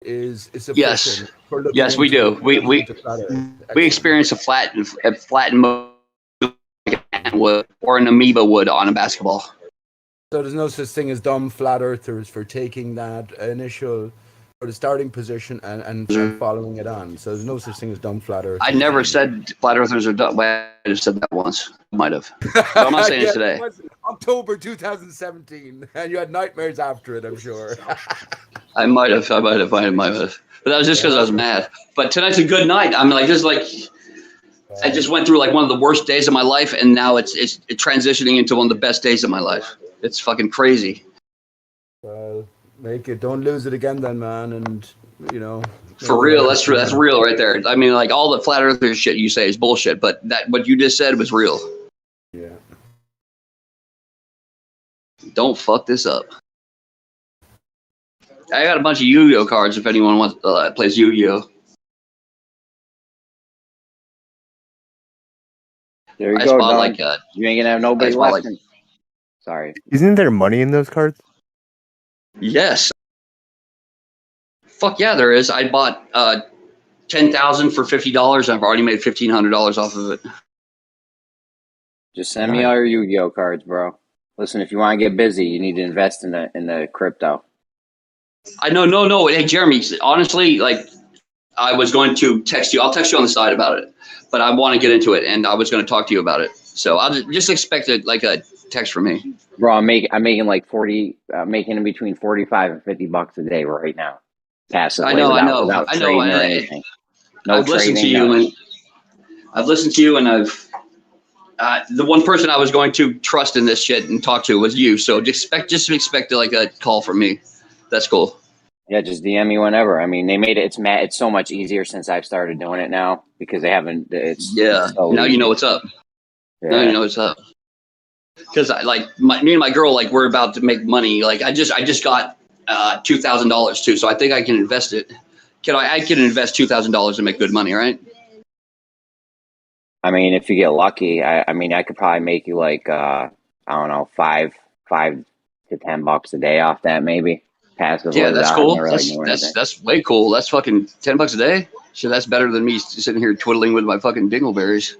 is sufficient. Yes, yes, we do. We experience a flattened wood or an amoeba wood on a basketball. So there's no such thing as dumb flat earthers for taking that initial or the starting position and following it on. So there's no such thing as dumb flat earthers. I never said flat earthers are dumb. I have said that once. I might have. But I'm not saying it today. It was October 2017, and you had nightmares after it, I'm sure. I might have. But that was just because I was mad. But tonight's a good night. I'm like, just like, I just went through like one of the worst days of my life, and now it's transitioning into one of the best days of my life. It's fucking crazy. Well, make it. Don't lose it again, then, man. And you know, for real, that's real right there. I mean, like all the flat earther shit you say is bullshit, but that what you just said was real. Yeah. Don't fuck this up. I got a bunch of Yu-Gi-Oh cards if anyone wants plays Yu-Gi-Oh. There you go, Don. Like you ain't gonna have nobody left. Sorry. Isn't there money in those cards? Yes. Fuck yeah, there is. I bought 10,000 for $50, and I've already made $1,500 off of it. Just send me all your Yu-Gi-Oh cards, bro. Listen, if you want to get busy, you need to invest in the crypto. I know, no. Hey, Jeremy, honestly, like, I was going to text you. I'll text you on the side about it, but I want to get into it, and I was going to talk to you about it. So I'll just expect like a text from me. Bro, I'm making like 40. I'm making in between $45 and $50 a day right now. Passively. I know. Anything. I've listened to you, and I've the one person I was going to trust in this shit and talk to was you. So just expect like a call from me. That's cool. Yeah, just DM me whenever. I mean, they made it. It's so much easier since I've started doing it now because they haven't. It's so now easy. You know what's up. Yeah. Now you know what's up. Because me and my girl, like, we're about to make money. Like I just got $2,000 too, so I think I can invest it. I can invest $2,000 and make good money, right? I mean, if you get lucky, I mean, I could probably make you like I don't know, $5 to $10 a day off that, maybe passively. Yeah, that's cool. That's way cool. That's fucking $10 a day. So that's better than me sitting here twiddling with my fucking dingleberries.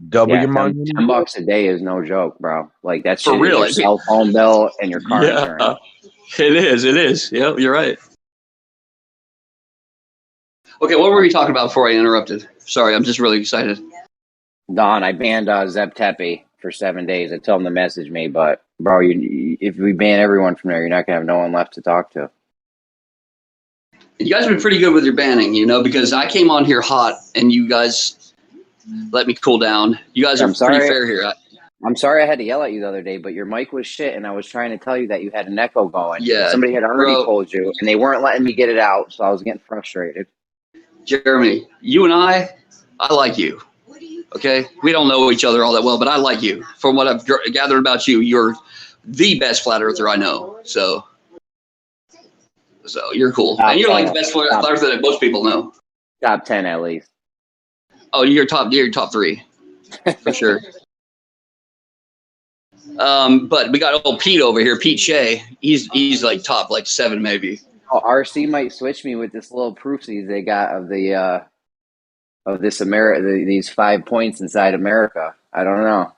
Double your money. $10 a day is no joke, bro. Like that's for real. Your cell phone bill and your car insurance. It is. Yeah, you're right. Okay, what were we talking about before I interrupted? Sorry, I'm just really excited. Don, I banned Zeb Tepe for 7 days. I told him to message me, but bro, if we ban everyone from there, you're not gonna have no one left to talk to. You guys have been pretty good with your banning, because I came on here hot and you guys let me cool down. You guys are pretty fair here. I'm sorry I had to yell at you the other day, but your mic was shit, and I was trying to tell you that you had an echo going. Yeah, somebody had already told you, and they weren't letting me get it out, so I was getting frustrated. Jeremy, you and I like you. Okay, we don't know each other all that well, but I like you. From what I've gathered about you, you're the best flat earther I know. So you're cool, and you're like the best flat earther that most people know. Top 10 at least. Oh, you're top 3 for sure. But we got old Pete over here, Pete Shea. He's like top 7 maybe. Oh, RC might switch me with this little proofsies they got of the of this these 5 points inside America. I don't know.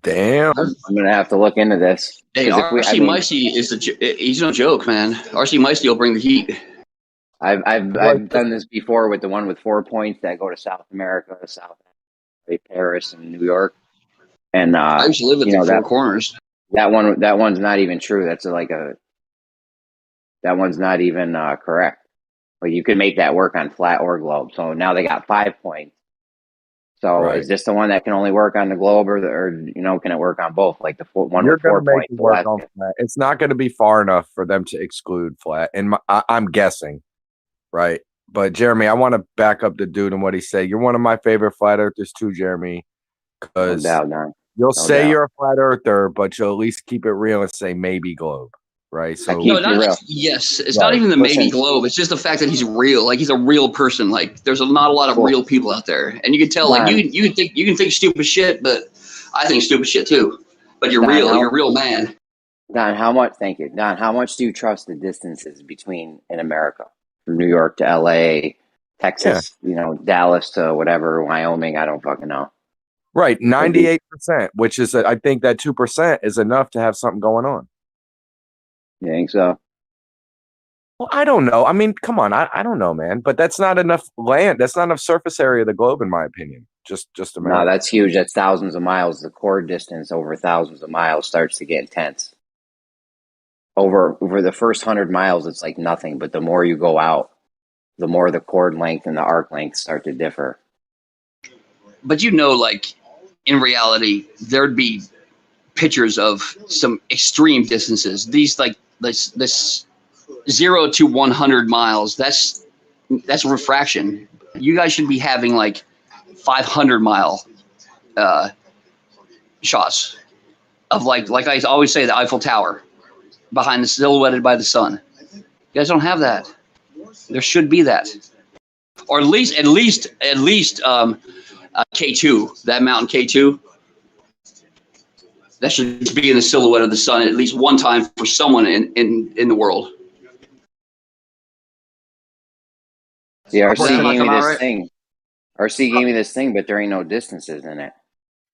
Damn, I'm gonna have to look into this. Hey, RC Micey he's no joke, man. RC Micey will bring the heat. I've done this before with the one with 4 points that go to South America, Paris, and New York. And I used to live at the Four Corners. That one's not even true. That's that one's not even correct. But you could make that work on flat or globe. So now they got 5 points. So is this the one that can only work on the globe, or can it work on both? Like the one with 4 points. Work on flat. It's not going to be far enough for them to exclude flat, and I'm guessing, right? But Jeremy, I want to back up the dude and what he said. You're one of my favorite flat earthers too, Jeremy, because you'll say you're a flat earther, but you'll at least keep it real and say maybe globe. Right. So it's not even the maybe globe. It's just the fact that he's real. Like he's a real person. Like there's not a lot of real people out there, and you can tell. Like you can think stupid shit, but I think stupid shit too. But you're real. You're a real man. Don, how much? Thank you, Don. How much do you trust the distances between in America, from New York to L.A., Texas, Dallas to whatever, Wyoming? I don't fucking know. Right, 98%, which is I think that 2% is enough to have something going on. You think so? Well, I don't know. I mean, come on, I don't know, man. But that's not enough land. That's not enough surface area of the globe, in my opinion. Just America. No, that's huge. That's thousands of miles. The core distance over thousands of miles starts to get intense. Over the first 100 miles, it's like nothing. But the more you go out, the more the chord length and the arc length start to differ. But like in reality, there'd be pictures of some extreme distances. These like this 0 to 100 miles. That's refraction. You guys should be having like 500-mile shots of like I always say, the Eiffel Tower behind the silhouetted by the sun. You guys don't have that. There should be that, or at least K2, that mountain K2. That should be in the silhouette of the sun at least one time for someone in the world. See, RC gave me this thing. RC gave me this thing, but there ain't no distances in it.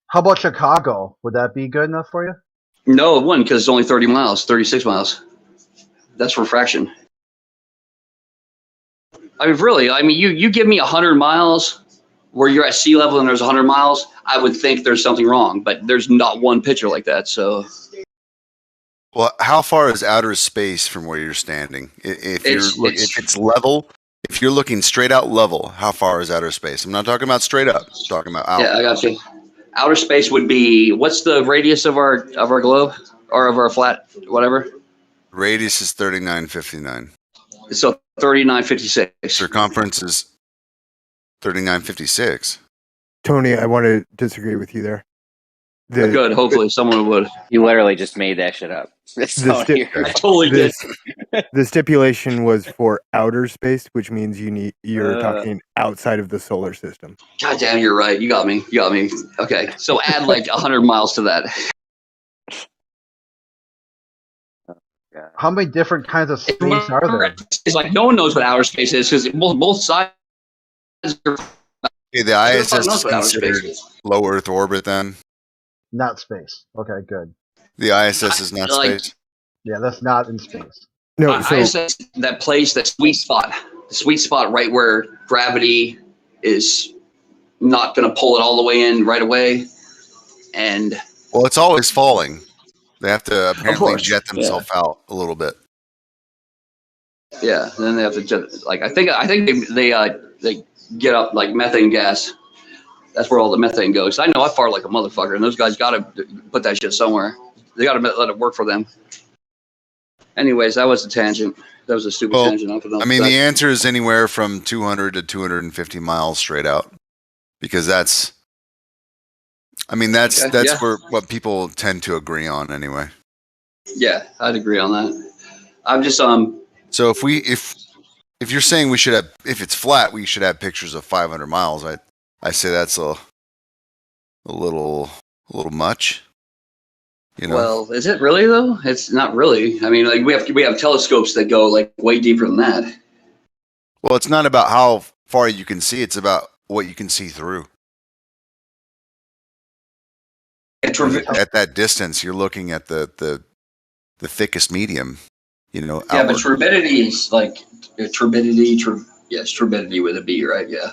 How about Chicago? Would that be good enough for you? No, it wouldn't, because it's only 30 miles, 36 miles. That's refraction. I mean, really, you give me 100 miles where you're at sea level and there's 100 miles, I would think there's something wrong, but there's not one picture like that, so. Well, how far is outer space from where you're standing? If it's level, if you're looking straight out level, how far is outer space? I'm not talking about straight up. I'm talking about out. Yeah, I got you. Outer space would be, what's the radius of our globe or of our flat, whatever? Radius is 3959. So 3956. Circumference is 3956. Tony, I want to disagree with you there. Good. Hopefully someone would. You literally just made that shit up. I totally did. The stipulation was for outer space, which means you're talking outside of the solar system. God damn, you're right. You got me. Okay, so add like 100 miles to that. How many different kinds of space are there? It's like no one knows what outer space is because both sides are. Okay, the ISS is considered low Earth orbit then? Not space. Okay, good. The ISS is not space? Yeah, that's not in space. No, so ISS, that place, that sweet spot. The sweet spot right where gravity is not going to pull it all the way in right away. And well, it's always falling. They have to apparently jet themselves out a little bit. Yeah, and then they have to jet. Like I think they get up like methane gas. That's where all the methane goes. I know I fart like a motherfucker, and those guys got to put that shit somewhere. They got to let it work for them. Anyways, that was a tangent. That was a stupid tangent. I mean, the answer is anywhere from 200 to 250 miles straight out, because that's where what people tend to agree on anyway. Yeah, I'd agree on that. I'm just So if you're saying we should have, if it's flat, we should have pictures of 500 miles. I say that's a little much. You know? Well, is it really though? It's not really. I mean, like we have telescopes that go like way deeper than that. Well, it's not about how far you can see; it's about what you can see through. At that distance, you're looking at the thickest medium. You know. Yeah, outward. But turbidity is like turbidity. Yes, turbidity with a B, right? Yeah.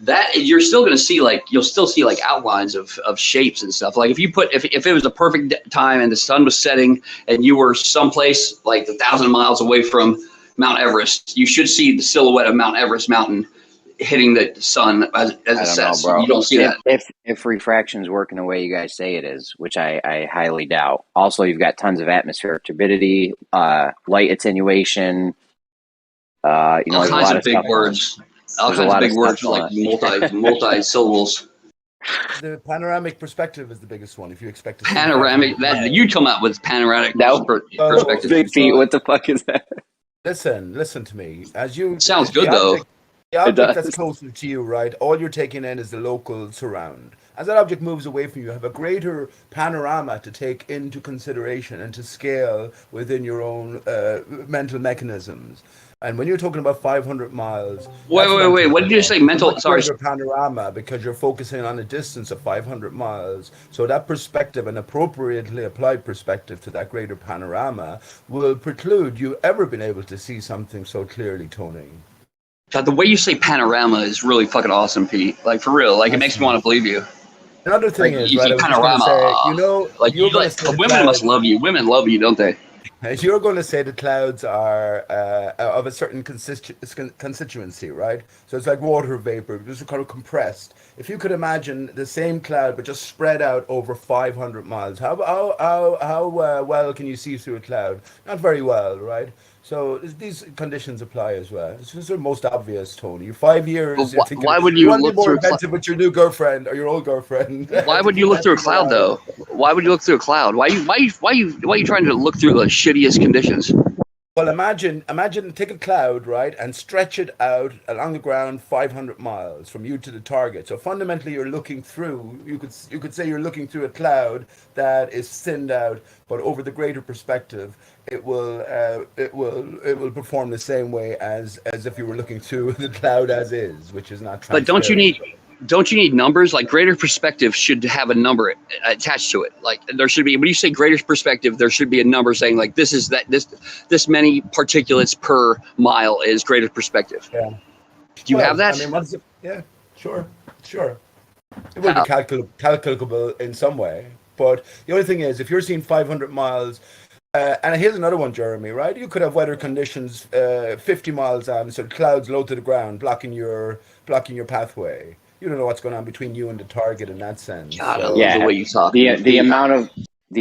That you're still going to see you'll still see outlines of shapes and stuff. Like if it was a perfect time and the sun was setting and you were someplace like 1,000 miles away from Mount Everest, you should see the silhouette of Mount Everest mountain hitting the sun as it sets. You don't see that. If refraction's working the way you guys say it is, which I highly doubt. Also, you've got tons of atmospheric turbidity, light attenuation. All kinds of big words. All kinds of big words like multi syllables. The panoramic perspective is the biggest one. If you expect to panoramic, you'd come out with panoramic perspective. Big feet. What the fuck is that? Listen to me. As you sounds good though. The It object that's does. closer to you, right? All you're taking in is the local surround. As that object moves away from you, you have a greater panorama to take into consideration and to scale within your own mental mechanisms. And when you're talking about 500 miles, Wait, that's wait, I'm wait. What talking did you about. say? It's a Mental. much Sorry. greater panorama because you're focusing on a distance of 500 miles. So that perspective, an appropriately applied perspective to that greater panorama, will preclude you ever being able to see something so clearly, Tony. God, the way you say panorama is really fucking awesome, Pete. Like for real. Like it makes me want to believe you. Another thing Like is, you right, see I was just going to panorama. say, Like you're you going to like say the women must clouds, love you. Women love you, don't they? you're going to say the clouds are of a certain constituency, right? So it's like water vapor, just kind of compressed. If you could imagine the same cloud, but just spread out over 500 miles, how well can you see through a cloud? Not very well, right? So these conditions apply as well. This is the most obvious, Tony. You're 5 years. You're But thinking why would you you want to be look more through? inventive with your new girlfriend or your old girlfriend. Why to would you keep look through a messing cloud around. though? Why would you look through a cloud? Why are you trying to look through the shittiest conditions? Well, imagine, take a cloud, right, and stretch it out along the ground 500 miles from you to the target. So fundamentally, you're looking through. You could say you're looking through a cloud that is thinned out, but over the greater perspective, it will perform the same way as if you were looking through the cloud as is, which is not But transparent. don't you need numbers? Like greater perspective should have a number attached to it. Like there should be when you say greater perspective, there should be a number saying like this many particulates per mile is greater perspective. Yeah. Do you have that? I mean, what's it? Yeah, sure. It will be How? calculable in some way, but the only thing is, if you're seeing 500 miles, and here's another one, Jeremy, right? You could have weather conditions 50 miles on, so clouds low to the ground, blocking your pathway. You don't know what's going on between you and the target in that sense. God, I So, love the way you talk. The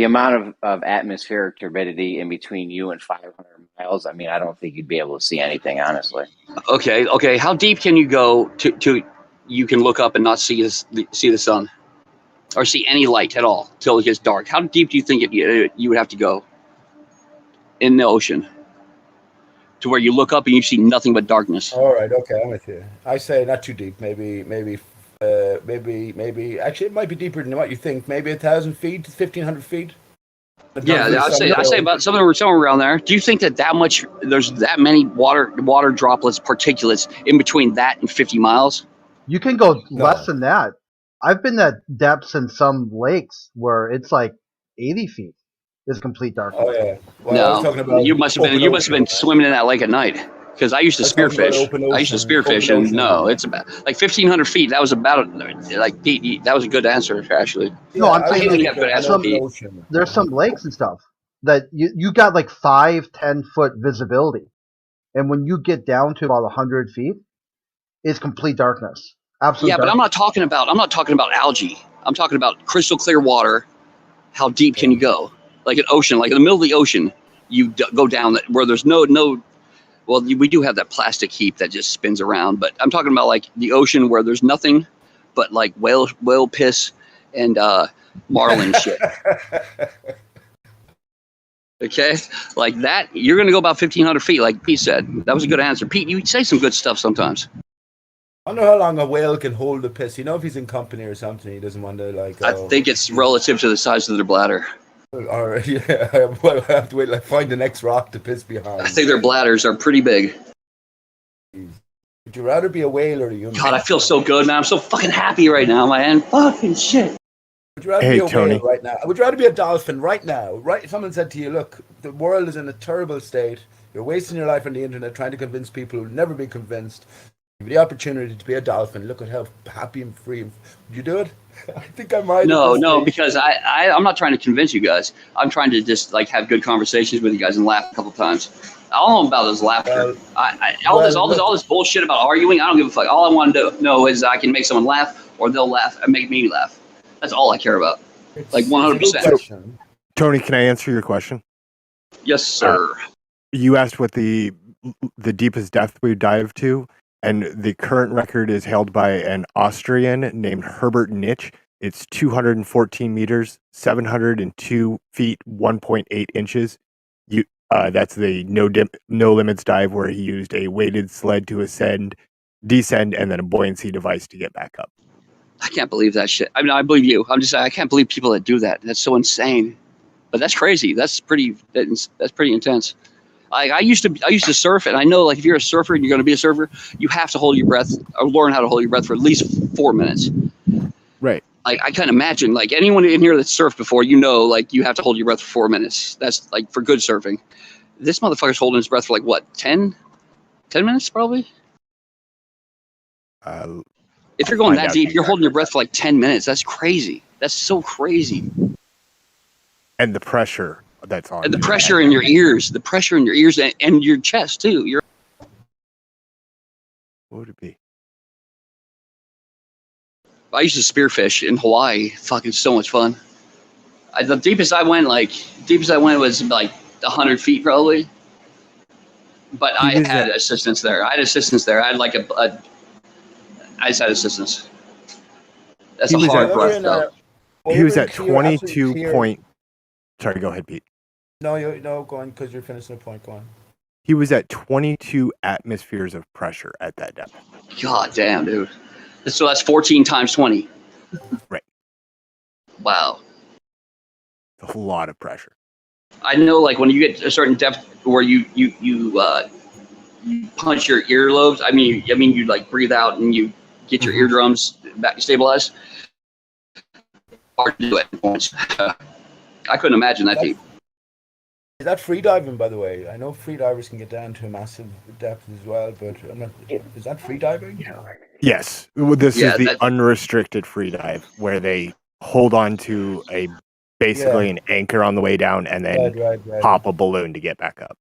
amount of atmospheric turbidity in between you and 500 miles. I mean, I don't think you'd be able to see anything, honestly. Okay. How deep can you go to you can look up and not see the sun, or see any light at all till it gets dark? How deep do you think you would have to go in the ocean to where you look up and you see nothing but darkness? all right, okay, I'm with you. I say not too deep. Maybe. Actually, it might be deeper than what you think. Maybe 1,000 feet, 1,500 feet. Yeah, I'd say about somewhere around there. Do you think that much there's that many water droplets, particulates in between that and 50 miles? You can go No. less than that. I've been at depths in some lakes where it's like 80 feet is complete darkness. Oh yeah. Well, I was talking No, about you must have been swimming in that lake at night. Because I used to spearfish. And no, it's about like 1,500 feet. That was about like Pete. That was a good answer, actually. No, I'm saying you have good answer, Pete. there's some lakes and stuff that you got like 5-10 foot visibility, and when you get down to about 100 feet, it's complete darkness. Absolute. Yeah, but darkness. I'm not talking about algae. I'm talking about crystal clear water. How deep can you go? Like an ocean, like in the middle of the ocean, you go down where there's no. Well, we do have that plastic heap that just spins around, but I'm talking about like the ocean where there's nothing but like whale piss and marlin shit. Okay, like that, you're gonna go about 1,500 feet, like Pete said. That was a good answer, Pete. You say some good stuff sometimes. I don't know how long a whale can hold a piss. You know, if he's in company or something, he doesn't want to like. I think it's relative to the size of their bladder. Or yeah, well, I have to wait. Like find the next rock to piss behind. I think their bladders are pretty big. Would you rather be a whale or a human? God, I feel so good, man. I'm so fucking happy right now, man. Fucking shit. Would you rather be a whale right now? Would you rather be a dolphin right now? Right? If someone said to you, "Look, the world is in a terrible state. You're wasting your life on the internet trying to convince people who'll never be convinced. Give you the opportunity to be a dolphin. Look at how happy and free." Would you do it? I think I might. No, because I'm not trying to convince you guys. I'm trying to just like have good conversations with you guys and laugh a couple times. All I'm about is laughter. All this bullshit about arguing, I don't give a fuck. All I want to know is I can make someone laugh, or they'll laugh and make me laugh. That's all I care about. Like 100%. Tony, can I answer your question? Yes, sir. You asked what the deepest depth we dive to, and the current record is held by an Austrian named Herbert Nitsch. It's 214 meters, 702 feet, 1.8 inches. That's the no limits dive where he used a weighted sled to ascend descend, and then a buoyancy device to get back up. I can't believe that shit. I mean, I believe you. I'm just saying, I can't believe people that do that. That's so insane. But that's crazy. That's pretty intense. I used to surf, and I know, like, if you're a surfer and you're going to be a surfer, you have to hold your breath or learn how to hold your breath for at least 4 minutes. Right. Like, I can't imagine, like, anyone in here that's surfed before, like, you have to hold your breath for 4 minutes. That's, like, for good surfing. This motherfucker's holding his breath for, like, what, 10 minutes probably? If you're going that deep, you're holding your breath for, like, 10 minutes. That's crazy. That's so crazy. And the pressure that's on. And the pressure in your ears. The pressure in your ears and your chest, too. What would it be? I used to spearfish in Hawaii. Fucking so much fun. The deepest I went was like 100 feet probably. But I had assistance there. I had like I just had assistance. That's a hard breath though. He was at 22 point. Sorry, go ahead, Pete. No, go on, because you're finishing the point. Go on. He was at 22 atmospheres of pressure at that depth. God damn, dude. So that's 14 times 20. Right. Wow. A lot of pressure. I know, like, when you get a certain depth where you punch your earlobes. I mean, you like breathe out and you get your eardrums back stabilized. Hard to do at points. I couldn't imagine that deep. Is that free diving, by the way? I know free divers can get down to a massive depth as well, but I'm not. Is that free diving? Yes. This is the unrestricted free dive where they hold on to basically an anchor on the way down and then pop a balloon to get back up.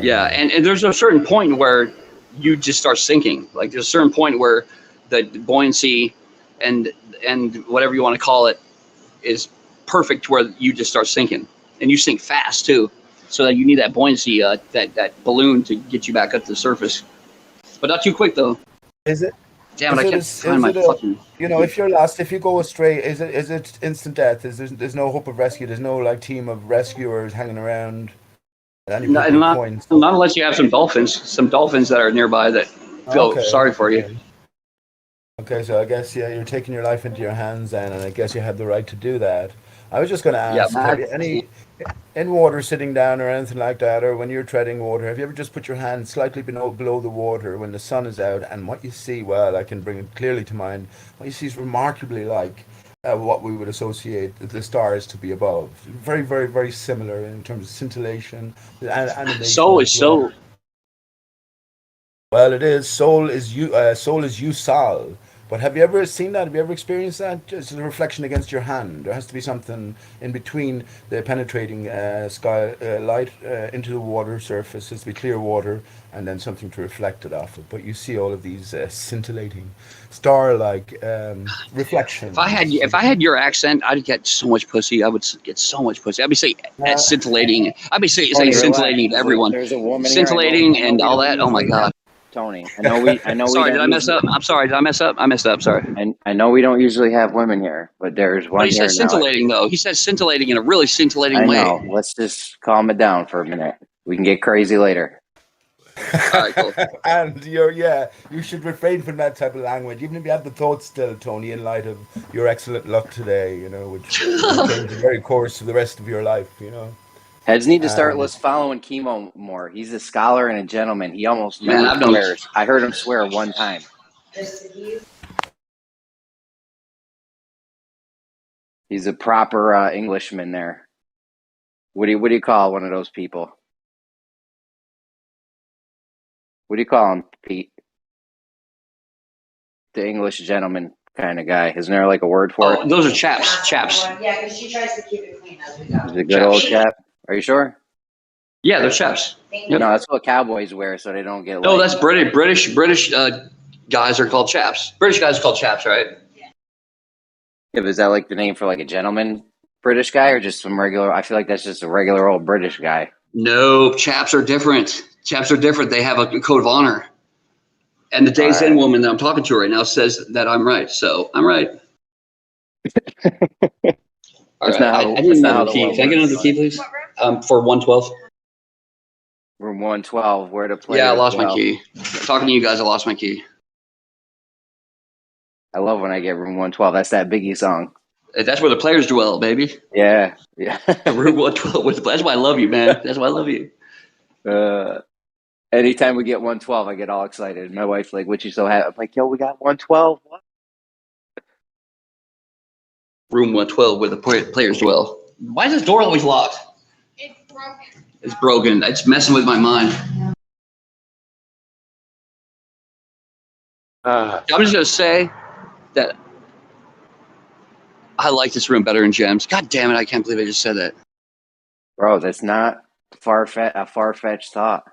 Yeah, and there's a certain point where you just start sinking. Like, there's a certain point where the buoyancy and whatever you want to call it is perfect, where you just start sinking. And you sink fast too, so that you need that buoyancy, that balloon to get you back up to the surface. But not too quick though. Is it? Damn it! I can't find my fucking. You know, if you're lost, if you go astray, is it instant death? There's no hope of rescue? There's no like team of rescuers hanging around? Not unless you have some dolphins that are nearby that feel sorry for you. Okay, so I guess you're taking your life into your hands then, and I guess you have the right to do that. I was just going to ask, have you any in water sitting down or anything like that, or when you're treading water, have you ever just put your hand slightly below the water when the sun is out, and what you see, well, I can bring it clearly to mind, what you see is remarkably like what we would associate the stars to be above. Very, very, very similar in terms of scintillation. So is so. Well, it is. Soul is Usal. But have you ever seen that? Have you ever experienced that? Just a reflection against your hand. There has to be something in between the penetrating sky light into the water surface. It has to be clear water, and then something to reflect it off of. But you see all of these scintillating, star-like reflections. If I had your accent, I'd get so much pussy. I would get so much pussy. I'd be saying scintillating. I'd be saying scintillating to everyone. There's a woman scintillating and all that. Oh my god. Tony, I know. Sorry, did I mess up? I'm sorry. Did I mess up? I messed up. Sorry. And I know we don't usually have women here, but there's one. But he says scintillating though. He says scintillating in a really scintillating way. I know. Let's just calm it down for a minute. We can get crazy later. All right, cool. And you should refrain from that type of language, even if you have the thoughts still, Tony, in light of your excellent luck today. You know, which will change the very course of the rest of your life. You know. Heads need to start following Chemo more. He's a scholar and a gentleman. He almost never swears. I heard him swear one time. He's a proper Englishman there. What do you call one of those people? What do you call him, Pete? The English gentleman kind of guy. Isn't there like a word for it? Those are chaps. Chaps. Yeah, because she tries to keep it clean as we go. He's a good old chap. Are you sure? Yeah, they're chaps. Yep. No, that's what cowboys wear, so they don't get. No, that's British guys are called chaps. British guys are called chaps, right? Yeah, but is that like the name for like a gentleman British guy, or just some regular? I feel like that's just a regular old British guy. No, chaps are different. Chaps are different. They have a code of honor. And the Days Inn woman that I'm talking to right now says that I'm right, so I'm right. All right. I need another key. Can I get another key, please? For 112. Room 112, where to play. Yeah, I lost my key. Talking to you guys, I lost my key. I love when I get room 112. That's that Biggie song. That's where the players dwell, baby. Yeah. Room 112. That's why I love you, man. That's why I love you. Anytime we get 112, I get all excited. My wife's like, "What you so happy?" I'm like, "Yo, we got 112." What? Room 112, where the players dwell. Why is this door always locked? It's broken. It's broken. It's messing with my mind. I'm just gonna say that I like this room better than Gems. God damn it! I can't believe I just said that. Bro, that's not a far-fetched thought.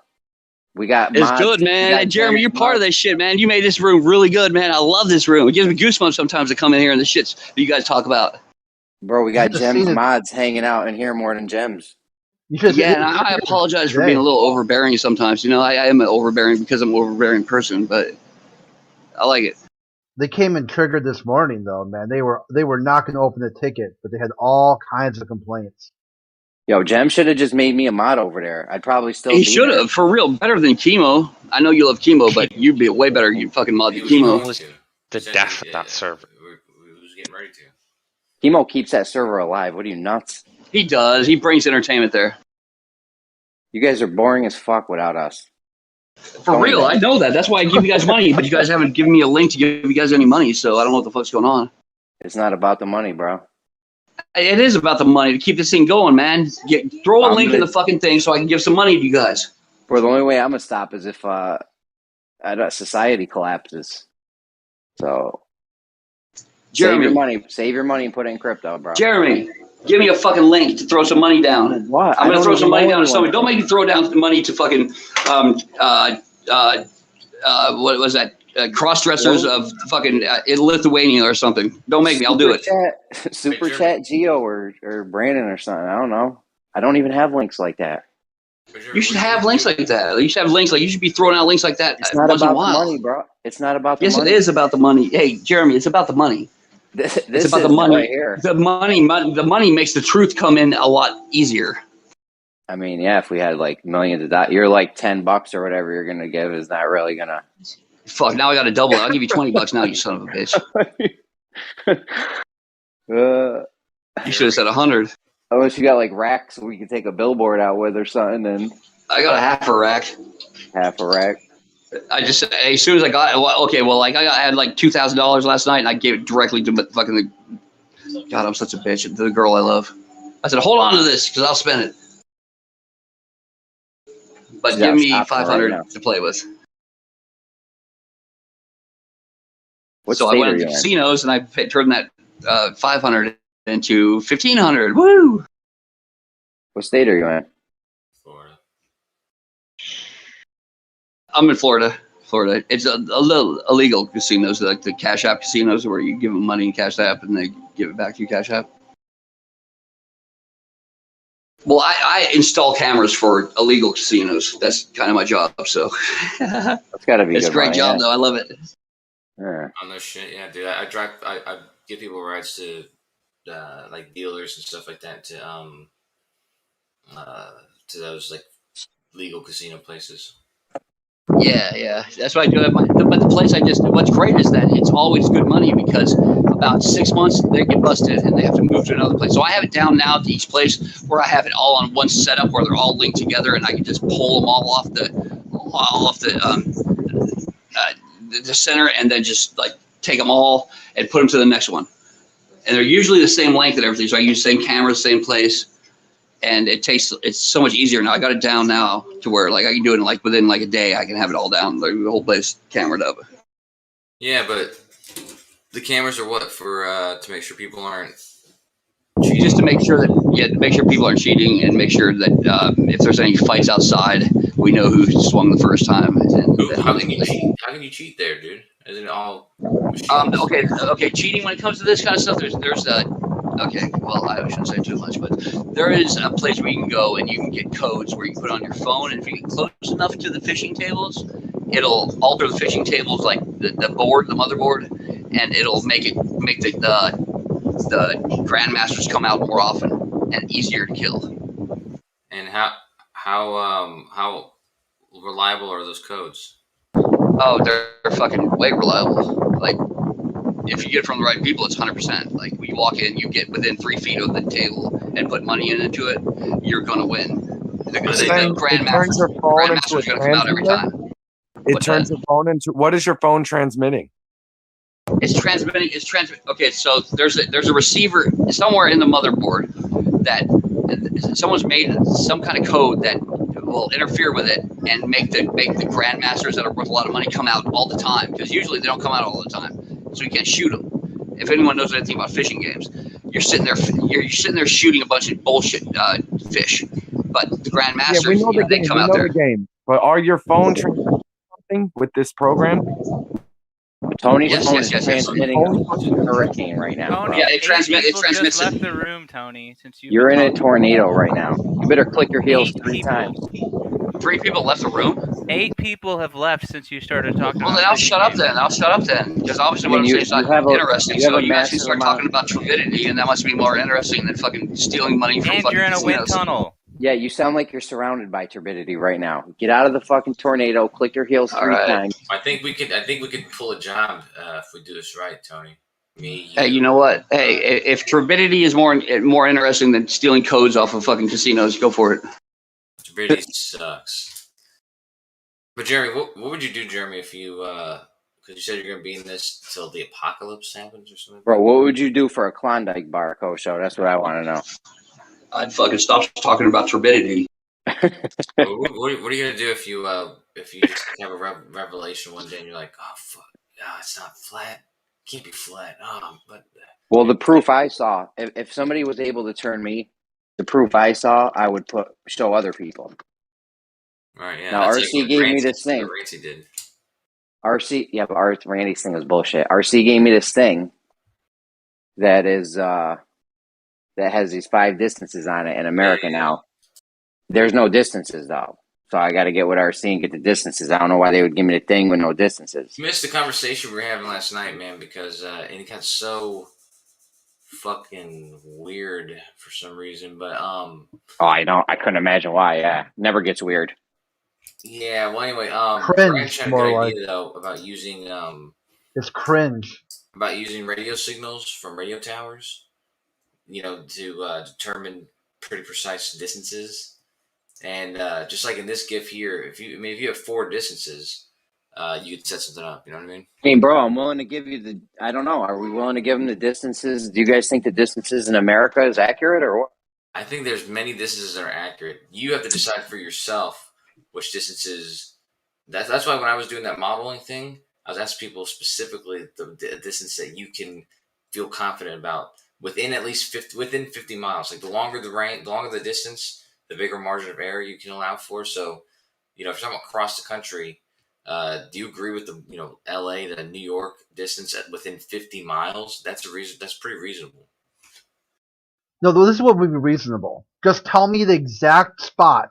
We got It's mods. good, man. Hey, Jeremy, you're part of this shit, man. You made this room really good, man. I love this room. It gives me goosebumps sometimes to come in here and the shits that you guys talk about. Bro, we got Just Gems seen it. mods hanging out in here more than Gems. Yeah, and I apologize for being a little overbearing sometimes. You know, I am an overbearing because I'm an overbearing person, but I like it. They came and triggered this morning, though, man. They were not going to open the ticket, but they had all kinds of complaints. Yo, Gem should have just made me a mod over there. I'd probably still. He should have, for real, better than Chemo. I know you love Chemo, but you'd be way better. You fucking mod than Chemo. Was the death of that server. We was getting ready to. Chemo keeps that server alive. What are you, nuts? He does. He brings entertainment there. You guys are boring as fuck without us. For real, I know that. That's why I give you guys money, but you guys haven't given me a link to give you guys any money, so I don't know what the fuck's going on. It's not about the money, bro. It is about the money to keep this thing going, man. Throw a link in the fucking thing so I can give some money to you guys. Bro, the only way I'm gonna stop is if society collapses. So, Jeremy, save your money and put it in crypto, bro. Jeremy, give me a fucking link to throw some money down. What? I'm gonna throw some money down to somebody. Don't make me throw down the money to fucking what was that? Cross-dressers of fucking in Lithuania or something. Don't make me. I'll do it. Super chat Geo or Brandon or something. I don't know. I don't even have links like that. You should have links like that. You should have links like you should be throwing out links like that. It's not once about in a while. the money, bro. It's not about the yes, money. Yes, it is about the money. Hey, Jeremy, it's about the money. It's about the money. Right here. The money makes the truth come in a lot easier. I mean, yeah, if we had like millions of dollars, you're like $10 or whatever you're gonna give is not really gonna. Fuck! Now I got to double it. I'll give you $20 now, you son of a bitch. You should have said 100. Unless you got like racks we can take a billboard out with or something, and I got a half a rack. Half a rack. I just as soon as I got okay, well, like I had like $2,000 last night, and I gave it directly to fucking God, I'm such a bitch. To the girl I love. I said, hold on to this because I'll spend it. But give me 500 to play with. So I went to casinos and I turned that 500 into 1,500. Woo! What state are you in? Florida. I'm in Florida. It's a little illegal casinos, like the Cash App casinos, where you give them money in Cash App and they give it back to you Cash App. Well, I install cameras for illegal casinos. That's kind of my job. So that's got to be. It's a great job, though. I love it. Yeah. On no shit, yeah, dude. I drive. I give people rides to like dealers and stuff like that to those like legal casino places. Yeah. That's what I do. But the place what's great is that it's always good money because about 6 months they get busted and they have to move to another place. So I have it down now to each place where I have it all on one setup where they're all linked together and I can just pull them all off the center and then just like take them all and put them to the next one. And they're usually the same length and everything. So I use the same camera, same place. And it's so much easier now. I got it down now to where like I can do it in like within like a day. I can have it all down, like the whole place cameraed up. Yeah, but the cameras are what for to make sure people aren't cheating. Just to make sure people aren't cheating and make sure that if there's any fights outside, we know who swung the first time. How can you cheat? How can you cheat there, dude? Isn't it all? Okay. Cheating when it comes to this kind of stuff, there's okay, well, I shouldn't say too much, but there is a place where you can go and you can get codes where you can put it on your phone, and if you get close enough to the fishing tables, it'll alter the fishing tables, like the motherboard, and it'll make the grandmasters come out more often and easier to kill. And how reliable are those codes? Oh, they're fucking way reliable. Like, if you get it from the right people, it's 100%. Like, when you walk in, you get within 3 feet of the table and put money into it, you're gonna win. The It turns your phone into a Grandmaster's gonna come out every transmitter. time. It What's turns that? your phone into. What is your phone transmitting? It's transmitting. It's transmit. Okay, so there's a receiver somewhere in the motherboard that someone's made some kind of code that will interfere with it and make the grandmasters that are worth a lot of money come out all the time, because usually they don't come out all the time, so you can't shoot them. If anyone knows anything about fishing games, you're sitting there shooting a bunch of bullshit fish, but the grandmasters, we know the they game. come We out know there. the game. But are your phone transmitting something with this program? Tony's Yes, phone yes, is yes, yes. transmitting a fucking hurricane right now, Tony, bro. Yeah, it transmits just it. left the room, Tony. Since you've You're been in a talking. tornado right now. You better click your heels 3 people. times. 3 people left the room. 8 people have left since you started talking Well, about then I'll fishing shut up games. then. I'll shut up then, because obviously I mean, what I'm saying is you not have a- interesting. you have So a you guys can massive start amount- talking about turbidity, and that must be more interesting than fucking stealing money from And fucking you're in a wind casinos. tunnel. Yeah, you sound like you're surrounded by turbidity right now. Get out of the fucking tornado. Click your heels All 3 right. times. I think we could pull a job if we do this right, Tony. Me, Hey, you know what? Hey, if turbidity is more interesting than stealing codes off of fucking casinos, go for it. Turbidity sucks. But Jeremy, what would you do, Jeremy, if you because you said you're gonna be in this till the apocalypse happens or something? Bro, what would you do for a Klondike bar, Kosho? That's what I want to know. I'd fucking stop talking about turbidity. What are you gonna do if you just have a revelation one day and you're like, oh fuck, it's not flat, it can't be flat. But Well, the proof I saw, if somebody was able to turn me, the proof I saw, I would show other people. right, yeah. Now, That's RC gave me this thing. What Rancy did. RC, yeah, but Randy's thing was bullshit. RC gave me this thing that is that has these 5 distances on it in America now. There's no distances though, so I got to get with RC and get the distances. I don't know why they would give me the thing with no distances. You missed the conversation we were having last night, man, because and it got so fucking weird for some reason. But Oh, I couldn't imagine why. Yeah, never gets weird. yeah. Well, anyway, Cringe, Brian had a more good like. idea though about using It's cringe. radio signals from radio towers, to determine pretty precise distances. And just like in this GIF here, if you have 4 distances, you could set something up. You know what I mean? I mean, bro, I'm willing to give you I don't know. Are we willing to give them the distances? Do you guys think the distances in America is accurate or what? I think there's many distances that are accurate. You have to decide for yourself which distances. That's why when I was doing that modeling thing, I was asking people specifically the distance that you can feel confident about within at least 50 miles. Like the longer the range, the longer the distance, the bigger margin of error you can allow for. So, if you're talking about across the country, do you agree with the LA to New York distance within 50 miles? That's pretty reasonable. No, this is what would be reasonable. Just tell me the exact spot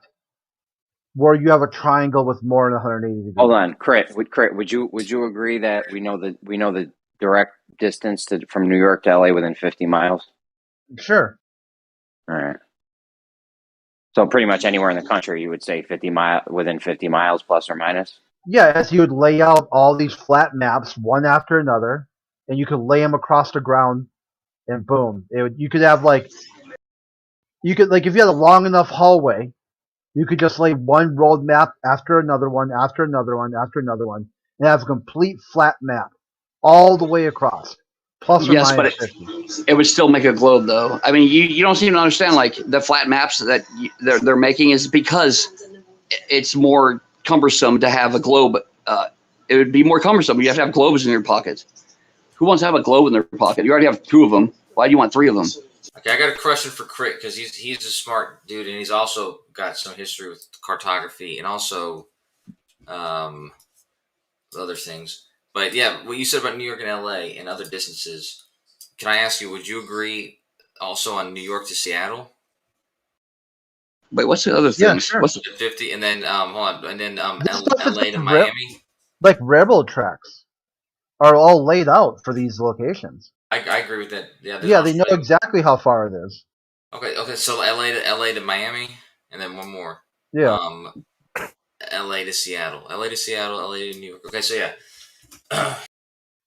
where you have a triangle with more than 180 degrees. Hold on, Crit. Would you agree that we know the direct distance from New York to LA within 50 miles? Sure. All right. So pretty much anywhere in the country, you would say within 50 miles plus or minus. Yes, you would lay out all these flat maps one after another, and you could lay them across the ground, and boom, you could have if you had a long enough hallway, you could just lay one road map after another one, after another one, after another one, and have a complete flat map all the way across. Plus or Yes, but minus 50. it would still make a globe, though. I mean, you don't seem to understand, like, the flat maps that they're making is because it's more cumbersome to have a globe. It would be more cumbersome. You have to have globes in your pocket. Who wants to have a globe in their pocket? You already have 2 of them. Why do you want 3 of them? Okay, I got a question for Crit because he's a smart dude and he's also got some history with cartography and also other things. But yeah, what you said about New York and LA and other distances, can I ask you, would you agree also on New York to Seattle? Wait, what's the other Yeah, things? sure. What's the 50, and then hold on, and then This stuff is LA to like Miami. Like railroad tracks are all laid out for these locations. I agree with that. Yeah, Yeah, they know exactly how far it is. Okay. So LA to Miami, and then one more. Yeah. LA to Seattle, LA to Seattle, LA to New York. Okay, so yeah.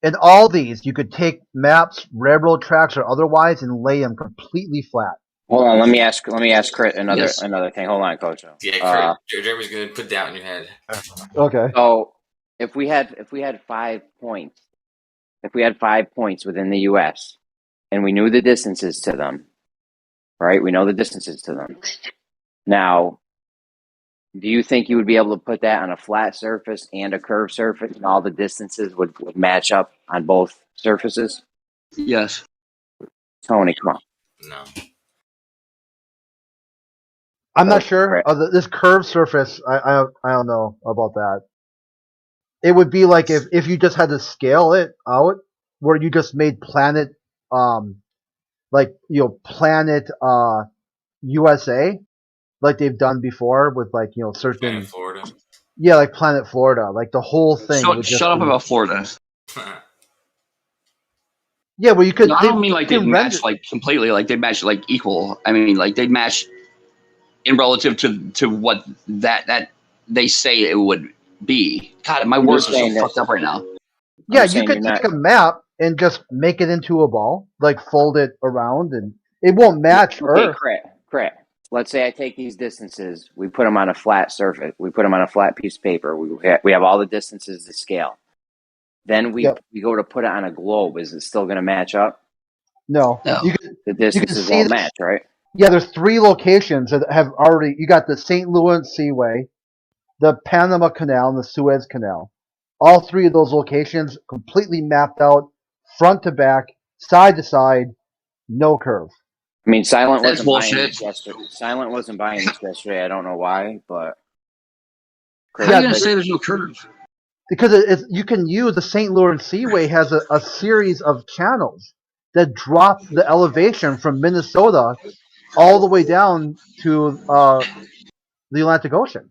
In all these, you could take maps, railroad tracks, or otherwise, and lay them completely flat. Hold on, let me ask Crit another Yes. another thing. Hold on, Coach. Yeah, Jeremy's gonna put that in your head. Okay. So if we had 5 points, if we had 5 points within the U.S. and we knew the distances to them, right? We know the distances to them. Now, do you think you would be able to put that on a flat surface and a curved surface, and all the distances would match up on both surfaces? Yes. Tony, come on. No. I'm not sure. This curved surface, I don't know about that. It would be like if you just had to scale it out, where you just made planet, planet USA, like they've done before with certain Planet Florida. Yeah, like Planet Florida, like the whole thing. Shut up about Florida. Yeah, well, you could. No, I don't mean like they'd match like completely, like they'd match like equal. I mean like they'd match in relative to what that they say it would be. God, my words are so fucked up right now. Yeah, you could take a map and just make it into a ball, like fold it around, and it won't match Earth. Correct. Let's say I take these distances, we put them on a flat surface, we put them on a flat piece of paper. We have all the distances to scale. Then we go to put it on a globe. Is it still going to match up? No. The distances won't match, right? Yeah, there's 3 locations that have already. You got the St. Louis Seaway, the Panama Canal, and the Suez Canal. All 3 of those locations completely mapped out, front to back, side to side, no curve. I mean, Silent wasn't buying this yesterday. Silent wasn't buying this yesterday. I don't know why, but how are you gonna say there's no curve? Because you can use the St. Lawrence Seaway has a series of channels that drop the elevation from Minnesota all the way down to the Atlantic Ocean.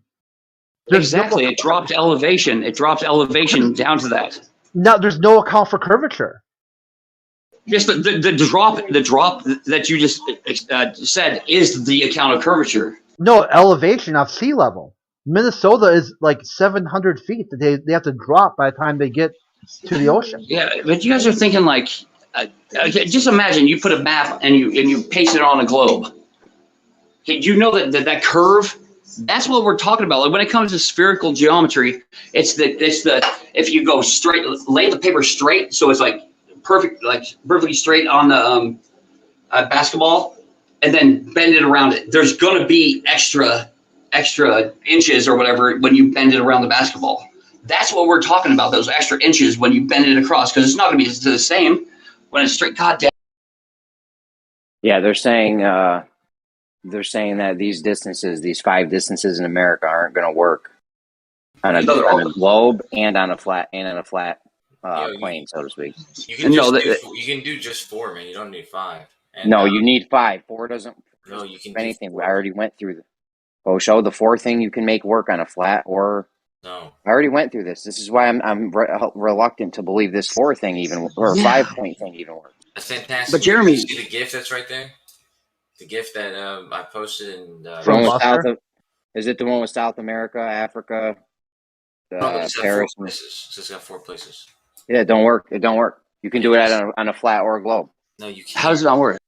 Exactly, it dropped elevation. It drops elevation down to that. No, there's no account for curvature. Just the drop that you just said is the account of curvature. No, elevation off sea level. Minnesota is like 700 feet that they have to drop by the time they get to the ocean. Yeah, but you guys are thinking like, just imagine you put a map and you paste it on a globe. Okay, you know that curve. That's what we're talking about. Like when it comes to spherical geometry, it's the if you go straight, lay the paper straight, so it's like perfectly straight on the basketball, and then bend it around it. There's gonna be extra inches or whatever when you bend it around the basketball. That's what we're talking about. Those extra inches when you bend it across, because it's not gonna be the same when it's straight. God damn. Yeah, they're saying that these distances, these 5 distances in America, aren't going to work on a globe and on a flat plane, so to speak. You can do just 4, man. You don't need 5. And, no, you need 5. 4 doesn't. No, you can do anything. 4. I already went through the 4 thing you can make work on a flat or. No. I already went through this. This is why I'm reluctant to believe this 4 thing even or 5 point thing even works. That's fantastic. But Jeremy, you see the GIF that's right there? The GIF that I posted in is it the one with South America, Africa, Paris? 4 places. So it's got 4 places. Yeah, it don't work. It don't work. You can do it on a flat or a globe. No, you can't. How does it not work?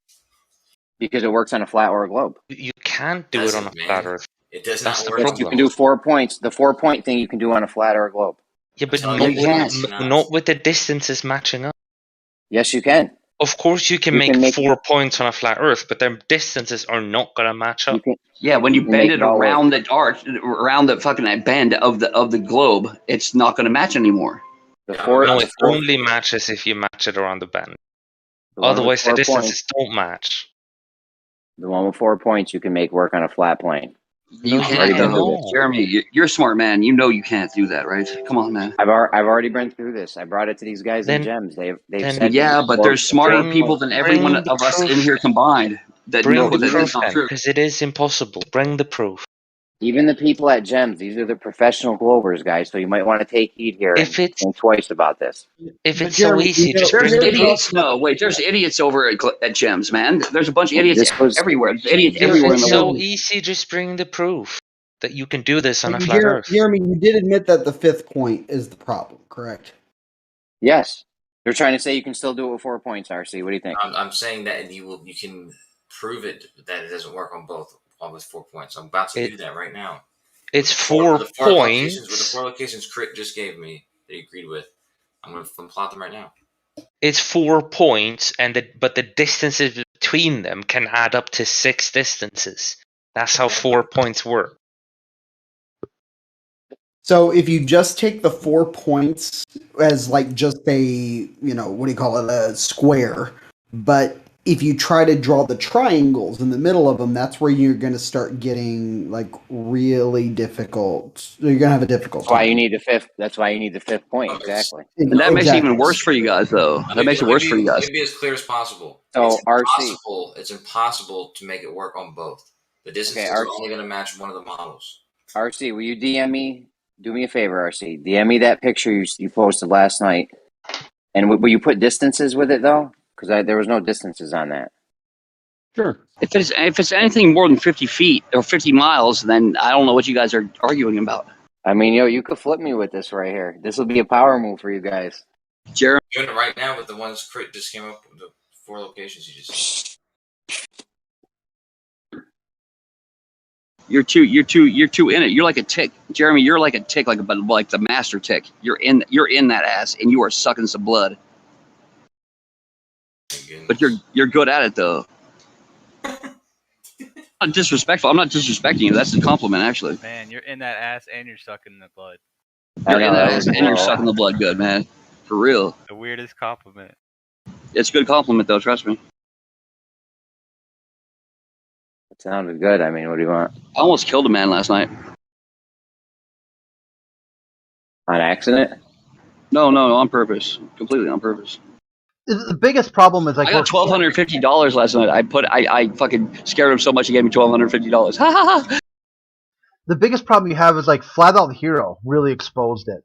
Because it works on a flat or a globe. You can't do it on a flat Earth. It does That's not the work. You can do 4 points. The 4-point thing you can do on a flat or a globe. Yeah, but No, not with the distances matching up. Yes, you can. Of course, you can make 4 points on a flat Earth, but their distances are not going to match up. Yeah, when you bend it around the arc, around the fucking bend of the globe, it's not going to match anymore. It only matches if you match it around the bend. Otherwise, the distances don't match. The one with 4 points you can make work on a flat plane. You can't do it. Jeremy, you're a smart man. You know you can't do that, right? Come on, man. I've already been through this. I brought it to these guys in Gems. They've said but there's smarter people than every one of us in here combined that know that it's not true. Because it is impossible. Bring the proof. Even the people at Gems, these are the professional globers, guys. So you might want to take heed here and think twice about this. If it's so easy, just there's bring idiots. No, wait. There's idiots over at Gems, man. There's a bunch of idiots everywhere. There's idiots everywhere in the world. If it's so easy, just bring the proof. that you can do this on a But flat Earth. Jeremy, you did admit that the 5th point is the problem, correct? Yes. They're trying to say you can still do it with 4 points, RC. What do you think? I'm saying that you can prove it that it doesn't work on both with 4 points. I'm about to do that right now. It's 4 points. With the 4 locations Crit just gave me that he agreed with, I'm going to plot them right now. It's 4 points, but the distances between them can add up to 6 distances. That's how 4 points work. So if you just take the 4 points as like just a, what do you call it, a square, but if you try to draw the triangles in the middle of them, that's where you're going to start getting like really difficult. You're going to have a difficult That's why time. you need the 5th. That's why you need the 5th point. Exactly. And that makes it even worse for you guys, though. That makes it worse for you guys. Let me be as clear as possible. So It's impossible to make it work on both. The distances are only going to match one of the models. RC, will you DM me? Do me a favor, RC. DM me that picture you posted last night. And will you put distances with it, though? Because there was no distances on that. Sure. If it's anything more than 50 feet or 50 miles, then I don't know what you guys are arguing about. I mean, you could flip me with this right here. This will be a power move for you guys. Jeremy, doing it right now with the ones Crit just came up with, the 4 locations you just. You're too in it. You're like a tick, Jeremy. You're like a tick, like the master tick. You're in that ass, and you are sucking some blood. But you're good at it, though. Not disrespectful. I'm not disrespecting you. That's a compliment, actually. Man, you're in that ass and you're sucking the blood. You're in that ass and you're sucking the blood good, man. For real. The weirdest compliment. It's a good compliment, though. Trust me. It sounded good. I mean, what do you want? I almost killed a man last night. On accident? No, on purpose. Completely on purpose. The biggest problem is like I got $1,250 last night. I fucking scared him so much he gave me $1,250. Ha ha ha! The biggest problem you have is like Flat Out Hero really exposed it.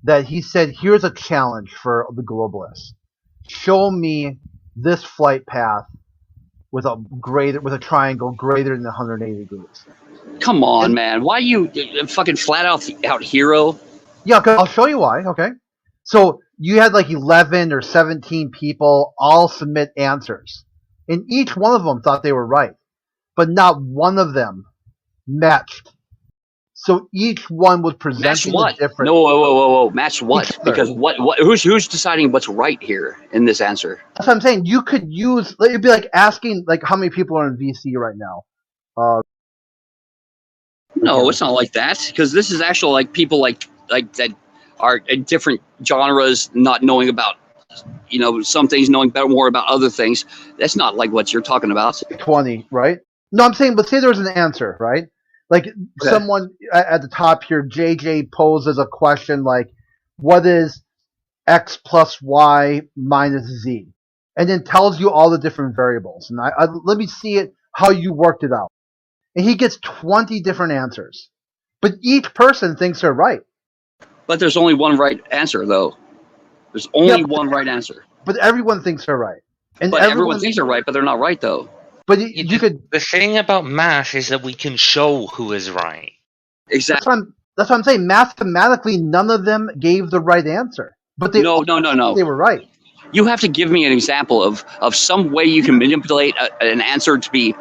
That he said, here's a challenge for the globalists. Show me this flight path with a triangle greater than 180 degrees. Come on, man. Why you fucking Flat Out Hero? Yeah, I'll show you why, okay? So you had like 11 or 17 people all submit answers. And each one of them thought they were right. But not one of them matched. So each one was presenting a different... No, whoa. Match what? Because who's deciding what's right here in this answer? That's what I'm saying. You could use... It'd be like asking like how many people are in VC right now. No, it's not like that. Because this is actually like people like that are in different genres, not knowing about, some things, knowing more about other things. That's not like what you're talking about. 20, right? No, I'm saying, but say there's an answer, right? Like someone at the top here, JJ poses a question like, what is X plus Y minus Z? And then tells you all the different variables. And let me see it, how you worked it out. And he gets 20 different answers. But each person thinks they're right. But there's only one right answer, though. There's only one right answer. But everyone thinks they're right. And but everyone thinks they're right, but they're not right, though. But you could... The thing about math is that we can show who is right. Exactly. That's what I'm saying. Mathematically, none of them gave the right answer. But they No. They were right. You have to give me an example of some way you can manipulate an answer to be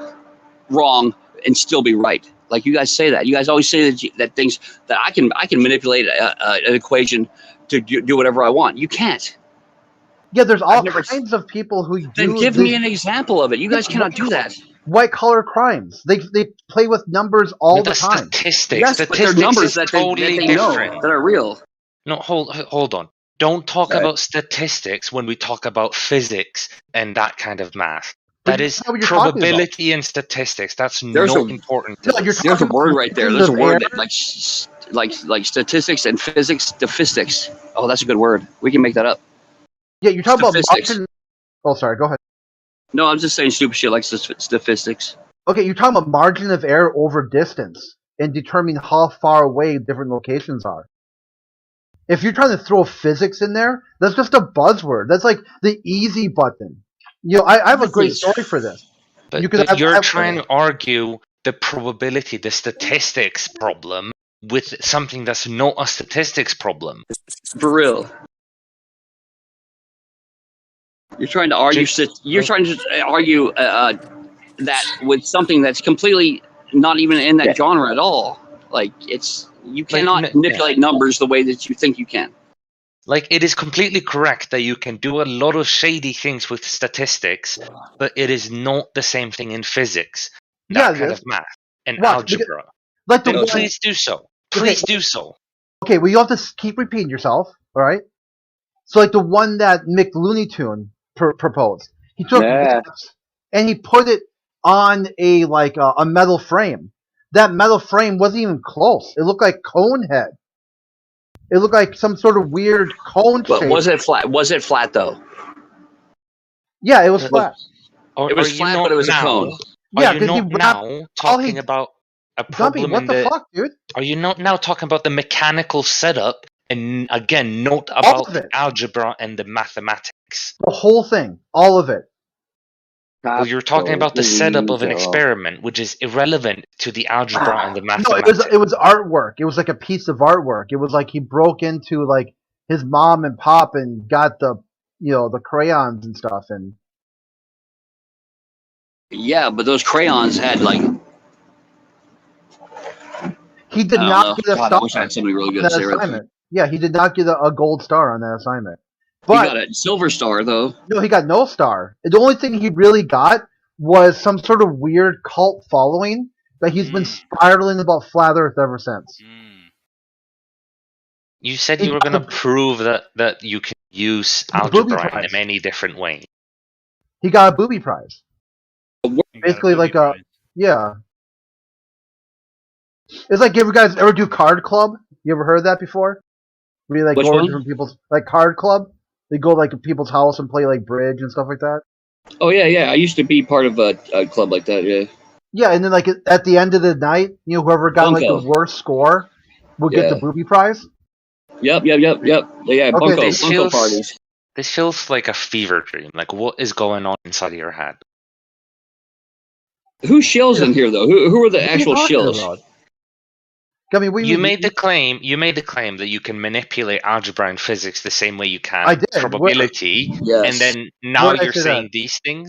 wrong and still be right. Like you guys say that. You guys always say that things that I can manipulate an equation to do whatever I want. You can't. Yeah, there's all kinds of people who do. Then give me an example of it. You guys cannot do that. White collar crimes. They play with numbers all the time. Statistics. Yes, statistics but they're numbers that totally they know different. that are real. No, hold on. Don't talk about statistics when we talk about physics and that kind kind of math. That is probability and statistics. That's not important. There's a word right there. There's a word like statistics and physics. Statistics. Oh, that's a good word. We can make that up. Yeah, you're talking about margin. Oh, sorry. Go ahead. No, I'm just saying stupid shit like statistics. Okay, you're talking about margin of error over distance and determining how far away different locations are. If you're trying to throw physics in there, that's just a buzzword. That's like the easy button. I have a great story for this. But you're trying to argue the probability, the statistics problem with something that's not a statistics problem. For real. You're trying to argue. You're trying to argue that with something that's completely not even in that genre at all. Like you cannot manipulate numbers the way that you think you can. Like, it is completely correct that you can do a lot of shady things with statistics, but it is not the same thing in physics. That kind of math and algebra. Like the Then one, please do so. Please do so. Okay, well, you have to keep repeating yourself, all right? So, like the one that Mick Looney Tune proposed, he took maps and he put it on a metal frame. That metal frame wasn't even close. It looked like Conehead. It looked like some sort of weird cone shape. But was it flat? Was it flat though? Yeah, it was flat. It was flat, but it was a cone. Are you not now talking about a problem what the fuck, dude? Are you not now talking about the mechanical setup and, again, not about the algebra and the mathematics? The whole thing. All of it. Well, you're talking about the setup of an experiment, which is irrelevant to the algebra and the mathematics. No, it was artwork. It was like a piece of artwork. It was like he broke into like his mom and pop and got the the crayons and stuff. And yeah, but those crayons had like. He did not get a star. I wish I had somebody really good at assignment. Yeah, he did not get a gold star on that assignment. But he got a silver star, though. No, he got no star. The only thing he really got was some sort of weird cult following that he's been spiraling about Flat Earth ever since. You said you were going to prove that you can use algebra in many different ways. He got a booby prize. Basically, like a yeah. It's like, you guys ever do Card Club? You ever heard of that before? Where you like go to different people's Card Club? They go like to people's house and play like bridge and stuff like that. Oh yeah. I used to be part of a club like that. Yeah. Yeah, and then like at the end of the night, whoever got like the worst score would get the booby prize. Yep. Yeah, bunko parties. This feels like a fever dream. Like, what is going on inside of your head? Who shills in here though? Who are the actual shills? I mean, you made the claim that you can manipulate algebra and physics the same way you can probability, and then now you're saying these things.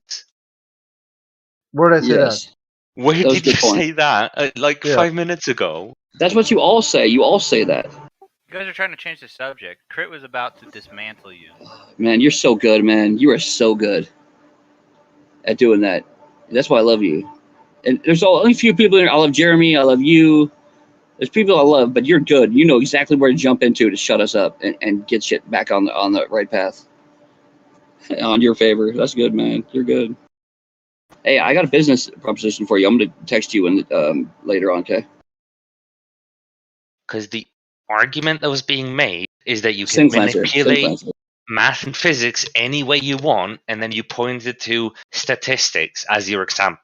Where did I say that? Where did you say that? 5 minutes ago. That's what you all say. You all say that. You guys are trying to change the subject. Crit was about to dismantle you. Man, you're so good, man. You are so good at doing that. That's why I love you. And there's only a few people here. I love Jeremy. I love you. There's people I love, but you're good. You know exactly where to jump into to shut us up and get shit back on the right path. On your favor. That's good, man. You're good. Hey, I got a business proposition for you. I'm going to text you later on, okay? Because the argument that was being made is that you can manipulate math and physics any way you want, and then you pointed to statistics as your example.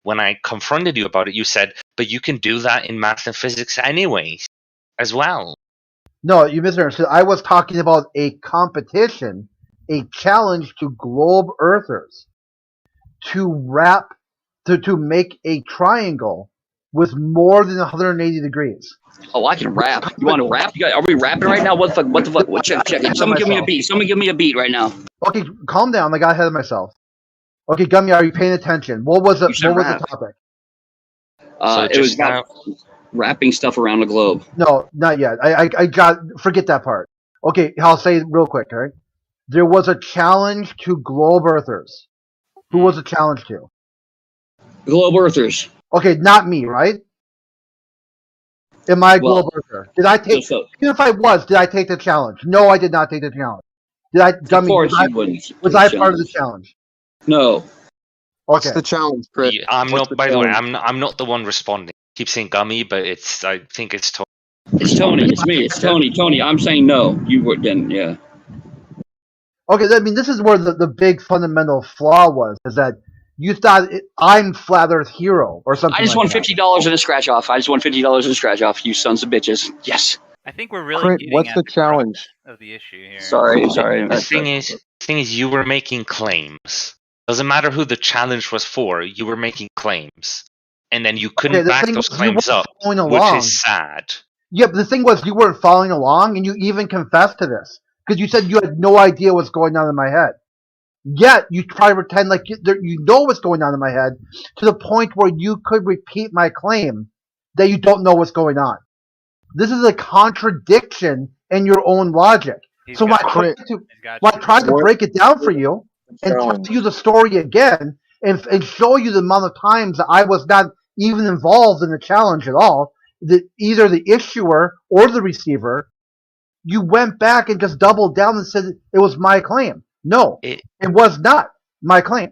When I confronted you about it, you said, but you can do that in math and physics anyways, as well. No, you misunderstood. I was talking about a competition, a challenge to globe earthers to make a triangle with more than 180 degrees. Oh, I can rap. You want to rap? Are we rapping right now? What the fuck? Check it. Someone give me a beat. Someone give me a beat right now. Okay, calm down. I got ahead of myself. Okay, Gummy, are you paying attention? What was the topic? It was about wrapping stuff around the globe. No, not yet. I forget that part. Okay, I'll say it real quick, all right? There was a challenge to globe earthers. Who was the challenge to? Globe earthers. Okay, not me, right? Am I a globe earther? Did I take? Even if I was, did I take the challenge? No, I did not take the challenge. Did I? Gummy, of course you wouldn't. Was I part of the challenge? No. What's the challenge, Crit? I'm not. By the way, I'm not the one responding. Keep saying Gummy, but I think it's Tony. It's Tony. It's me. It's Tony. Tony. I'm saying no. You wouldn't. Yeah. Okay, I mean, this is where the big fundamental flaw was, is that you thought I'm Flat Earth Hero or something. I just won $50 in a scratch off. You sons of bitches. Yes. I think we're really. Crit, what's the challenge of the issue here? Sorry. The thing is, you were making claims. Doesn't matter who the challenge was for. You were making claims. and then you couldn't back those claims up, which is sad. Yeah, but the thing was, you weren't following along, and you even confessed to this because you said you had no idea what's going on in my head. Yet you try to pretend like you know what's going on in my head to the point where you could repeat my claim that you don't know what's going on. This is a contradiction in your own logic. So when I tried to break it down for you and tell you the story again and show you the amount of times that I was not even involved in the challenge at all, that either the issuer or the receiver, you went back and just doubled down and said it was my claim. No, it was not my claim.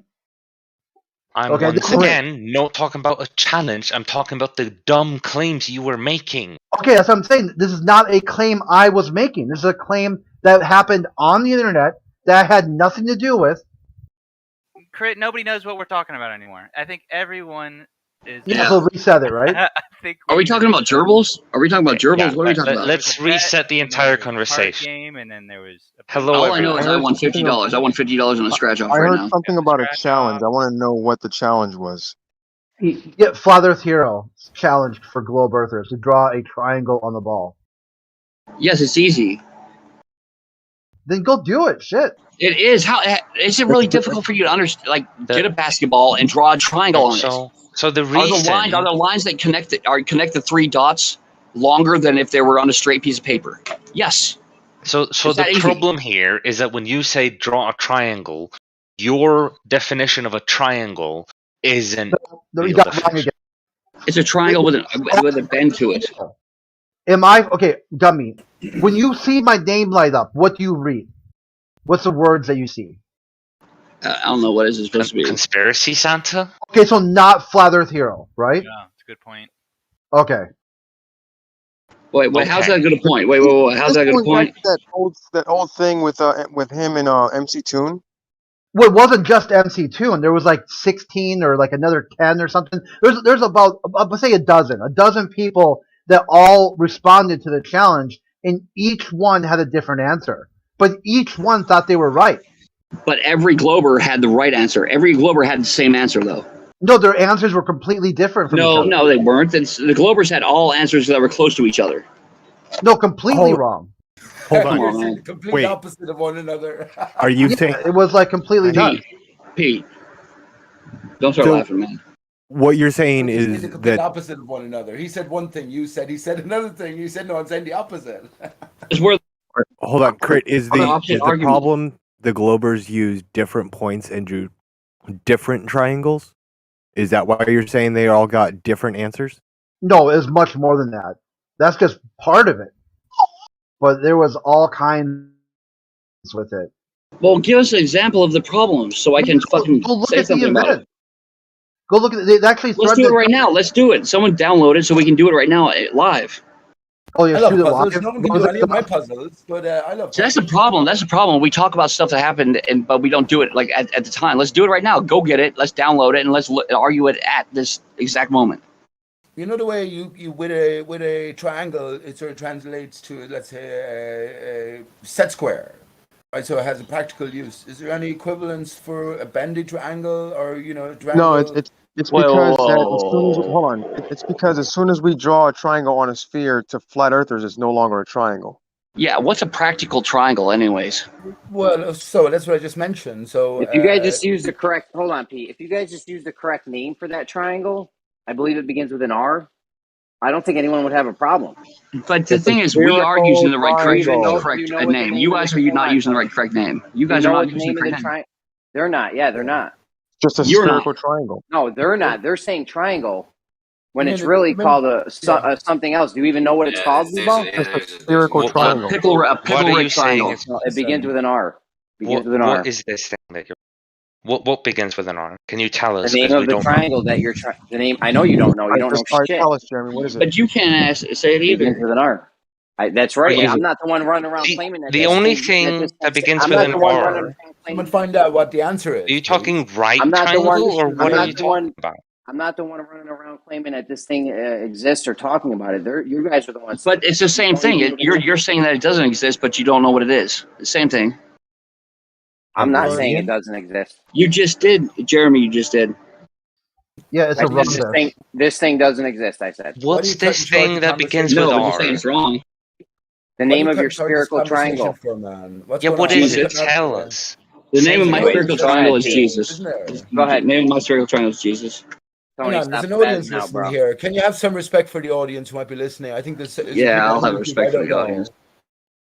I'm once again not talking about a challenge. I'm talking about the dumb claims you were making. Okay, that's what I'm saying. This is not a claim I was making. This is a claim that happened on the internet that I had nothing to do with. Crit, nobody knows what we're talking about anymore. I think everyone is... Yeah, so reset it, right? Are we talking about gerbils? Are we talking about gerbils? Yeah, what are we talking about? Let's reset the entire conversation. Game, and then there was Hello, all I know is I won $50. I won $50 on a scratch off I right heard now. something about a challenge. I want to know what the challenge was. Yeah, Flat Earth Hero challenged for Globe Earthers to draw a triangle on the ball. Yes, it's easy. Then go do it. Shit. It is. How is it really difficult for you to understand? Like, get a basketball and draw a triangle on it. So the reason are the lines that connect the three dots longer than if they were on a straight piece of paper? Yes. So the problem here is that when you say draw a triangle, your definition of a triangle isn't. No, you got wrong again. It's a triangle with a bend to it. Am I okay, dummy? When you see my name light up, what do you read? What's the words that you see? I don't know, what is it supposed to be? Conspiracy Santa? Okay, so not Flat Earth Hero, right? Yeah, that's a good point. Okay. Wait, how's that a good point? Wait, how's that a good point? That old thing with him and MC Toon. Well, it wasn't just MC Toon. There was like 16 or like another 10 or something. There's about, let's say a dozen people that all responded to the challenge, and each one had a different answer. But each one thought they were right. But every Glober had the right answer. Every Glober had the same answer, though. No, their answers were completely different from each other. No, they weren't. The Globers had all answers that were close to each other. No, completely wrong. Hold on. Come on, complete opposite of one another. Are you saying it was like completely nuts? Pete, don't start laughing, man. What you're saying is the complete that opposite of one another. He said one thing, you said. He said another thing. You said no. I'm saying the opposite. hold on, Crit, is the argument. problem the Globers use different points and drew different triangles? Is that why you're saying they all got different answers? No, it was much more than that. That's just part of it. But there was all kinds with it. Well, give us an example of the problem so I can fucking say something about it. Go look at it. They actually. Let's do it right now. Let's do it. Someone download it so we can do it right now live. Oh, yeah, I love puzzles. No one can do any of my puzzles, but I love. So that's the problem. That's the problem. We talk about stuff that happened, but we don't do it like at the time. Let's do it right now. Go get it. Let's download it and let's argue it at this exact moment. You know the way you with a triangle, it sort of translates to, let's say, a set square, right? So it has a practical use. Is there any equivalence for a bendy triangle or triangle? No, it's because hold on. It's because as soon as we draw a triangle on a sphere to flat earthers, it's no longer a triangle. Yeah, what's a practical triangle, anyways? Well, so that's what I just mentioned. So if you guys just use the correct, hold on, Pete. If you guys just use the correct name for that triangle, I believe it begins with an R. I don't think anyone would have a problem. But the thing is, we are using the right correct name. You guys are not using the right correct name. You guys are not using the correct name. They're not. Yeah, they're not. Just a spherical triangle. No, they're not. They're saying triangle when it's really called a something else. Do you even know what it's called? Just a spherical triangle. A pickle triangle. It begins with an R. What is this thing that you're? What begins with an R? Can you tell us? The name of the triangle that you're trying. The name. I know you don't know. You don't know shit. Tell us, Jeremy. What is it? But you can't say it either. It begins with an R. That's right. I'm not the one running around claiming that. The only thing that begins with an R. Someone find out what the answer is. Are you talking right triangle or what are you talking about? I'm not the one running around claiming that this thing exists or talking about it. You guys are the ones. But it's the same thing. You're saying that it doesn't exist, but you don't know what it is. The same thing. I'm not saying it doesn't exist. You just did, Jeremy. You just did. Yeah, it's a rhombus. This thing doesn't exist. I said. What's this thing that begins with No, R? you're saying it's wrong. The name of your spherical triangle. Yeah, what is it? Tell us. The name of Say my it. spherical triangle is Jesus. Go ahead. The name of my spherical triangle is Jesus. Hang on, there's an audience listening here. Can you have some respect for the audience who might be listening? I think this is. Yeah, I'll have respect for the audience.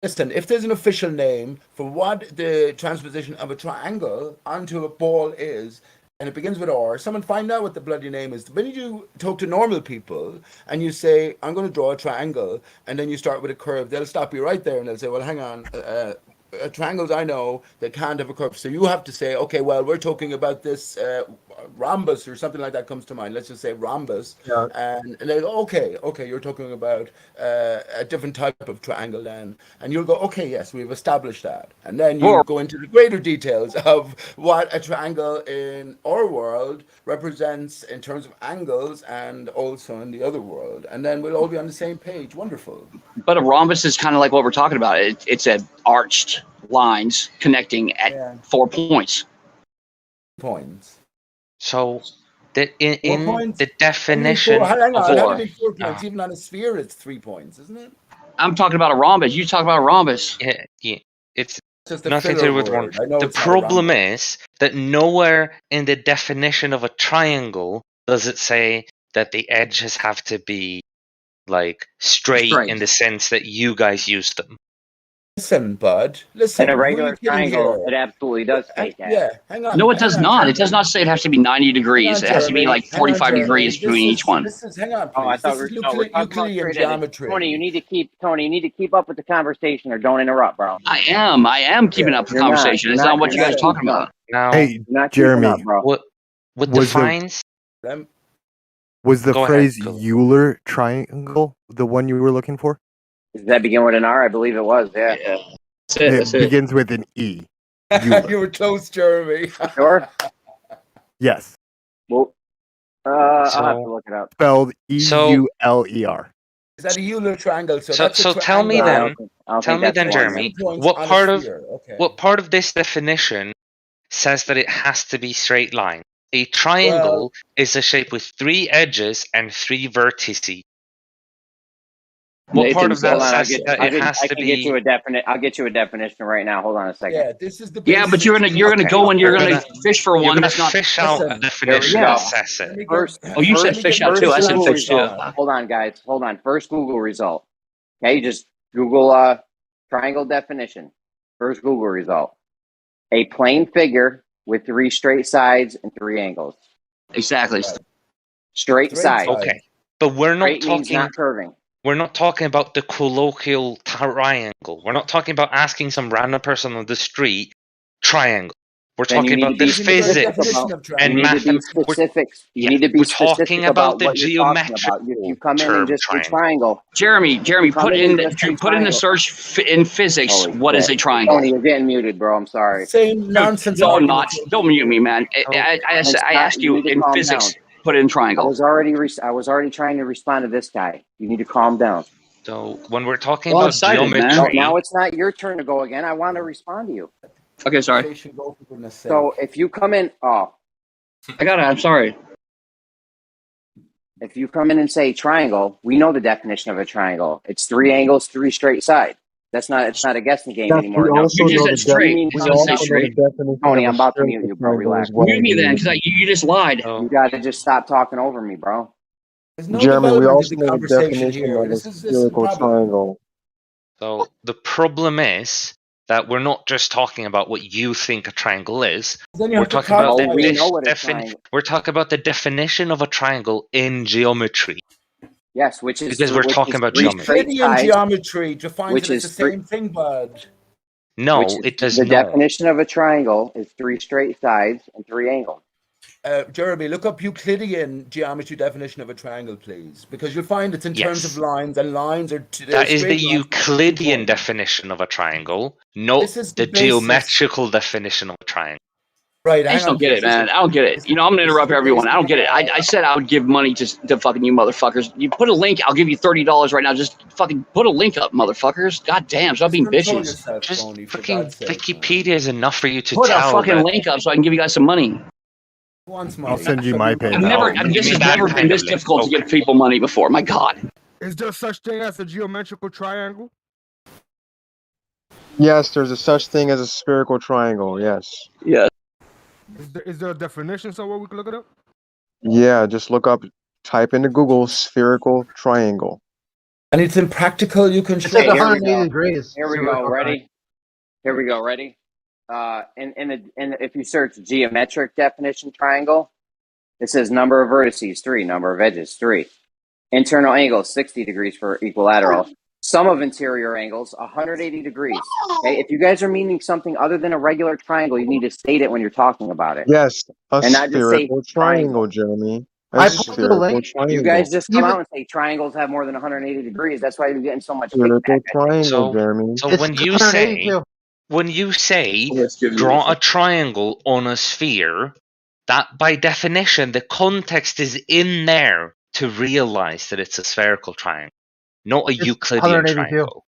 Listen, if there's an official name for what the transposition of a triangle onto a ball is, and it begins with R, someone find out what the bloody name is. When you talk to normal people and you say, I'm going to draw a triangle, and then you start with a curve, they'll stop you right there and they'll say, well, hang on, triangles I know, they can't have a curve. So you have to say, okay, well, we're talking about this rhombus or something like that comes to mind. Let's just say rhombus. Yeah. And they go, okay, you're talking about a different type of triangle then. And you'll go, okay, yes, we've established that. And then you go into the greater details of what a triangle in our world represents in terms of angles and also in the other world. And then we'll all be on the same page. Wonderful. But a rhombus is kind of like what we're talking about. It's a arched lines connecting at 4 points. So, in the definition hang on, of how war, do 4 points? Even on a sphere, it's 3 points, isn't it? I'm talking about a rhombus. You talk about a rhombus. yeah, it's just a nothing to filler do with one. word. I know The it's not a problem rhombus. is that nowhere in the definition of a triangle does it say that the edges have to be like straight in the sense that you guys use them. Listen, bud. Listen. In a who are you regular kidding triangle, here? it absolutely does state that. Yeah, hang on. No, it does hang on, not. Jeremy. It does not say it has to be 90 degrees. Hang It on, has to be Jeremy. like Hang on, 45 Jeremy. degrees between each one. This is, hang on, please. Oh, I thought this is we're talking about Euclidean straight edge. geometry. Tony, you need to keep up with the conversation, or don't interrupt, bro. I am keeping up with the You're not. conversation. You're It's not. not what you You're guys are not talking about. Now, Hey, Not Jeremy, keeping up, bro. what was the- defines? Was the Go ahead, phrase go. Euler triangle the one you were looking for? Does that begin with an R? I believe it was. Yeah. That's it. That's It it. begins with an E. You were close, Jeremy. Sure. Yes, Well, I'll have to So, look it up. spelled So- EULER. Is that a Euler triangle? So so, that's a so tell me triangle. then, I don't tell think me that's then, the one, Jeremy, 10 points what on a part of sphere. Okay. what part of this definition says that it has to be straight line? A triangle is a shape with 3 edges and 3 vertices. What part of that Hold on, says that it has to get you be? a definite. I'll get you a definition right now. Hold on a second. Yeah, this is the Yeah, but you're gonna basics. go and you're You're gonna gonna- fish for You're one gonna that's not. fish out a Listen, definition there we that go. says Let it. me First, get- Oh, you let said me fish get out too. I said Google fish too. result. Hold on, guys. Hold on. First Google result. Okay, just Google triangle definition. First Google result. A plane figure with 3 straight sides and 3 angles. Exactly. Straight Straight sides. side. Okay, but we're not Straight means talking. not curving. We're not talking about the colloquial triangle. We're not talking about asking some random person on the street triangle. We're Then you talking need about to the be physics definition of triangle. and You need to be mathematics. specific. You yeah, need to be we're specific talking about the what you're talking geometric about. If you come in and term just say triangle. triangle, Jeremy, come put in in and just say put in the triangle. search in physics. Holy What is shit. a triangle? Tony, you're getting muted, bro. I'm sorry. Same nonsense. No, I'm not. argument. Don't mute me, man. I asked You you need to in calm physics. down. Put in I triangle. was already trying to respond to this guy. You need to calm down. So when we're talking Well, I'm about excited, man. geometry, Now it's not your turn to go again. I want to respond to you. Okay, sorry. Conversation, go for goodness sake. So if you come in, I got it. I'm sorry. if you come in and say triangle, we know the definition of a triangle. It's 3 angles, 3 straight sides. It's not a guessing game anymore. We Now, also You just know said the straight. mean- It we doesn't also say know the straight. definition Tony, of I'm a about to spherical mute you, bro. triangle Relax. as well. Mute me then, because you just lied. You got to just stop talking over me, bro. There's no Jeremy, we development also in the know the conversation definition here. of a This is the spherical problem. triangle. so the problem is that we're not just talking about what you think a triangle is. Then you We're have to talking about codify we it. know what a triangle. We're talking about the definition of a triangle in geometry. Yes, which is Because we're talking about 3 geometry. straight Euclidean sides, geometry defines which it as is the 3. same thing, bud. No, Which is it does the not. definition of a triangle is 3 straight sides and 3 angles. Jeremy, look up Euclidean geometry definition of a triangle, please, because you'll find it's in terms Yes. of lines, and lines are That is the straight lines. Euclidean definition of a triangle, not This is the the basis. geometrical definition of a triangle. Right, I hang just on, don't get it, please. man. I don't get it. You know, I'm gonna interrupt everyone. I don't get it. I said I would give money to fucking you motherfuckers. You put a link, I'll give you $30 right now. Just fucking put a link up, motherfuckers. God damn, stop being Control bitches. yourself, Just Tony, for fucking God's sake, man. Wikipedia is enough for you to Put a tell fucking that. link up so I can give you guys some money. Who wants I'll money? send you my PayPal. This has never been this difficult to give people money before. My God. Is there such thing as a geometrical triangle? Yes, there's a such thing as a spherical triangle. Yes. Yeah. Is there a definition somewhere we can look it up? Yeah, just look up, type into Google spherical triangle. And it's impractical. You can. It's like Here we 180 go. degrees. Here we go. Ready? Here we go. Ready? And if you search geometric definition triangle, it says number of vertices 3, number of edges 3, internal angle 60 degrees for equilateral, sum of interior angles 180 degrees. Okay, if you guys are meaning something other than a regular triangle, you need to state it when you're talking about it. Yes, a And not just say spherical triangle, Jeremy. I A posted the link. spherical You triangle. guys just come out and say triangles have more than 180 degrees. That's why you're getting so much Spherical kickback. triangle, Jeremy. So It's when you 182. say draw a triangle on a sphere, that by definition the context is in there to realize that it's a spherical triangle, not a It's Euclidean 182. triangle.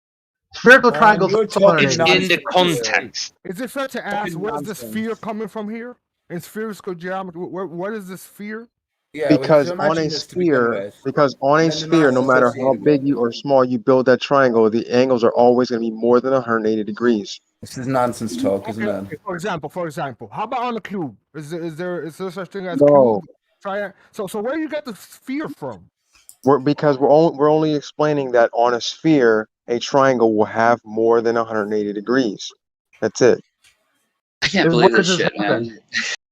Spherical triangles you're are talking It's 180. in the context. Is it fair to ask where's the nonsense. sphere coming from here? In spherical geometry, what is the sphere? Yeah, well, Because so on imagine a this to begin sphere, with. no And then the matter mass how associated big with you or small you build that triangle, the angles are always going to be more than 180 degrees. This is nonsense talk, isn't Okay, it? for example, how about on a cube? Is there such thing as No, cube? Triangle. So where do you get the sphere from? we're only explaining that on a sphere, a triangle will have more than 180 degrees. That's it. I can't Then believe where this does this shit, happen? man.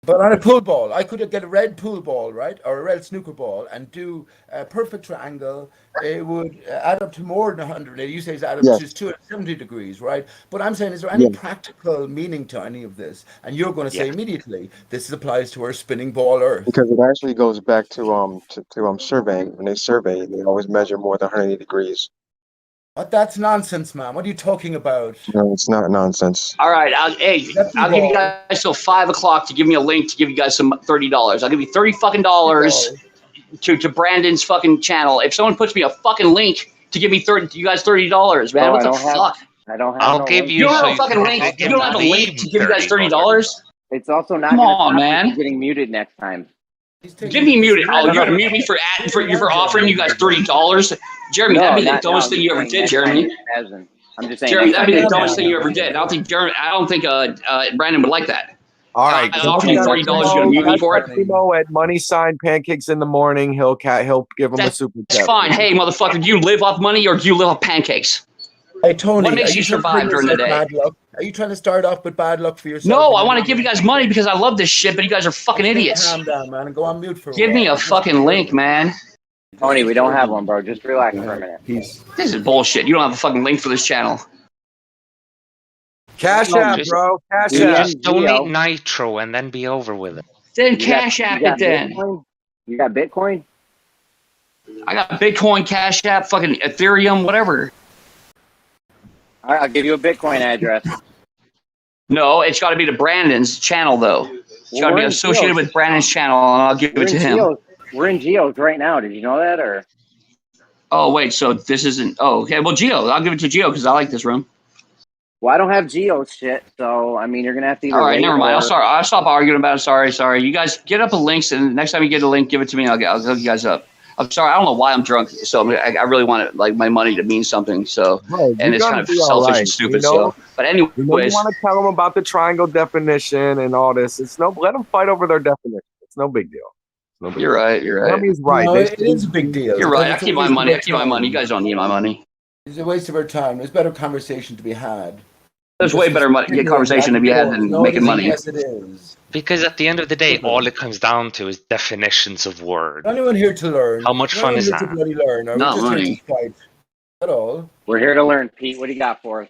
But on a pool ball, I could get a red pool ball, right, or a red snooker ball, and do a perfect triangle. It would add up to more than 180. You say it's add up Yes. to 270 degrees, right? But I'm saying, is there any Yes. practical meaning to any of this? And you're going to say Yeah. immediately, this applies to our spinning ball Earth. Because it actually goes back to surveying. When they survey, they always measure more than 180 degrees. But that's nonsense, man. What are you talking about? No, it's not nonsense. All right, I'll give you guys till 5 o'clock to give me a link to give you guys some $30. I'll give you $30 fucking to Brandon's fucking channel. If someone puts me a fucking link to give me $30, man, Bro, what the I fuck? don't have. I'll no give link. You don't so have a fucking link. You don't have a link to give you guys $30. It's also not Come gonna on, stop you man. from getting muted next time. Give me muted. Oh, you're gonna mute me for offering you guys $30? Jeremy, that'd be the dumbest thing you ever did, Jeremy. I'm just saying. Jeremy, that'd be the next time. dumbest thing you ever did. I don't think Brandon would like that. All right, I offer you $30. You're gonna mute me for it? You know, at money sign pancakes in the morning, he'll give him a super That's chat. fine. Hey, motherfucker, do you live off money or do you live off pancakes? Hey, Tony, What makes are you trying to survive bring during the yourself day? bad luck? Are you trying to start off with bad luck for yourself? No, I want to give you guys money because I love this shit, but you guys are fucking idiots. Calm down, man, and go on mute for a Give while. me a fucking link, man. Tony, we don't have one, bro. Just relax for a minute. Peace. This is bullshit. You don't have a fucking link for this channel. Cash app, bro. Cash app. Just donate Nitro and then be over with it. Then Cash App it then. Bitcoin? You got Bitcoin? I got Bitcoin, Cash App, fucking Ethereum, whatever. All right, I'll give you a Bitcoin address. No, it's got to be to Brandon's channel, though. It's got to be associated with Brandon's channel, and I'll give it to him. We're in Geos right now. Did you know that, or? Oh, wait, so this isn't... Oh, okay, well, Geo. I'll give it to Geo because I like this room. Well, I don't have Geos shit, so, I mean, you're going to have to either All right, never mind. or- I'll stop arguing about it. Sorry. You guys get up a link, and next time you get a link, give it to me, and I'll hook you guys up. I'm sorry, I don't know why I'm drunk, so I really want it, like my money to mean something. So, Bro, and it's kind of selfish and stupid. So, but anyways, you want to tell them about the triangle definition and all this. Let them fight over their definition. It's no big deal. You're right. Jeremy's right. No, it is a big deal. You're right. I It's a keep my waste of money. our You guys don't need my money. It's a waste of our time. There's better conversation to be had. There's way better conversation to be had than making money. Yes, it is. Because at the end of the day, all it comes down to is definitions of words. Anyone here to learn? How much fun is Anyone here that? to bloody learn? Are Not we just money. here to fight? At all? We're here to learn, Pete. What do you got for us?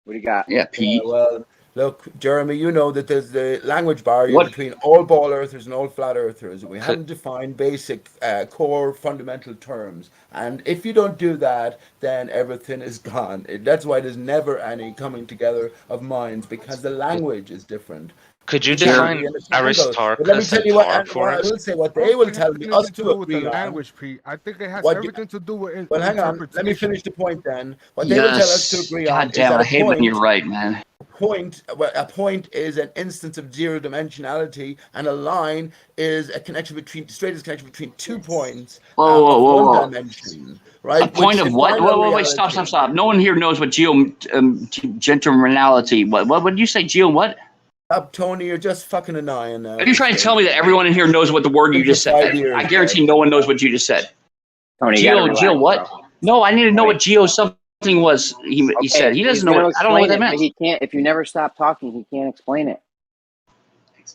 What do you got? Yeah, Pete. Well, look, Jeremy, you know that there's the language barrier between all ball earthers and all flat earthers. We haven't defined basic, core, fundamental terms. And if you don't do that, then everything is gone. That's why there's never any coming together of minds, because the language is different. Could you define Aristarchus? Let me tell you what I will say. What they will tell me, us to with the agree on. language, Pete. I think it has What- everything to do with. Well, hang on. Let me finish the point then. What they will tell us to agree on. God damn it! I hate when you're right, man. a point is an instance of zero dimensionality, and a line is a connection between straightest connection between 2 points of one dimension, right? A point Which of what? define a Wait, stop. reality. No one here knows what geometricality. What would you say? Geo what? Up, Tony, you're just fucking annoying now. Are you trying to tell me that everyone in here knows what the word you just said? I guarantee no one knows what you just said. Tony, Geo what? bro. No, I need to know what geo something was. He said he doesn't know. I don't know what that meant. He can't. If you never stop talking, he can't explain it.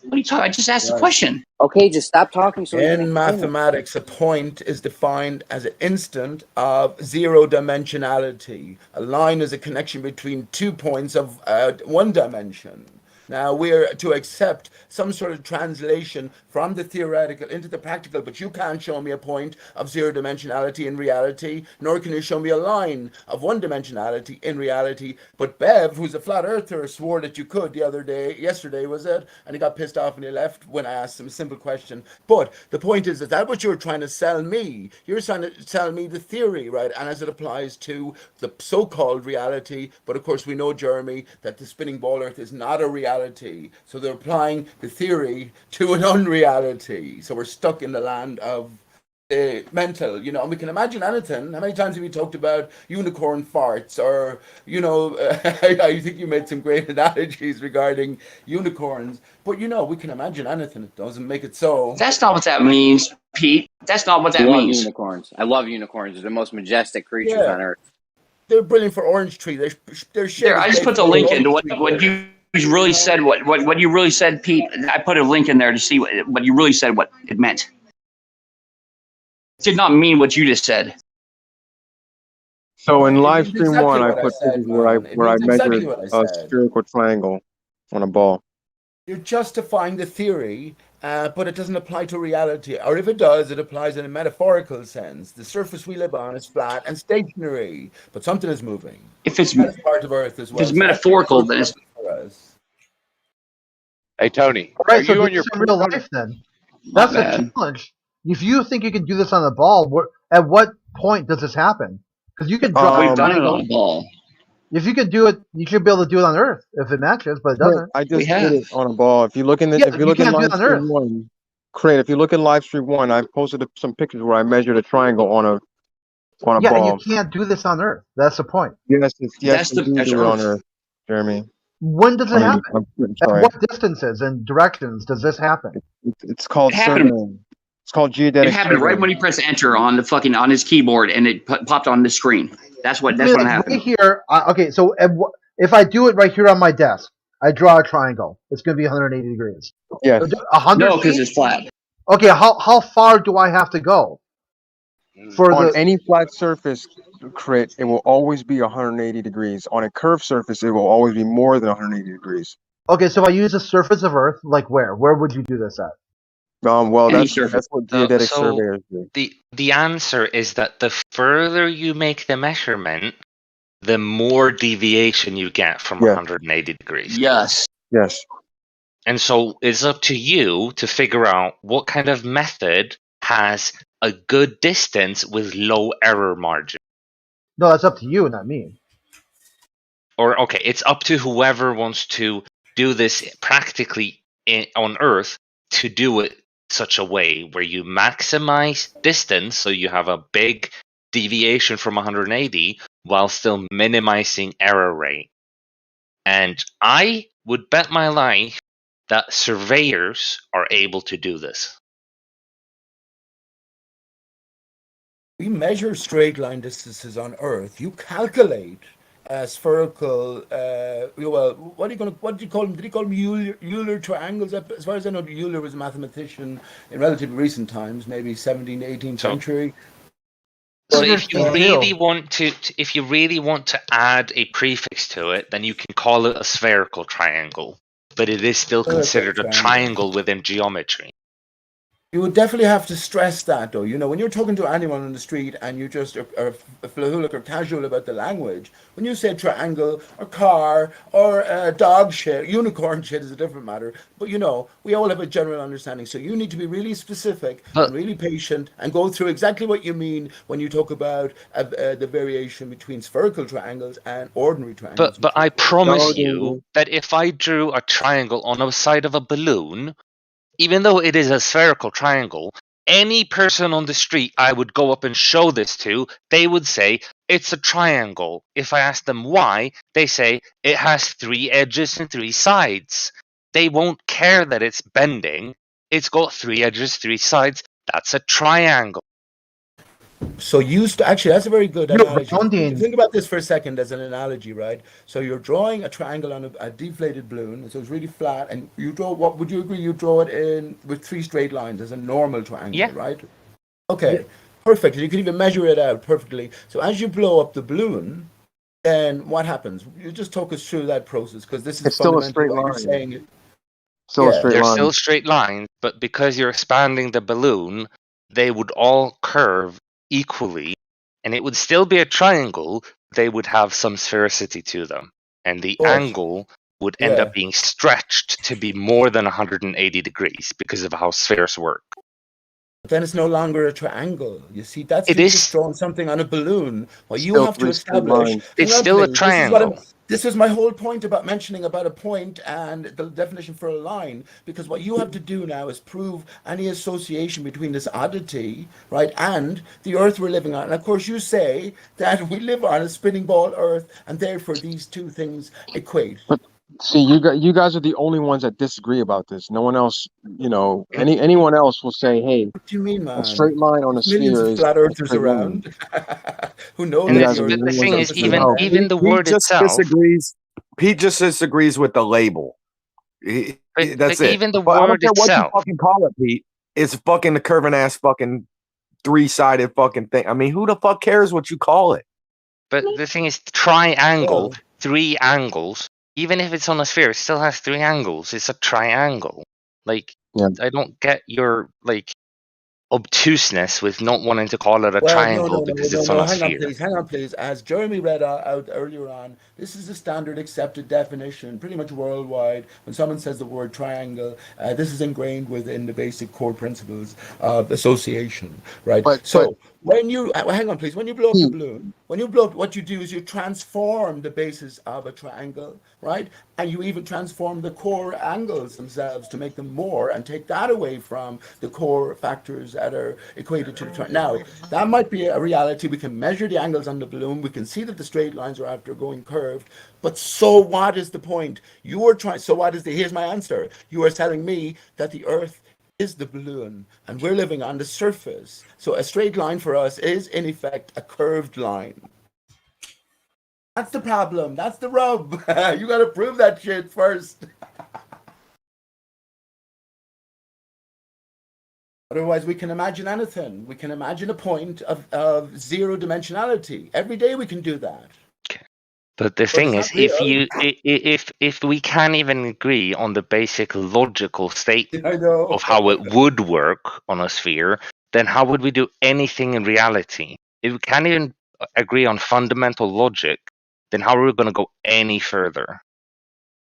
What are you talking? I just asked a question. Okay, just stop talking. So in mathematics, a point is defined as an instant of zero dimensionality. A line is a connection between 2 points of one dimension. Now, we're to accept some sort of translation from the theoretical into the practical, but you can't show me a point of zero dimensionality in reality, nor can you show me a line of one dimensionality in reality. But Bev, who's a flat earther, swore that you could yesterday was it? And he got pissed off and he left when I asked him a simple question. But the point is that what you're trying to sell me. You're trying to sell me the theory, right? And as it applies to the so-called reality, but of course we know, Jeremy, that the spinning ball earth is not a reality. So they're applying the theory to an unreality. So we're stuck in the land of the mental, and we can imagine anything. How many times have we talked about unicorn farts, or I think you made some great analogies regarding unicorns, but we can imagine anything. It doesn't make it so. That's not what that means, Pete. That's not what that means. Unicorns. I love unicorns. They're the most majestic creatures on earth. They're brilliant for orange tree. They're shit. There, I just put the link into what you really said. What you really said, Pete. I put a link in there to see what you really said. What it meant. It did not mean what you just said. So in Livestream exactly 1, I what I put said, pictures man. where I It means measured exactly what I a said. spherical triangle on a ball. You're justifying the theory, but it doesn't apply to reality. Or if it does, it applies in a metaphorical sense. The surface we live on is flat and stationary, but something is moving. If it's part of Earth as well. If it's metaphorical, then it's. Hey Tony, All right, are so you this on your is in real life then. Not That's the bad. challenge. If you think you can do this on the ball, at what point does this happen? Because you can draw We've a done it triangle. on a ball. If you can do it, you should be able to do it on Earth if it matches, but it doesn't. I just have. did it on a ball. If you look in the, Yeah, if you you look in can't do it on Earth. Livestream 1, if you look in Livestream 1, I posted some pictures where I measured a triangle on a Yeah, ball. and you can't do this on Earth. That's the point. Yes, That's you that's do it on Earth. Earth, Jeremy. When does it happen? I'm At sorry. what distances and directions does this happen? It's called It happened. surveying. It's called It geodetic happened right surveying. when he pressed enter on on his keyboard, and it popped on the screen. That's when it Like, happened. right here, okay, so if I do it right here on my desk, I draw a triangle. It's going to be 180 degrees. Yes. 100 No, because feet? it's flat. Okay, how far do I have to go? On any flat surface, Crit, it will always be 180 degrees. On a curved surface, it will always be more than 180 degrees. Okay, so if I use the surface of Earth, like where? Where would you do this at? Well, Any that's surface. what geodetic So surveyors do. the answer is that the further you make the measurement, the more deviation you get from 180 degrees. Yes. Yes. And so it's up to you to figure out what kind of method has a good distance with low error margin. No, that's up to you, not me. Or, okay, it's up to whoever wants to do this practically on Earth to do it such a way where you maximize distance, so you have a big deviation from 180 while still minimizing error rate. And I would bet my life that surveyors are able to do this. We measure straight line distances on Earth. You calculate spherical. What do you call them? Did he call them Euler triangles? As far as I know, Euler was a mathematician in relatively recent times, maybe 17th, 18th century. So if you really want to add a prefix to it, then you can call it a spherical triangle, but it is still considered a triangle within geometry. You would definitely have to stress that, though. You know, when you're talking to anyone on the street and you just are flaholic or casual about the language, when you say triangle or car or dog shit, unicorn shit is a different matter. But you know, we all have a general understanding. So you need to be really specific and But really patient and go through exactly what you mean when you talk about the variation between spherical triangles and ordinary triangles. but Which I we're promise No, you David. that if I drew a triangle on the side of a balloon, even though it is a spherical triangle, any person on the street I would go up and show this to, they would say it's a triangle. If I ask them why, they say it has 3 edges and 3 sides. They won't care that it's bending. It's got 3 edges, 3 sides. That's a triangle. So actually, that's a very good You're analogy. rounding. Think about this for a second as an analogy, right? So you're drawing a triangle on a deflated balloon, so it's really flat, and you draw. What would you agree? You draw it in with 3 straight lines as a normal triangle, Yeah. right? Okay, perfect. You can even measure it out perfectly. So as you blow up the balloon, then what happens? You just talk us through that process because this is It's still a fundamentally straight what you're line. saying. Still a Yeah. straight They're line. still straight lines, but because you're expanding the balloon, they would all curve equally, and it would still be a triangle. They would have some sphericity to them, and the Of course. angle would end Yeah. up being stretched to be more than 180 degrees because of how spheres work. But then it's no longer a triangle. You see, that's It you just is. drawn something on a balloon. What you Still have to 3 straight establish. lines. It's Hang on, still a please. triangle. This is my whole point about mentioning about a point and the definition for a line. Because what you have to do now is prove any association between this oddity, right, and the Earth we're living on. And of course, you say that we live on a spinning ball Earth, and therefore these two things equate. But see, you guys are the only ones that disagree about this. No one else, anyone else will say, "Hey, What do you mean, a man? straight line on a There's millions sphere of is flat a earthers straight line." around who know And You that guys the are the Earth only is ones thing that is, surface disagree. and even No, even the Pete word just itself, disagrees. Pete just disagrees with the label. That's but it. even the But I don't word care what you itself, fucking call it, Pete. It's fucking the curving ass fucking 3-sided fucking thing. I mean, who the fuck cares what you call it? but the thing is, triangle, Well, 3 angles. Even if it's on a sphere, it still has 3 angles. It's a triangle. Like, yeah. I don't get your obtuseness with not wanting to call it a Well, triangle because it's on a sphere. hang on, please. As Jeremy read out earlier on, this is a standard accepted definition, pretty much worldwide. When someone says the word triangle, this is ingrained within the basic core principles of association, right? But So when you hang on, please. When you blow up the Pete, balloon, when you blow up, what you do is you transform the basis of a triangle, right? And you even transform the core angles themselves to make them more, and take that away from the core factors that are equated to the triangle. Now, that might be a reality. We can measure the angles on the balloon. We can see that the straight lines are after going curved. But so what is the point? You are trying. So what is the? Here's my answer. You are telling me that the Earth is the balloon and we're living on the surface. So a straight line for us is in effect a curved line. That's the problem. That's the rub. You got to prove that shit first. Otherwise, we can imagine anything. We can imagine a point of 0 dimensionality. Every day we can do that. But the But thing it's is, not real. if we can't even agree on the basic logical statement I know. of how it would work on a sphere, then how would we do anything in reality? If we can't even agree on fundamental logic, then how are we going to go any further?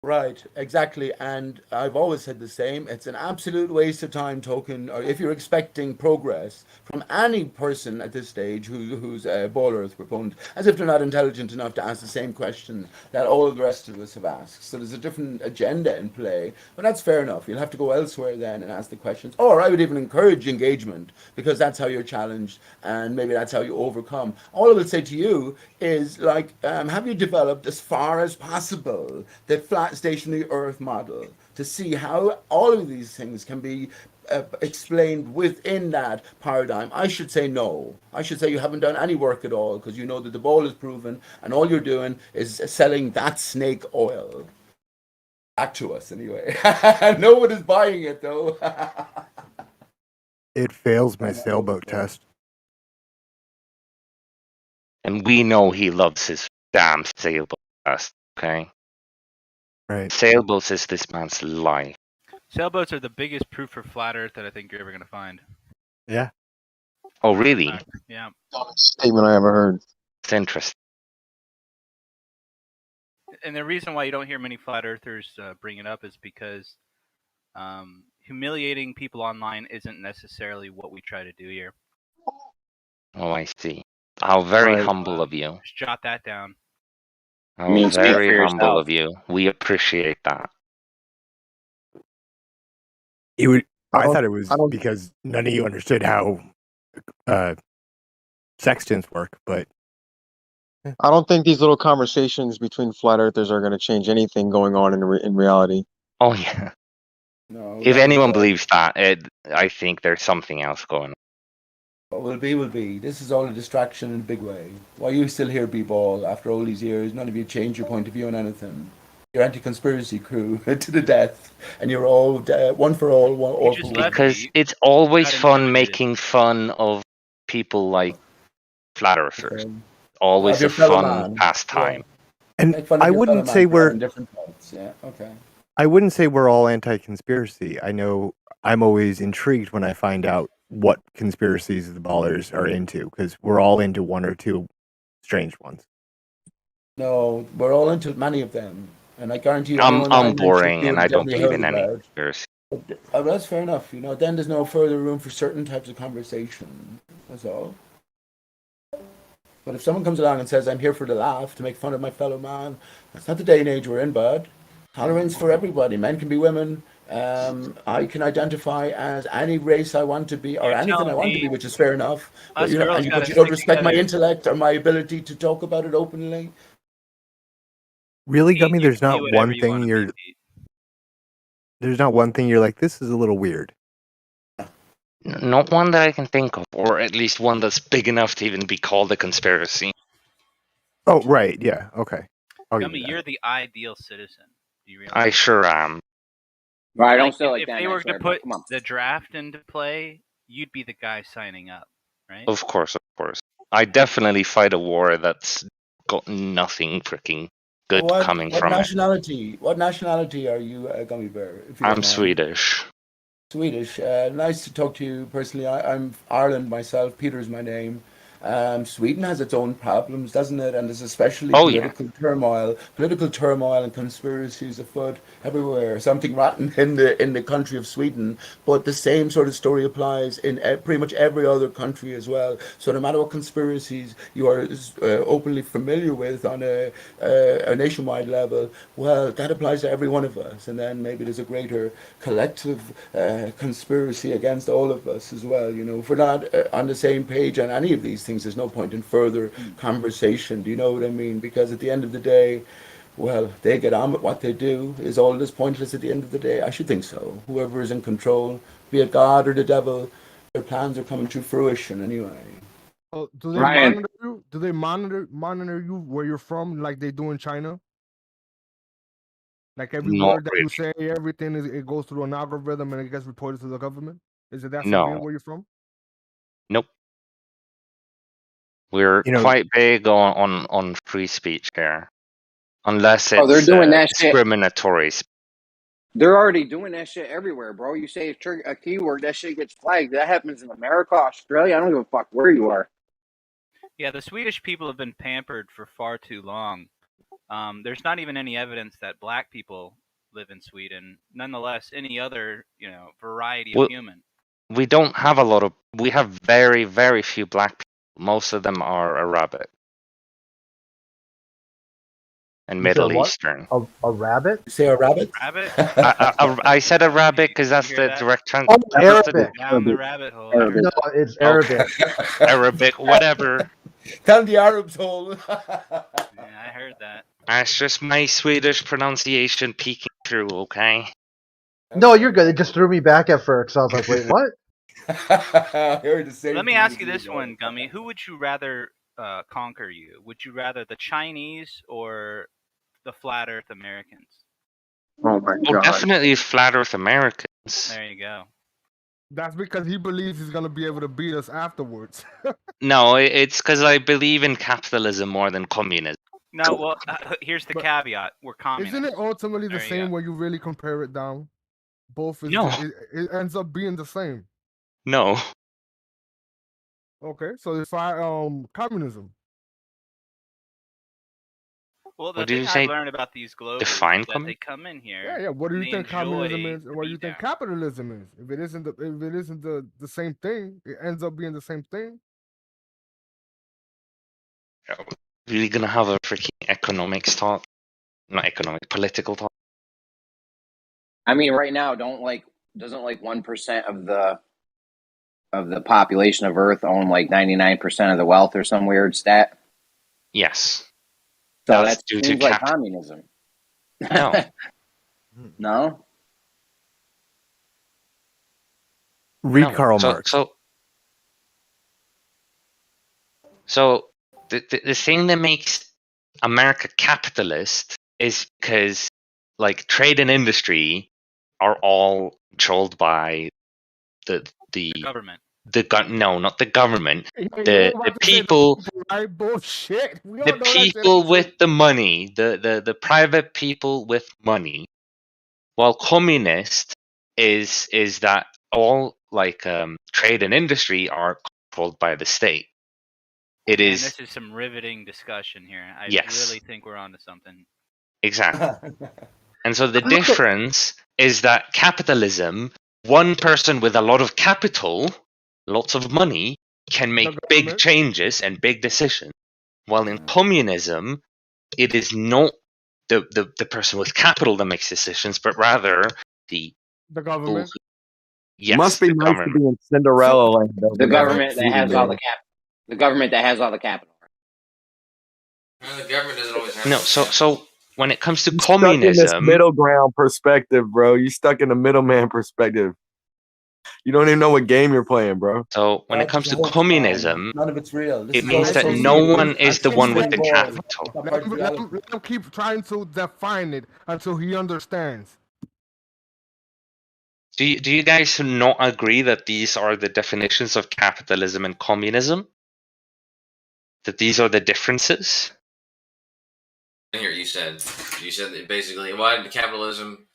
Right, exactly. And I've always said the same. It's an absolute waste of time talking, or if you're expecting progress from any person at this stage who's a ball earth proponent, as if they're not intelligent enough to ask the same question that all the rest of us have asked. So there's a different agenda in play, but that's fair enough. You'll have to go elsewhere then and ask the questions. Or I would even encourage engagement, because that's how you're challenged and maybe that's how you overcome. All I would say to you is, like, have you developed as far as possible the flat stationary Earth model to see how all of these things can be explained within that paradigm? I should say no. I should say you haven't done any work at all, because you know that the ball is proven and all you're doing is selling that snake oil. Back to us anyway. No one is buying it though. It fails my sailboat test. And we know he loves his damn sailboat test, okay? Right. Sailboats is this man's life. Sailboats are the biggest proof for flat Earth that I think you're ever going to find. Yeah. Oh, really? Yeah. Statement I ever heard. It's interesting. And the reason why you don't hear many flat earthers bring it up is because humiliating people online isn't necessarily what we try to do here. Oh, I see. How very Right. humble of you. Just jot that down. I How mean, speak for very humble yourself. of you. We appreciate that. It would. I I don't- thought it was I don't- because none of you understood how sextants work, but I don't think these little conversations between flat earthers are going to change anything going on in reality. Oh, yeah. No, If not anyone at all. believes that, I think there's something else going on. What will be, will be. This is all a distraction in a big way. Why are you still here, B-Ball, after all these years? None of you changed your point of view on anything. You're anti-conspiracy crew to the death, and you're all one for all, one all for one. Because it's always fun making fun of people like flat earthers. Always Of your a fellow fun man. pastime. and Make fun of I your wouldn't fellow say man for we're. having different thoughts. Yeah, okay. I wouldn't say we're all anti-conspiracy. I know I'm always intrigued when I find out what conspiracies the ballers are into because we're all into one or two strange ones. No, we're all into many of them, and I guarantee you, I'm anyone I mentioned, boring you and would I don't definitely believe heard in any about. conspiracy. Well, that's fair enough. You know, then there's no further room for certain types of conversation. That's all. But if someone comes along and says, "I'm here for the laugh, to make fun of my fellow man," that's not the day and age we're in, bud. Tolerance for everybody. Men can be women. I can identify as any race I want to be, or anything I telling want to me be, which is fair enough. But us you know, girls but you gotta don't stick respect my together. intellect or my ability to talk about it openly. Really, Gummy? You There's can be not whatever one you thing wanna you're. be, Pete. There's not one thing you're like. This is a little weird. Not one that I can think of, or at least one that's big enough to even be called a conspiracy. Oh, right. Yeah. Okay. I'll give Gummy, you that. you're the ideal citizen. Do you realize? I sure am. Right, don't Like, say it like if that. they were Next to right, put come on. the draft into play, you'd be the guy signing up, right? Of course, of course. I definitely fight a war that's got nothing freaking good coming from it. nationality? What nationality are you, Gummy Bear? If you I'm don't mind? Swedish. Swedish. Nice to talk to you personally. I'm Ireland myself. Peter's my name. Sweden has its own problems, doesn't it? And there's especially Oh, yeah. political turmoil and conspiracies afoot everywhere. Something rotten in the country of Sweden, but the same sort of story applies in pretty much every other country as well. So no matter what conspiracies you are openly familiar with on a nationwide level, well, that applies to every one of us. And then maybe there's a greater collective conspiracy against all of us as well. You know, if we're not on the same page on any of these things, there's no point in further conversation. Do you know what I mean? Because at the end of the day, well, they get on with what they do. Is all this pointless at the end of the day? I should think so. Whoever is in control, be it God or the devil, their plans are coming to fruition anyway. Oh, do they Ryan. monitor you? Do they monitor you where you're from, like they do in China? Like every Not word that really. you say, everything it goes through an algorithm and it gets reported to the government. Is it that No. severe where you're from? Nope. We're You know- quite big on free speech here. Unless it's Oh, they're doing that shit. discriminatory. They're already doing that shit everywhere, bro. You say a keyword, that shit gets flagged. That happens in America, Australia. I don't give a fuck where you are. Yeah, the Swedish people have been pampered for far too long. There's not even any evidence that black people live in Sweden. Nonetheless, any other, variety of Well, human. We don't have a lot of. We have very, very few black people. Most of them are Arabic and You said Middle what? Eastern. A rabbit? Say a rabbit? Rabbit? I said Arabic because that's hear the that? direct Oh, translation. Arabic. Down the rabbit hole. Arabic. No, it's Arabic. Arabic, whatever. Tell the Arabs hole. Yeah, I heard that. That's just my Swedish pronunciation peeking through, okay? No, you're good. It just threw me back at first. I was like, wait, what? I heard the same Let me thing ask as you this bro. one, Gummy. Who would you rather conquer you? Would you rather the Chinese or the flat Earth Americans? Oh my Well, god. definitely flat Earth Americans. There you go. That's because he believes he's gonna be able to beat us afterwards. No, it's because I believe in capitalism more than communism. No, well, here's the But caveat. We're communists. Isn't it ultimately the There you same go. when you really compare it down? both is No. it ends up being the same. No. Okay, so if communism. Well, the What did thing you I've say? learned about these globers Define is that they communism? come in here. Yeah, yeah. What do and you they think communism enjoy is, and what to do be you think down. capitalism is? If it isn't the same thing, it ends up being the same thing. Really gonna have a freaking economics talk? Not economic, political talk. I mean, right now, doesn't 1% of the population of Earth own like 99% of the wealth or some weird stat? Yes. So That's that due to seems like communism. No. No? Read No. Karl Marx. So the thing that makes America capitalist is because like trade and industry are all controlled by the government. No, not the government. You The about to say people. right? Bullshit. We The all know that people with the money, the private people with money, while communist is that all like trade and industry are controlled by the state. It Man, is this is some riveting discussion here. I Yes. really think we're onto something. exactly. And so the difference is that capitalism, one person with a lot of capital, lots of money, can make big changes and big decisions. While in communism, it is not the person with capital that makes decisions, but rather the government. Yes, Must be the nice government. to be in Cinderella land. over The there. government that has all the the government that has all the capital. The government doesn't always have No, so when it comes to You're stuck in this communism, middle ground perspective, bro. You stuck in the middleman perspective. You don't even know what game you're playing, bro. so when it comes to communism, None of it's real. This it is means all that no associated. one is the Actually, one with the spinning balls. capital. Not part of Let reality. him keep trying to define it until he understands. Do you guys not agree that these are the definitions of capitalism and communism? That these are the differences? Here you said that basically, why capitalism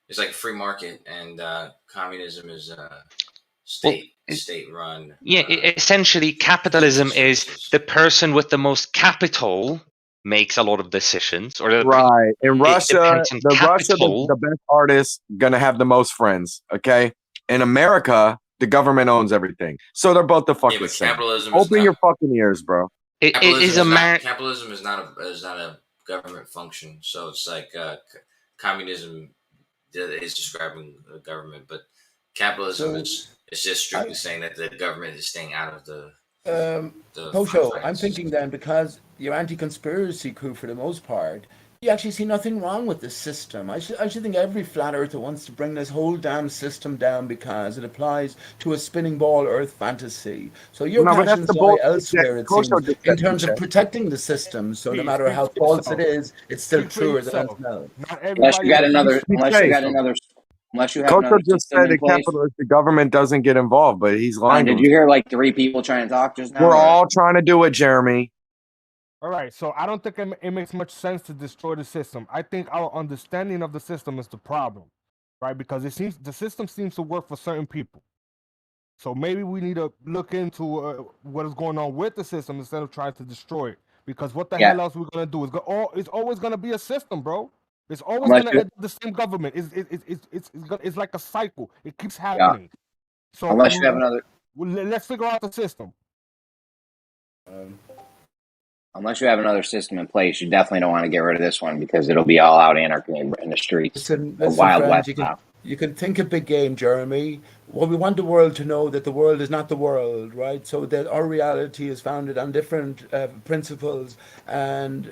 is like free market and communism is state run. Yeah, essentially, capitalism is the person with the most capital makes a lot of decisions, or Right. In Russia, depends on capital. the best artist gonna have the most friends. Okay. In America, the government owns everything. So they're both the fucking same. capitalism is Open not- your fucking ears, bro. Capitalism is not a government function. So it's like communism is describing the government, but capitalism is just strictly saying that the government is staying out of the Posho, I'm thinking then, because you're anti-conspiracy crew for the most part, you actually see nothing wrong with this system. I should think every flat earther wants to bring this whole damn system down because it applies to a spinning ball earth fantasy. So your No, but that's passions the lie bullshit elsewhere, that it Kosho seems, just in said, terms of okay? protecting the system. So no matter Speak how for false yourself. it is, it's still Speak for truer than yourself. anything else. Not Unless you got another Kosho just system said in that place. the government doesn't get involved, but he's lying. Did you hear like 3 people trying to talk just now? We're all trying to do it, Jeremy. All right, so I don't think it makes much sense to destroy the system. I think our understanding of the system is the problem, right? Because the system seems to work for certain people. So maybe we need to look into what is going on with the system instead of trying to destroy it. Because what the hell else we're gonna do? It's always gonna be a system, bro. It's always gonna end the same government. It's like a cycle. It keeps happening. So Unless you have another. Let's figure out the system. Unless you have another system in place, you definitely don't want to get rid of this one because it'll be all out anarchy in the streets. Listen, Wild friends, West. you can think a big game, Jeremy. Well, we want the world to know that the world is not the world, right? So that our reality is founded on different principles, and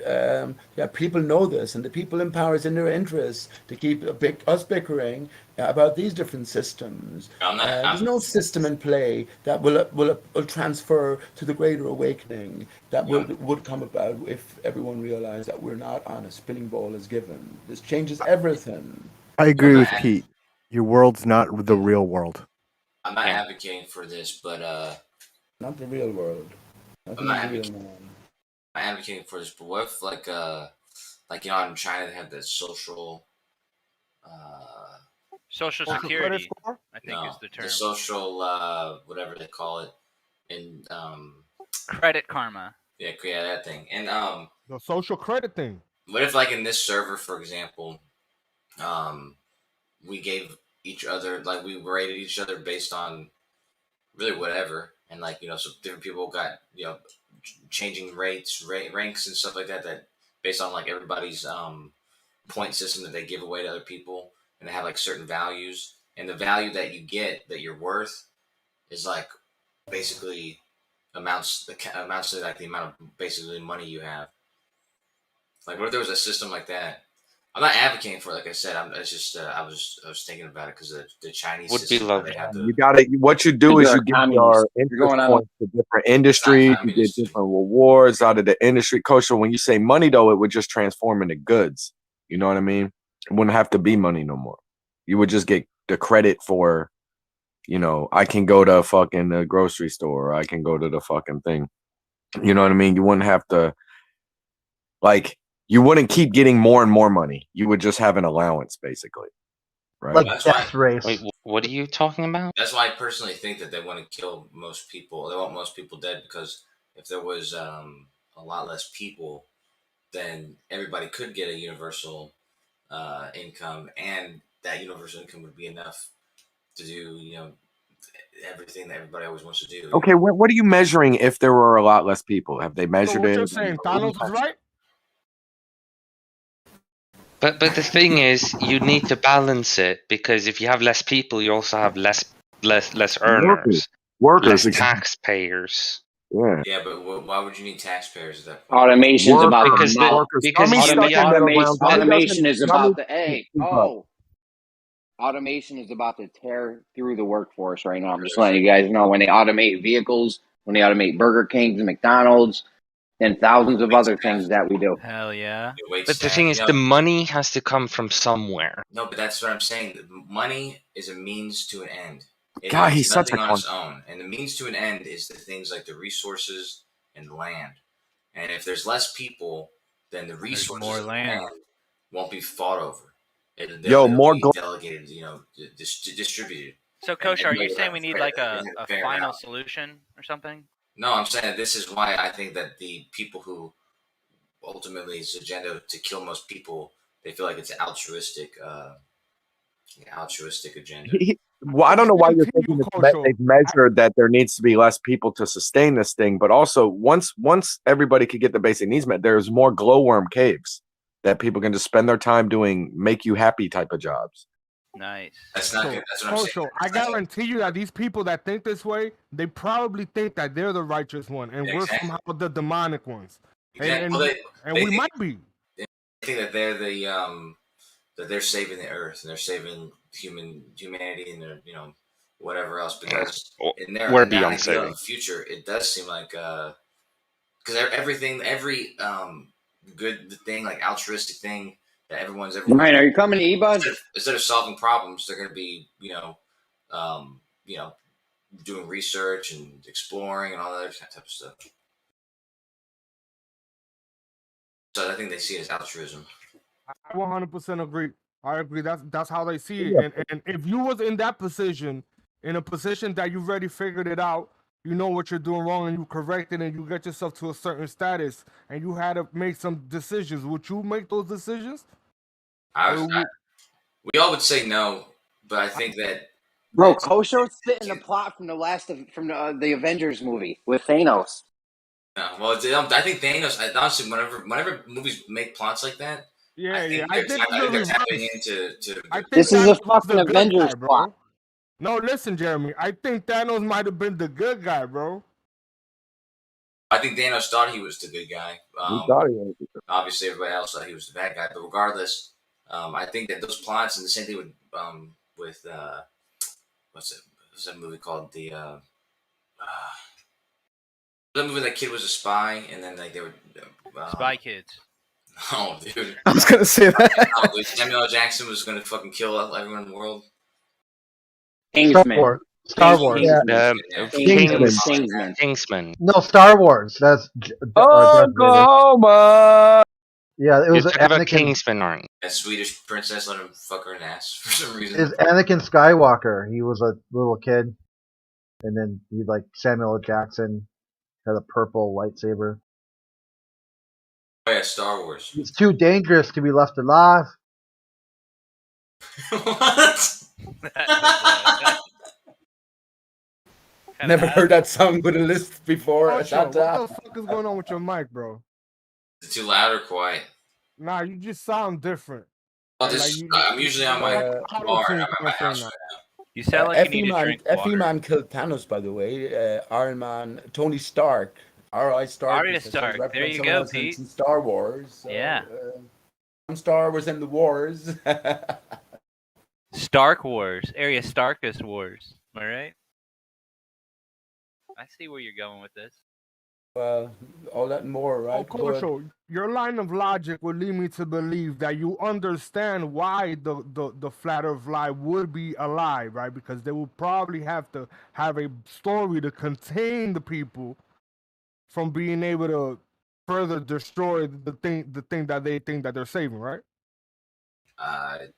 people know this, and the people in power is in their interest to keep us bickering about these different systems. There's no system in play that will transfer to the greater awakening that would come about if everyone realized that we're not on a spinning ball as given. This changes everything. I agree with Pete. Your world's not the real world. I'm not advocating for this, but not the real world. I'm not advocating for this, but what if like in China they have that social Social Social credit Security, score? I think is the term. The social, whatever they call it, and Credit Karma. yeah, that thing. And The social credit thing. what if, like, in this server, for example, we gave each other, like, we rated each other based on really whatever, and, like, you know, so different people got, you know, changing rates, ranks and stuff like that, that based on, like, everybody's point system that they give away to other people, and they have, like, certain values, and the value that you get, that you're worth, is, like, basically amounts to, like, the amount of basically money you have. Like, what if there was a system like that? I'm not advocating for it, like I said. It's just I was thinking about it because the Chinese Would be system, how lovely. they have the, You got it. What you do is you give your interest points to different industries. You get different rewards out of the industry. Coach, so when you say money, though, it would just transform into goods. You know what I mean? It wouldn't have to be money no more. You would just get the credit for, you know, I can go to fucking the grocery store. Or I can go to the fucking thing. You know what I mean? You wouldn't have to, like, you wouldn't keep getting more and more money. You would just have an allowance, basically. Right? Like That's death race. Wait, what are you talking about? That's why I personally think that they want to kill most people. They want most people dead because if there was a lot less people, then everybody could get a universal income, and that universal income would be enough to do, you know, everything that everybody always wants to do. Okay, what are you measuring if there were a lot less people? Have they measured So what it? you're saying, Thanos is right? But the thing is, you need to balance it, because if you have less people, you also have less earners, workers, less taxpayers. Yeah. Yeah, but why would you need taxpayers at that point? Automation's about the money. Automation is about the automation is about to tear through the workforce right now. I'm just letting you guys know, when they automate vehicles, when they automate Burger Kings and McDonald's, and thousands of other things that we do. Hell yeah. But the thing is, the money has to come from somewhere. No, but that's what I'm saying. Money is a means to an end. It God, has he's such nothing a on its own. And the means to an end is the things like the resources and land. And if there's less people, then the resources more and land. won't be fought over. Yo, more be delegated, you know, distributed. So, Coach, are you saying we need like a fair final out. solution or something? No, I'm saying this is why I think that the people who ultimately it's agenda to kill most people, they feel like it's an altruistic agenda. Well, I don't know why you're thinking they've measured that there needs to be less people to sustain this thing, but also once everybody could get the basic needs met, there's more glowworm caves that people can just spend their time doing make you happy type of jobs. Nice. That's not good. That's what I'm saying. So I guarantee you that these people that think this way, they probably think that they're the righteous one, and we're somehow the demonic ones. Exactly. And we might be. They think that they're the that they're saving the earth and they're saving humanity and they're, you know, whatever else, because in their ideal future, it does seem like because every good thing, like altruistic thing that everyone's ever. Ryan, are you coming to eBud? Instead of solving problems, they're going to be, you know, doing research and exploring and all that other type of stuff. So I think they see it as altruism. I 100% agree. I agree. That's how they see it. And if you was in that position, in a position that you already figured it out, you know what you're doing wrong, and you correct it, and you get yourself to a certain status, and you had to make some decisions, would you make those decisions? We all would say no, but I think that. Bro, Kosho spit in the plot from the Avengers movie with Thanos. Yeah, well, I think Thanos. Honestly, whenever movies make plots like that, I think they're tapping into. This is a fucking Avengers plot. No, listen, Jeremy. I think Thanos might have been the good guy, bro. I think Thanos thought he was the good guy. Obviously, everybody else thought he was the bad guy. But regardless, I think that those plots, and the same thing with what's that movie called? That movie, that kid was a spy, and then like they were Spy Kids. Oh, dude! I was gonna say that. Samuel L. Jackson was gonna fucking kill everyone in the world. Kingsman. Star Wars. Kingsman. No, Star Wars. That's Oklahoma. Yeah, it was You're talking about Anakin. Kingsman, aren't you? That Swedish princess let him fuck her in the ass for some reason. Is Anakin Skywalker. He was a little kid, and then he like Samuel L. Jackson had a purple lightsaber. Oh yeah, Star Wars. He's too dangerous to be left alive. What? Never heard that song with a list before. Oh, sure. What the fuck is going on with your mic, bro? Is it too loud or quiet? Nah, you just sound different. Oh, this, I'm usually on my bar. I'm at my house right now. You sound like you need to drink water. Effie Man killed Thanos, by the way. Iron Man, Tony Stark, R.I. Stark. Arya Stark. There you go, Pete. In Star Wars. So, Yeah. Star Wars and the Wars. Stark Wars. Arya Starkus Wars. Am I right? I see where you're going with this. Well, all that and more, right? Of course, so your line of logic would lead me to believe that you understand why the flat earth lie would be a lie, right? Because they would probably have to have a story to contain the people from being able to further destroy the thing that they think that they're saving, right? I'm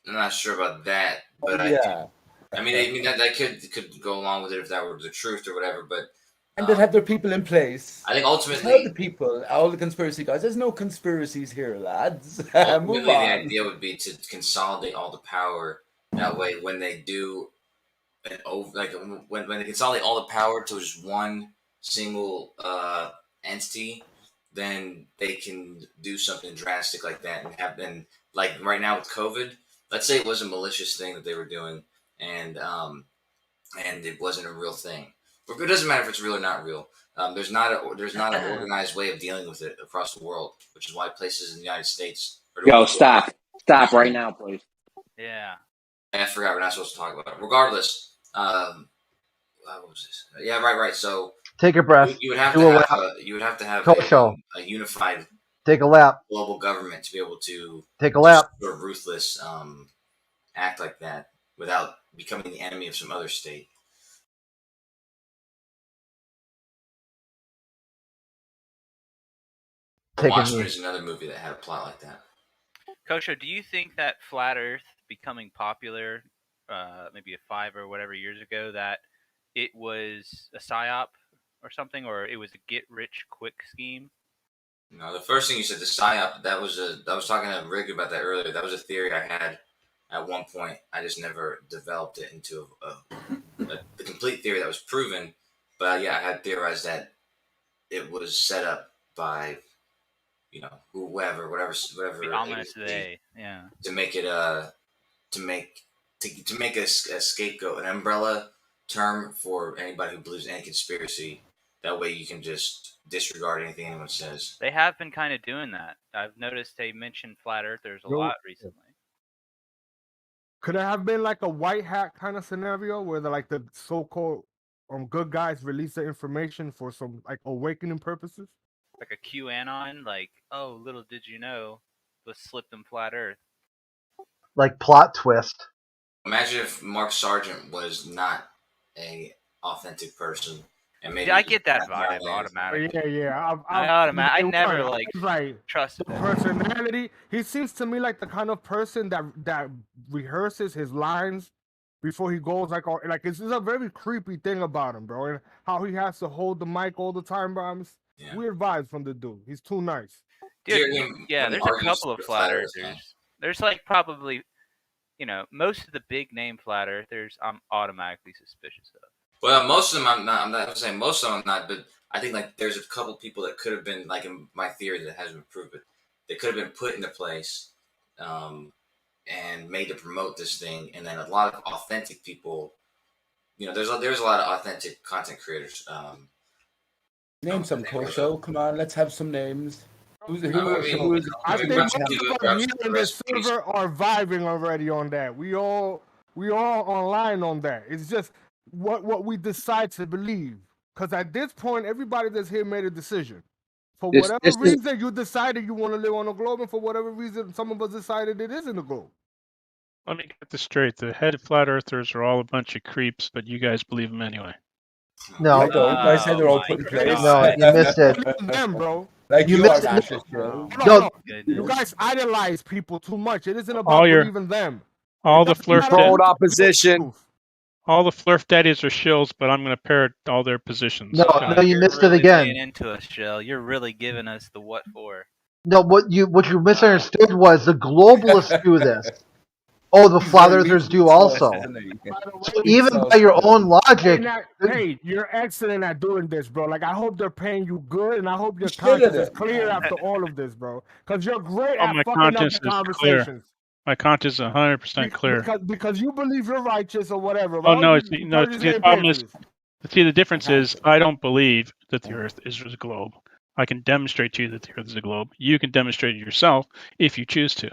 not sure about that, but yeah. I mean that could go along with it if that were the truth or whatever, but. And they'd have their people in place. I think ultimately, tell the people, all the conspiracy guys, there's no conspiracies here, lads. Ultimately, Move the on. idea would be to consolidate all the power. That way, when they do when they consolidate all the power to just one single entity, then they can do something drastic like that and have been like right now with COVID. Let's say it was a malicious thing that they were doing, and it wasn't a real thing. It doesn't matter if it's real or not real. There's not an organized way of dealing with it across the world, which is why places in the United States. Yo, stop right now, please. Yeah. I forgot we're not supposed to talk about it. Regardless, what was this? Yeah, right. So take a breath. You would have to have a unified. Take a lap. Global government to be able to take a lap. Sort of ruthless act like that without becoming the enemy of some other state. Watchmen is another movie that had a plot like that. Kosho, do you think that Flat Earth becoming popular, maybe 5 or whatever years ago, that it was a psyop or something, or it was a get-rich-quick scheme? No, the first thing you said, the psyop, I was talking to Rick about that earlier. That was a theory I had at one point. I just never developed it into the complete theory that was proven. But yeah, I had theorized that it was set up by... whatever, ominous they, yeah. To make it to make a scapegoat, an umbrella term for anybody who believes in any conspiracy. That way, you can just disregard anything anyone says. They have been kind of doing that. I've noticed they mentioned flat earthers a lot recently. Could it have been like a white hat kind of scenario where the so-called good guys release the information for some like awakening purposes? Like a QAnon, like, oh, little did you know, was slipped in flat Earth. Like plot twist. Imagine if Mark Sargent was not a authentic person, and maybe I get that vibe automatically. Yeah. I never trusted the personality. He seems to me like the kind of person that rehearses his lines before he goes. It's a very creepy thing about him, bro, and how he has to hold the mic all the time, bro. Yeah. Weird vibes from the dude. He's too nice. Dude, yeah, there's a couple of flat earthers. There's probably, most of the big name flat earthers I'm automatically suspicious of. Well, most of them I'm not. I'm not saying most of them I'm not, but I think there's a couple people that could have been in my theory that hasn't been proved, but they could have been put into place and made to promote this thing, and then a lot of authentic people. There's a lot of authentic content creators. Name some, Kosho. Come on, let's have some names. I think most of you and the server are vibing already on that. We all online on that. It's just what we decide to believe. Because at this point, everybody that's here made a decision. For whatever reason, you decided you want to live on the globe, and for whatever reason, some of us decided it isn't the globe. Let me get this straight. The head flat earthers are all a bunch of creeps, but you guys believe them anyway. No, I said they're all put in place. No, you missed it. Them, bro. Like You you are missed it. Master No, Chill. no, You guys idolize people too much. It isn't about All your- believing them. All It the doesn't flurf matter Controlled who- opposition. all the flurf daddies are shills, but I'm going to parrot all their positions. No, Okay. no, you You're missed it really again. laying into us, Shell. You're really giving us the what for. No, what you misunderstood was the globalists do this. Oh, the He's flat very earthers do meat also. sauce, isn't he? So Meat even sauce by your man. own logic, Hey, you're excellent at doing this, bro. Like, I hope they're paying you good, and I hope your You should have conscience is done, clear man. after all of this, bro. Because you're great Oh, at my fucking up conscience the is clear. conversations. My conscience is 100% clear. Because you believe you're righteous or whatever, Oh right? no, You- it's you no. just The getting problem paid is, for this. see, the difference is I don't believe that the Earth is a globe. I can demonstrate to you that the Earth is a globe. You can demonstrate it yourself if you choose to.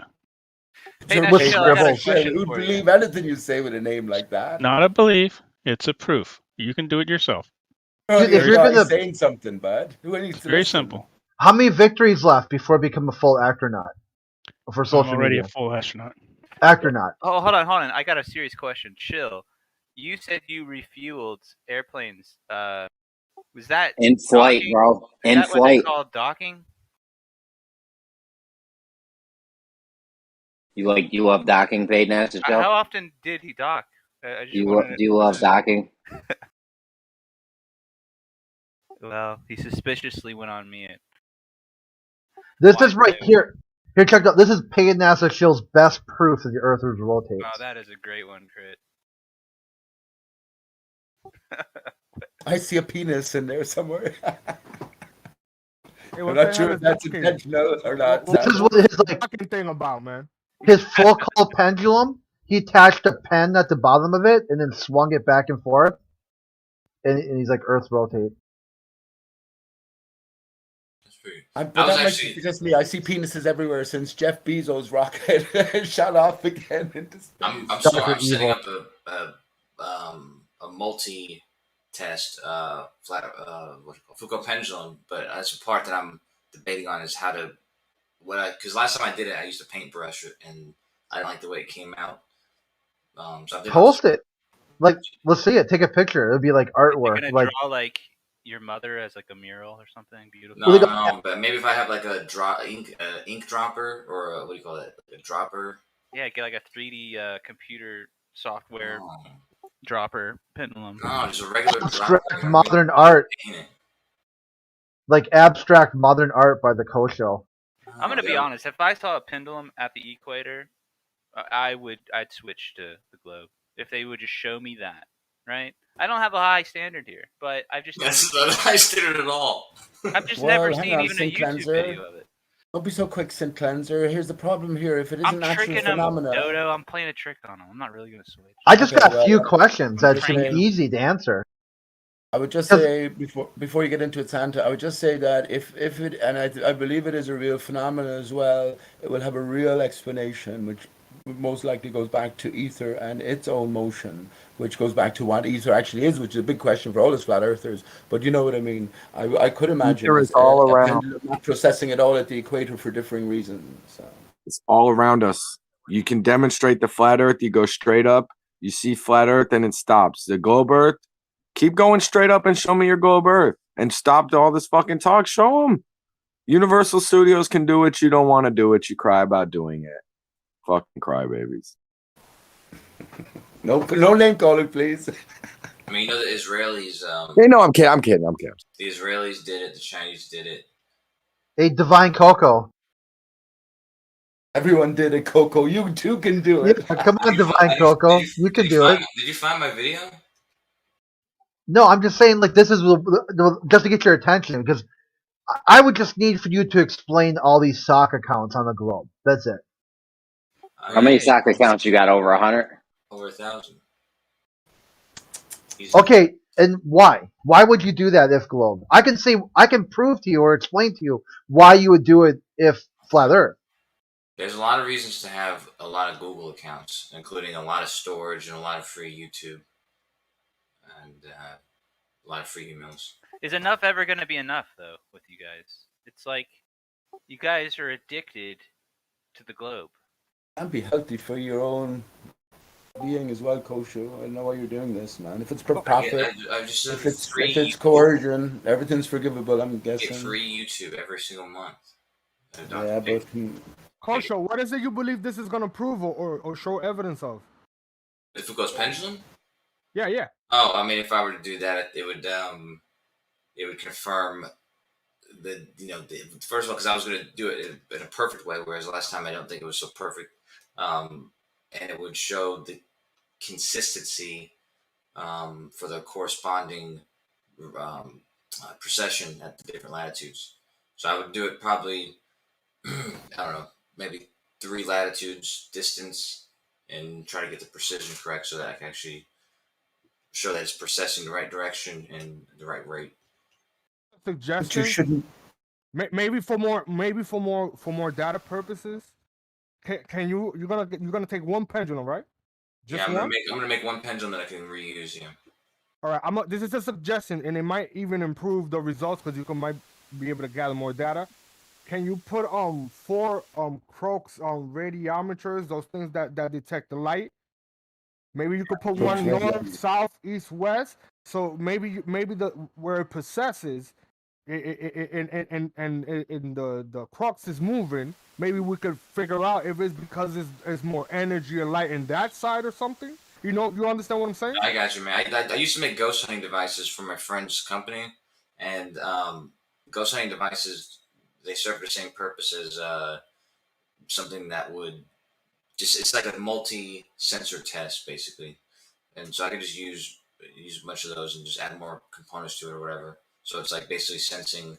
Hey, You're now, With paid Shell, I got a scribbles. question Who'd for you. believe anything you say with a name like that? Not a belief; it's a proof. You can do it yourself. Oh, Dude, if you're you're gonna, saying something, bud. Who needs It's to very listen? simple. how many victories left before I become a full acronaut for I'm social already media? a full astronaut. Acronaut. Oh, hold on. I got a serious question. Chill. You said you refueled airplanes. Was that In flight, docking? bro. Is In that what they flight. call docking? You love docking, paid NASA How Joe? often did he dock? I just Do wanted you love docking? Well, he suspiciously went on mute. This is right here. Here, check out. This is paid NASA Shill's best proof that the Earth rotates. Oh, that is a great one, Crit. I see a penis in there somewhere. Hey, I'm what the not sure hell if is that's docking? intentional or not. This is Sam. what his like Fucking thing about, man. his full color pendulum. He attached a pen at the bottom of it and then swung it back and forth. And he's like, Earth rotate. But I was that might actually- be just me. I see penises everywhere since Jeff Bezos' rocket shot off again into space. I'm sorry. I'm setting up a multi-test flat Foucault pendulum, but that's a part that I'm debating on is how to because last time I did it, I used a paintbrush and I didn't like the way it came out. So I did Post it. Like, let's see it. Take a picture. It'll be like You're artwork. gonna Like, draw like your mother as like a mural or something beautiful. No, but maybe if I have like a ink dropper or what do you call it? A dropper. Yeah, get like a 3D computer software dropper pendulum. No, just a regular abstract dropper. modern art. Paint it. Like abstract modern art by the Kosho. I'm gonna be honest. If I saw a pendulum at the equator, I'd switch to the globe. If they would just show me that, right? I don't have a high standard here, but I've just That's not a high standard at all. I've just Well, never hang seen on, even a Sink YouTube Cleanser. video of it. Don't be so quick, Scent Cleanser. Here's the problem here. If it is I'm an actual tricking him, phenomenon. Dodo. I'm playing a trick on him. I'm not really gonna switch. I just Okay, got a well, few questions that should okay. be easy to answer. I would just say before you get into it, Santa, I would just say that if it, and I believe it is a real phenomenon as well, it will have a real explanation, which most likely goes back to ether and its own motion, which goes back to what ether actually is, which is a big question for all us flat earthers. But you know what I mean. I could imagine Ether is all a around. pendulum not processing it all at the equator for differing reasons. So. It's all around us. You can demonstrate the flat Earth. You go straight up. You see flat Earth, and it stops. The globe Earth. Keep going straight up and show me your globe Earth, and stop all this fucking talk. Show them. Universal Studios can do it. You don't want to do it. You cry about doing it. Fucking crybabies. No name calling, please. I mean, you know the Israelis. Hey, no, I'm kidding. I'm kidding. The Israelis did it. The Chinese did it. A divine Coco. Everyone did it, Coco. You too can do it. Yeah, come on, divine Coco. You can do it. Did you find my video? No, I'm just saying, like, this is just to get your attention, because I would just need for you to explain all these sock accounts on the globe. That's it. How many sock accounts you got? Over 100? Over 1,000. Okay, and why? Why would you do that if globe? I can prove to you or explain to you why you would do it if flat Earth. There's a lot of reasons to have a lot of Google accounts, including a lot of storage and a lot of free YouTube and a lot of free emails. Is enough ever gonna be enough though with you guys? It's like you guys are addicted to the globe. And be healthy for your own Being as well, Kosho. I don't know why you're doing this, man. If it's for I profit, just if said it's free. coercion, everything's forgivable. I'm Get guessing. free YouTube every single month. Yeah, but Kosho, what is it you believe this is gonna prove or show evidence of? The Foucault's pendulum. Yeah, yeah. Oh, I mean, if I were to do that, it would confirm the first of all, because I was going to do it in a perfect way, whereas last time I don't think it was so perfect, and it would show the consistency for the corresponding precession at the different latitudes. So I would do it probably I don't know, maybe 3 latitudes distance, and try to get the precision correct so that I can actually show that it's precessing the right direction and the right rate. Suggestion. You shouldn't. Maybe for more data purposes. Can you're gonna take one pendulum, right? Just I'm gonna make one pendulum that I can reuse. Yeah. All right. This is a suggestion, and it might even improve the results because might be able to gather more data. Can you put 4 Crocs radiometers, those things that detect the light? Maybe you could put one north, south, east, west. So maybe where it possesses, and the crux is moving. Maybe we could figure out if it's because it's more energy and light in that side or something. You understand what I'm saying? I got you, man. I used to make ghost hunting devices for my friend's company, and ghost hunting devices, they serve the same purpose as something that would it's like a multi-sensor test basically, and so I could just use a bunch of those and just add more components to it or whatever. So it's like basically sensing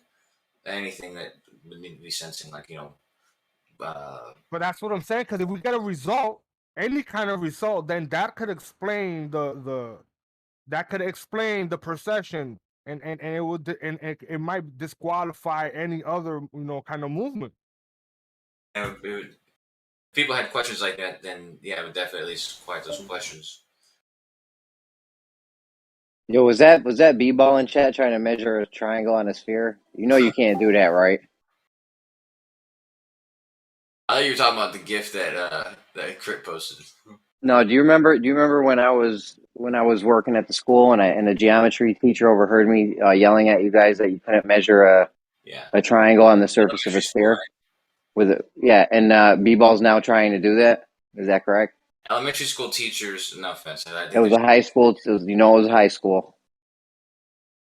anything that would need to be sensing, like But that's what I'm saying, because if we get a result, any kind of result, then that could explain the precession, and it would it might disqualify any other kind of movement. If people had questions like that, then yeah, it would definitely at least quiet those questions. Yo, was that B-ball in chat trying to measure a triangle on a sphere? You know you can't do that, right? I thought you were talking about the GIF that Crit posted. No, do you remember when I was working at the school and the geometry teacher overheard me yelling at you guys that you couldn't measure a triangle on the surface of a sphere? And B-ball's now trying to do that. Is that correct? Elementary school teachers, no offense. It was a high school. It was high school.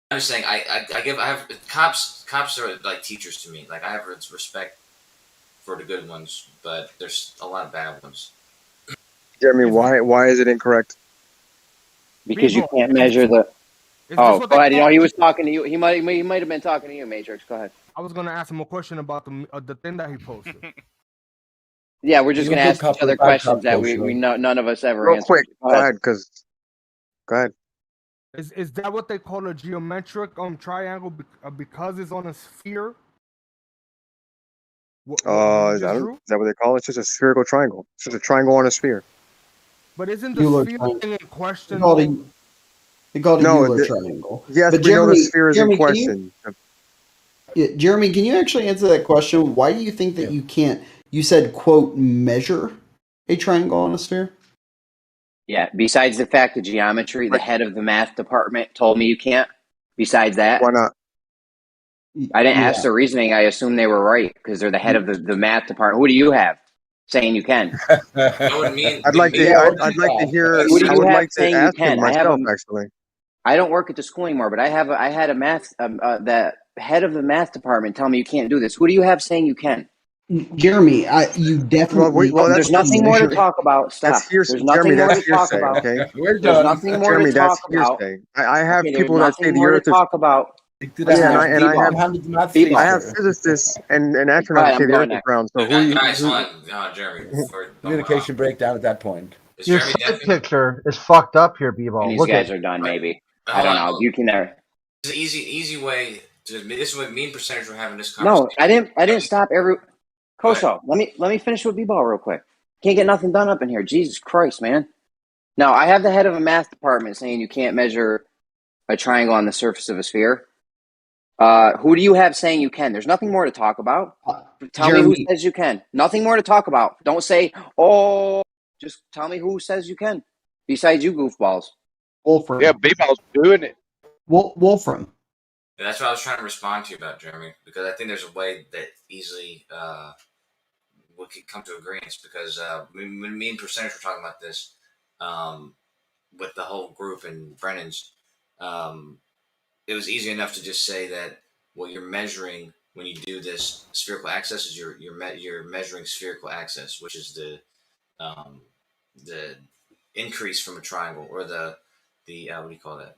I'm just saying, I have cops are like teachers to me. Like I have respect for the good ones, but there's a lot of bad ones. Jeremy, why is it incorrect? Because you can't measure the. Oh, go ahead. He was talking to you. He might have been talking to you, Matrix. Go ahead. I was gonna ask him a question about the thing that he posted. Yeah, we're just gonna ask each other questions that we none of us ever answered. Real quick, go ahead. Go ahead. Is that what they call a geometric triangle because it's on a sphere? Is that what they call it? It's just a spherical triangle. It's just a triangle on a sphere. But isn't the sphere thing in question? They call it a Euler triangle. Yes, but we know the sphere is in question. Jeremy, can you actually answer that question? Why do you think that you can't? You said, quote, measure a triangle on a sphere? Yeah, besides the fact of geometry, the head of the math department told me you can't. Besides that. Why not? I didn't ask the reasoning. I assume they were right because they're the head of the math department. Who do you have saying you can? I'd like to hear. Who do you I would have like to saying you ask can? him myself, actually. I don't work at the school anymore, but I had a math the head of the math department tell me you can't do this. Who do you have saying you can? Jeremy, you definitely. There's nothing more to talk about. Stop. That's hearsay. There's nothing Jeremy, more that's to talk hearsay, about. okay? There's nothing more Jeremy, to talk that's about. hearsay. I have Okay, people that say the more Earth to is. talk about. I have physicists and astronauts that say the Earth is round. So Jeremy. Communication breakdown at that point. Your side picture is fucked up here, B-ball. These Look guys at are done, maybe. I don't know. You can never. It's an easy way to. This is what mean percentage we're having this conversation. No, I didn't stop every. Koso, let me finish with B-ball real quick. Can't get nothing done up in here. Jesus Christ, man. Now I have the head of a math department saying you can't measure a triangle on the surface of a sphere. Who do you have saying you can? There's nothing more to talk about. Tell me who says you can. Nothing more to talk about. Don't say, oh, just tell me who says you can. Besides you goofballs. Wolfram. Yeah, B-ball's doing it. Wolfram. And that's what I was trying to respond to you about, Jeremy, because I think there's a way that easily we could come to agreement, because me and Percentage were talking about this with the whole group and Brennan's. It was easy enough to just say that what you're measuring when you do this spherical axis is you're measuring spherical axis, which is the increase from a triangle, or the what do you call that?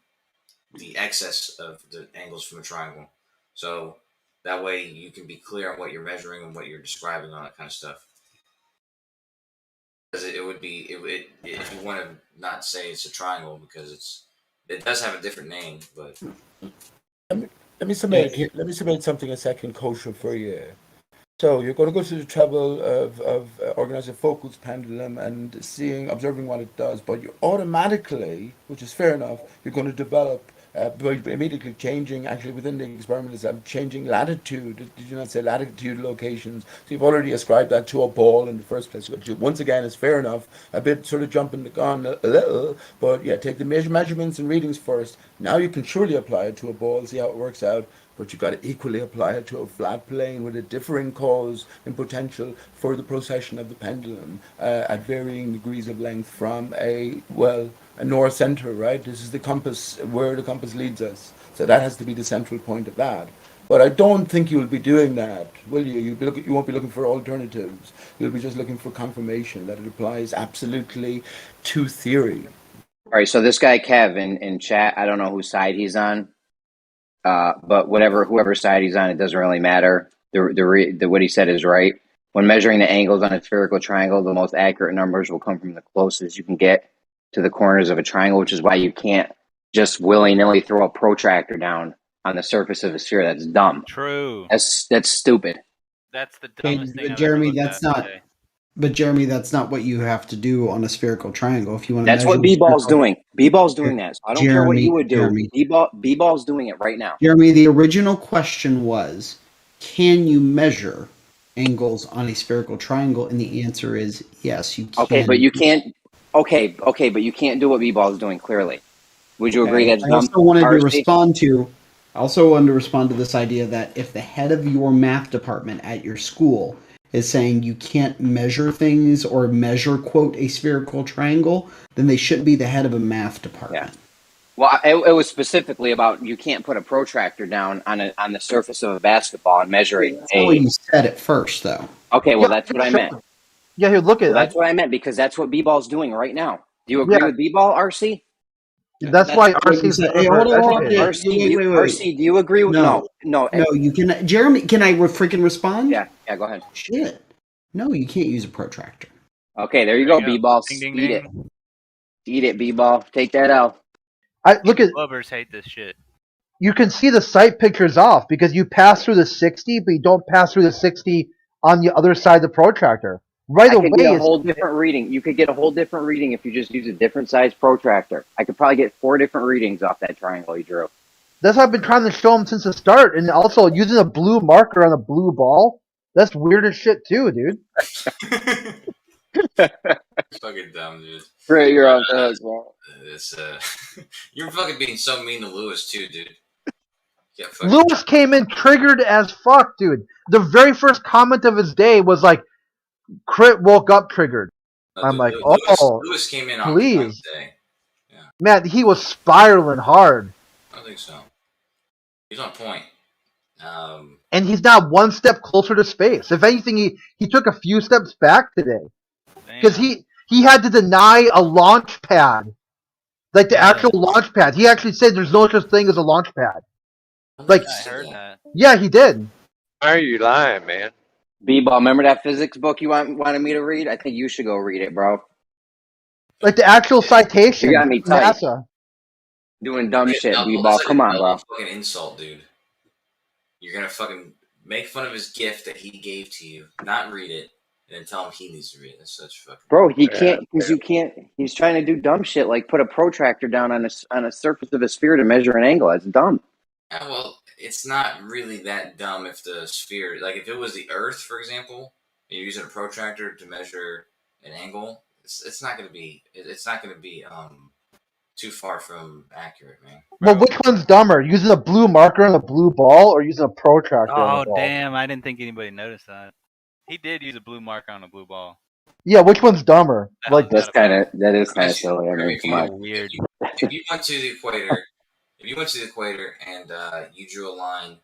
The excess of the angles from a triangle. So that way you can be clear on what you're measuring and what you're describing, all that kind of stuff. Because it would be if you want to not say it's a triangle, because it does have a different name, but let me submit something a second, kosher, for you. So you're going to go to the trouble of organizing a focus pendulum and observing what it does, but you automatically, which is fair enough, you're going to develop by immediately changing, actually within the experiment itself, changing latitude. Did you not say latitude locations? So you've already ascribed that to a ball in the first place. Once again, it's fair enough. A bit sort of jumping the gun a little, but yeah, take the measurements and readings first. Now you can surely apply it to a ball, see how it works out. But you've got to equally apply it to a flat plane with a differing cause and potential for the precession of the pendulum at varying degrees of length from a north center, right? This is the compass, where the compass leads us. So that has to be the central point of that. But I don't think you'll be doing that, will you? You won't be looking for alternatives. You'll be just looking for confirmation that it applies absolutely to theory. All right, so this guy Kev in chat, I don't know whose side he's on. But whoever side he's on, it doesn't really matter. What he said is right. When measuring the angles on a spherical triangle, the most accurate numbers will come from the closest you can get to the corners of a triangle, which is why you can't just willy-nilly throw a protractor down on the surface of a sphere. That's dumb. True. That's stupid. That's the dumbest thing I've Jeremy, ever looked that's at not. today. But Jeremy, that's not what you have to do on a spherical triangle. If you want to, That's what B-ball's doing. B-ball's doing that. So I don't care what you would do. Jeremy, B-ball's doing it right now. Jeremy, the original question was, can you measure angles on a spherical triangle? And the answer is yes, you can. Okay, but you can't. Okay, but you can't do what B-ball's doing. Clearly, would you agree that's dumb? I also wanted to respond to this idea that if the head of your math department at your school is saying you can't measure things or measure, quote, a spherical triangle, then they shouldn't be the head of a math department. Yeah. Well, it was specifically about you can't put a protractor down on the surface of a basketball and measure it. That's not what you said at first, though. Okay, well, that's what I meant. Yeah, here, look at That's what I meant, because that's what B-ball's doing right now. Do you agree with B-ball, RC? That's why RC's Hey, hold on. RC, do you agree with No, you can. Jeremy, can I freaking respond? Yeah, go ahead. Shit. No, you can't use a protractor. Okay, there you go, B-ball. Eat it. Eat it, B-ball. Take that out. Look at Lovers hate this shit. You can see the sight pictures off because you pass through the 60, but you don't pass through the 60 on the other side of the protractor. Right away, get a whole different reading. You could get a whole different reading if you just use a different size protractor. I could probably get 4 different readings off that triangle you drew. That's what I've been trying to show him since the start, and also using a blue marker on a blue ball. That's weird as shit too, dude. Fucking dumb, dude. Right, you're on that as well. You're fucking being so mean to Lewis too, dude. Yeah, Lewis came in triggered as fuck, dude. The very first comment of his day was like, "Crit woke up triggered." I'm like, Lewis came in on please, day. Yeah. Man, he was spiraling hard. I don't think so. He's on point. And he's now one step closer to space. If anything, he took a few steps back today because he had to deny a launch pad, like the actual launch pad. He actually said there's no such thing as a launch pad. Like, I heard that. Yeah, he did. Why are you lying, man? B-ball, remember that physics book you wanted me to read? I think you should go read it, bro. Like the actual citation. You got me tight. NASA. Doing dumb shit, B-ball. Come on, bro. Fucking insult, dude. You're gonna fucking make fun of his gift that he gave to you, not read it, and then tell him he needs to read it. That's such fucking. Bro, he can't because you can't. He's trying to do dumb shit like put a protractor down on a surface of a sphere to measure an angle. That's dumb. Yeah, well, it's not really that dumb if the sphere, like if it was the Earth, for example, and you're using a protractor to measure an angle, it's not gonna be too far from accurate, man. Well, which one's dumber? Using a blue marker on a blue ball or using a protractor on Oh a ball? damn! I didn't think anybody noticed that. He did use a blue marker on a blue ball. Yeah, which one's dumber? Like that is kind of silly. I mean, If come you, on. Weird. if you went to the equator, and you drew a line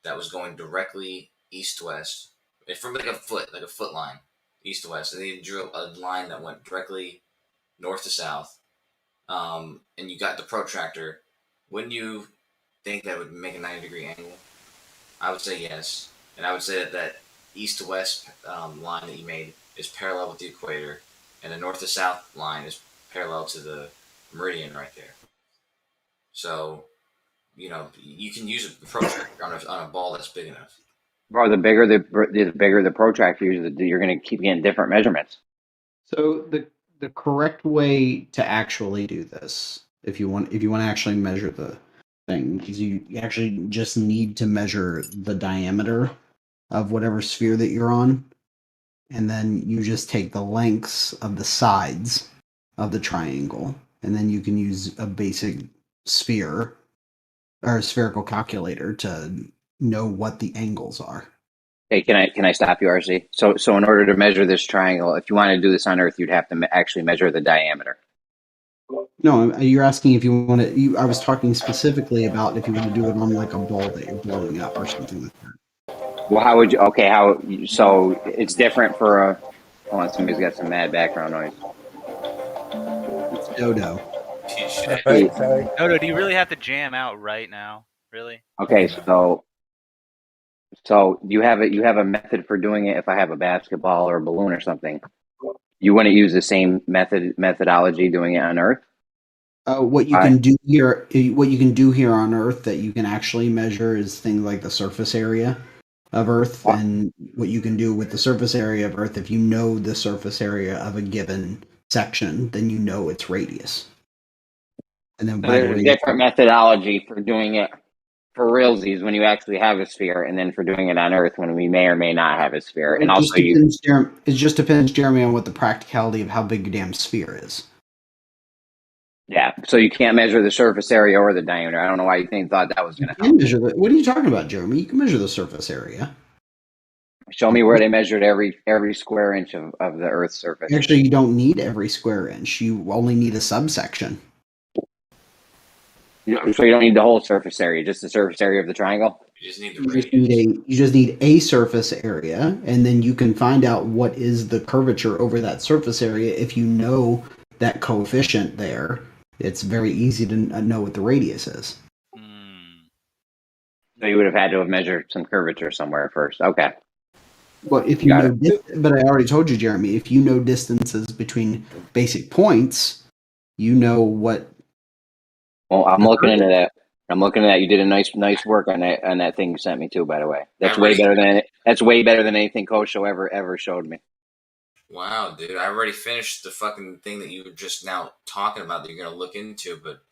that was going directly east to west, from like a foot line, east to west, and then you drew a line that went directly north to south, and you got the protractor, wouldn't you think that would make a 90-degree angle? I would say yes, and I would say that east to west line that you made is parallel with the equator, and the north to south line is parallel to the meridian right there. So, you can use a protractor on a ball that's big enough. Bro, the bigger the protractor, you're going to keep getting different measurements. So the correct way to actually do this, if you want to actually measure the thing, is you actually just need to measure the diameter of whatever sphere that you're on, and then you just take the lengths of the sides of the triangle, and then you can use a basic sphere or a spherical calculator to know what the angles are. Hey, can I stop you, RC? So in order to measure this triangle, if you want to do this on Earth, you'd have to actually measure the diameter. No, you're asking if you want to. I was talking specifically about if you want to do it on like a ball that you're blowing up or something like that. Well, how would you? Okay, so it's different for a. Hold on, somebody's got some mad background noise. It's Dodo. Sorry. Dodo, do you really have to jam out right now? Really? Okay, so you have a method for doing it. If I have a basketball or a balloon or something, you want to use the same methodology doing it on Earth. What you can do here on Earth that you can actually measure is things like the surface area of Earth, and what you can do with the surface area of Earth. If you know the surface area of a given section, then you know its radius. And then There's a different methodology for doing it for realsies when you actually have a sphere, and then for doing it on Earth when we may or may not have a sphere. And also, it just depends, Jeremy, on what the practicality of how big your damn sphere is. Yeah, so you can't measure the surface area or the diameter. I don't know why you thought that was going to help. What are you talking about, Jeremy? You can measure the surface area. Show me where they measured every square inch of the Earth's surface. Actually, you don't need every square inch. You only need a subsection. So you don't need the whole surface area, just the surface area of the triangle? You just need the radius. You just need a surface area, and then you can find out what is the curvature over that surface area. If you know that coefficient there, it's very easy to know what the radius is. So you would have had to have measured some curvature somewhere first. Okay. Well, if you know, but I already told you, Jeremy, if you know distances between basic points, you know what. Well, I'm looking into that. You did a nice work on that thing you sent me too. By the way, that's way better than anything Kosho ever showed me. Wow, dude! I already finished the fucking thing that you were just now talking about that you're gonna look into, but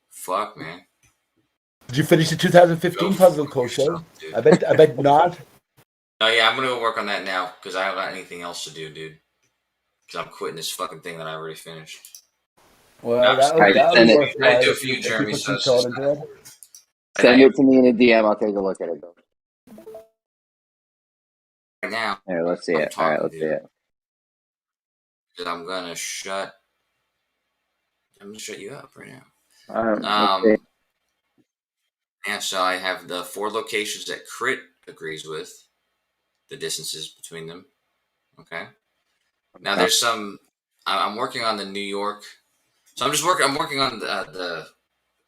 fuck, man. Did you finish the 2015 puzzle, Kosho? I bet not. Oh yeah, I'm gonna go work on that now because I don't got anything else to do, dude. Because I'm quitting this fucking thing that I already finished. Well, I do a few Jeremy stuff. Send it to me in a DM. I'll take a look at it. Right now. Here, let's see it. All right, let's see it. I'm gonna shut you up right now. Yeah, so I have the 4 locations that Crit agrees with, the distances between them. Okay. Now there's some. I'm working on the New York. So I'm working on the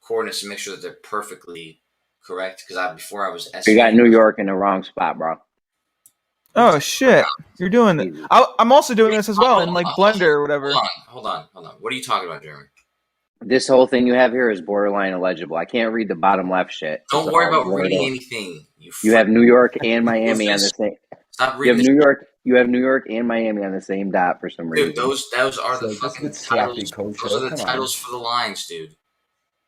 coordinates to make sure that they're perfectly correct. Because before I was. You got New York in the wrong spot, bro. Oh shit! You're doing it. I'm also doing this as well in like Blender or whatever. Hold on. What are you talking about, Jeremy? This whole thing you have here is borderline illegible. I can't read the bottom left shit. Don't worry about reading anything. You have New York and Miami on the same. Stop reading. You have New York and Miami on the same dot for some reason. Dude, those are the fucking titles. Those are the titles for the lines, dude.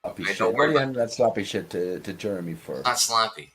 Sloppy shit. What are you handing that sloppy shit to Jeremy for? It's not sloppy.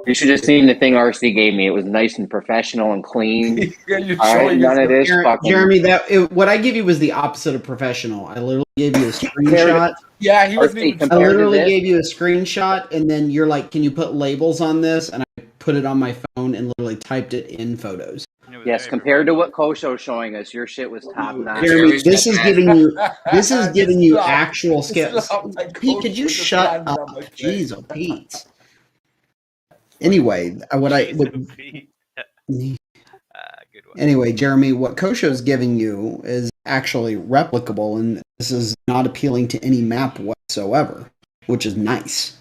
You should have seen the thing RC gave me. It was nice and professional and clean. Yeah, you're All right, showing none of yourself. this fucking. Jeremy, what I gave you was the opposite of professional. I literally gave you a screenshot. Yeah, he wasn't RC even. I compared to literally this. gave you a screenshot, and then you're like, "Can you put labels on this?" And I put it on my phone and literally typed it in photos. Yes, compared to what Kosho's showing us, your shit was top notch. Jeremy, this is giving you This actual slop skills. like Pete, could you Coach just shut landed up? on my face. Jeez, oh Pete. Anyway, Anyway, Jeremy, what Kosho's giving you is actually replicable, and this is not appealing to any map whatsoever, which is nice.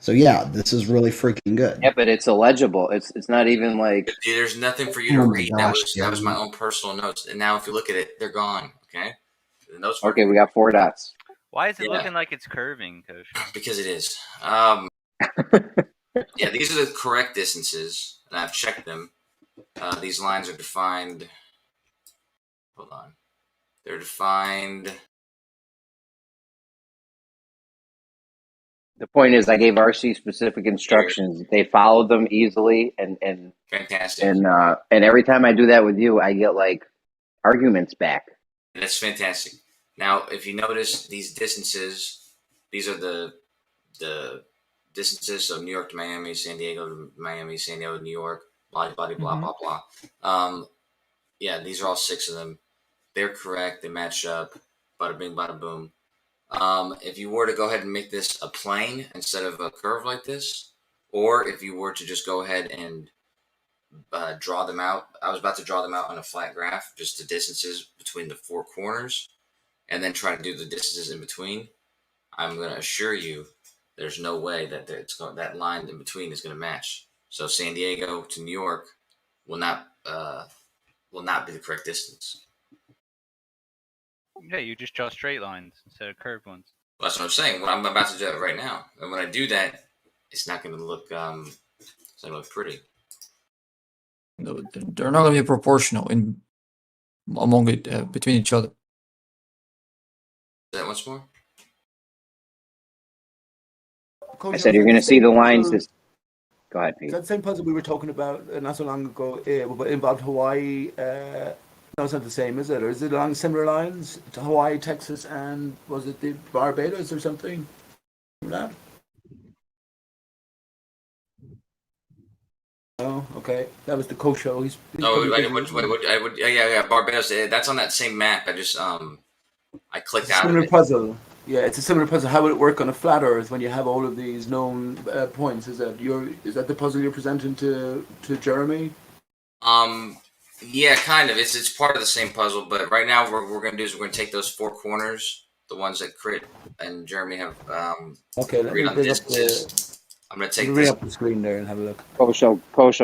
So yeah, this is really freaking good. Yeah, but it's illegible. It's not even like. Dude, there's nothing for you to Oh my read. gosh, That was my Jeremy. own personal notes. And now if you look at it, they're gone. Okay? The notes Okay, we got 4 dots. Why is it Yeah. looking like it's curving, Coach? Because it is. Yeah, these are the correct distances, and I've checked them. These lines are defined. Hold on. They're defined. The point is, I gave RC specific instructions. They followed them easily, and Fantastic. and every time I do that with you, I get like arguments back. That's fantastic. Now, if you notice these distances, these are the distances. So New York to Miami, San Diego to Miami, San Diego to New York, blah blah blah blah blah. Yeah, these are all 6 of them. They're correct. They match up. Bada bing, bada boom. If you were to go ahead and make this a plane instead of a curve like this, or if you were to just go ahead and draw them out, I was about to draw them out on a flat graph, just the distances between the 4 corners, and then try to do the distances in between. I'm going to assure you, there's no way that that line in between is going to match. So San Diego to New York will not be the correct distance. Yeah, you just draw straight lines instead of curved ones. Well, that's what I'm saying. Well, I'm about to do that right now, and when I do that, it's not going to look it's not going to look pretty. No, they're not going to be proportional among it between each other. Is that once more? Coach, I said you're going to see the lines. puzzle- Go ahead, Pete. That same puzzle we were talking about not so long ago involved Hawaii. No, it's not the same, is it? Or is it along similar lines to Hawaii, Texas, and was it the Barbados or something? Remember that? Oh, okay. That was the co-show. He's Yeah, Barbados. That's on that same map. I just I clicked out of similar it. puzzle. Yeah, it's a similar puzzle. How would it work on a flat Earth when you have all of these known points? Is that the puzzle you're presenting to Jeremy? Yeah, kind of. It's part of the same puzzle, but right now what we're gonna do is we're gonna take those 4 corners, the ones that Crit and Jeremy have Okay, let me agreed on bring up distances. I'm gonna take bring this. up the screen there and have a look. Kosho,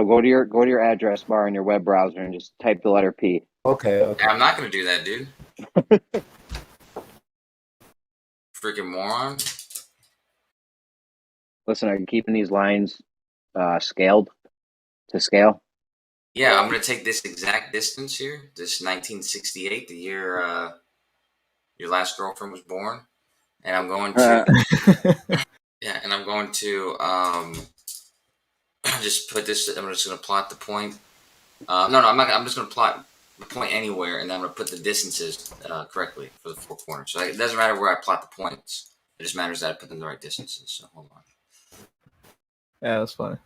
go to your address bar in your web browser and just type the letter P. Okay. I'm not gonna do that, dude. Freaking moron. Listen, are you keeping these lines scaled to scale? Yeah, I'm gonna take this exact distance here. This 1968, the year your last girlfriend was born, and I'm going to yeah, and I'm going to just put this. I'm just gonna plot the point. No, I'm not. I'm just gonna plot the point anywhere, and then I'm gonna put the distances correctly for the 4 corners. So it doesn't matter where I plot the points. It just matters that I put them the right distances. So hold on. Yeah, that's funny.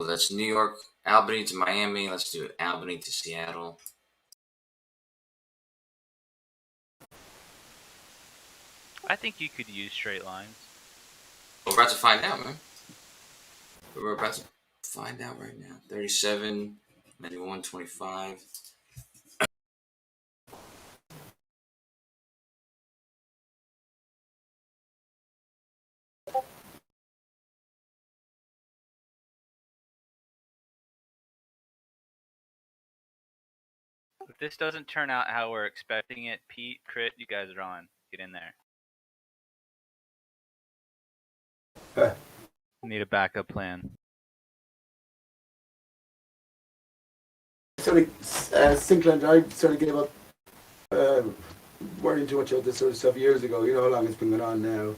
So that's New York, Albany to Miami. Let's do it. Albany to Seattle. I think you could use straight lines. We're about to find out, man. We're about to find out right now. 37, maybe 125. If this doesn't turn out how we're expecting it, Pete, Crit, you guys are on. Get in there. Need a backup plan. Sort of, Sinkland, I sort of gave up worrying too much about this sort of stuff years ago. You know how long it's been going on now.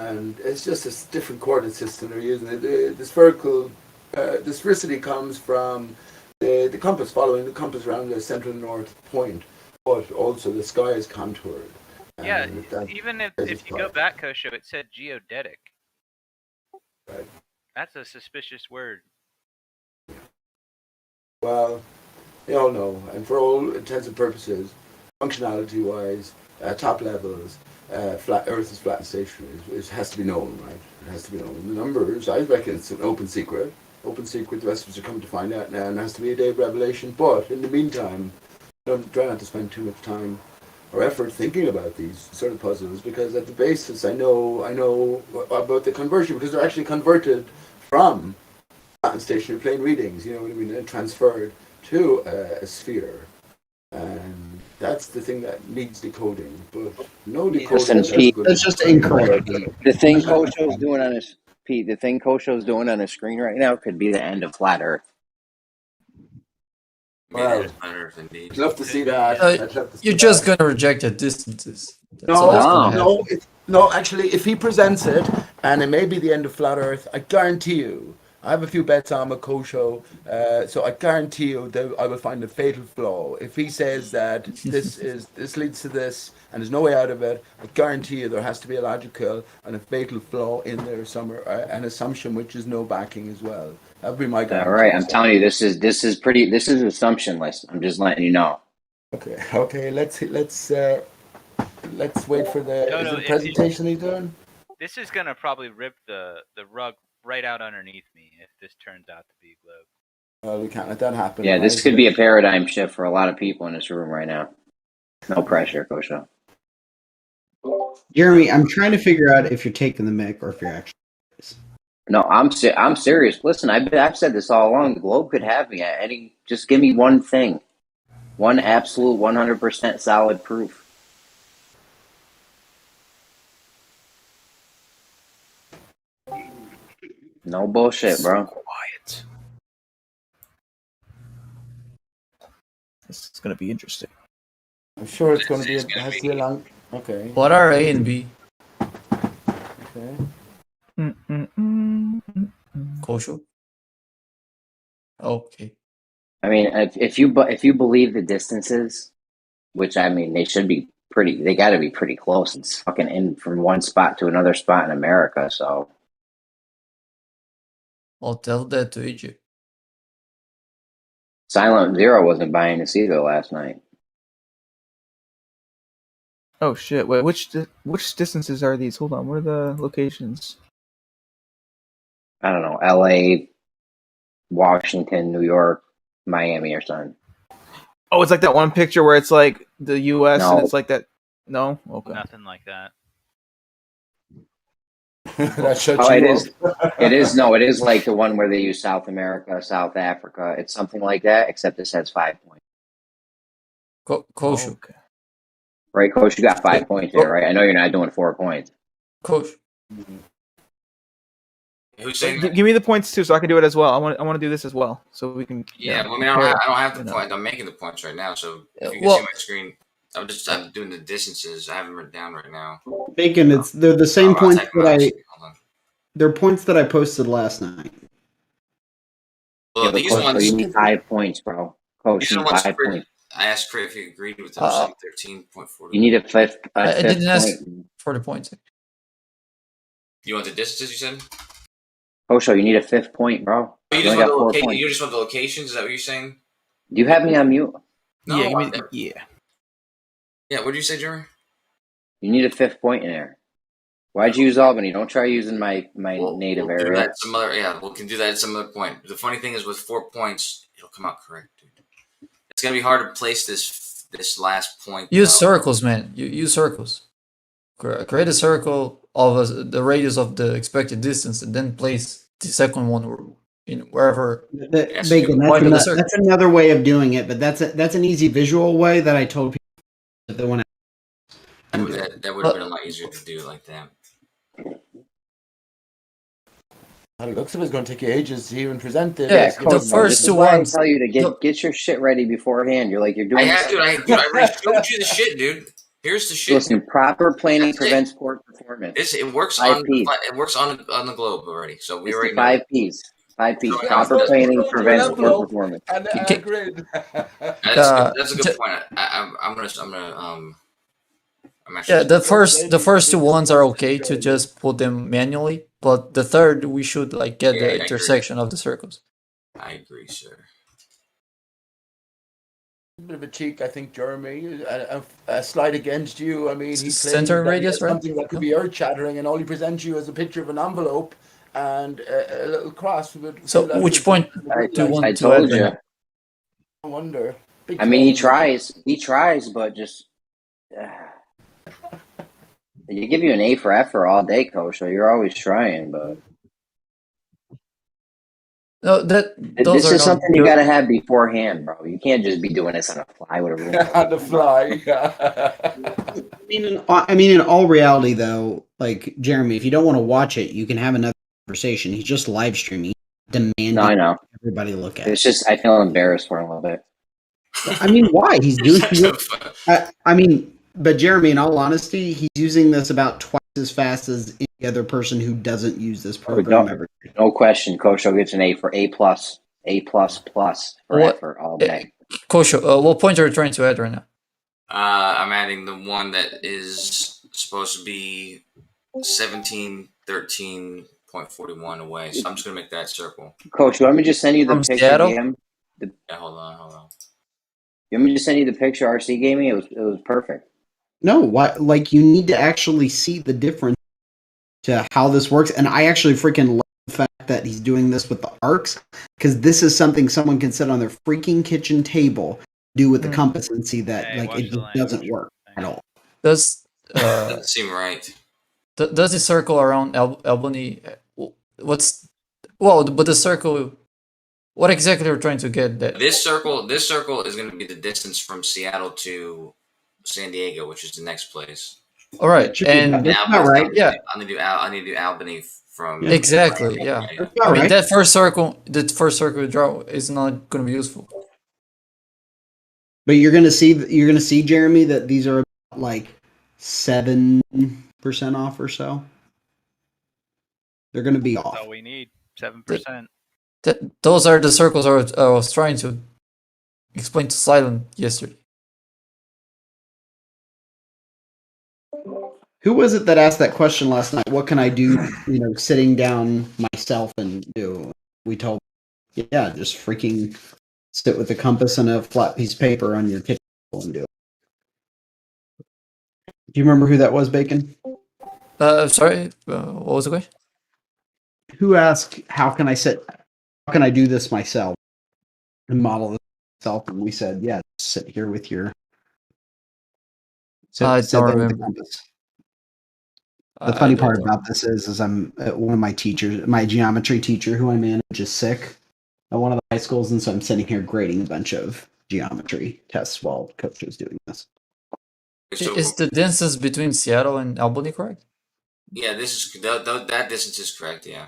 And it's just a different coordinate system they're using. The spherical, the sphericity comes from the compass, following the compass around the central north point, but also the sky is contoured. Yeah, even if you go back, Kosho, it said geodetic. Right. That's a suspicious word. Well, you all know, and for all intents and purposes, functionality-wise, top levels, flat Earth is flat and stationary. It has to be known, right? It has to be known. The numbers, I reckon it's an open secret. Open secret. The rest of us are coming to find out now, and it has to be a day of revelation. But in the meantime, don't try not to spend too much time or effort thinking about these sort of puzzles, because at the basis, I know about the conversion, because they're actually converted from flat and stationary plane readings. You know what I mean? And transferred to a sphere. And that's the thing that needs decoding, but no decoding. Listen, Pete, That's just incorrect. The thing Kosho's doing on his Pete, the thing Kosho's doing on his screen right now could be the end of flat Earth. Well, I'd love to see that. You're just gonna reject the distances. That's all that's gonna happen. No. Actually, if he presents it, and it may be the end of flat Earth, I guarantee you, I have a few bets on Makosho, so I guarantee you that I will find a fatal flaw. If he says that this leads to this and there's no way out of it, I guarantee you there has to be a logical and a fatal flaw in there somewhere, an assumption which is no backing as well. That would be my guarantee. All right, I'm telling you, this is assumptionless. I'm just letting you know. Okay. Let's wait for the presentation he's doing. This is gonna probably rip the rug right out underneath me if this turns out to be a globe. Well, we can't let that happen. Yeah, this could be a paradigm shift for a lot of people in this room right now. No pressure, Kosho. Jeremy, I'm trying to figure out if you're taking the mic or if you're actually. No, I'm serious. Listen, I've said this all along. The globe could have me at any. Just give me one thing, one absolute 100% solid proof. No bullshit, bro. Quiet. This is gonna be interesting. I'm sure it's going to be. It has to be a long. Okay. What are A and B? Okay. Kosho. Okay. I mean, if you believe the distances, which I mean, they should be pretty. They got to be pretty close. It's fucking in from one spot to another spot in America. So. I'll tell that to Egypt. Silent Zero wasn't buying the either last night. Oh shit! Wait, which distances are these? Hold on, what are the locations? I don't know, L.A., Washington, New York, Miami, or something. Oh, it's like that one picture where it's like the U.S. No. and it's like that. No, okay. Nothing like that. It is. No, it is like the one where they use South America, South Africa. It's something like that, except this has 5 points. Kosho. Okay. Right, Coach? You got 5 points there, right? I know you're not doing 4 points. Coach. Who's saying Give me the points too, so I can do it as well. I want to do this as well, so we can. Yeah, well, I mean, I don't have the point. I'm making the points right now, so if you can see my screen, I'm doing the distances. I have them written down right now. Bacon, they're the same points they're points that I posted last night. Well, Yeah, these Coach, ones. you need 5 points, bro. Coach, These you are need ones 5 for, points. I asked Craig if he agreed with them, saying 13.40. You need a fifth. I didn't ask point. for the points. You want the distances? You said. Kosho, you need a 5th point, bro. You You only got 4 just points. want the locations? Is that what you're saying? Do you have me on mute? No, yeah. Yeah, what did you say, Jeremy? You need a 5th point in there. Why'd you use Albany? Don't try using my native Do area. that some other, we can do that at some other point. The funny thing is, with 4 points, it'll come out correct, dude. It's gonna be hard to place this last point. Use circles, man. You use circles. Create a circle of the radius of the expected distance, and then place the second one wherever. Bacon, that's another way of doing it, but that's an easy visual way that I told people if they want to. That would have been a lot easier to do like that. It looks like it's going to take you ages to even present it. Yeah, the first two ones. I tell you to get your shit ready beforehand. You're like you're doing. I already showed you the shit, dude. Here's the shit. Listen, proper planning prevents poor performance. It works Five on Ps. it works on the globe already. So we It's already the know. 5 Ps. 5 Ps. So Proper that's planning what- prevents poor performance. And Okay. agreed. That's a good point. I'm actually Yeah, the first two ones are okay to just put them manually, but the third we should like get Yeah, the I agree. intersection of the circles. I agree, sir. A bit of a cheek, I think, Jeremy. A slight against you. I mean, he claims Center that he radius, has right? something that could be earth-shattering, and all he presents you is a picture of an envelope and a little cross with a So few letters. which point do you I want to add told right you. now? I wonder. Big I mean, he claims. tries, but just you give you an A for effort all day, coach. So you're always trying, but No, those this are is not something you good. got to have beforehand, bro. You can't just be doing this on the fly with a rule. On the fly. I mean, in all reality, though, like Jeremy, if you don't want to watch it, you can have another conversation. He's just live streaming, demanding No, I know. everybody look at It's it. just I feel embarrassed for him a little bit. I mean, why? He's doing. I mean, but Jeremy, in all honesty, he's using this about twice as fast as any other person who doesn't use this program ever. No question, coach. I'll get an A for A+, A++ for What- effort all day. Coach, what point are you trying to add right now? I'm adding the one that is supposed to be 1713.41 away. So I'm just gonna make that circle. Coach, you want me to just send you the From picture Seattle? DM? Yeah, hold on. You want me to just send you the picture RC gave me? It was perfect. No, why? Like, you need to actually see the difference to how this works. And I actually freaking love the fact that he's doing this with the arcs, because this is something someone can sit on their freaking kitchen table, do with the compass, and see that like it just doesn't work at all. Does Doesn't seem right. does the circle around Albany? But the circle. What exactly are you trying to get? That This circle is going to be the distance from Seattle to San Diego, which is the next place. all right, and That's not right. Yeah, I need to do Albany from exactly. Yeah, I mean that first circle you draw is not going to be useful. But you're gonna see, Jeremy, that these are about like 7% off or so. They're gonna be off. That's all we need. 7%. Those are the circles I was trying to explain to Silent yesterday. Who was it that asked that question last night? What can I do, sitting down myself and do? We told, yeah, just freaking sit with a compass and a flat piece of paper on your kitchen table and do it. Do you remember who that was, Bacon? Sorry, what was the question? Who asked, how can I do this myself and model this myself? And we said, yeah, sit here with your. I sit don't there with the remember. compass. The funny part about this is I'm one of my teachers, my geometry teacher who I manage is sick at one of the high schools, and so I'm sitting here grading a bunch of geometry tests while coach is doing this. Is the distance between Seattle and Albany correct? Yeah, this is that distance is correct. Yeah,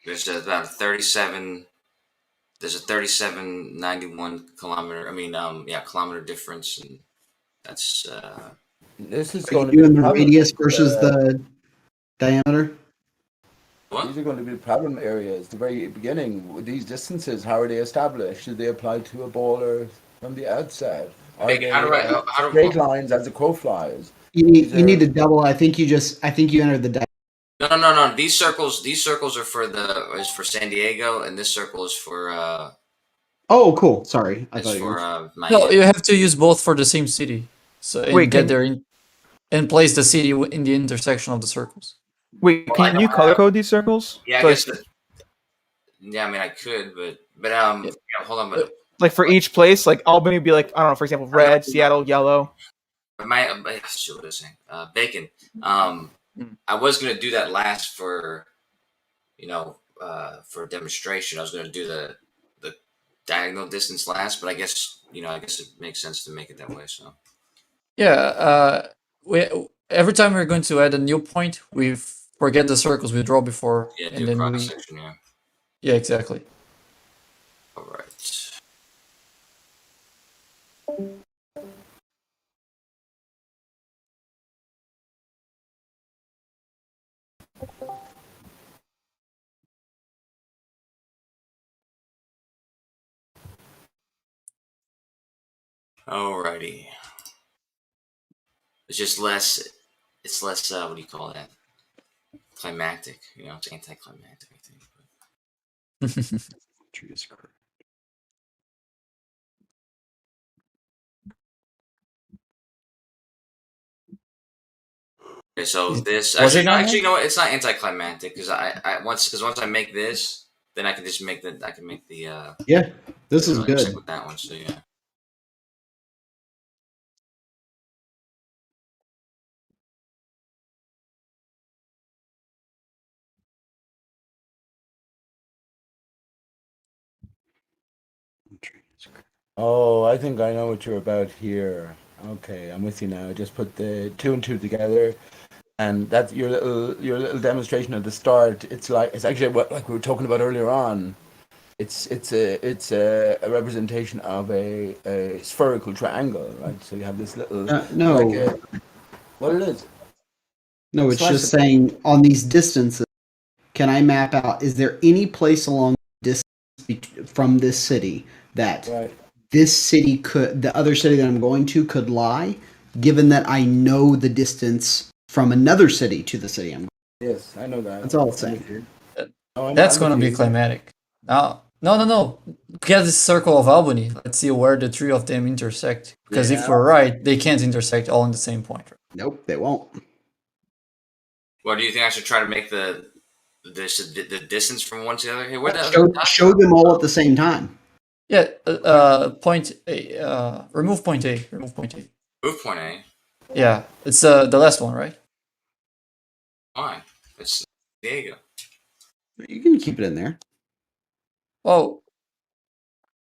there's about 37. There's a 3791 kilometer. Kilometer difference, and that's. This is Are going you to be doing the the problem. radius versus the diameter? These are going to be the problem areas. The very beginning, with these distances, how are they established? Do they apply to a bowler from the outset? Are they straight lines as the crow flies? You need to double. I think you entered the. No. These circles are for San Diego, and this circle is for. Oh, cool. Sorry, I It's thought you for were. Miami. No, you have to use both for the same city. So and Wait, get there and place the city in the intersection of the circles. Wait, can you color code these circles? Yeah, So I guess. I mean, I could, but hold on. But like for each place, like Albany would be like, I don't know, for example, red, Seattle, yellow. Shit, what was I saying? Bacon. I was gonna do that last for demonstration. I was gonna do the diagonal distance last, but I guess it makes sense to make it that way. So Yeah, every time we're going to add a new point, we forget the circles we draw before, yeah, and do then cross section. Yeah, exactly. All right. Alrighty. It's just less. It's less. What do you call that? Climactic. You know, it's anticlimactic. I think. Tree is correct. Okay, so this Was it not actually, you know what? It's not anticlimactic because once I make this, then I can just make the Yeah, this is good. stick with that one. So yeah. Oh, I think I know what you're about here. Okay, I'm with you now. Just put the 2 and 2 together, and that's your little demonstration at the start. It's actually what like we were talking about earlier on. It's a representation of a spherical triangle, right? So you have this little No. like what it is. No, it's Slice just it. saying on these distances, can I map out, is there any place along the distance from this city that Right. this city could, the other city that I'm going to could lie, given that I know the distance from another city to the city I'm going to? Yes, I know that. That's all it's I'm saying. with you. No, That's I'm gonna with be you. climatic. No. Get the circle of Albany. Let's see where the three of them intersect. Because if Yeah. we're right, they can't intersect all in the same point. Nope, they won't. Well, do you think I should try to make the distance from one to the other? Hey, where the Show them all at the same time. Yeah, point A, remove point A. Remove point A. move point A? Yeah, it's the last one, right? Fine. It's Diego. You can keep it in there. Well,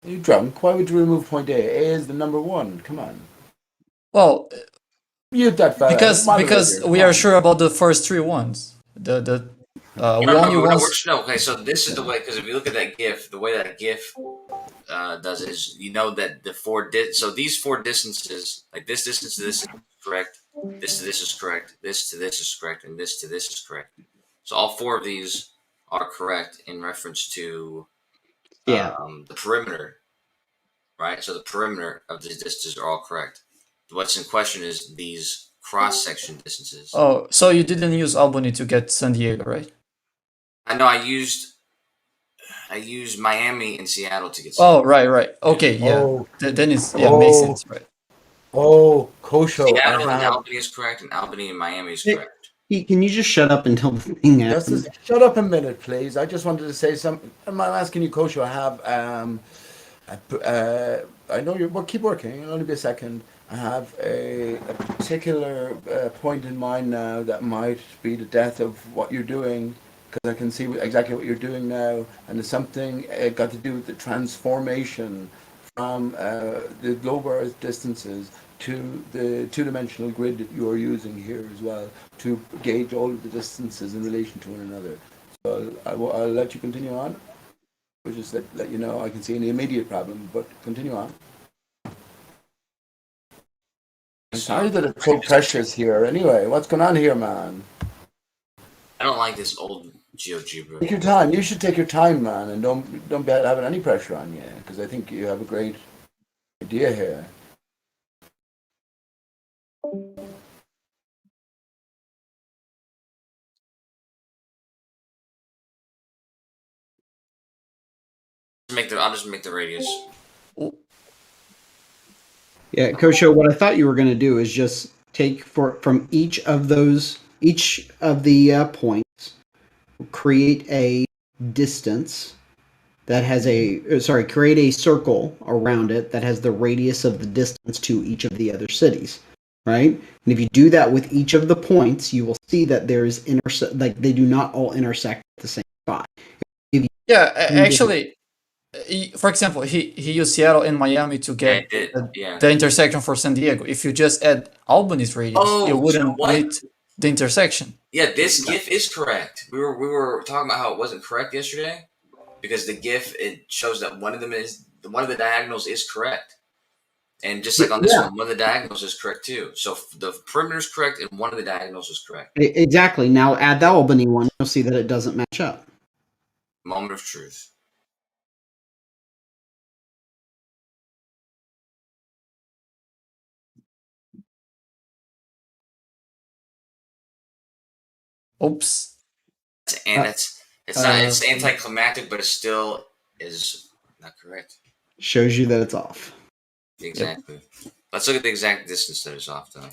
Are you drunk? Why would you remove point A? A is the number 1. Come on. well, Mute that fella. because Moderator, we come are on. sure about the first 3 ones. We only Okay, so this is the way, because if you look at that GIF, the way that GIF does it is, you know that the so these 4 distances, like this distance to this is correct, this to this is correct, this to this is correct, and this to this is correct. So all 4 of these are correct in reference to the perimeter, right? So the perimeter of these distances are all correct. What's in question is these cross-section distances. Oh, so you didn't use Albany to get San Diego, right? I know I used Miami and Seattle to get. Oh, right. Okay, yeah. Oh. Then it's makes sense, right? Oh, Kosho. Seattle and Albany is correct, and Albany and Miami is correct. Can you just shut up until the thing Just happens? shut up a minute, please. I just wanted to say something. I'm asking you, Kosho. I have I know you're. Well, keep working. It'll only be a second. I have a particular point in mind now that might be the death of what you're doing, because I can see exactly what you're doing now, and it's something got to do with the transformation from the globe Earth distances to the two-dimensional grid that you are using here as well to gauge all of the distances in relation to one another. So I'll let you continue on. We'll just let you know I can see any immediate problem, but continue on. I'm sorry that it's so precious here. Anyway, what's going on here, man? I don't like this old GeoGebra. Take your time. You should take your time, man, and don't be having any pressure on you, because I think you have a great idea here. I'll just make the radius. Yeah, Kosho, what I thought you were going to do is just take from each of the points, create a distance that has create a circle around it that has the radius of the distance to each of the other cities, right? And if you do that with each of the points, you will see that there's they do not all intersect at the same spot. Actually, for example, he used Seattle and Miami to get the intersection for San Diego. If you just add Albany's radius, it wouldn't meet the intersection. Yeah, this GIF is correct. We were talking about how it wasn't correct yesterday because the GIF, it shows that one of the diagonals is correct, and just like on this one of the diagonals is correct too. So the perimeter is correct, and one of the diagonals is correct. Exactly. Now add the Albany one, you'll see that it doesn't match up. Moment of truth. Oops. And it's not. It's anticlimactic, but it still is not correct. Shows you that it's off. Exactly. Let's look at the exact distance that is off, though.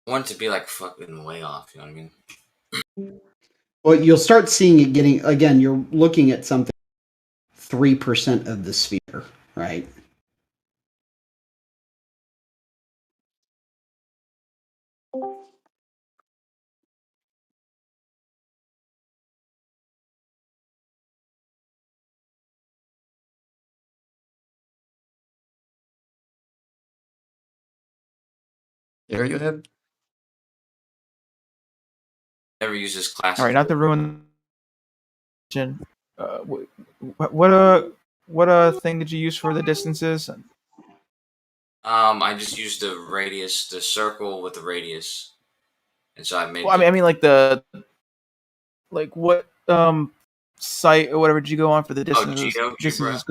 I want it to be like fucking way off. You know what I mean? Well, you'll start seeing it getting, again, you're looking at something 3% of the sphere, right? There you have. Never use this class. All right, not to ruin. What thing did you use for the distances? I just used the radius, the circle with the radius, and so I made. Well, I mean, like what site or whatever did you go on for the distances? Distances,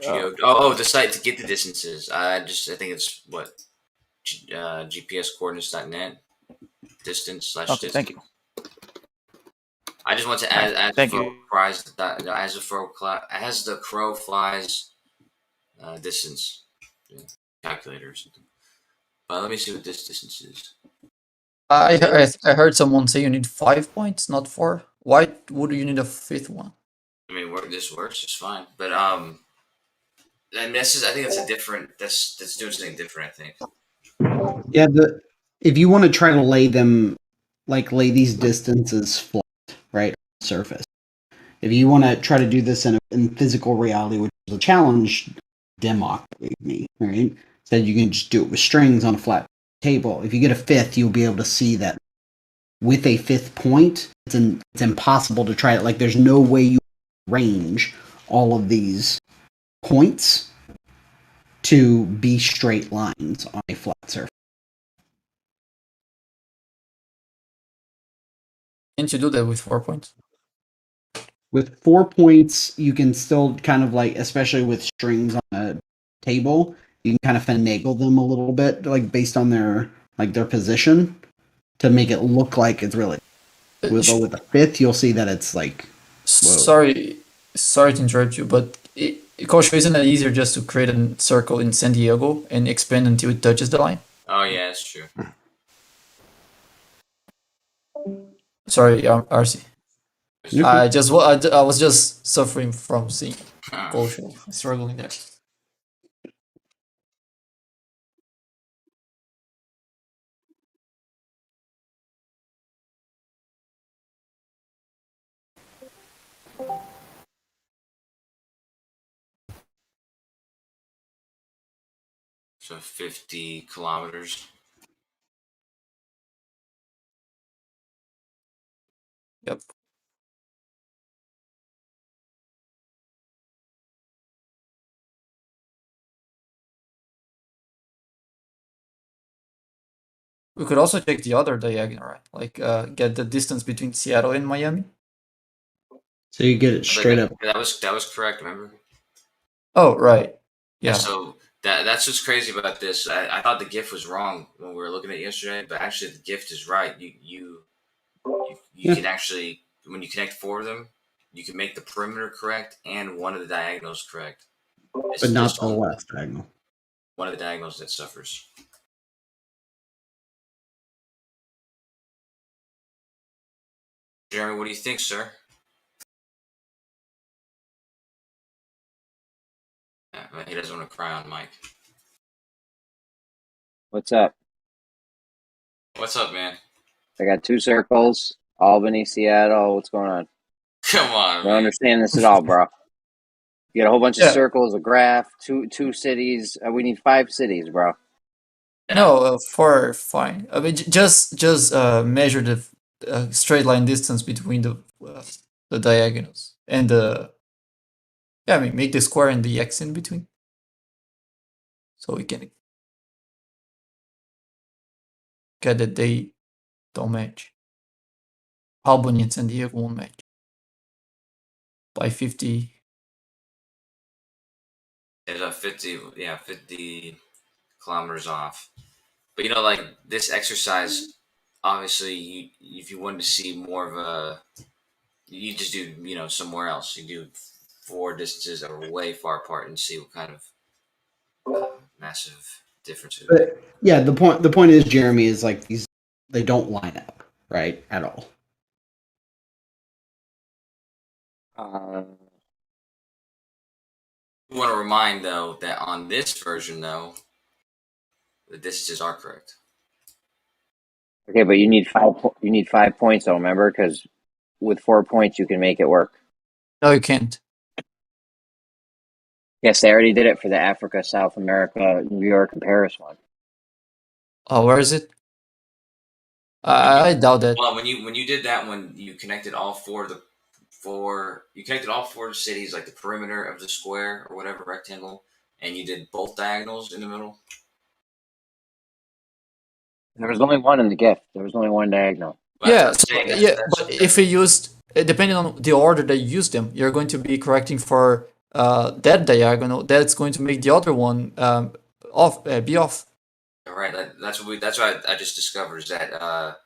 the site to get the distances. I think it's what GPScoordinates.net distance / distance. Thank you. I just want to add as the crow flies distance calculator or something. But let me see what this distance is. I heard someone say you need 5 points, not 4. Why would you need a 5th one? I mean, this works. It's fine, but and this is. I think that's a different. That's doing something different. I think. Yeah, if you want to try to lay these distances flat, right, on the surface. If you want to try to do this in physical reality, which is a challenge Democ gave me, right? Said you can just do it with strings on a flat table. If you get a 5th, you'll be able to see that with a 5th point, it's impossible to try it. Like, there's no way you range all of these points to be straight lines on a flat surface. Can't you do that with 4 points? With 4 points, you can still kind of especially with strings on a table, you can kind of finagle them a little bit, based on their position, to make it look like it's really. With the 5th, you'll see that it's like. Whoa. Sorry to interrupt you, but Kosho, isn't it easier just to create a circle in San Diego and expand until it touches the line? Oh yeah, that's true. Sorry, RC. I was just suffering from seeing Kosho struggling there. So 50 kilometers. Yep. We could also check the other diagonal, right? Get the distance between Seattle and Miami. So you get it straight up. That was correct. Remember? Oh right. Yeah. So that's what's crazy about this. I thought the GIF was wrong when we were looking at it yesterday, but actually the GIF is right. You can actually, when you connect 4 of them, you can make the perimeter correct and one of the diagonals correct. But not the last diagonal. One of the diagonals that suffers. Jeremy, what do you think, sir? He doesn't want to cry on mic. What's up? What's up, man? I got 2 circles. Albany, Seattle. What's going on? Come on, I don't understand this at all, bro. You got a whole bunch of circles, a graph, two cities. We need 5 cities, bro. No, 4 fine. I mean, just measure the straight line distance between the diagonals and make the square and the x in between, so we can get that they don't match. Albany and San Diego won't match by 50. There's a 50 kilometers off. But this exercise obviously, if you wanted to see more of a, you just do, somewhere else. You do 4 distances that are way far apart and see what kind of massive differences. But yeah, the point is, Jeremy, is like they don't line up, right, at all. I want to remind, though, that on this version, though, the distances are correct. Okay, but you need 5 points, though. Remember, because with 4 points you can make it work. No, you can't. Yes, they already did it for the Africa, South America, New York, and Paris one. Oh, where is it? I doubt that. Well, when you did that one, you connected all four of you connected all 4 cities, like the perimeter of the square or whatever rectangle, and you did both diagonals in the middle. There was only one in the gift. There was only one diagonal. Yeah, but if you used, depending on the order that you use them, you're going to be correcting for that diagonal. That's going to make the other one be off. All right, that's what I just discovered, is that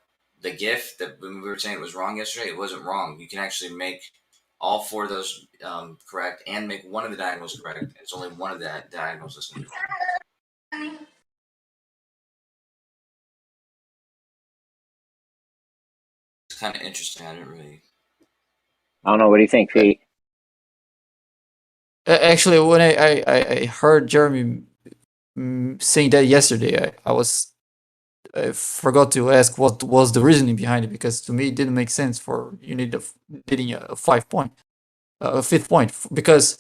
the GIF that when we were saying it was wrong yesterday, it wasn't wrong. You can actually make all 4 of those correct and make one of the diagonals correct. It's only one of the diagonals that's going to be wrong. It's kind of interesting. I don't know. What do you think, Pete? Actually, when I heard Jeremy saying that yesterday, I forgot to ask what was the reasoning behind it, because to me it didn't make sense for you needing a 5 point, a 5th point, because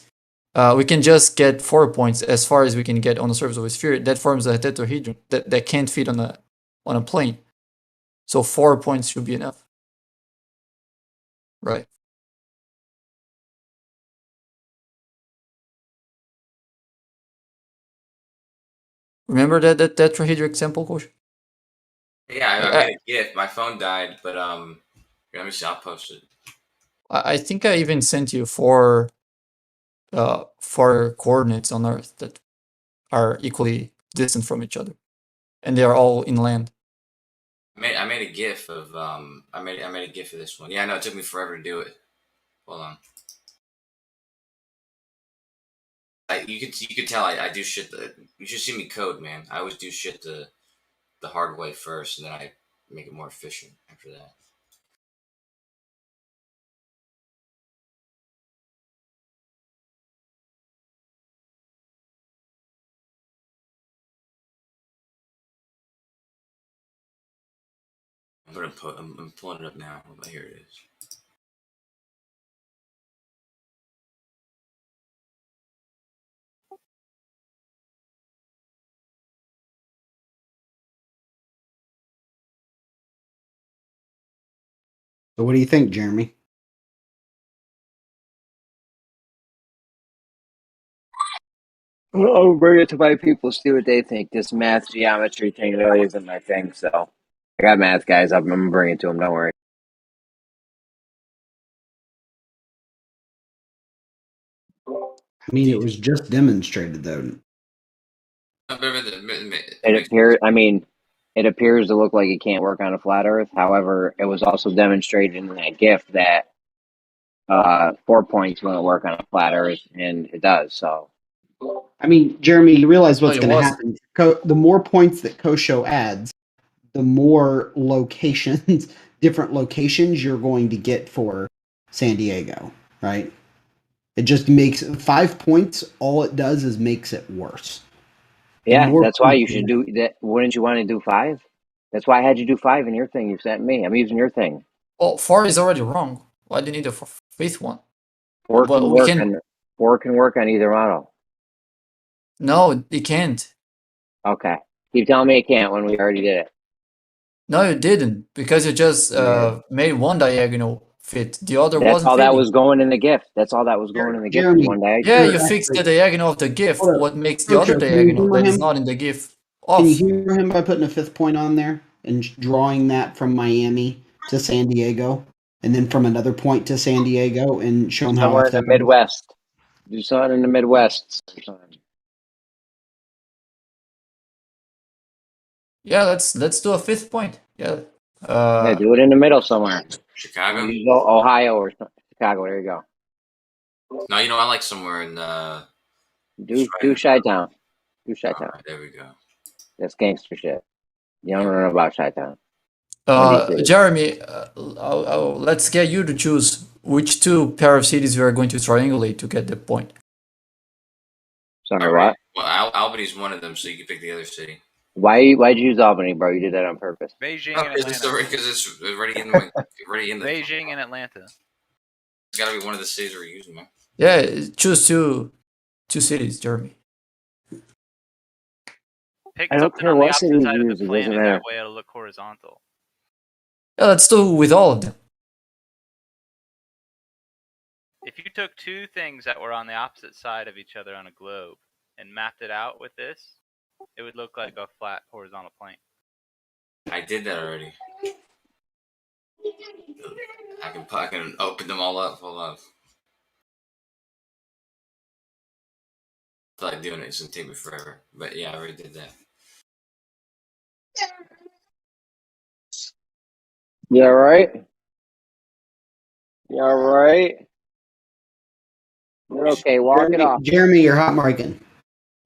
we can just get 4 points as far as we can get on the surface of a sphere. That forms a tetrahedron that can't fit on a plane. So 4 points should be enough, right? Remember that tetrahedron example, Coach? Yeah, I made a GIF. My phone died, but let me see. I'll post it. I think I even sent you 4 coordinates on Earth that are equally distant from each other, and they are all inland. I made a GIF of I made a GIF of this one. Yeah, I know it took me forever to do it. Hold on. You could tell I do shit. You should see me code, man. I always do shit the hard way first, and then I make it more efficient after that. I'm pulling it up now. Here it is. So what do you think, Jeremy? I'll bring it to my people, see what they think. This math geometry thing really isn't my thing, so I got math guys. I'm gonna bring it to them. Don't worry. I mean, it was just demonstrated, though. It appears. I mean, it appears to look like it can't work on a flat Earth. However, it was also demonstrated in that GIF that 4 points won't work on a flat Earth, and it does. So, I mean, Jeremy, you realize what's it going to wasn't. happen. The more points that Kosho adds, the more locations, different locations you're going to get for San Diego, right? It just makes 5 points. All it does is makes it worse. yeah, that's why you should do that. Wouldn't you want to do 5? That's why I had you do 5 in your thing you sent me. I'm using your thing. Well, 4 is already wrong. Why do you need a 5th one? 4 But can we work can. on 4 can work on either model. No, it can't. Okay, keep telling me it can't when we already did it. No, you didn't, because you just made one diagonal fit. The other That's wasn't all fitting. that was going in the gift. That's all that was going in the gift. Jeremy, One diagonal. Yeah, you fixed the diagonal of the GIF. What makes the other Kosho, can you diagonal humor that is him? not in the GIF Can you off? humor him by putting a 5th point on there and drawing that from Miami to San Diego, and then from another point to San Diego, and show him how Somewhere off in the that is? Midwest. Do something in the Midwest. Yeah, let's do a 5th point. Yeah, Yeah, do it in the middle somewhere. Chicago? Use Ohio or Chicago. There you go. No, you know, I like somewhere in Do Chi-Town. Do Chi-Town. Right, there we go. That's gangster shit. You don't know about Chi-Town. Jeremy, let's get you to choose which two pair of cities we are going to triangulate to get the point. Sorry, what? Well, Albany's one of them, so you can pick the other city. Why'd you use Albany, bro? You did that on purpose. Beijing Oh, and Atlanta. because it's already in the. Beijing and Atlanta. It's got to be one of the cities we're using, man. Yeah, choose two cities, Jeremy. Pick I don't something care on the what opposite city side you of use, the it planet. doesn't matter. That way it'll look horizontal. Yeah, let's do with all of them. If you took two things that were on the opposite side of each other on a globe and mapped it out with this, it would look like a flat horizontal plane. I did that already. I can open them all up. Hold on. I feel like doing it. It's gonna take me forever. But yeah, I already did that. You alright? You alright? You're okay. Walk it off. Jeremy, you're hot micing.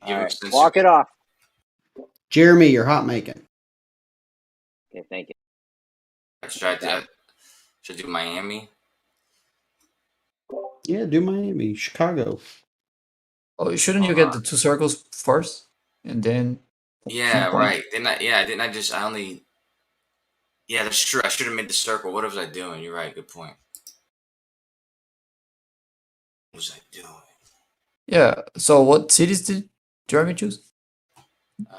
Right. Walk it off. Jeremy, you're hot micing. Okay, thank you. Should I do Miami? Yeah, do Miami, Chicago. Oh, shouldn't you get the two circles first, and then? Yeah, right. I only. Yeah, that's true. I should have made the circle. What was I doing? You're right. Good point. What was I doing? Yeah. So what cities did Jeremy choose?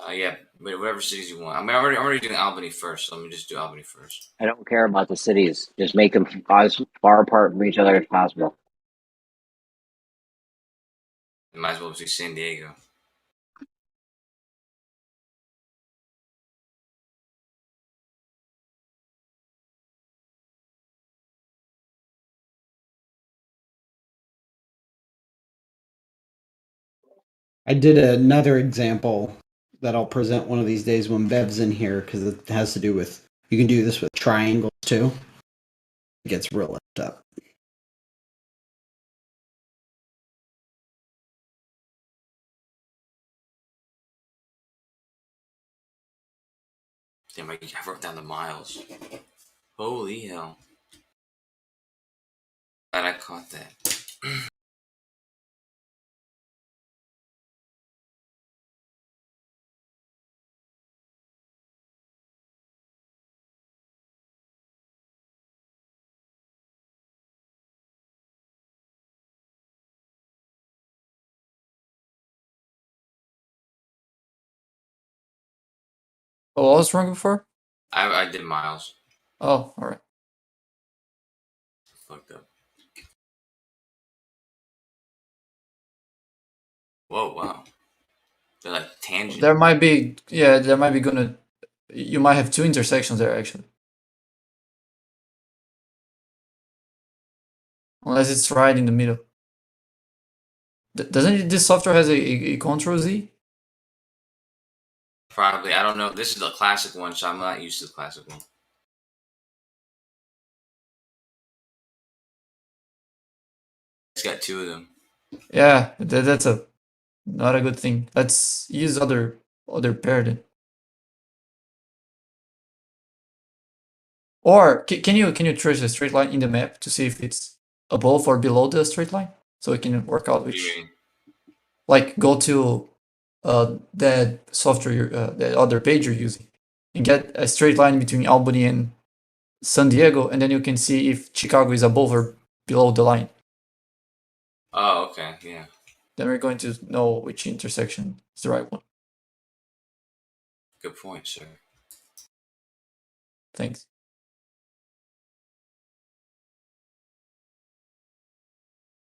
Yeah, whatever cities you want. I mean, I'm already doing Albany first, so let me just do Albany first. I don't care about the cities. Just make them as far apart from each other as possible. You might as well do San Diego. I did another example that I'll present one of these days when Bev's in here because it has to do with, you can do this with triangles too. It gets real left up. Damn, I wrote down the miles. Holy hell. Glad I caught that. Oh, what was wrong before? I did miles. Oh, all right. Fucked up. Whoa, wow. They're like tangent. There might be, yeah, there might be you might have two intersections there actually. Unless it's right in the middle. Doesn't this software has a Control Z? Probably. I don't know. This is the classic one, so I'm not used to the classic one. It's got two of them. Yeah, that's not a good thing. Let's use other pair then. Or can you trace a straight line in the map to see if it's above or below the straight line, so we can work out which. Like go to that software, that other page you're using, and get a straight line between Albany and San Diego, and then you can see if Chicago is above or below the line. Oh, okay, yeah. Then we're going to know which intersection is the right one. Good point, sir. Thanks.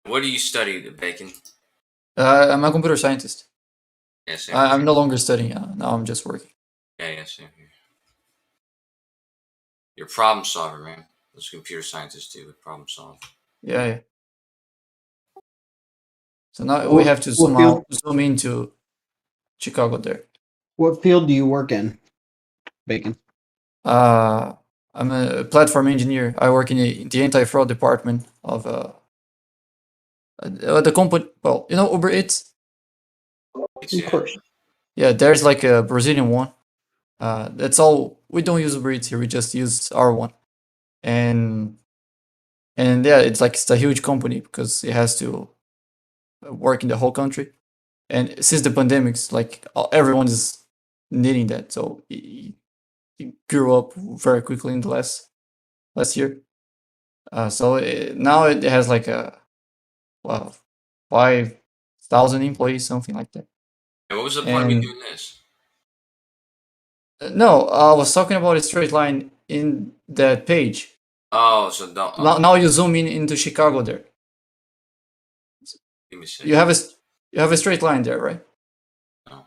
What do you study, Bacon? I'm a computer scientist. Yeah, same I'm no longer studying. Now I'm just working. Yeah, same here. You're a problem solver, man. Those computer scientists do with problem solve. Yeah. So now we have to zoom into Chicago there. What field do you work in, Bacon? I'm I'm a platform engineer. I work in the anti-fraud department of the company. Well, you know Uber Eats. Of course. Yeah, there's like a Brazilian one. That's all. We don't use Uber Eats here. We just use our one, and yeah, it's a huge company because it has to work in the whole country. And since the pandemics, like everyone is needing that, so it grew up very quickly in the last year. So now it has like a 5,000 employees, something like that. And what was the point of me doing this? No, I was talking about a straight line in that page. Oh, so don't. Now you zoom in into Chicago there. Give me a second. You have a straight line there, right? No. I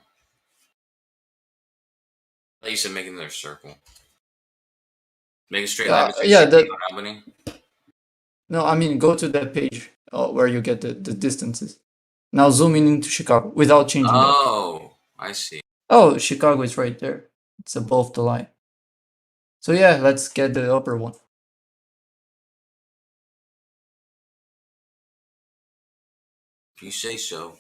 thought you said make another circle. Make a straight line between Chicago and Albany. No, I mean go to that page where you get the distances. Now zoom in into Chicago without changing that. Oh, I see. Oh, Chicago is right there. It's above the line. So yeah, let's get the upper one. If you say so.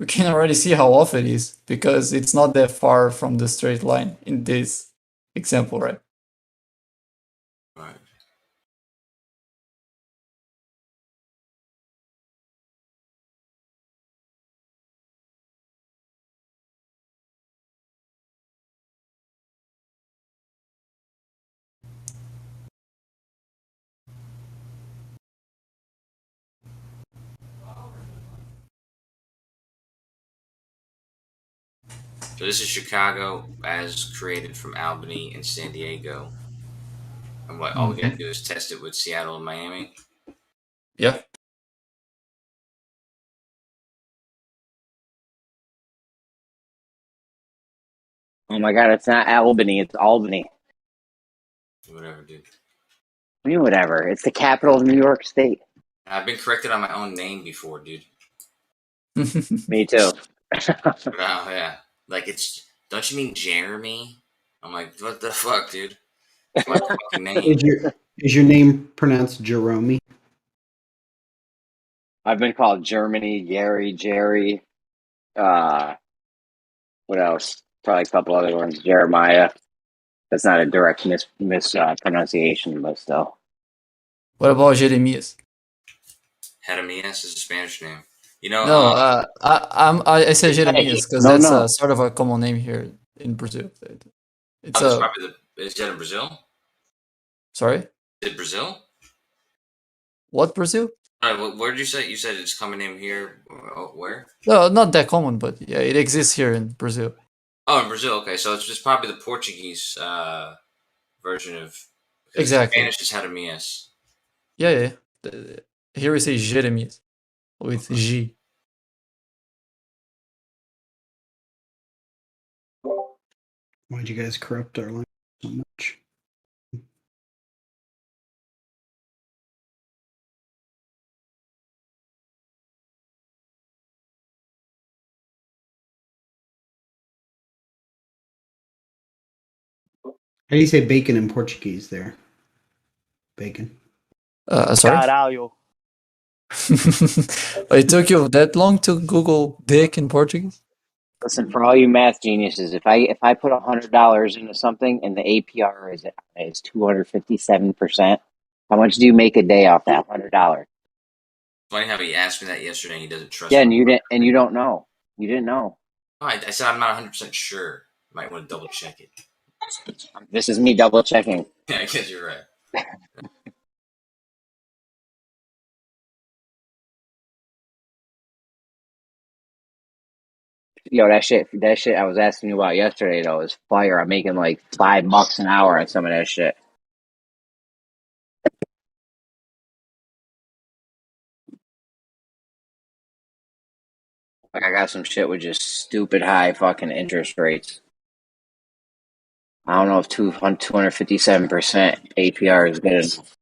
We can already see how off it is because it's not that far from the straight line in this example, right? Right. So this is Chicago as created from Albany and San Diego. And what all we gotta do is test it with Seattle and Miami. Yeah. Oh my god, it's not Albany, it's Albany. Whatever, dude. I mean, whatever. It's the capital of New York State. I've been corrected on my own name before, dude. Me too. Wow, yeah. Like it's. Don't you mean Jeremy? I'm like, what the fuck, dude? It's my fucking name. Is your name pronounced Jerome? I've been called Germany, Gary, Jerry. What else? Probably a couple other ones. Jeremiah. That's not a direct mispronunciation, but still. What about Jeremias? Jeremias is a Spanish name. You know. No, I say Jeremias because that's a sort of a common name here in Brazil. It's is that in Brazil? Sorry? Is it Brazil? What Brazil? All right, where did you say? You said it's coming in here. Where? No, not that common, but yeah, it exists here in Brazil. Oh, in Brazil. Okay, so it's just probably the Portuguese version of. Exactly. Spanish is Jeremias. Yeah. Here we say Jeremias with G. Why'd you guys corrupt our language so much? How do you say bacon in Portuguese there? Bacon. Sorry? Caralho. It took you that long to Google dick in Portuguese? Listen, for all you math geniuses, if I put $100 into something and the APR is 257%, how much do you make a day off that $100? Funny how he asked me that yesterday and he doesn't trust Yeah, me. and you don't know. You didn't know. Oh, I said I'm not 100% sure. Might want to double check it. This is me double checking. Yeah, I guess you're right. Yo, that shit I was asking you about yesterday though is fire. I'm making like $5 an hour on some of that shit. Like I got some shit with just stupid high fucking interest rates. I don't know if 257% APR is good enough.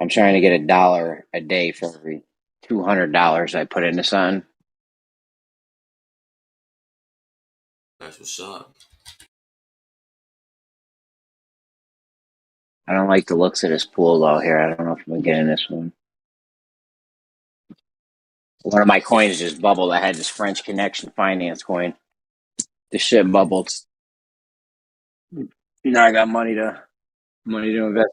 I'm trying to get $1 a day for every $200 I put into something. That's what's up. I don't like the looks of this pool though. Here, I don't know if I'm gonna get in this one. One of my coins just bubbled. I had this French Connection Finance coin. The shit bubbled. Now I got money to invest.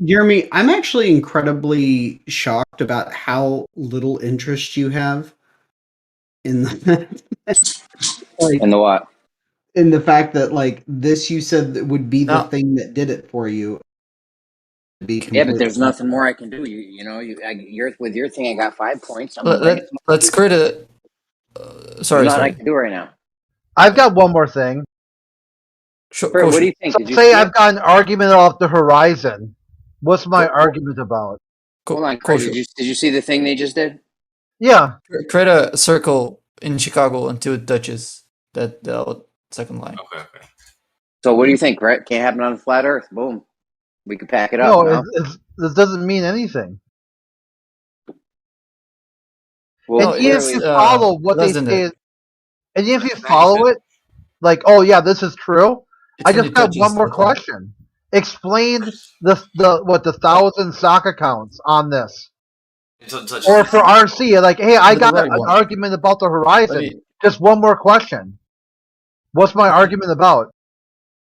Jeremy, I'm actually incredibly shocked about how little interest you have in the like, in the what? In the fact that like this, you said that would be the No. thing that did it for you. Yeah, but there's nothing more I can do. You're with your thing. I got 5 points. I'm Let's create a. Sorry, There's nothing I sorry. can do right now. I've got one more thing. Bert, what do you think? So Did you say see I've it? got an argument off the horizon. What's my argument about? Hold on, Craig. Did you see the thing they just did? Yeah. Create a circle in Chicago until it touches that second line. Okay. So what do you think, Brett? Can't happen on flat Earth. Boom. We could pack it up. No, No. this doesn't mean anything. Well, and if you follow what they say, and if you follow it, like, oh yeah, this is true. I just got one more question. Explain the 1,000 stock accounts on this, or for RC. Like, hey, I got an argument about the horizon. Just one more question. What's my argument about?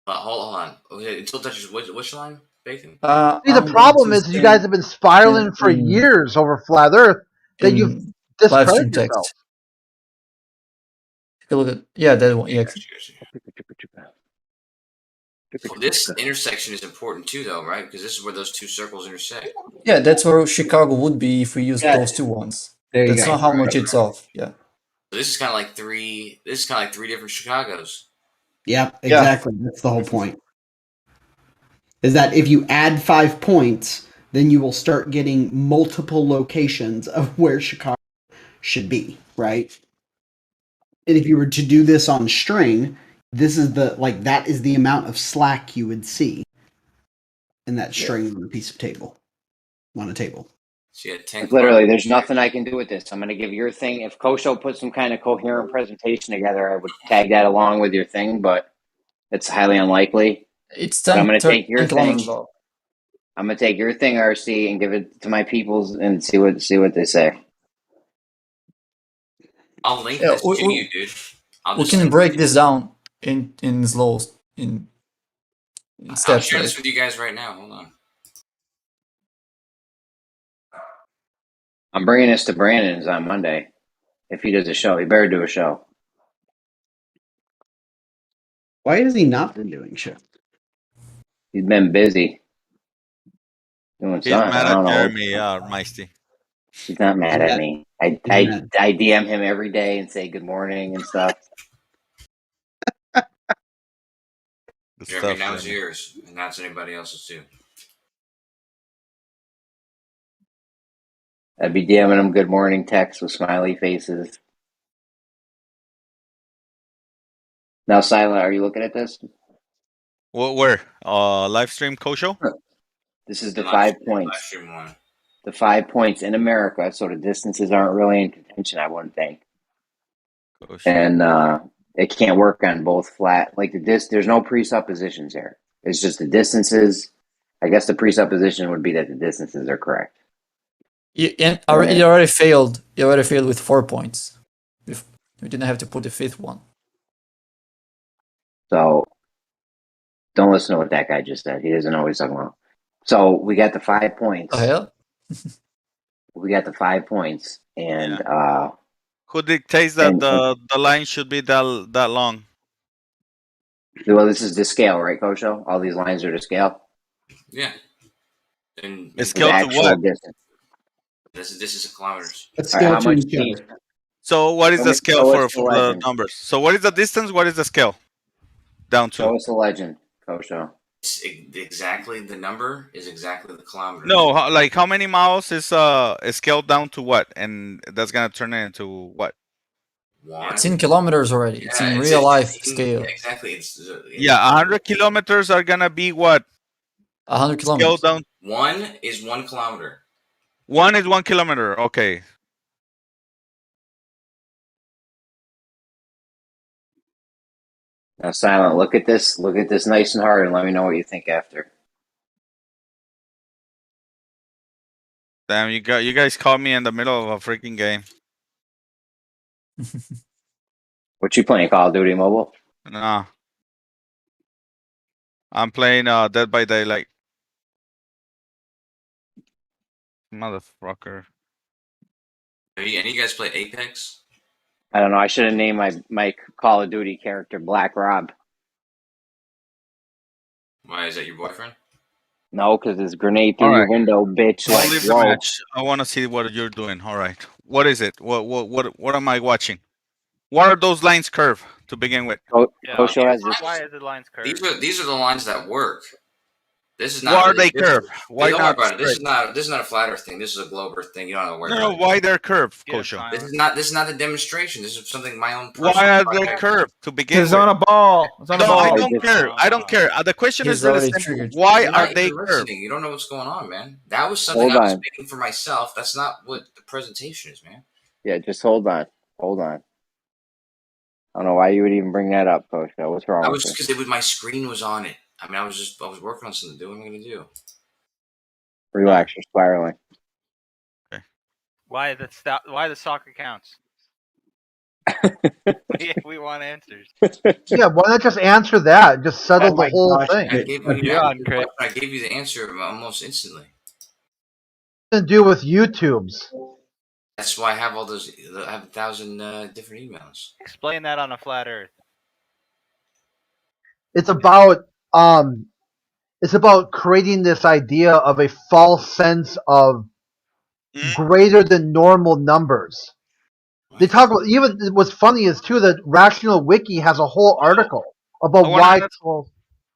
Hold on. Okay, until it touches which line, Bacon? See, the problem is you guys have been spiraling for years over flat Earth that you've discredited yourself. Take a look at that one. Yeah. Well, this intersection is important too, though, right? Because this is where those two circles intersect. Yeah, that's where Chicago would be if we use those two ones. That's not how much it's off. Yeah. So this is kind of like three. This is kind of like three different Chicagos. Yeah, exactly. That's the whole point. Is that if you add 5 points, then you will start getting multiple locations of where Chicago should be, right? And if you were to do this on string, this is that is the amount of slack you would see in that string on a piece of table. On a table. So you had 10 literally, there's nothing I can do with this. I'm going to give your thing. If Kosho put some kind of coherent presentation together, I would tag that along with your thing, but it's highly unlikely. It's but 10, I'm going to take your 10 thing. kilometers off. I'm going to take your thing, RC, and give it to my peoples and see what they say. I'll link this to you, dude. We can break this down in slow in steps. I'll share this with you guys right now. Hold on. I'm bringing this to Brandon's on Monday. If he does a show, he better do a show. Why has he not been doing show? He's been busy doing He's something. mad I don't at know. Jeremy, Meisty. He's not mad at me. I DM him every day and say good morning and stuff. Jeremy, now it's yours, and now it's anybody else's too. I'd be DMing him good morning texts with smiley faces. Now, Silent, are you looking at this? Where? Live stream Kosho? This is the 5 points. The 5 points in America, so the distances aren't really in contention, I wouldn't think. And it can't work on both flat. Like there's no presuppositions here. It's just the distances. I guess the presupposition would be that the distances are correct. You already failed. You already failed with 4 points. We didn't have to put the fifth one. So don't listen to what that guy just said. He doesn't know what he's talking about. So we got the 5 points. Oh, yeah? We got the 5 points, and who dictates that the line should be that long? Well, this is the scale, right, Kosho? All these lines are to scale. Yeah. And it's scale to what? Distance. This is kilometers. Let's scale to each other. So what is the scale for the numbers? So what is the distance? What is the scale? Down to. Show us the legend, Kosho. Exactly, the number is exactly the kilometer. No, like how many miles is scaled down to what? And that's gonna turn it into what? It's in kilometers already. It's in real life scale. Exactly. It's 100 kilometers are gonna be what? 100 Scale kilometers. down. 1 is 1 kilometer. 1 is 1 kilometer. Okay. Now, Silent, look at this. Look at this nice and hard, and let me know what you think after. Damn, you guys caught me in the middle of a freaking game. What you playing, Call of Duty Mobile? Nah. I'm playing Dead by Daylight. Motherfucker. Any of you guys play Apex? I don't know. I should have named my Call of Duty character Black Rob. Why, is that your boyfriend? No, because it's grenade through your window, bitch. Don't Like, leave the whoa. match. I want to see what you're doing. All right. What is it? What am I watching? What are those lines curved to begin with? Kosho has this. Why is the lines curved? These are the lines that work. This is not. Why are really, they curved? Why don't worry not about it. This straight? is not a flat Earth thing. This is a globe Earth thing. You don't have to worry No, about no. it. Why they're curved, Kosho? This is not a demonstration. This is something my own. Why are they curved to begin It's with? on a ball. It's on a No, ball. I don't care. I don't care. The question is really simple. Why You're are not they even curved? listening. You don't know what's going on, man. That was something Hold I was on. making for myself. That's not what the presentation is, man. Yeah, just hold on. Hold on. I don't know why you would even bring that up, Kosho. What's wrong I with was you? because my screen was on it. I mean, I was working on something to do. What am I going to do? Relax, you're spiraling. Why the soccer counts? Yeah, we want answers. Yeah, why not just answer that? Just settle the whole thing. I gave you the answer almost instantly. To do with YouTube's. That's why I have all those. I have 1,000 different emails. Explain that on a flat Earth. It's about creating this idea of a false sense of greater than normal numbers. They talk about, even what's funny is too that Rational Wiki has a whole article about why.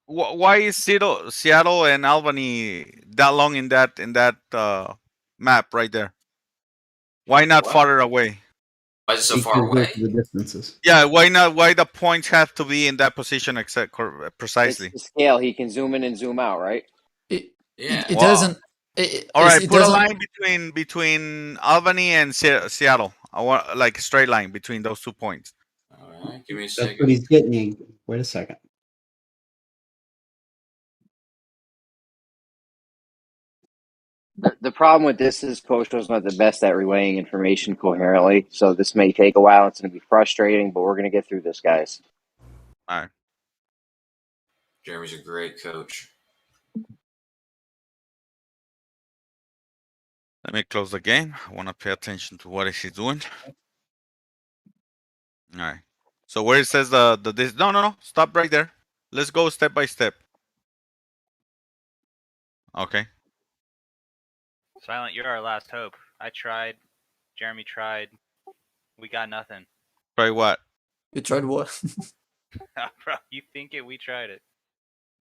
Why is Seattle and Albany that long in that map right there? Why not farther away? Why is it so far away? The distances. Yeah, why not? Why the points have to be in that position precisely? It's the scale. He can zoom in and zoom out, right? Yeah. It doesn't. All right, it put a doesn't- line between Albany and Seattle. I want like a straight line between those 2 points. All right, give me a That's second. what he's getting. Wait a second. The problem with this is Kosho's not the best at relaying information coherently, so this may take a while. It's going to be frustrating, but we're going to get through this, guys. All right. Jeremy's a great coach. Let me close the game. I want to pay attention to what is he doing. All right. So where it says this? No. Stop right there. Let's go step by step. Okay. Silent, you're our last hope. I tried. Jeremy tried. We got nothing. Try what? You tried what? Bro, you think it? We tried it.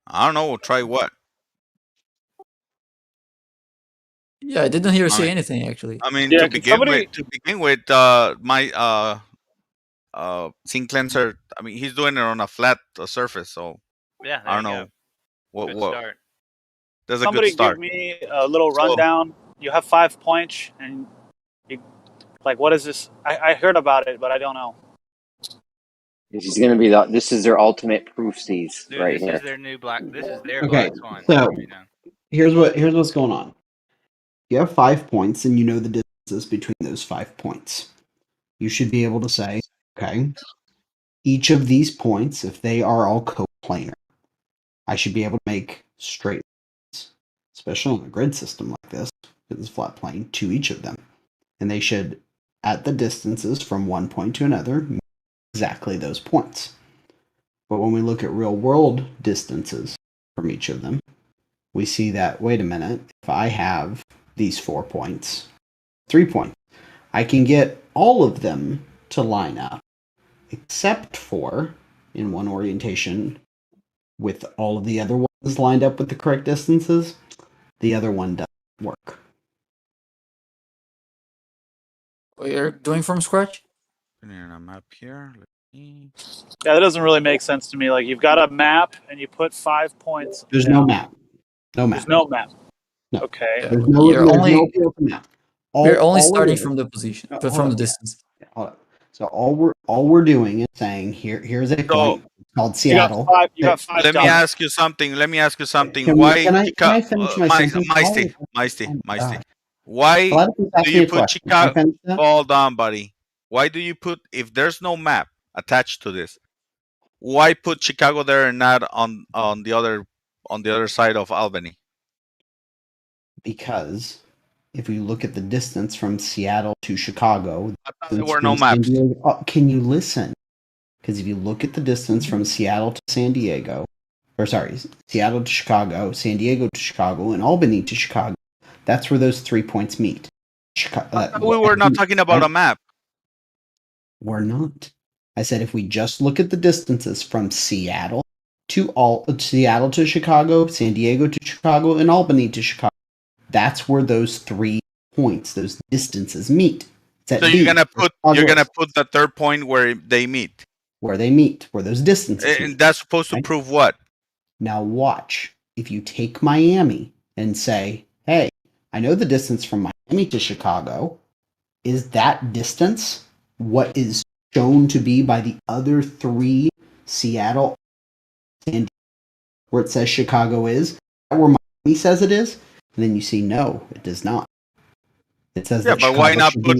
I don't know. We'll try what? Yeah, I didn't hear you All say right. anything actually. I mean, Yeah, to can begin with, my scene cleanser. I mean, he's doing it on a flat surface, so Yeah, I don't there you know go. what. Good What? start. There's a Somebody good start. give me a little rundown. You have 5 points, and you, like, what is this? I heard about it, but I don't know. This is going to be this is their ultimate proof seas Dude, right this here. is their new black. This is their Okay, Black Swan. so Right now. here's what's going on. You have 5 points, and you know the distances between those 5 points. You should be able to say, okay, each of these points, if they are all coplanar, I should be able to make straight lines, especially on a grid system like this, because it's flat plane, to each of them. And they should, at the distances from one point to another, make exactly those points. But when we look at real world distances from each of them, we see that, wait a minute, if I have these 4 points, 3 points, I can get all of them to line up, except for in one orientation with all of the other ones lined up with the correct distances, the other one doesn't work. You're doing from scratch? Putting a map here. Let me... Yeah, that doesn't really make sense to me. Like, you've got a map, and you put 5 points. There's down. no map. No map. There's no map. No. Okay. There's no. You're There's only no appeal to map. we're only all it starting is- from the position, no, from hold the up, distance. hold up. So all we're doing is saying here's a point called Seattle. You got five. Let me dots. ask you something. Let me ask you something. Can I finish my sentence? Maisty. Why Gladys is do asking you a put question. Can I Chicago? finish that? Hold on, buddy. Why do you put, if there's no map attached to this, why put Chicago there and not on the other side of Albany? Because if we look at the distance from Seattle to Chicago, there were no maps. Can you listen? Because if you look at the distance from Seattle to San Diego, or sorry, Seattle to Chicago, San Diego to Chicago, and Albany to Chicago, that's where those 3 points meet. We were not talking about a map. We're not. I said if we just look at the distances from Seattle to Seattle to Chicago, San Diego to Chicago, and Albany to Chicago, that's where those 3 points, those distances meet. So you're gonna put the third point where they meet. Where they meet, where those distances meet. And that's supposed to prove what? Now watch. If you take Miami and say, hey, I know the distance from Miami to Chicago, is that distance what is shown to be by the other 3 Seattle, San Diego, where it says Chicago is, where Miami says it is? And then you see, no, it does not. It says that but why not put?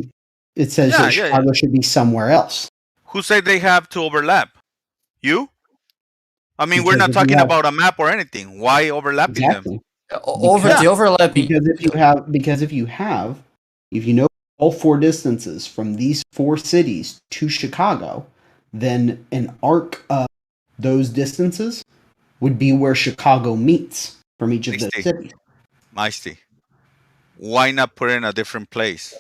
It says that Chicago should be somewhere else. Who said they have to overlap? You? I mean, we're Because not if you talking have- about a map or anything. Why overlapping them? The overlapping. Because if you know all 4 distances from these 4 cities to Chicago, then an arc of those distances would be where Chicago meets from each of those cities. Maisty. Why not put it in a different place?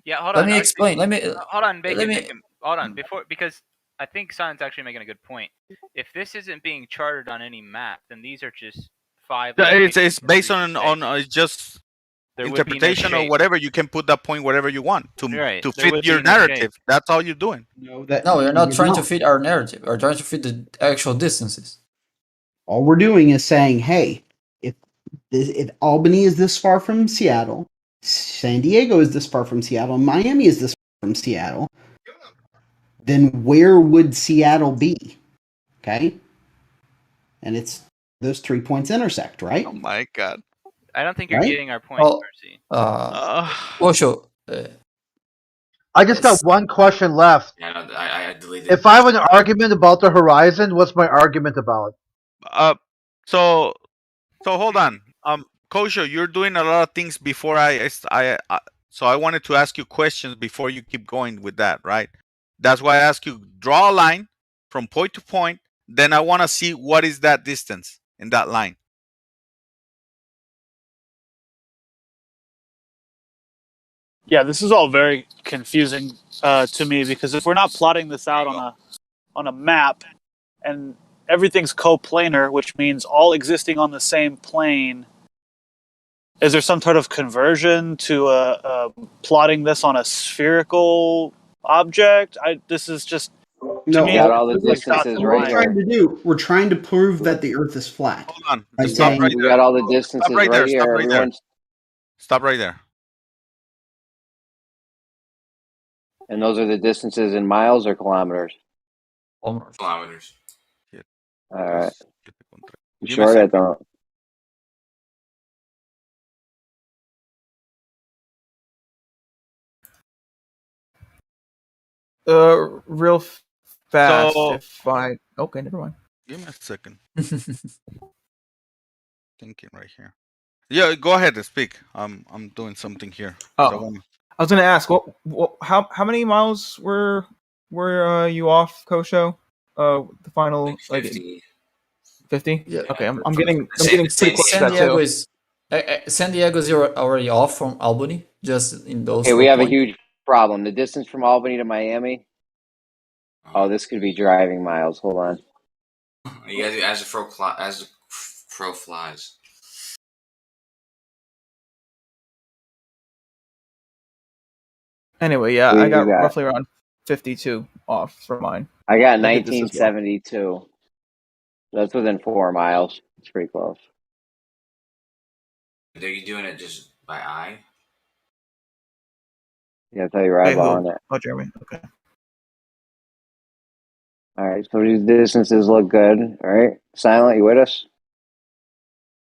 Yeah, hold Let on. me explain. Let me. Hold on, Bacon. let me- Bacon. Hold on, because I think Simon's actually making a good point. If this isn't being charted on any map, then these are just 5. Yeah, it's locations based for on just There would be no interpretation or shape. whatever. You can put that point wherever you want to Right, to there would fit be your no shape. narrative. That's all you're doing. No, we're not trying to fit our narrative. We're trying to fit the actual distances. All we're doing is saying, hey, if Albany is this far from Seattle, San Diego is this far from Seattle, and Miami is this far from Seattle, then where would Seattle be? Okay? And it's those 3 points intersect, right? Oh my god. I don't think you're Right? getting our point, Oh, Mercy. Osho, I just got one question left. Yeah, no, I deleted. If I have an argument about the horizon, what's my argument about? So hold on. Kosho, you're doing a lot of things before so I wanted to ask you questions before you keep going with that, right? That's why I ask you draw a line from point to point. Then I want to see what is that distance in that line. Yeah, this is all very confusing to me because if we're not plotting this out on a map and everything's coplanar, which means all existing on the same plane, is there some sort of conversion to plotting this on a spherical object? This is just No, We got all the distances right here. We're trying to prove that the Earth is flat. Hold on. By Stop saying- right We there. got all the distances Stop right there. here. Stop right there. Everyone's, Stop right there. and those are the distances in miles or kilometers. Kilometers. All right. You Give me a sure that second. don't? Real fast. So- If I okay, never mind. Give me a second. Thinking right here. Yeah, go ahead and speak. I'm doing something here. Oh, I was gonna ask, how many miles were you off, Kosho? The final like 50. 50? Yeah. Okay, I'm getting pretty close to San that Diego too. is San Diego is already off from Albany, just in those. Okay, we 4 have a points. huge problem. The distance from Albany to Miami. Oh, this could be driving miles. Hold on. You guys, as the crow flies. Anyway, yeah, What I do got you got? roughly around 52 off from mine. I got I did this as well. 1972. That's within 4 miles. It's pretty close. Are you doing it just by eye? Yeah, tell your Wait, eyeball who? on it. Oh, Jeremy. Okay. All right, so these distances look good. All right, Silent, you with us?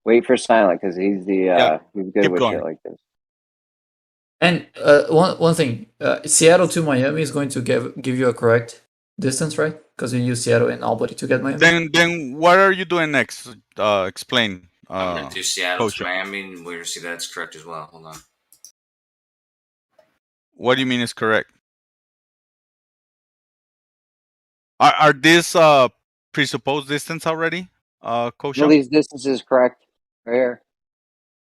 Wait for Silent because he's he's good Keep with shit going. like this. And one thing, Seattle to Miami is going to give you a correct distance, right? Because you use Seattle and Albany to get Miami. Then what are you doing next? Explain. I'm gonna do Seattle Coach. to Miami, and we're gonna see that it's correct as well. Hold on. What do you mean is correct? Are these presupposed distance already, Coach? No, these distances correct right here.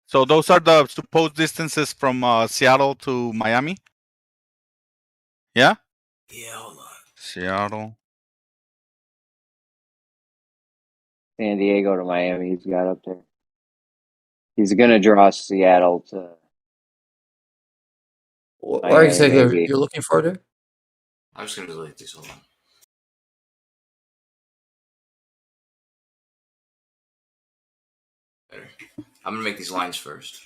So those are the supposed distances from Seattle to Miami? Yeah? Yeah, hold on. Seattle. San Diego to Miami, he's got up there. He's gonna draw Seattle to What Miami, exactly maybe. you're looking for there? I'm just gonna delete these. Hold on. Better. I'm gonna make these lines first.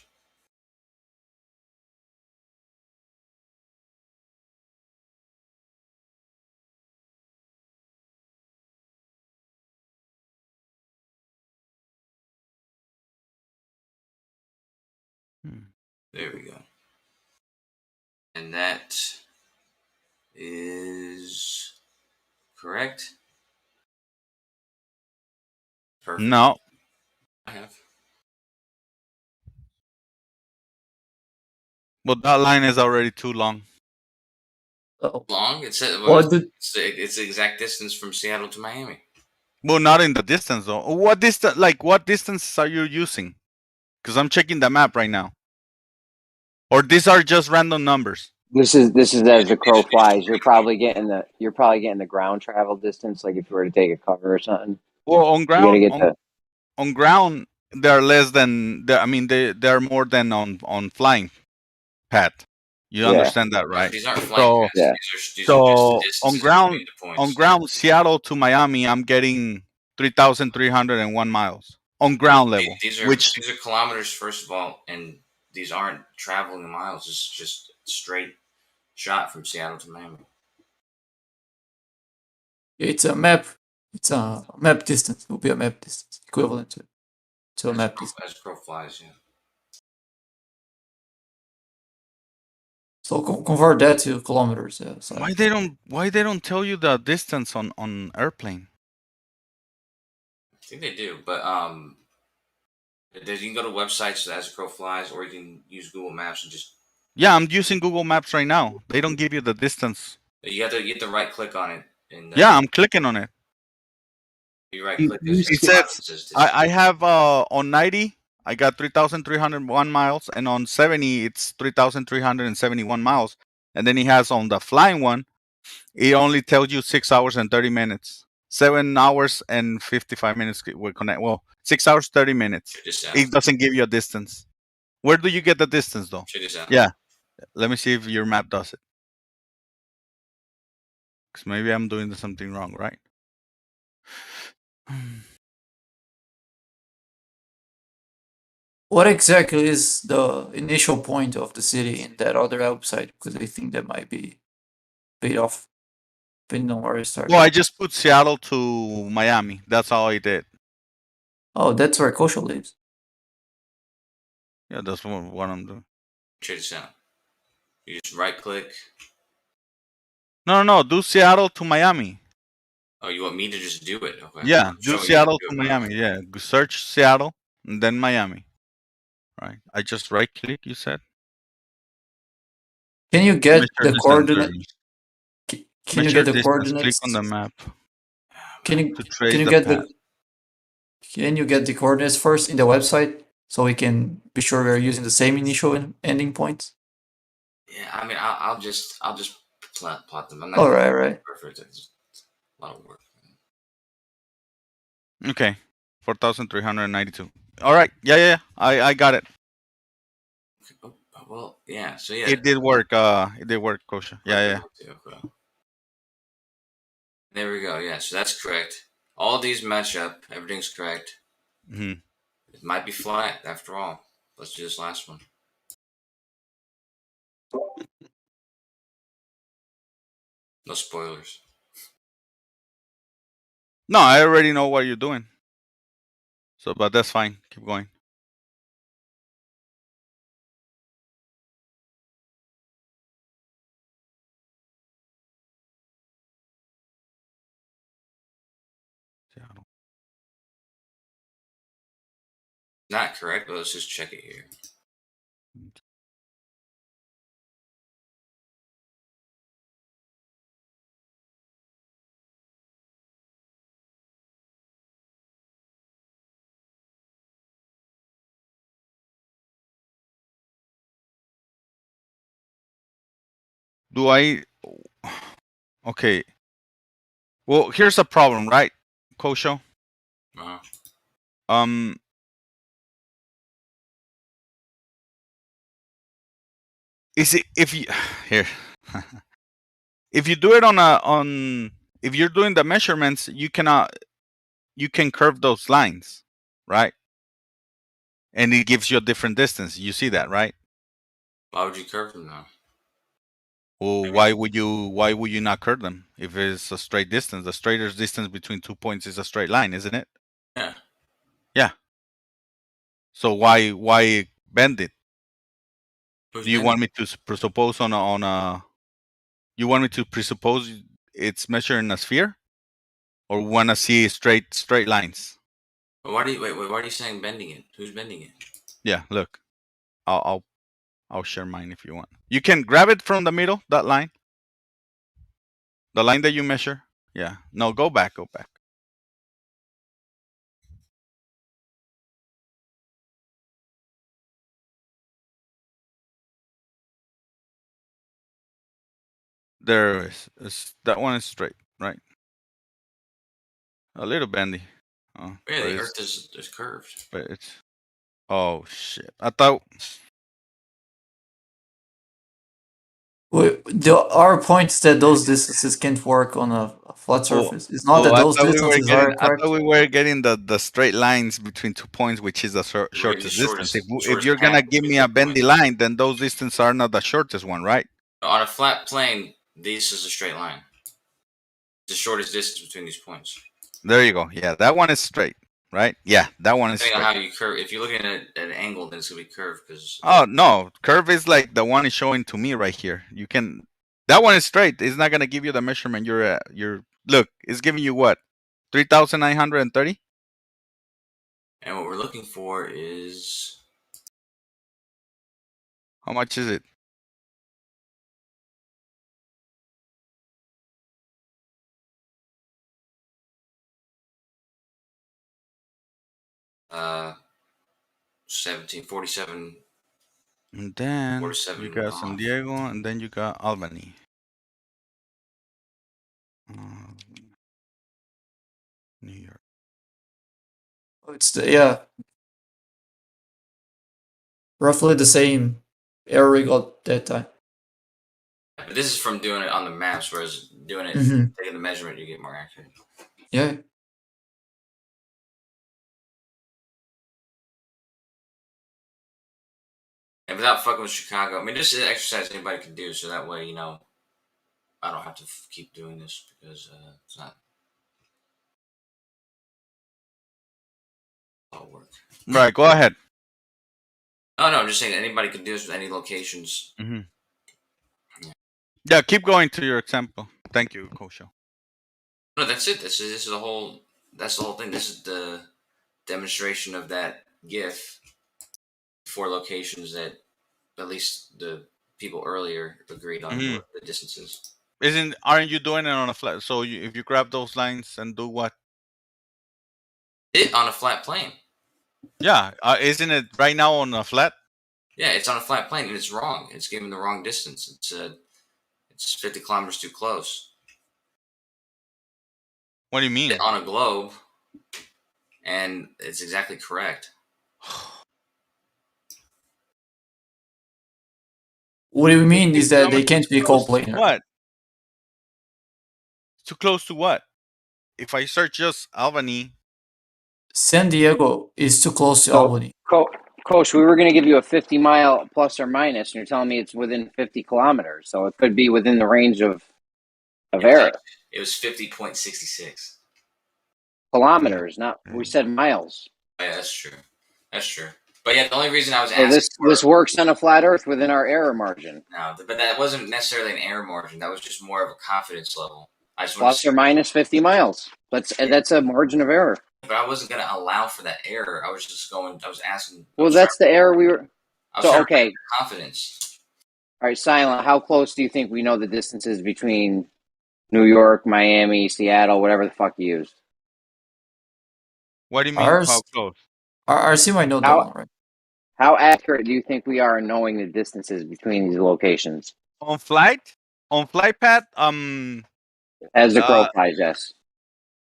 There we go. And that is correct. Perfect. No. I have. But that line is already too long. Long? It said it's the exact distance from Seattle to Miami. Well, not in the distance though. What distance? Like what distance are you using? Because I'm checking the map right now. Or these are just random numbers. This is as the crow flies. You're probably getting the ground travel distance, like if you were to take a cover or something. Well, on You gotta ground, get on ground, they're less than. I mean, they're more than on flying, Pat. You understand that, right? These aren't flying So, passes. These are so just on distances ground, between the points. on ground, Seattle to Miami, I'm getting 3,301 miles on ground level. These are kilometers, first of all, and these aren't traveling miles. This is just straight shot from Seattle to Miami. It's a map. It's a map distance. It will be a map distance equivalent to a map distance. As crow flies, yeah. So convert that to kilometers. So. Why they don't tell you the distance on airplane? I think they do, but you can go to websites as a crow flies, or you can use Google Maps and just. Yeah, I'm using Google Maps right now. They don't give you the distance. You have to right click on it. And, yeah, I'm clicking on it. You right click. It says I have on 90 I got 3,301 miles, and on 70 it's 3,371 miles, and then he has on the flying one, it only tells you 6 hours and 30 minutes. 7 hours and 55 minutes will connect. Well, 6 hours 30 minutes. It doesn't give you a distance. Where do you get the distance though? Yeah, let me see if your map does it. Because maybe I'm doing something wrong, right? What exactly is the initial point of the city in that other website? Because I think that might be paid off, depending on where you start. Well, I just put Seattle to Miami. That's all I did. Oh, that's where Kosho lives. Yeah, that's what I'm doing. Check this out. You just right click. No, do Seattle to Miami. Oh, you want me to just do it? Okay. Yeah, do Seattle to Miami. Yeah, search Seattle and then Miami. Right. I just right click. You said. Can you get the coordinate? Can you get the coordinates? Click on the map. Can you Can you get the coordinates first in the website so we can be sure we're using the same initial and ending points? Yeah, I mean, I'll just plot them. I'm not right. Perfect. It's a lot of work. Okay, 4,392. All right. Yeah. I got it. Well, yeah. So yeah, it did work. It did work, Kosha. Yeah. Okay. There we go. Yeah, so that's correct. All these match up. Everything's correct. Mm-hmm. It might be flat after all. Let's do this last one. No spoilers. No, I already know what you're doing. So, but that's fine. Keep going. Not correct, but let's just check it here. Do I? Okay. Well, here's the problem, right, Kosho? Is it if you here? If you do it if you're doing the measurements, you can curve those lines, right? And it gives you a different distance. You see that, right? Why would you curve them now? Well, why would you not curve them if it's a straight distance? The straightest distance between 2 points is a straight line, isn't it? Yeah. Yeah. So why bend it? Do you want me to presuppose on a you want me to presuppose it's measured in a sphere, or want to see straight lines? But why do you why are you saying bending it? Who's bending it? Yeah, look, I'll share mine if you want. You can grab it from the middle, that line, the line that you measure. Yeah, no, go back. There is that one is straight, right? A little bendy. Oh, Yeah, but the it's- Earth is curved. But it's oh shit! I thought. Our point is that those distances can't work on a flat surface. It's not that I those thought we were distances getting. are correct. I thought we were getting the straight lines between 2 points, which is the shortest distance. If shortest you're gonna path give me a bendy line, then those distances are not the shortest one, right? On a flat plane, this is a straight line. It's the shortest distance between these points. There you go. Yeah, that one is straight, right? Yeah, that one is Depending straight. on how you curve, if you're looking at an angle, then it's gonna be curved because. Oh no, curve is like the one is showing to me right here. You can. That one is straight. It's not gonna give you the measurement. You're look. It's giving you what, 3,930. And what we're looking for is How much is it? uh 1747. And then 47 you got San off. Diego, and then you got Albany. New York. It's roughly the same error we got that time. But this is from doing it on the maps, whereas doing it, Mhm. taking the measurement, you get more accurate. Yeah. And without fucking with Chicago, I mean, this is an exercise anybody can do, so that way, I don't have to keep doing this because it's not all work. Right, go ahead. Oh no, I'm just saying anybody can do this with any locations. Mm-hmm. Yeah, keep going to your example. Thank you, Kosho. No, that's it. This is the whole. That's the whole thing. This is the demonstration of that GIF for locations that at least the people earlier agreed on Mhm. what the distances. Aren't you doing it on a flat? So if you grab those lines and do what? It on a flat plane. Yeah, isn't it right now on a flat? Yeah, it's on a flat plane and it's wrong. It's giving the wrong distance. It's 50 kilometers too close. What do you mean? On a globe, and it's exactly correct. What do you mean is that they can't be coplanar? What? Too close to what? If I search just Albany. San Diego is too close to Albany. Coach, we were going to give you a 50-mile plus or minus, and you're telling me it's within 50 kilometers, so it could be within the range of error. It was 50.66 Kilometers, not we said miles. Yeah, that's true. That's true. But yeah, the only reason I was So asking this works on a flat Earth within our error margin. No, but that wasn't necessarily an error margin. That was just more of a confidence level. I just Plus or minus 50 miles. That's a margin of error. But I wasn't going to allow for that error. I was just going. I was asking. Well, that's the error we were. So okay. Confidence. All right, Silent. How close do you think we know the distances between New York, Miami, Seattle, whatever the fuck you used? What do you mean? Ours- How close? RC might know that one, right? How accurate do you think we are in knowing the distances between these locations? On flight pad, As the crow flies, yes.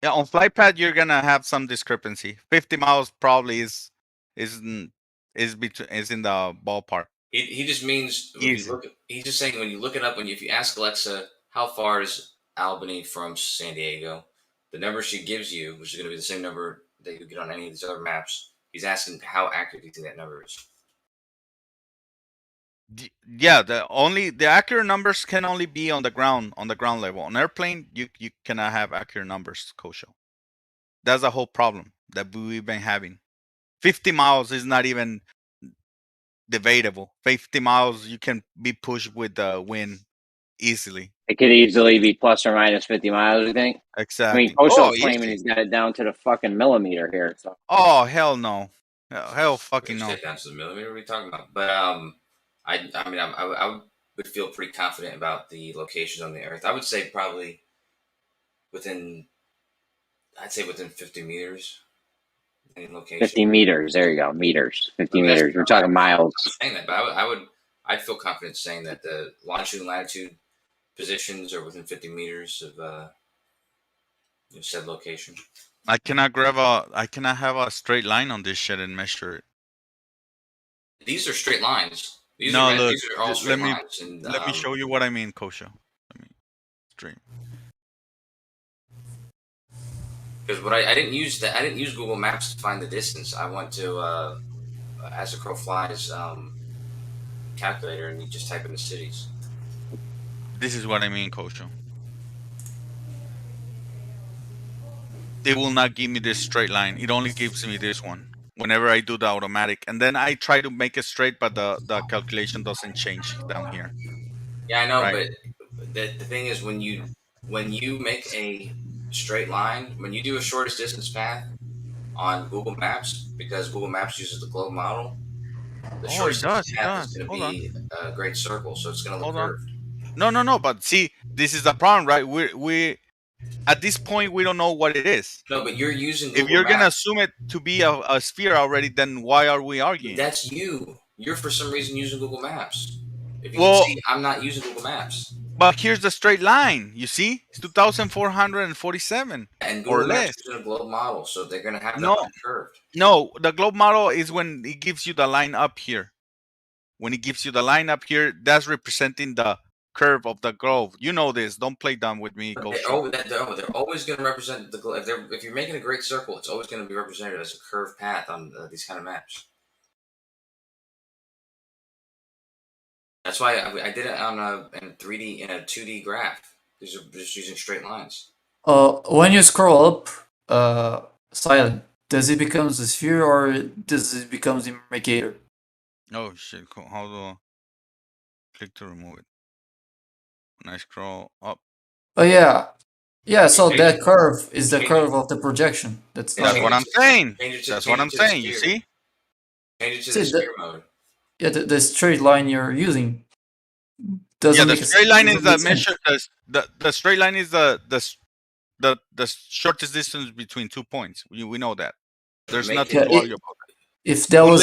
Yeah, on flight pad you're gonna have some discrepancy. 50 miles probably is in the ballpark. He just means when you look. He's just saying when you look it up. If you ask Alexa how far is Albany from San Diego, the number she gives you, which is going to be the same number that you get on any of these other maps, he's asking how accurate do you think that number is. Yeah, the accurate numbers can only be on the ground level. On airplane, you cannot have accurate numbers, Kosho. That's the whole problem that we've been having. 50 miles is not even debatable. 50 miles you can be pushed with the wind easily. It could easily be plus or minus 50 miles, you think? Exactly. I mean, Kosho's claiming he's got it down to the fucking millimeter here. So. Oh, hell no. Hell fucking no. Down to the millimeter. What are we talking about? But I would feel pretty confident about the locations on the Earth. I would say probably within 50 meters. Any location. 50 meters. There you go. Meters. 50 meters. We're talking miles. I'm saying that, but I'd feel confident saying that the longitude and latitude positions are within 50 meters of said location. I cannot have a straight line on this shit and measure it. These are straight lines. These No, are look, these are all straight lines. And, let me show you what I mean, Kosho. Let me stream. Because I didn't use Google Maps to find the distance. I went to As the Crow Flies calculator, and you just type in the cities. This is what I mean, Kosho. It will not give me this straight line. It only gives me this one whenever I do the automatic. And then I try to make it straight, but the calculation doesn't change down here. Yeah, I know, Right. but the thing is when you make a straight line, when you do a shortest distance path on Google Maps, because Google Maps uses the globe model, the shortest distance path is going to be a great circle, so it's going to look curved. No. But see, this is the problem, right? We at this point we don't know what it is. No, but you're using Google If you're Maps. gonna assume it to be a sphere already, then why are we arguing? That's you. You're for some reason using Google Maps. If you Well- can see, I'm not using Google Maps. But here's the straight line. You see, it's 2,447 And or Google less. Maps is using a globe model, so they're going to have that No. line curved. No, the globe model is when it gives you the line up here. When it gives you the line up here, that's representing the curve of the globe. You know this. Don't play dumb with me, Coach. They're always going to represent the globe. If you're making a great circle, it's always going to be represented as a curved path on these kind of maps. That's why I did it in 3D in a 2D graph. These are just using straight lines. When you scroll up, silent, does it become a sphere or does it become the indicator? Oh shit! Cool. How do I click to remove it? When I scroll up. Oh yeah. So that curve is the curve of the projection. That's what I'm saying. That's what I'm saying. You see? Change it to See, the sphere mode. Yeah, the straight line you're using doesn't Yeah, the make straight line is the doesn't make sense. measure. The straight line is the shortest distance between 2 points. We know that. There's nothing to argue about that. If that was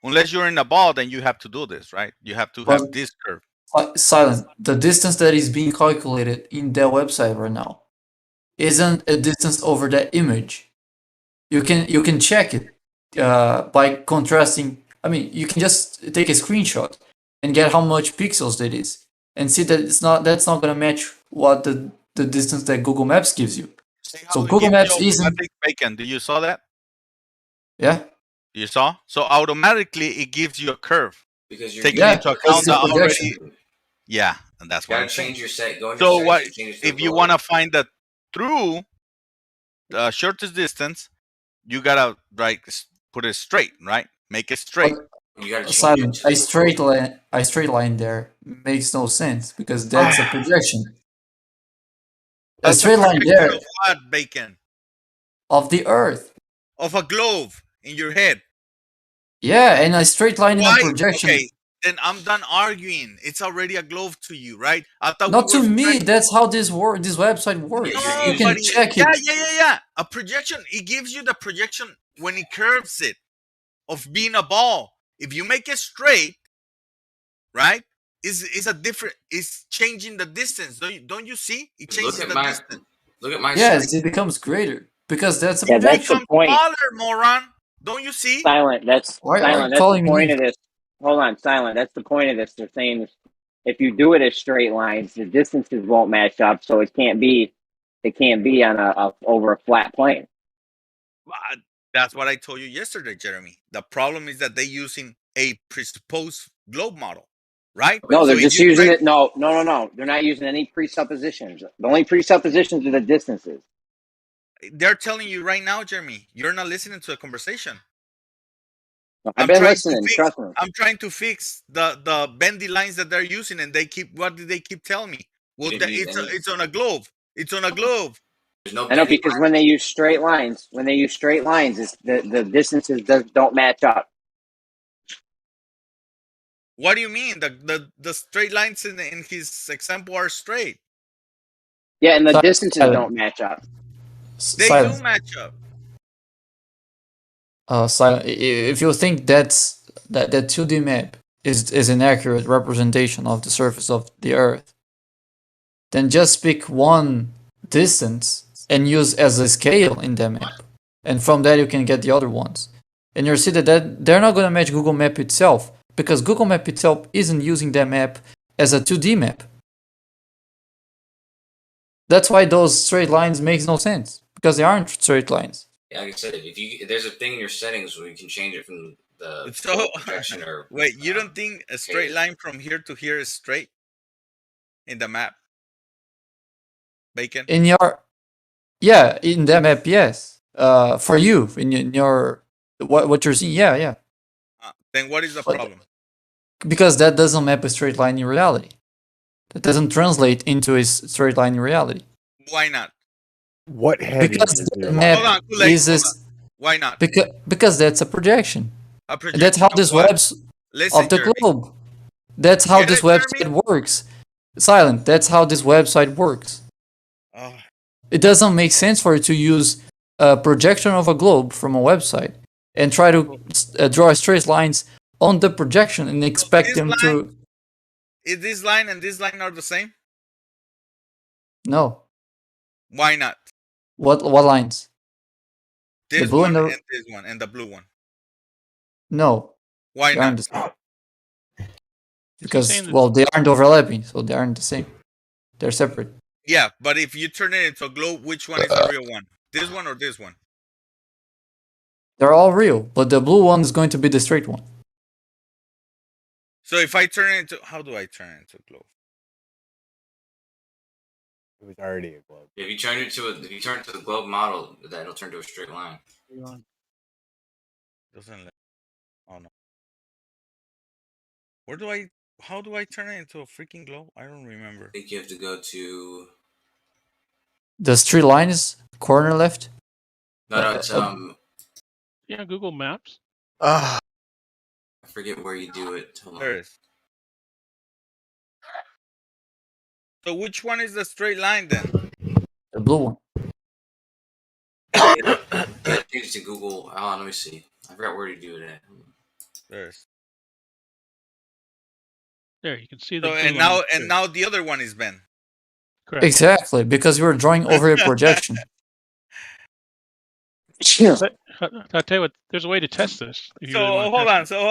Unless you're in a ball, then you have to do this, right? You have to have this curve. silent, the distance that is being calculated in their website right now isn't a distance over that image. You can check it by contrasting. I mean, you can just take a screenshot and get how much pixels that is, and see that that's not gonna match what the distance that Google Maps gives you. So Google Maps isn't. Bacon. Do you saw that? Yeah. You saw? So automatically it gives you a curve. Because you're taking Yeah, into it's account the the projection. already. Yeah, and that's You what gotta I'm saying. change your set. Go in your So settings what and change it to a if you globe. want to find the true shortest distance? You gotta put it straight, right? Make it straight. You gotta change Simon, it to a straight line there makes no sense because that's a projection. A That's a straight line projection there of what, Bacon? of the Earth. Of a globe in your head. Yeah, and a straight line in a Why? projection. Okay, then I'm done arguing. It's already a globe to you, right? I thought Not we to were me. That's how this website works. No, You can but check yeah, it. yeah. A projection. It gives you the projection when it curves it of being a ball. If you make it straight, right? Is a different. It's changing the distance. Don't you see? It changes the distance. Look at my Yes, it becomes greater because that's a Yeah, that's projection. the point. Taller, moron. Don't you see? Silent. That's Why are silent. you That's the calling point me? of this. Hold on, silent. That's the point of this. They're saying if you do it as straight lines, the distances won't match up, so it can't be. It can't be on a over a flat plane. That's what I told you yesterday, Jeremy. The problem is that they're using a presupposed globe model, right? No, they're So if just you using try, it. No. They're not using any presuppositions. The only presuppositions are the distances. they're telling you right now, Jeremy, you're not listening to the conversation. I've been listening. Trust me. I'm trying to fix the bendy lines that they're using, and they keep. What do they keep telling me? Well, it's on a globe. It's on a globe. I know because when they use straight lines, it's the distances don't match up. What do you mean? The straight lines in his example are straight. Yeah, and the distances don't match up. They Silence. do match up. Silent. If you think that 2D map is an accurate representation of the surface of the Earth, then just pick one distance and use as a scale in the map, and from that you can get the other ones. And you'll see that they're not going to match Google Map itself because Google Map itself isn't using that map as a 2D map. That's why those straight lines makes no sense because they aren't straight lines. Yeah, like I said, if there's a thing in your settings where you can change it from the So projection or wait, you don't think a straight line from here to here is straight in the map? Bacon. In that map, yes. For you in your what you're seeing, yeah. Then what is the problem? Because that doesn't map a straight line in reality. That doesn't translate into a straight line in reality. Why not? What heading Because is the your map line? Why not? Because that's a projection. A projection That's how of this what? webs Listen, of the Jeremy. globe. That's how Get this it, website works. Silent. That's how this website works. Oh. It doesn't make sense for you to use a projection of a globe from a website and try to draw straight lines on the projection and expect them to. Is this line and this line are the same? No. Why not? What lines? This The blue one and and this one and the blue one. No. Why They not? aren't the same. Because they aren't overlapping, so they aren't the same. They're separate. Yeah, but if you turn it into a globe, which one is the real one? This one or this one? They're all real, but the blue one is going to be the straight one. So if I turn it into, how do I turn it into a globe? It was already a globe. if you turn it to the globe model, that'll turn to a straight line. Doesn't let. Oh no. How do I turn it into a freaking globe? I don't remember. I think you have to go to. The straight line is corner left. No, it's Yeah, Google Maps. I forget where you do it. Hold on. There is. So which one is the straight line then? The blue one. Yeah, change it to Google. Hold on, let me see. I forgot where to do it at. There's. There, you can see the. So blue and now the other one is Ben. Correct. Exactly, because you were drawing over a projection. But, I'll tell you what. There's a way to test this. If you So really want to hold test on. it. So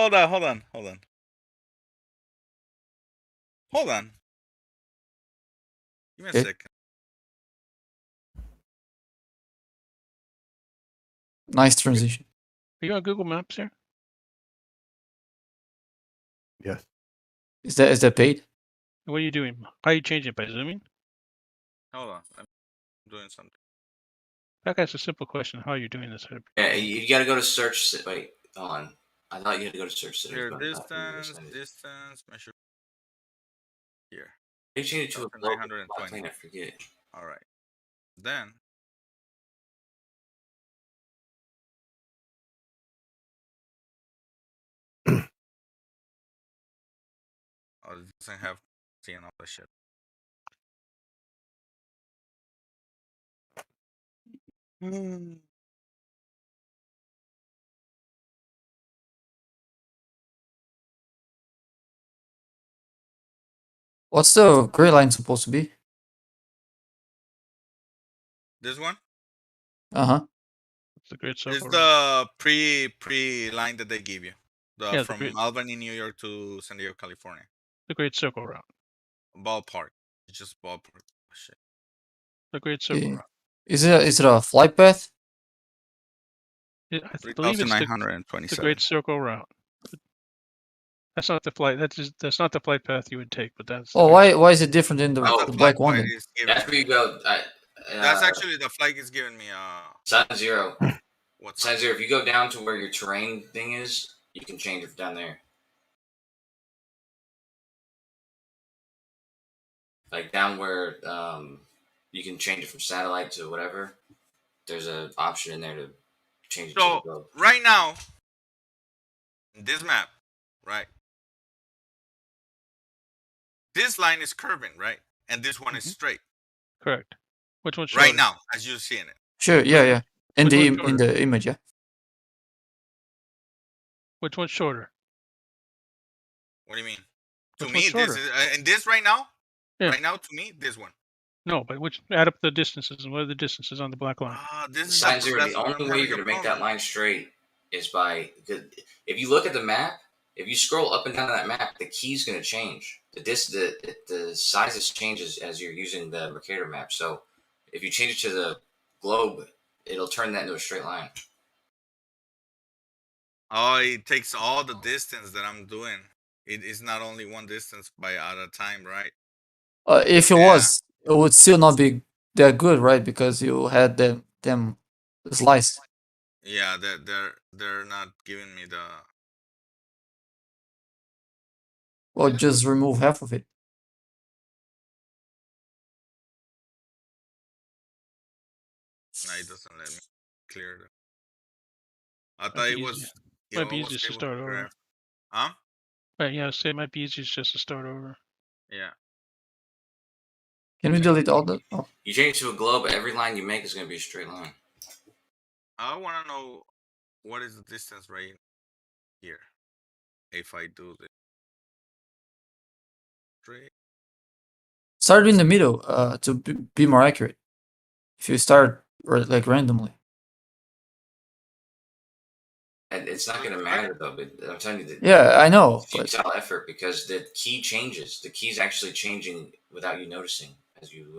hold on. Give me a Okay. second. Nice transition. Are you on Google Maps here? Yes. Is that paid? What are you doing? How are you changing it by zooming? Hold on, I'm doing something. That guy's a simple question. How are you doing this? Yeah, you got to go to search. Wait, hold on. I thought you had to go to search settings. Here, but distance, measure. Here. They changed it to a global 920. plane. I forget. All right. Then. Oh, it doesn't have seeing all that shit. What's the gray line supposed to be? This one? Uh-huh. It's the great circle. It's the pre line that they give you. Yeah, the from great- Albany, New York to San Diego, California. The Great Circle Route. Ballpark. It's just ballpark. Shit. The Great Circle Yeah. Route. Is it a flight path? I believe it's the 3,927. Great Circle Route. That's not the flight. That's not the flight path you would take, but that's. Oh, why is it different than the black one? Then? That's where you go. That's actually the flight is giving me Sign zero. Sign zero. If you go down to where your terrain thing is, you can change it down there. Like down where you can change it from satellite to whatever. There's an option in there to change it to the globe. Right now, in this map, right? This line is curving, right? And this one is straight. Correct. Which one's right shorter? now, as you're seeing it? Sure. Yeah. In Which the one's in the image, yeah. Which one's shorter? What do you mean? Which To me, one's this shorter? is and this right now. Yeah. Right now, to me, this one. No, but which add up the distances and what are the distances on the black line? This is Sign zero. The only way you're going to make that line straight is by if you look at the map. If you scroll up and down that map, the key's going to change. The sizes changes as you're using the Mercator map. So if you change it to the globe, it'll turn that into a straight line. Oh, it takes all the distance that I'm doing. It is not only one distance by at a time, right? If it was, it would still not be that good, right? Because you had them sliced. Yeah, they're not giving me the. Or just remove half of it. No, it doesn't let me clear it. I thought it was. Might be easier to start over. grab. Huh? Right, yeah, say it might be easier just to start over. Yeah. Can we delete all the? Oh. You change to a globe, every line you make is going to be a straight line. I want to know what is the distance right here if I do this. Straight. Start in the middle to be more accurate. If you start like randomly. And it's not going to matter though. But I'm telling you that. Yeah, I know. It's futile effort because the key changes. The key's actually changing without you noticing as you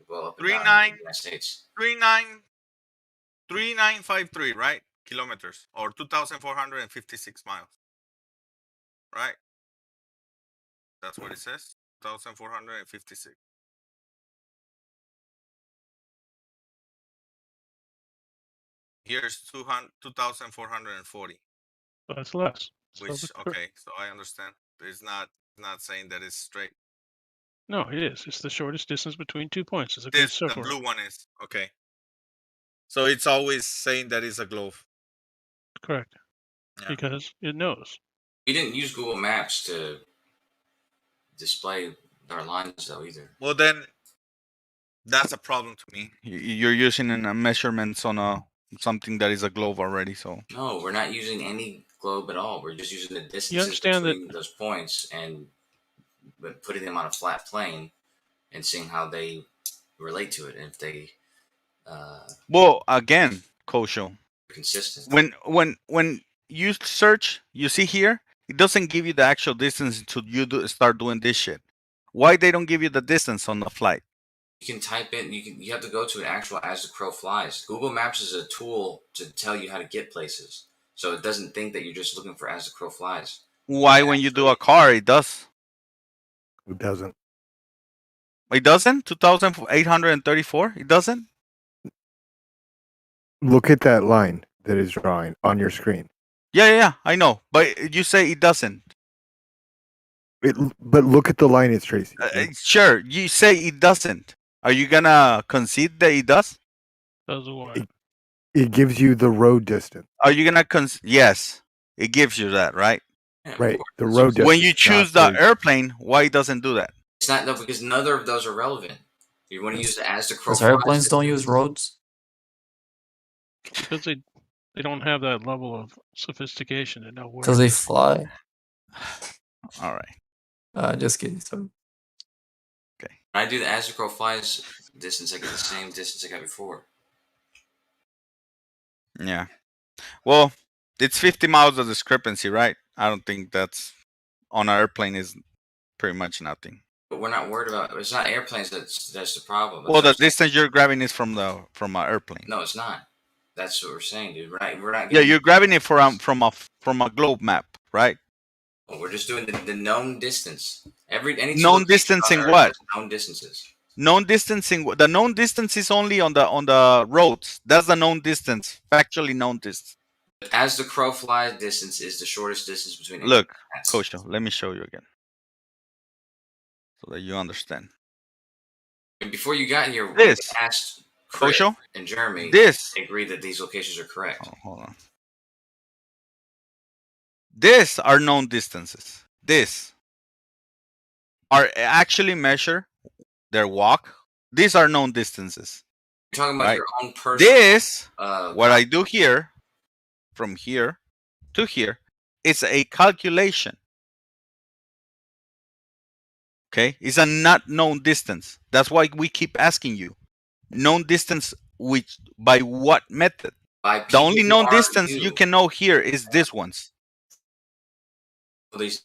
go up and down in the United States. 3953, right? Kilometers or 2,456 miles. Right? That's what it says. 2,456. Here's 2,440. That's less. Which okay, so I understand. It's not saying that it's straight. No, it is. It's the shortest distance between 2 points. It's a This great the circle. blue one is okay. So it's always saying that it's a globe. Correct. Yeah. Because it knows. We didn't use Google Maps to display our lines though either. Well, then that's a problem to me. You're using measurements on something that is a globe already. So no, we're not using any globe at all. We're just using the distances between those points and putting them on a flat plane and seeing how they relate to it. And if they well, again, Kosho, consistent. When you search, you see here, it doesn't give you the actual distance until you start doing this shit. Why they don't give you the distance on the flight? You can type in. You have to go to an actual as the crow flies. Google Maps is a tool to tell you how to get places. so it doesn't think that you're just looking for as the crow flies. Why, when you do a car, it does? It doesn't. It doesn't? 2,834? It doesn't? Look at that line that is drawing on your screen. Yeah, I know. But you say it doesn't. But look at the line it's tracing. Sure, you say it doesn't. Are you gonna concede that it does? Does what? It gives you the road distance. Are you gonna Yes, it gives you that, right? Right. The road distance. When you choose the airplane, why it doesn't do that? It's not, no, because neither of those are relevant. You want to use it as the crow Because flies. airplanes don't use roads. Because they don't have that level of sophistication to know where. Because they fly. All right. Just kidding. Sorry. When I do the as the crow flies distance, I get the same distance I got before. Yeah. Well, it's 50 miles of discrepancy, right? I don't think that's on an airplane is pretty much nothing. But we're not worried about. It's not airplanes that's the problem. Well, the distance you're grabbing is from an airplane. No, it's not. That's what we're saying, dude. We're not. Yeah, you're grabbing it from a globe map, right? We're just doing the known distance. Any known distance in what? Known distances. Known distance in the known distance is only on the roads. That's the known distance, factually known distance. As the crow flies distance is the shortest distance between. Look, Coach, let me show you again, so that you understand. And before you got here, this we asked Chris and Jeremy. This they agreed that these locations are correct. Oh, hold on. These are known distances. These are actually measured their walk. These are known distances. You're talking about your own personal. This, what I do here, from here to here, it's a calculation. Okay, it's a not known distance. That's why we keep asking you, known distance, which by what method? The only known distance you can know here is this ones. These,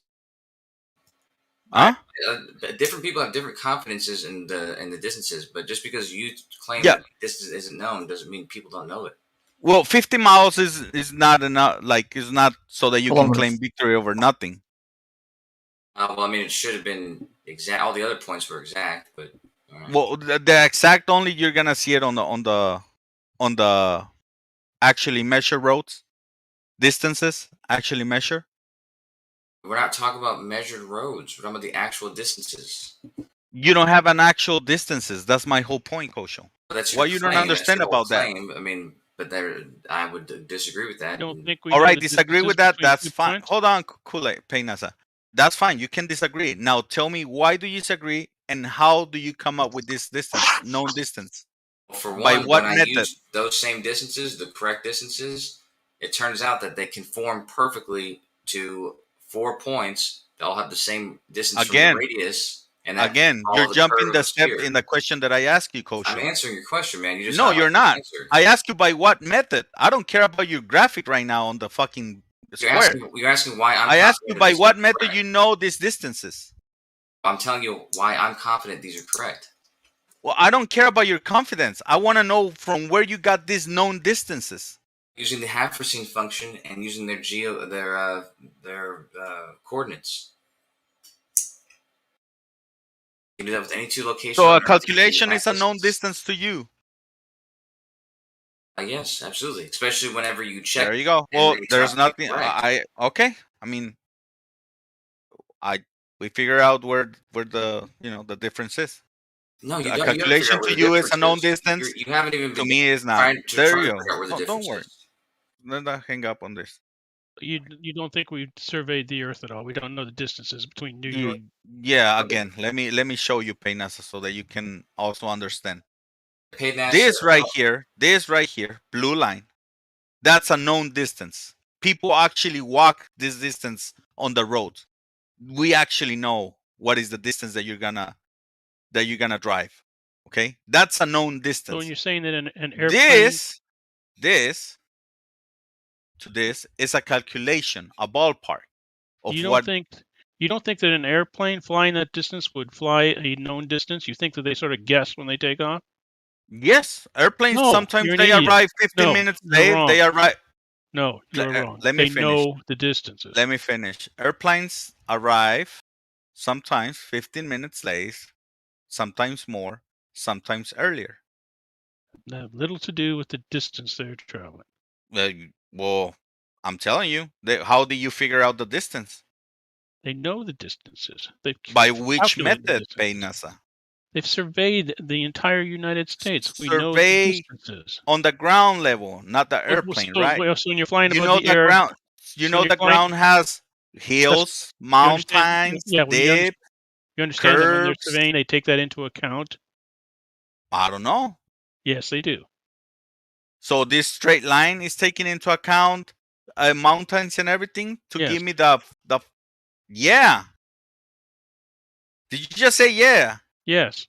different people have different confidences in the distances, but just because you claim that distance isn't known doesn't mean people don't know it. Well, 50 miles is not enough. Like, it's not so that you can claim victory over nothing. Well, I mean, it should have been exact. All the other points were exact, but. Well, the exact only you're gonna see it on the actually measure roads, distances actually measure. We're not talking about measured roads. We're talking about the actual distances. You don't have an actual distances. That's my whole point, Kosho. That's why you don't understand about that. I mean, but I would disagree with that. Don't think we all right, disagree with that. That's fine. Points? Hold on, Kool-Aid, Peynasa. That's fine. You can disagree. Now tell me, why do you disagree, and how do you come up with this distance, known distance? For one, by what when method? I use those same distances, the correct distances, it turns out that they conform perfectly to 4 points. They all have the same distance from the radius. And again, you're jumping the step in the question that I asked you, Coach. I'm answering your question, man. You just no, you're not. I ask you by what method. I don't care about your graphic right now on the fucking square. You're asking why I ask you by what method you know these distances. I'm telling you why I'm confident these are correct. Well, I don't care about your confidence. I want to know from where you got these known distances. Using the Half-Racine function and using their coordinates. You can do that with any two locations. So a calculation is a known distance to you. Yes, absolutely. Especially whenever you check. There you go. Well, there's nothing. Okay. I mean, we figure out where the the difference is. No, you a don't. Calculation to you is a known distance. You haven't even. To me, is not. There you go. Don't worry. Let us hang up on this. You don't think we've surveyed the Earth at all? We don't know the distances between New York. Yeah. Again, let me show you, Peynasa, so that you can also understand. Peynasa, this right here, blue line, that's a known distance. People actually walk this distance on the road. We actually know what is the distance that you're gonna drive. Okay, that's a known distance. So when you're saying that an airplane, this is a calculation, a ballpark of you don't think that an airplane flying that distance would fly a known distance? You think that they sort of guess when they take off? Yes, airplanes sometimes they arrive 15 minutes late. They arrive. No, you are wrong. Let me They finish. know the distances. Let me finish. Airplanes arrive sometimes 15 minutes late, sometimes more, sometimes earlier. They have little to do with the distance they're traveling. Well, I'm telling you, how do you figure out the distance? They know the distances. They've By which calculated the method, distances. NASA? They've surveyed the entire United States. We know the Survey distances. on the ground level, not the Well, airplane, right? so when you're flying You above know the the air, ground. You so when know you're the flying, ground has hills, you understand? mountains, Yeah, dip, you understand that when they're curves. surveying, they take that into account. I don't know. Yes, they do. So this straight line is taking into account mountains and everything to Yes. give me the yeah. Did you just say yeah? Yes.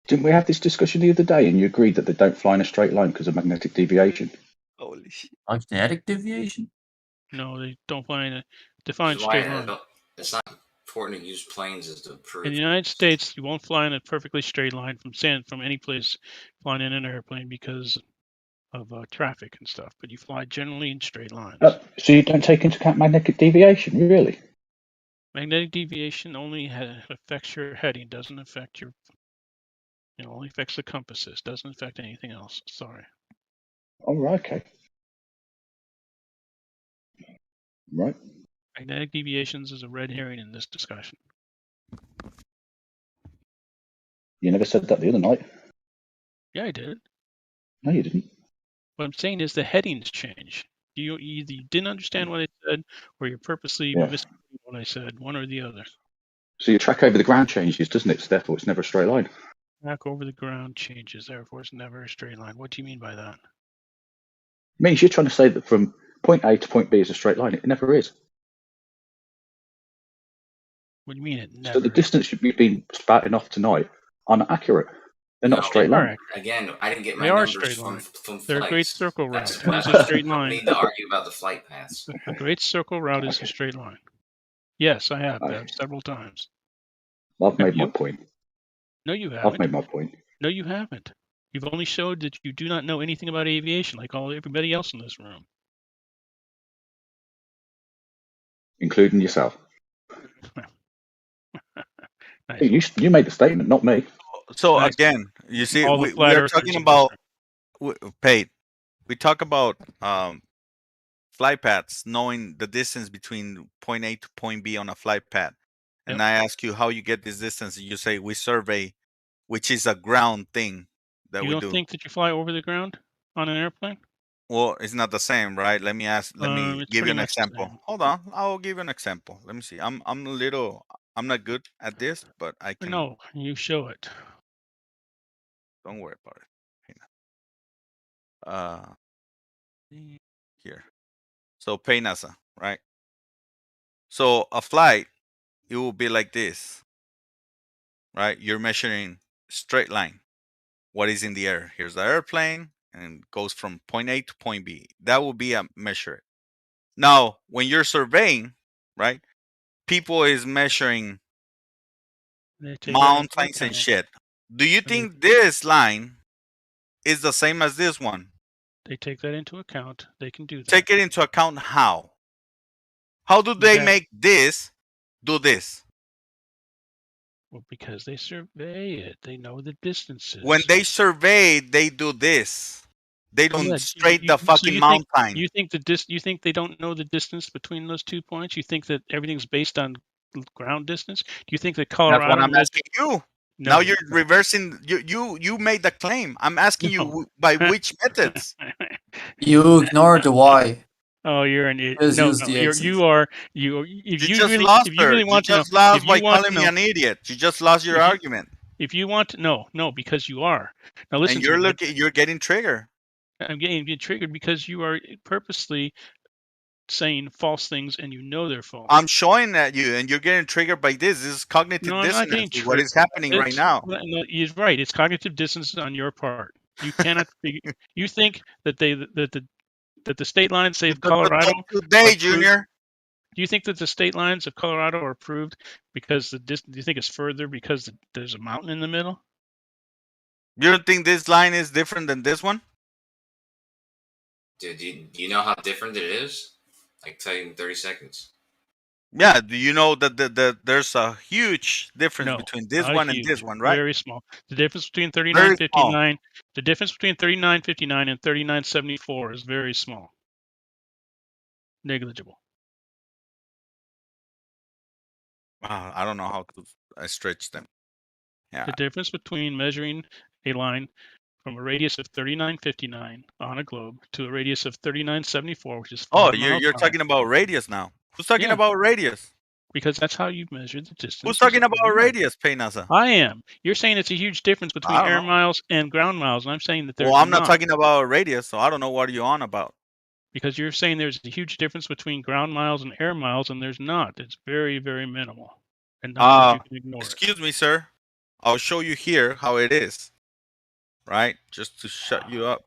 Didn't we have this discussion the other day and you agreed that they don't fly in a straight line because of magnetic deviation? Holy shit. Magnetic deviation? No, they don't fly in a Which defined is why straight line. it's not important to use planes as to prove. In the United States, you won't fly in a perfectly straight line from any place flying in an airplane because of traffic and stuff. But you fly generally in straight lines. So you don't take into account magnetic deviation, really? Magnetic deviation only affects your heading, doesn't affect your. It only affects the compasses, doesn't affect anything else. Sorry. Oh, right, okay. Right. Magnetic deviations is a red herring in this discussion. You never said that the other night. Yeah, I did. No, you didn't. What I'm saying is the headings change. You either didn't understand what I said, or you're purposely missing what I said. One or the other. So your track over the ground changes, doesn't it? So therefore, it's never a straight line. Track over the ground changes, therefore it's never a straight line. What do you mean by that? Means you're trying to say that from point A to point B is a straight line. It never is. What do you mean it never? So the distance you've been spouting off tonight are not accurate. They're not a straight line. Again, I didn't get my They are numbers straight from line. flights. They're a great circle route. That's What why is a straight line? we need to argue about the flight paths. A great circle route is a straight line. Yes, I have that several times. I've made my point. No, you haven't. I've made my point. No, you haven't. You've only showed that you do not know anything about aviation, like everybody else in this room. Including yourself. Nice. You made the statement, not me. So again, you see, we are talking about paid. We talk about flight paths, knowing the distance between point A to point B on a flight path. And I ask you how you get this distance, and you say we survey, which is a ground thing that You we don't do. think that you fly over the ground on an airplane? Well, it's not the same, right? Let me It's give you pretty an much the example. same. Hold on, I'll give you an example. Let me see. I'm not good at this, but I can. No, you show it. Don't worry about it. Here. So pay NASA, right? So a flight, it will be like this, right? You're measuring straight line. What is in the air? Here's the airplane, and it goes from point A to point B. That will be a measure. Now, when you're surveying, right? People is measuring mountains and shit. Do you think this line is the same as this one? They take that into account. They can do that. Take it into account how? How do they make this do this? Well, because they survey it. They know the distances. When they survey, they do this. They don't straight the fucking mountain. You think you think they don't know the distance between those 2 points? You think that everything's based on ground distance? Do you think that Colorado? That's what I'm asking you. No. Now you're reversing. You made the claim. I'm asking you by which methods. You ignore the why. Oh, you're an idiot. Just No, use no, the you're, X's. you are you. If You you just really, lost if you really want you to just know, lost if by you want calling to me know, an idiot. You just lost your argument. If you want to, no, because you are. Now listen. And you're to me. you're getting triggered. I'm getting triggered because you are purposely saying false things and you know they're false. I'm showing at you, and you're getting triggered by this. This is cognitive No, I'm not getting dissonance. What is triggered. happening right now? No, he's right. It's cognitive dissonance on your part. You cannot figure. You think that the state lines say Colorado today, Junior. Do you think that the state lines of Colorado are approved because do you think it's further because there's a mountain in the middle? You don't think this line is different than this one? Dude, do you know how different it is? I can tell you in 30 seconds. Yeah. Do you know that there's a huge difference No, between this not one and this huge. one, right? Very small. The difference between Very small. 39.59, the difference between 39.59 and 39.74 is very small. Negligible. I don't know how to stretch them. Yeah. The difference between measuring a line from a radius of 39.59 on a globe to a radius of 39.74, which is 5 Oh, miles you're high. talking about radius now. Who's talking Yeah. about radius? Because that's how you measure the distance. Who's talking about radius, Peynasa? I am. You're saying it's a huge difference between I don't air know. miles and ground miles, and I'm saying that there's Well, I'm not not. talking about radius, so I don't know what you're on about. Because you're saying there's a huge difference between ground miles and air miles, and there's not. It's very, very minimal. And not that you can ignore it. Excuse me, sir. I'll show you here how it is. Right? Just to shut you up.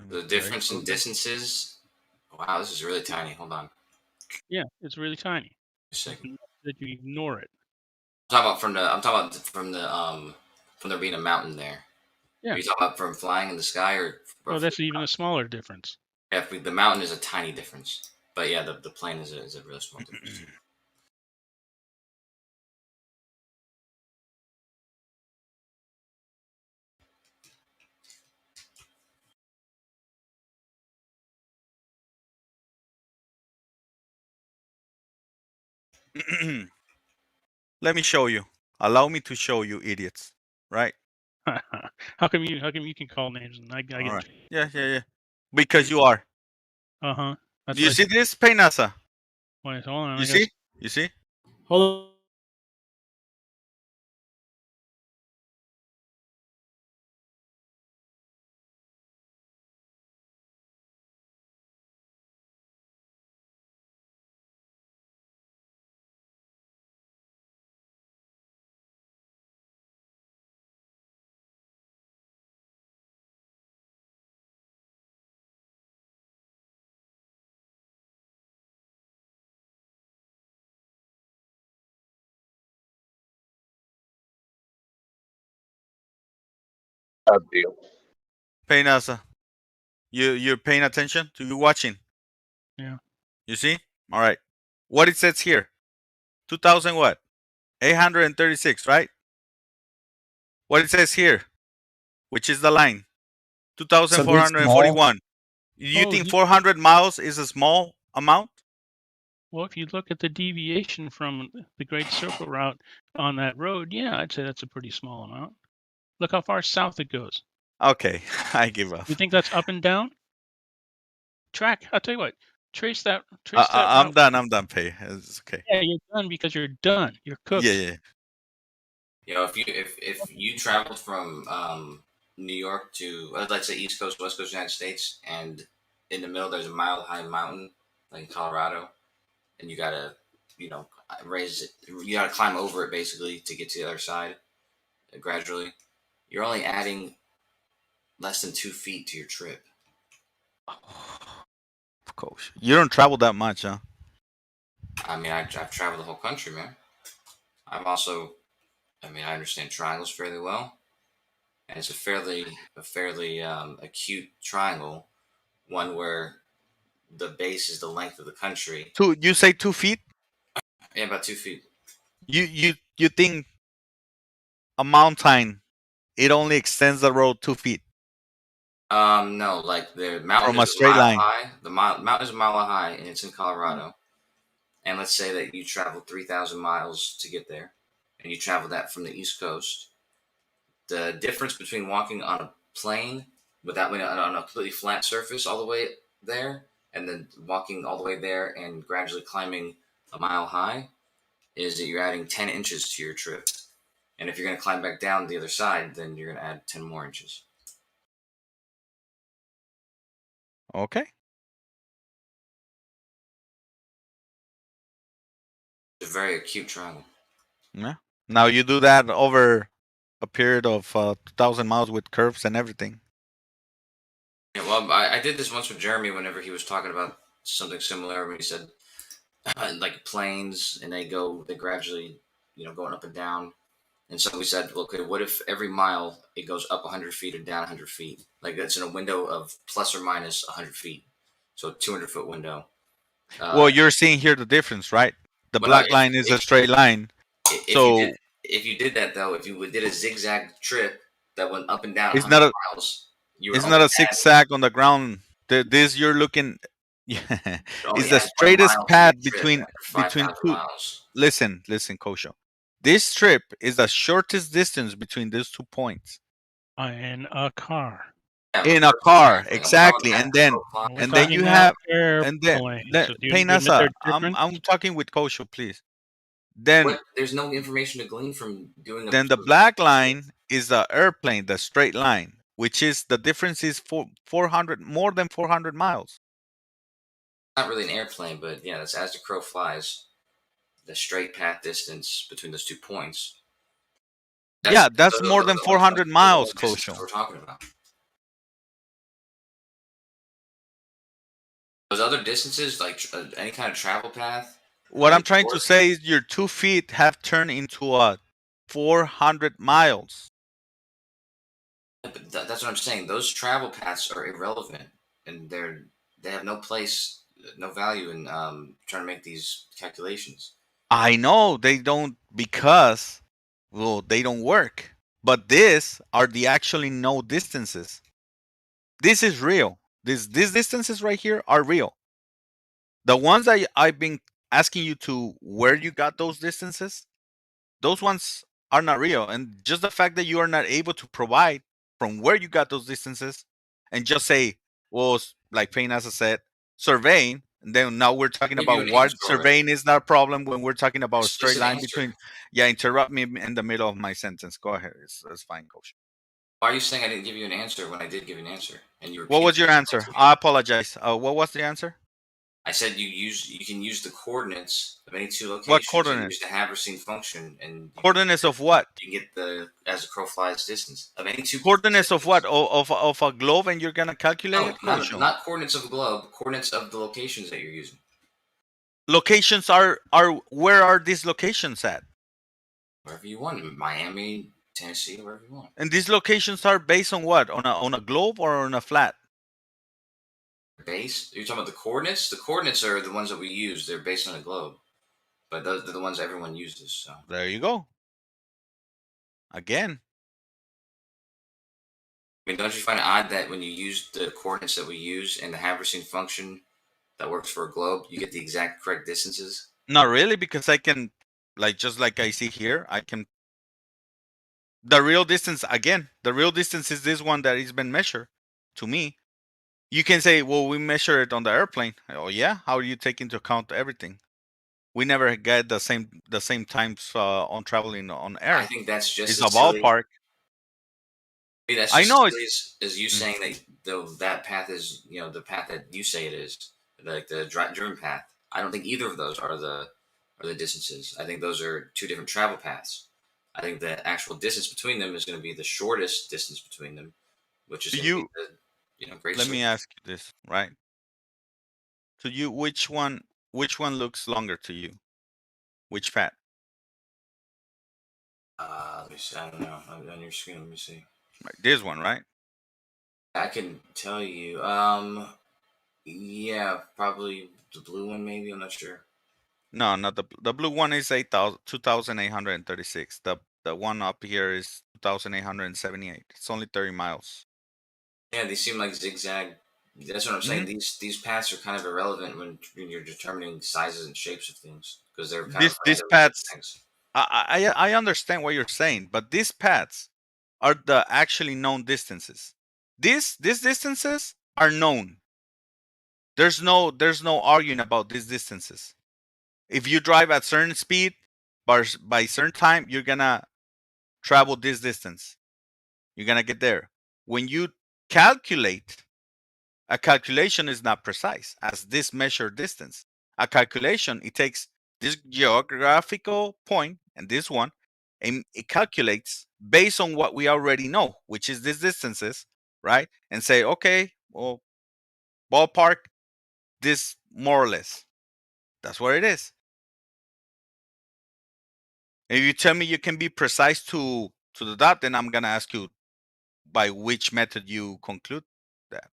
The difference in distances. Wow, this is really tiny. Hold on. Yeah, it's really tiny. Just a second. That you ignore it. I'm talking about from there being a mountain there. Yeah. Are you talking about from flying in the sky or? Oh, that's even a smaller difference. Yeah, the mountain is a tiny difference, but yeah, the plane is a really small difference. Let me show you. Allow me to show you, idiots. Right? How come you can call names and I get All right. you. Yeah. Because you are. Uh-huh. Do you see this, Peynasa? Wait, hold on. You see? You see? Hold on. Peynasa. You're paying attention? To you watching? Yeah. You see? All right. What it says here? 2000 what? 836, right? What it says here, which is the line? 2441. You think 400 miles is a small amount? Well, if you look at the deviation from the Great Circle route on that road, yeah, I'd say that's a pretty small amount. Look how far south it goes. Okay, I give up. You think that's up and down? Track. I'll tell you what. Trace that. I'm done. I'm done, Pay. It's okay. Yeah, you're done because you're done. You're cooked. Yeah. You know, if you traveled from New York to let's say East Coast, West Coast, United States, and in the middle there's a mile-high mountain like in Colorado, and you gotta raise it. You gotta climb over it basically to get to the other side gradually. You're only adding less than 2 feet to your trip. Of course. You don't travel that much, huh? I mean, I've traveled the whole country, man. I've also, I understand triangles fairly well, and it's a fairly acute triangle, one where the base is the length of the country. You say 2 feet? Yeah, about 2 feet. You think a mountain, it only extends the road 2 feet? No, like the mountain From a is straight mile line. high. The mountain is a mile high, and it's in Colorado. And let's say that you traveled 3,000 miles to get there, and you traveled that from the East Coast. The difference between walking on a plane without on a completely flat surface all the way there, and then walking all the way there and gradually climbing a mile high, is that you're adding 10 inches to your trip. And if you're going to climb back down the other side, then you're going to add 10 more inches. Okay. It's a very acute triangle. Yeah. Now you do that over a period of 2,000 miles with curves and everything. Yeah, well, I did this once with Jeremy whenever he was talking about something similar. When he said like planes, and they gradually, going up and down, And so we said, well, okay, what if every mile it goes up 100 feet or down 100 feet? Like that's in a window of plus or minus 100 feet. So a 200-foot window. Well, you're seeing here the difference, right? The Well, no, black line is a straight line. So if you did that though, if you did a zigzag trip that went up and down it's 100 not a miles, you would it's only not a add, zigzag on the ground. This you're looking you'd is only the add 1 straightest mile to path your trip between after 5,000 two. miles. Listen, Kosho. This strip is the shortest distance between these 2 points. In a car. In a car, exactly, and then you have and then So do you pay admit NASA. they're different? I'm talking with Kosho, please. Then There's no information to glean from doing a then the black line is the airplane, the straight line, which is the difference is 400 more than 400 miles. Not really an airplane, but yeah, that's as the crow flies. The straight path distance between those 2 points. Yeah, that's more than 400 miles, Kosho. We're talking about. Those other distances, like any kind of travel path. What I'm trying to say is your 2 feet have turned into a 400 miles. But that's what I'm saying. Those travel paths are irrelevant, and they have no place, no value in trying to make these calculations. I know they don't because, well, they don't work. But these are the actually no distances. This is real. These distances right here are real. The ones that I've been asking you to where you got those distances, those ones are not real. And just the fact that you are not able to provide from where you got those distances and just say, well, like Payne Asa said, surveying, and then now we're talking about what surveying is not a problem when we're talking about a straight line between. Yeah, interrupt me in the middle of my sentence. Go ahead. It's fine, Coach. Why are you saying I didn't give you an answer when I did give you an answer? And you what was your answer? I apologize. What was the answer? I said you can use the coordinates of any 2 locations. What coordinates? And use the Haversine function and coordinates of what? You can get the as the crow flies distance of any 2 coordinates of what? Of a globe, and you're gonna calculate it? Not coordinates of a globe. Coordinates of the locations that you're using. Locations are where are these locations at? Wherever you want, Miami, Tennessee, wherever you want. And these locations are based on what? On a globe or on a flat? Base? You're talking about the coordinates? The coordinates are the ones that we use. They're based on a globe. But those are the ones everyone uses. So there you go. Again. I mean, don't you find it odd that when you use the coordinates that we use in the Haversine function that works for a globe, you get the exact correct distances? Not really, because I can, just like I see here, I can. The real distance, again, the real distance is this one that has been measured to me. You can say, well, we measure it on the airplane. Oh yeah, how do you take into account everything? We never get the same times on traveling on air. I think that's just it's a ballpark. I mean, that's just as you saying that that path is the path that you say it is, like the driven path. I don't think either of those are the distances. I think those are 2 different travel paths. I think the actual distance between them is going to be the shortest distance between them, which is great. Let me ask you this, right? To you, which one looks longer to you? Which path? Let me see. I don't know. On your screen, let me see. Right, this one, right? I can tell you. Yeah, probably the blue one. Maybe I'm not sure. No, not the blue one is 2,836. The one up here is 2,878. It's only 30 miles. Yeah, they seem like zigzag. That's what I'm saying. These paths are kind of irrelevant when you're determining sizes and shapes of things because they're kind of these paths. I understand what you're saying, but these paths are the actually known distances. These distances are known. There's no arguing about these distances. If you drive at certain speed by certain time, you're gonna travel this distance. You're gonna get there. When you calculate, a calculation is not precise as this measured distance. A calculation, it takes this geographical point and this one, and it calculates based on what we already know, which is these distances, right? And say, okay, well, ballpark, this more or less. That's what it is. If you tell me you can be precise to the dot, then I'm gonna ask you by which method you conclude that.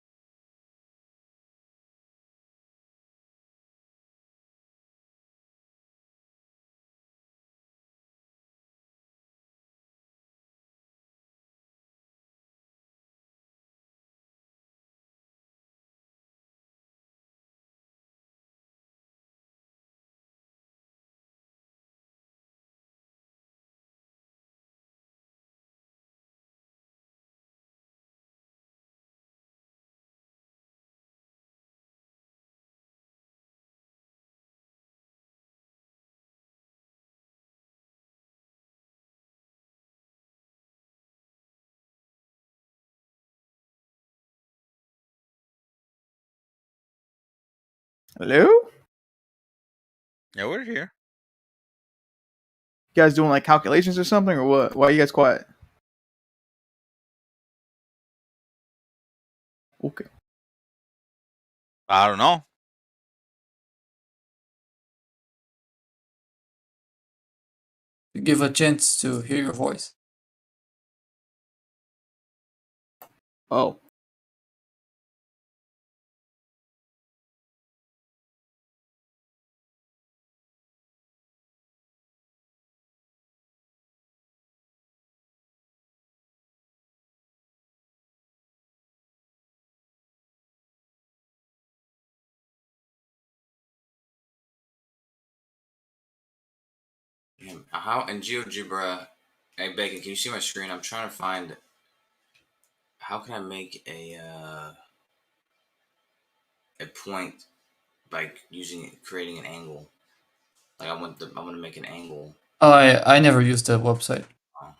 Hello? Yeah, we're here. You guys doing like calculations or something, or what? Why are you guys quiet? Okay. I don't know. To give a chance to hear your voice. Oh. How in GeoGebra? Hey Bacon, can you see my screen? I'm trying to find. How can I make a point by creating an angle? Like I want to make an angle. Oh, I never used that website. Oh.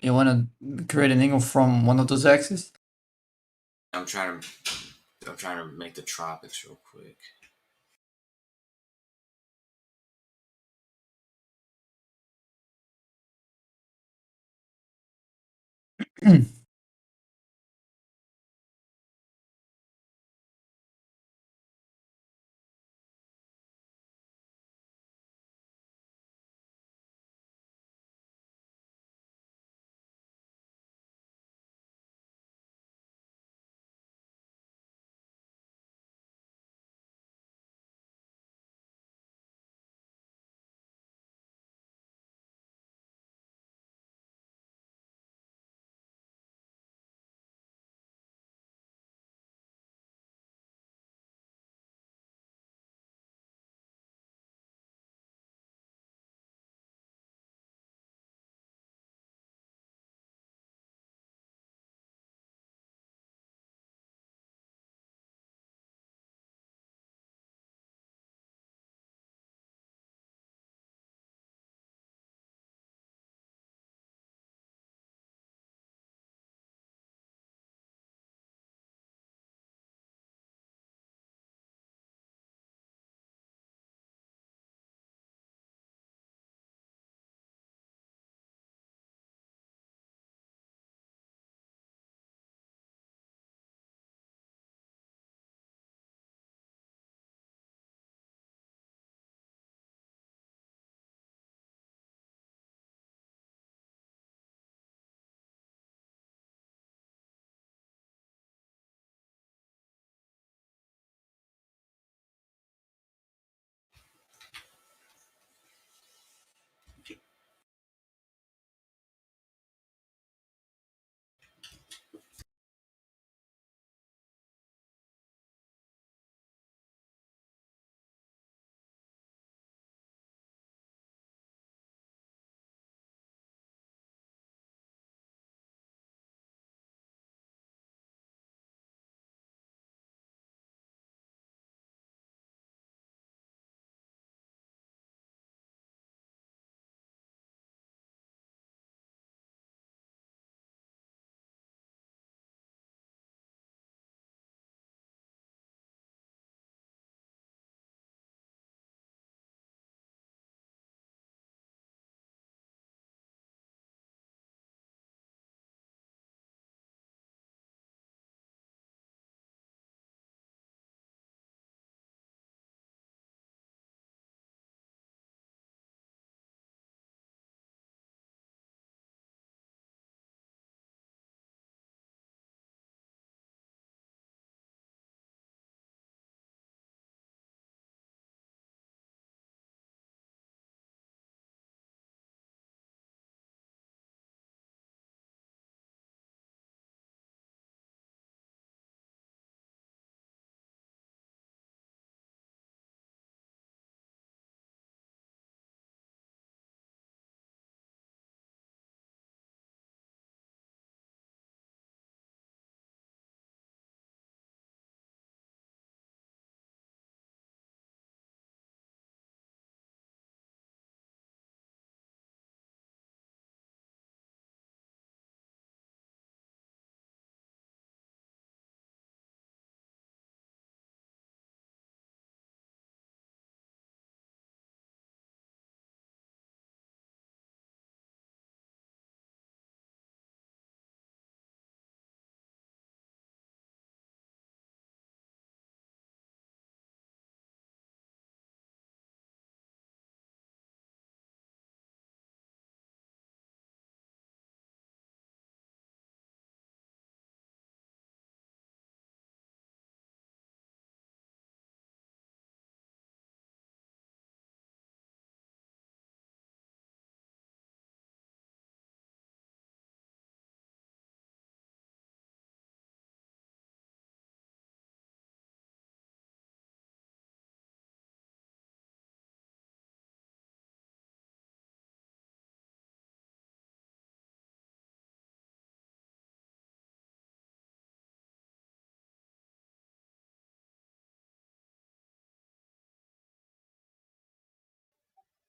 You want to create an angle from one of those axes? I'm trying to make the tropics real quick.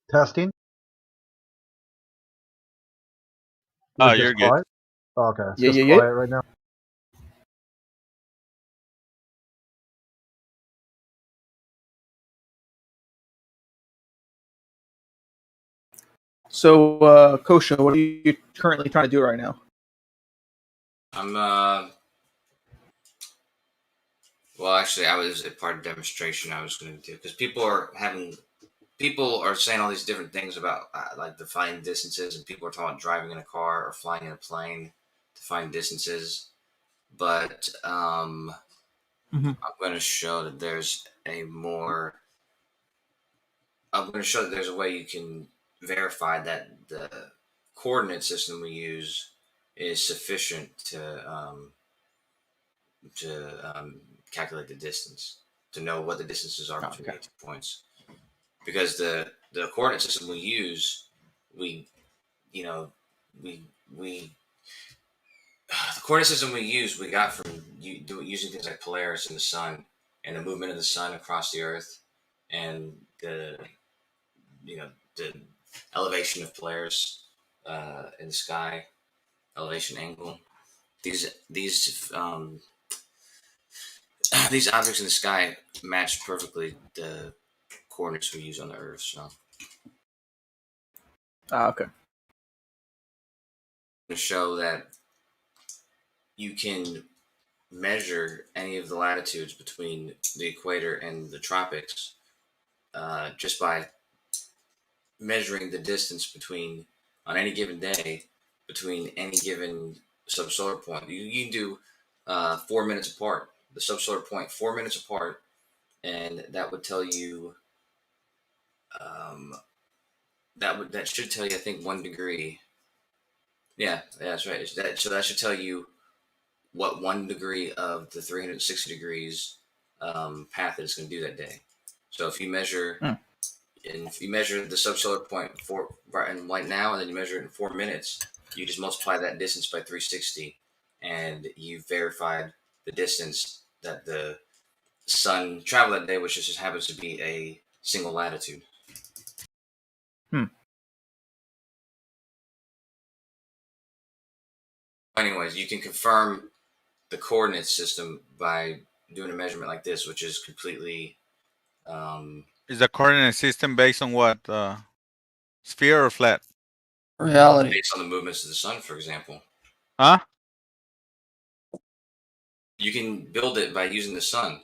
Testing. Oh, Is it you're just good. quiet? Oh, okay, it's Yeah, just yeah, yeah. quiet right now. So, Kosha, what are you currently trying to do right now? I'm well, actually, I was a part of demonstration I was going to do because people are saying all these different things about like defining distances, and people are talking about driving in a car or flying in a plane to find distances. But I'm going to show that there's a way you can verify that the coordinate system we use is sufficient to calculate the distance, to know what the distances are between the 2 points. Because the coordinate system we use, the coordinate system we use, we got from using things like Polaris and the sun, and the movement of the sun across the Earth, and the elevation of Polaris in the sky, elevation angle. These objects in the sky match perfectly the coordinates we use on the Earth. So, Okay. to show that you can measure any of the latitudes between the equator and the tropics just by measuring the distance between, on any given day, between any given subsolar point. You can do 4 minutes apart, the subsolar point 4 minutes apart, and that would tell you that should tell you, I think, 1 degree. Yeah, that's right. So that should tell you what 1 degree of the 360 degrees path it's going to do that day. So if you measure, the subsolar point right now, and then you measure it in 4 minutes, you just multiply that distance by 360, and you've verified the distance that the sun traveled that day, which just happens to be a single latitude. Anyways, you can confirm the coordinate system by doing a measurement like this, which is completely Is the coordinate system based on what? Sphere or flat? Reality. based on the movements of the sun, for example. Huh? You can build it by using the sun,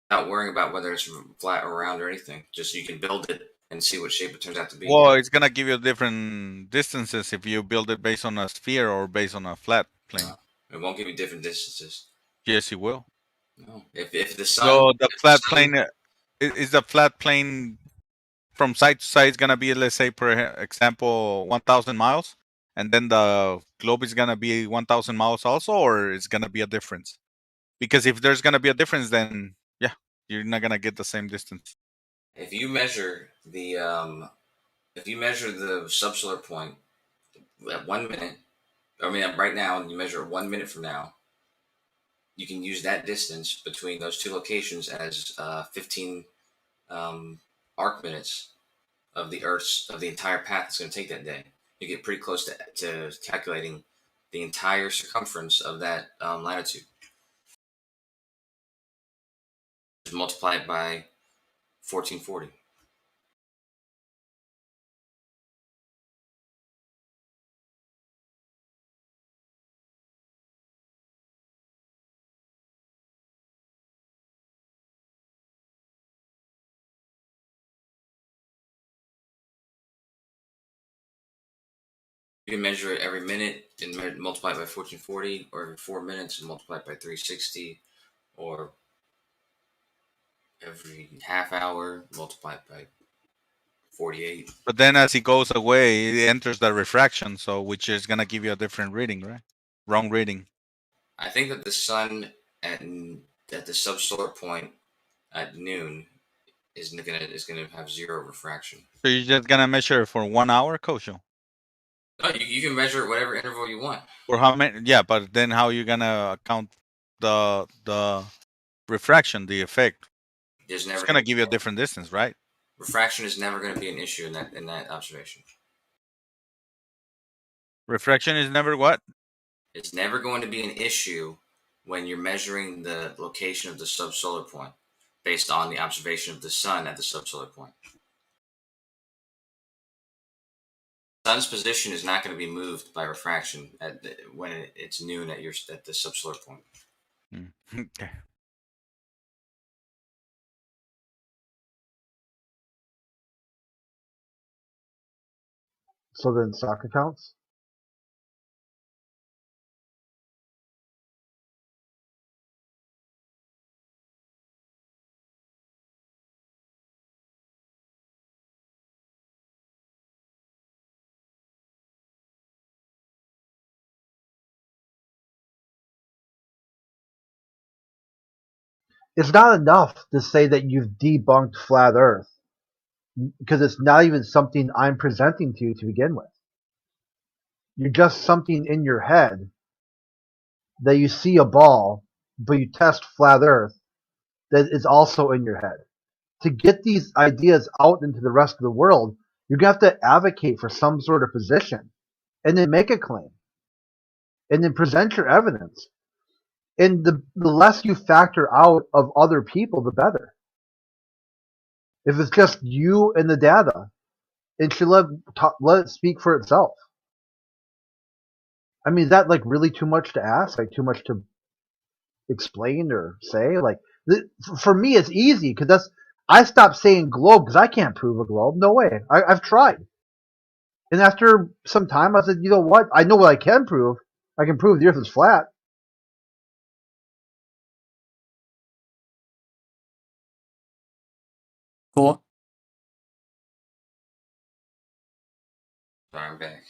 without worrying about whether it's flat or round or anything. Just you can build it and see what shape it turns out to be. Well, it's gonna give you different distances if you build it based on a sphere or based on a flat plane. It won't give you different distances. Yes, it will. No. If the sun. So the flat plane is the flat plane from side to side is gonna be, let's say, for example, 1,000 miles, and then the globe is gonna be 1,000 miles also, or it's gonna be a difference? Because if there's gonna be a difference, then yeah, you're not gonna get the same distance. If you measure the subsolar point at 1 minute, right now, and you measure it 1 minute from now, you can use that distance between those two locations as 15 arc minutes of the entire path it's going to take that day. You get pretty close to calculating the entire circumference of that latitude. Just multiply it by 1440. You can measure it every minute and multiply it by 1440, or every 4 minutes and multiply it by 360, or every half hour, multiply it by 48. But then as it goes away, it enters the refraction, so which is gonna give you a different reading, right? Wrong reading. I think that the sun at the subsolar point at noon is gonna have zero refraction. So you're just gonna measure it for 1 hour, Kosho? No, you can measure it whatever interval you want. Or how many? Yeah, but then how you gonna count the refraction, the effect? There's It's never gonna give you a different distance, right? Refraction is never going to be an issue in that observation. Refraction is never what? It's never going to be an issue when you're measuring the location of the subsolar point based on the observation of the sun at the subsolar point. The sun's position is not going to be moved by refraction when it's noon at the subsolar point. Okay. So then stock accounts? It's not enough to say that you've debunked flat Earth, because it's not even something I'm presenting to you to begin with. You're just something in your head that you see a ball, but you test flat Earth that is also in your head. To get these ideas out into the rest of the world, you're going to have to advocate for some sort of position, and then make a claim, and then present your evidence. And the less you factor out of other people, the better. If it's just you and the data, it should let it speak for itself. I mean, is that like really too much to ask? Like too much to explain or say? Like for me, it's easy because I stopped saying globe because I can't prove a globe. No way. I've tried. And after some time, I said, you know what? I know what I can prove. I can prove the Earth is flat. Cool. Sorry, I'm back.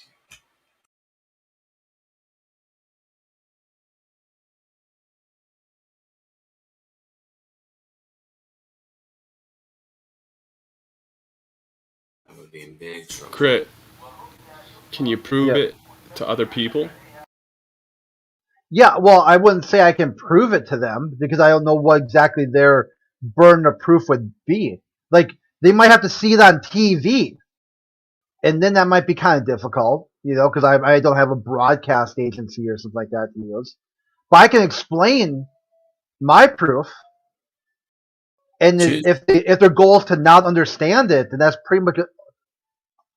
I would be in big trouble. Crit, can you prove it to other people? Yeah, well, I wouldn't say I can prove it to them because I don't know what exactly their burden of proof would be. Like, they might have to see it on TV, and then that might be kind of difficult, because I don't have a broadcast agency or something like that to use. But I can explain my proof, and if their goal is to not understand it, then that's pretty much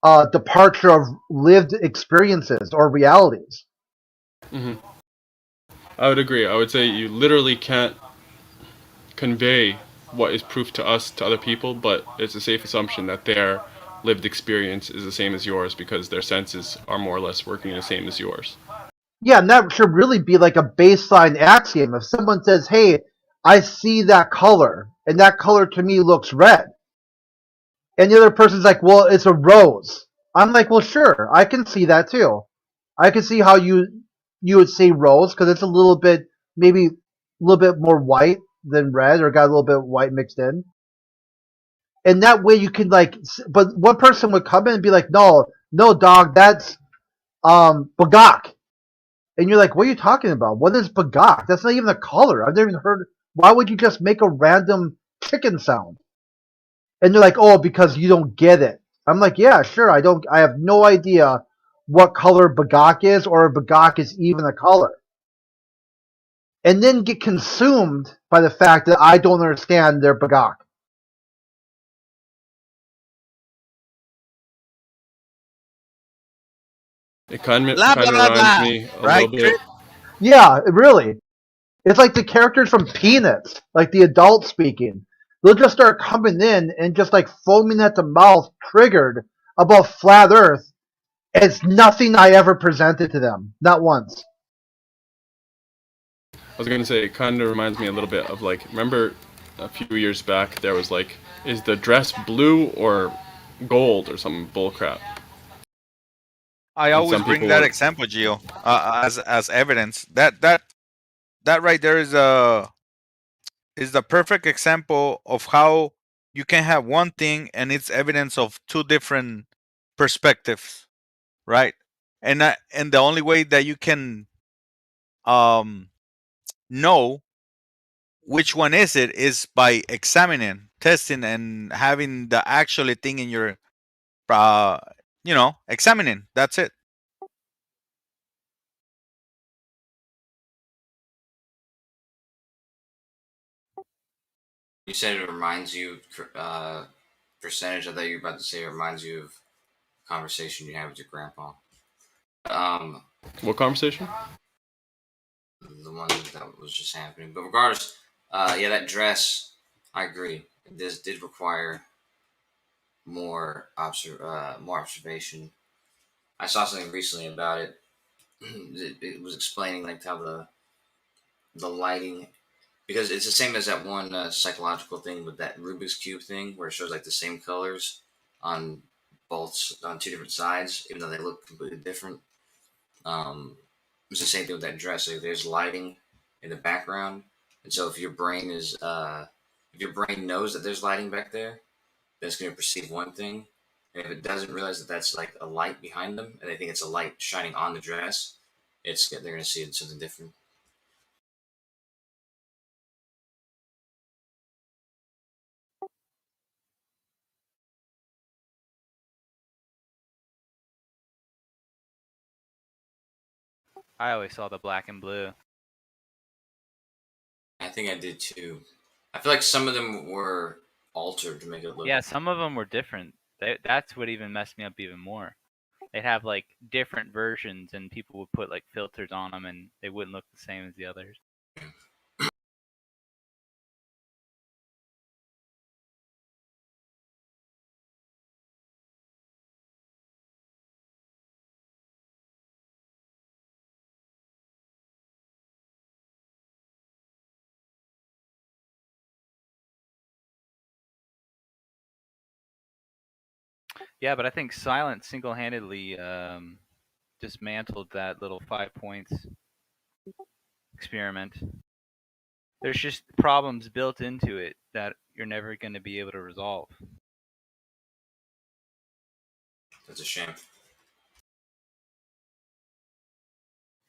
a departure of lived experiences or realities. Hmm. I would agree. I would say you literally can't convey what is proof to us to other people, but it's a safe assumption that their lived experience is the same as yours because their senses are more or less working the same as yours. Yeah, and that should really be like a baseline axiom. If someone says, hey, I see that color, and that color to me looks red, and the other person's like, well, it's a rose. I'm like, well, sure, I can see that too. I can see how you would say rose, because it's maybe a little bit more white than red, or got a little bit of white mixed in. And that way you can but one person would come in and be like, no, dog, that's bagak. And you're like, what are you talking about? What is bagak? That's not even a color. I've never even heard. Why would you just make a random chicken sound? And they're like, oh, because you don't get it. I'm like, yeah, sure. I have no idea what color bagak is, or if bagak is even a color. And then get consumed by the fact that I don't understand their bagak. It kind of reminds me a little bit. Yeah, really. It's like the characters from Peanuts, like the adults speaking. They'll just start coming in and just like foaming at the mouth, triggered about flat Earth. It's nothing I ever presented to them, not once. I was going to say, it kind of reminds me a little bit of remember a few years back there was is the dress blue or gold or some bullcrap? I always bring that example, Gio, as evidence. That right there is the perfect example of how you can have one thing and it's evidence of two different perspectives, right? And the only way that you can know which one is by examining testing and having the actual thing in your, examining. That's it. You said it reminds you, percentage. I thought you were about to say it reminds you of a conversation you had with your grandpa. What conversation? The one that was just happening. But regardless, yeah, that dress, I agree. This did require more observation. I saw something recently about it. It was explaining like how the lighting, because it's the same as that one psychological thing with that Rubik's Cube thing where it shows like the same colors on on two different sides, even though they look completely different. It's the same thing with that dress. Like, there's lighting in the background, and so if your brain knows that there's lighting back there, then it's going to perceive one thing. And if it doesn't realize that that's like a light behind them, and they think it's a light shining on the dress, they're going to see it something different. I always saw the black and blue. I think I did too. I feel like some of them were altered to make it look. Yeah, some of them were different. That's what even messed me up even more. They'd have like different versions, and people would put like filters on them, and they wouldn't look the same as the others. Yeah, but I think Silent single-handedly dismantled that little 5 points experiment. There's just problems built into it that you're never going to be able to resolve. That's a shame.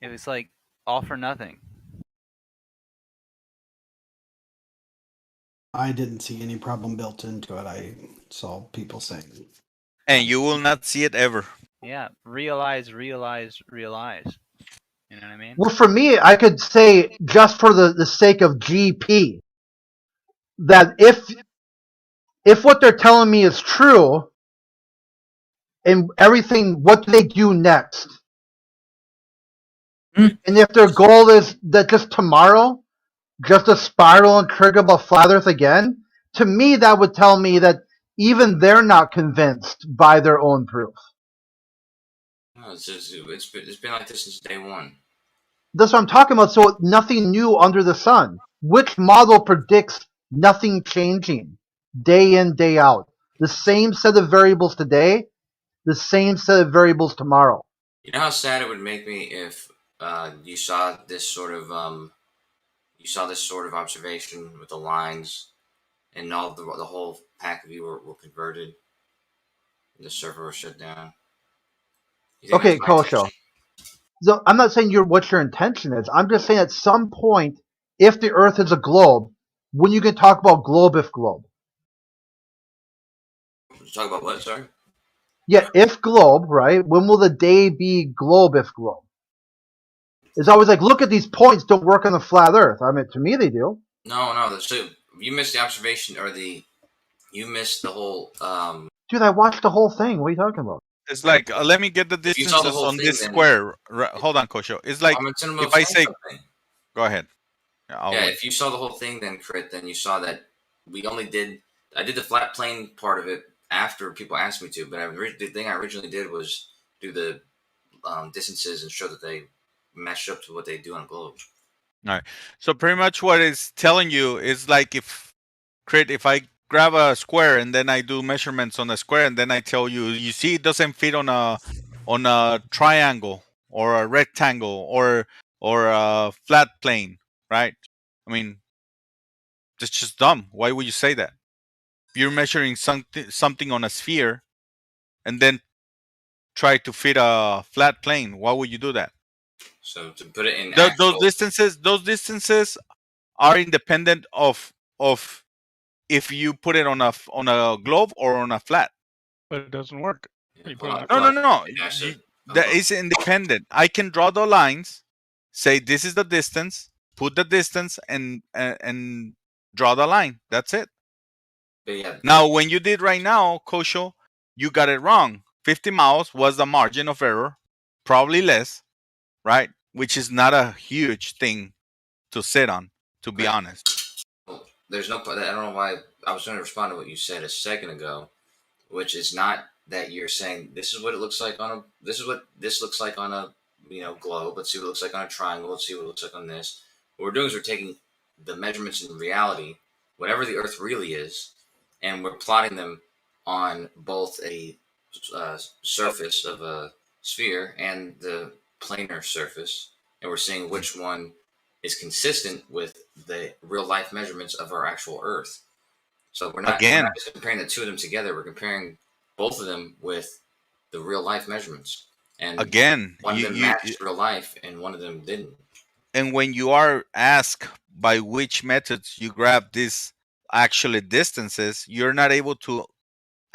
It was like all for nothing. I didn't see any problem built into it. I saw people saying. And you will not see it ever. Yeah, realize. You know what I mean? Well, for me, I could say, just for the sake of GP, that if what they're telling me is true, and everything, what do they do next? And if their goal is that just tomorrow, just to spiral and trigger the flat Earth again, to me that would tell me that even they're not convinced by their own proof. No, it's been like this since day one. That's what I'm talking about. So nothing new under the sun. Which model predicts nothing changing day in, day out? The same set of variables today, the same set of variables tomorrow. You know how sad it would make me if you saw this sort of observation with the lines, and all the whole pack of you were converted, and the server was shut down. Okay, Kosho. So I'm not saying what your intention is. I'm just saying at some point, if the Earth is a globe, when you can talk about globe if globe. Talk about what? Sorry. Yeah, if globe, right? When will the day be globe if globe? It's always like, look at these points don't work on the flat Earth. I mean, to me they do. No. So you missed the observation, you missed the whole. Dude, I watched the whole thing. What are you talking about? It's like, let me get the distances on this square. Hold on, Kosho. It's like, if I say, go ahead. Yeah, if you saw the whole thing, then Crit, then you saw that I did the flat plane part of it after people asked me to, but the thing I originally did was do the distances and show that they matched up to what they do on globe. All right. So pretty much what it's telling you is like, if I grab a square and then I do measurements on the square, and then I tell you, you see, it doesn't fit on a triangle or a rectangle or a flat plane, right? I mean, that's just dumb. Why would you say that? If you're measuring something on a sphere and then try to fit a flat plane, why would you do that? So to put it in those distances are independent of if you put it on a globe or on a flat. But it doesn't work. No. That is independent. I can draw the lines, say this is the distance, put the distance, and draw the line. That's it. Now, when you did right now, Kosho, you got it wrong. 50 miles was the margin of error, probably less, right? Which is not a huge thing to sit on, to be honest. There's no. I don't know why I was going to respond to what you said a second ago, which is not that you're saying this is what it looks like on a. This is what this looks like on a globe. Let's see what it looks like on a triangle. Let's see what it looks like on this. What we're doing is we're taking the measurements in reality, whatever the Earth really is, and we're plotting them on both a surface of a sphere and the planar surface, and we're seeing which one is consistent with the real life measurements of our actual Earth. So we're not just comparing the two of them together. We're comparing both of them with the real life measurements. And one of them matched real life, and one of them didn't. And when you are asked by which methods you grab these actually distances, you're not able to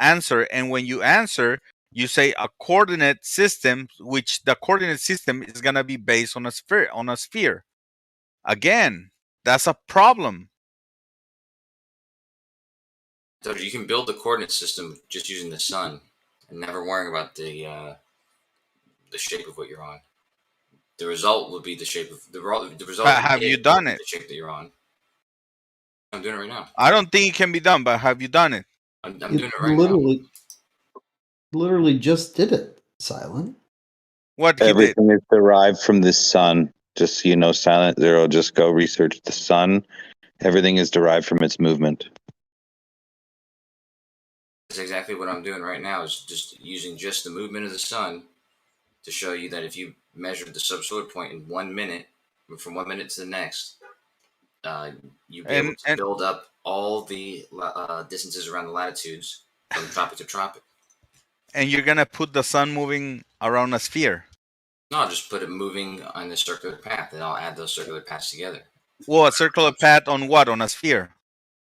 answer. And when you answer, you say a coordinate system, which the coordinate system is going to be based on a sphere. Again, that's a problem. So you can build the coordinate system just using the sun and never worrying about the shape of what you're on. The result would be the shape of the result. Have you done it? The shape that you're on. I'm doing it right now. I don't think it can be done, but have you done it? I'm doing it right now. Literally just did it, Silent. What everything is derived from the sun. Just so you know, Silent Zero, just go research the sun. Everything is derived from its movement. That's exactly what I'm doing right now, is just using just the movement of the sun to show you that if you measured the subsolar point in 1 minute, from 1 minute to the next, you'd be able to build up all the distances around the latitudes from tropic to tropic. And you're going to put the sun moving around a sphere. No, I'll just put it moving on the circular path, and I'll add those circular paths together. Well, a circular path on what? On a sphere?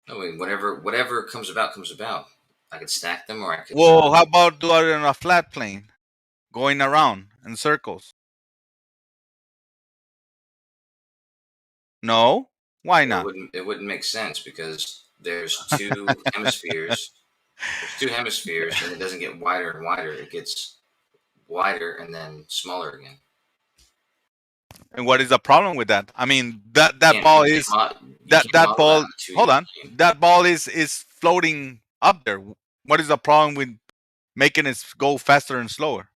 No, whatever comes about, comes about. I could stack them, or I could... Well, how about do it on a flat plane? Going around in circles. No? Why not? It wouldn't make sense, because there's two hemispheres. There's two hemispheres, and it doesn't get wider and wider. It gets wider and then smaller again. And what is the problem with that? I mean, that ball is that ball. Hold on, that ball is floating up there. What is the problem with making it go faster and slower?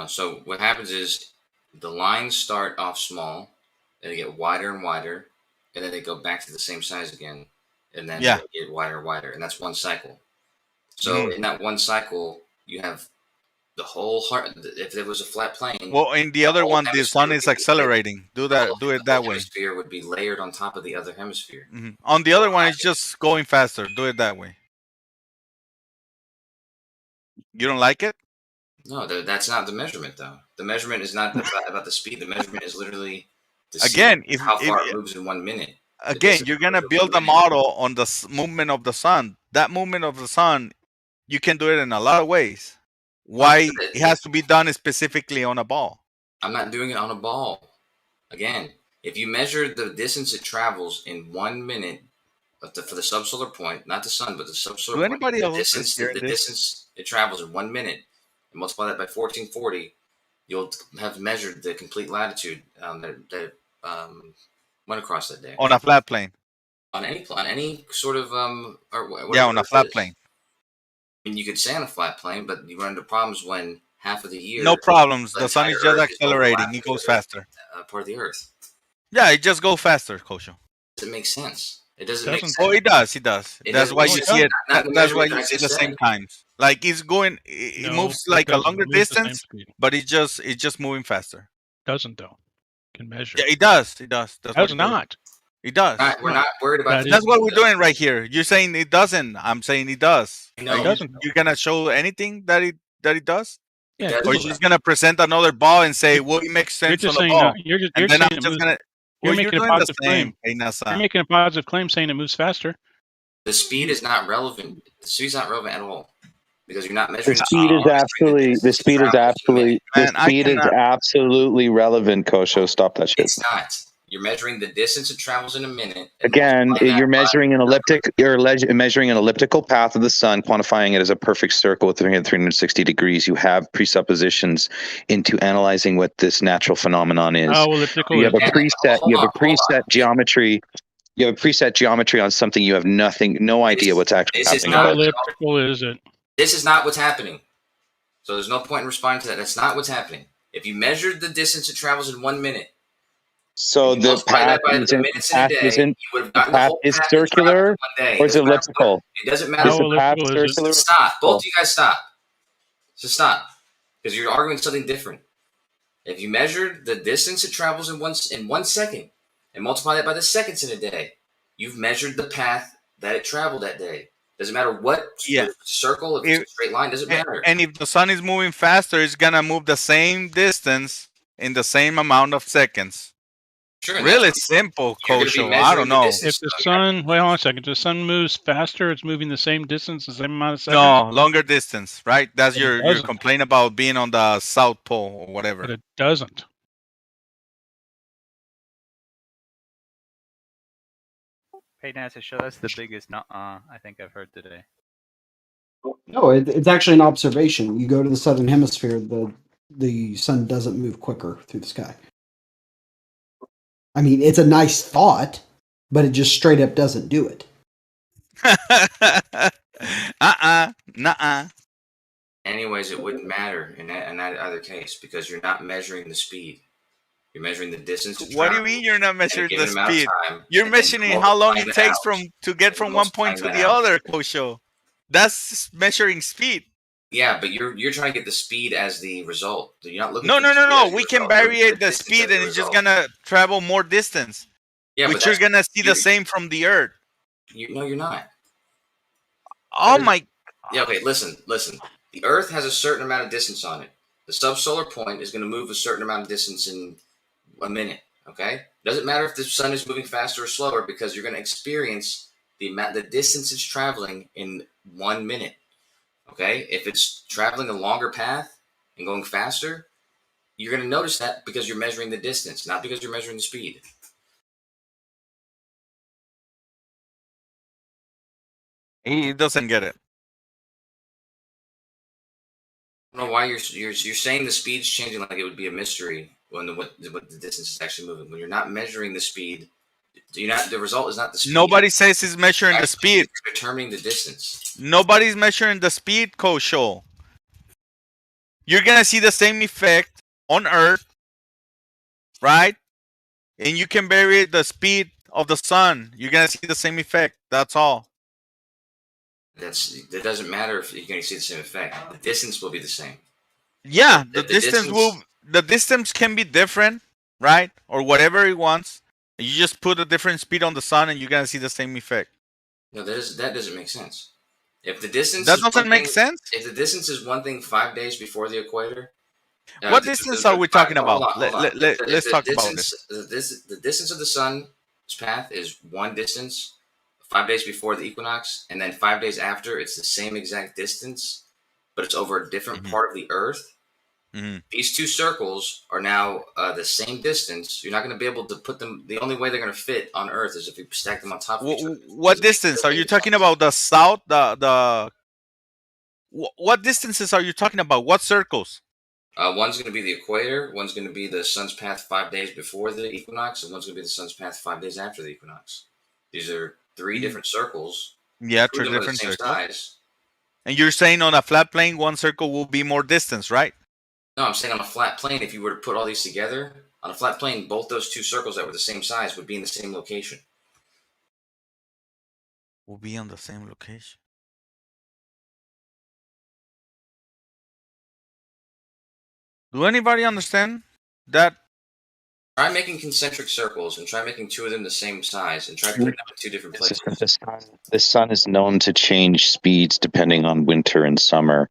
So what happens is the lines start off small, and they get wider and wider, and then they go back to the same size again, and then they get wider and wider, and that's one cycle. So in that one cycle, you have the whole heart. If there was a flat plane, well, in the other one, the sun is accelerating. Do it that way. Hemisphere would be layered on top of the other hemisphere. On the other one, it's just going faster. Do it that way. You don't like it? No, that's not the measurement, though. The measurement is not about the speed. The measurement is literally to see how far it moves in 1 minute. Again, you're gonna build a model on the movement of the sun. That movement of the sun, you can do it in a lot of ways. Why it has to be done specifically on a ball? I'm not doing it on a ball. Again, if you measure the distance it travels in 1 minute for the subsolar point, not the sun, but the subsolar point, the distance it travels in 1 minute, and multiply that by 1440, you'll have measured the complete latitude that went across that day. On a flat plane. On any sort of on a flat plane. I mean, you could say on a flat plane, but you run into problems when half of the year. No problems. The sun is just accelerating. It goes faster. Part of the Earth. Yeah, it just goes faster, Kosho. Does it make sense? It doesn't make sense. Oh, it does. It does. That's why you see it. That's why you see the same times. Like it's going. It moves like a longer distance, but it's just moving faster. Doesn't though. Can measure. Yeah, it does. It does. Does not. It does. We're not worried about That's what we're doing right here. You're saying it doesn't. I'm saying it does. No, it doesn't. You're gonna show anything that it does? Yeah. Or you're just gonna present another ball and say, "Well, it makes sense on the ball." You're just and then I'm just moves, gonna. You're Well, making you're a doing the positive same. claim. You're making a positive claim saying it moves faster. The speed is not relevant. The speed's not relevant at all because you're not measuring The speed is absolutely relevant, Kosho. Stop that shit. It's not. You're measuring the distance it travels in a minute. Again, you're measuring an measuring an elliptical path of the sun, quantifying it as a perfect circle with 360 degrees. You have presuppositions into analyzing what this natural phenomenon is. How elliptical You have a is it? preset. You have a preset geometry. You have a preset geometry on something you have no idea what's actually happening. How elliptical is it? This is not what's happening. So there's no point in responding to that. That's not what's happening. If you measured the distance it travels in 1 minute, So the path is circular or is it elliptical? it doesn't matter. Is the path circular? Stop. Both of you guys stop. Just stop. Because you're arguing something different. If you measured the distance it travels in 1 second and multiply that by the seconds in a day, you've measured the path that it traveled that day. Doesn't matter what circle, if it's a straight line, doesn't matter. And if the sun is moving faster, it's gonna move the same distance in the same amount of seconds. Sure, really simple, Kosho. I don't know. If the sun, wait, hold on a second. If the sun moves faster, it's moving the same distance, the same amount of seconds? No, longer distance, right? That's But it your doesn't. complaint about being on the South Pole or whatever. But it doesn't. Peyton has to show that's the biggest I think I've heard today. No, it's actually an observation. You go to the southern hemisphere, the sun doesn't move quicker through the sky. I mean, it's a nice thought, but it just straight up doesn't do it. Nuh-uh. Anyways, it wouldn't matter in that other case because you're not measuring the speed. You're measuring the distance. What do you mean you're not measuring the speed? You're measuring how long it takes to get from one point to the other, Kosho. That's measuring speed. Yeah, but you're trying to get the speed as the result. You're not looking. No. We can vary the speed, and it's just gonna travel more distance. Yeah, which you're gonna see the same from the Earth. No, you're not. Oh my. Yeah. Okay. Listen. The Earth has a certain amount of distance on it. The subsolar point is going to move a certain amount of distance in a minute. Okay. Doesn't matter if the sun is moving faster or slower because you're going to experience the distance it's traveling in 1 minute. Okay, if it's traveling a longer path and going faster, you're going to notice that because you're measuring the distance, not because you're measuring the speed. He doesn't get it. I don't know why you're saying the speed's changing like it would be a mystery when what the distance is actually moving. When you're not measuring the speed, the result is not the speed. Nobody says he's measuring the speed. You're determining the distance. Nobody's measuring the speed, Kosho. You're gonna see the same effect on Earth, right? And you can vary the speed of the sun. You're gonna see the same effect. That's all. That doesn't matter if you're going to see the same effect. The distance will be the same. Yeah, the distance can be different, right? Or whatever it wants. You just put a different speed on the sun, and you're gonna see the same effect. No, that doesn't make sense. If the distance doesn't make sense. If the distance is one thing 5 days before the equator. What distance are we talking about? Let's talk about this. The distance of the sun's path is one distance 5 days before the equinox, and then 5 days after, it's the same exact distance, but it's over a different part of the Earth. These two circles are now the same distance. You're not going to be able to put them. The only way they're going to fit on Earth is if you stack them on top of each other. What distance are you talking about? The south, what distances are you talking about? What circles? One's going to be the equator. One's going to be the sun's path 5 days before the equinox, and one's going to be the sun's path 5 days after the equinox. These are three different circles. Yeah, three different circles. Size. And you're saying on a flat plane, one circle will be more distance, right? No, I'm saying on a flat plane, if you were to put all these together, on a flat plane, both those two circles that were the same size would be in the same location. Will be on the same location. Do anybody understand that? Try making concentric circles and try making two of them the same size and try putting them in two different places. The sun is known to change speeds depending on winter and summer.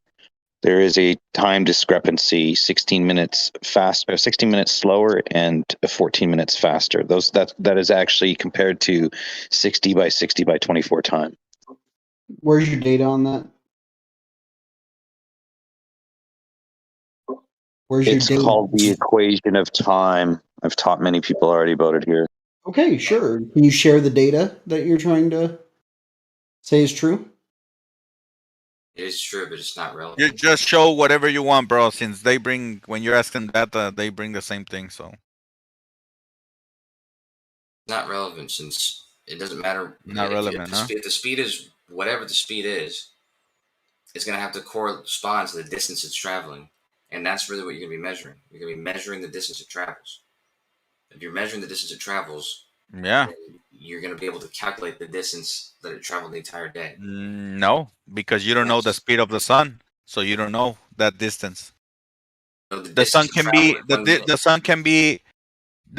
There is a time discrepancy, 16 minutes faster, 16 minutes slower, and 14 minutes faster. That is actually compared to 60 by 60 by 24 time. Where's your data on that? Where's your It's data? called the equation of time. I've taught many people already about it here. Okay, sure. Can you share the data that you're trying to say is true? It is true, but it's not relevant. You just show whatever you want, bro. Since they bring, when you're asking data, they bring the same thing. So Not relevant since it doesn't matter. not relevant, huh? If the speed is whatever the speed is, it's going to have to correspond to the distance it's traveling. And that's really what you're going to be measuring. You're going to be measuring the distance it travels. If you're measuring the distance it travels, yeah, you're going to be able to calculate the distance that it traveled the entire day. No, because you don't know the speed of the sun, so you don't know that distance. So The sun can be the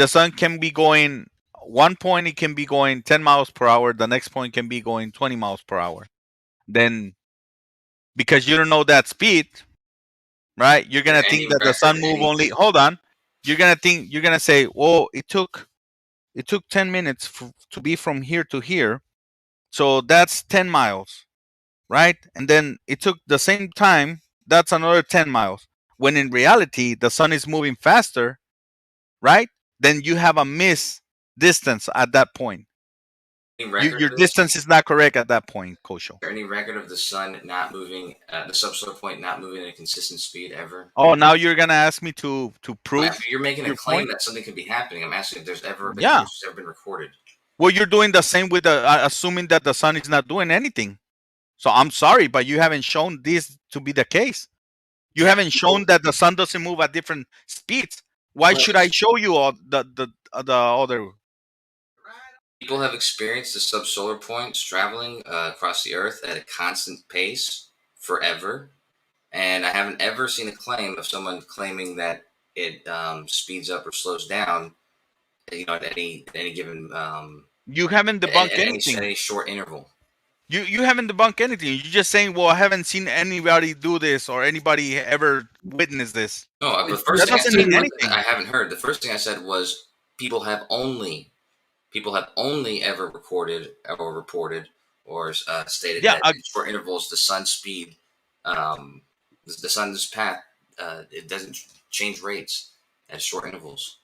sun can be going one point. It can be going 10 miles per hour. The next point can be going 20 miles per hour. Then, because you don't know that speed, right? You're gonna think that the sun move only. Hold on. You're gonna say, "Oh, it took 10 minutes to be from here to here, so that's 10 miles, right?" And then it took the same time. That's another 10 miles. When in reality, the sun is moving faster, right? Then you have a miss distance at that point. Your distance is not correct at that point, Kosho. Is there any record of the sun not moving, the subsolar point not moving at a consistent speed ever? Oh, now you're gonna ask me to prove. You're making a your claim point? that something could be happening. I'm asking if there's ever been Yeah. ever been recorded. Well, you're doing the same with assuming that the sun is not doing anything. So I'm sorry, but you haven't shown this to be the case. You haven't shown that the sun doesn't move at different speeds. Why should I show you all the other? People have experienced the subsolar points traveling across the Earth at a constant pace forever, and I haven't ever seen a claim of someone claiming that it speeds up or slows down. At any given. You haven't debunked anything. At any short interval. You haven't debunked anything. You're just saying, well, I haven't seen anybody do this or anybody ever witness this. No, the first that thing doesn't mean I said anything. I haven't heard. The first thing I said was people have only ever recorded or reported or stated that in short intervals the sun's speed, the sun's path, it doesn't change rates at short intervals.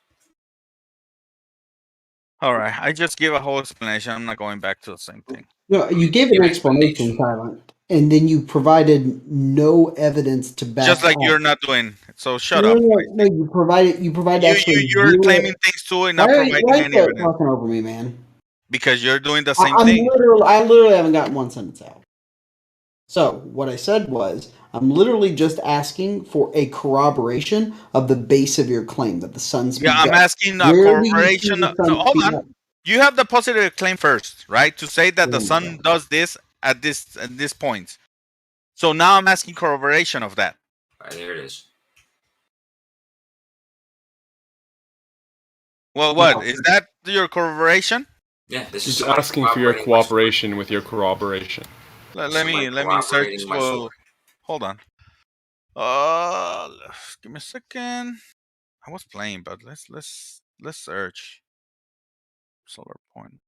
All right, I just gave a whole explanation. I'm not going back to the same thing. No, you gave an explanation, Silent, and then you provided no evidence to back. Just like up. you're not doing. So shut no, up. No, you provided. Actually, you're claiming things too and not providing any evidence. Talking over me, man. Because you're doing the same I thing. literally haven't gotten one sentence out. So what I said was, I'm literally just asking for a corroboration of the base of your claim that the sun speeds up. Yeah, I'm asking a corroboration. Hold on. You have the positive claim first, right? To say that the sun does this at this point. So now I'm asking corroboration of that. All right, there it is. Well, what is that? Your corroboration? Yeah, this He's is asking for your cooperation with your corroboration. Let me search. Well, hold on. Give me a second. I was playing, but let's search. Solar point.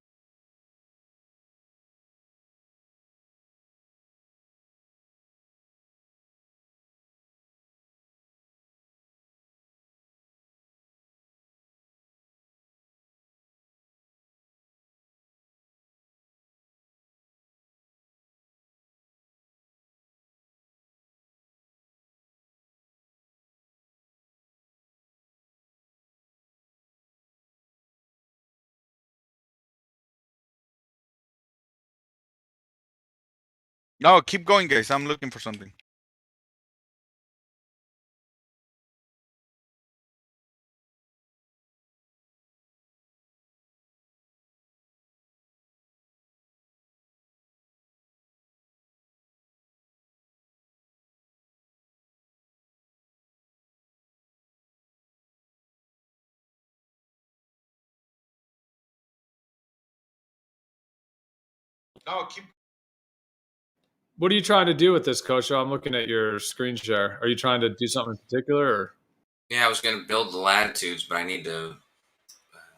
No, keep going, guys. I'm looking for something. No, keep. What are you trying to do with this, Coach? I'm looking at your screen share. Are you trying to do something in particular, or? Yeah, I was going to build the latitudes, but I need to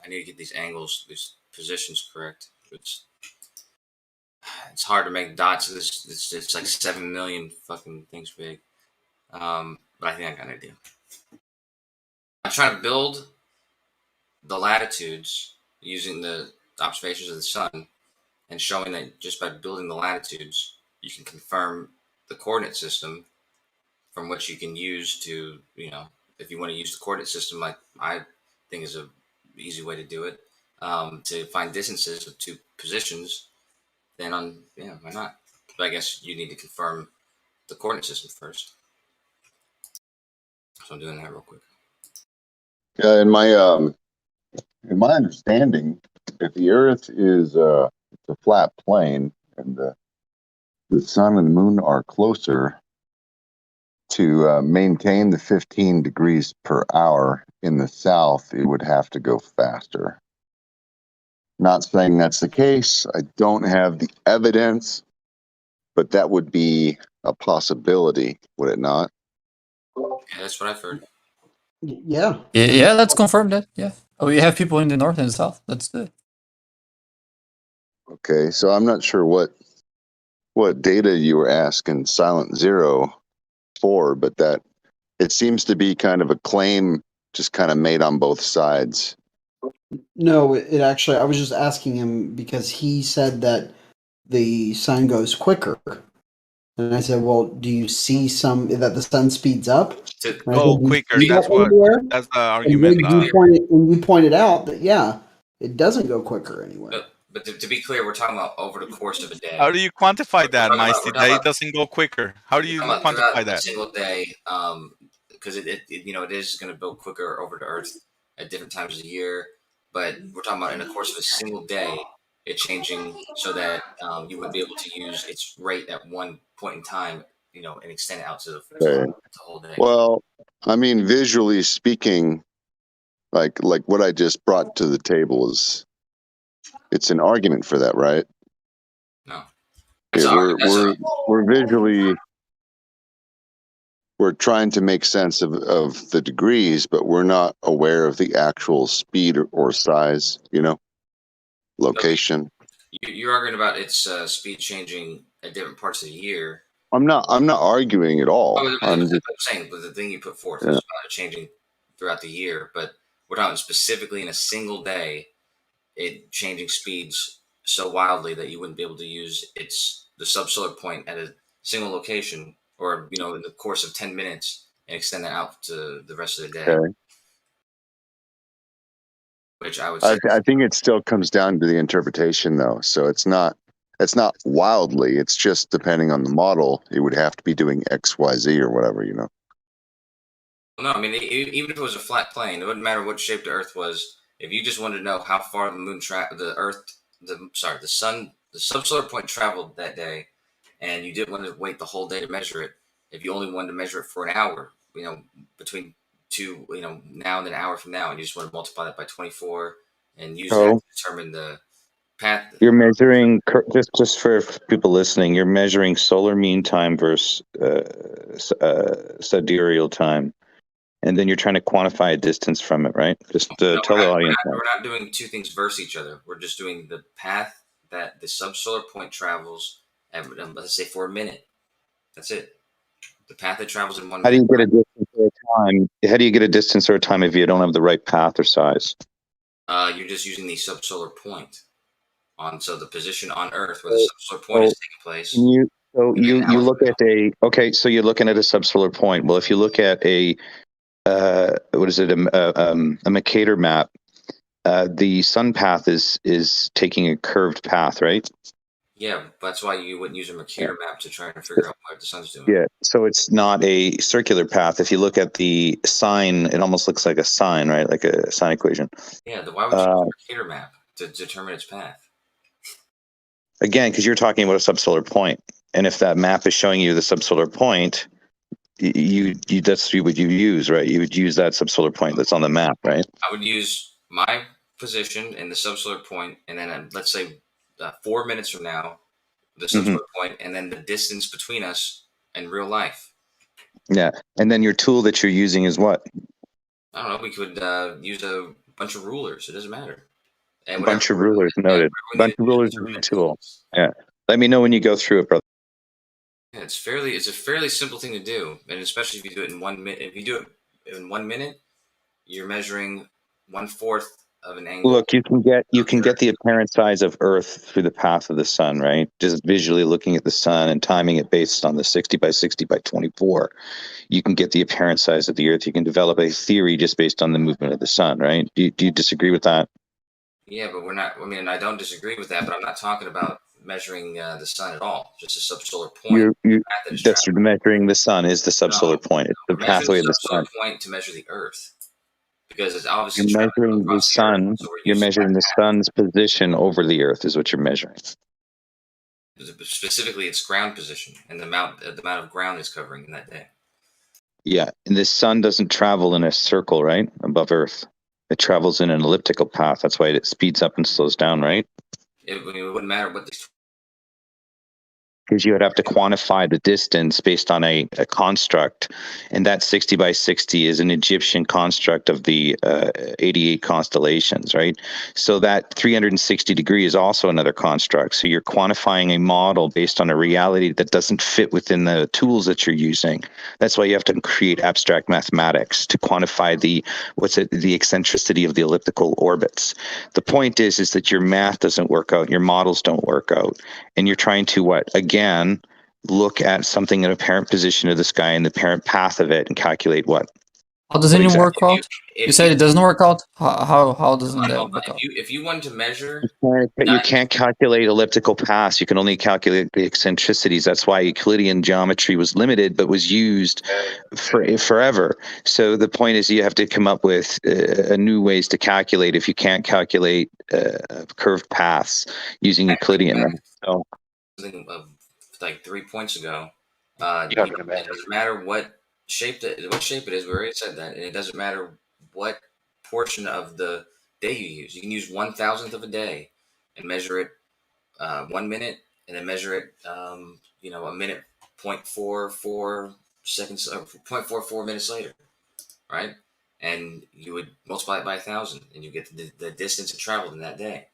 get these angles, these positions correct. it's hard to make dots. It's like 7 million fucking things big. But I think I got an idea. I'm trying to build the latitudes using the observations of the sun and showing that just by building the latitudes, you can confirm the coordinate system from which you can use to, if you want to use the coordinate system, like I think is a easy way to do it, to find distances of two positions, then why not? But I guess you need to confirm the coordinate system first. So I'm doing that real quick. Yeah, in my understanding, if the Earth is a flat plane and the sun and the moon are closer, to maintain the 15 degrees per hour in the south, it would have to go faster. Not saying that's the case. I don't have the evidence, but that would be a possibility, would it not? Yeah, that's what I've heard. Yeah. Yeah, let's confirm that. Yeah. Oh, we have people in the north and the south. Let's do it. Okay, so I'm not sure what data you were asking Silent Zero for, but that it seems to be kind of a claim just kind of made on both sides. No, it actually, I was just asking him because he said that the sun goes quicker. And I said, well, do you see that the sun speeds up? To go quicker, that's the argument. You pointed out that, yeah, it doesn't go quicker anywhere. But to be clear, we're talking about over the course of a day. How do you quantify that, Maisty? That it doesn't go quicker. How do you quantify that? A single day, because it is going to build quicker over the Earth at different times of the year. But we're talking about in the course of a single day, it changing so that you would be able to use its rate at one point in time, and extend it out to the whole day. Well, I mean, visually speaking, like what I just brought to the table it's an argument for that, right? No. Yeah, we're visually, we're trying to make sense of the degrees, but we're not aware of the actual speed or size, location. You're arguing about its speed changing at different parts of the year. I'm not arguing at all. I'm saying, but the thing you put forth is about it changing throughout the year. But we're talking specifically in a single day, it changing speeds so wildly that you wouldn't be able to use the subsolar point at a single location, or in the course of 10 minutes, and extend that out to the rest of the day. Okay. Which I would say, I think it still comes down to the interpretation, though. So it's not wildly. It's just depending on the model. It would have to be doing X, Y, Z, or whatever, No, I mean, even if it was a flat plane, it wouldn't matter what shape the Earth was. If you just wanted to know how far the moon the sun, the subsolar point traveled that day, and you didn't want to wait the whole day to measure it. If you only wanted to measure it for an hour, between two, now and an hour from now, and you just want to multiply that by 24 and use that to determine the path. You're measuring, just for people listening, you're measuring solar mean time versus sidereal time. And then you're trying to quantify a distance from it, right? Just tell the audience. We're not doing two things versus each other. We're just doing the path that the subsolar point travels at, let's say, for a minute. That's it. The path it travels in 1 minute. How do you get a distance or a time? How do you get a distance or a time if you don't have the right path or size? You're just using the subsolar point so the position on Earth where the subsolar point is taking place. You look at so you're looking at a subsolar point. Well, if you look at a Mercator map, the sun path is taking a curved path, right? Yeah, that's why you wouldn't use a Mercator map to try and figure out what the sun's doing. Yeah, so it's not a circular path. If you look at the sine, it almost looks like a sine, right? Like a sine equation. Yeah, why would you use a Mercator map to determine its path? Again, because you're talking about a subsolar point, and if that map is showing you the subsolar point, that's what you use, right? You would use that subsolar point that's on the map, right? I would use my position in the subsolar point, and then let's say 4 minutes from now, the subsolar point, and then the distance between us in real life. Yeah, and then your tool that you're using is what? I don't know. We could use a bunch of rulers. It doesn't matter. A bunch of rulers, noted. A bunch of rulers is a tool. Yeah. Let me know when you go through it, brother. Yeah, it's a fairly simple thing to do, and especially if you do it in 1 minute. If you do it in 1 minute, you're measuring 1/4 of an angle. Look, you can get the apparent size of Earth through the path of the sun, right? Just visually looking at the sun and timing it based on the 60 by 60 by 24. You can get the apparent size of the Earth. You can develop a theory just based on the movement of the sun, right? Do you disagree with that? Yeah, but we're not. I mean, I don't disagree with that, but I'm not talking about measuring the sun at all. Just a subsolar point. That's measuring the sun is the subsolar point. It's the We're measuring pathway of the the sun. subsolar point to measure the Earth because it's obviously You're traveling measuring the across the Earth. sun. So we're You're using measuring the sun's position over the Earth is what you're measuring. specifically its ground position and the amount of ground it's covering in that day. Yeah, and the sun doesn't travel in a circle, right, above Earth. It travels in an elliptical path. That's why it speeds up and slows down, right? It wouldn't matter what the Because you would have to quantify the distance based on a construct, and that 60 by 60 is an Egyptian construct of the 88 constellations, right? So that 360 degree is also another construct. So you're quantifying a model based on a reality that doesn't fit within the tools that you're using. That's why you have to create abstract mathematics to quantify the eccentricity of the elliptical orbits. The point is that your math doesn't work out, your models don't work out, and you're trying to again, look at something in a apparent position of the sky and the apparent path of it and calculate what? How does it even work out? You said it doesn't work out? How doesn't that work out? If you want to measure, You can't calculate elliptical paths. You can only calculate the eccentricities. That's why Euclidean geometry was limited, but was used forever. So the point is, you have to come up with new ways to calculate if you can't calculate curved paths using Euclidean. Right? So, like 3 points ago, it doesn't matter what shape it is. We already said that, and it doesn't matter what portion of the day you use. You can use 1/1000th of a day and measure it 1 minute, and then measure it a minute 0.44 seconds or 0.44 minutes later, right? And you would multiply it by 1,000, and you get the distance it traveled in that day.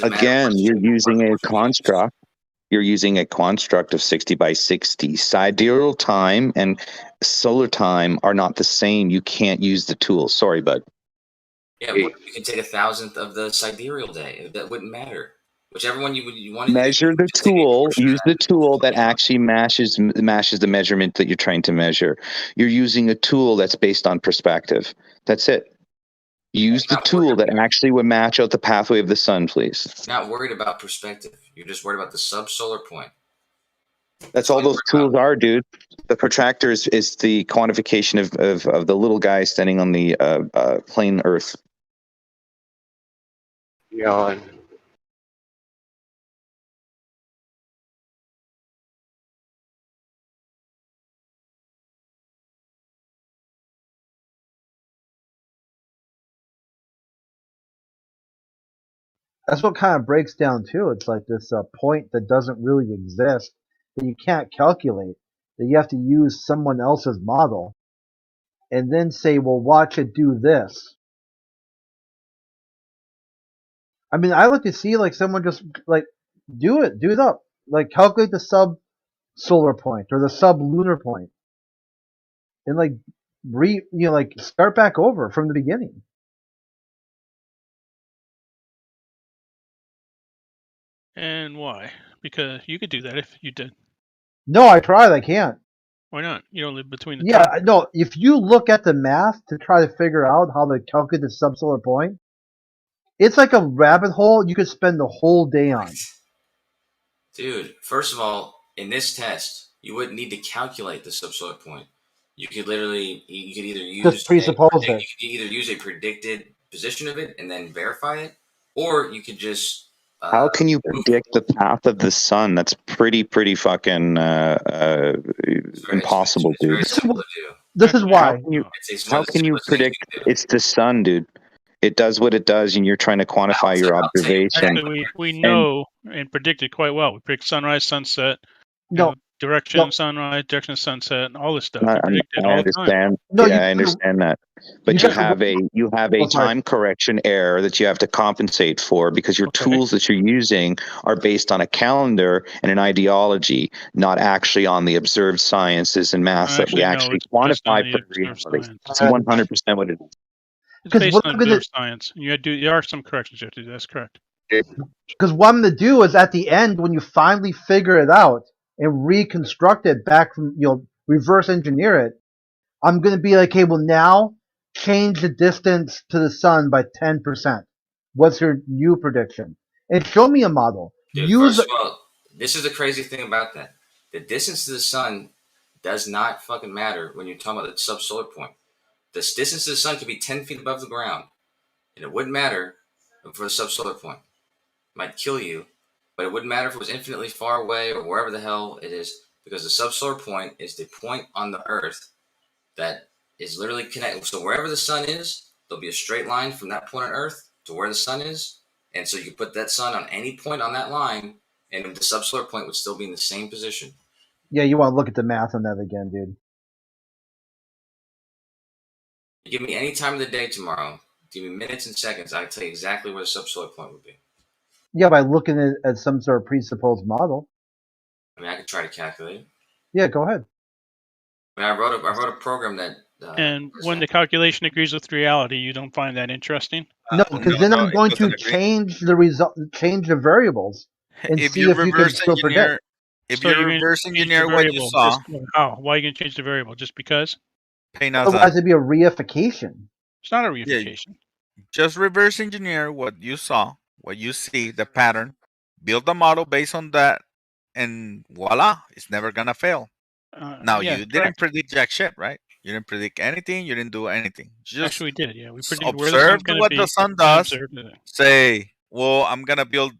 again, you're using a construct. You're using a construct of 60 by 60. Sidereal time and solar time are not the same. You can't use the tool. Sorry, bud. Yeah, you can take 1,000th of the sidereal day. That wouldn't matter. Whichever one you want to measure the tool. Use the tool that actually matches the measurement that you're trying to measure. You're using a tool that's based on perspective. That's it. Use the tool that actually would match out the pathway of the sun, please. You're not worried about perspective. You're just worried about the subsolar point. That's all those tools are, dude. The protractor is the quantification of the little guy standing on the plain Earth. Yawn. That's what kind of breaks down too. It's like this point that doesn't really exist, that you can't calculate, that you have to use someone else's model, and then say, well, watch it do this. I mean, I like to see like someone just like do it up, like calculate the sub-solar point or the sub-lunar point, and like start back over from the beginning. And why? Because you could do that if you did. No, I tried. I can't. Why not? You don't live between the Yeah, top. no. If you look at the math to try to figure out how to calculate the subsolar point, it's like a rabbit hole you could spend the whole day on. Dude, first of all, in this test, you wouldn't need to calculate the subsolar point. You could either use Just presuppose it. You could either use a predicted position of it and then verify it, or you could just how can you predict the path of the sun? That's pretty fucking impossible, dude. This is why. How can you predict? It's the sun, dude. It does what it does, and you're trying to quantify your observation. Actually, we know and predict it quite well. We predict sunrise, sunset. No, Direction of sunrise, direction of sunset, and all this stuff. I, You predict it I all the time. understand. No, yeah, you I understand that. But you you got have a Oh, sorry. time correction error that you have to compensate for because your tools that you're using are based on a calendar and an ideology, not actually on the observed sciences and maths that we Actually, no, actually it's based on quantify the for observed reality. science. That's 100% what it is. It's 'Cause based what on I'm gonna- observed science. You had to do. There are some corrections you have to do. That's correct. Because what I'm gonna do is at the end, when you finally figure it out and reconstruct it back from, reverse engineer it, I'm gonna be like, hey, well now change the distance to the sun by 10%. What's your new prediction? And show me a model. Dude, Use first of all, this is the crazy thing about that. The distance to the sun does not fucking matter when you're talking about the subsolar point. The distance to the sun could be 10 feet above the ground, and it wouldn't matter for the subsolar point. It might kill you, but it wouldn't matter if it was infinitely far away or wherever the hell it is, because the subsolar point is the point on the Earth that is literally connected. So wherever the sun is, there'll be a straight line from that point on Earth to where the sun is. And so you can put that sun on any point on that line, and the subsolar point would still be in the same position. Yeah, you want to look at the math on that again, dude. You give me any time of the day tomorrow, give me minutes and seconds, I can tell you exactly where the subsolar point would be. Yeah, by looking at some sort of presupposed model. I mean, I could try to calculate it. Yeah, go ahead. I mean, I wrote a program that. And when the calculation agrees with reality, you don't find that interesting? No, because then I'm going to change the result, change the variables, and If see you if you can reverse still engineer, predict. if So you you're gonna reverse change the engineer what you variable. saw, How? Why are you going to change the variable? Just because? Otherwise, it'd be a reification. It's not a reification. just reverse engineer what you saw, what you see, the pattern, build a model based on that, and voila, it's never gonna fail. Now yeah, you didn't correct. predict jack shit, right? You didn't predict anything. You didn't do anything. Just Actually, we did. Yeah, we predicted where the sun's observed going to what be. the sun and does. observed it. Say, well, I'm gonna build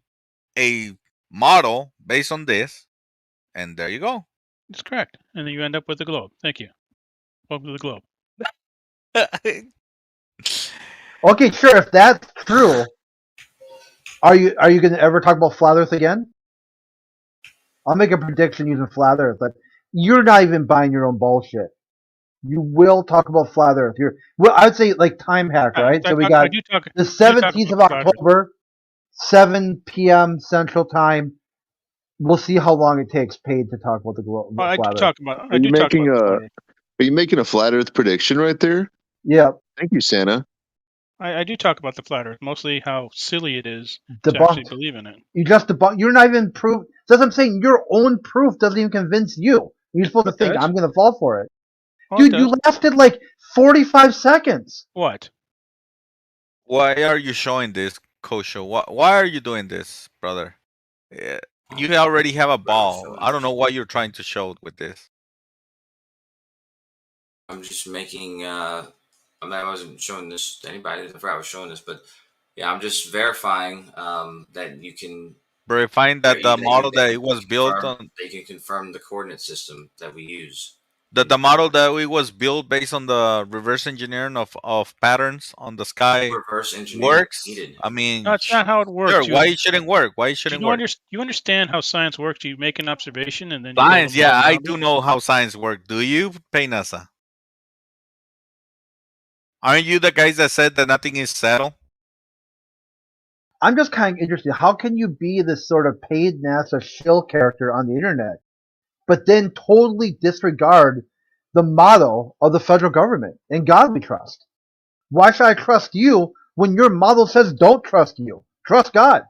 a model based on this, and there you go. It's correct. And then you end up with the globe. Thank you. Welcome to the globe. Okay, sure. If that's true, are you going to ever talk about flat Earth again? I'll make a prediction using flat Earth, but you're not even buying your own bullshit. You will talk about flat Earth. I'd say like time hack, right? So we got the 17th of October, 7 p.m. Central Time. We'll see how long it takes paid to talk about the globe. I do flat talk Earth. about. Are you making a flat Earth prediction right there? Yeah. Thank you, Santa. I do talk about the flat Earth, mostly how silly it is to actually believe in it. You just debunk. You're not even proof. That's what I'm saying. Your own proof doesn't even convince you. You're supposed to think does. I'm going to fall for it. Oh, it Dude, you lasted like 45 seconds. What? Why are you showing this, Kosho? Why are you doing this, brother? You already have a ball. I don't know what you're trying to show with this. I'm just making. I wasn't showing this to anybody. I forgot I was showing this, but yeah, I'm just verifying that you can. Verifying that the model that it was built on. They can confirm the coordinate system that we use. The model that it was built based on the reverse engineering of patterns on the sky reverse engineering works. needed. I mean, That's not how it works. Sure, why it shouldn't work? Why it shouldn't work? You understand how science works? You make an observation and then Science, you build a yeah, model I around do it? know how science works. Do you, Peynasa? Aren't you the guys that said that nothing is settled? I'm just kind of interested. How can you be this sort of paid NASA shill character on the internet, but then totally disregard the motto of the federal government and God we trust? Why should I trust you when your model says don't trust you? Trust God.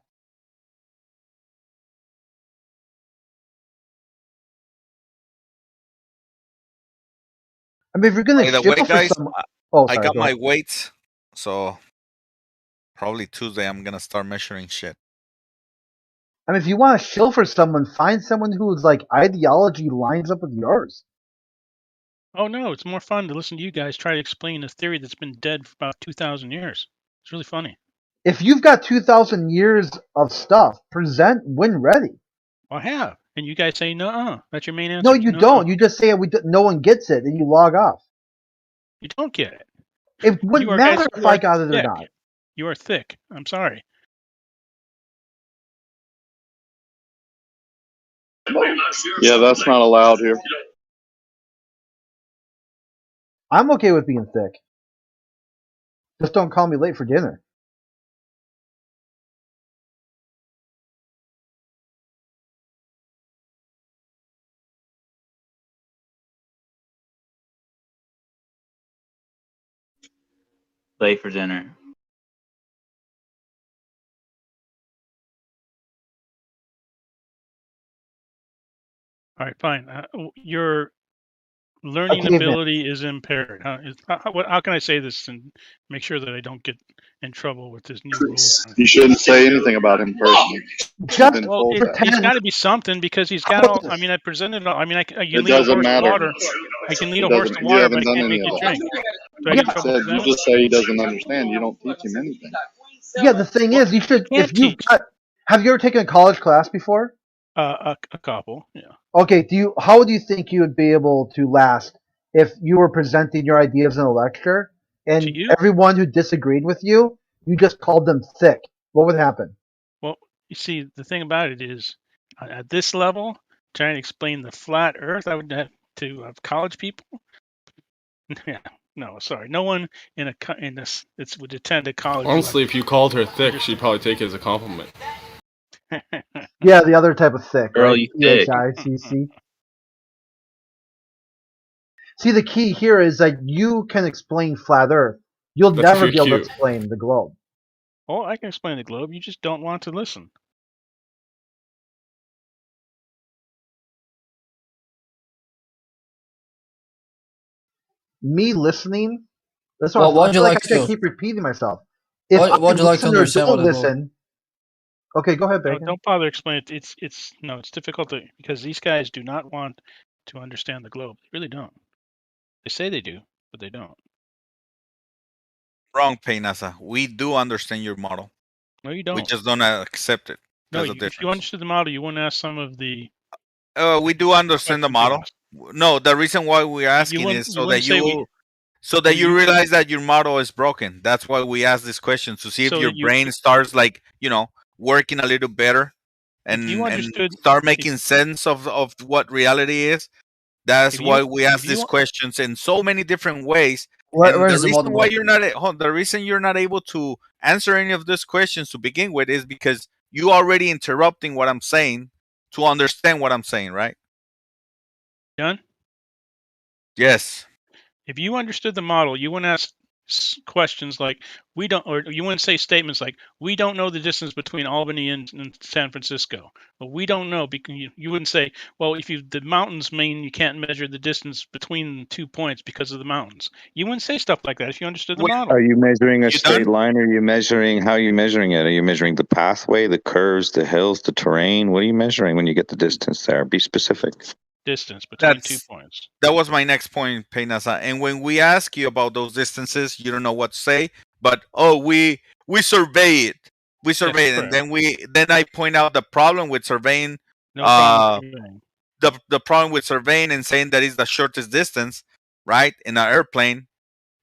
I mean, if you're going to By the shill way, for guys, someone... I got my weights, so probably Tuesday I'm gonna start measuring shit. I mean, if you want to shill for someone, find someone whose like ideology lines up with yours. Oh no, it's more fun to listen to you guys try to explain a theory that's been dead for about 2,000 years. It's really funny. If you've got 2,000 years of stuff, present when ready. I have, and you guys say no. That's your main answer. No, you don't. You just say no one gets it, and you log off. You don't get it. It wouldn't You are matter guys if who I are got it or thick. not. You are thick. I'm sorry. Yeah, that's not allowed here. I'm okay with being thick. Just don't call me late for dinner. Late for dinner. All right, fine. Your learning caveman. ability is impaired. How can I say this and make sure that I don't get in trouble with this new rules? You shouldn't say anything about him personally. Just Well, he's got to be something because he's got all. I mean, I presented. I mean, I can It lead a doesn't horse to matter. water. I can lead It a horse doesn't. to You water, haven't but I done can't any make of it that. drink. Do I You get trouble said for you that? just say he doesn't understand. You don't teach him anything. Yeah, the thing is, you should. Can't If you've teach. got, have you ever taken a college class before? A couple, yeah. Okay. How do you think you would be able to last if you were presenting your ideas in a lecture and To you? everyone who disagreed with you, you just called them thick? What would happen? Well, you see, the thing about it is, at this level, trying to explain the flat Earth, I would have to college people. Yeah, no, sorry, no one in this would attend a college. Honestly, if you called her thick, she'd probably take it as a compliment. Yeah, the other type of thick, Girl, right? you thick. THICC. See, the key here is that you can explain flat Earth. You'll That's if never you're be able to cute. explain the globe. Oh, I can explain the globe. You just don't want to listen. Me listening. That's Well, what what I would you feel like like I can't to? keep repeating myself. If What I would you like to listen or understand don't about the globe? listen, okay, go ahead, No, Bacon. don't bother explaining it. It's no, it's difficult because these guys do not want to understand the globe. They really don't. They say they do, but they don't. Wrong, Peynasa. We do understand your model. No, you We don't. just don't accept it. No, There's a if you difference. understood the model, you wouldn't ask some of the. We do understand the questions you model. asked. No, the reason why we're asking wouldn't- is you wouldn't say we- so that well, you you- realize that your model is broken. That's why we ask this question to see if So your that you- brain starts working a little better and you understood- start making sense of what reality is. That's If you- why we ask if you these want- questions in so many different ways. Where And the is the reason model why broken? the reason you're not able to answer any of these questions to begin with is because you already interrupting what I'm saying to understand what I'm saying, right? Done? Yes. If you understood the model, you wouldn't ask questions like we don't, or you wouldn't say statements like we don't know the distance between Albany and San Francisco. But we don't know because you wouldn't say, well, if the mountains mean you can't measure the distance between 2 points because of the mountains. You wouldn't say stuff like that if you understood the model. Are you measuring a You straight done? line, or are you measuring? How are you measuring it? Are you measuring the pathway, the curves, the hills, the terrain? What are you measuring when you get the distance there? Be specific. Distance between 2 points. That was my next point, Peynasa. And when we ask you about those distances, you don't know what to say. But we survey it. We survey it, and then I point out the problem with surveying. No problem with surveying. The problem with surveying and saying that is the shortest distance, right, in an airplane.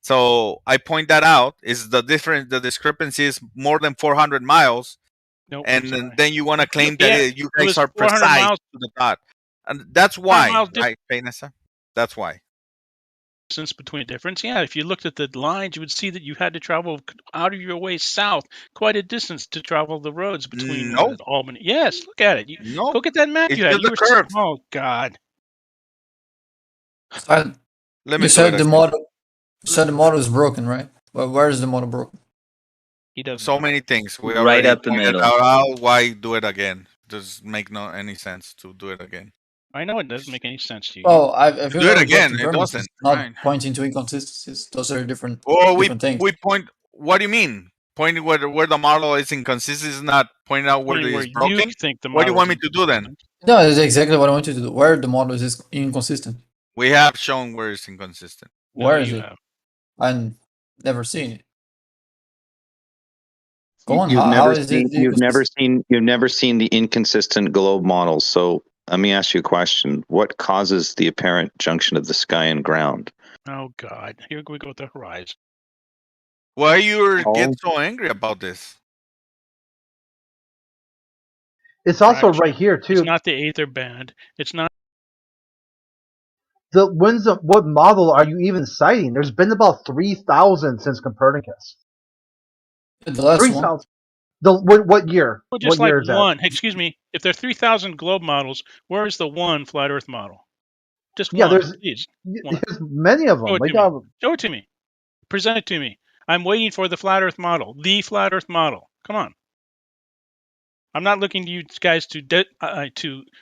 So I point that out. Is the difference? The discrepancy is more than 400 miles. Nope, and then you want to claim Yeah, that you it guys was are 400 precise miles. to the dot. And that's why, miles right, Peynasa? That's why. Distance between difference. Yeah, if you looked at the lines, you would see that you had to travel out of your way south quite a distance to travel the roads between Albany. Yes, look at it. No, look at that map it's you had. just You the were curve. oh God. Let me You do said it the again. model. You said the model is broken, right? Well, where is the model broken? He doesn't. So many things. We Right already up the pointed middle. out. Why do it again? Does make any sense to do it again? I know it doesn't make any sense to you. Well, I feel Do it like again. left It premise doesn't. is not Right. pointing to inconsistencies. Those are different Or different things. we point. What do you mean? Pointing where the model is inconsistent is not pointing out where it Pointing where is you broken. think the What do you model want is me to do then? No, that's exactly what I want you to do. Where the model is inconsistent. We have shown where it's inconsistent. Where is you it? have. I've never seen it. Go on. You've How never is seen. it You've never inconsistent? seen. You've never seen the inconsistent globe model. So let me ask you a question: what causes the apparent junction of the sky and ground? Oh God. Here we go with the horizon. Why you Oh. get so angry about this? It's also fraction. right here too. It's not the Aether band. It's not. What model are you even citing? There's been about 3,000 since Copernicus. The last 3,000. What year? Well, just What like year is that? one. Excuse me. If there are 3,000 globe models, where is the one flat Earth model? Just Yeah, one, please. One. there's many of them. Show it to me. Present it to me. I'm waiting for the flat Earth model. The flat Earth model. Come on. I'm not looking to you guys to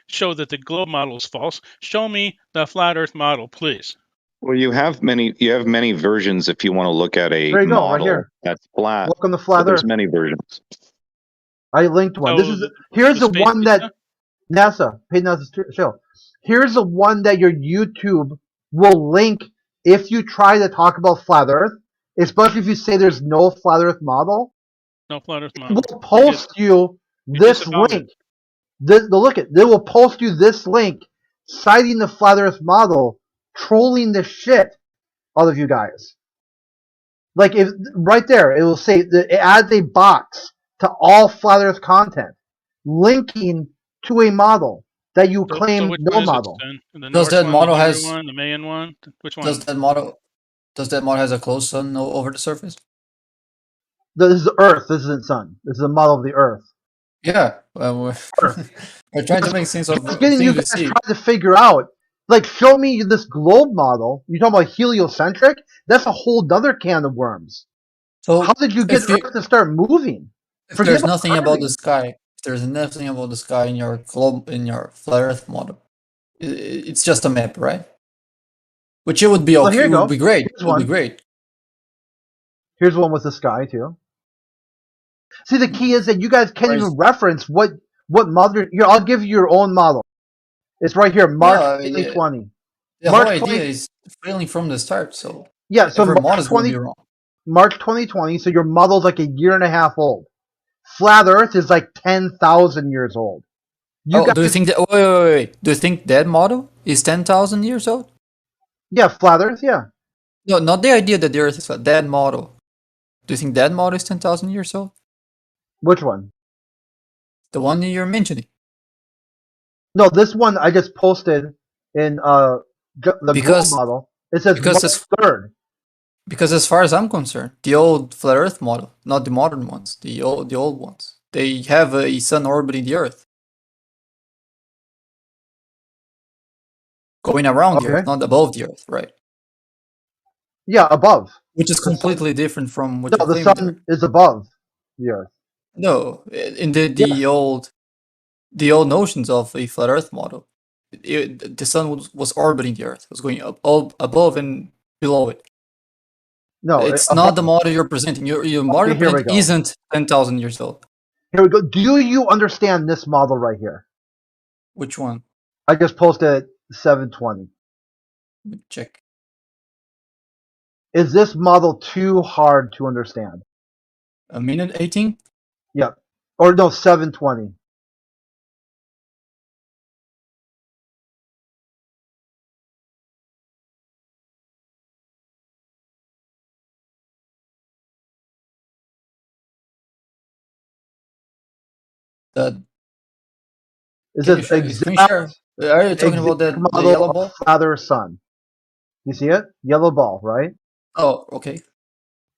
show that the globe model is false. Show me the flat Earth model, please. Well, you have many versions if you want to look at a There you go, right model here. that's flat. Look on the flat There's Earth. many versions. I linked one. So Here's the the space one pizza? that NASA paid us to show. Here's the one that your YouTube will link if you try to talk about flat Earth, especially if you say there's no flat Earth model. No flat Earth It model. will post you this disavowed link. Look at. They will post you this link citing the flat Earth model, trolling the shit out of you guys. Like if right there, it will say it adds a box to all flat Earth content, linking to a model that you claim So which no one is model. it then? The Does Norse that one, model the Hebrew has? one, the Mayan one? Which one? Does that model has a closed sun over the surface? This is Earth. This isn't Sun. This is a model of the Earth. Yeah, we're trying to make sense of Just getting you things guys we see. trying to figure out. Like, show me this globe model. You're talking about heliocentric? That's a whole other can of worms. So how did you get Earth to start moving? If there's nothing about the sky, if there's nothing about the sky in your globe, in your flat Earth model, it's just a map, right? Which it would be Well, okay. here you It go. would be great. Here's It would be one. great. Here's one with the sky too. See, the key is that you guys can't even reference what model. Here, I'll give you your own model. It's right here, March 2020. The March whole 20 idea is failing from the start. So Yeah, so every March model is going to 20 be wrong. March 2020. So your model's like a year and a half old. Flat Earth is like 10,000 years old. Do you think that? Wait. Do you think that model is 10,000 years old? Yeah, flat Earth. Yeah. No, not the idea that the Earth is flat. That model. Do you think that model is 10,000 years old? Which one? The one that you're mentioning. No, this one I just posted in the globe model. It says March 3rd. Because as far as I'm concerned, the old flat Earth model, not the modern ones, the old ones, they have a sun orbiting the Earth, going around the Earth, not above the Earth, right? Yeah, above. Which is completely different from what No, you're the claiming sun there. is above the Earth. No, in the old notions of a flat Earth model, the sun was orbiting the Earth. It was going up above and below it. No, it's not the model you're presenting. Your model here we presenting go. isn't 10,000 years old. Here we go. Do you understand this model right here? Which one? I just posted at 7:20. Let me check. Is this model too hard to understand? A minute 18? Yep. Or no, 7:20. That It Can you says share? Can you share? Are you talking about the model yellow of ball? flat Earth sun. You see it? Yellow ball, right? Oh, okay.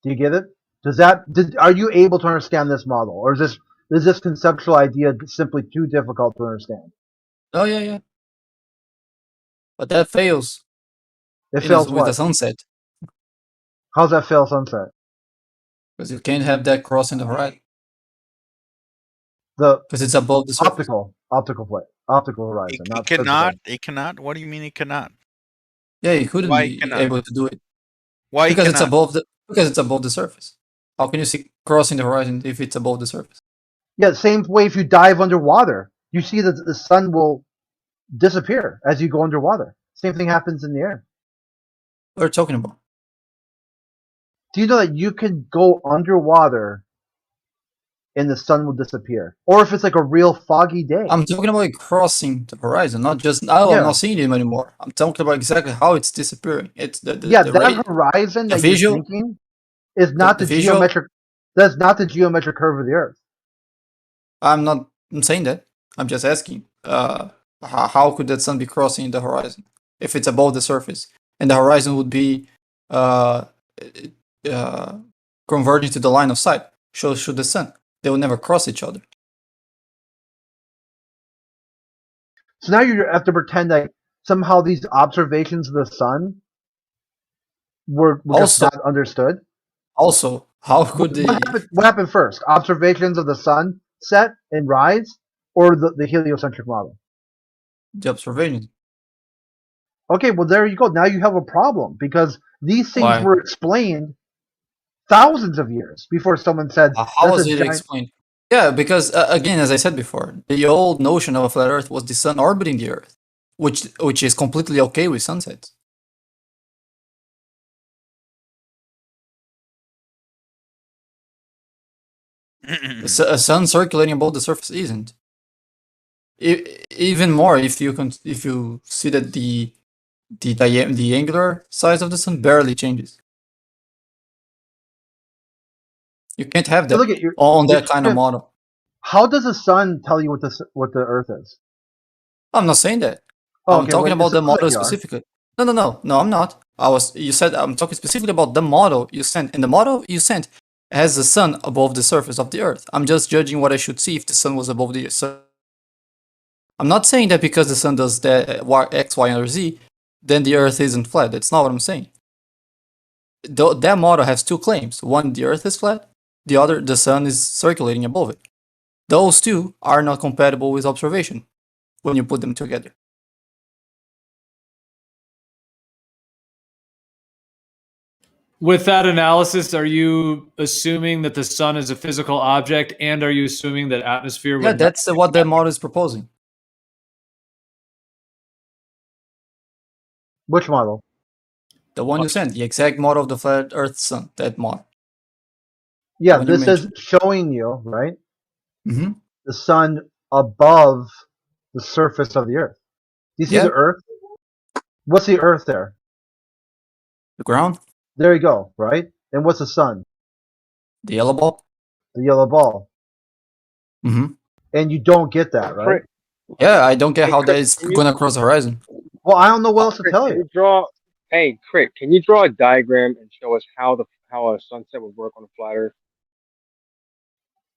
Do you get it? Are you able to understand this model, or is this conceptual idea simply too difficult to understand? Oh, yeah. But that fails. It fails with what? the sunset. How's that fail sunset? Because you can't have that crossing the horizon. Because it's above the surface. Optical horizon. It not cannot. physical. It cannot. What do you mean it cannot? Yeah, you couldn't Why be it cannot? able to do it. Why Because it it's cannot? above the surface. How can you see crossing the horizon if it's above the surface? Yeah, same way if you dive underwater, you see that the sun will disappear as you go underwater. Same thing happens in the air. What are you talking about? Do you know that you can go underwater and the sun will disappear? Or if it's like a real foggy day. I'm talking about crossing the horizon, not just, Yeah. I'm not seeing him anymore. I'm talking about exactly how it's disappearing. It's the that horizon the that visual, you're thinking is not the the visual- geometric. That's not the geometric curve of the Earth. I'm saying that. I'm just asking, how could that sun be crossing the horizon if it's above the surface, and the horizon would be converging to the line of sight? So should the sun. They will never cross each other. So now you have to pretend that somehow these observations of the sun were just not understood. Also, how could what happened first? Observations of the sun set and rise, or the heliocentric model? The observation. Okay, well there you go. Now you have a problem because these things Why? were explained thousands of years before someone said. How was it explained? Yeah, because again, as I said before, the old notion of a flat Earth was the sun orbiting the Earth, which is completely okay with sunsets. A sun circulating above the surface isn't. Even more if you see that the angular size of the sun barely changes. You can't have that So look at on that kind of model. How does the sun tell you what the Earth is? I'm not saying that. Oh, I'm okay, talking well, about the it sounds like model you are. specifically. No, I'm not. You said I'm talking specifically about the model you sent, and the model you sent has the sun above the surface of the Earth. I'm just judging what I should see if the sun was above the sun. I'm not saying that because the sun does that X, Y, or Z, then the Earth isn't flat. That's not what I'm saying. That model has two claims. One, the Earth is flat. The other, the sun is circulating above it. Those two are not compatible with observation when you put them together. With that analysis, are you assuming that the sun is a physical object, and are you assuming that atmosphere? Yeah, that's what the model is proposing. Which model? The one you sent, the exact model of the flat Earth sun, that model. Yeah, this is showing you, right? Mm-hmm. The sun above the surface of the Earth. Do you see the Earth? What's the Earth there? The ground. There you go, right? And what's the sun? The yellow ball. The yellow ball. Mm-hmm. And you don't get that, right? Yeah, I don't get how that is going to cross the horizon. Well, I don't know what else to tell you. Hey, Crit, can you draw a diagram and show us how a sunset would work on a flat Earth?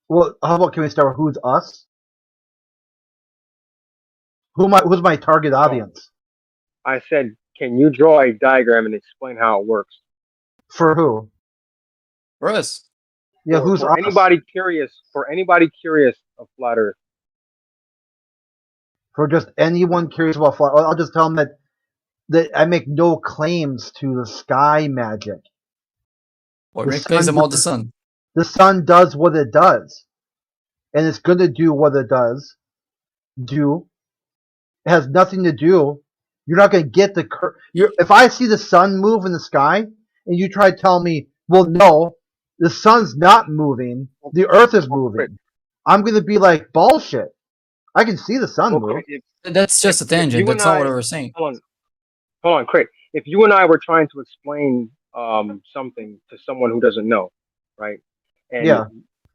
Well, how about can we start with who's us? Who's my target audience? I said, can you draw a diagram and explain how it works? For who? For us. Yeah, who's for us? anybody curious? For anybody curious of flat Earth. For just anyone curious about flat, I'll just tell them that I make no claims to the sky magic. Or make claims about the sun. The sun does what it does, and it's going to do what it does. It has nothing to do. You're not going to get the if I see the sun move in the sky, and you try to tell me, well, no, the sun's not moving, the Earth is moving. I'm going to be like, bullshit. I can see the sun move. That's just a tangent. That's not what I was saying. Hold on, Craig. If you and I were trying to explain something to someone who doesn't know, right? And yeah.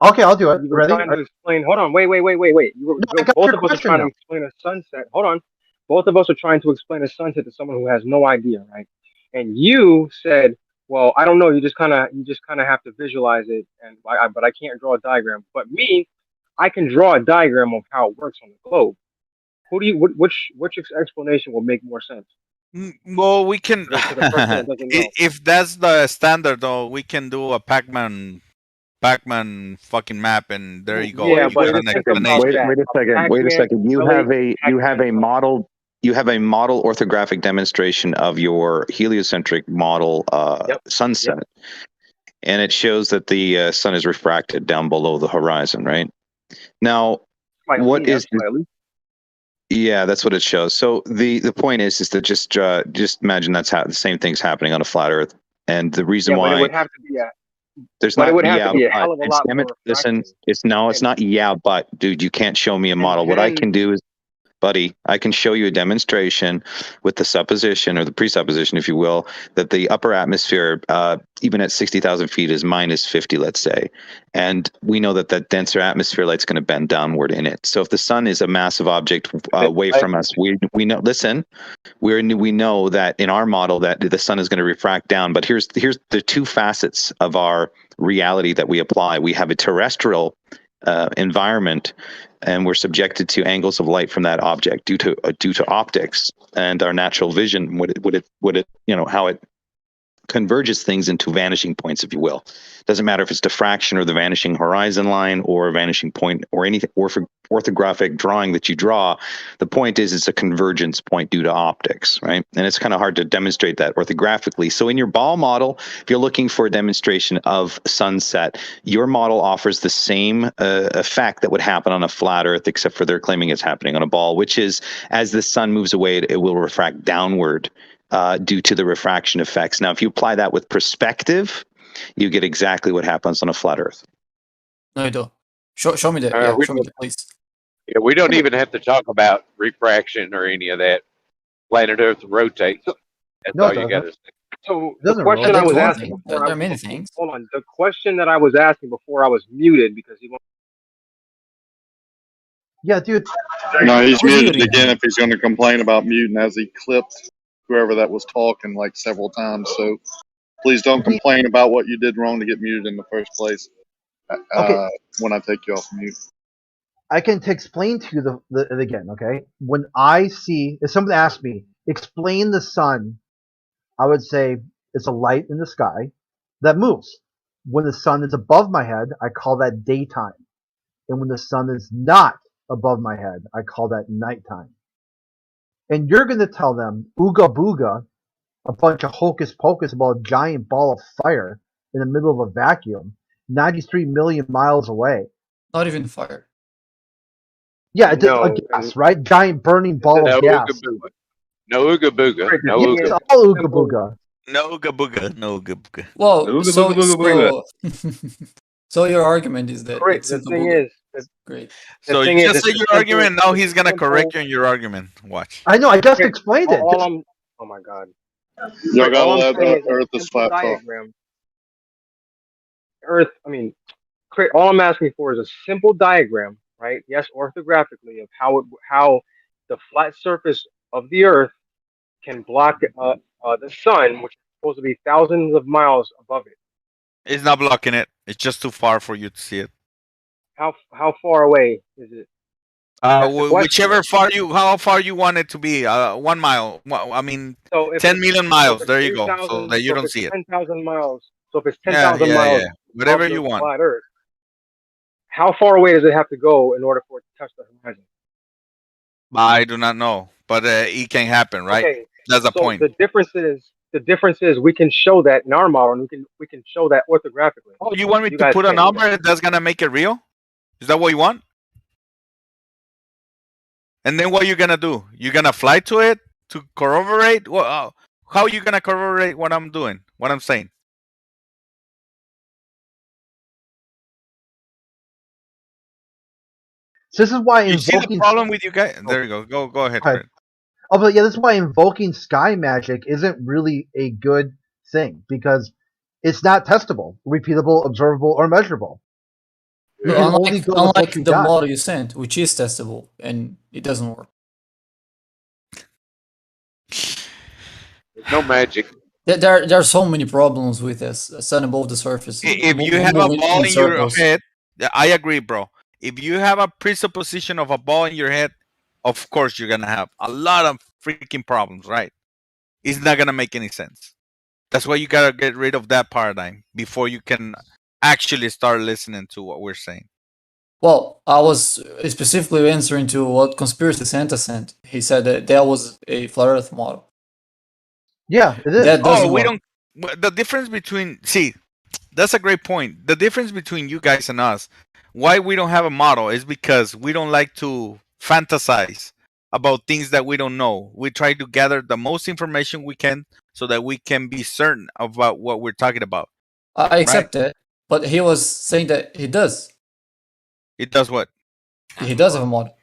Okay, I'll do it. You were Ready? trying to explain. Hold on. Wait. Both of us are trying to explain a sunset. Hold on. Both of us are trying to explain a sunset to someone who has no idea, right? And you said, "Well, I don't know. You just kind of have to visualize it, and but I can't draw a diagram. But me, I can draw a diagram of how it works on the globe. Which explanation will make more sense?" Well, we can. If that's the standard, though, we can do a Pac-Man fucking map, and there you go. Yeah, but wait a second. You have a model. You have a model orthographic demonstration of your heliocentric model sunset, and it shows that the sun is refracted down below the horizon. Right now, what is? Yeah, that's what it shows. So the point is that just imagine that's how the same thing's happening on a flat Earth, and the reason why it would have to be there's not listen, it's not but dude, you can't show me a model. What I can do is buddy, I can show you a demonstration with the supposition or the presupposition, if you will, that the upper atmosphere, even at 60,000 feet, is minus 50, let's say. And we know that that denser atmosphere light's going to bend downward in it. So if the sun is a massive object away from us, we know, listen, we know that in our model that the sun is going to refract down. But here's the two facets of our reality that we apply. We have a terrestrial environment, and we're subjected to angles of light from that object due to optics and our natural vision. How it converges things into vanishing points, if you will. Doesn't matter if it's diffraction or the vanishing horizon line or a vanishing point or anything orthographic drawing that you draw. The point is it's a convergence point due to optics, right? And it's kind of hard to demonstrate that orthographically. So in your ball model, if you're looking for a demonstration of sunset, your model offers the same effect that would happen on a flat Earth, except for they're claiming it's happening on a ball, which is as the sun moves away, it will refract downward due to the refraction effects. Now, if you apply that with perspective, you get exactly what happens on a flat Earth. No, you don't. Show me that. Show me that, please. Yeah, we don't even have to talk about refraction or any of that. Planet Earth rotates. That's all you got to say. So the question I was asking before, there are many things. Hold on. The question that I was asking before I was muted because he. Yeah, dude. No, he's muted again if he's going to complain about muting, as he clipped whoever that was talking like several times. So please don't complain about what you did wrong to get muted in the first place. When I take you off mute. I can explain to you the again, okay? When I see, if someone asked me, explain the sun, I would say it's a light in the sky that moves. When the sun is above my head, I call that daytime. And when the sun is not above my head, I call that nighttime. And you're going to tell them, ooga booga, a bunch of hocus pocus about a giant ball of fire in the middle of a vacuum, 93 million miles away. Not even fire. Yeah, it's a gas, right? Giant burning ball of gas. No ooga booga. No Yeah, ooga it's all ooga booga. No ooga booga. No ooga booga. Well, so your argument is that Great. it's The ooga thing booga. is, Great. So you just say your argument. Now he's gonna correct you on your argument. Watch. I know. I just explained it. Oh my god. Y'all gotta All I'm let saying is Earth a is simple flat talk. diagram. All I'm asking for is a simple diagram, right? Yes, orthographically of how the flat surface of the Earth can block the sun, which is supposed to be thousands of miles above it. It's not blocking it. It's just too far for you to see it. How far away is it? Whichever how far you want it to be. 1 mile. I mean, so 10 million miles. There you go. So that you don't see it. 10,000 miles. So if it's 10,000 miles, whatever you want. Flat Earth, how far away does it have to go in order for it to touch the horizon? I do not know, but it can happen, right? Okay, that's the point. The difference is we can show that in our model, and we can show that orthographically. Oh, you want me to put a number that's gonna make it real? Is that what you want? And then what you gonna do? You gonna fly to it to corroborate? Well, how are you gonna corroborate what I'm doing? What I'm saying? So this is why you see the problem with you guys. There you go. Go ahead. Okay. Oh, but yeah, this is why invoking sky magic isn't really a good thing because it's not testable, repeatable, observable, or measurable. No, unlike the model you sent, which is testable, and it doesn't work. There's no magic. There are so many problems with this sun above the surface. If you have a ball in your head, I agree, bro. If you have a presupposition of a ball in your head, of course you're gonna have a lot of freaking problems, right? It's not gonna make any sense. That's why you gotta get rid of that paradigm before you can actually start listening to what we're saying. Well, I was specifically answering to what Conspiracy Santa sent. He said that was a flat Earth model. Yeah, it is. The difference between that's a great point. The difference between you guys and us, why we don't have a model, is because we don't like to fantasize about things that we don't know. We try to gather the most information we can so that we can be certain about what we're talking about. I accept that, but he was saying that he does. It does what? He does have a model.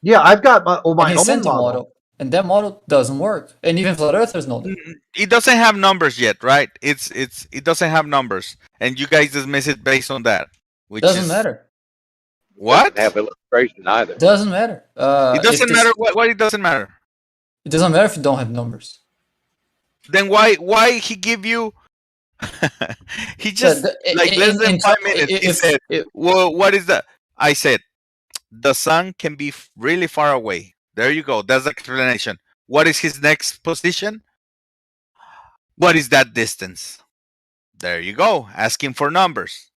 Yeah, I've got my And he own sent a model. model, and that model doesn't work. And even flat earthers know that. It doesn't have numbers yet, right? It doesn't have numbers, and you guys dismiss it based on that, which Doesn't is matter. what? Doesn't have illustration either. Doesn't matter. It doesn't matter. Why it doesn't matter? It doesn't matter if you don't have numbers. Then why he give you? He just like less than 5 minutes. He said, "Well, what is that?" I said, "The sun can be really far away." There you go. That's the explanation. What is his next position? What is that distance? There you go. Asking for numbers.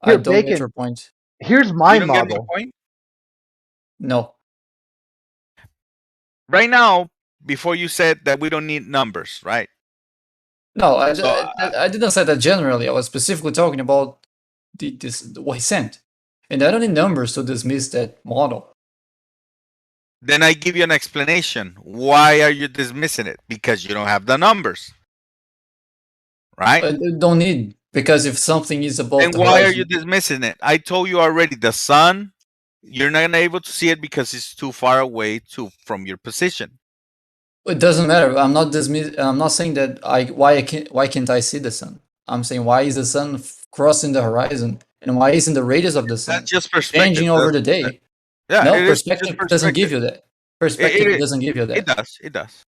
I don't get your point. Here's my You don't get my model. point? No. Right now, before you said that we don't need numbers, right? No, I didn't say that generally. I was specifically talking about what he sent. And I don't need numbers to dismiss that model. Then I give you an explanation. Why are you dismissing it? Because you don't have the numbers. Right? I don't need, because if something is above Then the why are horizon, you dismissing it? I told you already, the sun, you're not able to see it because it's too far away from your position. it doesn't matter. I'm not saying that why can't I see the sun? I'm saying why is the sun crossing the horizon, and why isn't the radius of the sun That's just perspective. changing over the day? Yeah, no, it is perspective just doesn't give you that. Perspective doesn't give you that. It does. It does.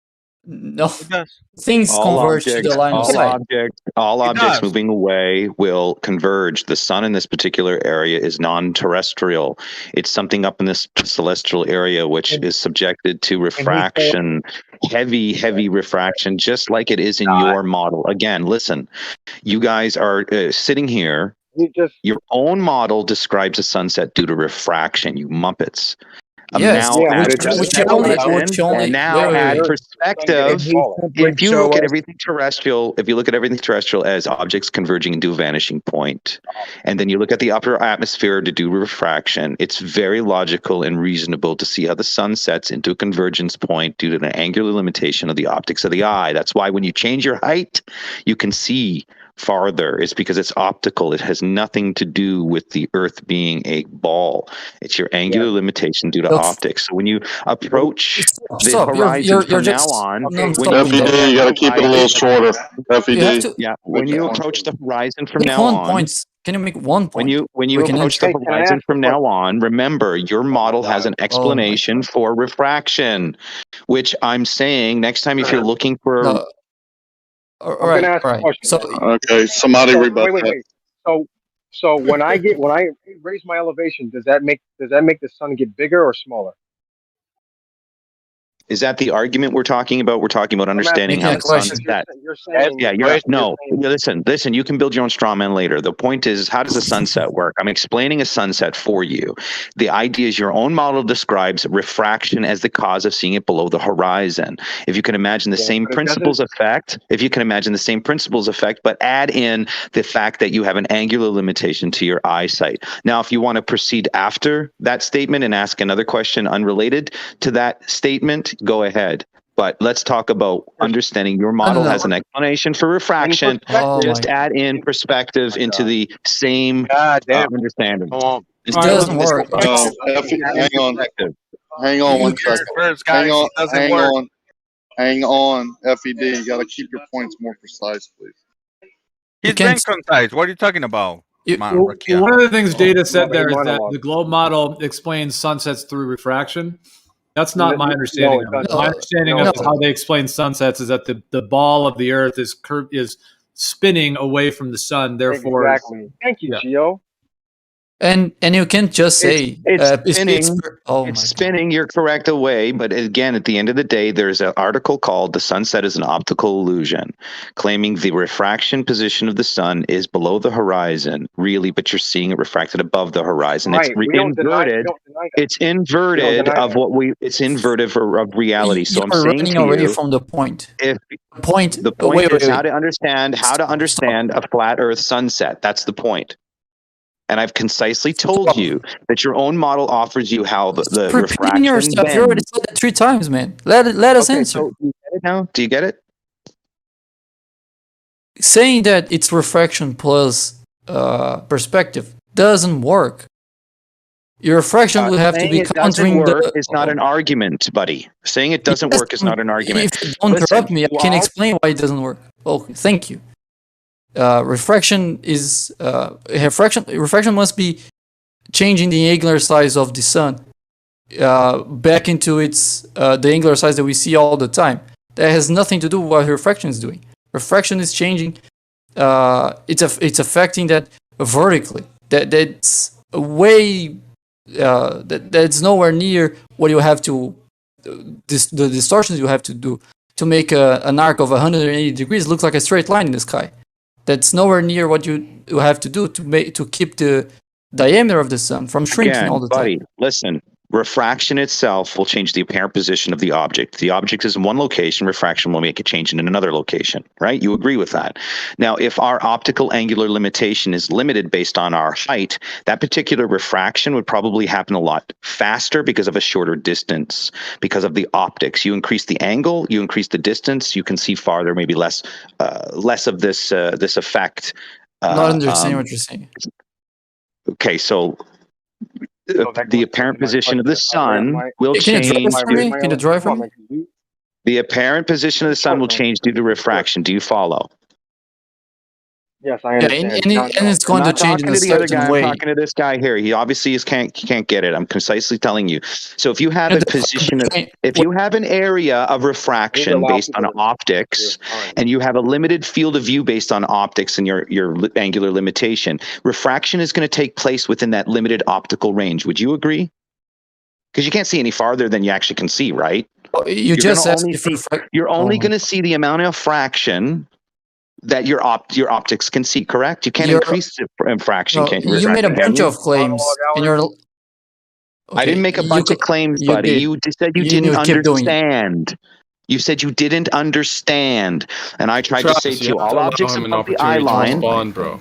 No, it does. Things converge to the line of sight. All objects does. moving away will converge. The sun in this particular area is non-terrestrial. It's something up in this celestial area which is subjected to refraction, heavy refraction, just like it is in your model. Again, listen, you guys are sitting here. Your own model describes a sunset due to refraction, you muppets. Yes, Now add which only add perspective. If you look at everything terrestrial, as objects converging into a vanishing point, and then you look at the upper atmosphere to do refraction, it's very logical and reasonable to see how the sun sets into a convergence point due to an angular limitation of the optics of the eye. That's why when you change your height, you can see farther. It's because it's optical. It has nothing to do with the Earth being a ball. It's your angular limitation due to optics. So when you approach the horizon from now on, FED, you got to keep it a little shorter. FED. Yeah, when you approach the horizon from now one on, point. Can you make 1 point? when you approach the horizon from now on, remember your model has an explanation for refraction, which I'm saying next time if you're looking for. I'm gonna ask a question. So okay, somebody rebut that. Wait. So when I raise my elevation, does that make the sun get bigger or smaller? Is that the argument we're talking about? We're talking about understanding how the sun sets. You're saying, Listen, you can build your own straw man later. The point is, how does a sunset work? I'm explaining a sunset for you. The idea is your own model describes refraction as the cause of seeing it below the horizon. If you can imagine the same principles effect, but add in the fact that you have an angular limitation to your eyesight. Now, if you want to proceed after that statement and ask another question unrelated to that statement, go ahead. But let's talk about understanding your model has an explanation for refraction. Just add in perspective into the same understanding. It doesn't work. Hang on 1 second. Hang on, FED. You got to keep your points more precise, please. He's being concise. What are you talking about? One of the things Data said there is that the globe model explains sunsets through refraction. That's not my understanding. My understanding of how they explain sunsets is that the ball of the Earth is spinning away from the sun. Therefore, exactly. Thank you, Gio. And you can't just say it's spinning. You're correct away, but again, at the end of the day, there's an article called "The Sunset is an Optical Illusion," claiming the refraction position of the sun is below the horizon, really, but you're seeing it refracted above the horizon. Right. It's inverted. It's inverted of what we. It's inverted of reality. So I'm saying to already you, from the point. The point is how to understand a flat Earth sunset. That's the point. And I've concisely told you that your own model offers you how the refraction yourself. bends. You already said it 3 times, man. Let us answer. So do you get it now? Do you get it? Saying that it's refraction plus perspective doesn't work. Your refraction will have to saying be it doesn't countering work the. is not an argument, buddy. Saying it doesn't work is not an argument. If you don't interrupt me, I can explain why it doesn't work. Oh, thank you. Refraction is refraction must be changing the angular size of the sun back into its the angular size that we see all the time. That has nothing to do with what refraction is doing. Refraction is changing. It's affecting that vertically. That's way that's nowhere near what you have to the distortions you have to do to make an arc of 180 degrees look like a straight line in the sky. That's nowhere near what you have to do to keep the diameter of the sun from shrinking all the buddy, time. listen. Refraction itself will change the apparent position of the object. The object is in one location, refraction will make it change in another location, right? You agree with that. Now, if our optical angular limitation is limited based on our height, that particular refraction would probably happen a lot faster because of a shorter distance, because of the optics. You increase the angle, you increase the distance, you can see farther, maybe less of this effect. Not understanding what you're saying. Okay, so the apparent position of the sun will change. Can you drive for me? The apparent position of the sun will change due to refraction. Do you follow? Yes, I understand. And it's going to change in a certain way. I'm talking to this guy here. He obviously can't get it. I'm concisely telling you. So if you have a position, if you have an area of refraction based on optics, and you have a limited field of view based on optics and your angular limitation, refraction is going to take place within that limited optical range. Would you agree? Because you can't see any farther than you actually can see, right? You're only going to see the amount of fraction that your optics can see, correct? You can't increase the infraction. You made a bunch of claims, and you're. Okay, I didn't make a bunch of claims, buddy. You said you didn't understand. You said you didn't understand, and I tried to say to you, all objects above the eye line. Respond, bro.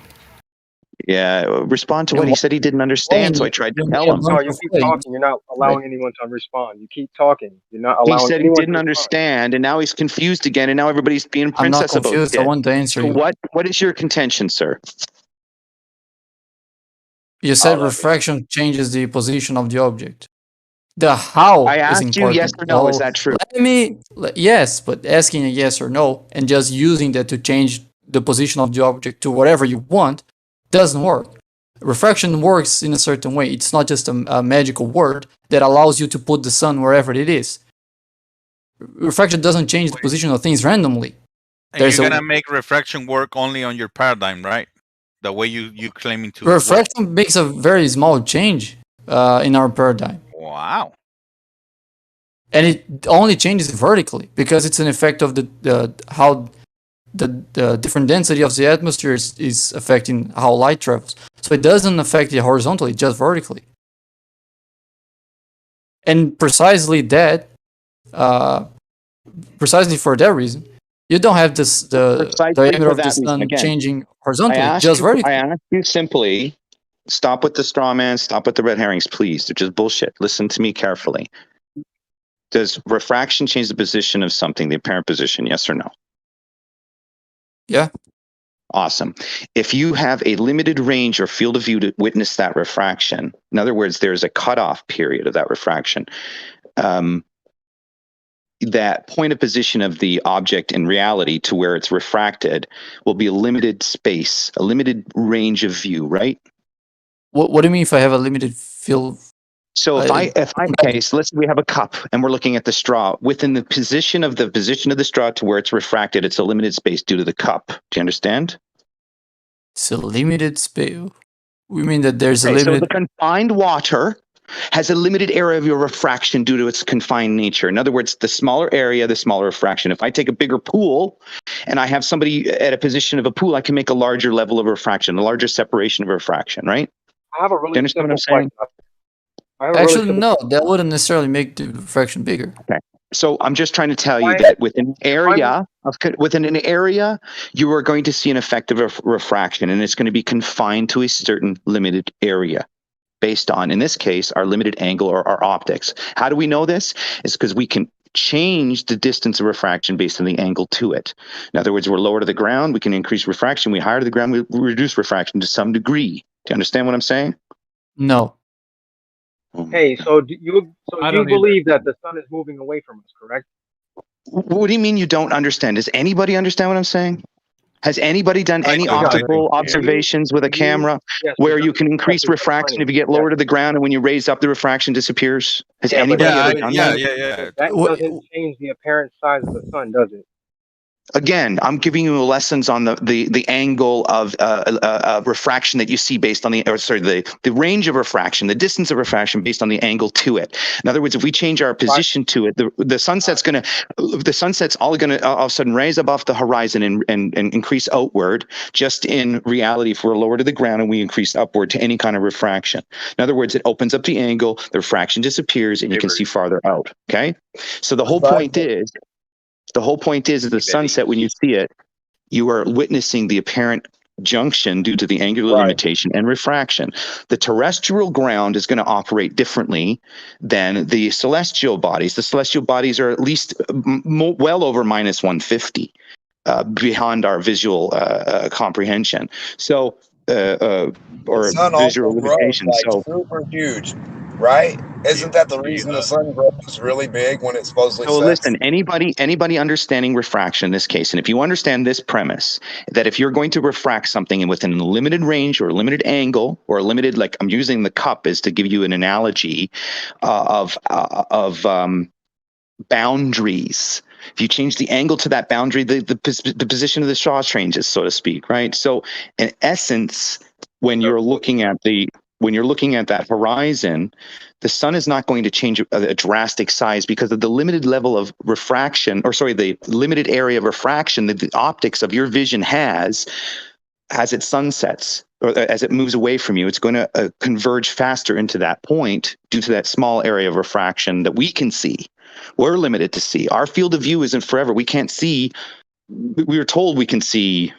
Yeah, respond to what he said he didn't understand, so I tried to tell him. No, you keep talking. You're not allowing anyone to respond. You keep talking. You're not allowing. He said he didn't understand, and now he's confused again, and now everybody's being princess I'm not confused. about it. I want to answer you. What is your contention, sir? You said refraction changes the position of the object. The how I is asked you important. yes or no. Is that true? Yes, but asking a yes or no and just using that to change the position of the object to whatever you want doesn't work. Refraction works in a certain way. It's not just a magical word that allows you to put the sun wherever it is. Refraction doesn't change the position of things randomly. And you're gonna make refraction work only on your paradigm, right? The way you claiming to. Refraction makes a very small change in our paradigm. Wow. And it only changes vertically because it's an effect of how the different density of the atmosphere is affecting how light travels. So it doesn't affect it horizontally, just vertically. And precisely for that reason, you don't have the diameter of the sun changing horizontally, just vertically. I asked you simply, stop with the straw man, stop with the red herrings, please. They're just bullshit. Listen to me carefully. Does refraction change the position of something, the apparent position, yes or no? Yeah. Awesome. If you have a limited range or field of view to witness that refraction, in other words, there's a cutoff period of that refraction, that point of position of the object in reality to where it's refracted will be a limited space, a limited range of view, right? What do you mean if I have a limited field? So okay, so let's say we have a cup and we're looking at the straw. Within the position of the straw to where it's refracted, it's a limited space due to the cup. Do you understand? It's a limited space. We mean that there's a limited. So the confined water has a limited area of your refraction due to its confined nature. In other words, the smaller area, the smaller refraction. If I take a bigger pool and I have somebody at a position of a pool, I can make a larger level of refraction, a larger separation of refraction, right? I have a really simple question. Actually, no, that wouldn't necessarily make the refraction bigger. Okay. So I'm just trying to tell you that within an area, you are going to see an effect of refraction, and it's going to be confined to a certain limited area based on, in this case, our limited angle or our optics. How do we know this? It's because we can change the distance of refraction based on the angle to it. In other words, we're lower to the ground, we can increase refraction. We're higher to the ground, we reduce refraction to some degree. Do you understand what I'm saying? No. Hey, so you believe that the sun is moving away from us, correct? What do you mean you don't understand? Does anybody understand what I'm saying? Has anybody done any optical observations with a camera where you can increase refraction if you get lower to the ground, and when you raise up, the refraction disappears? Has anybody ever done that? That doesn't change the apparent size of the sun, does it? Again, I'm giving you lessons on the angle of refraction that you see based on the range of refraction, the distance of refraction based on the angle to it. In other words, if we change our position to it, the sunset's all gonna all of a sudden raise above the horizon and increase outward. Just in reality, if we're lower to the ground and we increase upward to any kind of refraction. In other words, it opens up the angle, the refraction disappears, and you can see farther out. Okay, so the whole point is. The whole point is the sunset, when you see it, you are witnessing the apparent junction due to the angular limitation and refraction. The terrestrial ground is going to operate differently than the celestial bodies. The celestial bodies are at least well over minus 150 beyond our visual comprehension. So, or sun visual also grows limitation. like So, super huge, right? Isn't that the reason the sun grows really big when it supposedly so sets? listen, anybody understanding refraction in this case, and if you understand this premise, that if you're going to refract something within a limited range or a limited angle or a limited, like I'm using the cup as to give you an analogy of boundaries. If you change the angle to that boundary, the position of the straw changes, so to speak, right? So in essence, when you're looking at that horizon, the sun is not going to change a drastic size because of the limited level of refraction, the limited area of refraction that the optics of your vision has as it sunsets or as it moves away from you. It's going to converge faster into that point due to that small area of refraction that we can see. We're limited to see. Our field of view isn't forever. We can't see. We were told we can see.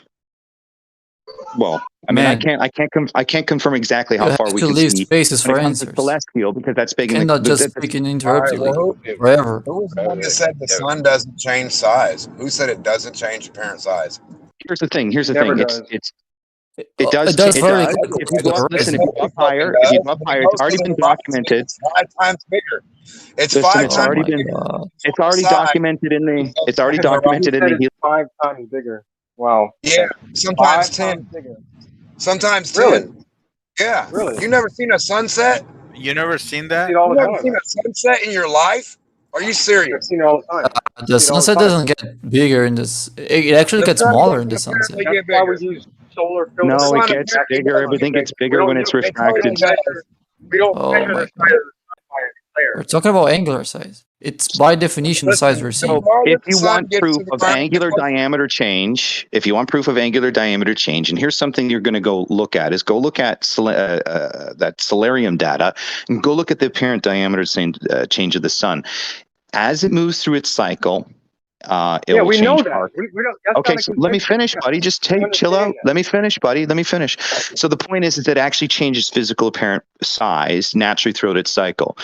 Well, I mean, I can't confirm exactly how far we can see spaces when for it comes to answers. celestial, because that's big. Cannot just speak and interrupt you like forever. Who was the one that said the sun doesn't change size? Who said it doesn't change apparent size? Here's the thing. It It does. does vary. If you go up, listen. If you go up higher, it's already been documented. It's 5 times bigger. It's Listen, 5 it's times already bigger. been. It's already documented in the. It's already documented in the. 5 times bigger. Wow. Yeah, sometimes 5 10. times bigger. Sometimes 10. Really? Yeah. Really? You never seen a sunset? You never seen that? See it all You the never time. seen a sunset in your life? Are you serious? I've seen it all the time. The sunset doesn't get bigger in this. It actually gets smaller in the sunset. That's why we use solar filters. No, it gets bigger. Everything gets bigger when it's refracted. We don't Oh measure my the size of the sun by its glare. We're talking about angular size. It's by definition the size we're seeing. If you want proof of angular diameter change, and here's something you're going to go look at, is go look at that solarium data, and go look at the apparent diameter change of the sun. As it moves through its cycle, it will we change know that. arc. We don't, that's Okay, not a so let me finish, buddy. Just chill out. Let me finish, buddy. Let me finish. So the point is that it actually changes physical apparent size naturally throughout its cycle.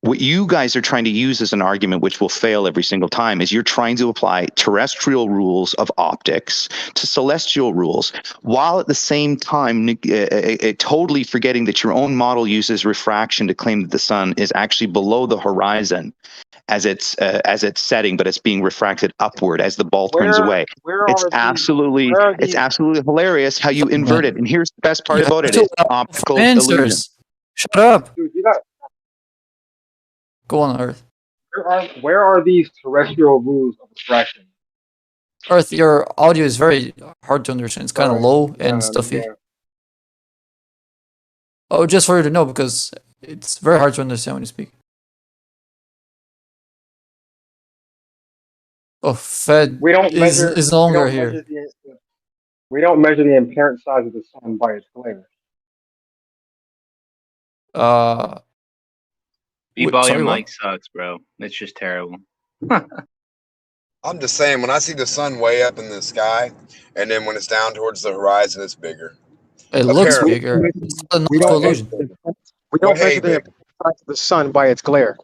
What you guys are trying to use as an argument, which will fail every single time, is you're trying to apply terrestrial rules of optics to celestial rules, while at the same time totally forgetting that your own model uses refraction to claim that the sun is actually below the horizon as it's setting, but it's being refracted upward as the ball turns away. It's absolutely hilarious how you invert it. And here's the best part about it: it's optical illusion. Shut up. Dude, you got. Go on, Earth. Where are these terrestrial rules of refraction? Earth, your audio is very hard to understand. It's kind of low and stuffy. Yeah. Oh, just for you to know, because it's very hard to understand when you speak. Oh, Fed is no longer here. We don't measure the apparent size of the sun by its glare. Your mic sucks, bro. It's just terrible. I'm just saying, when I see the sun way up in the sky, and then when it's down towards the horizon, it's bigger. It looks bigger. It's an illusion. We don't measure the size of the sun by its glare.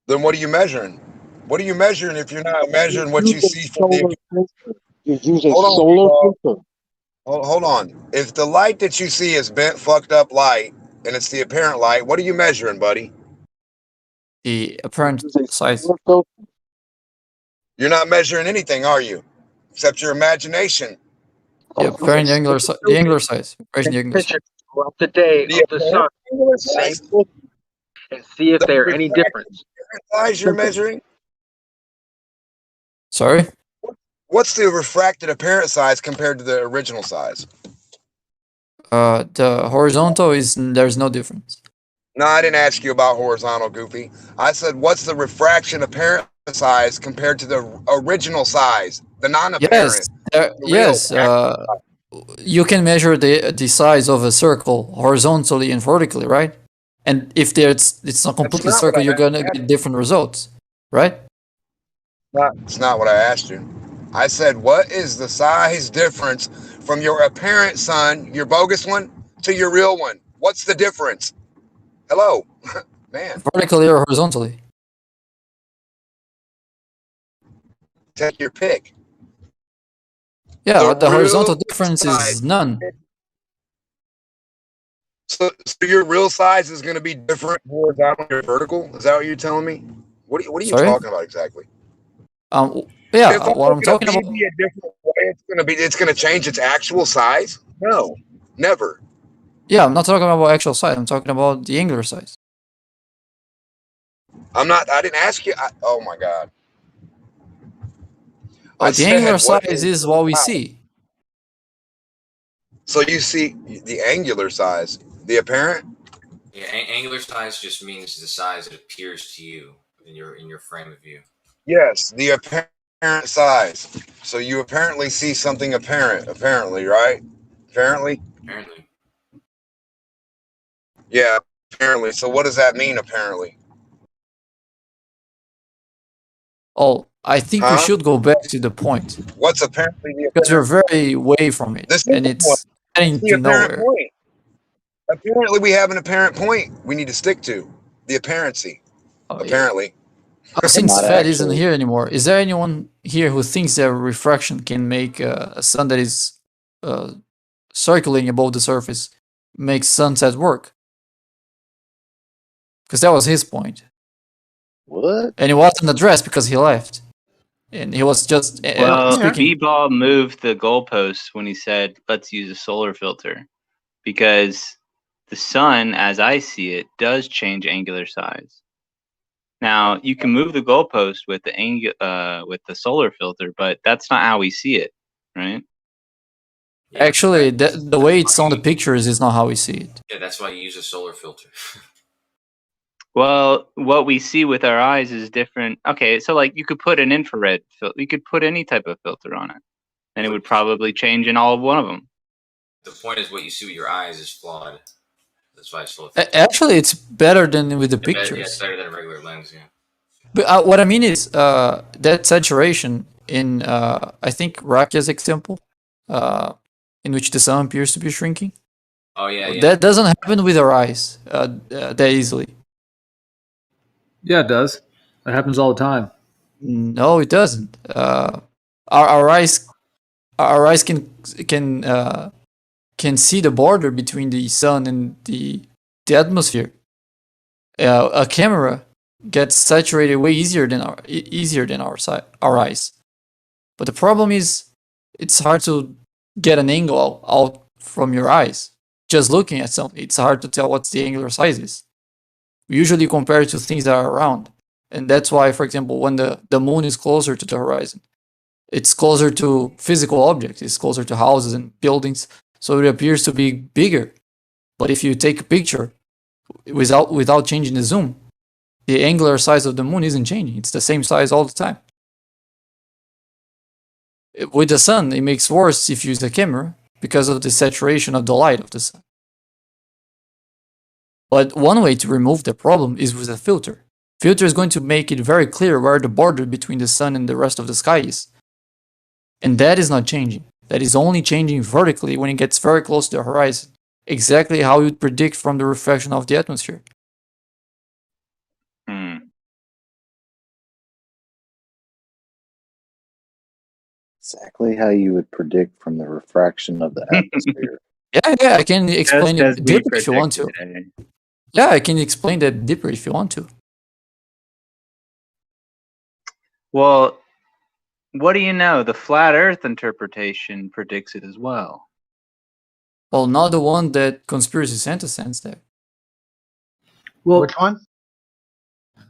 Then what are you measuring? What are you measuring if you're not measuring what you see from the... You're using solar filter. Hold on. If the light that you see is bent, fucked up light, and it's the apparent light. What are you measuring, buddy? The apparent size. You're not measuring anything, are you? Except your imagination. The apparent angular size. The angular size. Measuring the angular size. Picture throughout the day The of the sun, angular size? and see if there are any difference. Size you're measuring? Sorry? What's the refracted apparent size compared to the original size? The horizontal is there's no difference. No, I didn't ask you about horizontal, Goofy. I said, what's the refraction apparent size compared to the original size, the non-apparent? Yes, you can measure the size of a circle horizontally and vertically, right? And if it's not completely not circle, what you're gonna get different results, right? It's not what I asked you. I said, what is the size difference from your apparent sun, your bogus one, to your real one? What's the difference? Hello, man. Vertically or horizontally. Take your pick. Yeah, the horizontal real difference size- is none. So your real size is going to be different horizontal or vertical? Is that what you're telling me? What are you Sorry? talking about exactly? Yeah, If what I'm talking gonna about. be a different way, it's gonna change its actual size? No, never. Yeah, I'm not talking about actual size. I'm talking about the angular size. I didn't ask you. Oh my god. Oh, the angular what size is what we size? see. So you see the angular size, the apparent. Yeah, angular size just means the size it appears to you in your frame of view. Yes, the apparent size. So you apparently see something apparent. Apparently, right? Apparently. Apparently. Yeah, apparently. So what does that mean? Apparently. Oh, I think we should go back to the point. What's apparently the Because we're very away from it, and it's heading the to apparent nowhere. point? Apparently, we have an apparent point we need to stick to. The apparency. Apparently. Since Not Fed isn't actually. here anymore, is there anyone here who thinks that refraction can make a sun that is circling above the surface make sunset work? Because that was his point. What? And it wasn't addressed because he left. And he was just Well, speaking. B-Ball moved the goalposts when he said, let's use a solar filter. Because the sun, as I see it, does change angular size. Now, you can move the goalpost with the solar filter, but that's not how we see it, right? Actually, the way it's on the pictures is not how we see it. Yeah, that's why you use a solar filter. Well, what we see with our eyes is different. Okay, so like you could put an infrared filter, you could put any type of filter on it, and it would probably change in all one of them. The point is, what you see with your eyes is flawed. That's why it's solar. Actually, it's better than with the Yeah, pictures. it's better than a regular lens. Yeah. But what I mean is that saturation in, I think, Rakia's example, in which the sun appears to be shrinking. Oh yeah. That doesn't happen with our eyes that easily. Yeah, it does. It happens all the time. No, it doesn't. Our eyes can see the border between the sun and the atmosphere. A camera gets saturated way easier than our eyes. But the problem is, it's hard to get an angle out from your eyes. Just looking at something, it's hard to tell what's the angular size is. We usually compare it to things that are around. And that's why, for example, when the moon is closer to the horizon, it's closer to physical objects, it's closer to houses and buildings, so it appears to be bigger. But if you take a picture without changing the zoom, the angular size of the moon isn't changing. It's the same size all the time. With the sun, it makes worse if you use a camera because of the saturation of the light of the sun. But one way to remove the problem is with a filter. Filter is going to make it very clear where the border between the sun and the rest of the sky is. And that is not changing. That is only changing vertically when it gets very close to the horizon. Exactly how you'd predict from the refraction of the atmosphere. Exactly how you would predict from the refraction of the atmosphere. Yeah, I can explain Just as it we deeper if you want to. predicted. Yeah, I can explain that deeper if you want to. Well, what do you know? The flat Earth interpretation predicts it as well. Well, not the one that Conspiracy Santa sends there. Well, which one?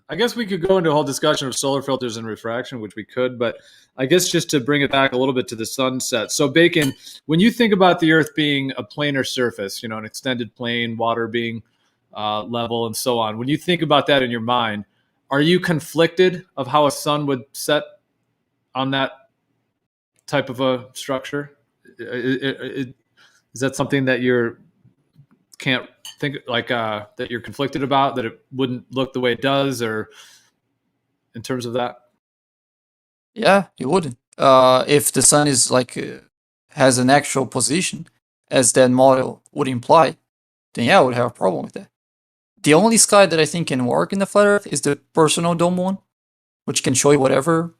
I guess we could go into a whole discussion of solar filters and refraction, which we could, but I guess just to bring it back a little bit to the sunset. So, Bacon, when you think about the Earth being a planar surface, an extended plane, water being level, and so on, when you think about that in your mind, are you conflicted of how a sun would set on that type of a structure? Is that something that you can't think that you're conflicted about, that it wouldn't look the way it does, or in terms of that? Yeah, you wouldn't. If the sun is has an actual position, as that model would imply, then yeah, I would have a problem with that. The only sky that I think can work in the flat Earth is the personal dome one, which can show you whatever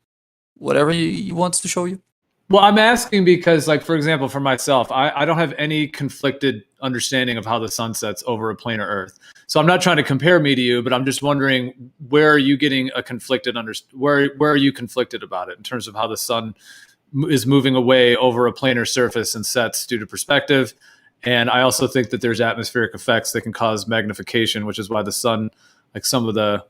you want to show you. Well, I'm asking because, for example, for myself, I don't have any conflicted understanding of how the sun sets over a planar Earth. So I'm not trying to compare me to you, but I'm just wondering, where are you getting a conflicted where are you conflicted about it in terms of how the sun is moving away over a planar surface and sets due to perspective? And I also think that there's atmospheric effects that can cause magnification, which is why the sun, like some of the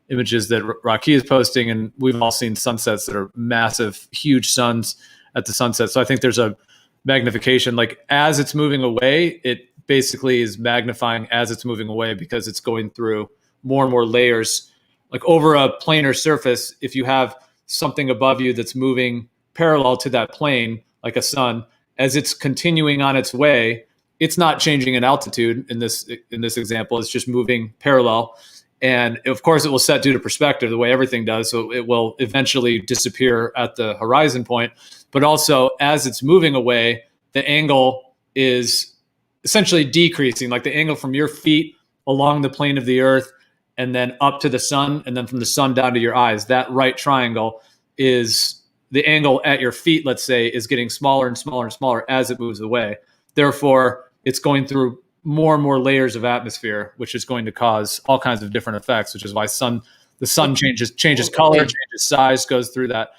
images that Rocky is posting, and we've all seen sunsets that are massive, huge suns at the sunset. So I think there's a magnification, as it's moving away, it basically is magnifying as it's moving away because it's going through more and more layers. Like over a planar surface, if you have something above you that's moving parallel to that plane, like a sun, as it's continuing on its way, it's not changing in altitude in this example, it's just moving parallel. And of course, it will set due to perspective, the way everything does. So it will eventually disappear at the horizon point. But also, as it's moving away, the angle is essentially decreasing, like the angle from your feet along the plane of the Earth and then up to the sun, and then from the sun down to your eyes. That right triangle is the angle at your feet, let's say, is getting smaller and smaller and smaller as it moves away. Therefore, it's going through more and more layers of atmosphere, which is going to cause all kinds of different effects, which is why the sun changes color, changes size, goes through that.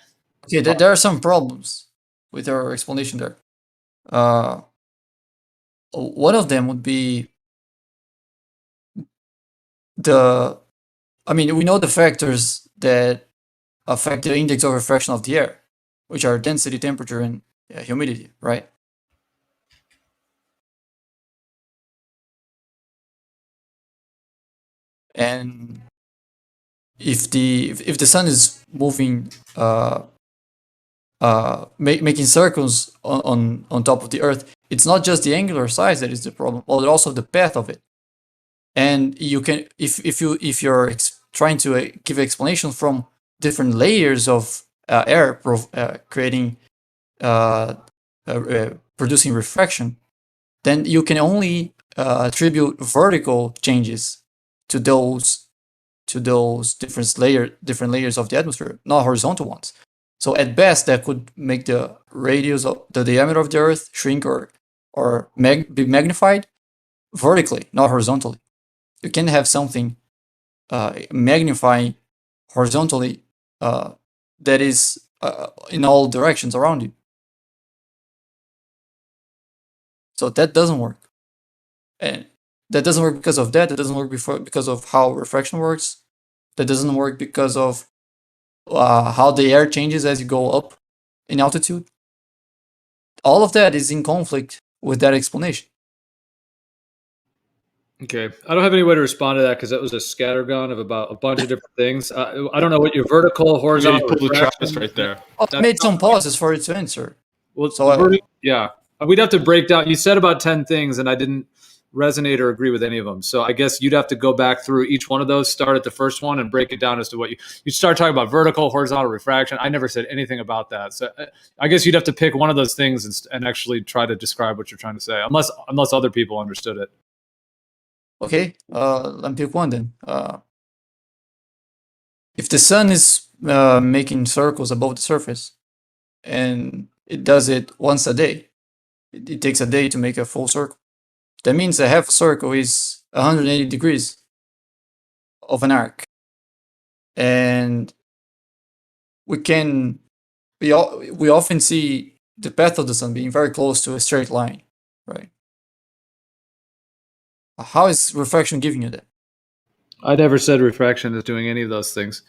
Okay, there are some problems with your explanation there. One of them would be we know the factors that affect the index of refraction of the air, which are density, temperature, and humidity, right? And if the sun is moving, making circles on top of the Earth, it's not just the angular size that is the problem, but also the path of it. And you can, if you're trying to give explanation from different layers of air, creating producing refraction, then you can only attribute vertical changes to those different layers of the atmosphere, not horizontal ones. So at best, that could make the radius of the diameter of the Earth shrink or be magnified vertically, not horizontally. You can have something magnifying horizontally that is in all directions around you. So that doesn't work. And that doesn't work because of that. That doesn't work because of how refraction works. That doesn't work because of how the air changes as you go up in altitude. All of that is in conflict with that explanation. Okay, I don't have any way to respond to that because that was a scattergun of about a bunch of different things. I don't know what your vertical, horizontal. Yeah, you pulled the Travis right there. I made some pauses for you to answer. Well, so yeah, we'd have to break down. You said about 10 things, and I didn't resonate or agree with any of them. So I guess you'd have to go back through each one of those, start at the first one, and break it down as to what you start talking about vertical, horizontal refraction. I never said anything about that. So I guess you'd have to pick one of those things and actually try to describe what you're trying to say, unless other people understood it. Okay, let me pick one then. If the sun is making circles above the surface, and it does it once a day, It takes a day to make a full circle. That means a half circle is 180 degrees of an arc. And we often see the path of the sun being very close to a straight line, right? How is refraction giving you that? I never said refraction is doing any of those things.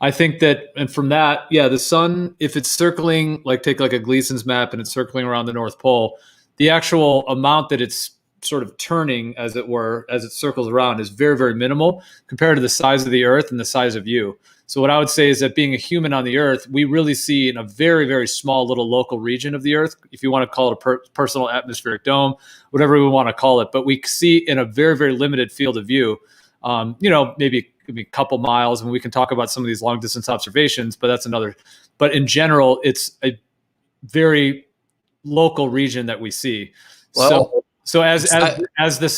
I think that, and from that, yeah, the sun, if it's circling, like take like a Gleason's map and it's circling around the North Pole, the actual amount that it's sort of turning, as it were, as it circles around is very, very minimal compared to the size of the Earth and the size of you. So what I would say is that being a human on the Earth, we really see in a very, very small little local region of the Earth, if you want to call it a personal atmospheric dome, whatever we want to call it, but we see in a very, very limited field of view, maybe a couple miles, and we can talk about some of these long distance observations, but that's another. But in general, it's a very local region that we see. Well, so as the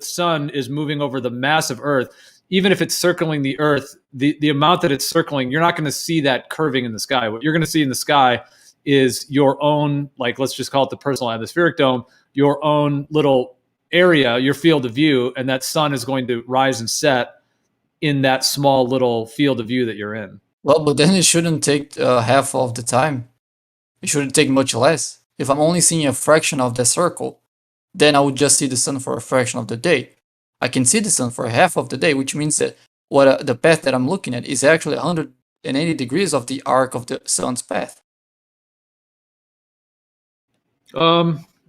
sun is moving over the massive Earth, even if it's circling the Earth, the amount that it's circling, you're not going to see that curving in the sky. What you're going to see in the sky is your own, like, let's just call it the personal atmospheric dome, your own little area, your field of view, and that sun is going to rise and set in that small little field of view that you're in. Well, but then it shouldn't take half of the time. It shouldn't take much less. If I'm only seeing a fraction of the circle, then I would just see the sun for a fraction of the day. I can see the sun for half of the day, which means that the path that I'm looking at is actually 180 degrees of the arc of the sun's path. Not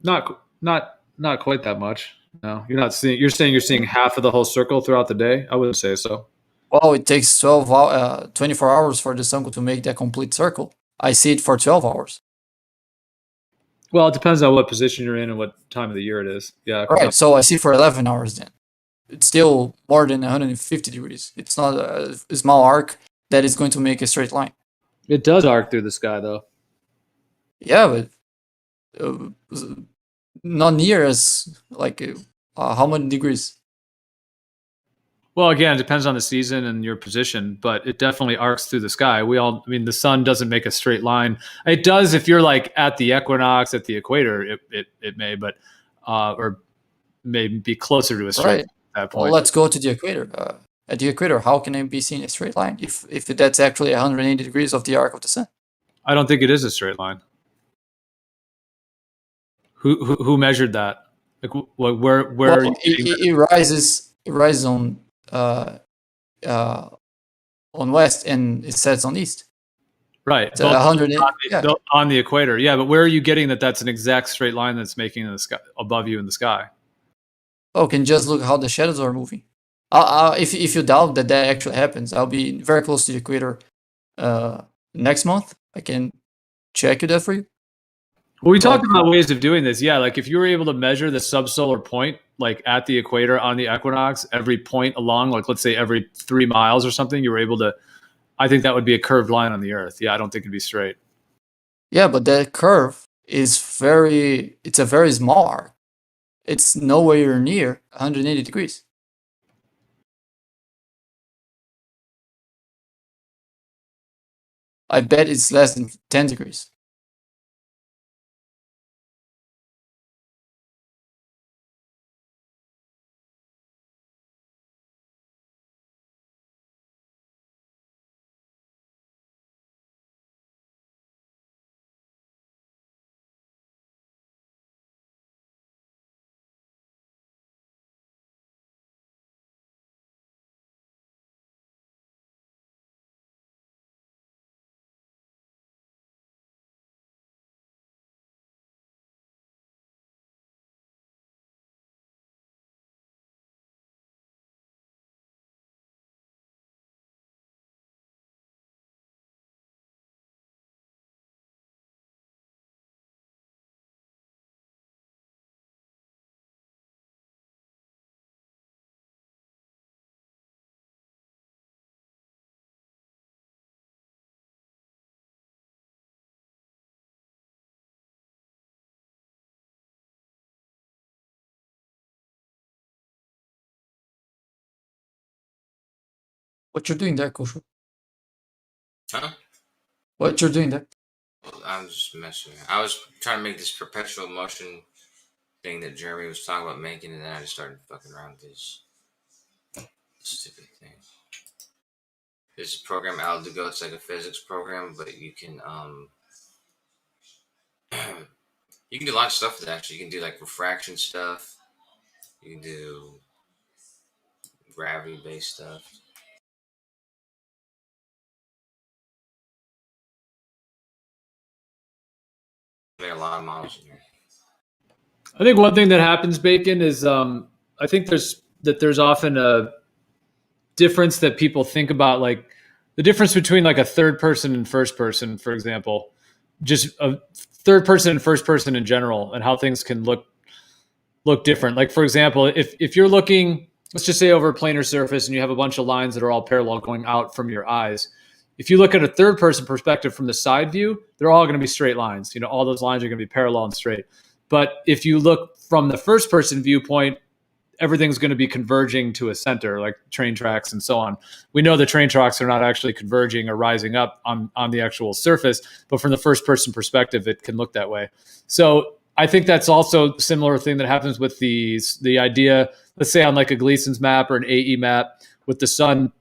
quite that much. No, you're not seeing. You're saying you're seeing half of the whole circle throughout the day. I wouldn't say so. Well, it takes 24 hours for the sun to make that complete circle. I see it for 12 hours. Well, it depends on what position you're in and what time of the year it is. Yeah. Right. So I see for 11 hours then. It's still more than 150 degrees. It's not a small arc that is going to make a straight line. It does arc through the sky, though. Yeah, but not near as like how many degrees? Well, again, it depends on the season and your position, but it definitely arcs through the sky. The sun doesn't make a straight line. It does if you're like at the equinox, at the equator, it may, but or may be closer to a straight line at that point. Well, let's go to the equator. At the equator, how can it be seen a straight line if that's actually 180 degrees of the arc of the sun? I don't think it is a straight line. Who measured that? Like where? Well, it rises on west and it sets on east. Right. So 100 on the equator. Yeah, but where are you getting that that's an exact straight line that's making in the sky above you in the sky? Oh, can just look how the shadows are moving. If you doubt that actually happens, I'll be very close to the equator next month. I can check that for you. Well, we talked about ways of doing this. Yeah, like if you were able to measure the subsolar point, like at the equator on the equinox, every point along, like let's say every 3 miles or something, you were able to, I think that would be a curved line on the Earth. Yeah, I don't think it'd be straight. Yeah, but that curve is it's a very small arc. It's nowhere near 180 degrees. I bet it's less than 10 degrees. What you're doing there, Koshu? Huh? What you're doing there? I'm just messing. I was trying to make this perpetual motion thing that Jeremy was talking about making, and then I just started fucking around with this stupid thing. This program Aldigo, it's like a physics program, but you can you can do a lot of stuff with it. Actually, you can do like refraction stuff. You can do gravity-based stuff. Made a lot of models in here. I think one thing that happens, Bacon, is I think there's often a difference that people think about, like the difference between like a third person and first person, for example, just a third person and first person in general, and how things can look different. Like, for example, if you're looking, let's just say over a planar surface and you have a bunch of lines that are all parallel going out from your eyes. If you look at a third person perspective from the side view, they're all going to be straight lines. You know, all those lines are going to be parallel and straight. But if you look from the first person viewpoint, everything's going to be converging to a center, like train tracks and so on. We know the train tracks are not actually converging or rising up on the actual surface, but from the first person perspective, it can look that way. So I think that's also a similar thing that happens with the idea, let's say on like a Gleason's map or an AE map with the sun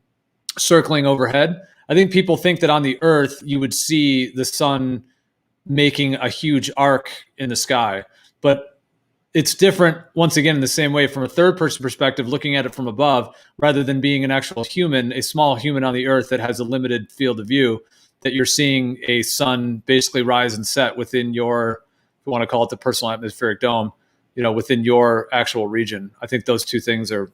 circling overhead. I think people think that on the Earth, you would see the sun making a huge arc in the sky, but it's different, once again, in the same way from a third person perspective, looking at it from above, rather than being an actual human, a small human on the Earth that has a limited field of view, that you're seeing a sun basically rise and set within your, if you want to call it the personal atmospheric dome, you know, within your actual region. I think those two things are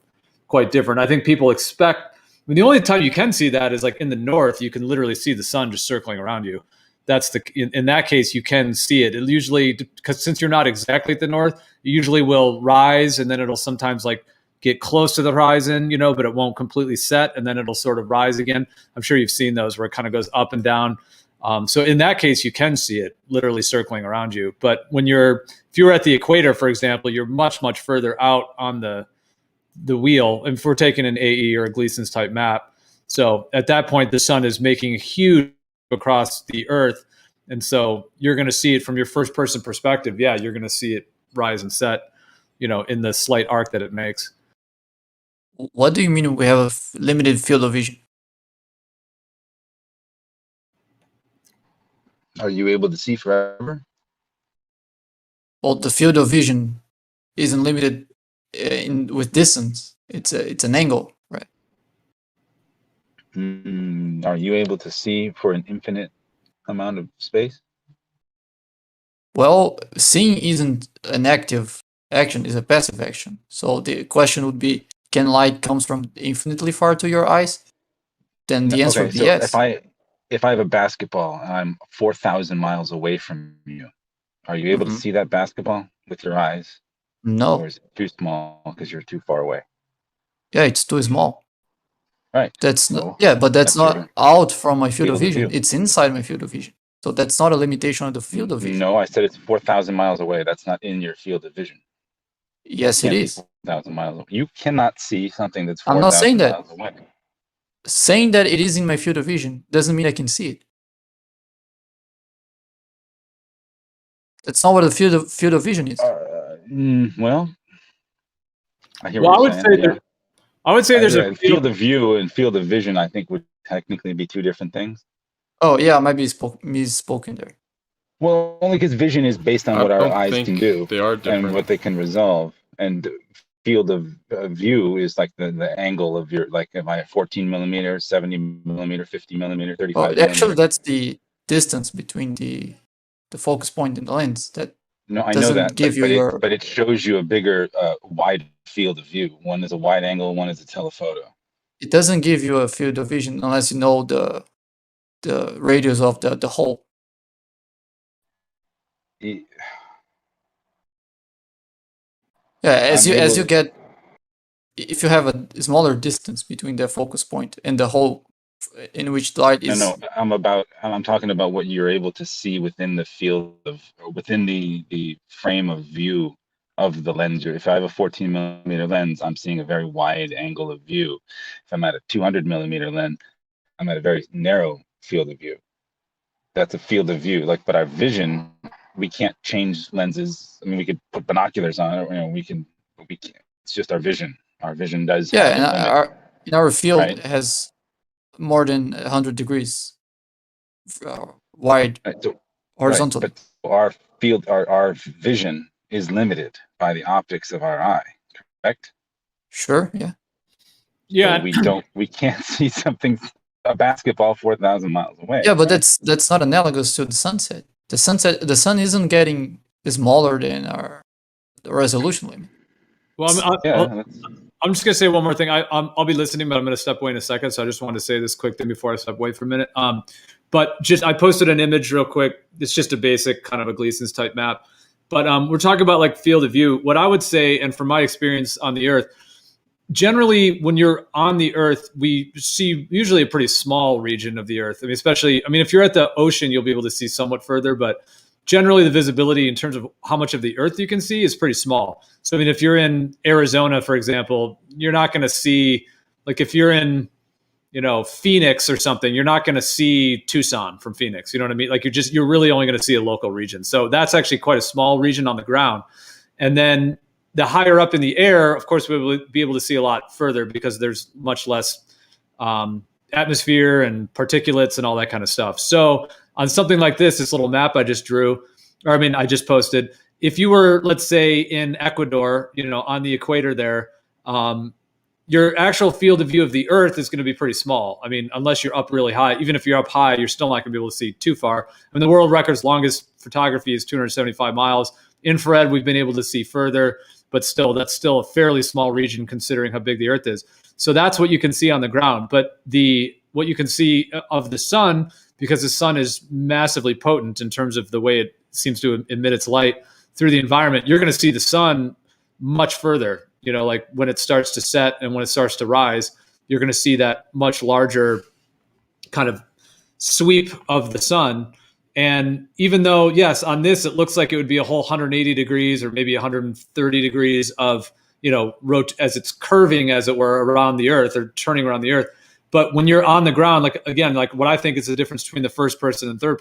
quite different. I think people expect, I mean, the only time you can see that is like in the north, you can literally see the sun just circling around you. That's in that case, you can see it. It usually, because since you're not exactly at the north, it usually will rise and then it'll sometimes like get close to the horizon, you know, but it won't completely set and then it'll sort of rise again. I'm sure you've seen those where it kind of goes up and down. So in that case, you can see it literally circling around you. But when if you're at the equator, for example, you're much, much further out on the wheel. And if we're taking an AE or a Gleason's type map, so at that point, the sun is making a huge across the Earth, and so you're going to see it from your first person perspective. Yeah, you're going to see it rise and set, you know, in the slight arc that it makes. What do you mean we have a limited field of vision? Are you able to see forever? Well, the field of vision isn't limited with distance. It's an angle, right? Are you able to see for an infinite amount of space? Well, seeing isn't an active action, it's a passive action. So the question would be, can light comes from infinitely far to your eyes? Then the answer would be yes. If I have a basketball and I'm 4,000 miles away from you, are you able to see that basketball with your eyes? No. Or is it too small because you're too far away? Yeah, it's too small. Right. That's not, yeah, but that's not out from my field of vision. It's inside my field of vision. So that's not a limitation of the field of vision. No, I said it's 4,000 miles away. That's not in your field of vision. Yes, it is. 4,000 miles away. You cannot see something that's 4,000 I'm not saying that. miles away. Saying that it is in my field of vision doesn't mean I can see it. That's not what the field of vision is. Well, I hear what you're you're saying. say I would say there's a field of view and field of vision. I think would technically be two different things. Oh yeah, I might be misspoken there. Well, only because vision is based on what our eyes can do they are different. and what they can resolve, and field of view is like the angle of your, like if I have 14 millimeter, 70 millimeter, 50 millimeter, 35 millimeter. Actually, that's the distance between the focus point and the lens. That no, I know that, but it shows you a bigger, wide field of view. One is a wide angle, one is a telephoto. It doesn't give you a field of vision unless you know the radius of the hole. Yeah, as you get, if you have a smaller distance between the focus point and the hole in which the light is. No, I'm talking about what you're able to see within the field of, within the frame of view of the lens. If I have a 14 millimeter lens, I'm seeing a very wide angle of view. If I'm at a 200 millimeter lens, I'm at a very narrow field of view. That's a field of view. Like, but our vision, we can't change lenses. I mean, we could put binoculars on it. You know, we can't. It's just our vision. Our vision does Yeah, have and a limit, our field right? has more than 100 degrees wide Right, so, horizontally. right, but our field, our vision is limited by the optics of our eye, correct? Sure. Yeah. Yeah. So we can't see a basketball 4,000 miles away. Yeah, but that's not analogous to the sunset. The sun isn't getting smaller than our resolution limit. Well, I'm just gonna say one more thing. I'll be listening, but I'm gonna step away in a second. So I just wanted to say this quick thing before I step away for a minute. But I posted an image real quick. It's just a basic kind of a Gleason's type map. But we're talking about like field of view. What I would say, and from my experience on the Earth, generally when you're on the Earth, we see usually a pretty small region of the Earth. I mean, if you're at the ocean, you'll be able to see somewhat further, but generally the visibility in terms of how much of the Earth you can see is pretty small. So, I mean, if you're in Arizona, for example, you're not going to see, like if you're in, Phoenix or something, you're not going to see Tucson from Phoenix. You know what I mean? Like you're really only going to see a local region. So that's actually quite a small region on the ground. And then the higher up in the air, of course, we'll be able to see a lot further because there's much less atmosphere and particulates and all that kind of stuff. So on something like this little map I just posted, if you were, let's say, in Ecuador, on the equator there, your actual field of view of the Earth is going to be pretty small. I mean, unless you're up really high. Even if you're up high, you're still not going to be able to see too far. I mean, the world record's longest photography is 275 miles. Infrared, we've been able to see further, but still, that's still a fairly small region considering how big the Earth is. So that's what you can see on the ground. But what you can see of the sun, because the sun is massively potent in terms of the way it seems to emit its light through the environment, you're going to see the sun much further. Like when it starts to set and when it starts to rise, you're going to see that much larger kind of sweep of the sun. And even though, yes, on this, it looks like it would be a whole 180 degrees or maybe 130 degrees of, as it's curving, as it were, around the Earth or turning around the Earth. But when you're on the ground, like what I think is the difference between the first person and third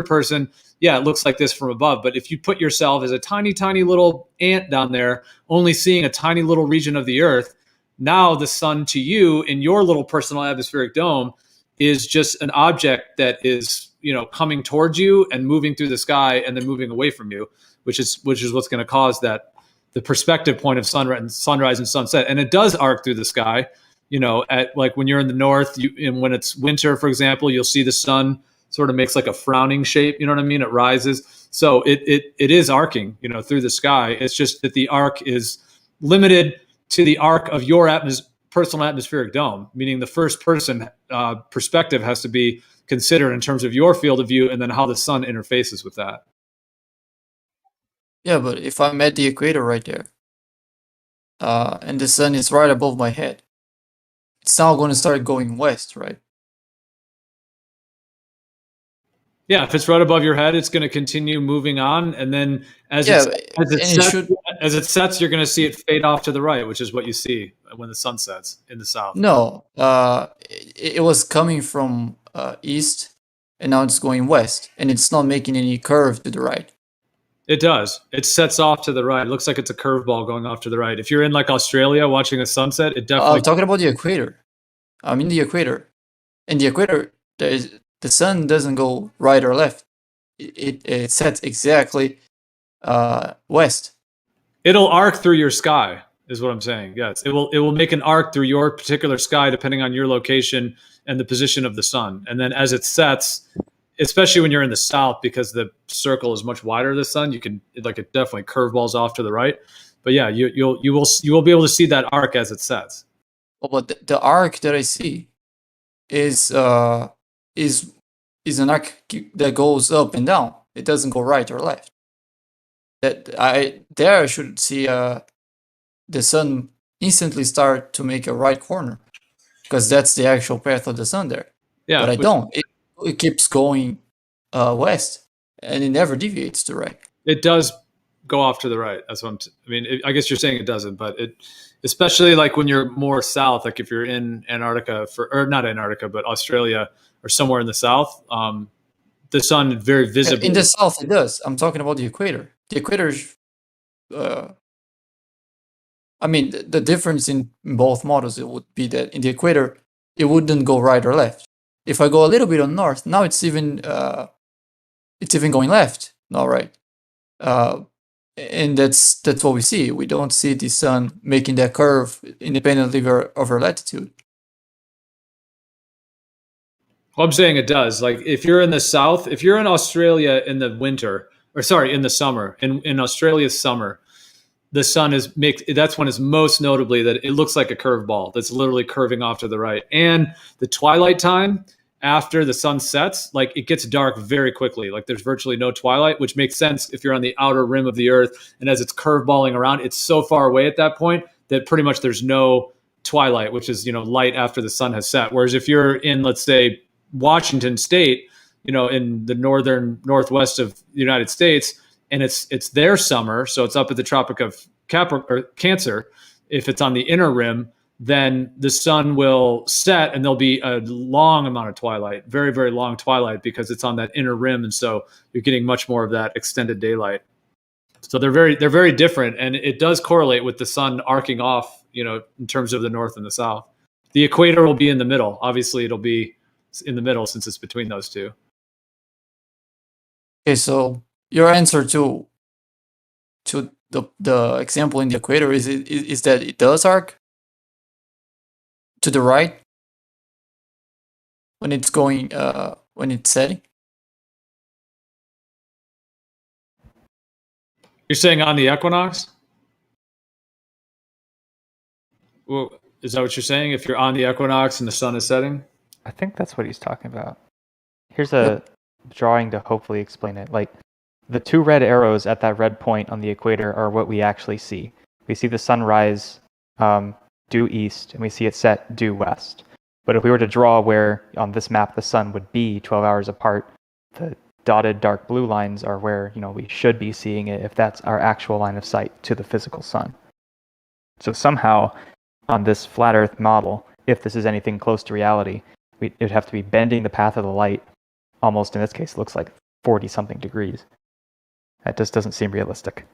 person, yeah, it looks like this from above. But if you put yourself as a tiny, tiny little ant down there, only seeing a tiny little region of the Earth, now the sun to you in your little personal atmospheric dome is just an object that is, coming towards you and moving through the sky and then moving away from you, which is what's going to cause the perspective point of sunrise and sunset. And it does arc through the sky. At like when you're in the north, and when it's winter, for example, you'll see the sun sort of makes like a frowning shape. You know what I mean? It rises. So it is arcing, through the sky. It's just that the arc is limited to the arc of your personal atmospheric dome, meaning the first person perspective has to be considered in terms of your field of view and then how the sun interfaces with that. Yeah, but if I'm at the equator right there, and the sun is right above my head, it's now going to start going west, right? Yeah, if it's right above your head, it's going to continue moving on, and then as it sets, you're going to see it fade off to the right, which is what you see when the sun sets in the south. No, it was coming from east, and now it's going west, and it's not making any curve to the right. It does. It sets off to the right. It looks like it's a curveball going off to the right. If you're in like Australia watching a sunset, it definitely. I'm talking about the equator. I'm in the equator. In the equator, the sun doesn't go right or left. It sets exactly west. It'll arc through your sky, is what I'm saying. Yes, it will make an arc through your particular sky depending on your location and the position of the sun. And then as it sets, especially when you're in the south, because the circle is much wider than the sun, it definitely curveballs off to the right. But yeah, you will be able to see that arc as it sets. Well, but the arc that I see is an arc that goes up and down. It doesn't go right or left. I should see the sun instantly start to make a right corner, because that's the actual path of the sun there. Yeah, but I don't. It keeps going west, and it never deviates to right. It does go off to the right. That's what I guess you're saying it doesn't, but especially like when you're more south, like if you're in Antarctica or not Antarctica, but Australia or somewhere in the south, the sun very visibly. In the south, it does. I'm talking about the equator. The equator is, I mean, the difference in both models, it would be that in the equator, it wouldn't go right or left. If I go a little bit on north, now it's even going left, not right. And that's what we see. We don't see the sun making that curve independently of our latitude. Well, I'm saying it does. Like if you're in the south, if you're in Australia in the winter, or sorry, in the summer, in Australia's summer, the sun that's when it's most notably that it looks like a curved ball that's literally curving off to the right. And the twilight time after the sun sets, like it gets dark very quickly. Like there's virtually no twilight, which makes sense if you're on the outer rim of the earth. And as it's curveballing around, it's so far away at that point that pretty much there's no twilight, which is, light after the sun has set. Whereas if you're in, let's say, Washington State, in the northwest of the United States, and it's their summer, so it's up at the Tropic of Cancer. If it's on the inner rim, then the sun will set and there'll be a long amount of twilight, very, very long twilight, because it's on that inner rim, and so you're getting much more of that extended daylight. So they're very different, and it does correlate with the sun arcing off, in terms of the north and the south. The equator will be in the middle. Obviously, it'll be in the middle since it's between those two. Okay, so your answer to the example in the equator is that it does arc to the right when it's going when it's setting. You're saying on the equinox? Well, is that what you're saying? If you're on the equinox and the sun is setting? I think that's what he's talking about. Here's a drawing to hopefully explain it. Like the two red arrows at that red point on the equator are what we actually see. We see the sun rise due east, and we see it set due west. But if we were to draw where on this map the sun would be 12 hours apart, the dotted dark blue lines are where we should be seeing it if that's our actual line of sight to the physical sun. So somehow on this flat Earth model, if this is anything close to reality, it would have to be bending the path of the light almost, in this case, looks like 40-something degrees. That just doesn't seem realistic.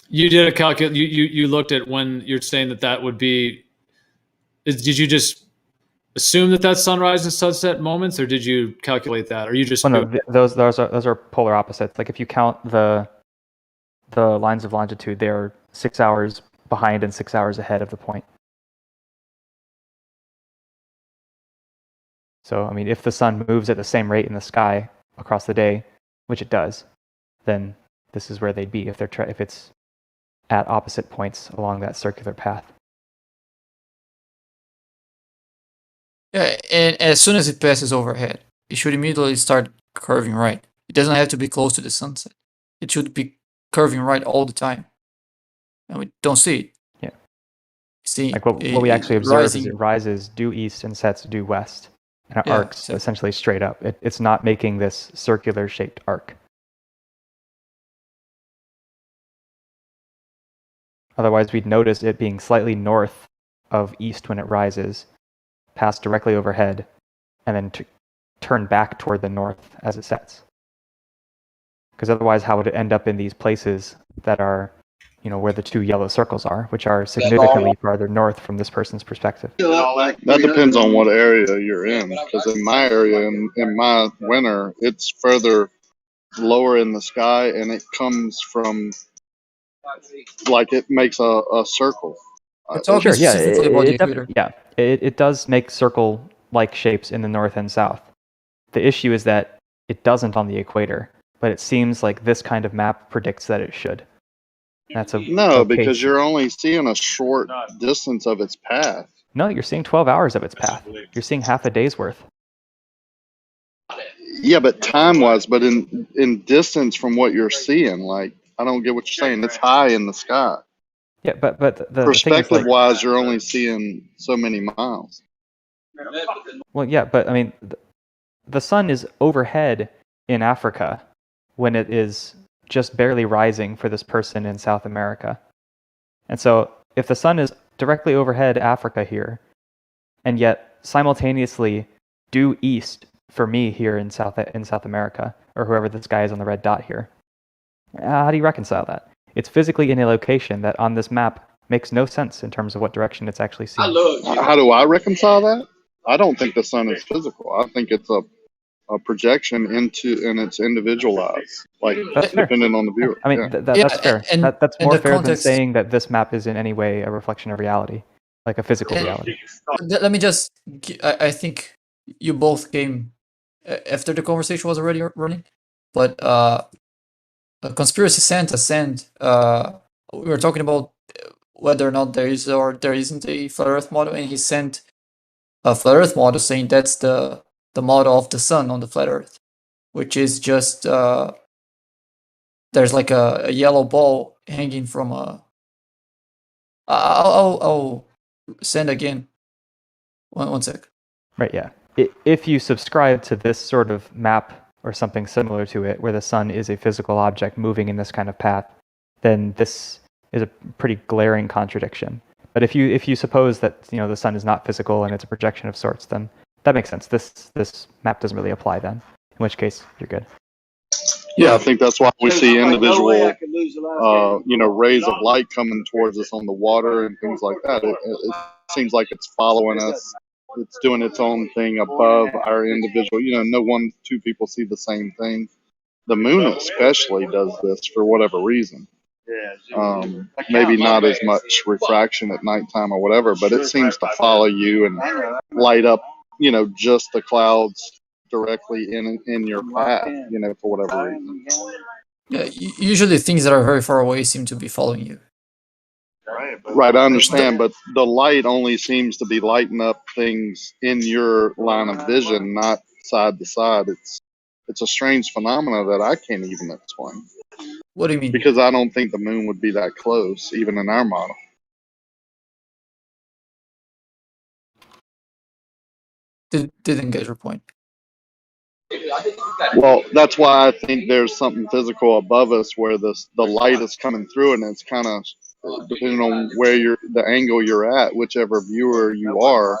You did a calculate. You looked at when you're saying that would be. Did you just assume that that's sunrise and sunset moments, or did you calculate that, or you just? Well, no, those are polar opposites. Like if you count the lines of longitude, they're 6 hours behind and 6 hours ahead of the point. So, I mean, if the sun moves at the same rate in the sky across the day, which it does, then this is where they'd be if it's at opposite points along that circular path. Yeah, and as soon as it passes overhead, it should immediately start curving right. It doesn't have to be close to the sunset. It should be curving right all the time. And we don't see it. Yeah. See, like what we actually observe is it rises due east and sets due west. And it arcs essentially straight up. It's not making this circular shaped arc. Otherwise, we'd notice it being slightly north of east when it rises, pass directly overhead, and then turn back toward the north as it sets. Because otherwise, how would it end up in these places that are, where the two yellow circles are, which are significantly farther north from this person's perspective? That depends on what area you're in. Because in my area, in my winter, it's further lower in the sky, and it comes from, like, it makes a circle. Sure, yeah, it does make circle-like shapes in the north and south. The issue is that it doesn't on the equator, but it seems like this kind of map predicts that it should. Because you're only seeing a short distance of its path. No, you're seeing 12 hours of its path. You're seeing half a day's worth. Yeah, but time-wise, but in distance from what you're seeing, like, I don't get what you're saying. It's high in the sky. Yeah, but the perspective-wise, you're only seeing so many miles. Well, yeah, but I mean, the sun is overhead in Africa when it is just barely rising for this person in South America. And so if the sun is directly overhead Africa here, and yet simultaneously due east for me here in South America, or whoever this guy is on the red dot here. How do you reconcile that? It's physically in a location that on this map makes no sense in terms of what direction it's actually seeing. How do I reconcile that? I don't think the sun is physical. I think it's a projection and it's individualized, like depending on the viewer. I mean, Yeah. that's fair. That's more fair context... than saying that this map is in any way a reflection of reality, like a physical reality. Let me just... I think you both came after the conversation was already running, but Conspiracy Santa sent... we were talking about whether or not there is or there isn't a flat Earth model, and he sent a flat Earth model saying that's the model of the sun on the flat Earth, which is just there's like a yellow ball hanging from a... I'll send again. One sec. Right, yeah. If you subscribe to this sort of map or something similar to it, where the sun is a physical object moving in this kind of path, then this is a pretty glaring contradiction. But if you suppose that the sun is not physical and it's a projection of sorts, then that makes sense. This map doesn't really apply then. In which case, you're good. Yeah, I think that's why we see individual, rays of light coming towards us on the water and things like that. It seems like it's following us. It's doing its own thing above our individual. No two people see the same thing. The moon especially does this for whatever reason. Maybe not as much refraction at nighttime or whatever, but it seems to follow you and light up, just the clouds directly in your path, for whatever reason. Yeah, usually things that are very far away seem to be following you. Right, I understand, but the light only seems to be lighting up things in your line of vision, not side to side. It's a strange phenomena that I can't even explain. What do you mean? Because I don't think the moon would be that close, even in our model. Didn't get your point. Well, that's why I think there's something physical above us where the light is coming through, and it's kind of depending on the angle you're at, whichever viewer you are,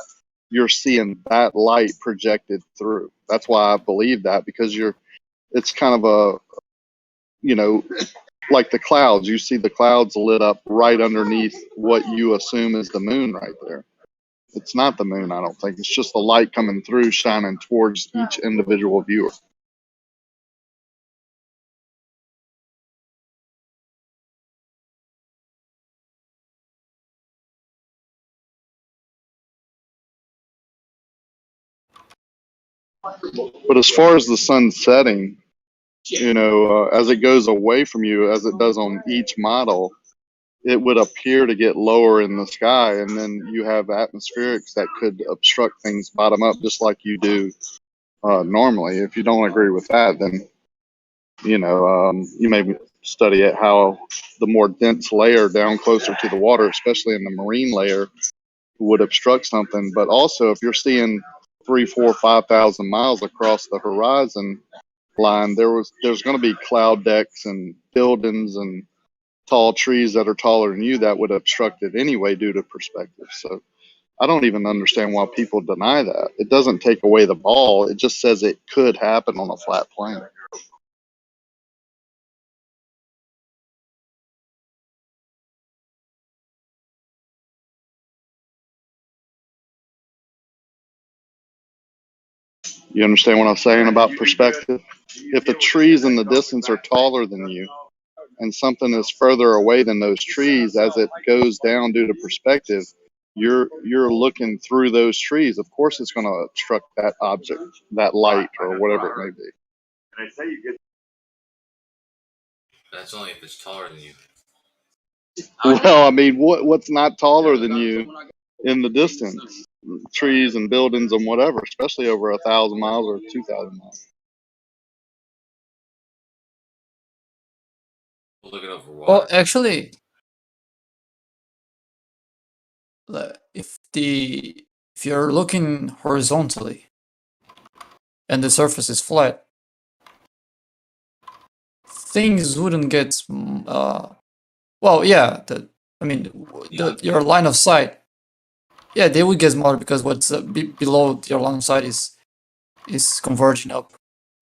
you're seeing that light projected through. That's why I believe that, because it's kind of like the clouds. You see the clouds lit up right underneath what you assume is the moon right there. It's not the moon, I don't think. It's just the light coming through, shining towards each individual viewer. But as far as the sun setting, as it goes away from you, as it does on each model, it would appear to get lower in the sky, and then you have atmospherics that could obstruct things bottom up, just like you do normally. If you don't agree with that, then you may study it how the more dense layer down closer to the water, especially in the marine layer, would obstruct something. But also, if you're seeing 3,000, 4,000, 5,000 miles across the horizon line, there's going to be cloud decks and buildings and tall trees that are taller than you that would obstruct it anyway due to perspective. So I don't even understand why people deny that. It doesn't take away the ball. It just says it could happen on a flat plane. You understand what I'm saying about perspective? If the trees in the distance are taller than you and something is further away than those trees, as it goes down due to perspective, you're looking through those trees. Of course it's going to obstruct that object, that light, or whatever it may be. That's only if it's taller than you. Well, I mean, what's not taller than you in the distance? Trees and buildings and whatever, especially over 1,000 miles or 2,000 miles. We'll look it over water. Well, actually, if you're looking horizontally and the surface is flat, things wouldn't get well, yeah, your line of sight, yeah, they would get smaller because what's below your line of sight is is converging up,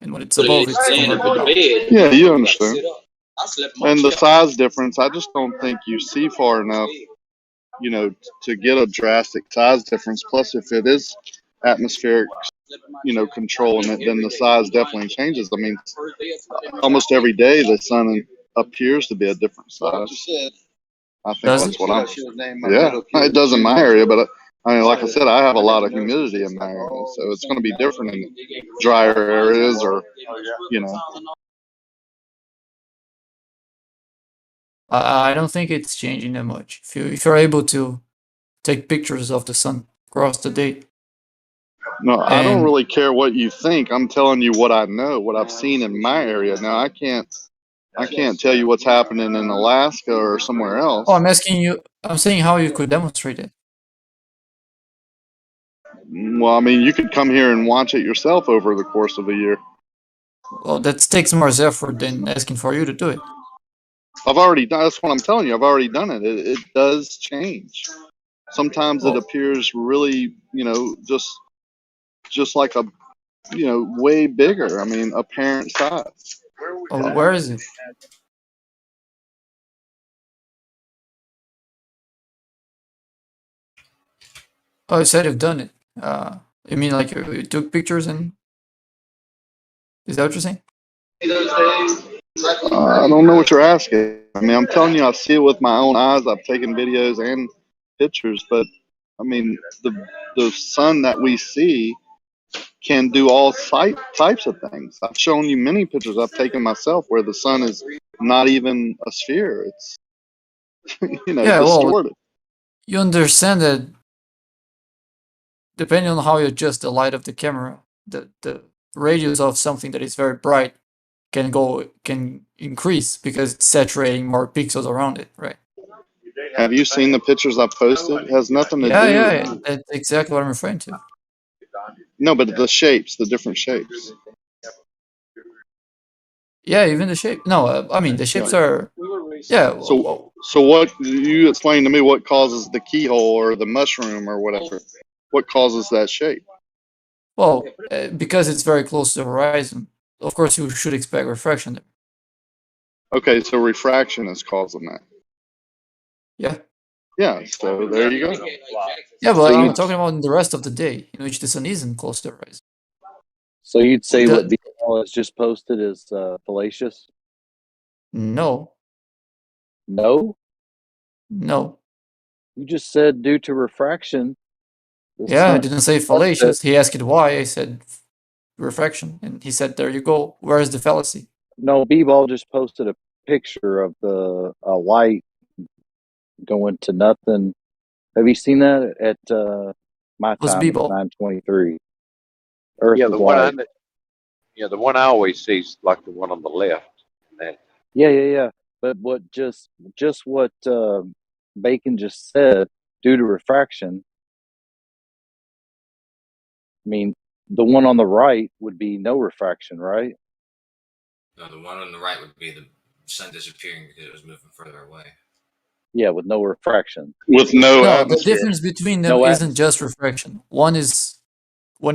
and when it's above, it's converging down. Yeah, you understand. And the size difference, I just don't think you see far enough, you know, to get a drastic size difference. Plus, if it is atmospheric, you know, controlling it, then the size definitely changes. I mean, almost every day the sun appears to be a different size. I think that's what I'm. Yeah, it does in my area, but I mean, like I said, I have a lot of humidity in my area, so it's going to be different in drier areas, or you know. I don't think it's changing that much. If you're able to take pictures of the sun across the day. No, I don't really care what you think. I'm telling you what I know, what I've seen in my area. Now I can't tell you what's happening in Alaska or somewhere else. Oh, I'm asking you. I'm saying how you could demonstrate it. Well, I mean, you could come here and watch it yourself over the course of a year. Well, that takes more effort than asking for you to do it. I've already done. That's what I'm telling you. I've already done it. It does change. Sometimes it appears really, you know, just like a, you know, way bigger. I mean, apparent size. Oh, where is it? Oh, you said you've done it. You mean like you took pictures and? Is that what you're saying? I don't know what you're asking. I mean, I'm telling you, I see it with my own eyes. I've taken videos and pictures, but I mean, the sun that we see can do all types of things. I've shown you many pictures I've taken myself where the sun is not even a sphere. It's you know, distorted. Well, you understand that depending on how you adjust the light of the camera, the radius of something that is very bright can increase because it's saturating more pixels around it, right? Have you seen the pictures I posted? It has nothing to do. Yeah, that's exactly what I'm referring to. No, but the shapes, the different shapes. Yeah, even the shape. No, I mean the shapes are. Yeah. So what you explain to me? What causes the keyhole or the mushroom or whatever? What causes that shape? Well, because it's very close to the horizon. Of course, you should expect refraction there. Okay, so refraction is causing that. Yeah. Yeah, so there you go. Yeah, but I'm talking about the rest of the day in which the sun isn't close to the horizon. So you'd say what BL has just posted is fallacious? No. No? No. You just said due to refraction. Yeah, I didn't say fallacious. He asked why. I said refraction, and he said, "There you go. Where is the fallacy?" No, B-Ball just posted a picture of the light going to nothing. Have you seen that at my What's time? B-Ball? 9:23. Earth Yeah, is the one white. the one I always see is like the one on the left. Yeah. But what just what Bacon just said, due to refraction, I mean, the one on the right would be no refraction, right? No, the one on the right would be the sun disappearing because it was moving further away. Yeah, with no refraction. With no The atmosphere. difference between them isn't just refraction. One is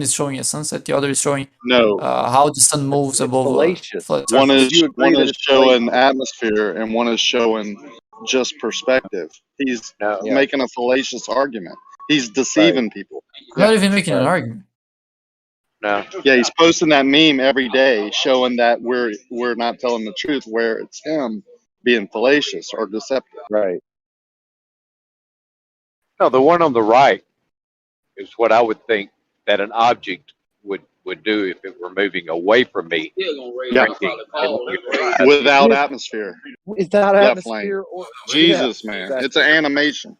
showing a sunset. The other is showing how the sun moves above a flat surface. One is showing atmosphere, and one is showing just perspective. He's making a fallacious argument. He's deceiving people. I'm not even making an argument. No. Yeah, he's posting that meme every day, showing that we're not telling the truth, where it's him being fallacious or deceptive. Right. No, the one on the right is what I would think that an object would do if it were moving away from me. Yeah. Without atmosphere. Without atmosphere. Jesus, man. It's an animation.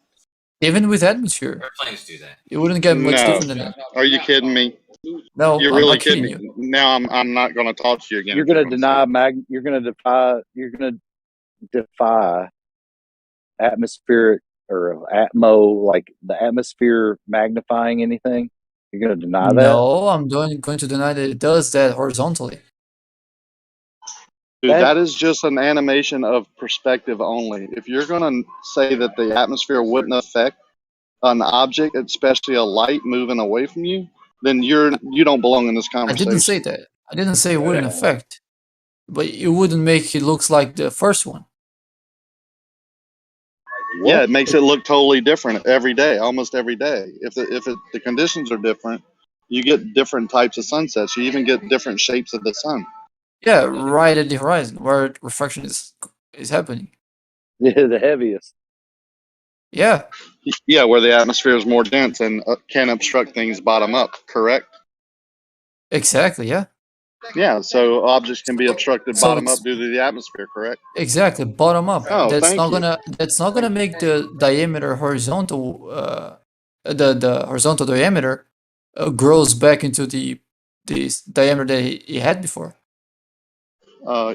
Even with atmosphere. Airplanes do that. It wouldn't get much different than that. Are you kidding me? No, you're I'm really not kidding kidding me. Now I'm not going to talk to you again. You're going to deny You're going to defy atmospheric or atmo, like the atmosphere magnifying anything. You're going to deny that? No, I'm going to deny that it does that horizontally. Dude, that is just an animation of perspective only. If you're going to say that the atmosphere wouldn't affect an object, especially a light moving away from you, then you don't belong in this I conversation. didn't say that. I didn't say it wouldn't affect, but it wouldn't make it looks like the first one. Yeah, it makes it look totally different every day, almost every day. If the conditions are different, you get different types of sunsets. You even get different shapes of the sun. Yeah, right at the horizon where refraction is happening. Yeah, the heaviest. Yeah. Yeah, where the atmosphere is more dense and can obstruct things bottom up. Correct. Exactly. Yeah. Yeah, so objects can be obstructed So bottom it's up due to the atmosphere. Correct. exactly bottom up. Oh, That's thank not you. gonna make the diameter horizontal. The horizontal diameter grows back into the diameter that he had before.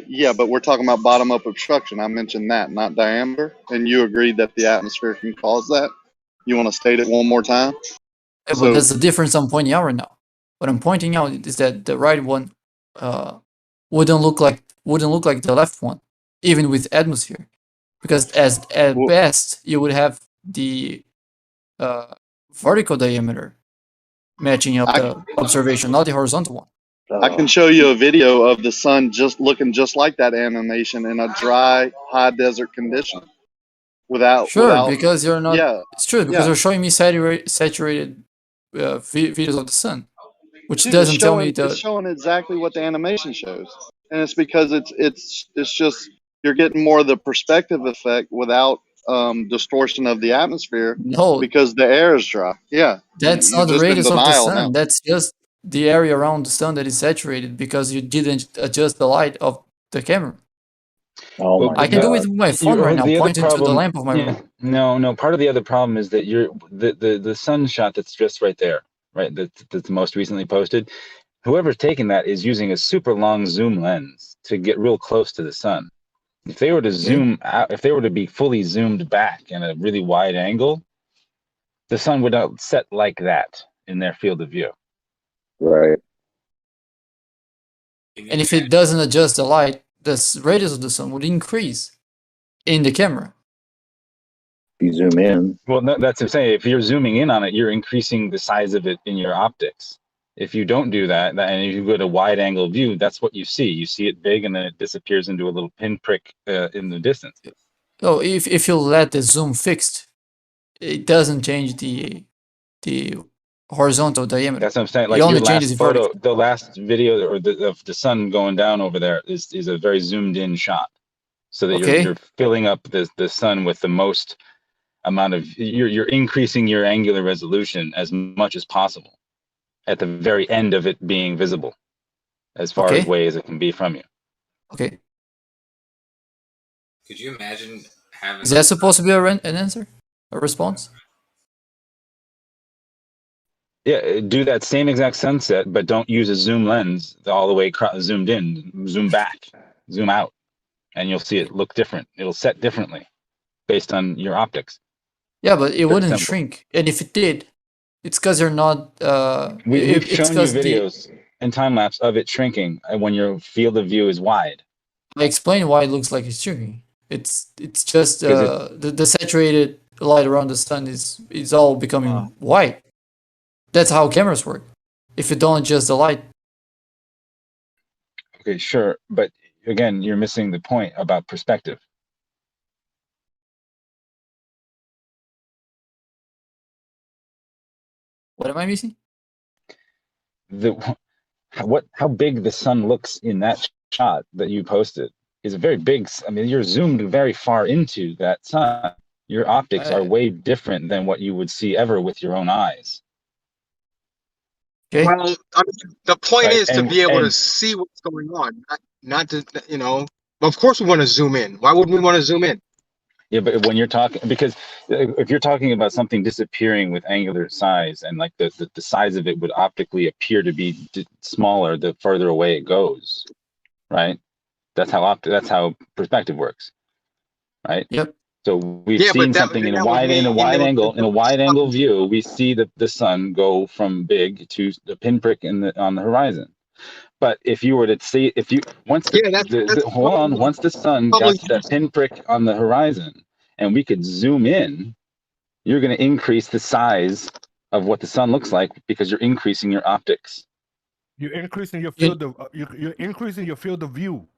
Yeah, but we're talking about bottom up obstruction. I mentioned that, not diameter, and you agreed that the atmosphere can cause that. You want to state it one more time? Yeah, but that's the difference I'm pointing out right now. What I'm pointing out is that the right one wouldn't look like the left one, even with atmosphere, because at best you would have the vertical diameter matching up the observation, not the horizontal one. I can show you a video of the sun just looking just like that animation in a dry, high desert condition. Without Because you're not. Yeah, It's true because yeah. you're showing me saturated videos of the sun, which Dude, doesn't tell me it's showing exactly what the animation shows, and it's because it's just you're getting more of the perspective effect without distortion of the atmosphere. No. Because the air is dry. Yeah, That's you're not the just in radius of the denial sun. now. That's just the area around the sun that is saturated because you didn't adjust the light of the camera. Oh I can do it with my phone right now, pointing to the lamp of my room. No. Part of the other problem is that the sun shot that's just right there, right? That's most recently posted. Whoever's taking that is using a super long zoom lens to get real close to the sun. If they were to zoom out, if they were to be fully zoomed back in a really wide angle, the sun would not set like that in their field of view. Right. And if it doesn't adjust the light, the radius of the sun would increase in the camera. You zoom in. Well, no, that's what I'm saying. If you're zooming in on it, you're increasing the size of it in your optics. If you don't do that, and if you go to wide angle view, that's what you see. You see it big, and then it disappears into a little pinprick in the distance. So if you let the zoom fixed, it doesn't change the horizontal diameter. That's what I'm saying. Like your last photo, the last video of the sun going down over there is a very zoomed in shot, so that you're filling up the sun with the most amount of you're increasing your angular resolution as much as possible at the very end of it being visible, as far away as it can be from you. Okay. Could you imagine having? Is that supposed to be an answer, a response? Yeah, do that same exact sunset, but don't use a zoom lens all the way zoomed in. Zoom back, zoom out, and you'll see it look different. It'll set differently based on your optics. Yeah, but it wouldn't shrink. And if it did, it's because you're not. We've shown you videos and time lapse of it shrinking when your field of view is wide. I explained why it looks like it's shrinking. It's just the saturated light around the sun is all becoming white. That's how cameras work. If you don't adjust the light. Okay, sure, but again, you're missing the point about perspective. What am I missing? How big the sun looks in that shot that you posted is a very big. I mean, you're zoomed very far into that sun. Your optics are way different than what you would see ever with your own eyes. Okay. Well, I mean, the point is to be able to see what's going on, not to, you know. Of course, we want to zoom in. Why wouldn't we want to zoom in? Yeah, but when you're talking, because if you're talking about something disappearing with angular size, and like the size of it would optically appear to be smaller the further away it goes, right? That's how perspective works, right? Yep. So we've seen something in a wide angle view. We see the sun go from big to the pinprick on the horizon. But if you were to see, once the sun got to that pinprick on the horizon, and we could zoom in, you're going to increase the size of what the sun looks like because you're increasing your optics. You're increasing your field of you're increasing your field of view.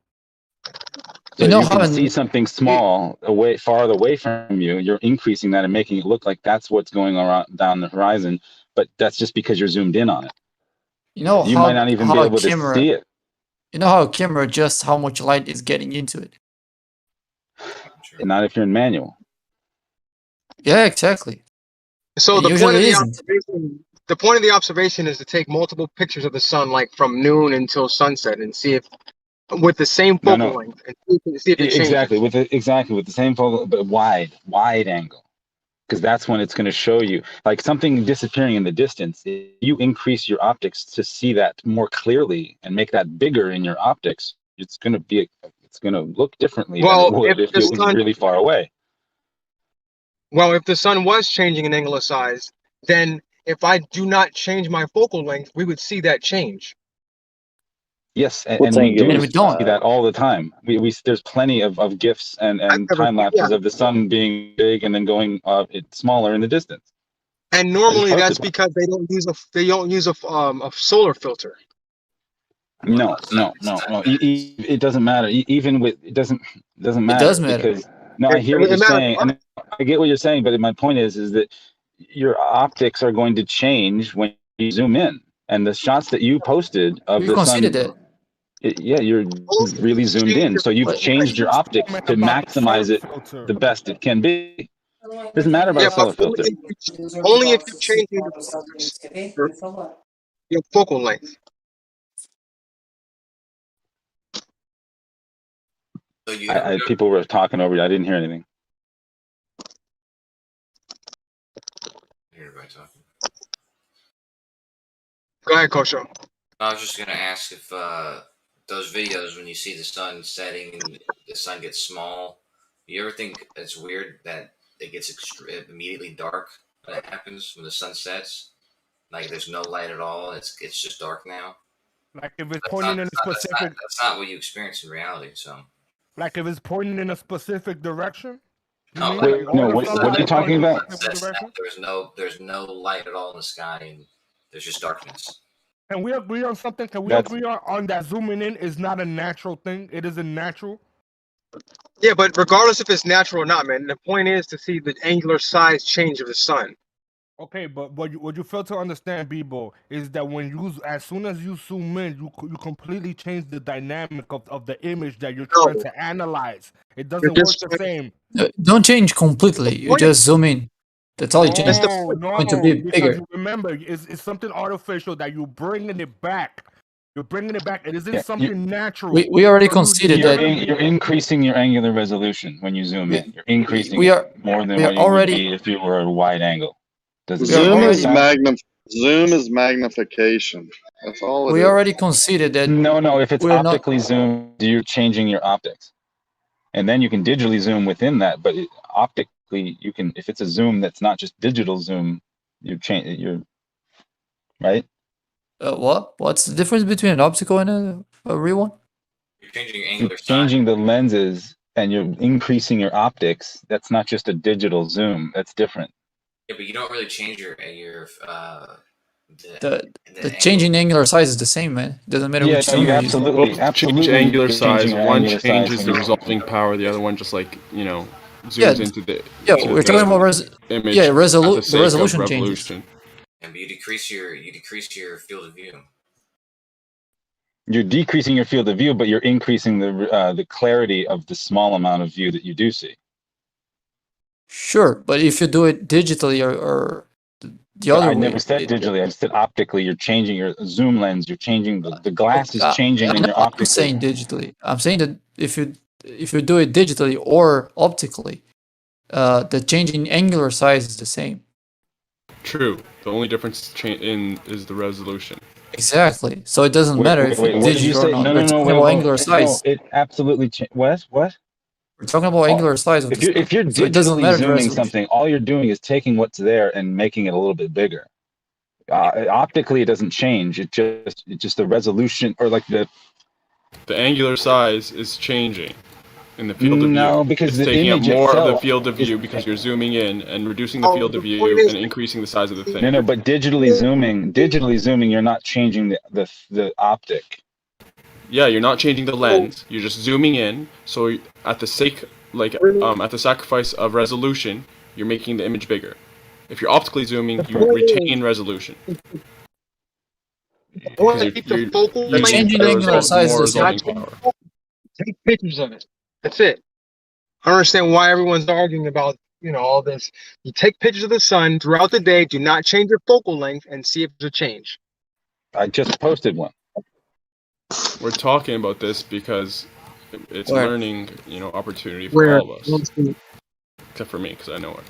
So you can see something small farther away from you. You're increasing that and making it look like that's what's going around down the horizon, but that's just because you're zoomed in on it. You know You might not even be able to see it. You know how a camera adjusts how much light is getting into it. Not if you're in manual. Yeah, exactly. So It the point usually of the isn't. observation, the point of the observation is to take multiple pictures of the sun, like from noon until sunset, and see if with the same focal length, and see if it changes. Exactly with the same focal, but wide angle, because that's when it's going to show you like something disappearing in the distance. If you increase your optics to see that more clearly and make that bigger in your optics, it's going to look differently than it would if it was really far away. Well, if the sun was changing in angular size, then if I do not change my focal length, we would see that change. Yes, and we do see that all the time. There's plenty of GIFs and time lapses of the sun being big and then going smaller in the distance. And normally that's because they don't use a solar filter. No. It doesn't matter. Even with it doesn't matter. It does matter. Because I hear what you're saying, and I get what you're saying. But my point is that your optics are going to change when you zoom in, and the shots that you posted of the sun. You're really zoomed in, so you've changed your optics to maximize it the best it can be. It doesn't matter about a solar filter. Only if you change your focal length. People were talking over you. I didn't hear anything. Go ahead, Kosho. I was just gonna ask if those videos when you see the sun setting and the sun gets small, you ever think it's weird that it gets immediately dark when it happens when the sun sets? Like there's no light at all. It's just dark now. Like if it's pointing in a specific. That's not what you experience in reality. So. Like if it's pointing in a specific direction. No, what are you talking about? There's no light at all in the sky, and there's just darkness. Can we agree on something? Can we agree on that zooming in is not a natural thing? It isn't natural. Yeah, but regardless if it's natural or not, man, the point is to see the angular size change of the sun. Okay, but what you fail to understand, Bebo, is that as soon as you zoom in, you completely change the dynamic of the image that you're trying to analyze. It doesn't work the same. Don't change completely. You just zoom in. That's all you change. No, going to be bigger. You remember, it's something artificial that you're bringing it back. You're bringing it back. It isn't something natural. We already conceded that you're increasing your angular resolution when you zoom in. You're increasing more than what you would be if you were a wide angle. Zoom is magnification. That's all. We already conceded that. No. If it's optically zoomed, you're changing your optics, and then you can digitally zoom within that. But optically, you can. If it's a zoom that's not just digital zoom, you're right. What? What's the difference between an optical and a real one? You're changing your angular size. Changing the lenses, and you're increasing your optics. That's not just a digital zoom. That's different. Yeah, but you don't really change your the changing angular size is the same, man. It doesn't matter which zoom you absolutely change angular size. One changes the resolving power. The other one just zooms into the we're talking about image. The resolution changes. And you decrease your field of view. You're decreasing your field of view, but you're increasing the clarity of the small amount of view that you do see. Sure, but if you do it digitally or the other way. I never said digitally. I said optically. You're changing your zoom lens. You're changing the glass is changing in your optics. I'm saying digitally. I'm saying that if you do it digitally or optically, the change in angular size is the same. True. The only difference is the resolution. Exactly. So it doesn't matter if it's digital or not. We're talking about angular size. No, it absolutely What? We're talking about angular size. If you're digitally zooming something, all you're doing is taking what's there and making it a little bit bigger. Optically, it doesn't change. It's just the resolution or like the angular size is changing. in the field of view. No, because it's the taking up image more of the itself field of view is- because you're zooming in and reducing the field of view and increasing the size of the thing. No, but digitally zooming, you're not changing the optic. Yeah, you're not changing the lens. You're just zooming in. So at the sacrifice of resolution, you're making the image bigger. If you're optically zooming, you retain resolution. Because you're changing the angular size more is the zooming same. power. Take pictures of it. That's it. I don't understand why everyone's arguing about all this. You take pictures of the sun throughout the day. Do not change your focal length and see if there's a change. I just posted one. We're talking about this because it's Where? a learning, opportunity for all of us. Except for me, because I know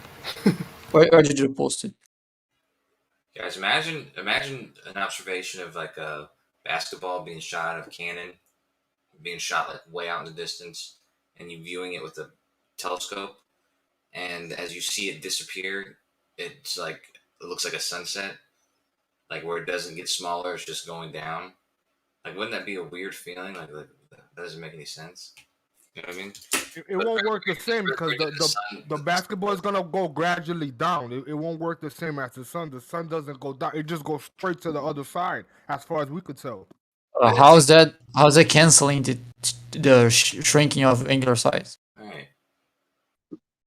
it. Where did you post it? Guys, imagine an observation of like a basketball being shot out of a cannon, being shot like way out in the distance, and you viewing it with a telescope, and as you see it disappear, it looks like a sunset, like where it doesn't get smaller, it's just going down. Like, wouldn't that be a weird feeling? Like that doesn't make any sense. You know what I mean? It won't work the same because the basketball is gonna go gradually down. It won't work the same as the sun. The sun doesn't go down. It just goes straight to the other side, as far as we could tell. How's that canceling the shrinking of angular size? Right.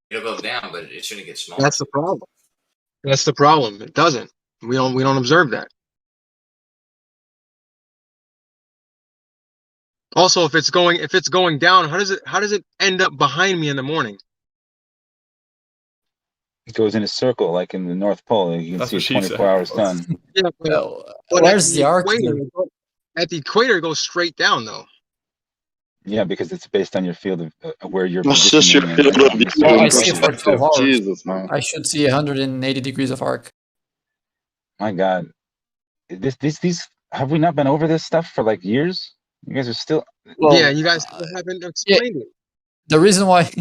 It'll go down, but it shouldn't get smaller. That's the problem. That's the problem. It doesn't. We don't observe that. Also, if it's going down, how does it end up behind me in the morning? It goes in a circle, like in the North Pole. You can see a 24-hour sun. Yeah, but where's the arc? At the equator, it goes straight down, though. Yeah, because it's based on your field of where you're. That's just your field of view. Well, I see it for 12 hours. Jesus, man. I should see 180 degrees of arc. My God, these have we not been over this stuff for like years? You guys are still. Well, yeah, you guys still haven't explained it. The reason why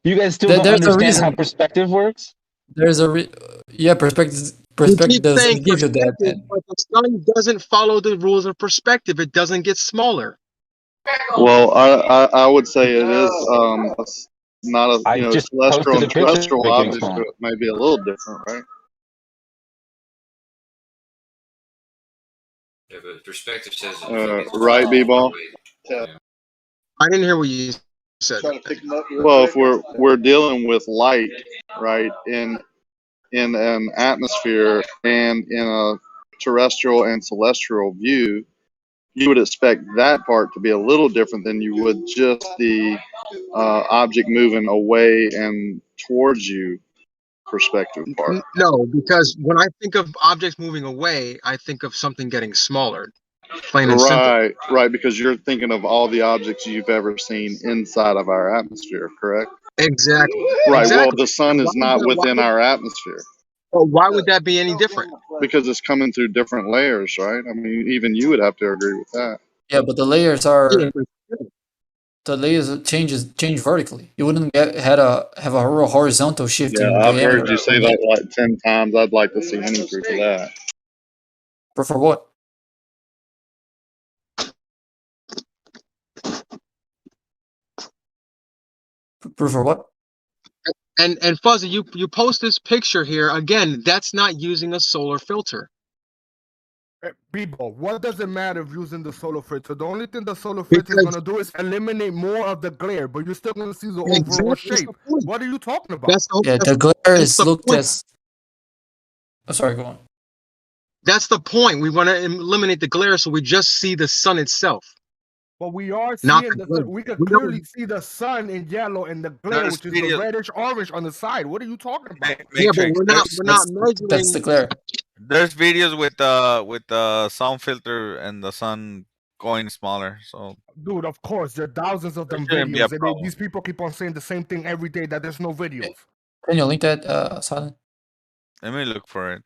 you guys still don't understand how perspective works. There's a perspective doesn't give you that. But the sun doesn't follow the rules of perspective. It doesn't get smaller. Well, I would say it is not a celestial and terrestrial object, so it might be a little different, right? Yeah, but perspective says right, B-ball. Yeah. I didn't hear what you said. Well, if we're dealing with light, right, in an atmosphere and in a terrestrial and celestial view, you would expect that part to be a little different than you would just the object moving away and towards you perspective part. No, because when I think of objects moving away, I think of something getting smaller. Plain and simple. Right, because you're thinking of all the objects you've ever seen inside of our atmosphere, correct? Exactly. Right, exactly. Well, the sun is not within our atmosphere. Well, why would that be any different? Because it's coming through different layers, right? I mean, even you would have to agree with that. Yeah, but the layers change vertically. You wouldn't have a real horizontal shifting. Yeah, I've heard you say that like 10 times. I'd like to see any proof of that. For what? Proof of what? And Fuzzy, you post this picture here again. That's not using a solar filter. People, what does it matter if using the solar filter? The only thing the solar filter is going to do is eliminate more of the glare, but you're still going to see the overall shape. What are you talking about? The glare is looked as. Oh, sorry, go on. That's the point. We want to eliminate the glare, so we just see the sun itself. But we are seeing we can clearly see the sun in yellow and the glare, which is the reddish orange on the side. What are you talking about? Yeah, but we're not measuring. That's the glare. There's videos with the sound filter and the sun going smaller. So, dude, of course, there are thousands of them videos. And these people keep on saying the same thing every day that there's no videos. Can you link that, Silent? Let me look for it.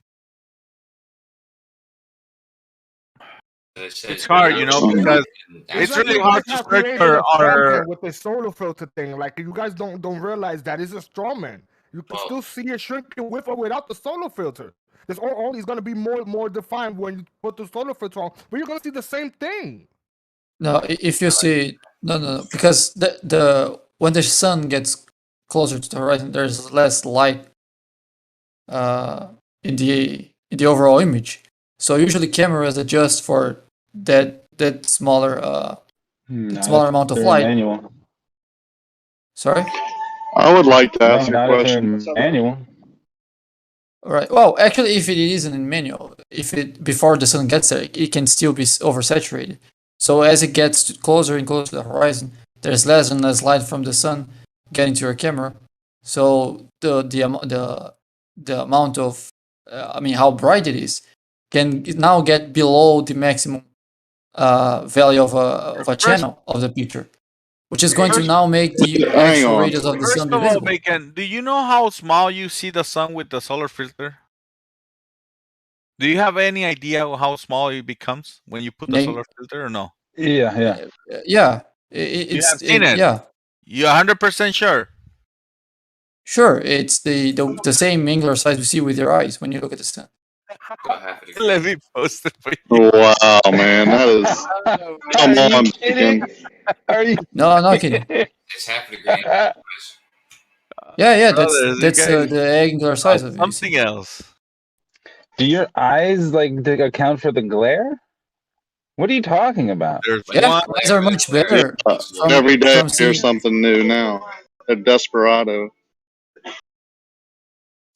It's hard, because it's really hard to search for our with the solar filter thing. Like, you guys don't realize that it's a straw man. You can still see it shrinking with or without the solar filter. There's only going to be more defined when you put the solar filter on, but you're going to see the same thing. No, if you see no, because the when the sun gets closer to the horizon, there's less light in the overall image. So usually cameras adjust for that smaller smaller amount of light. Manual. Sorry? I would like to ask you a Not if they're question. manual. All right. Well, actually, if it isn't in manual, if it before the sun gets there, it can still be oversaturated. So as it gets closer and closer to the horizon, there's less and less light from the sun getting to your camera. So the amount of how bright it is can now get below the maximum value of a channel of the picture, which is going to now make the actual radius of the sun be visible. Bacon, do you know how small you see the sun with the solar filter? Do you have any idea how small it becomes when you put the solar filter or no? Yeah. Yeah. You have seen it? Yeah. You're 100% sure? Sure, it's the same angular size you see with your eyes when you look at the sun. Let me post it for you. Wow, man, that is. Come on, Bacon. No, I'm not kidding. It's half a degree. Yeah, Brothers, that's the angular size of it. Something else. Do your eyes account for the glare? What are you talking about? Eyes are much better. Every day I hear seeing- something new now. A desperado.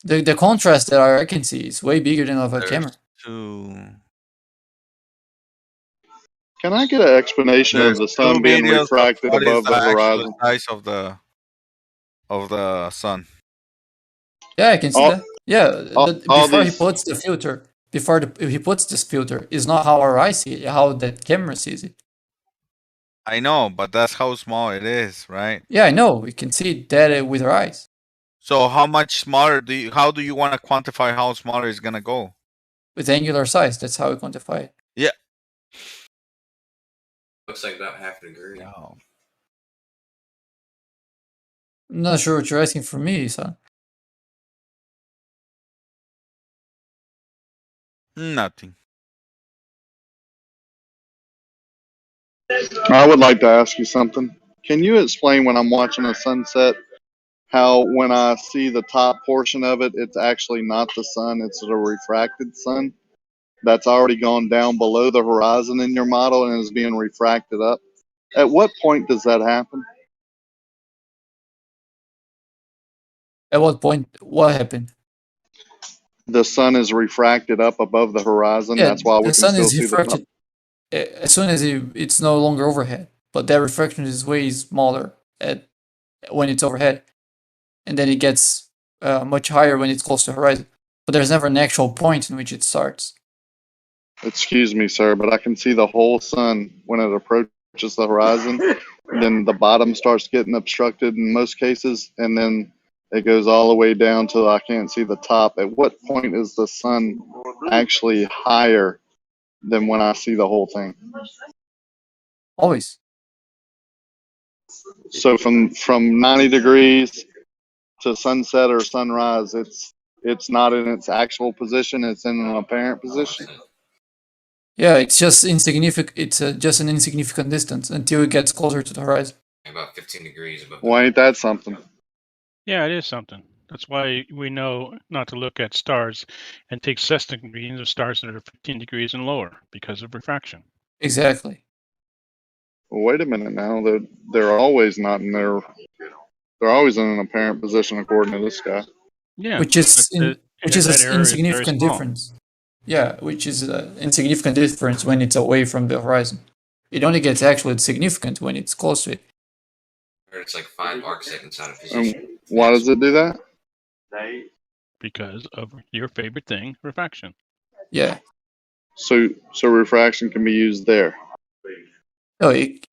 The contrast that I can see is way bigger than of a camera. Can I get an explanation of the sun being refracted above the horizon? Size of the sun. Yeah, I can see that. Yeah, before he puts the filter, he puts this filter, is not how our eyes see it, how that camera sees it. I know, but that's how small it is, right? Yeah, I know. We can see that with our eyes. So how much smaller how do you want to quantify how smaller it's gonna go? With angular size, that's how we quantify it. Yeah. Looks like about half a degree. I'm not sure what you're asking from me, son. Nothing. I would like to ask you something. Can you explain when I'm watching a sunset how when I see the top portion of it, it's actually not the sun, it's a refracted sun that's already gone down below the horizon in your model and is being refracted up? At what point does that happen? At what point? What happened? The sun is refracted up above the horizon. Yeah, That's why we the can sun still is see refracted as soon as it's no longer overhead. But that refraction is way smaller when it's overhead, and then it gets much higher when it's close to the horizon. But there's never an actual point in which it starts. Excuse me, sir, but I can see the whole sun when it approaches the horizon. Then the bottom starts getting obstructed in most cases, and then it goes all the way down till I can't see the top. At what point is the sun actually higher than when I see the whole thing? Always. So from 90 degrees to sunset or sunrise, it's not in its actual position, it's in an apparent position. Yeah, it's just insignificant. It's just an insignificant distance until it gets closer to the horizon. About 15 degrees above. Why ain't that something? Yeah, it is something. That's why we know not to look at stars and take seismic readings of stars that are 15 degrees and lower because of refraction. Exactly. Well, wait a minute now. They're always not in their. They're always in an apparent position according to this guy. Yeah, which is an insignificant small. difference. Yeah, which is an insignificant difference when it's away from the horizon. It only gets actually significant when it's close to it. Or it's like 5 arc seconds out of position. Why does it do that? Because of your favorite thing, refraction. Yeah. So refraction can be used there. No, it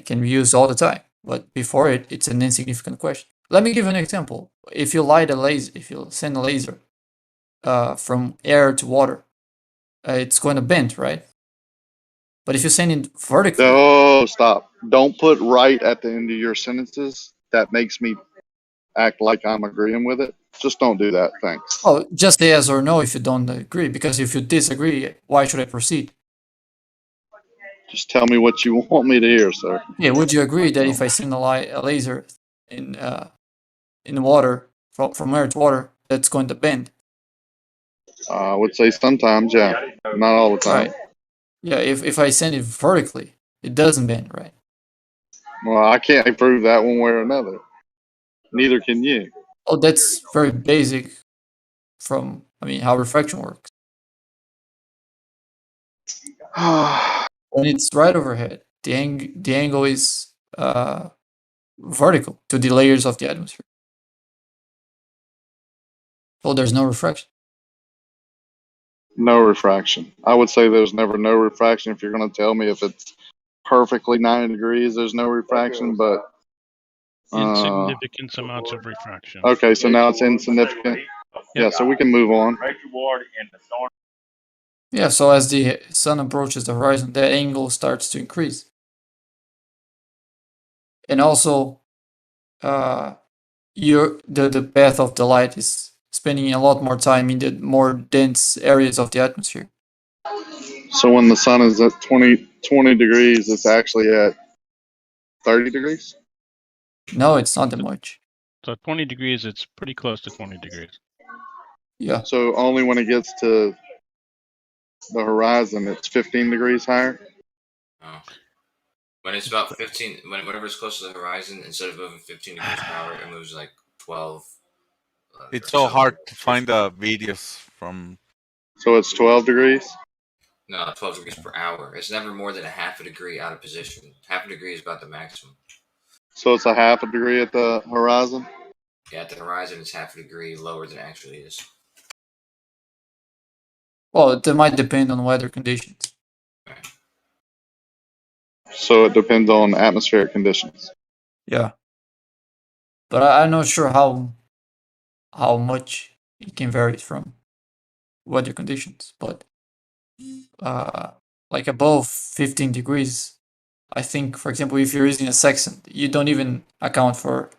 can be used all the time, but before it's an insignificant question. Let me give you an example. If you send a laser from air to water, it's going to bend, right? But if you send it vertically... Oh, stop. Don't put right at the end of your sentences. That makes me act like I'm agreeing with it. Just don't do that. Thanks. Oh, just say yes or no if you don't agree, because if you disagree, why should I proceed? Just tell me what you want me to hear, sir. Yeah, would you agree that if I send a laser in water from air to water, that's going to bend. I would say sometimes, yeah, not all the time. Right. Yeah, if I send it vertically, it doesn't bend, right? Well, I can't prove that one way or another. Neither can you. Oh, that's very basic from, how refraction works. When it's right overhead, the angle is vertical to the layers of the atmosphere. So there's no refraction. No refraction. I would say there's never no refraction. If you're going to tell me if it's perfectly 90 degrees, there's no refraction, but insignificant amounts of refraction. Okay, so now it's insignificant. Yeah, so we can move on. Yeah, so as the sun approaches the horizon, that angle starts to increase. And also, the path of the light is spending a lot more time in the more dense areas of the atmosphere. So when the sun is at 20 degrees, it's actually at 30 degrees? No, it's not that much. So 20 degrees, it's pretty close to 20 degrees. Yeah. So only when it gets to the horizon, it's 15 degrees higher? Oh. When it's about 15, whenever it's close to the horizon, instead of moving 15 degrees per hour, it moves like 12. It's so hard to find the videos from. So it's 12 degrees? No, 12 degrees per hour. It's never more than a half a degree out of position. Half a degree is about the maximum. So it's a half a degree at the horizon? Yeah, at the horizon, it's half a degree lower than it actually is. Well, that might depend on weather conditions. So it depends on atmospheric conditions. Yeah. But I'm not sure how much it can vary from weather conditions. But like above 15 degrees, I think, for example, if you're using a sextant, you don't even account for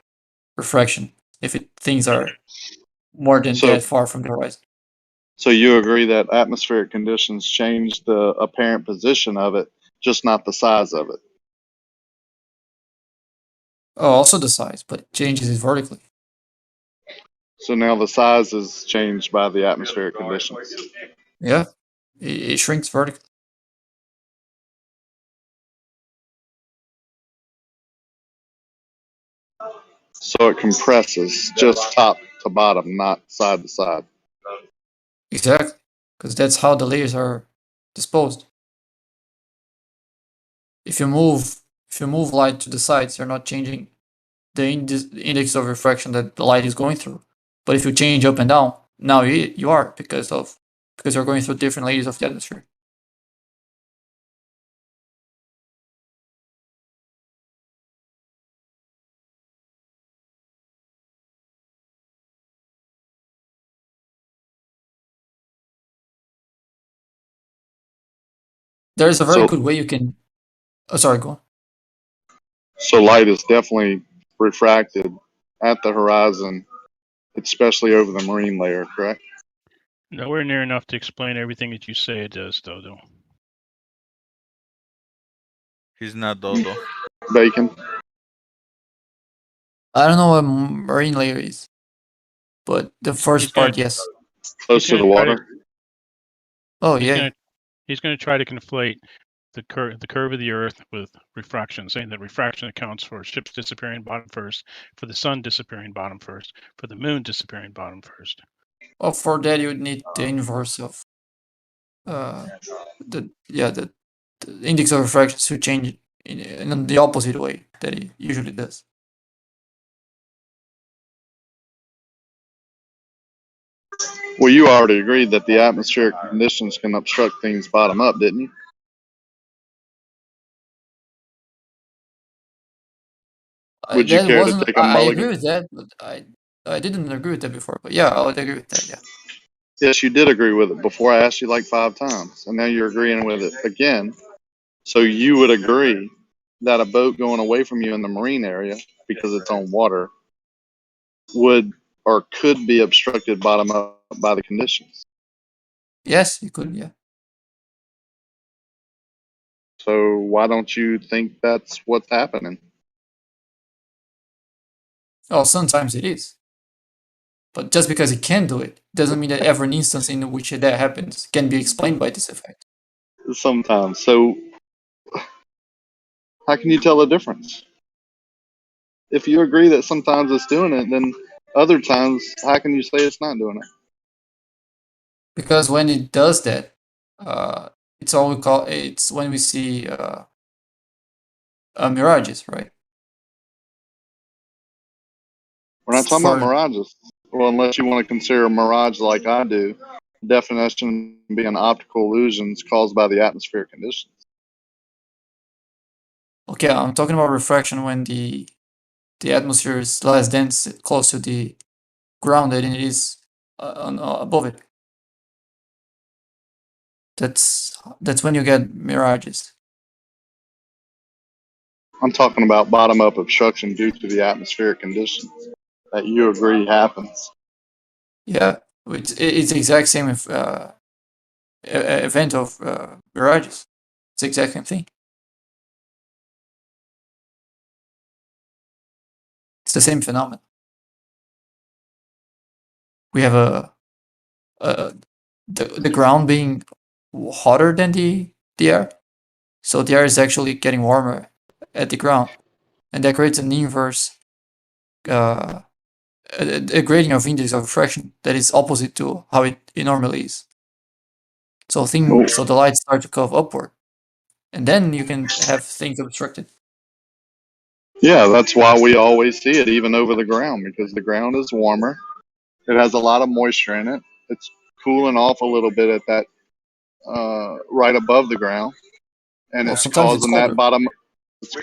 refraction if things are more than that far from the horizon. So you agree that atmospheric conditions change the apparent position of it, just not the size of it? Oh, also the size, but it changes it vertically. So now the size is changed by the atmospheric conditions. Yeah, it shrinks vertically. So it compresses just top to bottom, not side to side. Exactly, because that's how the layers are disposed. If you move light to the sides, you're not changing the index of refraction that the light is going through. But if you change up and down, now you are because you're going through different layers of the atmosphere. There's a very good way you can. Oh, sorry, go on. So light is definitely refracted at the horizon, especially over the marine layer, correct? Nowhere near enough to explain everything that you say it does, Dodo. He's not Dodo. Bacon. I don't know what marine layer is, but the first part, yes. Close to the water. Oh yeah. He's going to try to conflate the curve of the Earth with refraction, saying that refraction accounts for ships disappearing bottom first, for the sun disappearing bottom first, for the moon disappearing bottom first. Well, for that you would need the inverse of the index of refraction to change in the opposite way that it usually does. Well, you already agreed that the atmospheric conditions can obstruct things bottom up, didn't you? Would you care to take a I mulligan? agree with that, but I didn't agree with that before. But yeah, I would agree with that. Yeah. Yes, you did agree with it before. I asked you like 5 times, and now you're agreeing with it again. So you would agree that a boat going away from you in the marine area, because it's on water, would or could be obstructed bottom up by the conditions. Yes, you could. Yeah. So why don't you think that's what's happening? Oh, sometimes it is. But just because it can do it doesn't mean that every instance in which that happens can be explained by this effect. Sometimes. So how can you tell the difference? If you agree that sometimes it's doing it, then other times, how can you say it's not doing it? Because when it does that, it's all we call it's when we see mirages, right? We're not talking about mirages. Well, unless you want to consider a mirage like I do, definition being optical illusions caused by the atmospheric conditions. Okay, I'm talking about refraction when the atmosphere is less dense close to the ground than it is above it. That's when you get mirages. I'm talking about bottom-up obstruction due to the atmospheric conditions that you agree happens. Yeah, it's the exact same event of mirages. It's the exact same thing. It's the same phenomenon. We have the ground being hotter than the air, so the air is actually getting warmer at the ground, and that creates an inverse a gradient of index of refraction that is opposite to how it normally is. So so the light starts to curve upward, and then you can have things obstructed. Yeah, that's why we always see it even over the ground, because the ground is warmer. It has a lot of moisture in it. It's cooling off a little bit at that right above the ground, and it's causing that bottom. It's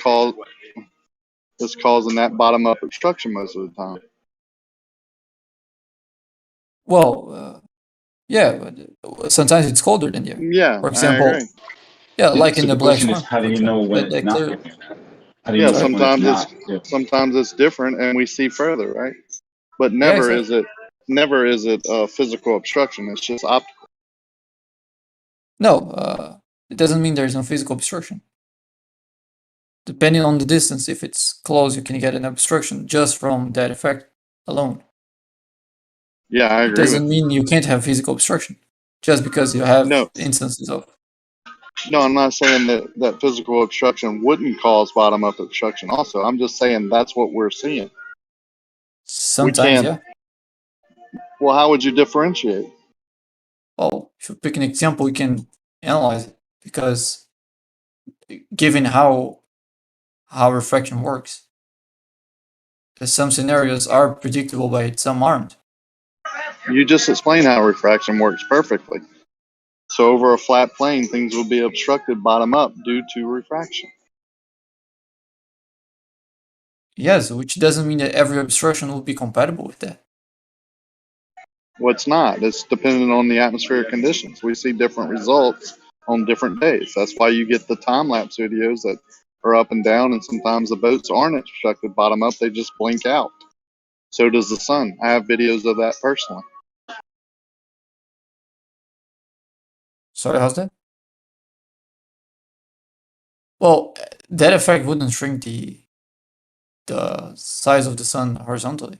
causing that bottom up obstruction most of the time. Well, yeah, but sometimes it's colder than the air. Yeah, For example, I agree. yeah, like So in the the black question swan. is, how do you know when it's not doing that? How do you Yeah, know when it's not? sometimes it's different, and we see further, right? But Yeah, never exactly. is it physical obstruction. It's just optical. No, it doesn't mean there is no physical obstruction. Depending on the distance, if it's close, you can get an obstruction just from that effect alone. Yeah, I It agree doesn't with mean you can't have physical obstruction just because you have instances of. No, I'm not saying that physical obstruction wouldn't cause bottom up obstruction. Also, I'm just saying that's what we're seeing. Sometimes, yeah. Well, how would you differentiate? Well, if you pick an example, we can analyze it because given how refraction works, some scenarios are predictable by some aren't. You just explained how refraction works perfectly. So over a flat plane, things will be obstructed bottom up due to refraction. Yes, which doesn't mean that every obstruction will be compatible with that. Well, it's not. It's dependent on the atmospheric conditions. We see different results on different days. That's why you get the time-lapse videos that are up and down, and sometimes the boats aren't obstructed bottom up. They just blink out. So does the sun. I have videos of that personally. Sorry, how's that? Well, that effect wouldn't shrink the size of the sun horizontally.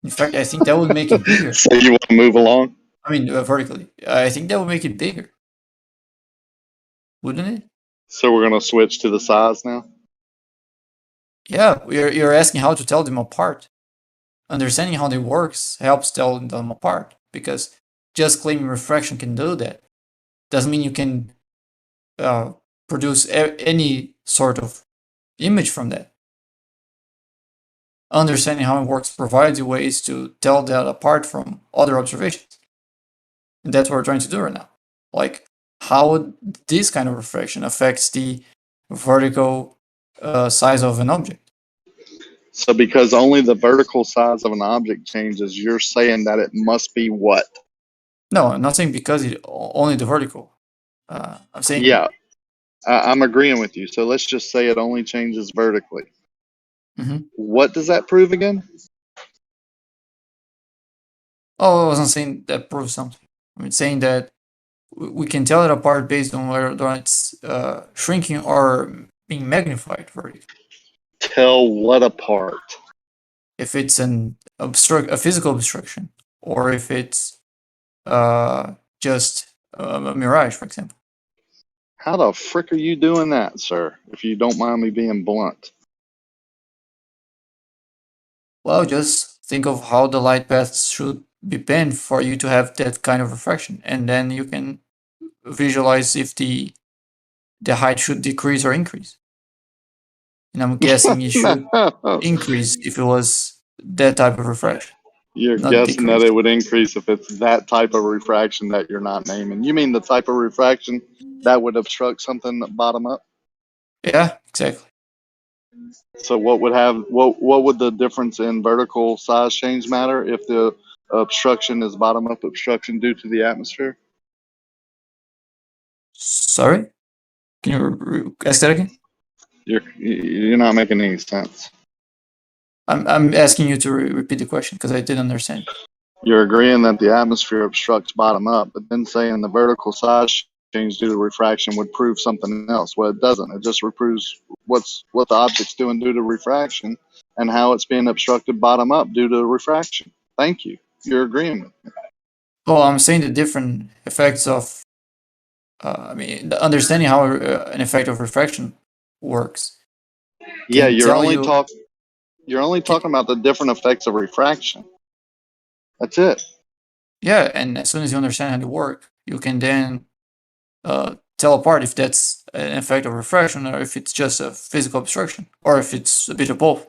In fact, I think that would make it bigger. So you want to move along? I mean, vertically. I think that would make it bigger. Wouldn't it? So we're going to switch to the size now? Yeah, you're asking how to tell them apart. Understanding how they works helps tell them apart, because just claiming refraction can do that doesn't mean you can produce any sort of image from that. Understanding how it works provides you ways to tell that apart from other observations. And that's what we're trying to do right now. Like, how this kind of refraction affects the vertical size of an object. So because only the vertical size of an object changes, you're saying that it must be what? No, I'm not saying because only the vertical. I'm saying... Yeah, I'm agreeing with you. So let's just say it only changes vertically. Mm-hmm. What does that prove again? Oh, I wasn't saying that proves something. I mean, saying that we can tell it apart based on whether it's shrinking or being magnified vertically. Tell what apart? If it's a physical obstruction, or if it's just a mirage, for example. How the frick are you doing that, sir? If you don't mind me being blunt. Well, just think of how the light paths should be bent for you to have that kind of refraction, and then you can visualize if the height should decrease or increase. And I'm guessing it should increase if it was that type of refraction. You're not guessing decrease. that it would increase if it's that type of refraction that you're not naming. You mean the type of refraction that would obstruct something bottom up? Yeah, exactly. So what would the difference in vertical size change matter if the obstruction is bottom up obstruction due to the atmosphere? Sorry? Can you ask that again? You're not making any sense. I'm asking you to repeat the question because I didn't understand. You're agreeing that the atmosphere obstructs bottom up, but then saying the vertical size change due to refraction would prove something else. Well, it doesn't. It just proves what the object's doing due to refraction and how it's being obstructed bottom up due to refraction. Thank you. You're agreeing with me. Well, I'm saying the different effects of, the understanding how an effect of refraction works. Yeah, you're only talking about the different effects of refraction. That's it. Yeah, and as soon as you understand how they work, you can then tell apart if that's an effect of refraction or if it's just a physical obstruction or if it's a bit of both.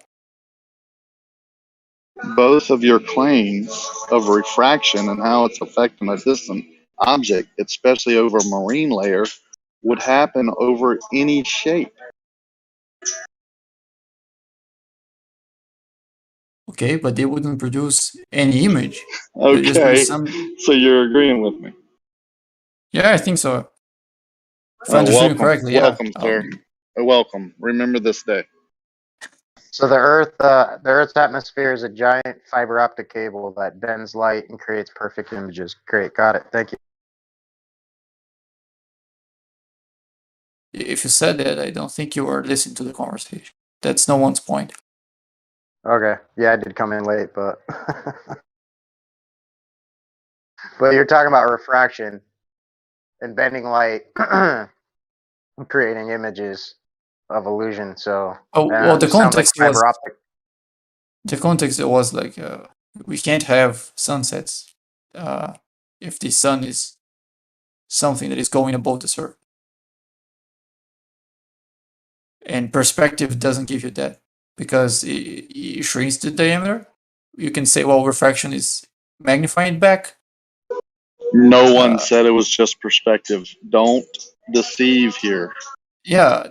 Both of your claims of refraction and how it's affecting a distant object, especially over a marine layer, would happen over any shape. Okay, but they wouldn't produce any image. Okay, so you're agreeing with me. Yeah, I think so. If I understood you correctly, yeah. Welcome, sir. Welcome. Remember this day. So the Earth's atmosphere is a giant fiber optic cable that bends light and creates perfect images. Great, got it. Thank you. If you said that, I don't think you were listening to the conversation. That's no one's point. Okay, yeah, I did come in late, but but you're talking about refraction and bending light, creating images of illusion. So well, the context like was fiber optic. The context was like we can't have sunsets if the sun is something that is going above the surface, and perspective doesn't give you that because it shrinks the diameter. You can say, well, refraction is magnifying it back. No one said it was just perspective. Don't deceive here. Yeah,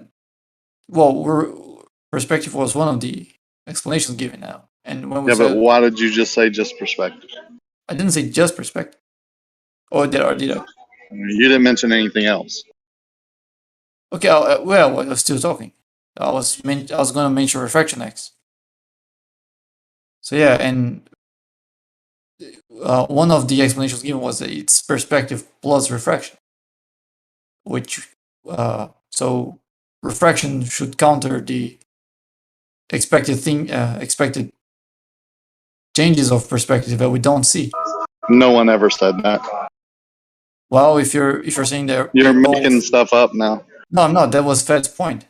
well, perspective was one of the explanations given now, and when we but why did you just say just perspective? I didn't say just perspective. Or did I? You didn't mention anything else. Okay, well, I was still talking. I was going to mention refraction next. So yeah, and one of the explanations given was that it's perspective plus refraction, which so refraction should counter the expected changes of perspective that we don't see. No one ever said that. Well, if you're saying that you're making stuff up now. No, I'm not. That was Fed's point.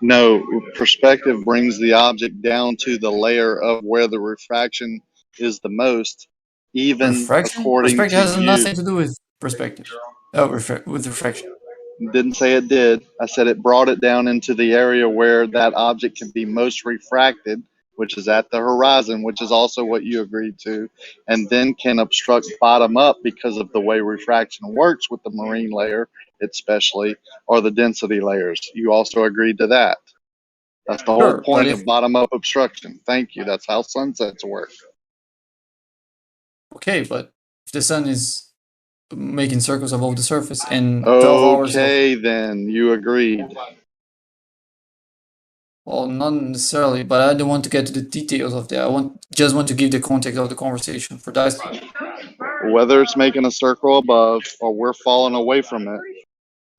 No, perspective brings the object down to the layer of where the refraction is the most, even according perspective to has you. nothing to do with perspective. With refraction. Didn't say it did. I said it brought it down into the area where that object can be most refracted, which is at the horizon, which is also what you agreed to, and then can obstruct bottom up because of the way refraction works with the marine layer, especially, or the density layers. You also agreed to that. That's the whole point of bottom up obstruction. Thank you. That's how sunsets work. Okay, but if the sun is making circles above the surface and 12 hours then you agreed. Well, not necessarily, but I don't want to get to the details of that. Just want to give the context of the conversation for that. Whether it's making a circle above or we're falling away from it,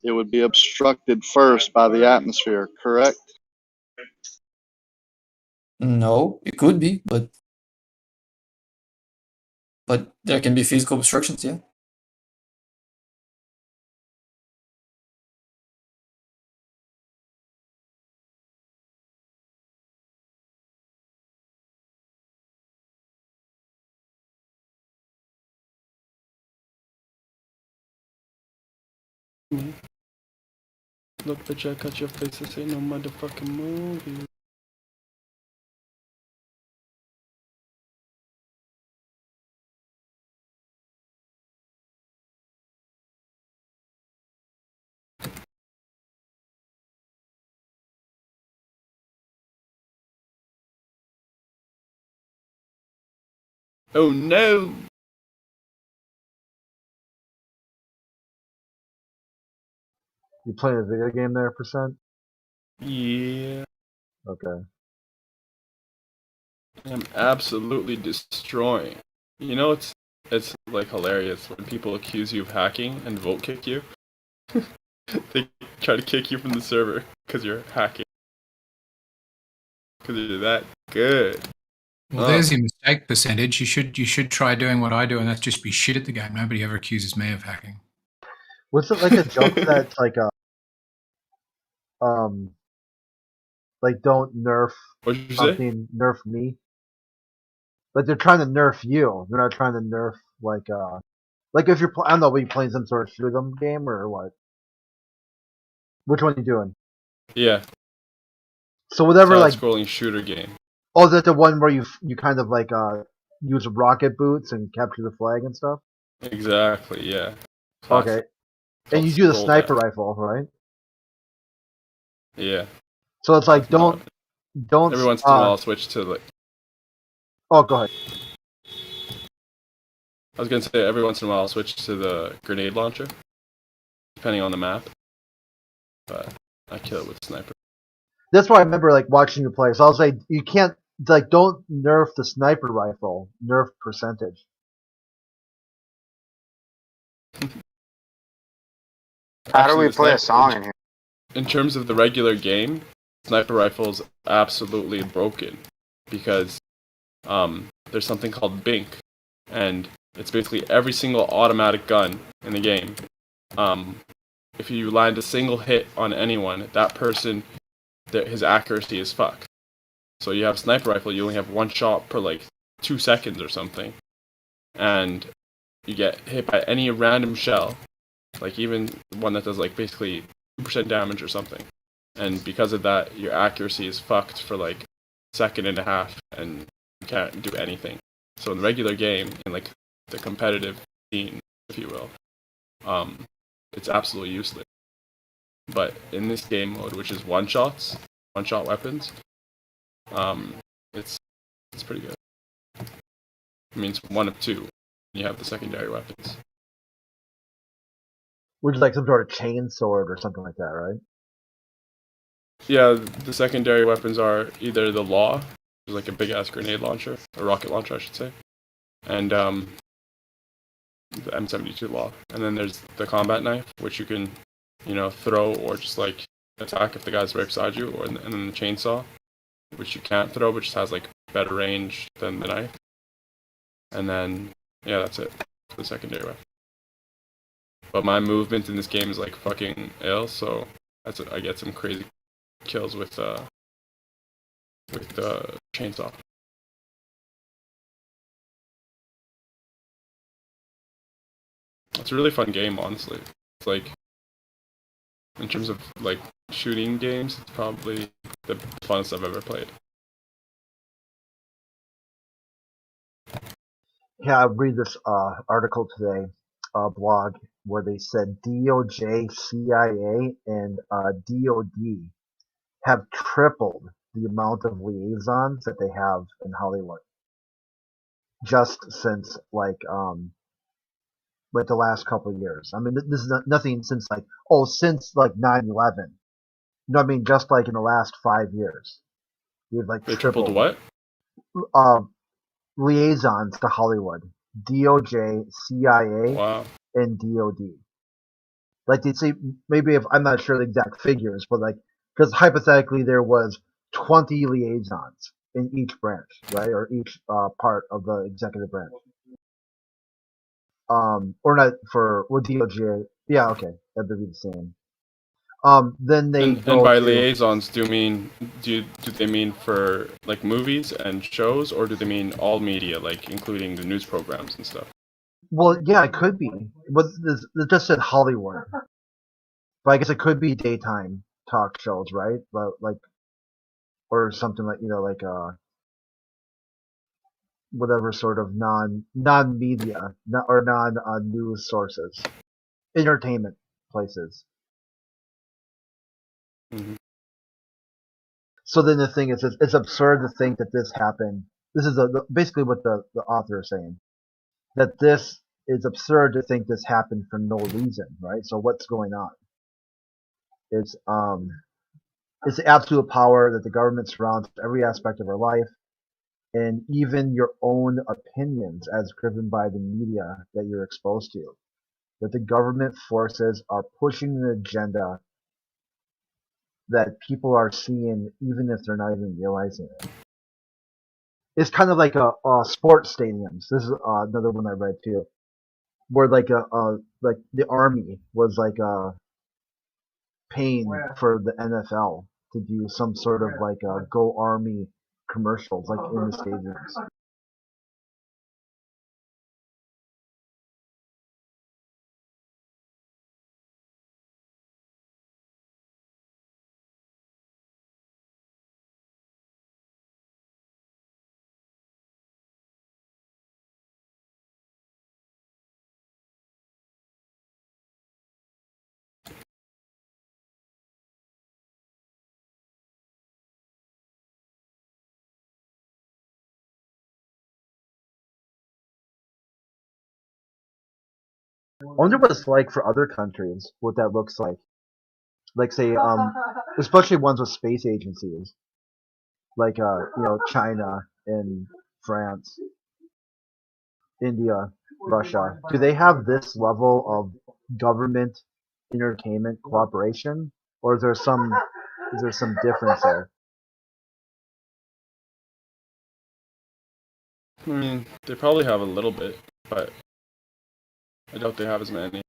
it would be obstructed first by the atmosphere, correct? No, it could be, but there can be physical obstructions, yeah. Look, bitch, I cut your face. This ain't no motherfucking movie. Oh no! You playing a video game there, %? Yeah. Okay. I'm absolutely destroying. You know, it's like hilarious when people accuse you of hacking and vote kick you. They try to kick you from the server because you're hacking. Because you're that good. Well, there's your mistake percentage. You should try doing what I do, and that's just be shit at the game. Nobody ever accuses me of hacking. Was it like a joke that's like like don't nerf What'd you something, nerf me? Like they're trying to nerf you. They're not trying to nerf like if you're I don't know, were you playing some sort of shoot 'em game or what? Which one are you doing? Yeah. So whatever, like scrolling shooter game. Oh, is that the one where you kind of like use rocket boots and capture the flag and stuff? Exactly. Yeah. Okay. And you do the sniper rifle, right? Yeah. So it's like don't. Every once in a while, I'll switch to like. Oh, go ahead. I was gonna say every once in a while I'll switch to the grenade launcher, depending on the map. But I kill it with sniper. That's why I remember like watching you play. So I was like, you can't like don't nerf the sniper rifle, nerf percentage. How do we play a song in here? In terms of the regular game, sniper rifle's absolutely broken because there's something called Bink, and it's basically every single automatic gun in the game. If you land a single hit on anyone, that person, his accuracy is fucked. So you have sniper rifle, you only have one shot per like 2 seconds or something, and you get hit by any random shell, like even one that does like basically 2% damage or something. And because of that, your accuracy is fucked for like a second and a half, and you can't do anything. So in the regular game, in like the competitive scene, if you will, it's absolutely useless. But in this game mode, which is one-shot weapons, it's pretty good. It means one of two. You have the secondary weapons. Which is like some sort of chain sword or something like that, right? Yeah, the secondary weapons are either the Law, which is like a big-ass grenade launcher, a rocket launcher, I should say, and the M72 Law. And then there's the combat knife, which you can, throw or just like attack if the guy's right beside you, and then the chainsaw, which you can't throw, but just has like better range than the knife. And then, yeah, that's it for the secondary weapon. But my movement in this game is like fucking ill, so I get some crazy kills with the chainsaw. It's a really fun game, honestly. It's like, in terms of like shooting games, it's probably the funnest I've ever played. Yeah, I read this article today, blog, where they said DOJ, CIA, and DOD have tripled the amount of liaisons that they have in Hollywood just since like the last couple of years. I mean, this is nothing since since 9/11. You know what I mean? Just like in the last 5 years, they've like they tripled what? Liaisons to Hollywood, DOJ, CIA, wow. and DOD. Like they'd say, maybe if I'm not sure the exact figures, but like because hypothetically there was 20 liaisons in each branch, right, or each part of the executive branch. Or not for with DOJ. Yeah, okay, that would be the same. Then they and go by to. liaisons, do they mean for like movies and shows, or do they mean all media, like including the news programs and stuff? Well, yeah, it could be. But it just said Hollywood. But I guess it could be daytime talk shows, right? But like, or something like like whatever sort of non media or non news sources, entertainment places. Mm-hmm. So then the thing is, it's absurd to think that this happened. This is basically what the author is saying. That this is absurd to think this happened for no reason, right? So what's going on? It's the absolute power that the government surrounds every aspect of our life, and even your own opinions as driven by the media that you're exposed to. That the government forces are pushing an agenda that people are seeing even if they're not even realizing it. It's kind of like a sports stadiums. This is another one I read too, where like like the army was like paying for the NFL to do some sort of like Go Army commercials like in the stadiums. I wonder what it's like for other countries, what that looks like. Like say, especially ones with space agencies, like China and France, India, Russia. Do they have this level of government entertainment cooperation, or is there some difference there? I mean, they probably have a little bit, but I doubt they have as many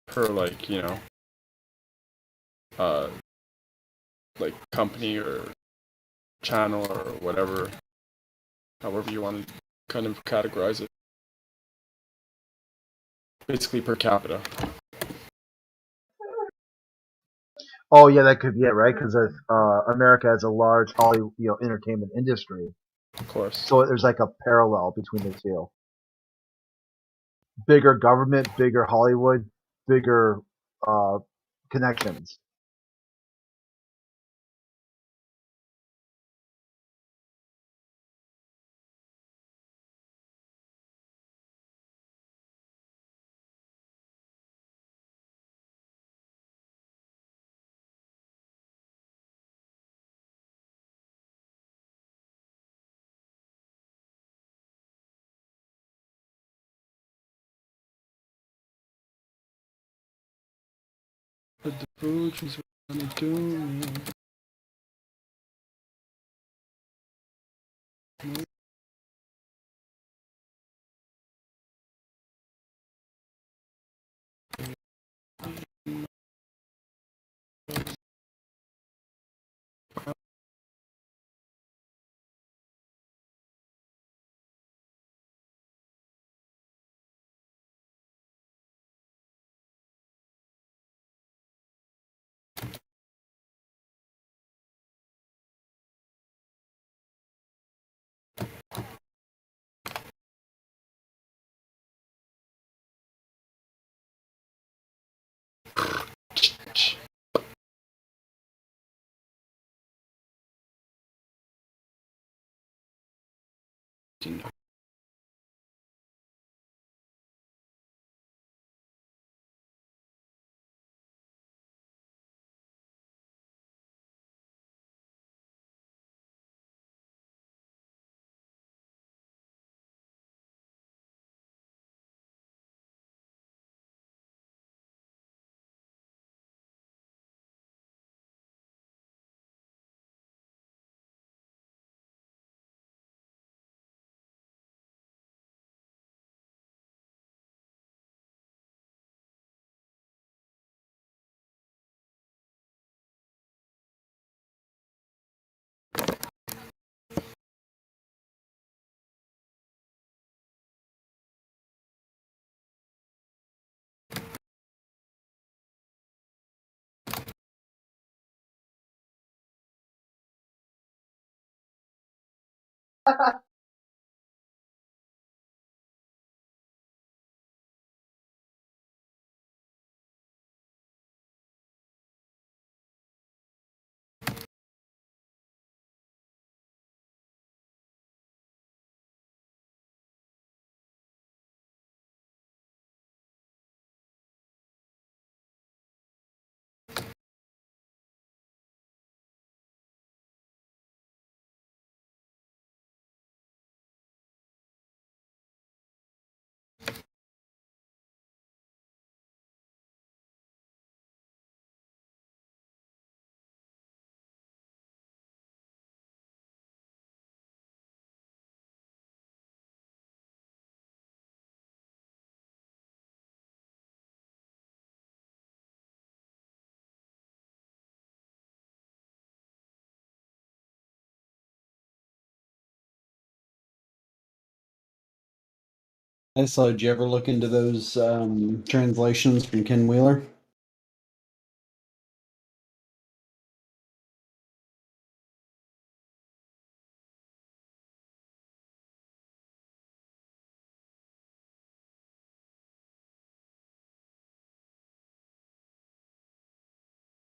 per like like company or channel or whatever, however you want to kind of categorize it. Basically per capita. Oh yeah, that could be it, right? Because America has a large Hollywood, entertainment industry. Of course. So there's like a parallel between the two. Bigger government, bigger Hollywood, bigger connections. But the food is gonna do me. So, did you ever look into those translations from Ken Wheeler?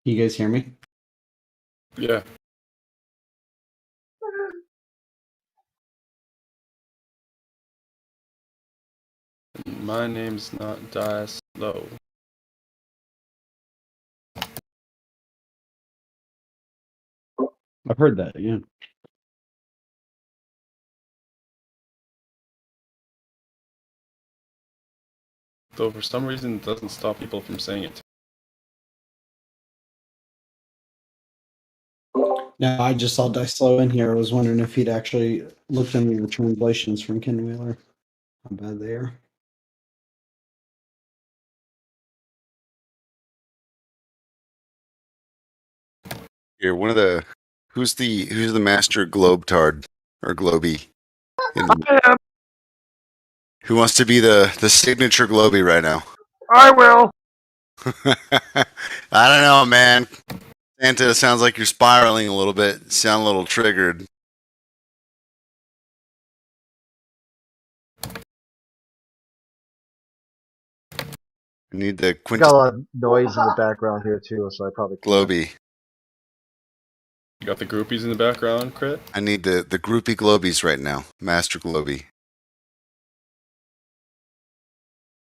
You guys hear me? Yeah. My name's not Die Slow. I've heard that, yeah. Though for some reason it doesn't stop people from saying it. No, I just saw Die Slow in here. I was wondering if he'd actually looked into the translations from Ken Wheeler. How bad they are. Here, who's the master globetard or globey? Who wants to be the signature globey right now? I will. I don't know, man. Santa, sounds like you're spiraling a little bit. Sound a little triggered. I need the Got a lot of noise in the background here too, so I probably can't. globey. You got the groupies in the background, Crit? I need the groupie globies right now. Master globey.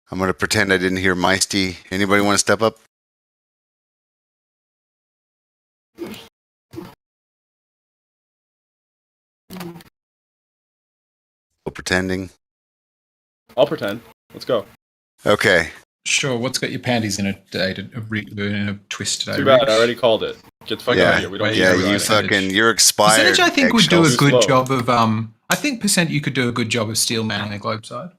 I'm gonna pretend I didn't hear Meisty. Anybody want to step up? Pretending. I'll pretend. Let's go. Okay. Sure. What's got your panties in a twist today? Too bad. Riggs? I already called it. Get the fuck out of here. We don't need you're expired. Percentage, I think, would do a eggshells. good Slow. job of. I think Percent, you could do a good job of steel manning the globe side.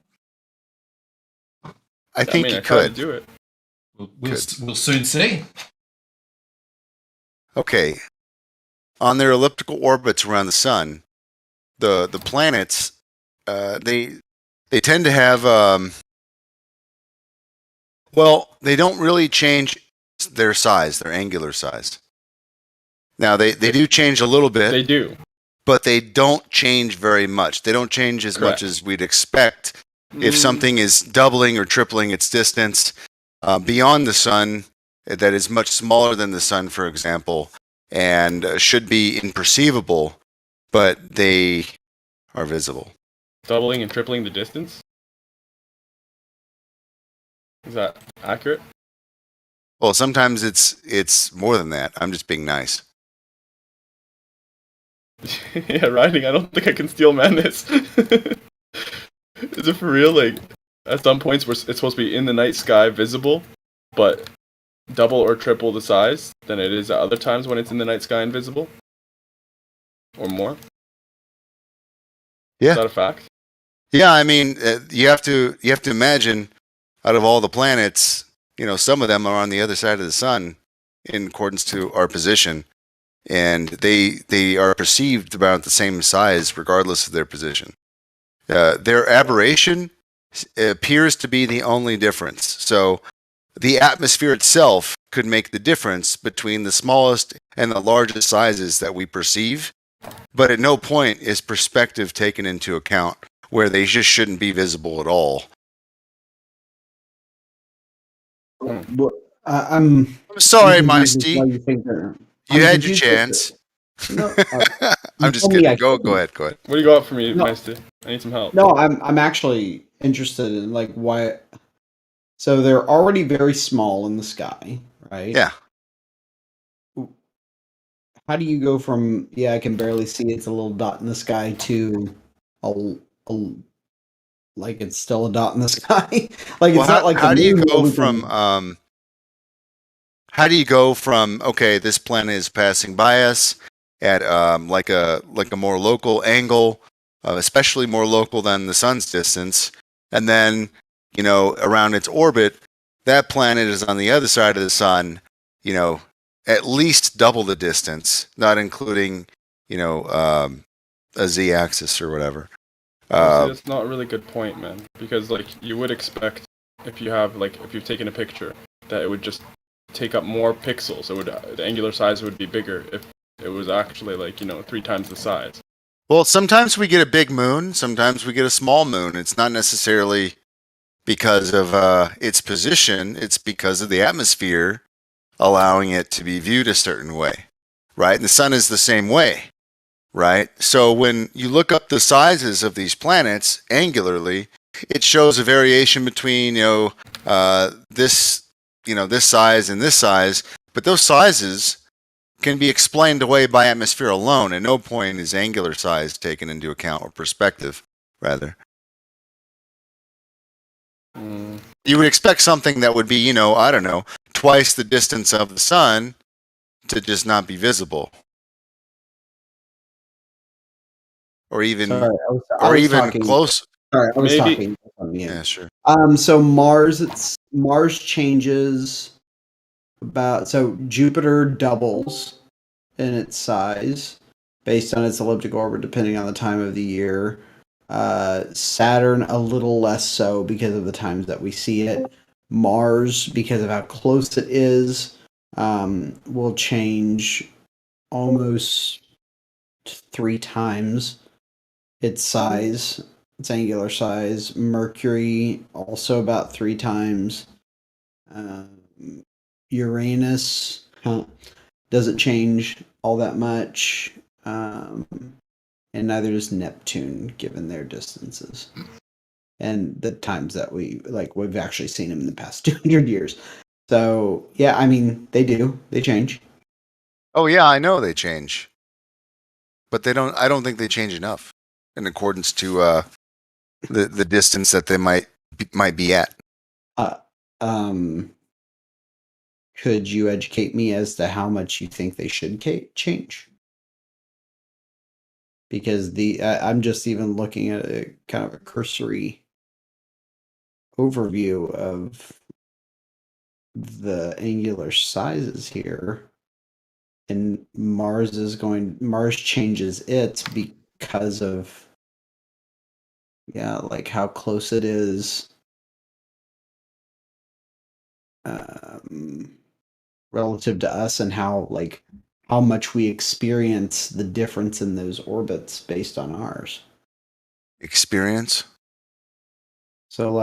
I think mean, you I tried could. to do it. We'll soon see. Okay. On their elliptical orbits around the sun, the planets, they tend to have, they don't really change their size, their angular size. Now, they do change a little bit. They do. But they don't change very much. They don't change as much as we'd expect if something is doubling or tripling its distance beyond the sun that is much smaller than the sun, for example, and should be imperceivable, but they are visible. Doubling and tripling the distance? Is that accurate? Well, sometimes it's more than that. I'm just being nice. Yeah, Riding, I don't think I can steel man this. Is it for real? Like, at some points where it's supposed to be in the night sky, visible, but double or triple the size than it is at other times when it's in the night sky, invisible? Or more? Yeah. Is that a fact? Yeah, I mean, you have to imagine, out of all the planets, some of them are on the other side of the sun in accordance to our position, and they are perceived about the same size regardless of their position. Their aberration appears to be the only difference. So the atmosphere itself could make the difference between the smallest and the largest sizes that we perceive, but at no point is perspective taken into account where they just shouldn't be visible at all. I'm sorry, confused with Meisty. why you think they're. You I'm had your confused chance. No, I'm just kidding. Go ahead. Go ahead. What do you got for me, No. Meister? I need some help. No, I'm actually interested in like why. So they're already very small in the sky, right? Yeah. How do you go from I can barely see it's a little dot in the sky to a like it's still a dot in the sky? Like Well, it's not like how the do you moon go where we from can- how do you go from okay, this planet is passing by us at like a more local angle, especially more local than the sun's distance, and then around its orbit, that planet is on the other side of the sun, at least double the distance, not including a z-axis or whatever. That's not a really good point, man. Because like you would expect if you've taken a picture that it would just take up more pixels. The angular size would be bigger if it was actually 3 times the size. Well, sometimes we get a big moon, sometimes we get a small moon. It's not necessarily because of its position, it's because of the atmosphere allowing it to be viewed a certain way, right? And the sun is the same way, right? So when you look up the sizes of these planets angularly, it shows a variation between this size and this size, but those sizes can be explained away by atmosphere alone. At no point is angular size taken into account, or perspective, rather. You would expect something that would be, I don't know, twice the distance of the sun to just not be visible. Or even, Sorry, I was talking, close. Sorry, I was Maybe. talking. Yeah, sure. So Mars changes so Jupiter doubles in its size based on its elliptic orbit, depending on the time of the year. Saturn a little less so because of the times that we see it. Mars, because of how close it is, will change almost 3 times its size, its angular size. Mercury also about 3 times. Uranus doesn't change all that much. And neither does Neptune, given their distances and the times that we've actually seen them in the past 200 years. So yeah, I mean they change. Oh yeah, I know they change, but I don't think they change enough in accordance to the distance that they might be at. Could you educate me as to how much you think they should change? Because I'm just even looking at a kind of a cursory overview of the angular sizes here, and Mars changes its because of like how close it is relative to us, and how much we experience the difference in those orbits based on ours. Experience? So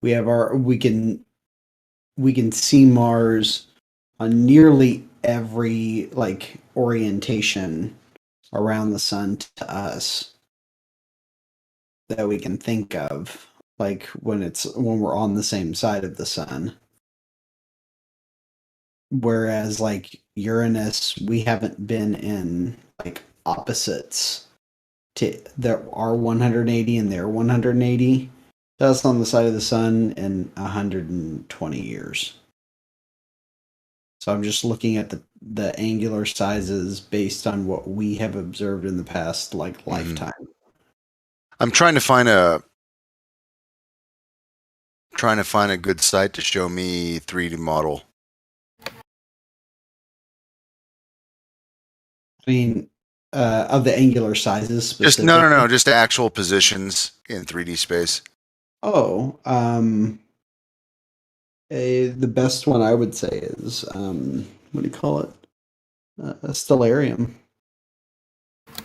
we can see Mars on nearly every orientation around the sun to us that we can think of, when we're on the same side of the sun. Whereas Uranus, we haven't been in opposites to our 180 and their 180. That's on the side of the sun in 120 years. So I'm just looking at the angular sizes based on what we have observed in the past lifetime. I'm trying to find a good site to show me 3D model. I mean, of the angular sizes specifically. Just no, just actual positions in 3D space. Oh, the best one I would say is what do you call it? A stellarium.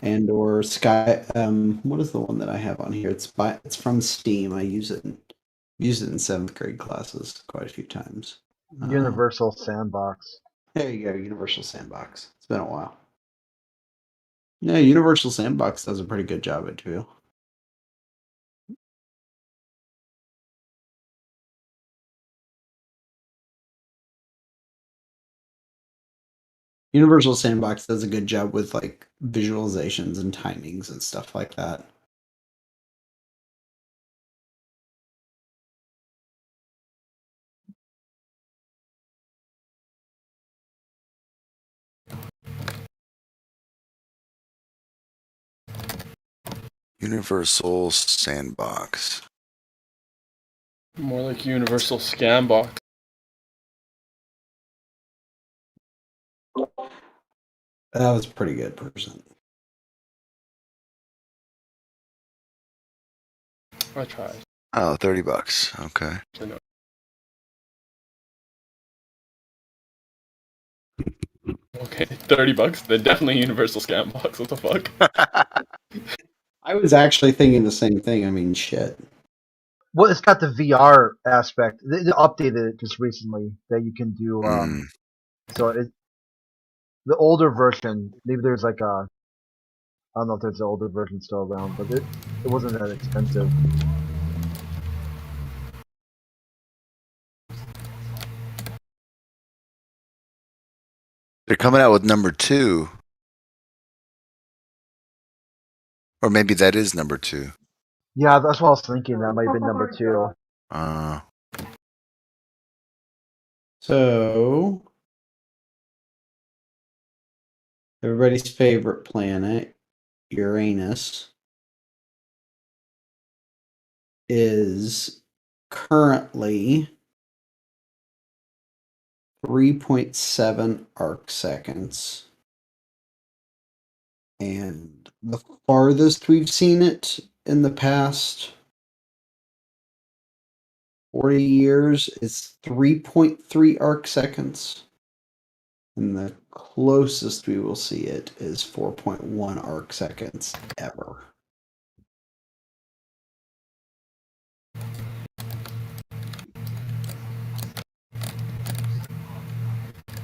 and or Sky. What is the one that I have on here? It's from Steam. I use it in 7th grade classes quite a few times. Universal Sandbox. There you go, Universal Sandbox. It's been a while. Yeah, Universal Sandbox does a pretty good job at too. Universal Sandbox does a good job with like visualizations and timings and stuff like that. Universal Sandbox. More like Universal Scambox. That was pretty good, person. I tried. Oh, $30. Okay. Okay, $30. Then definitely Universal Scambox. What the fuck? I was actually thinking the same thing. I mean, shit. Well, it's got the VR aspect. They updated it just recently that you can do. So the older version, maybe there's like a. I don't know if there's an older version still around, but it wasn't that expensive. They're coming out with number 2. Or maybe that is number 2. Yeah, that's what I was thinking. That might have been number 2. So, everybody's favorite planet, Uranus, is currently 3.7 arc seconds. And the farthest we've seen it in the past 40 years is 3.3 arc seconds. And the closest we will see it is 4.1 arc seconds ever.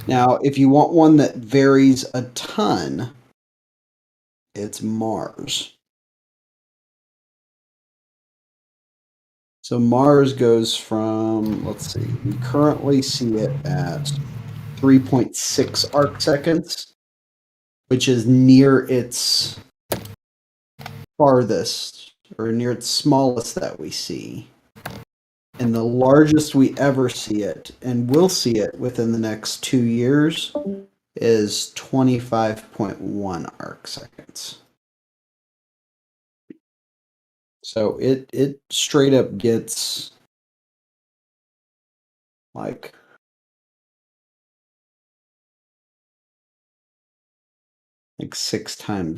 Now, if you want one that varies a ton, it's Mars. So Mars goes from, let's see, we currently see it at 3.6 arc seconds, which is near its farthest, or near its smallest that we see. And the largest we ever see it, and will see it within the next 2 years, is 25.1 arc seconds. So it straight up gets like like 7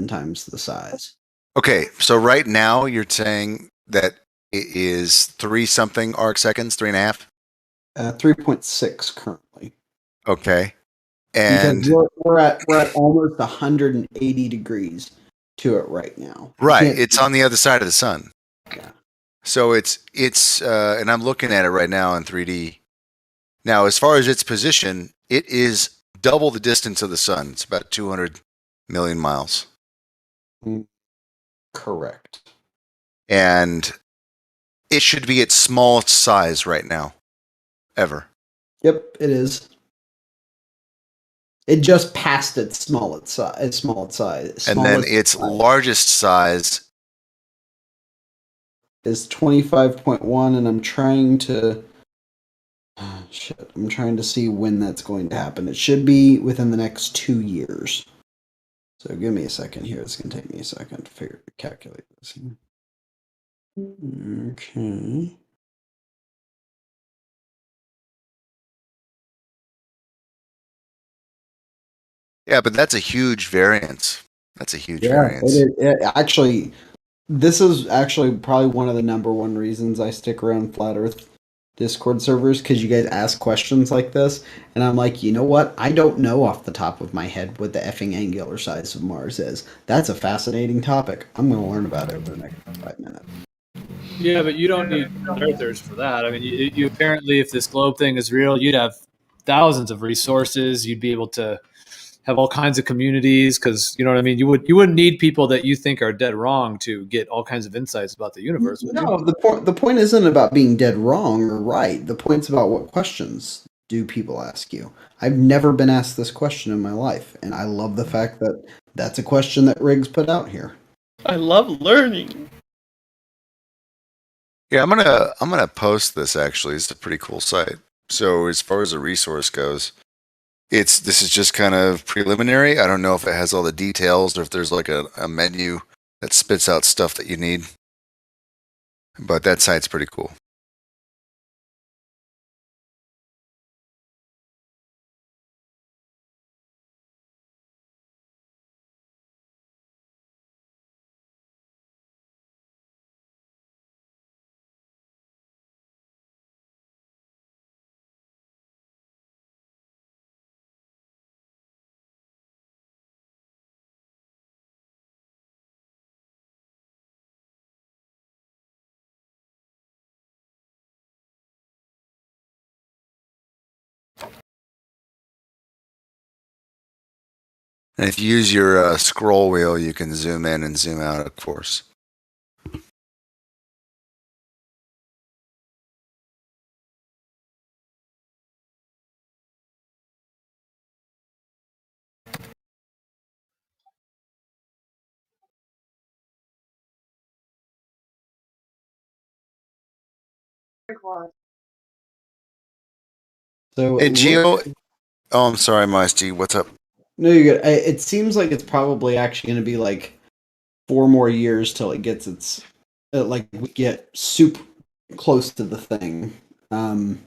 times the size. Okay, so right now you're saying that it is 3-something arc seconds, 3.5? 3.6 currently. Okay. And because we're at almost 180 degrees to it right now. Right, it's on the other side of the sun. Yeah. So it's and I'm looking at it right now in 3D. Now, as far as its position, it is double the distance of the sun. It's about 200 million miles. Correct. And it should be its smallest size right now, ever. Yep, it is. It just passed its smallest size. And then its largest size is 25.1, and I'm trying to see when that's going to happen. It should be within the next 2 years. So give me a second here. It's going to take me a second to calculate this. Okay. Yeah, but that's a huge variance. That's a huge variance. Actually, this is actually probably one of the number one reasons I stick around Flat Earth Discord servers because you guys ask questions like this, and I'm like, you know what? I don't know off the top of my head what the effing angular size of Mars is. That's a fascinating topic. I'm going to learn about it over the next 5 minutes. Yeah, but you don't need earthers for that. I mean, you apparently, if this globe thing is real, you'd have thousands of resources. You'd be able to have all kinds of communities because you know what I mean. You wouldn't need people that you think are dead wrong to get all kinds of insights about the universe. Would No, you? the point isn't about being dead wrong or right. The point's about what questions do people ask you. I've never been asked this question in my life, and I love the fact that that's a question that Riggs put out here. I love learning. Yeah, I'm gonna post this actually. It's a pretty cool site. So as far as the resource goes, this is just kind of preliminary. I don't know if it has all the details or if there's like a menu that spits out stuff that you need. But that site's pretty cool. And if you use your scroll wheel, you can zoom in and zoom out, of course. So Hey, Geo. Oh, I'm sorry, Mice G. What's up? No, you're good. It seems like it's probably actually going to be like 4 more years till it gets its like we get super close to the thing. Well,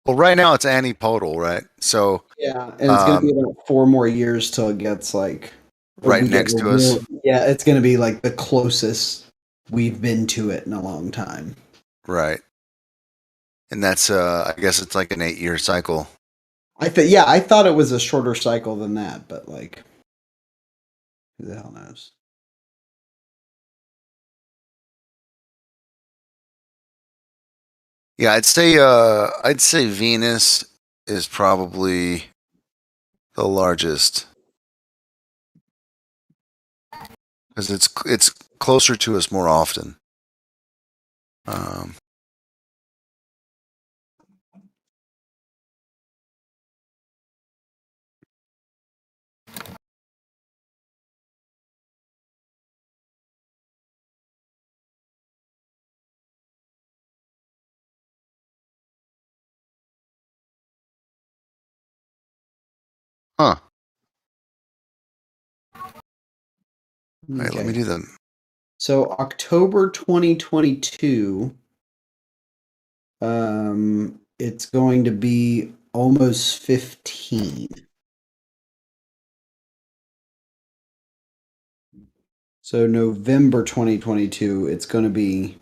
right now it's antipodal, right? So Yeah, and it's going to be about 4 more years till it gets like right next to us. Yeah, it's going to be like the closest we've been to it in a long time. Right. And that's I guess it's like an 8-year cycle. I thought it was a shorter cycle than that, but like who the hell knows? Yeah, I'd say Venus is probably the largest because it's closer to us more often. Huh. All right, let me do them. So October 2022, it's going to be almost 15. So November 2022, it's going to be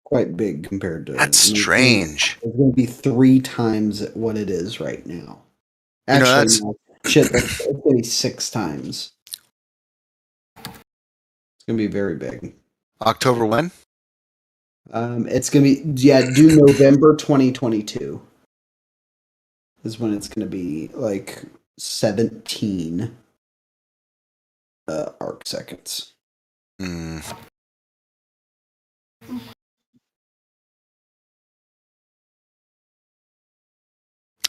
quite big compared to. That's strange. It's going to be 3 times what it is right now. Actually, no, shit, it's going to be 6 times. It's going to be very big. October when? It's going to be due November 2022 is when it's going to be like 17 arc seconds.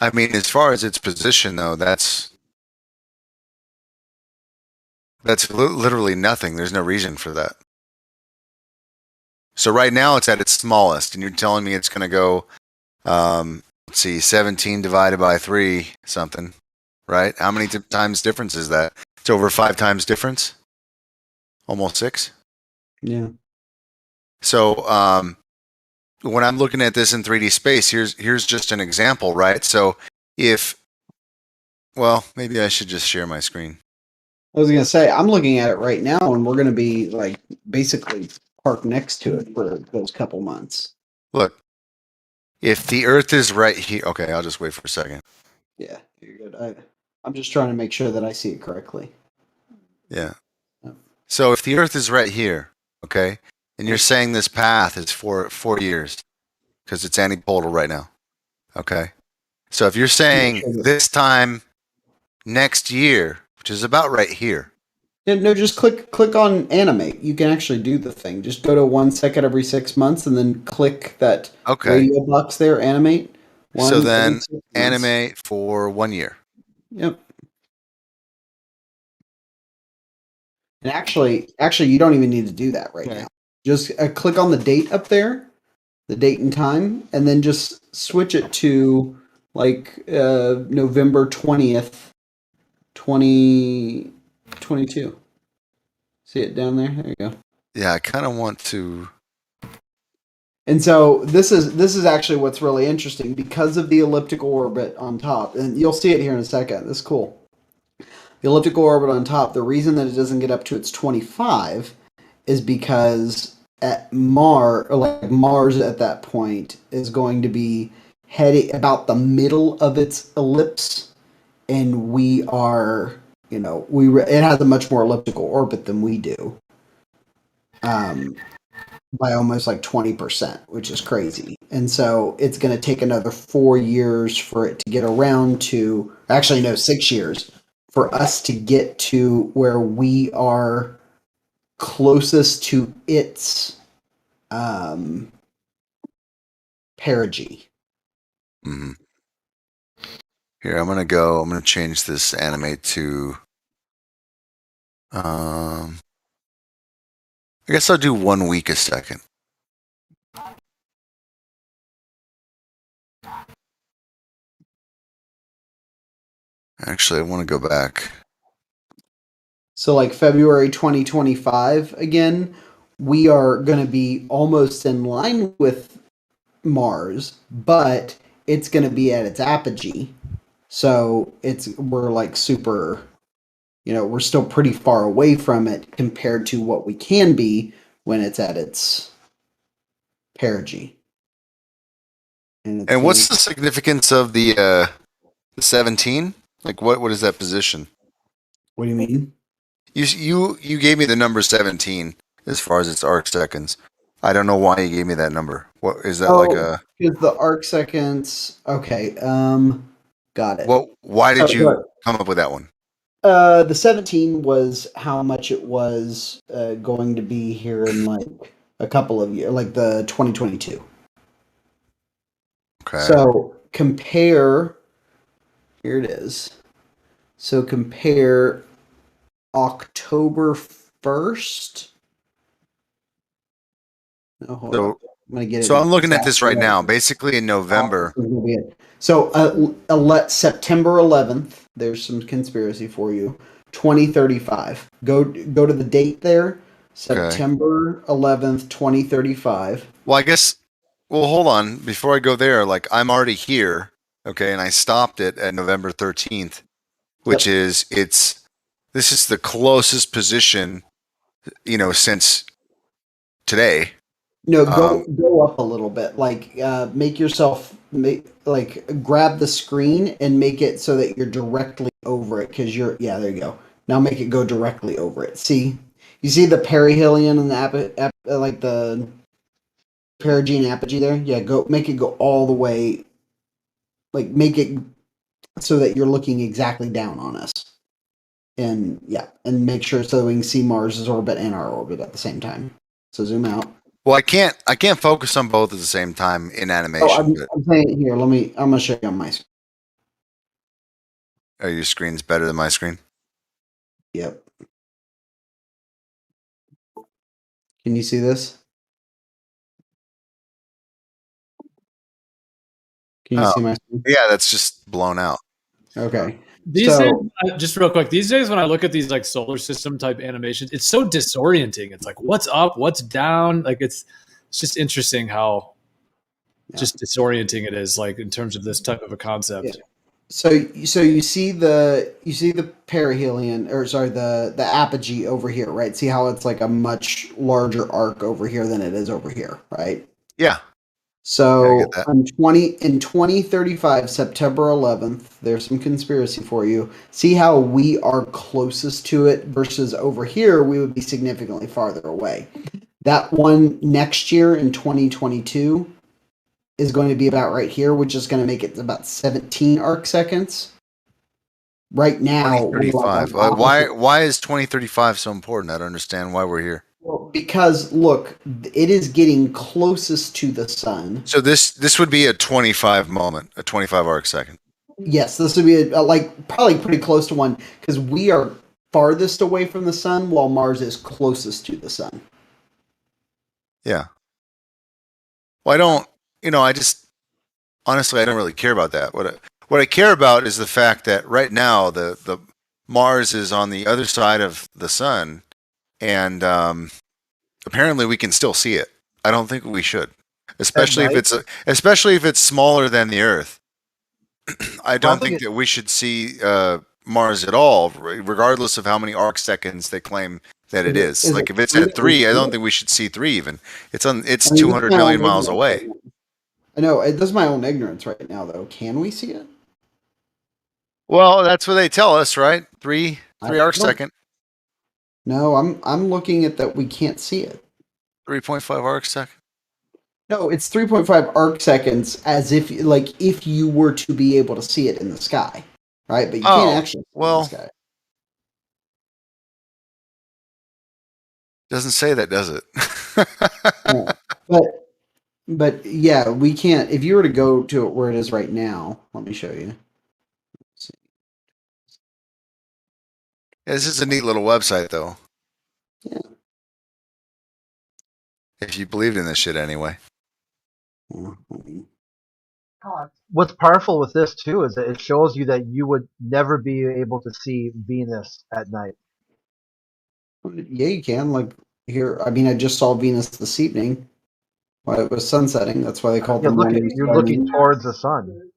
I mean, as far as its position, though, that's literally nothing. There's no reason for that. So right now it's at its smallest, and you're telling me it's going to go, let's see, 17 divided by 3 something, right? How many times difference is that? It's over 5 times difference? Almost 6? Yeah. So when I'm looking at this in 3D space, here's just an example, right? So well, maybe I should just share my screen. I was going to say, I'm looking at it right now, and we're going to be like basically parked next to it for those couple months. Look, If the Earth is right here, okay, I'll just wait for a second. Yeah, you're good. I'm just trying to make sure that I see it correctly. Yeah. So if the Earth is right here, okay, and you're saying this path is for 4 years because it's antipodal right now, okay. So if you're saying this time next year, which is about right here. Yeah, no, just click on animate. You can actually do the thing. Just go to 1 second every 6 months, and then click that radio box there. Animate. So then animate for 1 year. Yep. And actually, you don't even need to do that right now. Just click on the date up there, the date and time, and then just switch it to like November 20th, 2022. See it down there? There you go. Yeah, I kind of want to. And so this is actually what's really interesting because of the elliptical orbit on top, and you'll see it here in a second. This is cool. The elliptical orbit on top, the reason that it doesn't get up to its 25 is because at Mars at that point is going to be heading about the middle of its ellipse, and we are, it has a much more elliptical orbit than we do. By almost like 20%, which is crazy. And so it's going to take another 4 years for it to get around to, actually no, 6 years for us to get to where we are closest to its perigee. Mm-hmm. Here, I'm going to change this animate to, I guess I'll do 1 week a second. Actually, I want to go back. So like February 2025, again, we are going to be almost in line with Mars, but it's going to be at its apogee. So we're like super, we're still pretty far away from it compared to what we can be when it's at its perigee. And what's the significance of the 17? Like what is that position? What do you mean? You gave me the number 17 as far as its arc seconds. I don't know why you gave me that number. What is that like a? Because the arc seconds. Okay. Got it. Well, why did you come up with that one? The 17 was how much it was going to be here in like a couple of years, like the 2022. Okay. So compare. Here it is. So compare October 1st. No, hold on. I'm gonna get it. So I'm looking at this right now. Basically in November. So September 11th. There's some conspiracy for you. 2035. Go to the date there. September 11th, 2035. Well, I guess. Well, hold on. Before I go there, like I'm already here. Okay, and I stopped it at November 13th, which is this is the closest position, since today. No, go up a little bit. Like grab the screen and make it so that you're directly over it because there you go. Now make it go directly over it. See, you see the perihelion and the like the perigee and apogee there. Yeah, make it go all the way. Like make it so that you're looking exactly down on us. And and make sure so we can see Mars's orbit and our orbit at the same time. So zoom out. Well, I can't focus on both at the same time in animation. I'm saying here. I'm gonna show you on my screen. Are your screens better than my screen? Yep. Can you see this? Can you see my screen? Yeah, that's just blown out. Okay. These days, just real quick, these days when I look at these like solar system type animations, it's so disorienting. It's like what's up, what's down. Like it's just interesting how just disorienting it is, like in terms of this type of a concept. Yeah. So you see the perihelion, or sorry, the apogee over here, right? See how it's like a much larger arc over here than it is over here, right? Yeah. So on 2035, September 11th, there's some conspiracy for you. See how we are closest to it versus over here, we would be significantly farther away. That one next year in 2022 is going to be about right here, which is going to make it about 17 arc seconds. Right now, 2035. Why is 2035 so important? I don't understand why we're here. Well, because look, it is getting closest to the sun. So this would be a 25 moment, a 25 arc second. Yes, this would be like probably pretty close to one because we are farthest away from the sun while Mars is closest to the sun. Yeah. Well, I don't. I just honestly I don't really care about that. What I care about is the fact that right now the Mars is on the other side of the sun, and apparently we can still see it. I don't think we should, especially if it's smaller than the Earth. I don't think that we should see Mars at all, regardless of how many arc seconds they claim that it is. Like if it's at 3, I don't think we should see 3 even. It's 200 million miles away. I know, this is my own ignorance right now though. Can we see it? Well, that's what they tell us, right? 3 arc second. No, I'm looking at that we can't see it. 3.5 arc second. No, it's 3.5 arc seconds as if you were to be able to see it in the sky, right? But you can't actually see it in the sky. Doesn't say that, does it? But yeah, we can't. If you were to go to it where it is right now, let me show you. Yeah, this is a neat little website, though. Yeah. If you believed in this shit anyway. What's powerful with this too is that it shows you that you would never be able to see Venus at night. Yeah, you can. Like here, I mean, I just saw Venus this evening while it was sunsetting. That's why they call it the morning You're star. looking towards the sun.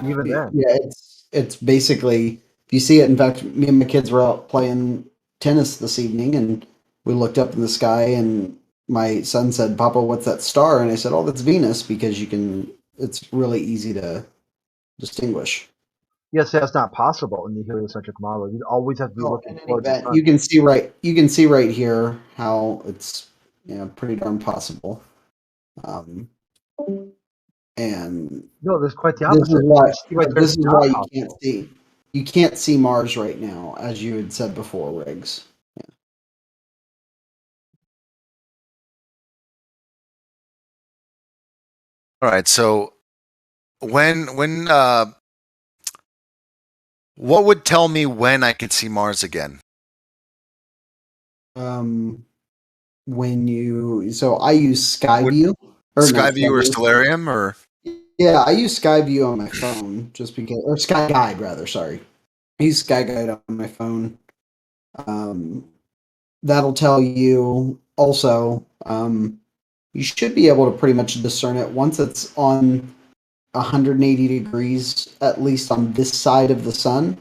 Even then. Yeah, it's basically, if you see it, in fact, me and my kids were out playing tennis this evening and we looked up in the sky and my son said, "Papa, what's that star?" And I said, "Oh, that's Venus," because it's really easy to distinguish. Yes, that's not possible in the heliocentric model. You always have to be looking towards the sun. You can see right here how it's pretty darn possible. And no, there's quite the opposite. This is why you can't see Mars right now, as you had said before, Riggs. Yeah. All right, so when what would tell me when I could see Mars again? So I use Skyview. Skyview or Stellarium or? Yeah, I use Skyview on my phone just because, or Sky Guide rather. Sorry, I use Sky Guide on my phone. That'll tell you also. You should be able to pretty much discern it once it's on 180 degrees, at least on this side of the sun.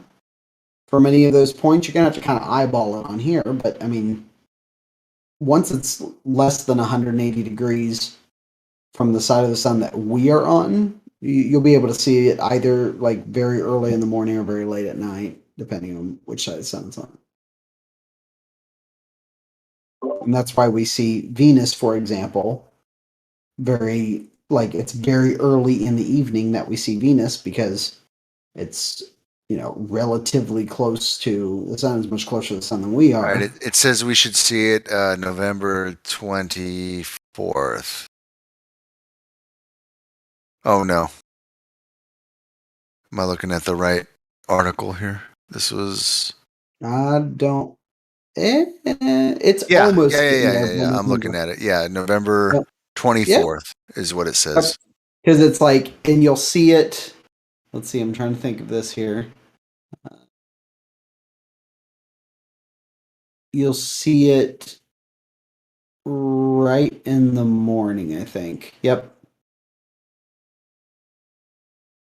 For many of those points, you're gonna have to kind of eyeball it on here, but I mean, once it's less than 180 degrees from the side of the sun that we are on, you'll be able to see it either like very early in the morning or very late at night, depending on which side of the sun it's on. And that's why we see Venus, for example, it's very early in the evening that we see Venus because it's relatively close to the sun, is much closer to the sun than we are. Right, it says we should see it November 24th. Oh no. Am I looking at the right article here? This was. I don't. It's almost. Yeah. I'm looking at it. Yeah, November 24th is what it says. Because it's like, and you'll see it. Let's see. I'm trying to think of this here. You'll see it right in the morning, I think. Yep.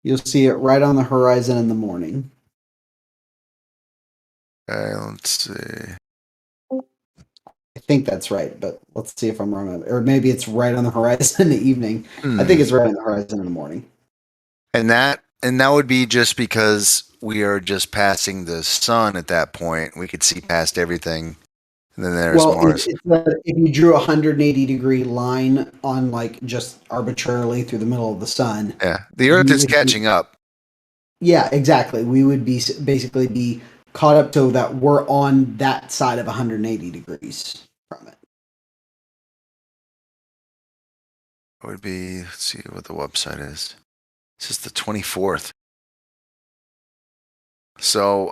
You'll see it right on the horizon in the morning. Okay, let's see. I think that's right, but let's see if I'm wrong. Or maybe it's right on the horizon in the evening. I think it's right on the horizon in the morning. And that would be just because we are just passing the sun at that point. We could see past everything. And then there's Mars. If you drew a 180-degree line on like just arbitrarily through the middle of the sun. Yeah, the Earth is catching up. Yeah, exactly. We would be basically be caught up to that we're on that side of 180 degrees from it. It would be, let's see what the website is. This is the 24th. So,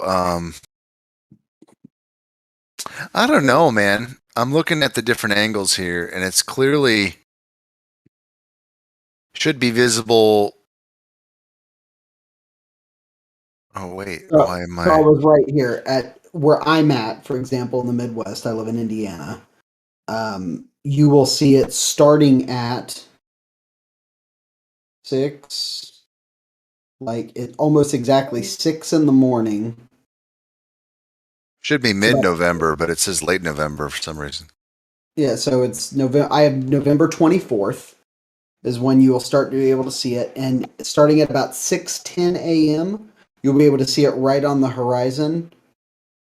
I don't know, man. I'm looking at the different angles here, and it's clearly should be visible. Oh, wait. Why am So I was right here at where I'm at, for example, in the Midwest. I live in Indiana. You will see it starting at 6, like it almost exactly 6 in the morning. Should be mid-November, but it says late November for some reason. Yeah, so it's November. I have November 24th is when you will start to be able to see it, and starting at about 6:10 a.m., you'll be able to see it right on the horizon.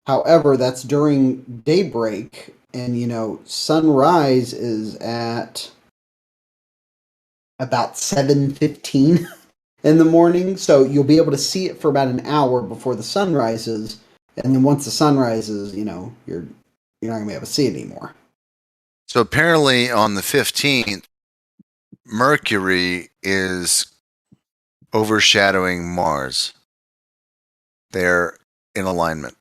However, that's during daybreak, and sunrise is at about 7:15 in the morning. So you'll be able to see it for about an hour before the sun rises, and then once the sun rises, you're not gonna be able to see it anymore. So apparently on the 15th, Mercury is overshadowing Mars. They're in alignment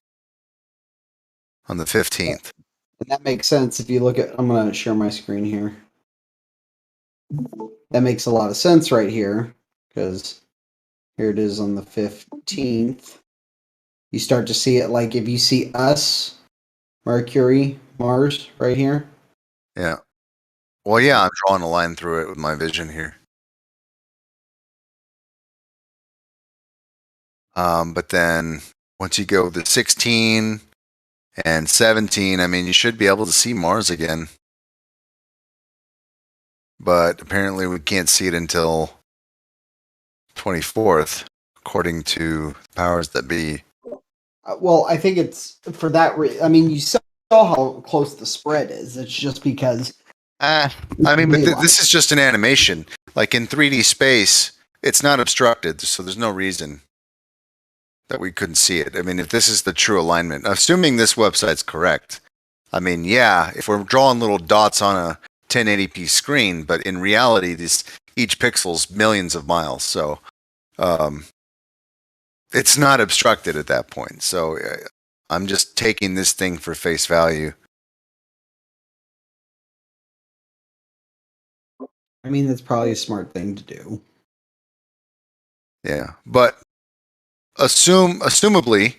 on the 15th. And that makes sense if you look at, I'm going to share my screen here. That makes a lot of sense right here, because here it is on the 15th. You start to see it like if you see us, Mercury, Mars right here. Yeah. Well, yeah, I'm drawing a line through it with my vision here. But then once you go to 16 and 17, I mean, you should be able to see Mars again. But apparently we can't see it until 24th, according to powers that be. Well, I think it's for that I mean, you saw how close the spread is. It's just because... I mean, but this is just an animation. Like in 3D space, it's not obstructed, so there's no reason that we couldn't see it. I mean, if this is the true alignment, assuming this website's correct, I mean, yeah, if we're drawing little dots on a 1080p screen, but in reality, each pixel's millions of miles, so it's not obstructed at that point. So I'm just taking this thing for face value. I mean, that's probably a smart thing to do. Yeah, but assumably,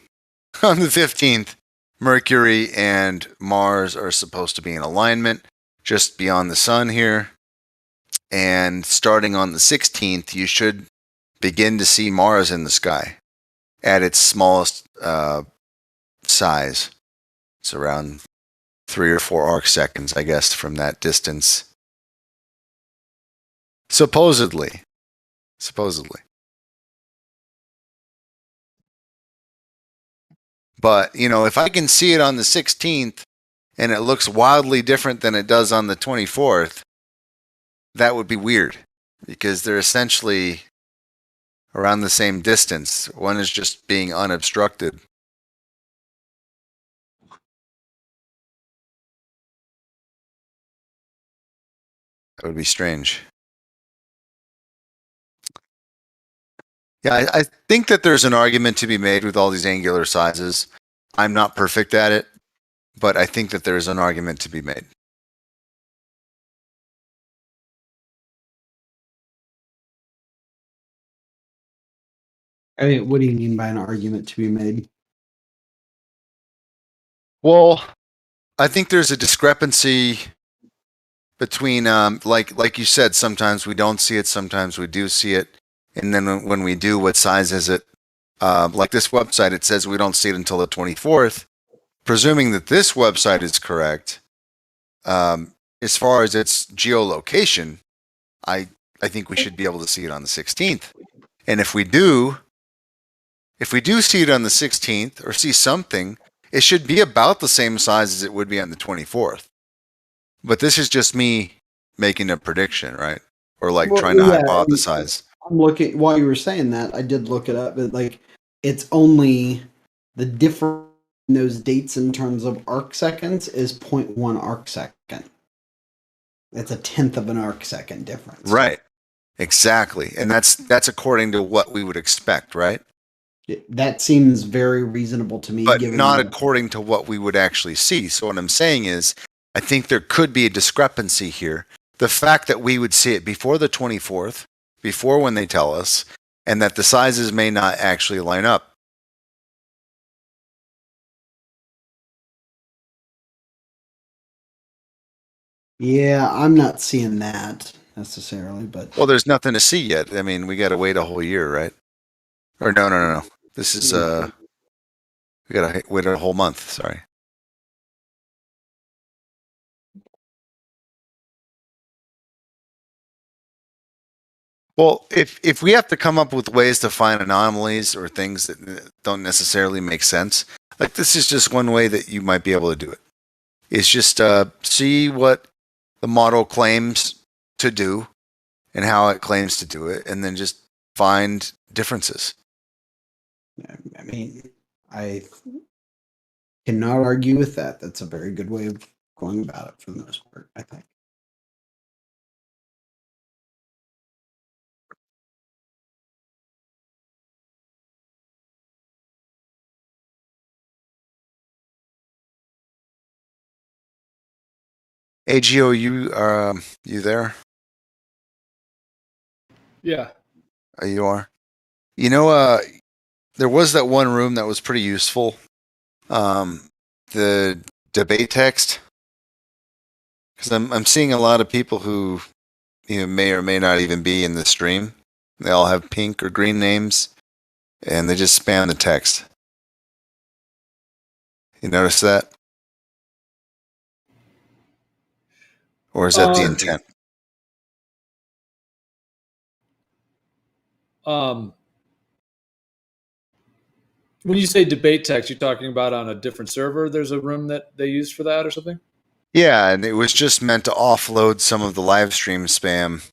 on the 15th, Mercury and Mars are supposed to be in alignment, just beyond the sun here. And starting on the 16th, you should begin to see Mars in the sky at its smallest size. It's around 3 or 4 arc seconds, I guess, from that distance. Supposedly. But, if I can see it on the 16th and it looks wildly different than it does on the 24th, that would be weird because they're essentially around the same distance. One is just being unobstructed. That would be strange. Yeah, I think that there's an argument to be made with all these angular sizes. I'm not perfect at it, but I think that there's an argument to be made. I mean, what do you mean by an argument to be made? Well, I think there's a discrepancy between, like you said, sometimes we don't see it, sometimes we do see it. And then when we do, what size is it? Like this website, it says we don't see it until the 24th. Presuming that this website is correct, as far as its geolocation, I think we should be able to see it on the 16th. And if we do see it on the 16th or see something, it should be about the same size as it would be on the 24th. But this is just me making a prediction, right? Or like trying to hypothesize. I'm looking while you were saying that. I did look it up, but like it's only the difference in those dates in terms of arc seconds is 0.1 arc second. That's a tenth of an arc second difference. Right. Exactly. And that's according to what we would expect, right? That seems very reasonable to me. But not according to what we would actually see. So what I'm saying is, I think there could be a discrepancy here. The fact that we would see it before the 24th, before when they tell us, and that the sizes may not actually line up. Yeah, I'm not seeing that necessarily, but Well, there's nothing to see yet. I mean, we got to wait a whole year, right? Or no. This is we got to wait a whole month. Sorry. Well, if we have to come up with ways to find anomalies or things that don't necessarily make sense, like this is just one way that you might be able to do it. It's just see what the model claims to do and how it claims to do it, and then just find differences. I mean, I cannot argue with that. That's a very good way of going about it for the most part, I think. Hey, Gio, you there? Yeah. You are. You know, there was that one room that was pretty useful. The debate text, because I'm seeing a lot of people who may or may not even be in the stream. They all have pink or green names, and they just spam the text. You notice that? Or is that the intent? When you say debate text, you're talking about on a different server, there's a room that they use for that or something? Yeah, and it was just meant to offload some of the live stream spam.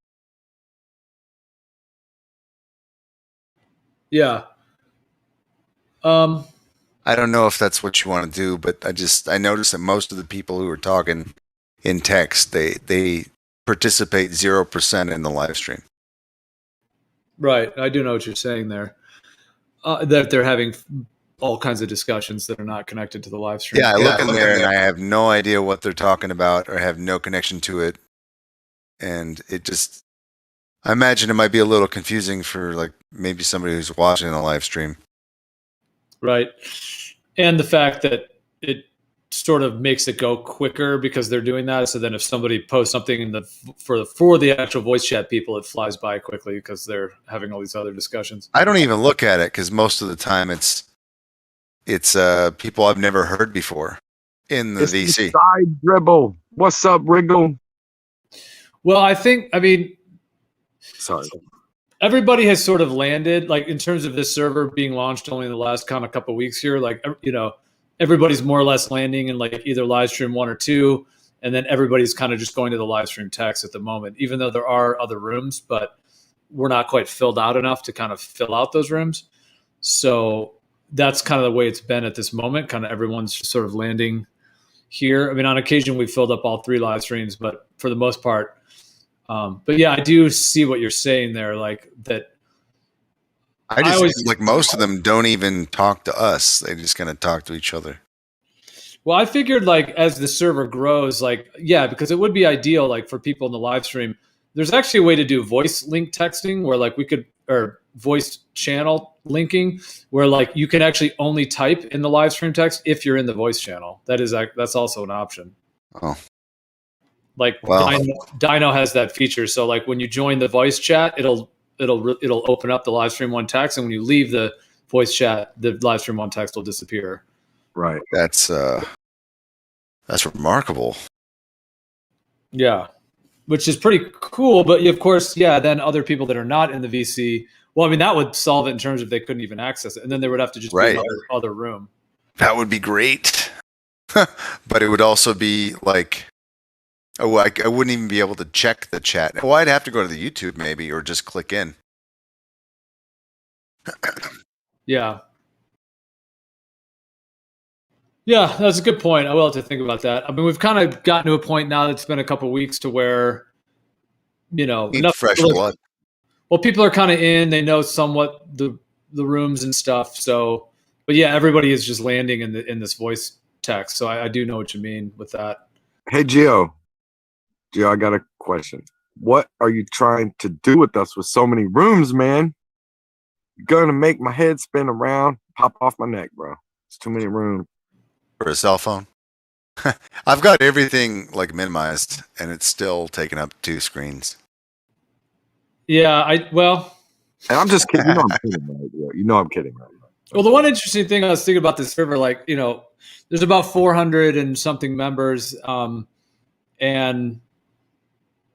Yeah. I don't know if that's what you want to do, but I noticed that most of the people who are talking in text, they participate 0% in the live stream. Right. I do know what you're saying there. That they're having all kinds of discussions that are not connected to the live stream. Yeah, I look in there and I have no idea what they're talking about or have no connection to it. And it just, I imagine it might be a little confusing for like maybe somebody who's watching the live stream. Right. And the fact that it sort of makes it go quicker because they're doing that. So then if somebody posts something in for the actual voice chat people, it flies by quickly because they're having all these other discussions. I don't even look at it because most of the time it's people I've never heard before in the VC. The side dribble. What's up, Wriggle? Well, I mean, sorry. Everybody has sort of landed, like in terms of this server being launched only in the last kind of couple of weeks here. Like, everybody's more or less landing in like either live stream 1 or 2, and then everybody's kind of just going to the live stream text at the moment, even though there are other rooms, but we're not quite filled out enough to kind of fill out those rooms. So that's kind of the way it's been at this moment. Kind of everyone's just sort of landing here. I mean, on occasion we filled up all 3 live streams, but for the most part, but yeah, I do see what you're saying there. Like that. I always, like most of them don't even talk to us. They just kind of talk to each other. Well, I figured like as the server grows, like, yeah, because it would be ideal, like for people in the live stream, there's actually a way to do voice link texting where like or voice channel linking where like you can actually only type in the live stream text if you're in the voice channel. That's also an option. Oh. Like Dino has that feature. So like when you join the voice chat, it'll open up the live stream 1 text, and when you leave the voice chat, the live stream 1 text will disappear. Right. That's remarkable. Yeah, which is pretty cool. But of course, yeah, then other people that are not in the VC, well, I mean, that would solve it in terms of they couldn't even access it. And then they would have to just be in other room. That would be great. But it would also be like, oh, I wouldn't even be able to check the chat. Well, I'd have to go to the YouTube maybe, or just click in. Yeah. Yeah, that's a good point. I will have to think about that. I mean, we've kind of gotten to a point now that's been a couple of weeks to where, enough fresh people blood. Well, people are kind of in. They know somewhat the rooms and stuff. So, but yeah, everybody is just landing in this voice text. So I do know what you mean with that. Hey, Gio, I got a question. What are you trying to do with us with so many rooms, man? You're gonna make my head spin around, pop off my neck, bro. It's too many rooms. For a cell phone. I've got everything like minimized, and it's still taking up 2 screens. Yeah, and I'm just kidding. You know I'm kidding, right? Yeah, you know I'm kidding, right? Well, the one interesting thing I was thinking about this server, like, there's about 400 and something members, and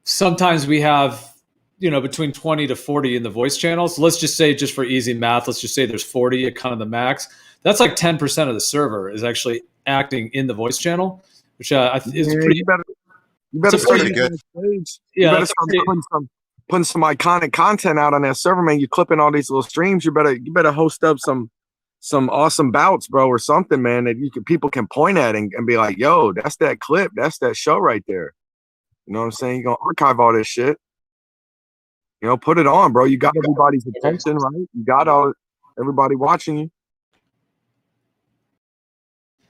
sometimes we have, between 20 to 40 in the voice channel. So let's just say, just for easy math, let's just say there's 40 at kind of the max. That's like 10% of the server is actually acting in the voice channel, which is pretty. You better start pretty good. Yeah, You better start putting some iconic content out on that server, man. You clipping all these little streams. You better host up some awesome bouts, bro, or something, man, that people can point at and be like, yo, that's that clip, that's that show right there. You know what I'm saying? You're gonna archive all this shit. Put it on, bro. You got everybody's attention, right? You got everybody watching you.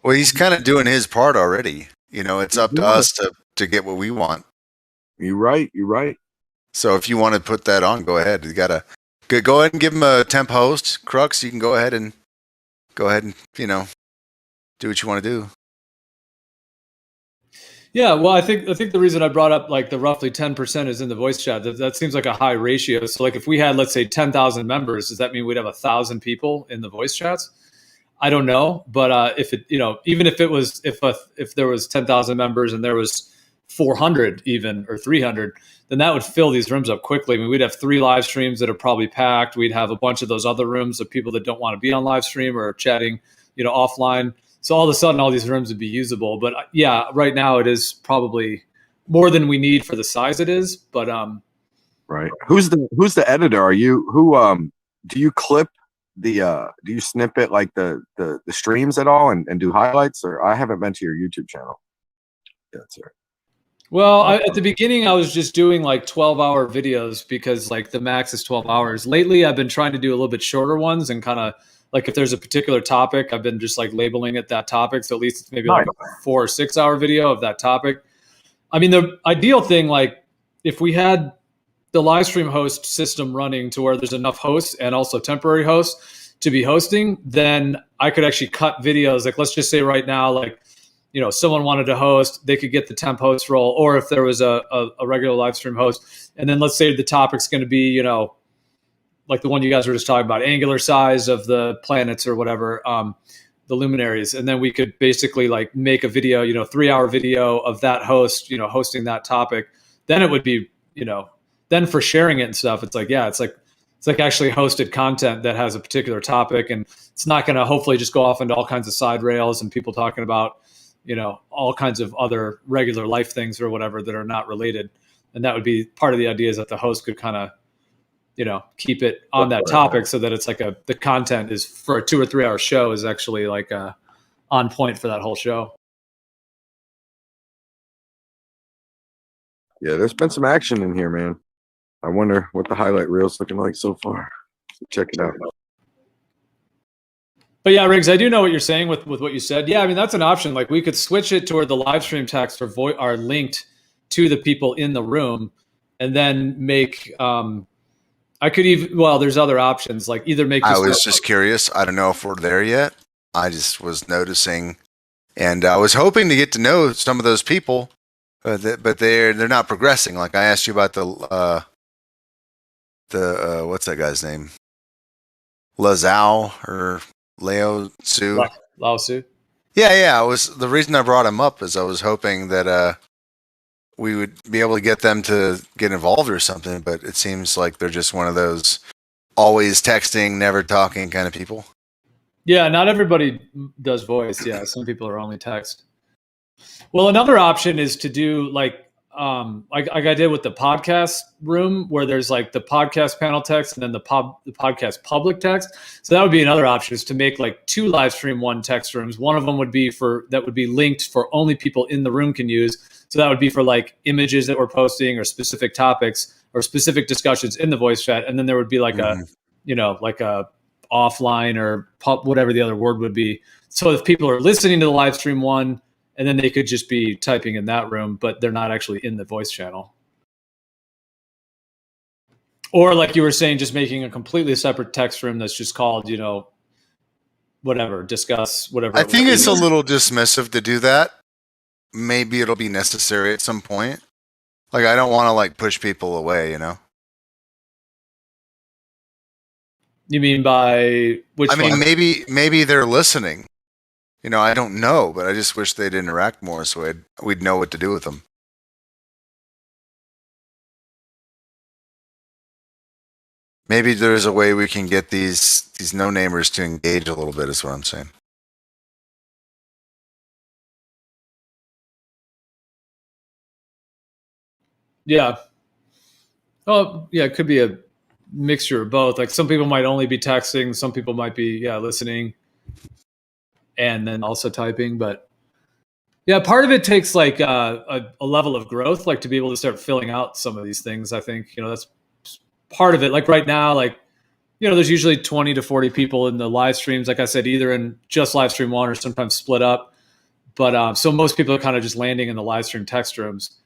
Well, he's kind of doing his part already. It's up to us to get what we want. You're right. So if you want to put that on, go ahead. You gotta go ahead and give him a temp host, Crux. You can go ahead and do what you want to do. Yeah, well, I think the reason I brought up like the roughly 10% is in the voice chat. That seems like a high ratio. So like if we had, let's say, 10,000 members, does that mean we'd have 1,000 people in the voice chats? I don't know, but if it, even if it was, if there was 10,000 members and there was 400 even or 300, then that would fill these rooms up quickly. I mean, we'd have 3 live streams that are probably packed. We'd have a bunch of those other rooms of people that don't want to be on live stream or chatting, offline. So all of a sudden, all these rooms would be usable. But yeah, right now it is probably more than we need for the size it is. But right. Who's the editor? Are you do you clip do you snippet like the streams at all and do highlights? Or I haven't been to your YouTube channel. Yeah, that's right. Well, at the beginning, I was just doing like 12-hour videos because like the max is 12 hours. Lately, I've been trying to do a little bit shorter ones and kind of like if there's a particular topic, I've been just like labeling it that topic. So at least it's maybe like a 4 or 6 hour video of that topic. I mean, the ideal thing, like if we had the live stream host system running to where there's enough hosts and also temporary hosts to be hosting, then I could actually cut videos. Like let's just say right now, like, someone wanted to host, they could get the temp host role, or if there was a regular live stream host, and then let's say the topic's going to be, like the one you guys were just talking about, angular size of the planets or whatever, the luminaries. And then we could basically like make a video, 3-hour video of that host, hosting that topic. Then it would be, then for sharing it and stuff, it's like, yeah, it's like actually hosted content that has a particular topic, and it's not going to hopefully just go off into all kinds of side rails and people talking about, all kinds of other regular life things or whatever that are not related. And that would be part of the idea, is that the host could kind of, keep it on that topic so that it's like the content is for a 2 or 3 hour show is actually like on point for that whole show. Yeah, there's been some action in here, man. I wonder what the highlight reel's looking like so far. Check it out. But yeah, Riggs, I do know what you're saying with what you said. Yeah, I mean, that's an option. Like we could switch it to where the live stream texts are linked to the people in the room, and then make, I could even, well, there's other options, like either make. I was just curious. I don't know if we're there yet. I just was noticing, and I was hoping to get to know some of those people, but they're not progressing. Like I asked you about the what's that guy's name? Lazao or Lao Su. Lao Su. Yeah. The reason I brought him up is I was hoping that we would be able to get them to get involved or something, but it seems like they're just one of those always texting, never talking kind of people. Yeah, not everybody does voice. Yeah, some people are only text. Well, another option is to do like I did with the podcast room, where there's like the podcast panel text and then the podcast public text. So that would be another option, is to make like 2 Livestream 1 text rooms. One of them would be that would be linked for only people in the room can use. So that would be for like images that we're posting or specific topics or specific discussions in the voice chat. And then there would be like a offline or whatever the other word would be. So if people are listening to the Livestream 1, and then they could just be typing in that room, but they're not actually in the voice channel. Or like you were saying, just making a completely separate text room that's just called, whatever, discuss, whatever. I think it's a little dismissive to do that. Maybe it'll be necessary at some point. Like, I don't want to like push people away, You mean by which? I mean, maybe they're listening. I don't know, but I just wish they'd interact more so we'd know what to do with them. Maybe there's a way we can get these no-namers to engage a little bit, is what I'm saying. Yeah. Oh, yeah, it could be a mixture of both. Like some people might only be texting, some people might be listening and then also typing, but yeah, part of it takes like a level of growth, like to be able to start filling out some of these things. I think, that's part of it. Like right now, like, there's usually 20 to 40 people in the live streams. Like I said, either in just Livestream 1 or sometimes split up. But so most people are kind of just landing in the Livestream text rooms.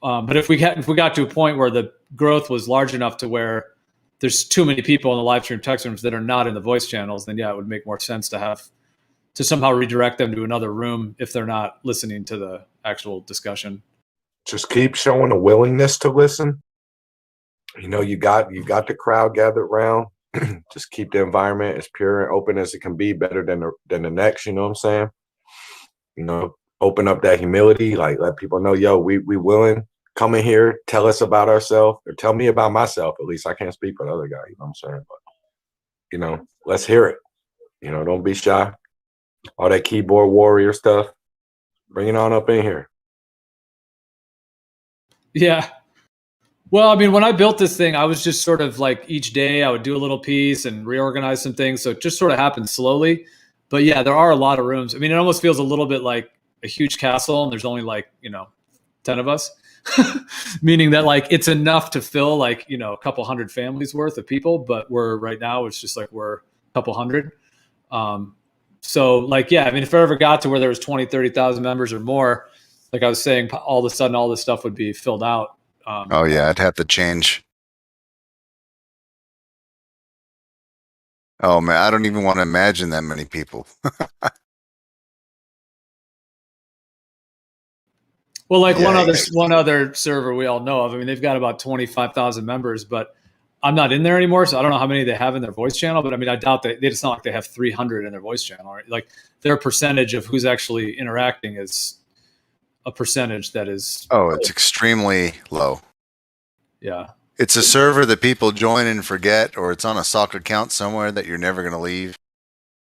But if we got to a point where the growth was large enough to where there's too many people in the Livestream text rooms that are not in the voice channels, then it would make more sense to somehow redirect them to another room if they're not listening to the actual discussion. Just keep showing a willingness to listen. You got the crowd gathered around. Just keep the environment as pure and open as it can be, better than the next. You know what I'm saying? Open up that humility, like let people know, yo, we willing. Come in here, tell us about ourselves, or tell me about myself. At least I can't speak for the other guy. You know what I'm saying? But let's hear it. Don't be shy. All that keyboard warrior stuff, bring it on up in here. Yeah. Well, I mean, when I built this thing, I was just sort of like each day I would do a little piece and reorganize some things. So it just sort of happened slowly. But yeah, there are a lot of rooms. I mean, it almost feels a little bit like a huge castle and there's only like, 10 of us, meaning that like it's enough to fill like, a couple hundred families worth of people. But right now it's just like we're a couple hundred. So like, yeah, I mean, if I ever got to where there was 20, 30,000 members or more, like I was saying, all of a sudden, all this stuff would be filled out. Oh yeah, I'd have to change. Oh man, I don't even want to imagine that many people. Well, like one other server we all know of. I mean, they've got about 25,000 members, but I'm not in there anymore, so I don't know how many they have in their voice channel. But I mean, I doubt that it's not like they have 300 in their voice channel. Right? Like their percentage of who's actually interacting is a percentage that is. Oh, it's extremely low. Yeah. It's a server that people join and forget, or it's on a sock account somewhere that you're never going to leave,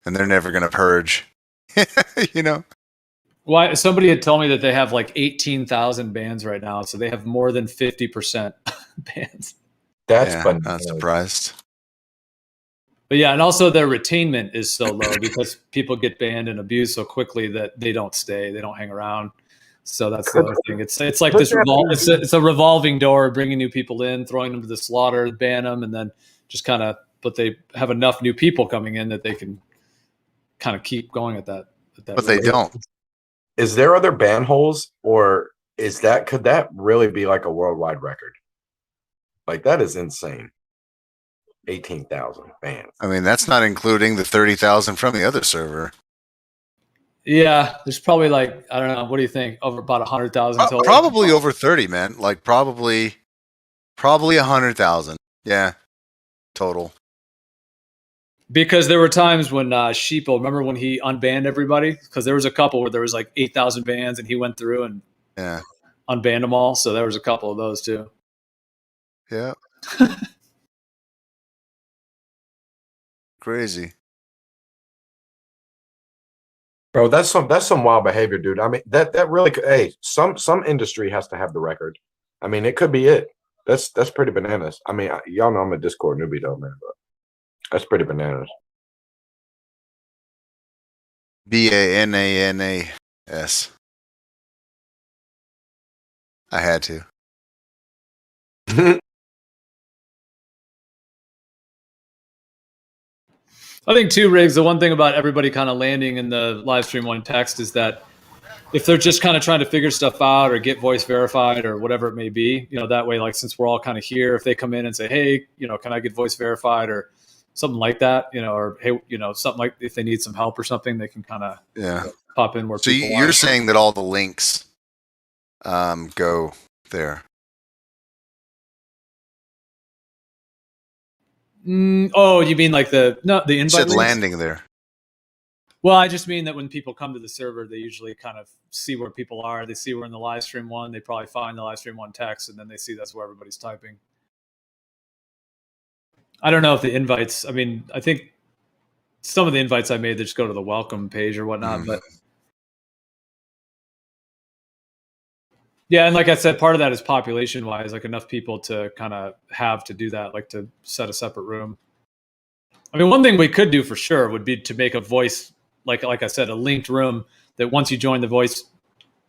and they're never going to purge. Why? Somebody had told me that they have like 18,000 bans right now, so they have more than 50% bans. That's fun. Not surprised. But yeah, and also their retainment is so low because people get banned and abused so quickly that they don't stay, they don't hang around. So that's the other thing. It's like this it's a revolving door, bringing new people in, throwing them to the slaughter, ban them, and then just kind of. But they have enough new people coming in that they can kind of keep going at that. But they don't. Is there other ban holes, or could that really be like a worldwide record? Like that is insane. 18,000 fans. I mean, that's not including the 30,000 from the other server. Yeah, there's probably like, I don't know. What do you think? Over about 100,000 total? Probably over 30, man. Like probably 100,000. Yeah, total. Because there were times when Sheeple, remember when he unbanned everybody? Because there was a couple where there was like 8,000 bans and he went through and unbanned them all. So there was a couple of those too. Yeah. Crazy. Bro, that's some wild behavior, dude. I mean, that really could, hey, some industry has to have the record. I mean, it could be it. That's pretty bananas. I mean, y'all know I'm a Discord newbie though, man, but that's pretty bananas. BANANAS. I had to. I think too, Riggs, the one thing about everybody kind of landing in the live stream one text is that if they're just kind of trying to figure stuff out or get voice verified or whatever it may be, you know, that way, like, since we're all kind of here, if they come in and say, hey, you know, can I get voice verified or something like that, you know, or hey, you know, something like if they need some help or something, they can kind of pop in where So people you're are. saying that all the links go there. Oh, you mean like the invite You said links? landing there. Well, I just mean that when people come to the server, they usually kind of see where people are. They see we're in the live stream one. They probably find the live stream one text, and then they see that's where everybody's typing. I don't know if the invites. I mean, I think some of the invites I made, they just go to the welcome page or whatnot. But yeah, and like I said, part of that is population-wise, like enough people to kind of have to do that, like to set a separate room. I mean, one thing we could do for sure would be to make a voice, like I said, a linked room that once you join the voice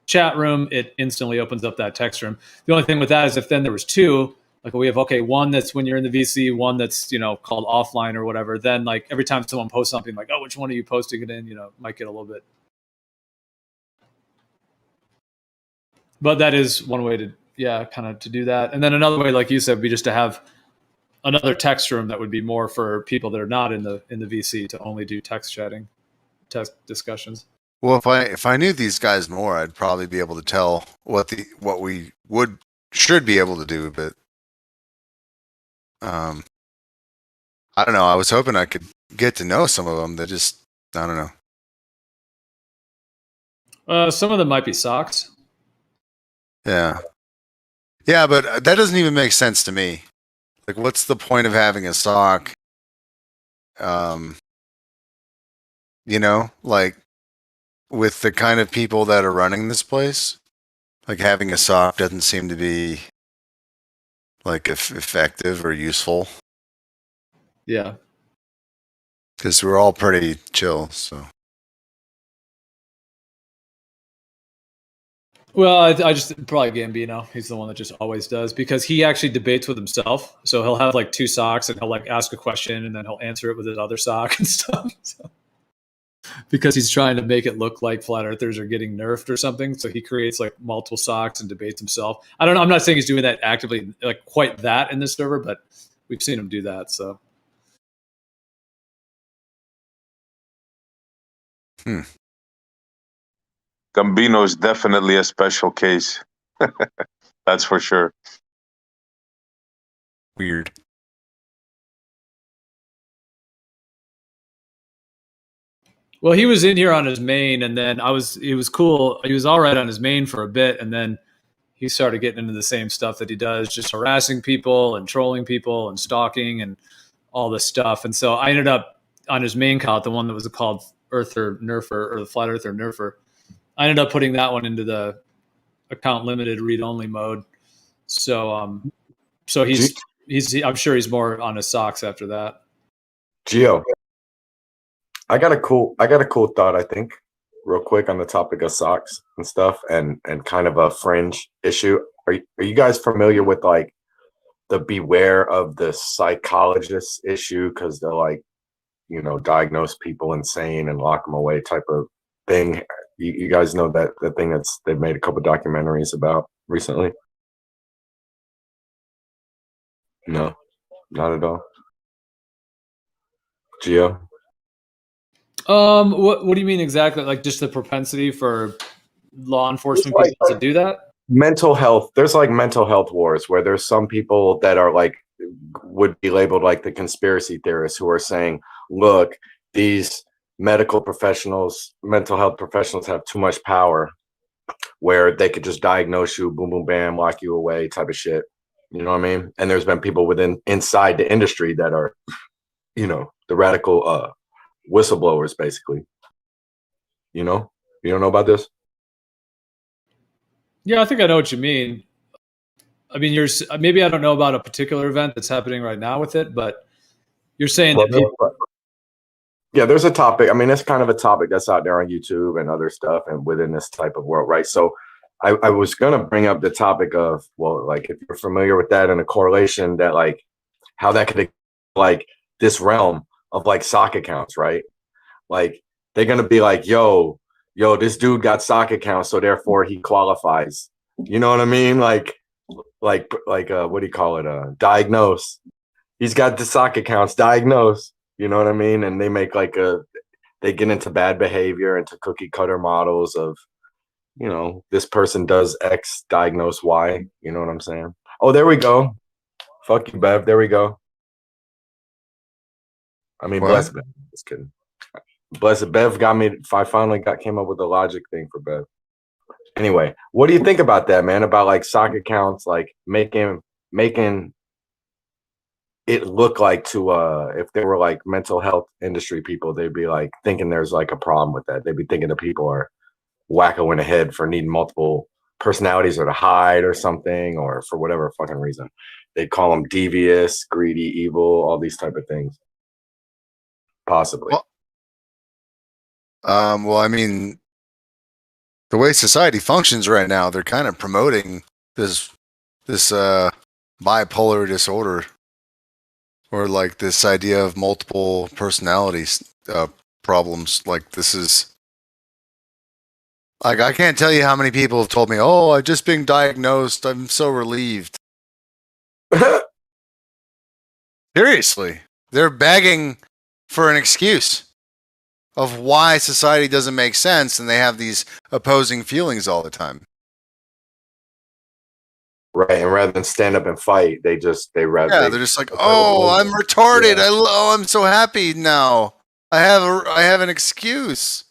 chat room, it instantly opens up that text room. The only thing with that is if then there was two, like we have, okay, one that's when you're in the VC, one that's, you know, called offline or whatever, then like every time someone posts something like, oh, which one are you posting it in, you know, might get a little bit. But that is one way to, kind of to do that. And then another way, like you said, would be just to have another text room that would be more for people that are not in the VC to only do text chatting, text discussions. Well, if I knew these guys more, I'd probably be able to tell what we should be able to do. But I don't know. I was hoping I could get to know some of them. That just, I don't know. Some of them might be socks. Yeah, but that doesn't even make sense to me. Like, what's the point of having a sock? You know, like with the kind of people that are running this place, like having a sock doesn't seem to be like effective or useful. Yeah, because we're all pretty chill. So. Well, I just probably Gambino. He's the one that just always does because he actually debates with himself. So he'll have like two socks and he'll like ask a question and then he'll answer it with his other sock and stuff. So, because he's trying to make it look like flat earthers are getting nerfed or something. So he creates like multiple socks and debates himself. I don't know. I'm not saying he's doing that actively, like quite that in this server, but we've seen him do that. So. Gambino is definitely a special case. That's for sure. Weird. Well, he was in here on his main, and then he was cool. He was all right on his main for a bit, and then he started getting into the same stuff that he does, just harassing people and trolling people and stalking and all this stuff. And so I ended up on his main account, the one that was called Earther Nerfer or the Flat Earther Nerfer. I ended up putting that one into the account limited read only mode. So, he's I'm sure he's more on his socks after that. Gio, I got a cool thought, I think, real quick on the topic of socks and stuff and kind of a fringe issue. Are you guys familiar with like the beware of the psychologist issue? Because they're like, you know, diagnose people insane and lock them away type of thing. You guys know that the thing they've made a couple documentaries about recently? No, not at all. Gio? What do you mean exactly? Like just the propensity for law enforcement people to do that? Mental health. There's like mental health wars where there's some people that are like would be labeled like the conspiracy theorists who are saying, look, these medical professionals, mental health professionals have too much power where they could just diagnose you, boom, boom, bam, lock you away, type of shit. You know what I mean? And there's been people inside the industry that are, the radical whistleblowers, basically. You don't know about this? Yeah, I think I know what you mean. I mean, maybe I don't know about a particular event that's happening right now with it, but you're saying that people. Yeah, there's a topic. I mean, it's kind of a topic that's out there on YouTube and other stuff, and within this type of world, right? So, I was gonna bring up the topic of, well, like if you're familiar with that and a correlation that like how that could like this realm of like sock accounts, right? Like they're gonna be like, yo, this dude got sock accounts, so therefore he qualifies. You know what I mean? Like what do you call it? Diagnose. He's got the sock accounts, diagnose. You know what I mean? And they make they get into bad behavior, into cookie cutter models of, this person does X, diagnose Y. You know what I'm saying? Oh, there we go. Fuck you, Bev. There we go. I mean, bless Bev. Just kidding. Blessed Bev got me. I finally came up with the logic thing for Bev. Anyway, what do you think about that, man? About like sock accounts, like making it look like if they were like mental health industry people, they'd be like thinking there's like a problem with that. They'd be thinking the people are wacko in the head for needing multiple personalities or to hide or something, or for whatever fucking reason. They'd call them devious, greedy, evil, all these type of things. Possibly. Well, I mean, the way society functions right now, they're kind of promoting this bipolar disorder, or like this idea of multiple personalities problems. Like this is like, I can't tell you how many people have told me, "Oh, I've just been diagnosed. I'm so relieved." Seriously, they're begging for an excuse of why society doesn't make sense, and they have these opposing feelings all the time. Right, and rather than stand up and fight, they're just like, "Oh, I'm retarded. I'm so happy now. I have an excuse.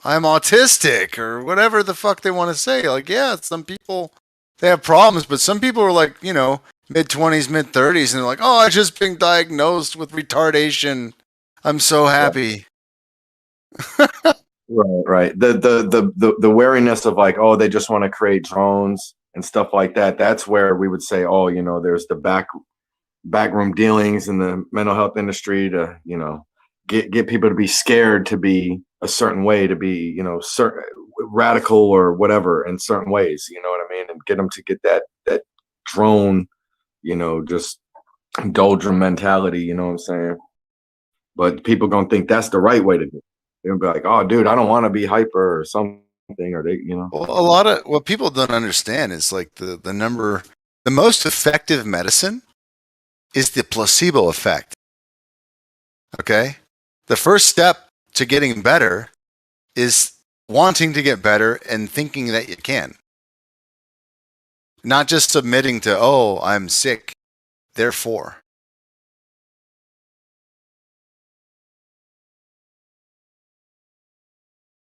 I'm autistic," or whatever the fuck they want to say. Like, yeah, some people, they have problems, but some people are like, mid-20s, mid-30s, and they're like, "Oh, I just been diagnosed with retardation. I'm so happy." Right. The wariness of like, oh, they just want to create drones and stuff like that. That's where we would say, oh, there's the backroom dealings in the mental health industry to, get people to be scared to be a certain way, to be, certain radical or whatever in certain ways. You know what I mean? And get them to get that drone, just doldrum mentality. You know what I'm saying? But people gonna think that's the right way to do it. They'll be like, "Oh, dude, I don't want to be hyper or something," or they, Well, a lot of what people don't understand is like the most effective medicine is the placebo effect. Okay, the first step to getting better is wanting to get better and thinking that you can, not just submitting to, "Oh, I'm sick, therefore."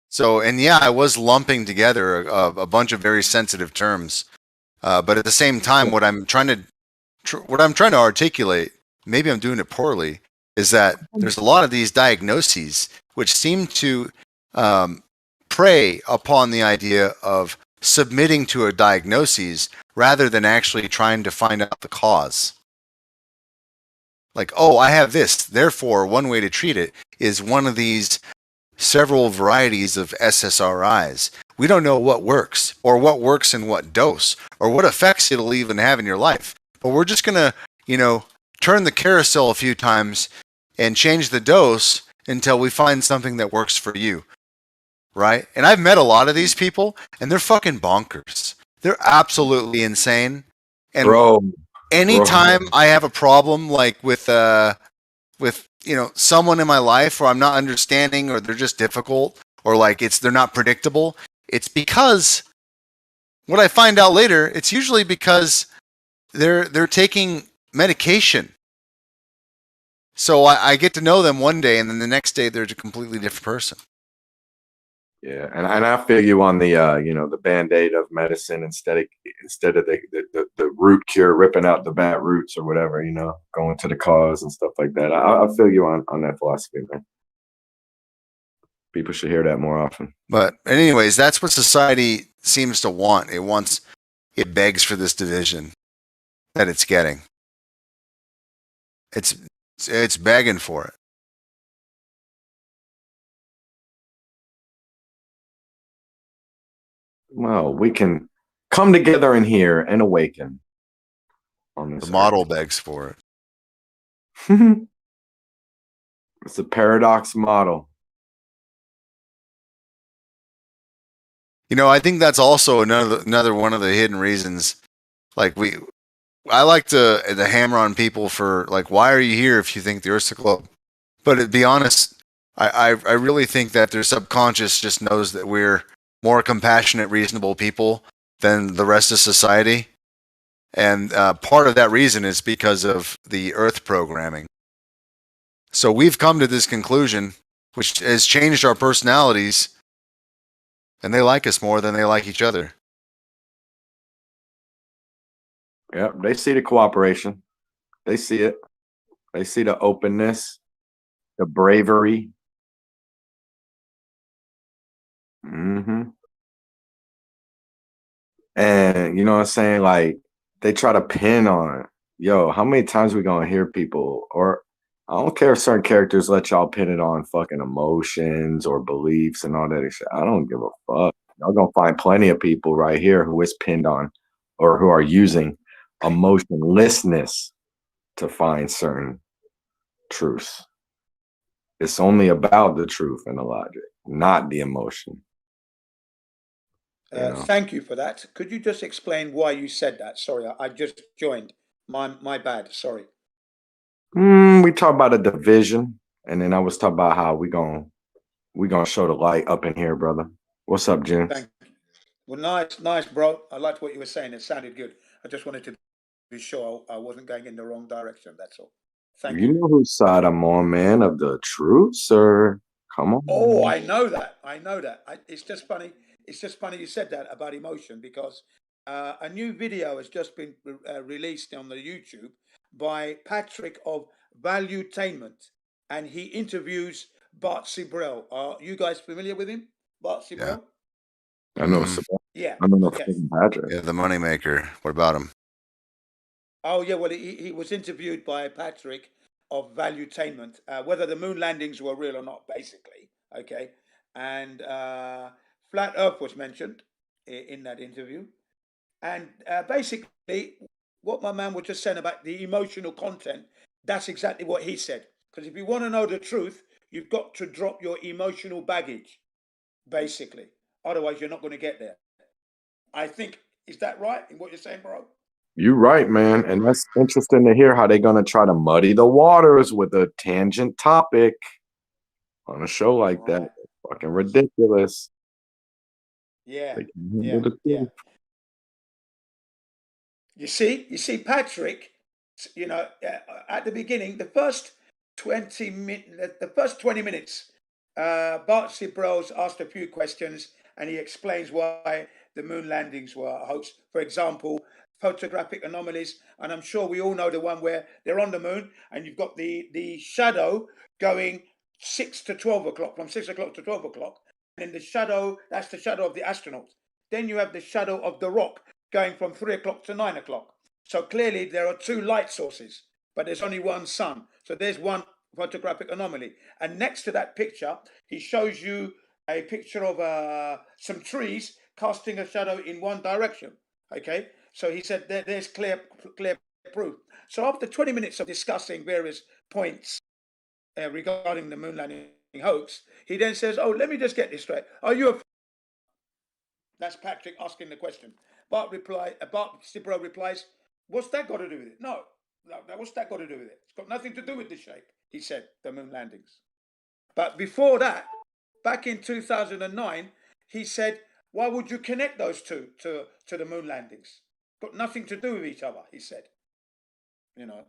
So, and yeah, I was lumping together a bunch of very sensitive terms, but at the same time, what I'm trying to articulate, maybe I'm doing it poorly, is that there's a lot of these diagnoses which seem to prey upon the idea of submitting to a diagnosis rather than actually trying to find out the cause. Like, oh, I have this, therefore, one way to treat it is one of these several varieties of SSRIs. We don't know what works, or what works in what dose, or what effects it'll even have in your life. But we're just going to, turn the carousel a few times and change the dose until we find something that works for you. Right? And I've met a lot of these people, and they're fucking bonkers. They're absolutely insane. And anytime I have a problem, like with someone in my life where I'm not understanding, or they're just difficult, or like they're not predictable, it's because what I find out later, it's usually because they're taking medication. So I get to know them one day, and then the next day they're a completely different person. Yeah, and I feel you on the the band-aid of medicine instead of the root cure, ripping out the bad roots or whatever, going to the cause and stuff like that. I feel you on that philosophy, man. People should hear that more often. But anyways, that's what society seems to want. It begs for this division that it's getting. It's begging for it. Well, we can come together in here and awaken. On this The model begs for it. It's a paradox model. I think that's also another one of the hidden reasons. Like I like to hammer on people for like, why are you here if you think the Earth's a globe? But to be honest, I really think that their subconscious just knows that we're more compassionate, reasonable people than the rest of society. And part of that reason is because of the Earth programming. So we've come to this conclusion, which has changed our personalities, and they like us more than they like each other. Yeah, they see the cooperation. They see it. They see the openness, the bravery. And you know what I'm saying? Like, they try to pin on, yo, how many times we gonna hear people, or I don't care if certain characters let y'all pin it on fucking emotions or beliefs and all that shit. I don't give a fuck. Y'all gonna find plenty of people right here who is pinned on or who are using emotionlessness to find certain truths. It's only about the truth and the logic, not the emotion. Thank you for that. Could you just explain why you said that? Sorry, I just joined. My bad. Sorry. We talk about a division, and then I was talking about how we gonna show the light up in here, brother. What's up, Jim? Thank you. Well, nice, bro. I liked what you were saying. It sounded good. I just wanted to be sure I wasn't going in the wrong direction. That's all. Thank you. You know whose side I'm on, man, of the truth, sir. Come on. Oh, I know that. It's just funny. It's just funny you said that about emotion, because a new video has just been released on the YouTube by Patrick of Valuetainment, and he interviews Bart Sibrel. Are you guys familiar with him, Bart Sibrel? I know. Yeah. I don't know Okay. Patrick. Yeah, the moneymaker. What about him? Oh yeah, well he was interviewed by Patrick of Valuetainment, whether the moon landings were real or not, basically. Okay, and flat Earth was mentioned in that interview, and basically what my man was just saying about the emotional content, that's exactly what he said. Because if you want to know the truth, you've got to drop your emotional baggage, basically. Otherwise, you're not going to get there. I think, is that right in what you're saying, bro? You're right, man. And that's interesting to hear how they're gonna try to muddy the waters with a tangent topic on a show like that. Fucking ridiculous. Yeah. They can handle the truth. You see, Patrick, at the beginning, the first 20 minutes, Bart Sibrel's asked a few questions, and he explains why the moon landings were a hoax. For example, photographic anomalies, and I'm sure we all know the one where they're on the moon, and you've got the shadow going 6 to 12 o'clock, from 6 o'clock to 12 o'clock, and in the shadow, that's the shadow of the astronaut. Then you have the shadow of the rock going from 3 o'clock to 9 o'clock. So clearly there are two light sources, but there's only one sun. So there's one photographic anomaly. And next to that picture, he shows you a picture of some trees casting a shadow in one direction. Okay, so he said there's clear proof. So after 20 minutes of discussing various points regarding the moon landing hoax, he then says, "Oh, let me just get this straight. Are you a..." That's Patrick asking the question. Bart Sibrel replies, "What's that got to do with it?" No, what's that got to do with it? It's got nothing to do with the shape, he said, the moon landings. But before that, back in 2009, he said, "Why would you connect those two to the moon landings? Got nothing to do with each other," he said.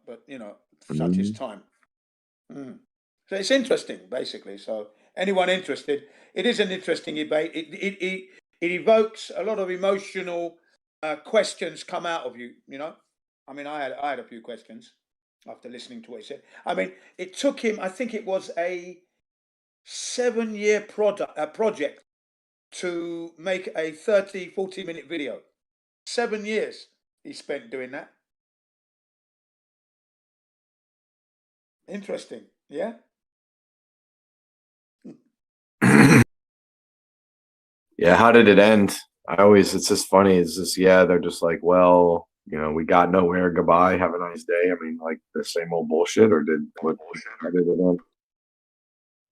But such is time. So it's interesting, basically. So anyone interested, it is an interesting debate. It evokes a lot of emotional questions come out of you. You know, I mean, I had a few questions after listening to what he said. I mean, it took him. I think it was a 7-year project to make a 40-minute video. 7 years he spent doing that. Interesting, yeah. Yeah, how did it end? It's just funny. It's just, they're just like, well, you know, we got nowhere. Goodbye. Have a nice day. I mean, like the same old bullshit, or how did it end?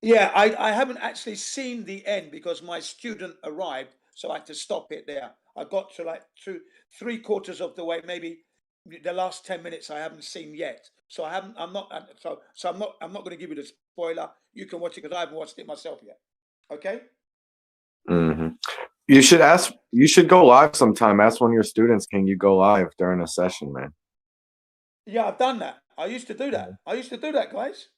Yeah, I haven't actually seen the end because my student arrived, so I had to stop it there. I got to like 3/4 of the way, maybe the last 10 minutes I haven't seen yet. So I'm not going to give you the spoiler. You can watch it because I haven't watched it myself yet. Okay. Mm-hmm. You should go live sometime. Ask one of your students, can you go live during a session, man? Yeah, I've done that. I used to do that. Guys.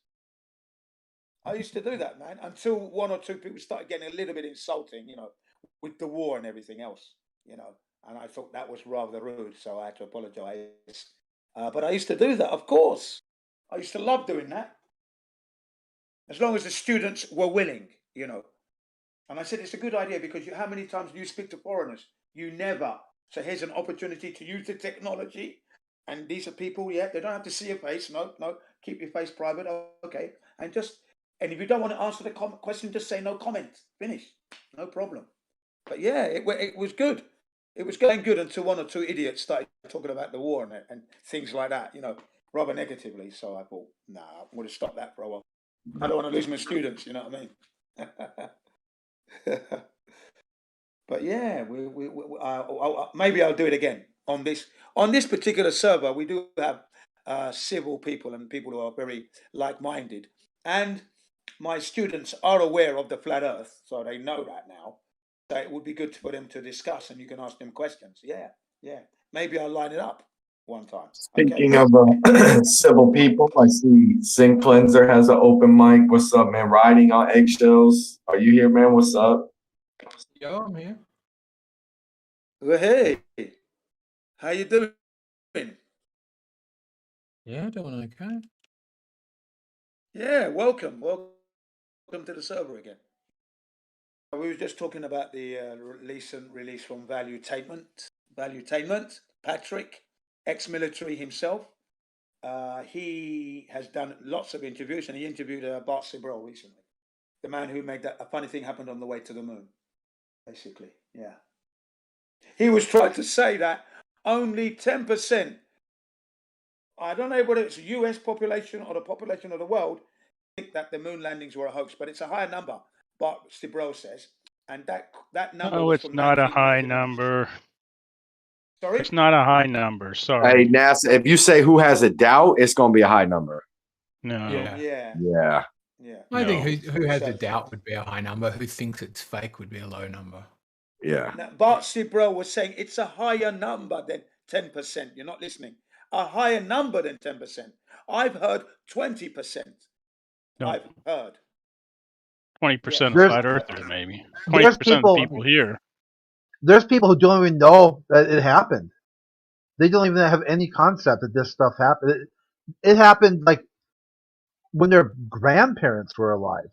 I used to do that, man, until 1 or 2 people started getting a little bit insulting, you know, with the war and everything else, you know, and I thought that was rather rude, so I had to apologize. But I used to do that, of course. I used to love doing that. As long as the students were willing, you know. And I said, it's a good idea because how many times do you speak to foreigners? You never. So here's an opportunity to use the technology. And these are people, they don't have to see your face. No, keep your face private. Okay. And if you don't want to answer the question, just say no comment. Finish. No problem. But yeah, it was good. It was going good until 1 or 2 idiots started talking about the war and things like that, you know, rather negatively. So I thought, nah, I'm going to stop that for a while. I don't want to lose my students, you know what I mean? But yeah, maybe I'll do it again on this particular server. We do have civil people and people who are very like-minded, and my students are aware of the flat Earth, so they know that now. So it would be good for them to discuss, and you can ask them questions. Yeah. Maybe I'll line it up one time. Speaking of civil people, I see Zinc Cleanser has an open mic. What's up, man? Riding on eggshells. Are you here, man? What's up? Yo, I'm here. Well, hey, how you doing? Yeah, doing okay. Yeah, welcome to the server again. We were just talking about the recent release from Valuetainment. Patrick, ex-military himself. He has done lots of interviews, and he interviewed Bart Sibrel recently, the man who made that a funny thing happened on the way to the moon. Basically, yeah. He was trying to say that only 10%. I don't know whether it's the US population or the population of the world think that the moon landings were a hoax, but it's a higher number. Bart Sibrel says, and that number. Oh, it's not a high number. Sorry, it's not a high number. Sorry. Hey, NASA, if you say who has a doubt, it's going to be a high number. No. Yeah. I think who has a doubt would be a high number. Who thinks it's fake would be a low number. Yeah. Now, Bart Sibrel was saying it's a higher number than 10%. You're not listening. A higher number than 10%. I've heard 20%. No. I've heard 20% of flat earthers, maybe. 20% of people here. There's people who don't even know that it happened. They don't even have any concept that this stuff happened. It happened like when their grandparents were alive.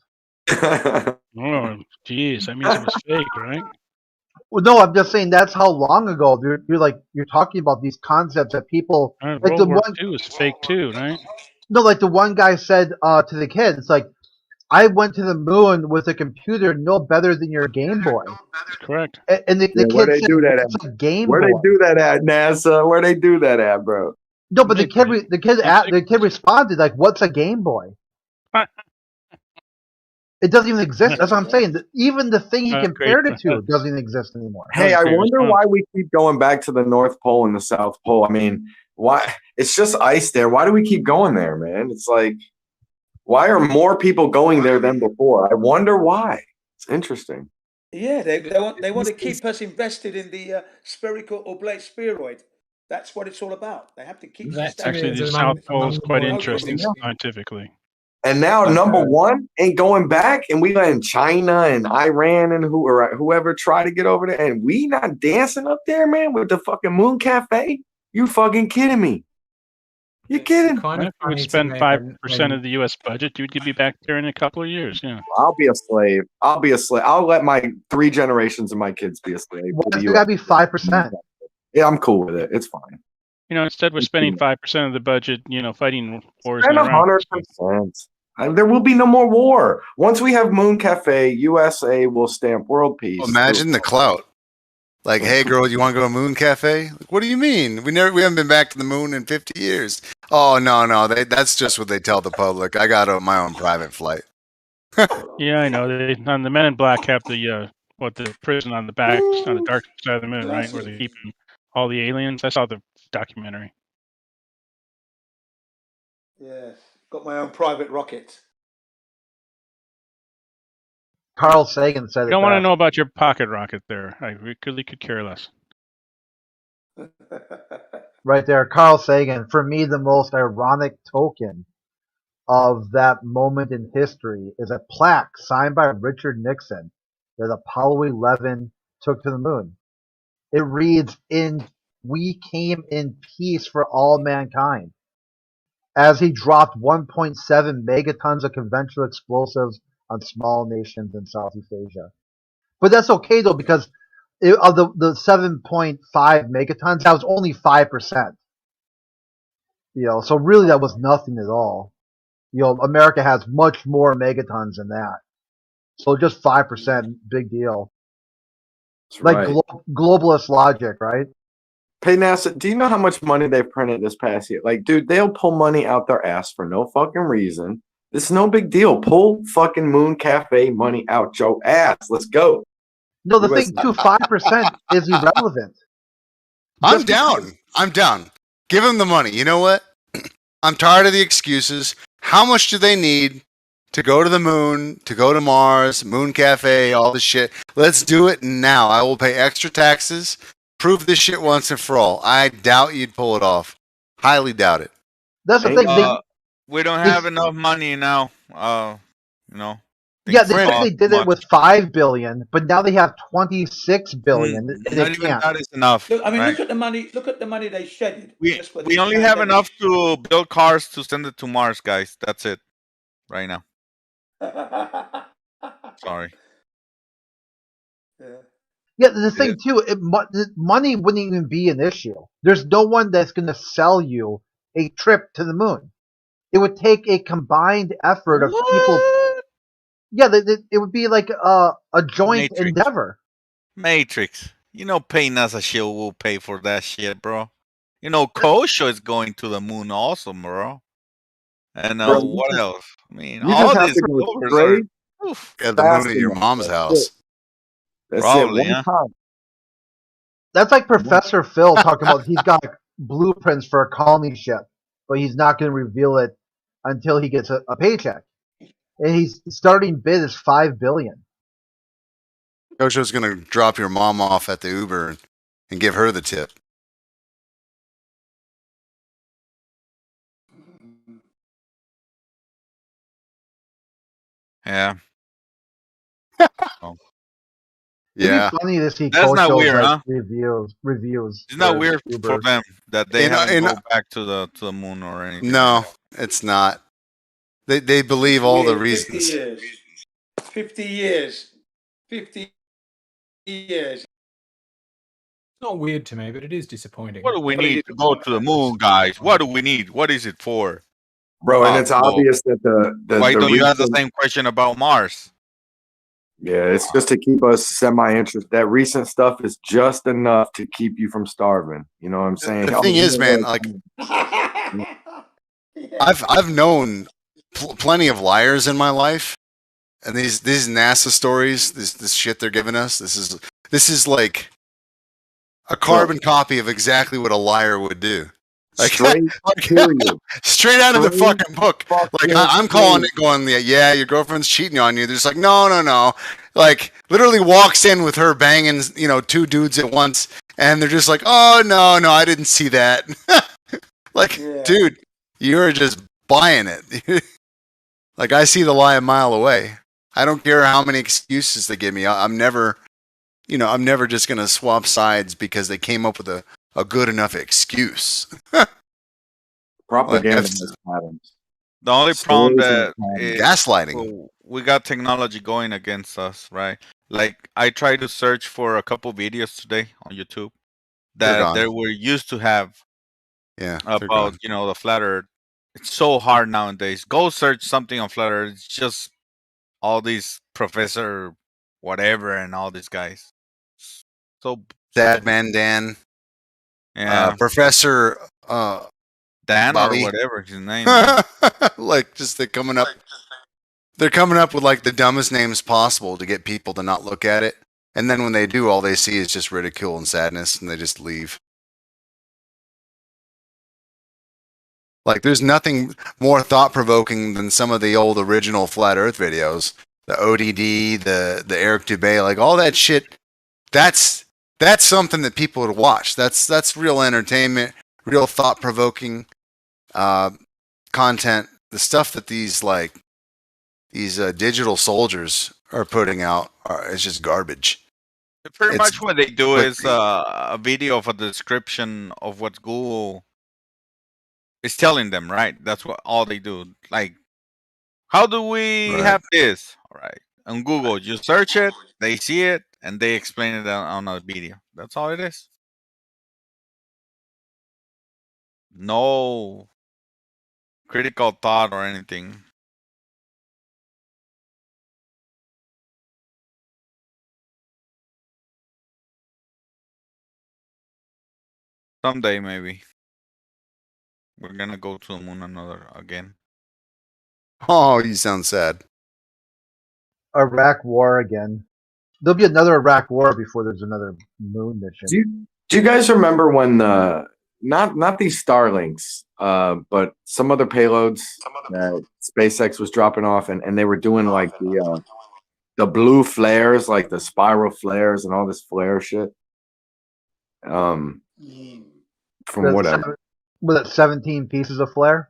Oh, geez, that means it was fake, right? Well, no, I'm just saying that's how long ago. You're talking about these concepts that people Right, like World War II was fake too, right? No, like the one guy said to the kid, it's like, I went to the moon with a computer no better than your Game Boy. That's correct. And the kid where they said, do that "What's at? a Game Where Boy?" they do that at, NASA? Where they do that at, bro? No, but the kid responded like, "What's a Game Boy?" It doesn't even exist. That's what I'm saying. Even the thing he compared it to doesn't even exist anymore. Hey, I wonder why we keep going back to the North Pole and the South Pole. I mean, why? It's just ice there. Why do we keep going there, man? It's like, why are more people going there than before? I wonder why. It's interesting. Yeah, they want to keep us invested in the spherical oblate spheroid. That's what it's all about. They have to keep. Actually, the South Pole is quite interesting scientifically. And now number one ain't going back, and we letting China and Iran and whoever try to get over there, and we not dancing up there, man, with the fucking Moon Cafe. You fucking kidding me? You kidding? If you would spend 5% of the U.S. budget, you'd be back there in a couple of years. Yeah. I'll be a slave. I'll be a slave. I'll let my 3 generations of my kids be a slave. Well, you gotta be 5%. Yeah, I'm cool with it. It's fine. Instead we're spending 5% of the budget, fighting wars. And 100%. There will be no more war. Once we have Moon Cafe, USA will stamp world peace. Imagine the clout. Like, hey, girl, you want to go to Moon Cafe? Like, what do you mean? We haven't been back to the moon in 50 years. Oh, no. That's just what they tell the public. I got my own private flight. Yeah, I know. On the Men in Black have the prison on the back, on the dark side of the moon, right, where they're keeping all the aliens. I saw the documentary. Yes, got my own private rocket. Carl Sagan said I don't want to know about your pocket rocket there. I really could care less. Right there, Carl Sagan. For me, the most ironic token of that moment in history is a plaque signed by Richard Nixon that Apollo 11 took to the moon. It reads, "We came in peace for all mankind," as he dropped 1.7 megatons of conventional explosives on small nations in Southeast Asia. But that's okay, though, because of the 7.5 megatons, that was only 5%. So really that was nothing at all. America has much more megatons than that. So just 5%, big deal. That's like right. globalist logic, right? Hey, NASA, do you know how much money they've printed this past year? Like, dude, they'll pull money out their ass for no fucking reason. This is no big deal. Pull fucking Moon Cafe money out your ass. Let's go. No, the thing too, 5% is irrelevant. I'm down. Give them the money. You know what? I'm tired of the excuses. How much do they need to go to the moon, to go to Mars, Moon Cafe, all this shit? Let's do it now. I will pay extra taxes. Prove this shit once and for all. I doubt you'd pull it off. Highly doubt it. That's the thing. We don't have enough money now. Yeah, they said they did it with $5 billion, but now they have $26 billion. And Not even that is enough. Look, right? look at the money. Look at the money they shedded. We only have enough to build cars to send it to Mars, guys. That's it, right now. Sorry. Yeah, the thing too, money wouldn't even be an issue. There's no one that's going to sell you a trip to the moon. It would take a combined effort of people. Yeah, it would be like a joint endeavor. Matrix. Pay NASA shit will pay for that shit, bro. Kosho is going to the moon also, bro. And what else? I mean, all these rovers are... Yeah, the moon at your mom's house. That's Probably, it. yeah. That's like Professor Phil talking about he's got blueprints for a colony ship, but he's not going to reveal it until he gets a paycheck. And his starting bid is $5 billion. Kosho's going to drop your mom off at the Uber and give her the tip. Yeah. Yeah. It'd be funny to see That's not Kosho's, weird, huh? reviews. It's not for weird Uber. for them that they haven't go back to the moon or anything. No, it's not. They believe all the reasons. 50 years. 50 years. It's not weird to me, but it is disappointing. What do we need to go to the moon, guys? What do we need? What is it for? Bro, and it's obvious that the Why don't you have the reason- same question about Mars? Yeah, it's just to keep us semi-interested. That recent stuff is just enough to keep you from starving. You know what I'm saying? The thing is, man, like I've known plenty of liars in my life, and these NASA stories, this shit they're giving us, this is like a carbon copy of exactly what a liar would do. Like, straight out of the fucking book. Like I'm calling it, going, yeah, your girlfriend's cheating on you. They're just like, no. Like literally walks in with her banging, 2 dudes at once, and they're just like, oh no, I didn't see that. Like, dude, you're just buying it. Like I see the lie a mile away. I don't care how many excuses they give me. I'm never, I'm never just gonna swap sides because they came up with a good enough excuse. Propaganda Like, has patterns. The only problem Stories have that patterns. Gaslighting. we got technology going against us, right? Like I tried to search for a couple videos today on YouTube They're that gone. they were used to have Yeah, they're about gone. the flat Earth. It's so hard nowadays. Go search something on flat Earth. It's just all these professor whatever and all these guys. So Sad Man Dan. Yeah. Professor Dan Bobby. or whatever his name is. Like just they're coming up with like the dumbest names possible to get people to not look at it. And then when they do, all they see is just ridicule and sadness and they just leave. Like there's nothing more thought provoking than some of the old original Flat Earth videos. The ODD, the Eric Dubé, like all that shit. That's something that people would watch. That's real entertainment, real thought provoking content. The stuff that these digital soldiers are putting out is just garbage. Pretty It's much what they do is clickbait. a video of a description of what Google is telling them, right? That's what all they do. Like, how do we Right. have this? All right. On Google, you search it, they see it, and they explain it on a video. That's all it is. No critical thought or anything. Someday, maybe. We're gonna go to the moon again. Oh, you sound sad. Iraq War again. There'll be another Iraq War before there's another moon mission. Do you guys remember when not these Starlinks, but some other payloads that SpaceX was dropping off, and they were doing like the blue flares, like the spiral flares and all this flare shit. From whatever. Was it 17 pieces of flare?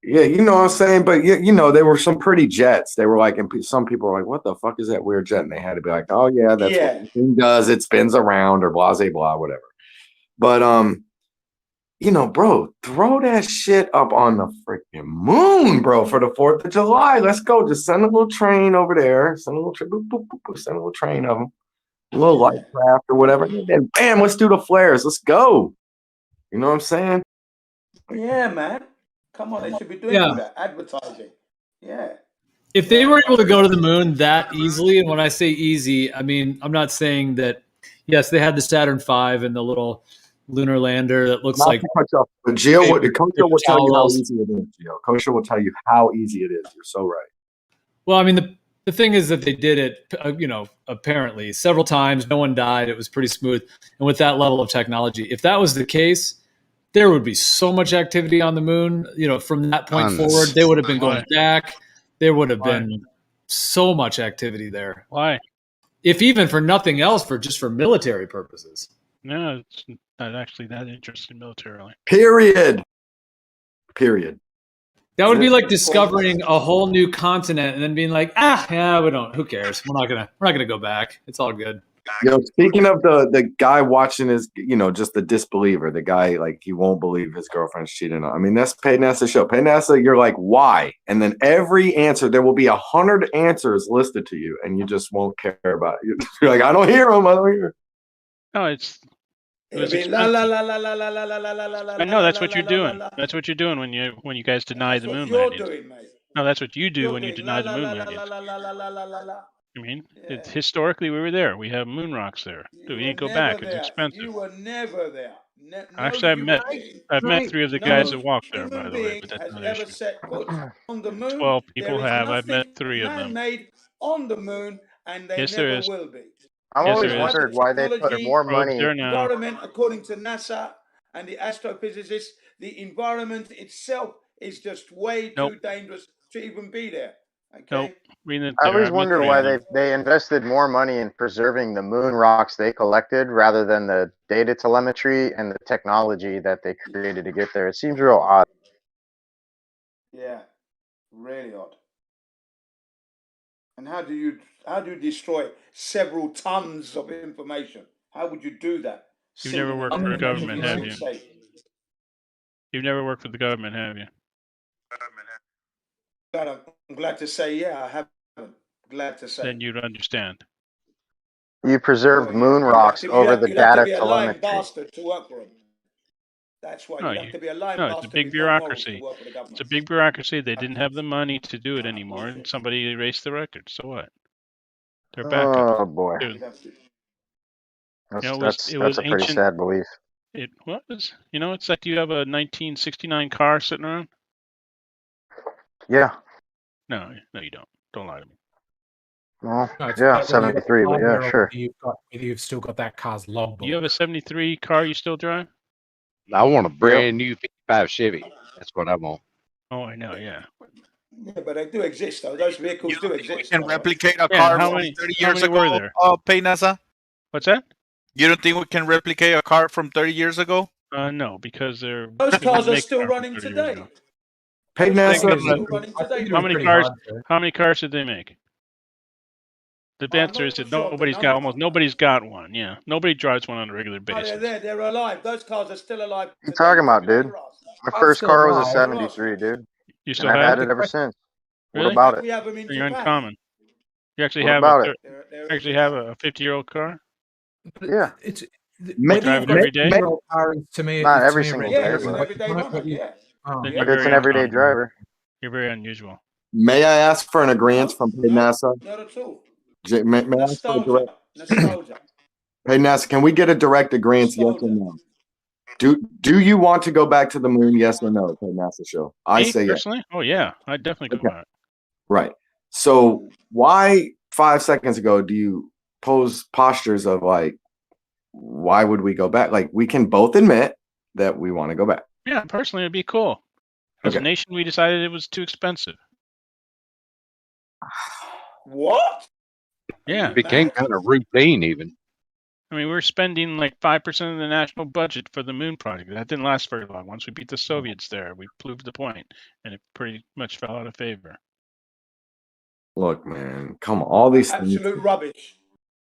Yeah, you know what I'm saying? But they were some pretty jets. They were like, and some people were like, what the fuck is that weird jet? And they had to be like, oh yeah, that's what the thing does. It spins around or blah, blah, whatever. But bro, throw that shit up on the freaking moon, bro, for the 4th of July. Let's go. Just send a little train over there. Send a little train, send a little train of them. A little light craft or whatever. And then bam, let's do the flares. Let's go. You know what I'm saying? Yeah, man. Come on, they should be doing all that advertising. Yeah. If they were able to go to the moon that easily, and when I say easy, I mean, I'm not saying that, yes, they had the Saturn V and the little lunar lander that looks like. But Gio, Kosha will tell you how easy it is, Gio. Kosha will tell you how easy it is. You're so right. Well, I mean, the thing is that they did it, apparently several times. No one died. It was pretty smooth. And with that level of technology, if that was the case, there would be so much activity on the moon. From that point forward, they would have been going back. There would have been so much activity there. Why? If even for nothing else, just for military purposes. No, it's not actually that interesting militarily. Period. That would be like discovering a whole new continent and then being like, we don't. Who cares? We're not gonna go back. It's all good. Speaking of the guy watching his, just the disbeliever, the guy like he won't believe his girlfriend's cheating on. I mean, that's Pay NASA show. Pay NASA, you're like, why? And then every answer, there will be 100 answers listed to you, and you just won't care about it. You're like, I don't hear them. I don't hear. No, I know that's what you're doing. That's what you're doing when you guys deny the moon landings. No, that's what you do when you deny the moon landings. I mean, historically we were there. We have moon rocks there. We didn't go back. It's expensive. You were never there. Actually, I've met 3 of the guys that walked there, by the way, but that's not an issue. Set foot on the moon. 12 people have. I've met 3 of them. Made on the moon, and they yes, never there is. will be. I've always wondered why they put more money. Environment, according to NASA and the astrophysicists, the environment itself is just way too dangerous to even be there. Okay. I always wonder why they invested more money in preserving the moon rocks they collected rather than the data telemetry and the technology that they created to get there. It seems real odd. Yeah, really odd. And how do you destroy several tons of information? How would you do that? You've never worked for the government, have you? Safe. You've never worked for the government, have you? I'm glad to say, yeah, I haven't. Glad to say. Then you'd understand. You preserved moon rocks over the You'd have to data be a lying telemetry. bastard to work for them. That's why No, you'd have to be a lying no, it's a bastard big with no morals to bureaucracy. work for the government. It's a big bureaucracy. They didn't have the money to do it anymore, and somebody erased the record. So what? They're backups. Oh boy, Dude. that's You know, that's it was a pretty ancient. sad belief. It was. You know, it's like, do you have a 1969 car sitting around? Yeah. No, you don't. Don't lie to me. Well, No, it's yeah, about whether you have 73, but yeah, hardware or sure. whether you've still got that car's logbook. You have a 73 car you still drive? I want a brand new 55 Chevy. That's what I want. Oh, I know, yeah. Yeah, but they do exist, though. Those vehicles do exist. Can replicate a Yeah, car how from many- 30 how years many were ago, there? Peynasa? What's that? You don't think we can replicate a car from 30 years ago? No, because they're Those they wouldn't cars are make still cars from running 30 years today. ago. Hey, Those cars NASA. are still running today. How many cars? How many cars did they make? The answer is that sure of the nobody's got number. almost nobody's got one. Yeah, nobody drives one on a regular Oh, they're basis. there. They're alive. Those cars are still alive. What you talking about, dude? My first car was a 73, dude. You still And I've have had it? it ever since. Really? What about We it? have them in You're Japan. uncommon. You actually What have about a it? actually have a 50-year-old car. Yeah. It's You drive it every day. To me, Not to every me, single Rick, day, Yeah, it's an but everyday runner. Yeah. Then but you're it's very an everyday uncommon. driver. You're very unusual. May I ask for an agreement from Hey NASA? Not at all. May I ask for a direct? Nostalgia. Hey NASA, can we get a direct agreement? Yes or no? Do you want to go back to the moon? Yes or no? Hey NASA show. I Me say yes. personally? Oh yeah, I'd definitely go back. Right. So why 5 seconds ago do you pose postures of like, why would we go back? Like we can both admit that we want to go back. Yeah, personally, it'd be cool. As a Okay. nation, we decided it was too expensive. What? Yeah. It became kind of routine even. I mean, we're spending like 5% of the national budget for the moon project. That didn't last very long. Once we beat the Soviets there, we proved the point, and it pretty much fell out of favor. Look, man, come on. All these things. Absolute rubbish.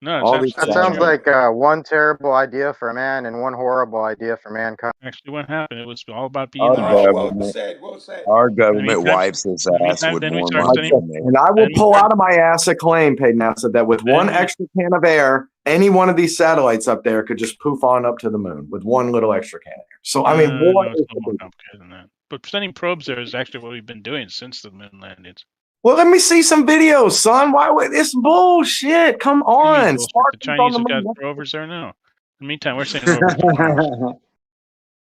No, All these That sounds like one terrible idea for man and one horrible idea for mankind. Actually, what happened? It was all about being Our the rich. government, Well said. our In the government meantime- wipes its in the ass meantime, with then we more start money studying- than they. And I will Then we pull start- out of my ass a claim, Peyton NASA, that with one extra can of air, any one of these satellites up there could just poof on up to the moon with one little extra can of air. So, I mean, what no, it's is a little more complicated than that. But sending probes there is actually what we've been doing since the moon landings. Well, let me see some videos, son. Why would it's bullshit? Come on. The Spartans Chinese on have the got moon. rovers there now. In the meantime, we're sending rovers to Mars.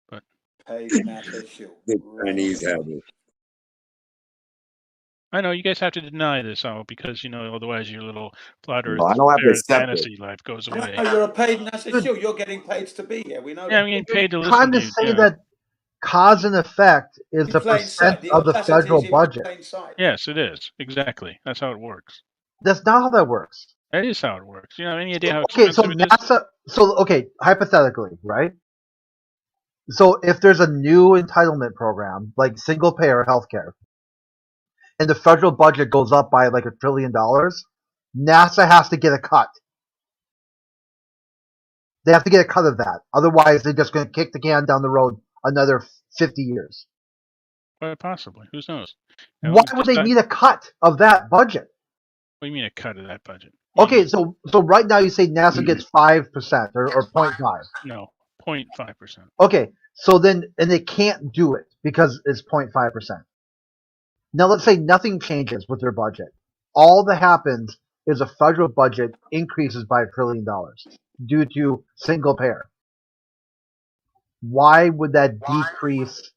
But The Chinese have it. I know you guys have to deny this all because otherwise your little flat Earth No, I don't have to accept it. fantasy life goes away. No, you're a paid NASA show. You're getting paid to be here. We know Yeah, that. I'm getting paid to You're listen trying to to you. say Yeah. that cause and effect is In a plain sight. percent The of the audacity is federal in budget. plain sight. Yes, it is exactly. That's how it works. That's not how that works. That is how it works. You have any idea how Okay, so expensive it is? NASA. So okay, hypothetically, right? So if there's a new entitlement program like single payer healthcare, and the federal budget goes up by like $1 trillion, NASA has to get a cut. They have to get a cut of that. Otherwise, they're just going to kick the can down the road another 50 years. Quite possibly. Who knows? Why would they need a cut of that budget? What do you mean a cut of that budget? Okay, so right now you say NASA gets 5% or 0.5. No, 0.5%. Okay, so then and they can't do it because it's 0.5%. Now let's say nothing changes with their budget. All that happens is a federal budget increases by $1 trillion due to single payer. Why would that decrease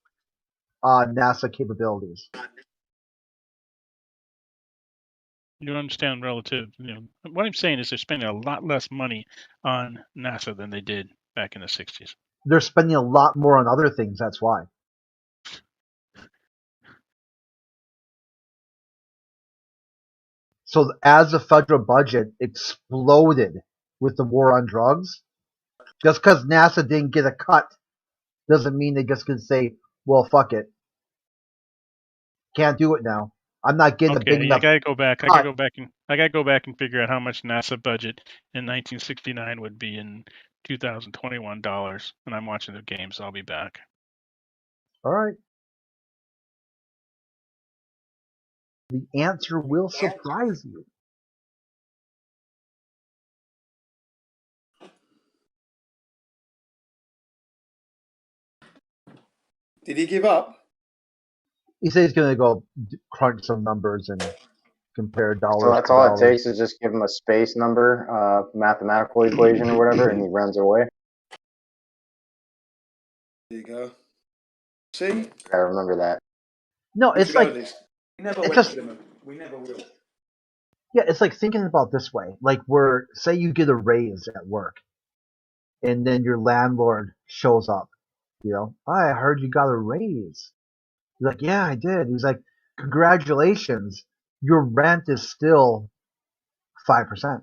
NASA capabilities? You don't understand relative. What I'm saying is they're spending a lot less money on NASA than they did back in the 60s. They're spending a lot more on other things, that's why. So as the federal budget exploded with the war on drugs, just because NASA didn't get a cut doesn't mean they just can say, well, fuck it. Can't do it now. I'm not getting a big Okay, you enough gotta go back. I cut. gotta go back and I got to go back and figure out how much NASA budget in 1969 would be in 2021 dollars. And I'm watching the game, so I'll be back. All right. The answer will surprise you. Did he give up? He said he's going to go crunch some numbers and compare dollars. So that's all it takes is just give him a space number, mathematical equation or whatever, and he runs away. There you go. See? I remember that. No, it's like we never it's went just to the moon. We never will. yeah, it's like thinking about this way. Like say you get a raise at work, and then your landlord shows up. You know, I heard you got a raise. You're like, yeah, I did. He's like, congratulations, your rent is still 5%.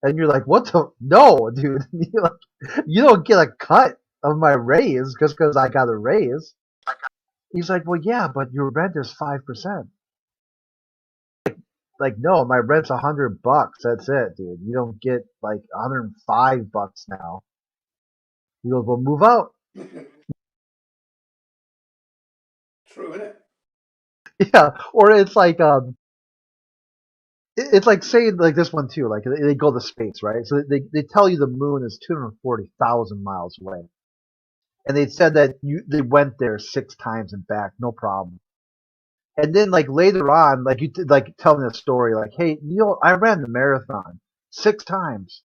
And you're like, what the? No, dude. You don't get a cut of my raise just because I got a raise. He's like, well, yeah, but your rent is 5%. Like, no, my rent's $100. That's it, dude. You don't get like $105 now. He goes, well, move out. True, isn't it? Yeah, or it's like it's like saying like this one too. Like they go to space, right? So they tell you the moon is 240,000 miles away, and they said that they went there 6 times and back, no problem. And then like later on, like you like telling a story, like, hey, you know, I ran the marathon 6 times.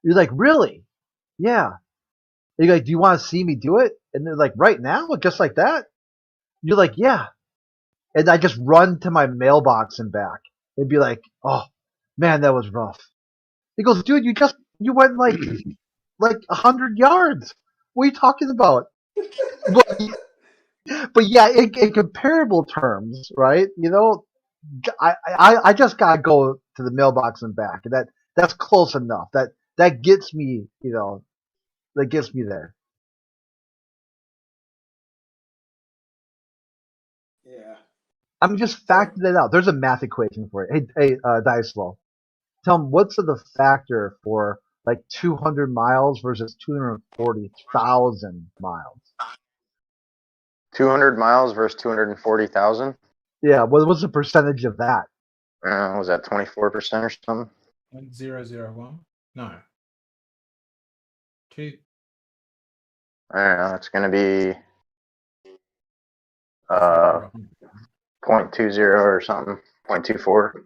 You're like, really? Yeah. And you're like, do you want to see me do it? And they're like, right now, just like that? You're like, yeah. And I just run to my mailbox and back. It'd be like, oh man, that was rough. He goes, dude, you went like 100 yards. What are you talking about? But yeah, in comparable terms, right? You know, I just gotta go to the mailbox and back, and that's close enough. That gets me, you know, that gets me there. Yeah. I'm just factoring it out. There's a math equation for it. Hey, Dicelo, tell him what's the factor for like 200 miles versus 240,000 miles. 200 miles versus 240,000. Yeah, what was the percentage of that? Was that 24% or something? 0.001? No. 2. I don't know. It's going to be 0.20 or something. 0.24.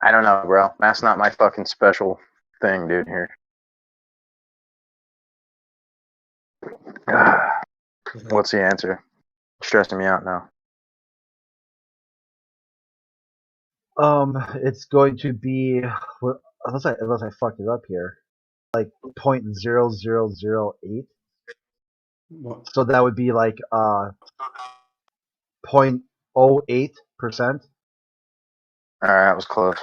I don't know, bro. That's not my fucking special thing, dude. Here. What's the answer? Stressing me out now. It's going to be unless I fucked it up here, like 0.0008. So that would be like 0.08%. All right, that was close.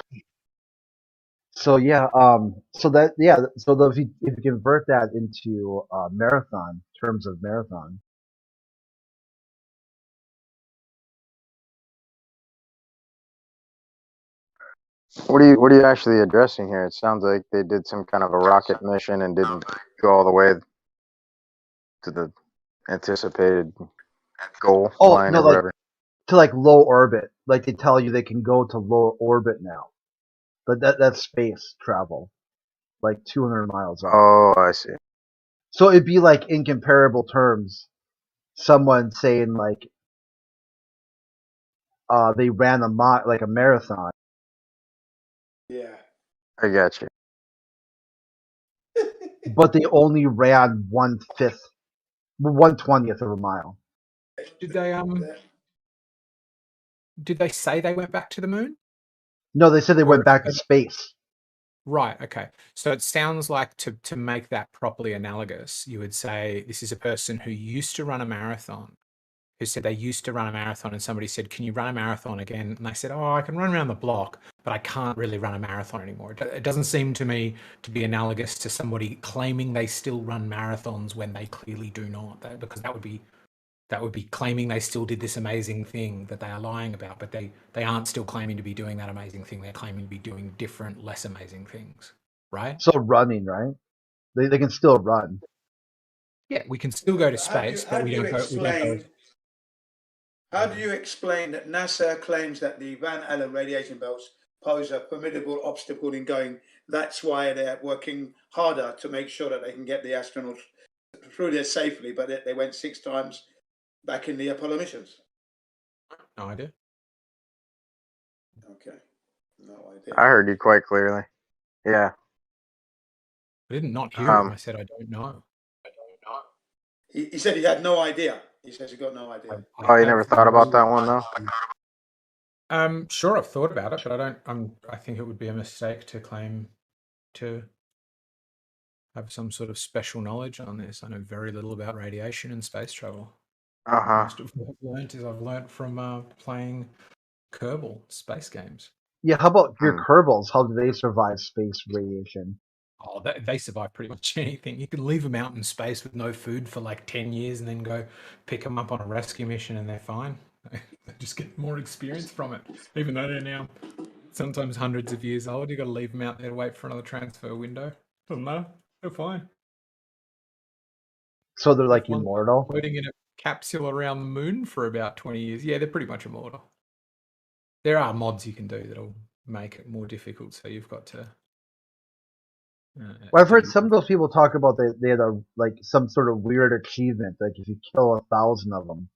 So yeah, so if you convert that into marathon terms of marathon. What are you actually addressing here? It sounds like they did some kind of a rocket mission and didn't go all the way to the anticipated goal line or whatever. To like low orbit. Like they tell you they can go to lower orbit now. But that's space travel. Like 200 miles up. Oh, I see. So it'd be like in comparable terms, someone saying like they ran a marathon. Yeah. I got you. But they only ran 1/20th of a mile. Did they say they went back to the moon? No, they said they went back to space. Right, okay. So it sounds like to make that properly analogous, you would say this is a person who used to run a marathon, who said they used to run a marathon, and somebody said, can you run a marathon again? And they said, oh, I can run around the block, but I can't really run a marathon anymore. It doesn't seem to me to be analogous to somebody claiming they still run marathons when they clearly do not, because that would be That would be claiming they still did this amazing thing that they are lying about, but they aren't still claiming to be doing that amazing thing. They're claiming to be doing different, less amazing things, right? Still running, right? They can still run. Yeah, we can still go to How do you, space, how but do we you don't go. We don't go. explain? How do you explain that NASA claims that the Van Allen radiation belts pose a formidable obstacle in going? That's why they're working harder to make sure that they can get the astronauts through there safely, but they went 6 times back in the Apollo missions. No idea. Okay, no idea. I heard you quite clearly. Yeah. I did not hear him. Um, I said I don't know. He said he had no idea. He says he got no idea. Oh, you never thought about that one though? Sure, I've thought about it, but I don't. I think it would be a mistake to claim to have some sort of special knowledge on this. I know very little about radiation and space travel. Uh-huh. Most of what I've learned is I've learned from playing Kerbal space games. Yeah, how about your Kerbals? How do they survive space radiation? Oh, they survive pretty much anything. You can leave them out in space with no food for like 10 years and then go pick them up on a rescue mission and they're fine. They just get more experience from it. Even though they're now sometimes hundreds of years old, you got to leave them out there to wait for another transfer window. Doesn't matter. They're fine. So they're like immortal? Floating in a capsule around the moon for about 20 years. Yeah, they're pretty much immortal. There are mods you can do that'll make it more difficult, so you've got to... Well, I've heard some of those people talk about they had some sort of weird achievement, like if you kill 1,000 of them.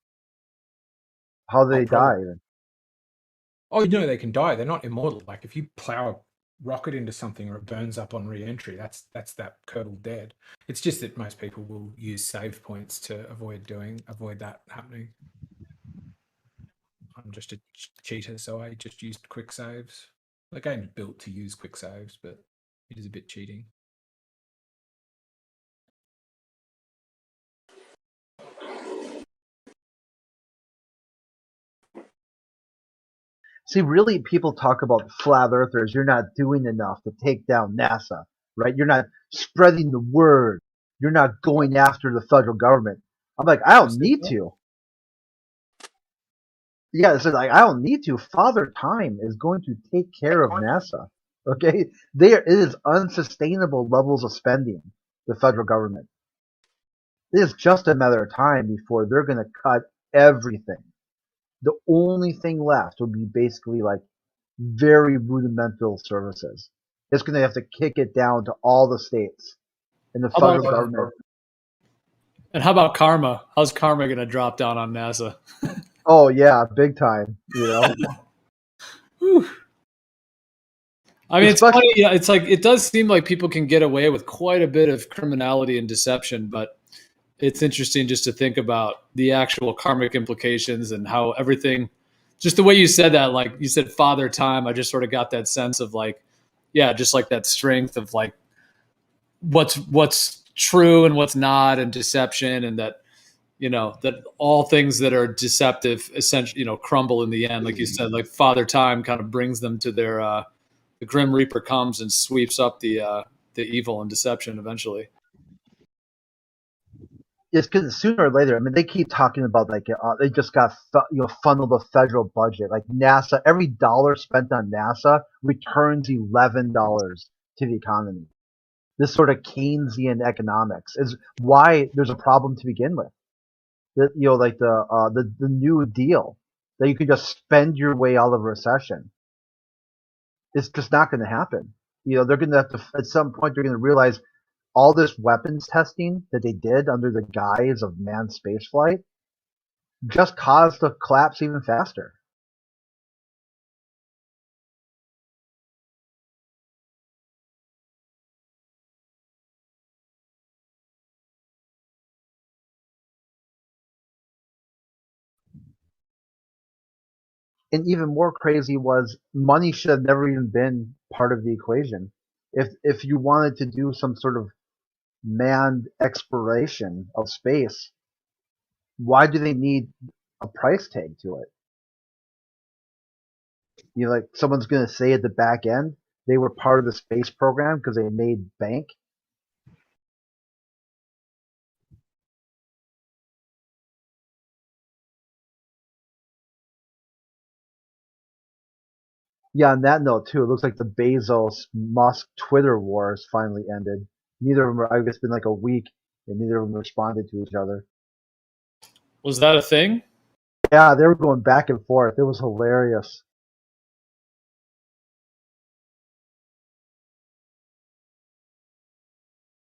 How do they die? Oh, no, they can die. They're not immortal. Like if you plow a rocket into something or it burns up on re-entry, that's that Kerbal dead. It's just that most people will use save points to avoid that happening. I'm just a cheater, so I just used quick saves. The game's built to use quick saves, but it is a bit cheating. See, really, people talk about flat earthers. You're not doing enough to take down NASA, right? You're not spreading the word. You're not going after the federal government. I'm like, I don't need to. Yeah, so like I don't need to. Father Time is going to take care of NASA. Okay, it is unsustainable levels of spending. The federal government. It is just a matter of time before they're going to cut everything. The only thing left will be basically like very rudimental services. It's going to have to kick it down to all the states and the federal government. And how about karma? How's karma going to drop down on NASA? Oh yeah, big time. You know. I mean, it's funny. Yeah, it's like it does seem like people can get away with quite a bit of criminality and deception, but it's interesting just to think about the actual karmic implications and how everything. Just the way you said that, like you said, Father Time. I just sort of got that sense of like, yeah, just like that strength of like what's true and what's not, and deception, and that. That all things that are deceptive essentially, crumble in the end. Like you said, like Father Time kind of brings them to their, the Grim Reaper comes and sweeps up the evil and deception eventually. It's because sooner or later, I mean, they keep talking about like they just got funnel the federal budget. Like NASA, every dollar spent on NASA returns $11 to the economy. This sort of Keynesian economics is why there's a problem to begin with. Like the New Deal, that you can just spend your way out of a recession. It's just not going to happen. They're going to have to, at some point, they're going to realize all this weapons testing that they did under the guise of manned spaceflight just caused the collapse even faster. And even more crazy was money should have never even been part of the equation. If you wanted to do some sort of manned exploration of space, why do they need a price tag to it? Like someone's going to say at the back end they were part of the space program because they made bank. Yeah, on that note too, it looks like the Bezos Musk Twitter wars finally ended. Neither of them are, I guess, been like a week, and neither of them responded to each other. Was that a thing? Yeah, they were going back and forth. It was hilarious.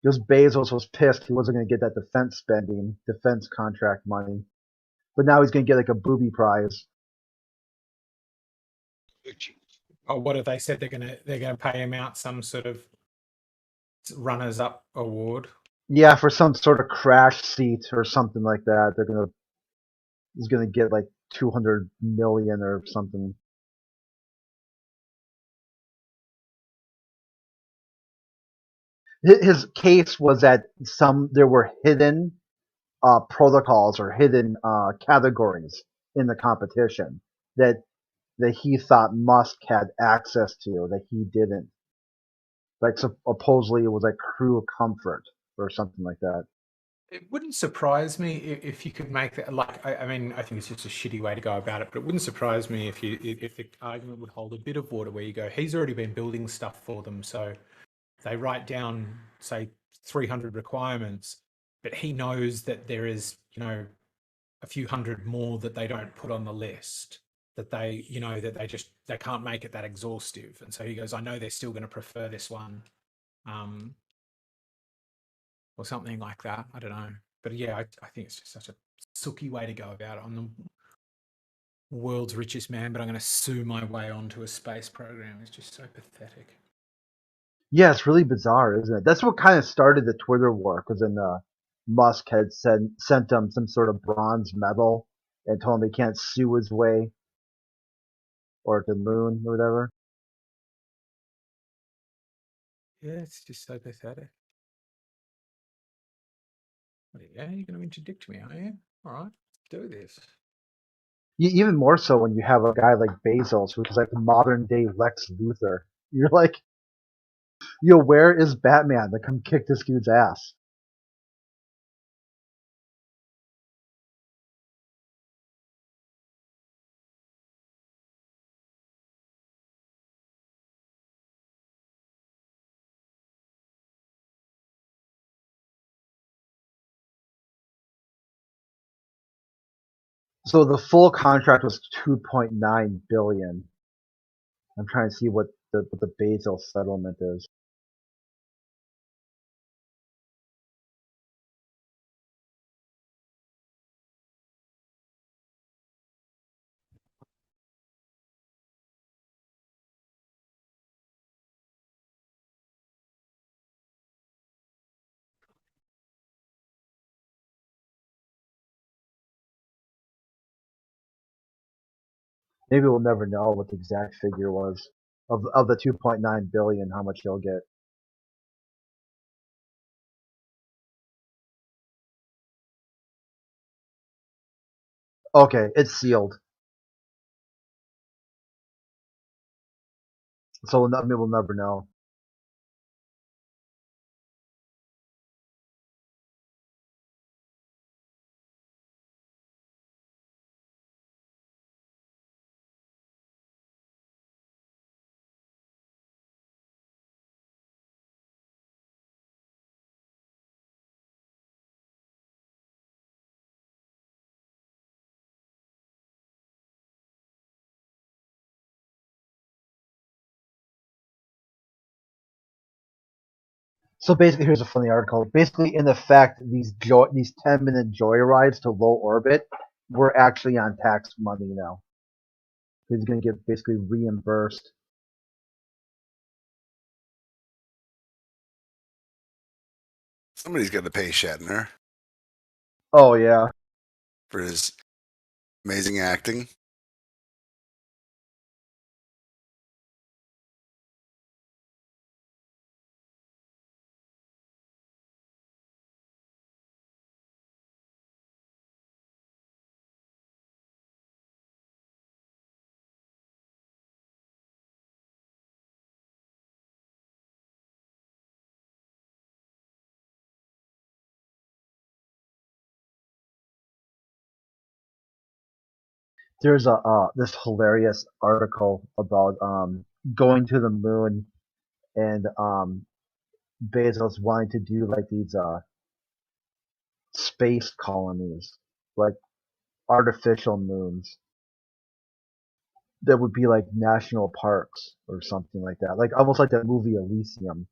Just Bezos was pissed he wasn't going to get that defense contract money, but now he's going to get like a booby prize. Oh, what have they said? They're gonna pay him out some sort of runners-up award. Yeah, for some sort of crash seat or something like that. He's gonna get like 200 million or something. His case was that there were hidden protocols or hidden categories in the competition that he thought Musk had access to that he didn't. Like supposedly it was like crew comfort or something like that. It wouldn't surprise me if you could make that. Like, I mean, I think it's just a shitty way to go about it, but it wouldn't surprise me if the argument would hold a bit of water, where you go, he's already been building stuff for them, so they write down, say, 300 requirements, but he knows that there is, a few hundred more that they don't put on the list, that they can't make it that exhaustive, and so he goes, I know they're still going to prefer this one. Or something like that. I don't know. But yeah, I think it's just such a sooky way to go about it. I'm the world's richest man, but I'm going to sue my way onto a space program. It's just so pathetic. Yeah, it's really bizarre, isn't it? That's what kind of started the Twitter war, because then Musk had sent him some sort of bronze medal and told him he can't sue his way or to the moon or whatever. Yeah, it's just so pathetic. Yeah, you're going to interdict me, are you? All right, let's do this. Even more so when you have a guy like Bezos, which is like the modern day Lex Luthor. You're like, where is Batman to come kick this dude's ass? So the full contract was 2.9 billion. I'm trying to see what the Bezos settlement is. Maybe we'll never know what the exact figure was of the 2.9 billion, how much he'll get. Okay, it's sealed. So we'll never know. So basically, here's a funny article. Basically, in effect, these 10-minute joyrides to low orbit were actually on tax money now. He's going to get basically reimbursed. Somebody's got to pay Shatner. Oh yeah, for his amazing acting. There's a this hilarious article about going to the moon and Bezos wanting to do like these space colonies, like artificial moons that would be like national parks or something like that, like almost like that movie Elysium.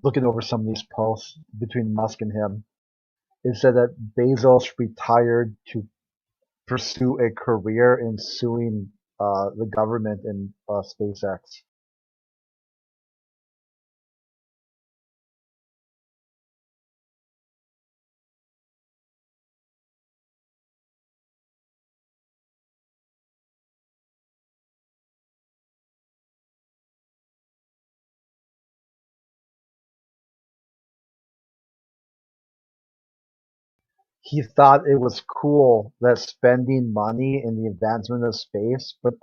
Looking over some of these posts between Musk and him, it said that Bezos retired to pursue a career in suing the government and SpaceX. He thought it was cool that spending money in the advancement of space, but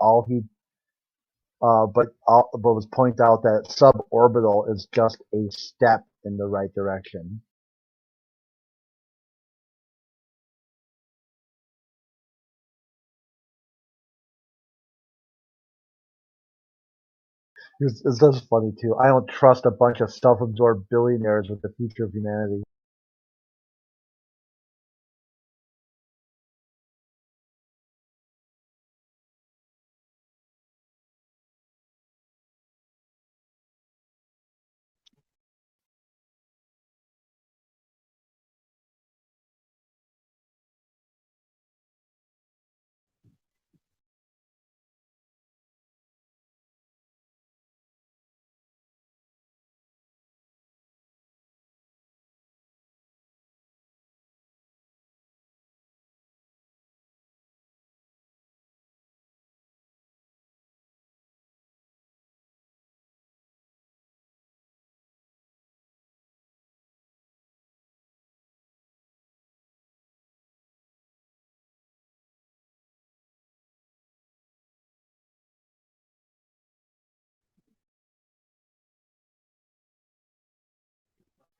was point out that suborbital is just a step in the right direction. It's just funny too. I don't trust a bunch of self-absorbed billionaires with the future of humanity.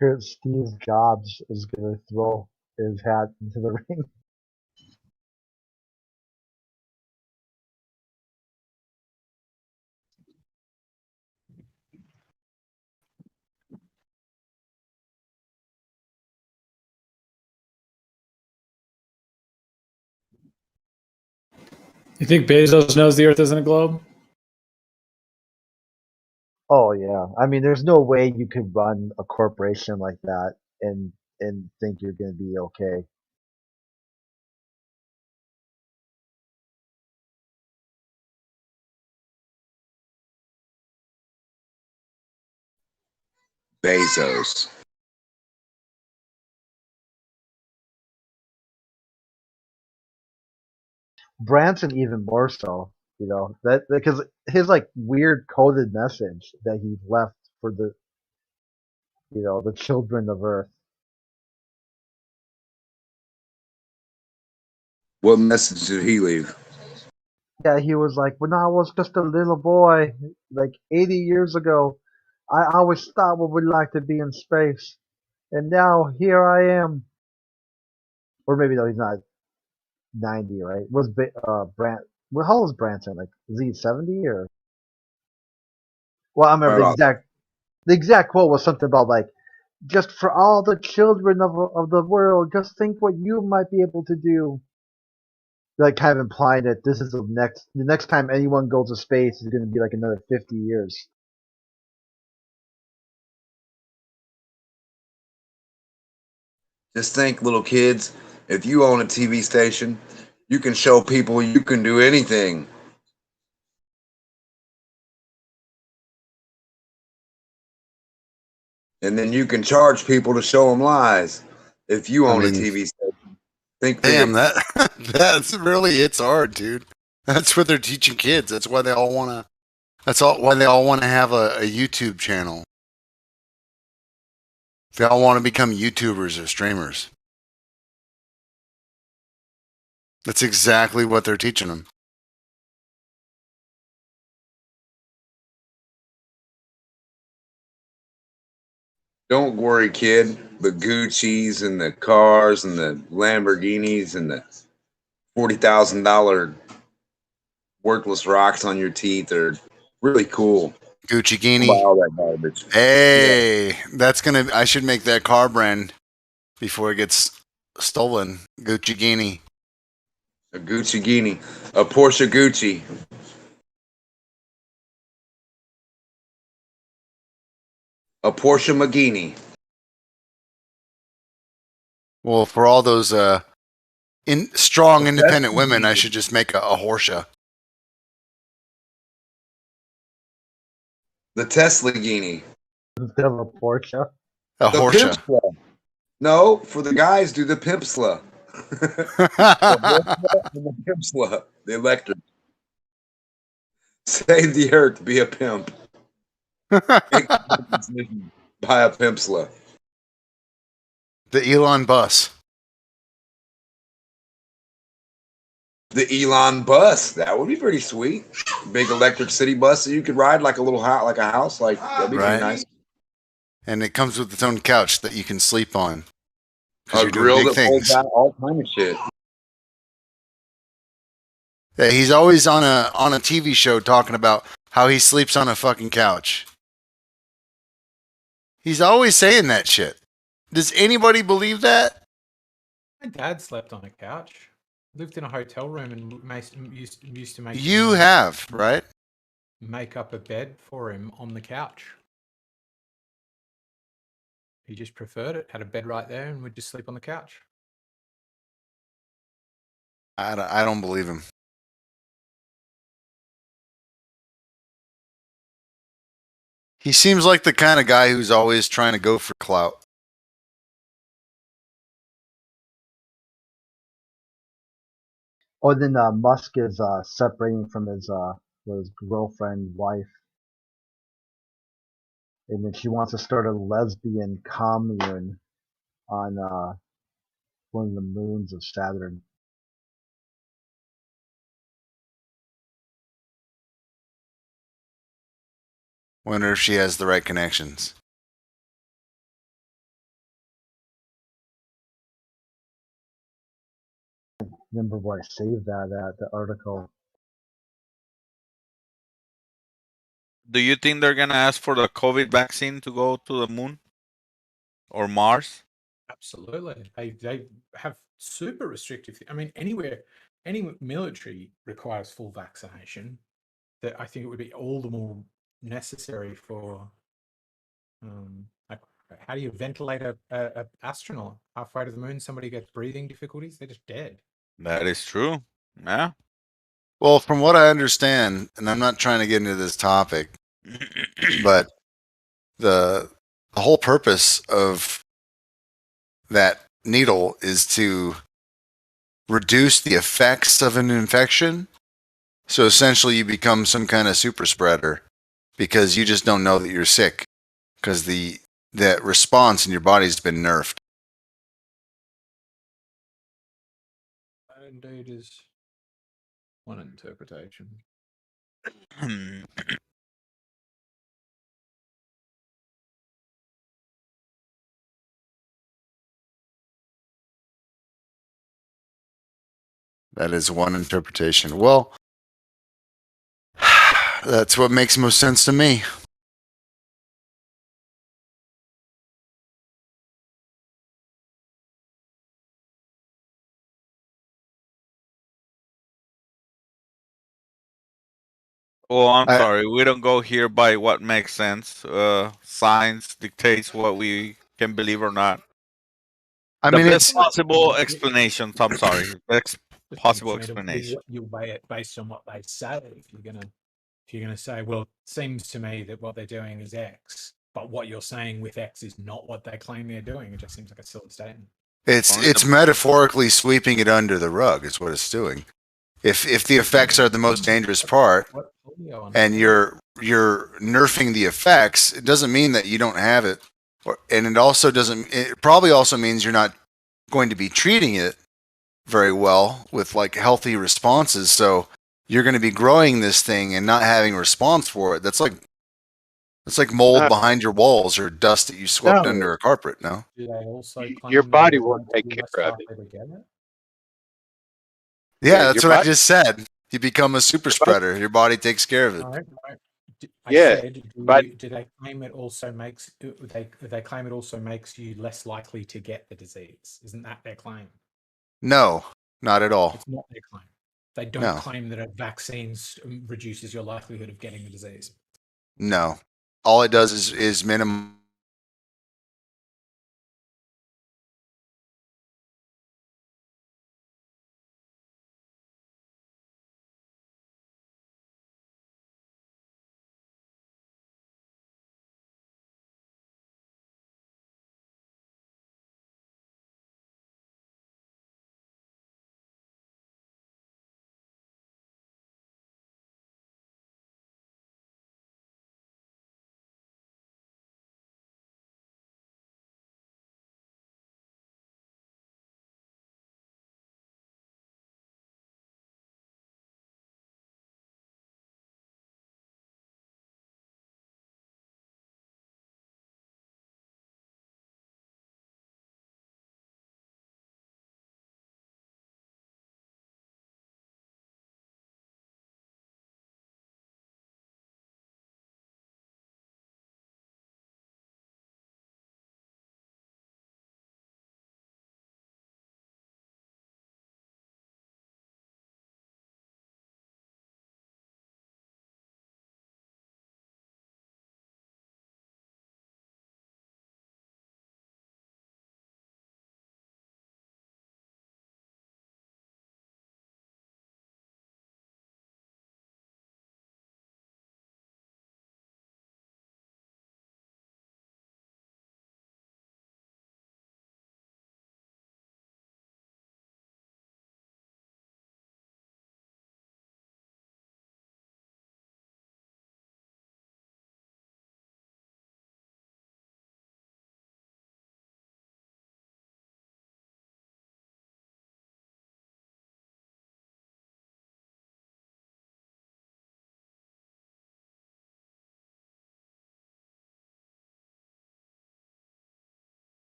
Here, Steve Jobs is going to throw his hat into the ring. You think Bezos knows the Earth isn't a globe? Oh yeah. I mean, there's no way you could run a corporation like that and think you're going to be okay. Bezos. Branson even more so, that because his like weird coded message that he left for the the children of Earth. What message did he leave? Yeah, he was like, when I was just a little boy, like 80 years ago, I always thought what we'd like to be in space, and now here I am. Or maybe no, he's not 90, right? Was Well, how old is Branson? Like, is he 70 or? Well, I remember the exact quote was something about like, just for all the children of the world, just think what you might be able to do. Like, kind of implying that this is the next time anyone goes to space is going to be like another 50 years. Just think, little kids, if you own a TV station, you can show people you can do anything. And then you can charge people to show them lies. If you own a TV station, think Damn, big. that's really, it's hard, dude. That's what they're teaching kids. That's why they all want to. Why they all want to have a YouTube channel. They all want to become YouTubers or streamers. That's exactly what they're teaching them. Don't worry, kid. The Gucci's and the cars and the Lamborghinis and the $40,000 worthless rocks on your teeth are really cool. Gucci Guinea. Buy all that garbage. Hey, I should make that car brand before it gets stolen. Gucci Guinea. A Gucci Guinea. A Porsche Gucci. A Porsche Magini. Well, for all those strong, independent women, I should just make a Porsche. The Tesla Guinea. Instead of a Porsche. A the Porsche. Pimpsla. No, for the guys, do the Pimpsla. the Pimpsla. The electric. Save the earth. Be a pimp. Buy a Pimpsla. The Elon bus. The Elon bus. That would be pretty sweet. Big electric city bus that you could ride like a little house, like a house. Like that'd be pretty nice. And it comes with its own couch that you can sleep on. A grill that holds out all kind of shit. Yeah, he's always on a TV show talking about how he sleeps on a fucking couch. He's always saying that shit. Does anybody believe that? My dad slept on a couch. Lived in a hotel room and used to make. You have, right? Make up a bed for him on the couch. He just preferred it. Had a bed right there and would just sleep on the couch. I don't believe him. He seems like the kind of guy who's always trying to go for clout. Or then Musk is separating from his girlfriend, wife. And then she wants to start a lesbian commune on one of the moons of Saturn. Wonder if she has the right connections. Remember where I saved the article. Do you think they're gonna ask for the COVID vaccine to go to the moon or Mars? Absolutely. They have super restrictive. I mean, anywhere any military requires full vaccination, that I think it would be all the more necessary for like, how do you ventilate a astronaut halfway to the moon? Somebody gets breathing difficulties, they're just dead. That is true. Yeah. Well, from what I understand, and I'm not trying to get into this topic, but the whole purpose of that needle is to reduce the effects of an infection. So essentially, you become some kind of super spreader because you just don't know that you're sick because that response in your body's been nerfed. That indeed is one interpretation. That is one interpretation. Well, that's what makes most sense to me. Oh, I'm sorry. We don't go here by what makes sense. Science dictates what we can believe or not. I The mean, best it's possible explanations. I'm sorry. Best possible explanation. You weigh it based on what they say. If you're gonna say, well, it seems to me that what they're doing is X, but what you're saying with X is not what they claim they're doing. It just seems like a silly statement. It's metaphorically sweeping it under the rug is what it's doing. If the effects are the most dangerous part, and you're nerfing the effects, it doesn't mean that you don't have it, and it also doesn't. It probably also means you're not going to be treating it very well with like healthy responses. So you're going to be growing this thing and not having a response for it. That's like mold behind your walls or dust that you swept No. under a carpet. No. Do they also claim Your that body you're will going to take be care less of it. likely to get it? Yeah, that's your what I body- just said. You become a super spreader. Your body takes care of it. All right. I Yeah, said, but- do they claim it also makes they claim it also makes you less likely to get the disease? Isn't that their claim? No, not at all. It's not their claim. They don't No. claim that a vaccine reduces your likelihood of getting the disease. No. All it does is minimize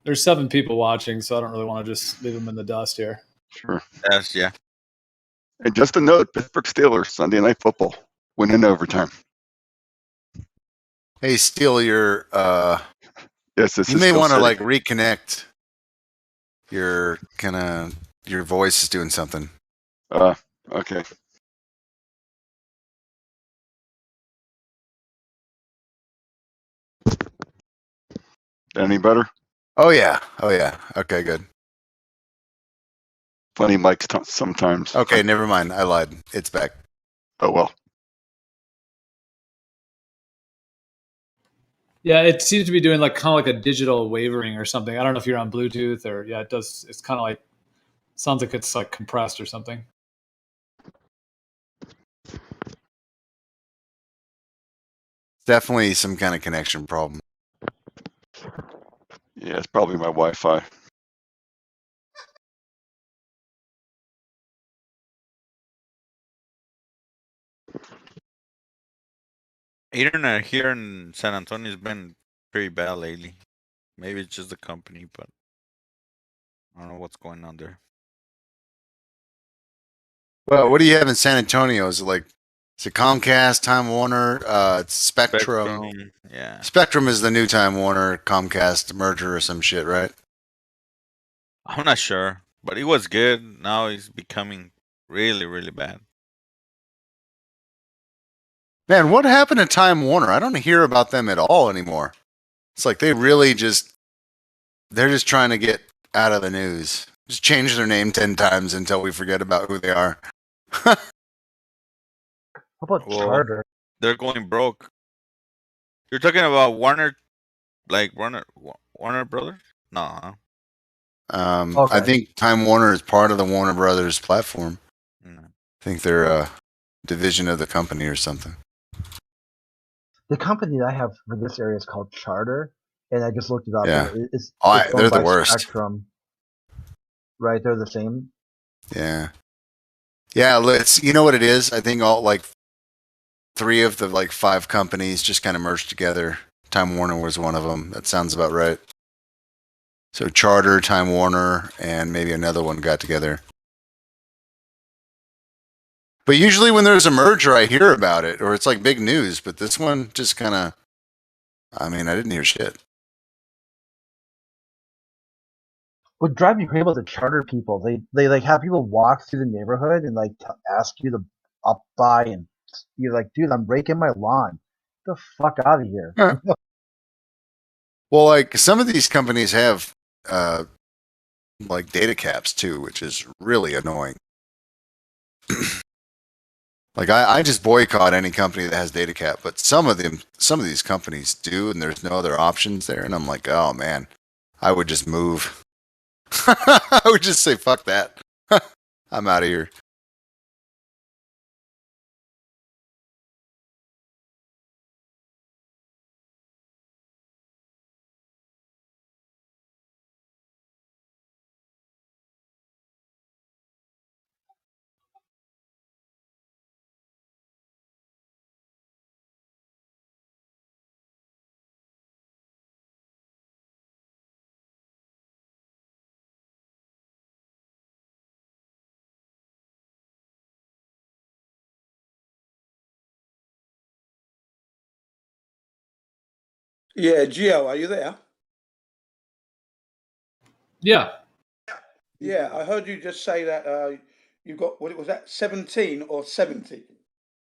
There's 7 people watching, so I don't really want to just leave them in the dust here. Sure. Yes, yeah. And just a note: Pittsburgh Steelers Sunday Night Football win in overtime. Hey, Steele, your yes, this you is may Steel want to City. like reconnect. Your your voice is doing something. Okay. Any better? Oh yeah. Okay, good. Funny mics sometimes. Okay, never mind. I lied. It's back. Oh well. Yeah, it seems to be doing like kind of like a digital wavering or something. I don't know if you're on Bluetooth or it does. It's kind of like sounds like it's like compressed or something. Definitely some kind of connection problem. Yeah, it's probably my Wi-Fi. Internet here in San Antonio has been pretty bad lately. Maybe it's just the company, but I don't know what's going on there. Well, what do you have in San Antonio? Is it Comcast, Time Warner, it's Spectrum? Yeah. Spectrum is the new Time Warner Comcast merger or some shit, right? I'm not sure, but it was good. Now it's becoming really, really bad. Man, what happened to Time Warner? I don't hear about them at all anymore. It's like they're just trying to get out of the news. Just change their name 10 times until we forget about who they are. How about Charter? They're going broke. You're talking about Warner, like Warner Brothers? No. I think Time Warner is part of the Warner Brothers platform. I think they're a division of the company or something. The company that I have for this area is called Charter, and I just looked it up. Yeah. And it's They're owned the by worst. Spectrum. Right, they're the same. Yeah. Yeah, you know what it is? I think all 3 of the 5 companies just kind of merged together. Time Warner was one of them. That sounds about right. So Charter, Time Warner, and maybe another one got together. But usually when there's a merger, I hear about it, or it's like big news. But this one just kind of, I didn't hear shit. What drives me crazy about the Charter people? They like have people walk through the neighborhood and ask you to up by, and you're like, dude, I'm raking my lawn. Get the fuck out of here. Huh. Well, some of these companies have data caps too, which is really annoying. I just boycott any company that has data cap, but some of these companies do, and there's no other options there. And I'm like, oh man, I would just move. I would just say, fuck that. I'm out of here. Yeah, Gio, are you there? Yeah. Yeah, I heard you just say that you got, what was that, 17 or 70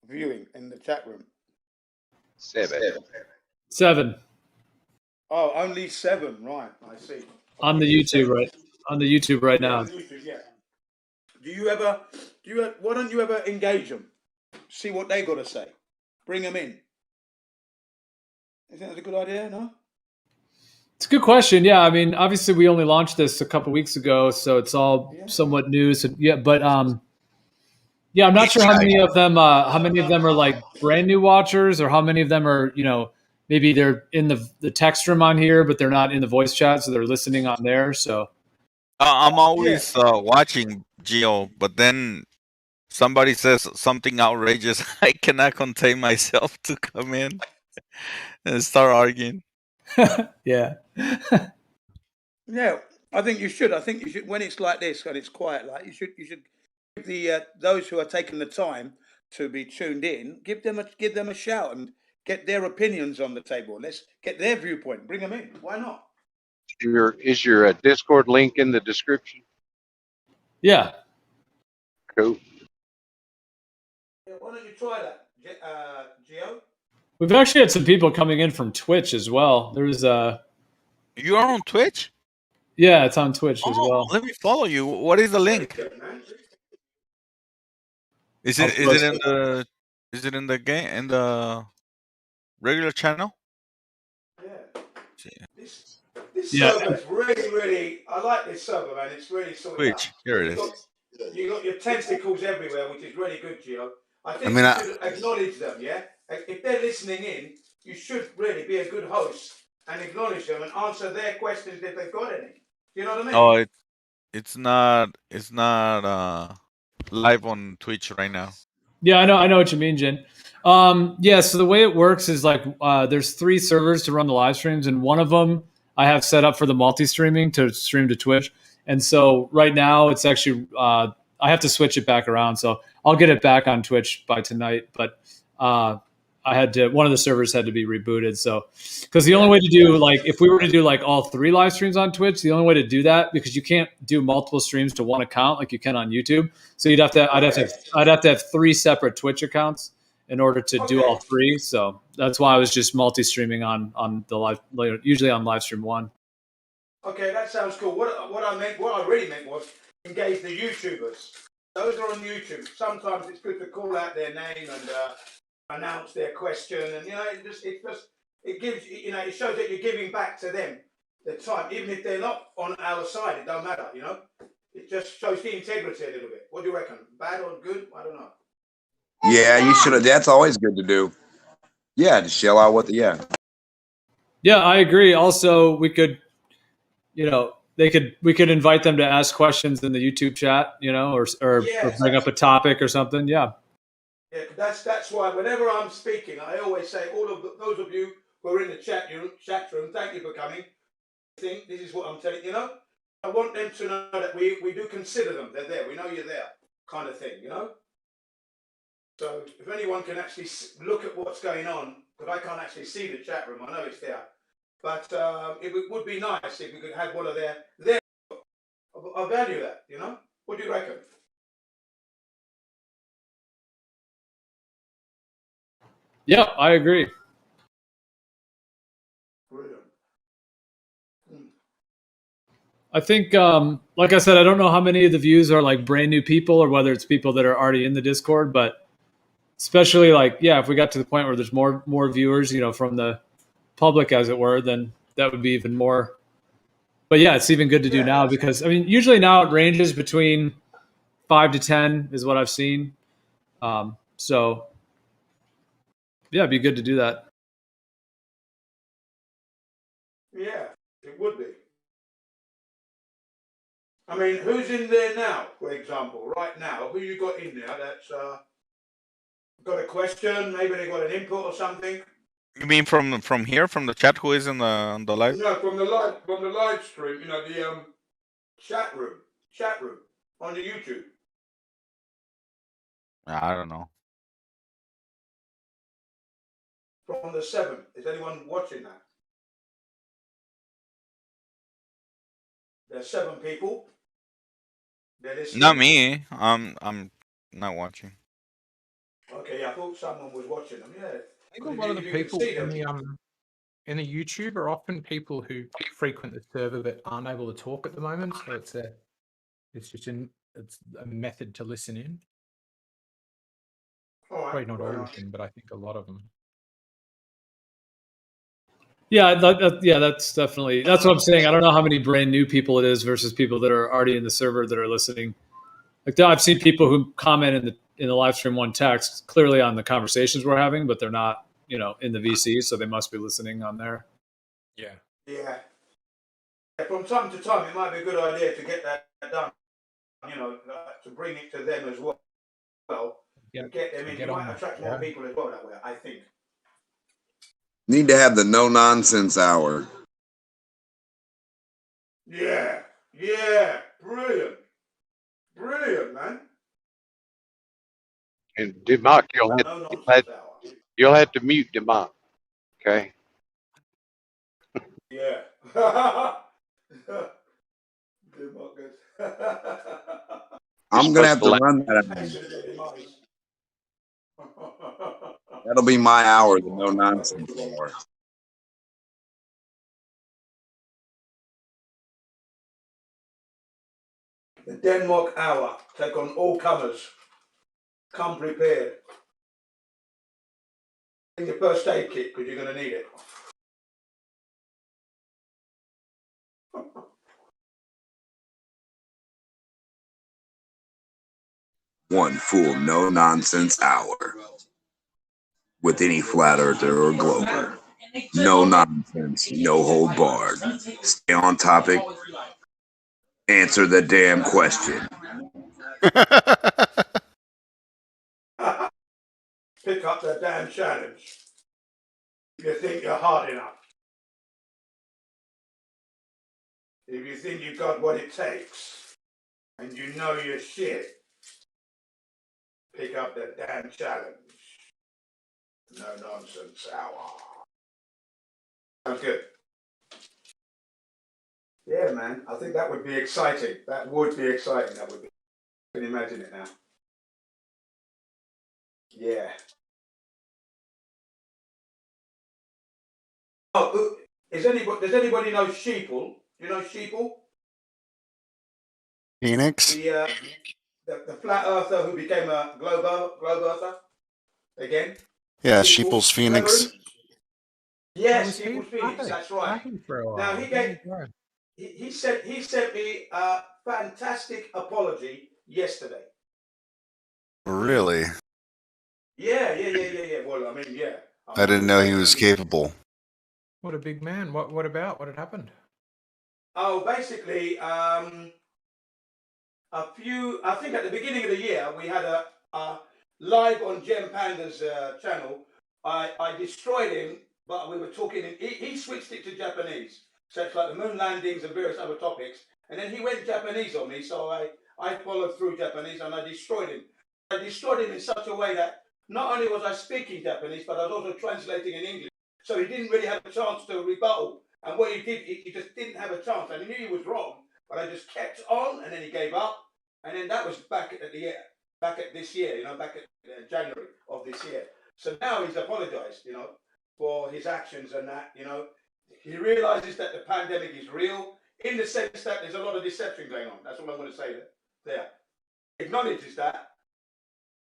viewing in the chat room? 7 Oh, only 7, right? I see. on the YouTube, right? On the YouTube right now. On YouTube, yeah. Why don't you ever engage them? See what they got to say. Bring them in. You think that's a good idea? No. It's a good question. Yeah, obviously we only launched this a couple weeks ago, so it's all somewhat new. So but I'm not sure how many of them are like brand new watchers, or how many of them are maybe they're in the text room on here, but they're not in the voice chat, so they're listening on there. So I'm always watching Gio, but then somebody says something outrageous. I cannot contain myself to come in and start arguing. Yeah. Yeah, I think you should. I think you should when it's like this and it's quiet. Like you should give the those who are taking the time to be tuned in, give them a shout and get their opinions on the table. Let's get their viewpoint. Bring them in. Why not? Is your Discord link in the description? Yeah. Cool. Yeah, why don't you try that, Gio? We've actually had some people coming in from Twitch as well. There's You are on Twitch? Yeah, it's on Twitch as well. Let me follow you. What is the link? Is it in the game in the regular channel? This Yeah. server is really. I like this server, man. It's really sorted Twitch. out. Here it is. You got your tentacles everywhere, which is really good, Gio. I think mean, you should acknowledge them. Yeah, if they're listening in, you should really be a good host and acknowledge them and answer their questions if they've got any. Do you know what I mean? Oh, it's not live on Twitch right now. Yeah, I know what you mean, Jen. Yeah, so the way it works is like there's 3 servers to run the live streams, and one of them I have set up for the multi-streaming to stream to Twitch. And so right now it's actually I have to switch it back around. So I'll get it back on Twitch by tonight. But one of the servers had to be rebooted. So because the only way to do if we were to do like all 3 live streams on Twitch, the only way to do that, because you can't do multiple streams to one account like you can on YouTube. So I'd have to have 3 separate Twitch accounts in order to do all 3. So that's why I was just multi-streaming on the live, usually on live stream 1. Okay, that sounds cool. What I really meant was engage the YouTubers. Those are on YouTube. Sometimes it's good to call out their name and announce their question, and it gives it shows that you're giving back to them the time, even if they're not on our side. It don't matter, It just shows the integrity a little bit. What do you reckon? Bad or good? I don't know. Yeah, you should have. That's always good to do. Yeah, to shell out Yeah, I agree. Also, we could, we could invite them to ask questions in the YouTube chat, or bring up a topic or something. Yeah. Yeah, that's why whenever I'm speaking, I always say, all of those of you who are in the chat room, thank you for coming. This is what I'm telling you. I want them to know that we do consider them. They're there. We know you're there, kind of thing. So if anyone can actually look at what's going on, because I can't actually see the chat room, I know it's there, but it would be nice if we could have one of their. I value that. What do you reckon? Yeah, I agree. Brilliant. I think, like I said, I don't know how many of the views are like brand new people or whether it's people that are already in the Discord, but especially if we got to the point where there's more viewers, from the public, as it were, then that would be even more. But yeah, it's even good to do now because, usually now it ranges between 5 to 10 is what I've seen. So yeah, it'd be good to do that. Yeah, it would be. Who's in there now, for example, right now? Who you got in there that's got a question? Maybe they got an input or something? You mean from here, from the chat? Who is on the live? No, from the live stream. The chat room on the YouTube. I don't know. From the 7th, is anyone watching that? There's 7 people. They're listening. Not me. I'm not watching. Okay, I thought someone was watching them. Yeah. I think a lot of the people in the YouTube are often people who frequent the server but aren't able to talk at the moment. So it's just a method to listen in. Probably not all of them, but I think a lot of them. Yeah, that's definitely, that's what I'm saying. I don't know how many brand new people it is versus people that are already in the server that are listening. I've seen people who comment in the live stream 1 text clearly on the conversations we're having, but they're not, in the VC, so they must be listening on there. Yeah. Yeah. From time to time, it might be a good idea to get that done. To bring it to them as well. To get them in. You might attract more people as well that way, I think. Need to have the no nonsense hour. Yeah, yeah, brilliant, brilliant, man. And Democ, No nonsense hour. you'll have to mute Democ. Okay. Yeah. I'm gonna have to run that. That'll be my hour, the no nonsense hour. The Denmark hour. Take on all comers. Come prepared. Bring your first aid kit because you're going to need it. One full no nonsense hour with any flat earther or glober. No nonsense, no hold barred. Stay on topic. Answer the damn question. Pick up the damn challenge. If you think you're hard enough. If you think you've got what it takes and you know your shit, pick up the damn challenge. No nonsense hour. Sounds good. Yeah, man. I think that would be exciting. That would be exciting. That would be. I can imagine it now. Yeah. Oh, does anybody know Sheeple? You know Sheeple? Phoenix? The flat earther who became a globe earther again? Yeah, Sheeple's Phoenix. Yes, Sheeple's Phoenix, that's right. Now he sent me a fantastic apology yesterday. Really? Yeah. Well, I mean, yeah. I didn't know he was capable. What a big man. What about? What had happened? Oh, basically, I think at the beginning of the year, we had a live on Gem Panda's channel. I destroyed him, but we were talking, he switched it to Japanese. So it's like the moon landings and various other topics. And then he went Japanese on me, so I followed through Japanese and I destroyed him. I destroyed him in such a way that not only was I speaking Japanese, but I was also translating in English. So he didn't really have a chance to rebuttal. And what he did, he just didn't have a chance. And he knew he was wrong, but I just kept on, and then he gave up. And then that was back at this year, back at January of this year. So now he's apologized, for his actions and that, He realizes that the pandemic is real in the sense that there's a lot of deception going on. That's all I'm going to say there. He acknowledges that.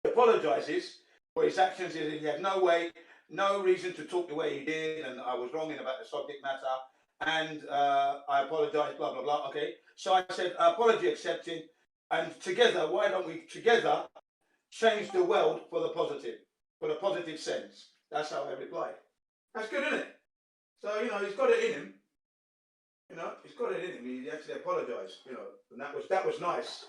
He apologizes for his actions. He had no reason to talk the way he did, and I was wrong about the subject matter. And I apologize, blah, blah, blah. Okay. So I said, apology accepted. And together, why don't we together change the world for the positive sense? That's how I replied. That's good, isn't it? So, he's got it in him. He's got it in him. He actually apologized, and that was nice.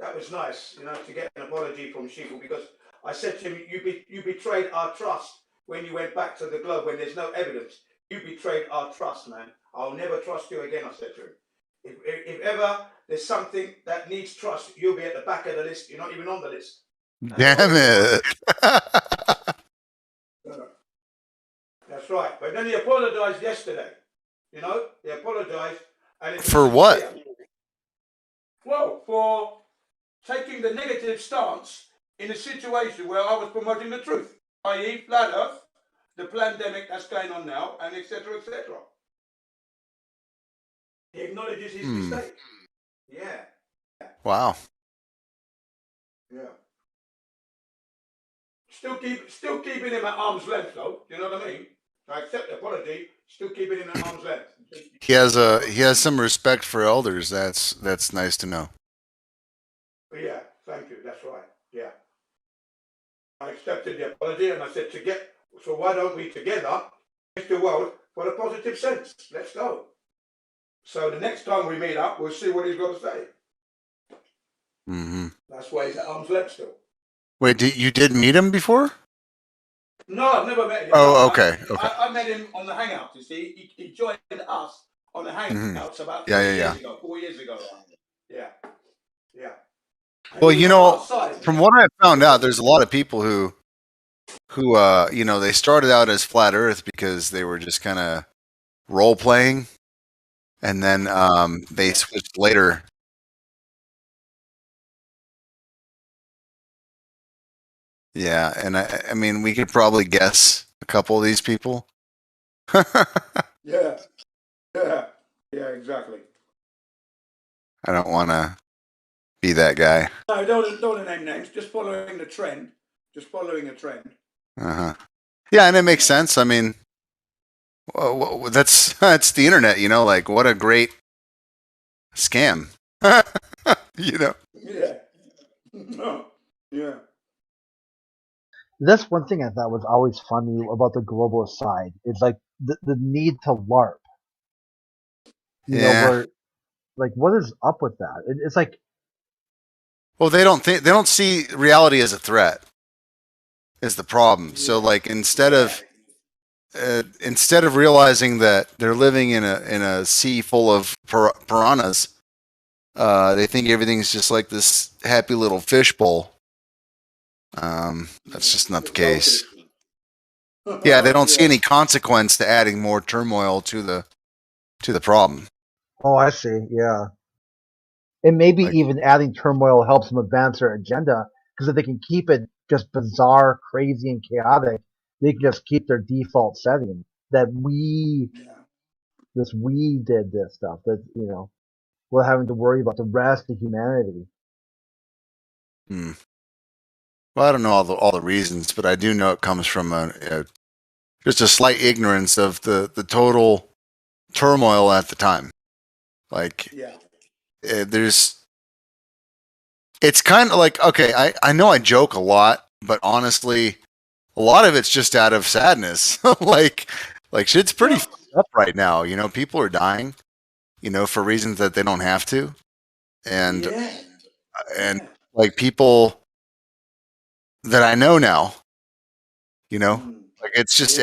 That was nice, to get an apology from Sheeple, because I said to him, you betrayed our trust when you went back to the globe when there's no evidence. You betrayed our trust, man. I'll never trust you again, I said to him. If ever there's something that needs trust, you'll be at the back of the list. You're not even on the list. Damn it. That's right. But then he apologized yesterday. He apologized. And For what? Clear. Well, for taking the negative stance in a situation where I was promoting the truth, i.e. flat earth, the pandemic that's going on now, and etc., etc. He acknowledges his mistake. Yeah. Wow. Yeah. Still keeping him at arm's length, though. You know what I mean? I accept the apology. Still keeping him at arm's length. He has some respect for elders. That's nice to know. Yeah. Thank you. That's right. Yeah. I accepted the apology, and I said so why don't we together change the world for a positive sense? Let's go. So the next time we meet up, we'll see what he's got to say. Mm-hmm. That's why he's at arm's length still. Wait, you did meet him before? No, I've never met him. Oh, okay. I met him on the Hangout, you see. He joined us on the Hangouts about Yeah, 3 yeah, years yeah. ago, 4 years ago. Yeah, yeah. And Well, he was you on our know, side. from what I found out, there's a lot of people who you know, they started out as flat Earth because they were just kind of role playing, and then they switched later. Yeah, and I mean, we could probably guess a couple of these people. Yeah, yeah, yeah, exactly. I don't want to be that guy. No, don't name names. Just following the trend. Just following a trend. Uh-huh. Yeah, and it makes sense. I mean, that's that's the internet, you know. Like, what a great scam, you know. Yeah. No. Yeah. That's one thing I thought was always funny about the globalist side. It's like the need to LARP. You know, Yeah. where like what is up with that? It's like, Well, they don't see reality as a threat. Is the problem. So like instead of realizing that they're living in a sea full of piranhas, they think everything's just like this happy little fishbowl. That's just not the case. Yeah, they don't see any consequence to adding more turmoil to the problem. oh, I see, yeah. And maybe even adding turmoil helps them advance their agenda, because if they can keep it just bizarre, crazy, and chaotic, they can just keep their default setting that we did this stuff, that, you know, we're having to worry about the rest of humanity. Hmm. Well, I don't know all the reasons, but I do know it comes from just a slight ignorance of the total turmoil at the time. Like, it's kind of like, okay, I know I joke a lot, but honestly, a lot of it's just out of sadness. like shit's pretty fucked up right now. You know, people are dying, you know, for reasons that they don't have to, and like people that I know now, you know, like it's just,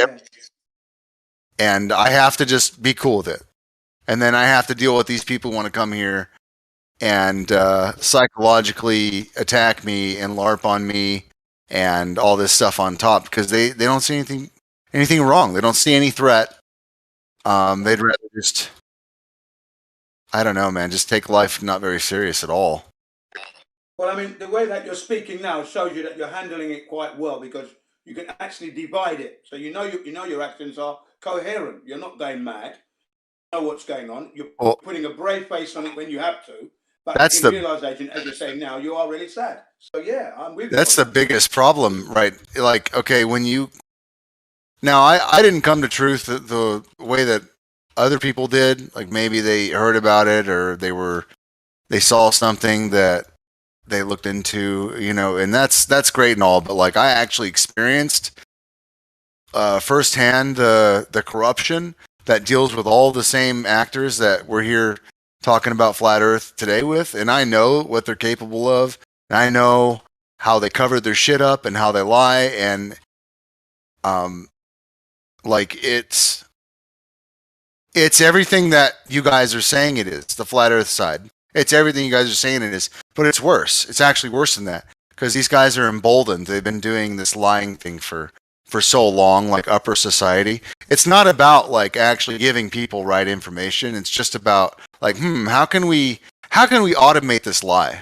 and I have to just be cool with it, and then I have to deal with these people who want to come here and psychologically attack me and LARP on me and all this stuff on top because they don't see anything wrong. They don't see any threat. They'd rather just, I don't know, man, just take life not very serious at all. Well, I mean, the way that you're speaking now shows you that you're handling it quite well, because you can actually divide it. So you know your actions are coherent. You're not going mad. You know what's going on. You're putting a brave face on it when you have to. But That's in the- realization, as you're saying now, you are really sad. So yeah, I'm with you. That's the biggest problem, right? Like, okay, when you now, I didn't come to truth the way that other people did. Like maybe they heard about it or they saw something that they looked into, you know, and that's great and all, but like I actually experienced firsthand the corruption that deals with all the same actors that we're here talking about Flat Earth today with, and I know what they're capable of, and I know how they covered their shit up and how they lie, and like it's everything that you guys are saying it is, the Flat Earth side. It's everything you guys are saying it is, but it's worse. It's actually worse than that because these guys are emboldened. They've been doing this lying thing for so long, like upper society. It's not about like actually giving people right information. It's just about like, how can we automate this lie?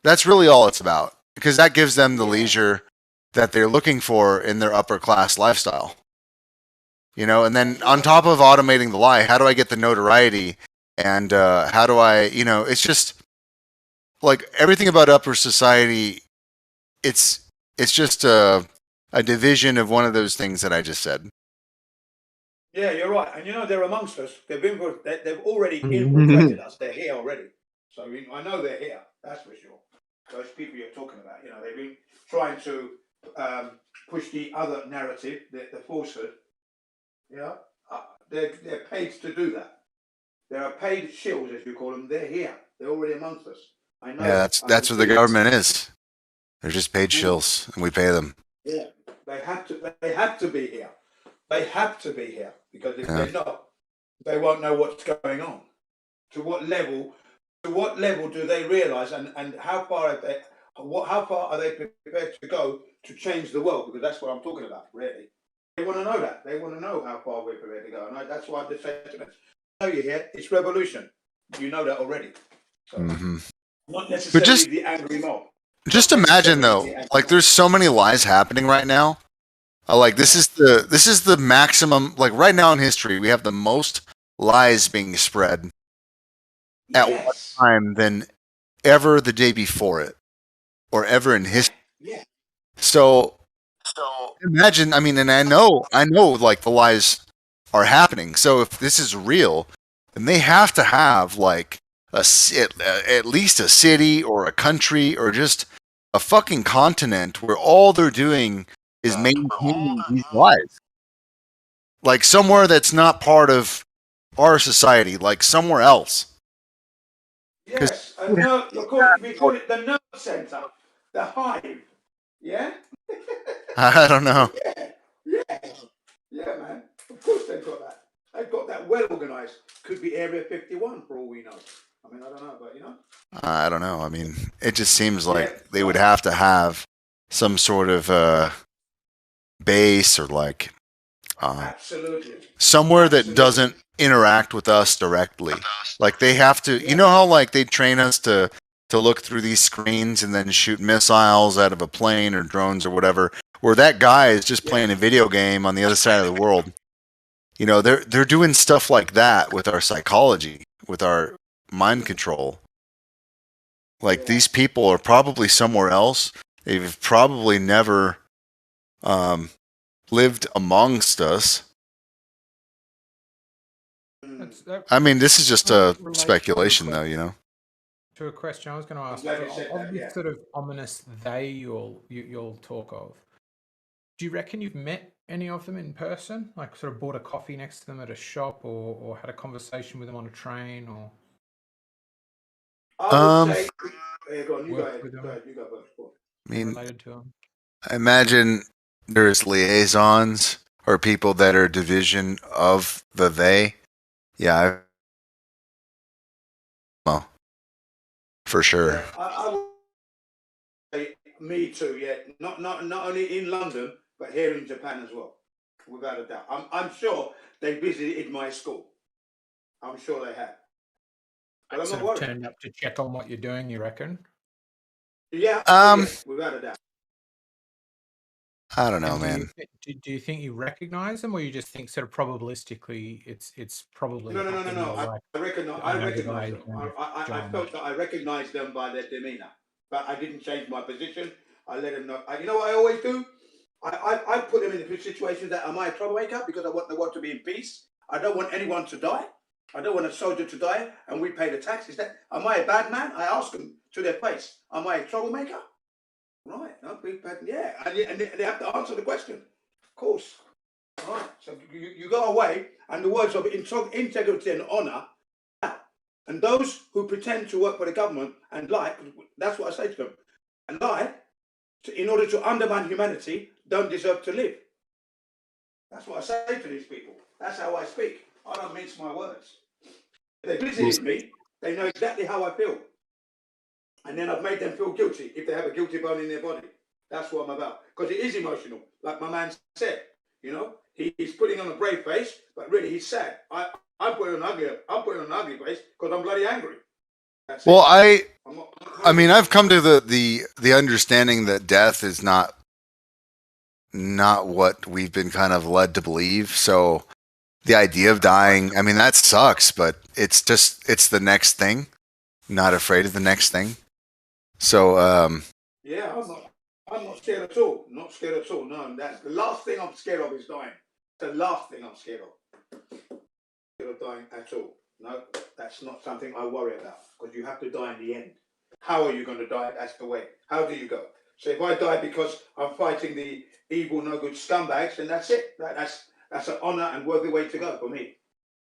That's really all it's about, because that gives them the leisure that they're looking for in their upper class lifestyle. You know, and then on top of automating the lie, how do I get the notoriety? And how do I, you know, it's just like everything about upper society. It's just a division of one of those things that I just said. Yeah, you're right. And you know, they're amongst us. They've already infiltrated us. They're here already. So I know they're here. That's for sure. Those people you're talking about, you know, they've been trying to push the other narrative, the falsehood. Yeah, they're paid to do that. There are paid shills, as you call them. They're here. They're already amongst us. I know. Yeah, that's what the government is. They're just paid shills, and we pay them. Yeah, they have to be here. They have to be here, because if they're not, they won't know what's going on. To what level do they realise, and how far are they? How far are they prepared to go to change the world? Because that's what I'm talking about, really. They want to know that. They want to know how far we're prepared to go, and that's why I'm just saying to them, I know you hear it's revolution. You know that already. So, not necessarily the angry mob. Just imagine though, like there's so many lies happening right now. Like this is the maximum. Like right now in history, we have the most lies being spread at one time than ever the day before it, or ever in history. So imagine. I mean, and I know, like the lies are happening. So if this is real, then they have to have like at least a city or a country or just a fucking continent where all they're doing is maintaining these lies. Like somewhere that's not part of our society, like somewhere else. Yes, we call it the nerve center, the hive. Yeah? I don't know. Yeah, man. Of course they've got that. They've got that well organised. Could be Area 51 for all we know. I mean, I don't know, but you know. I don't know. I mean, it just seems like they would have to have some sort of base or like Absolutely. somewhere that doesn't interact with us directly. Like they have to, you know how like they train us to look through these screens and then shoot missiles out of a plane or drones or whatever, where that guy is just playing a video game on the other side of the world. You know, they're doing stuff like that with our psychology, with our mind control. Like these people are probably somewhere else. They've probably never lived amongst us. I mean, this is just a speculation, though, you know. To a question I was going to ask, glad you said of that, this yeah. sort of ominous they you'll talk of, do you reckon you've met any of them in person? Like sort of bought a coffee next to them at a shop or had a conversation with them on a train or... I would say, go on, you go worked ahead. with them? Go ahead, you go first. I mean, Related to them? I imagine there's liaisons or people that are division of the they. Yeah, well, for sure. I would say me too, yeah. Not only in London, but here in Japan as well, without a doubt. I'm sure they visited my school. I'm sure they have. But I'm Sort not of worried. turned up to check on what you're doing, you reckon? Yeah, without a doubt. I don't know, And man. Do you think you recognise them, or you just think sort of probabilistically it's probably No. happening, or like, I recognize them. I felt that I recognized them by their demeanor, but I didn't change my position. I let them know. You know what I always do? I put them in the situation that am I a troublemaker because I want the world to be in peace. I don't want anyone to die. I don't want a soldier to die, and we pay the taxes. Am I a bad man? I ask them to their face. Am I a troublemaker? Right, no, yeah, and they have to answer the question. Of course. All right, so you go away, and the words of integrity and honour, and those who pretend to work for the government and lie, that's what I say to them, and lie, in order to undermine humanity, don't deserve to live. That's what I say to these people. That's how I speak. I don't mince my words. If they visited me, they know exactly how I feel. And then I've made them feel guilty if they have a guilty bone in their body. That's what I'm about. Because it is emotional, like my man said. You know, he's putting on a brave face, but really he's sad. I'm putting on an ugly face because I'm bloody angry. That's Well, it. I mean, I've come to the understanding that death is not what we've been kind of led to believe. So the idea of dying, I mean, that sucks, but it's the next thing. Not afraid of the next thing. So, yeah, I'm not scared at all. Not scared at all. No, that's the last thing I'm scared of is dying. The last thing I'm scared of. Scared of dying at all. No, that's not something I worry about because you have to die in the end. How are you going to die? That's the way. How do you go? So if I die because I'm fighting the evil, no good scumbags, then that's it. That's an honour and worthy way to go for me.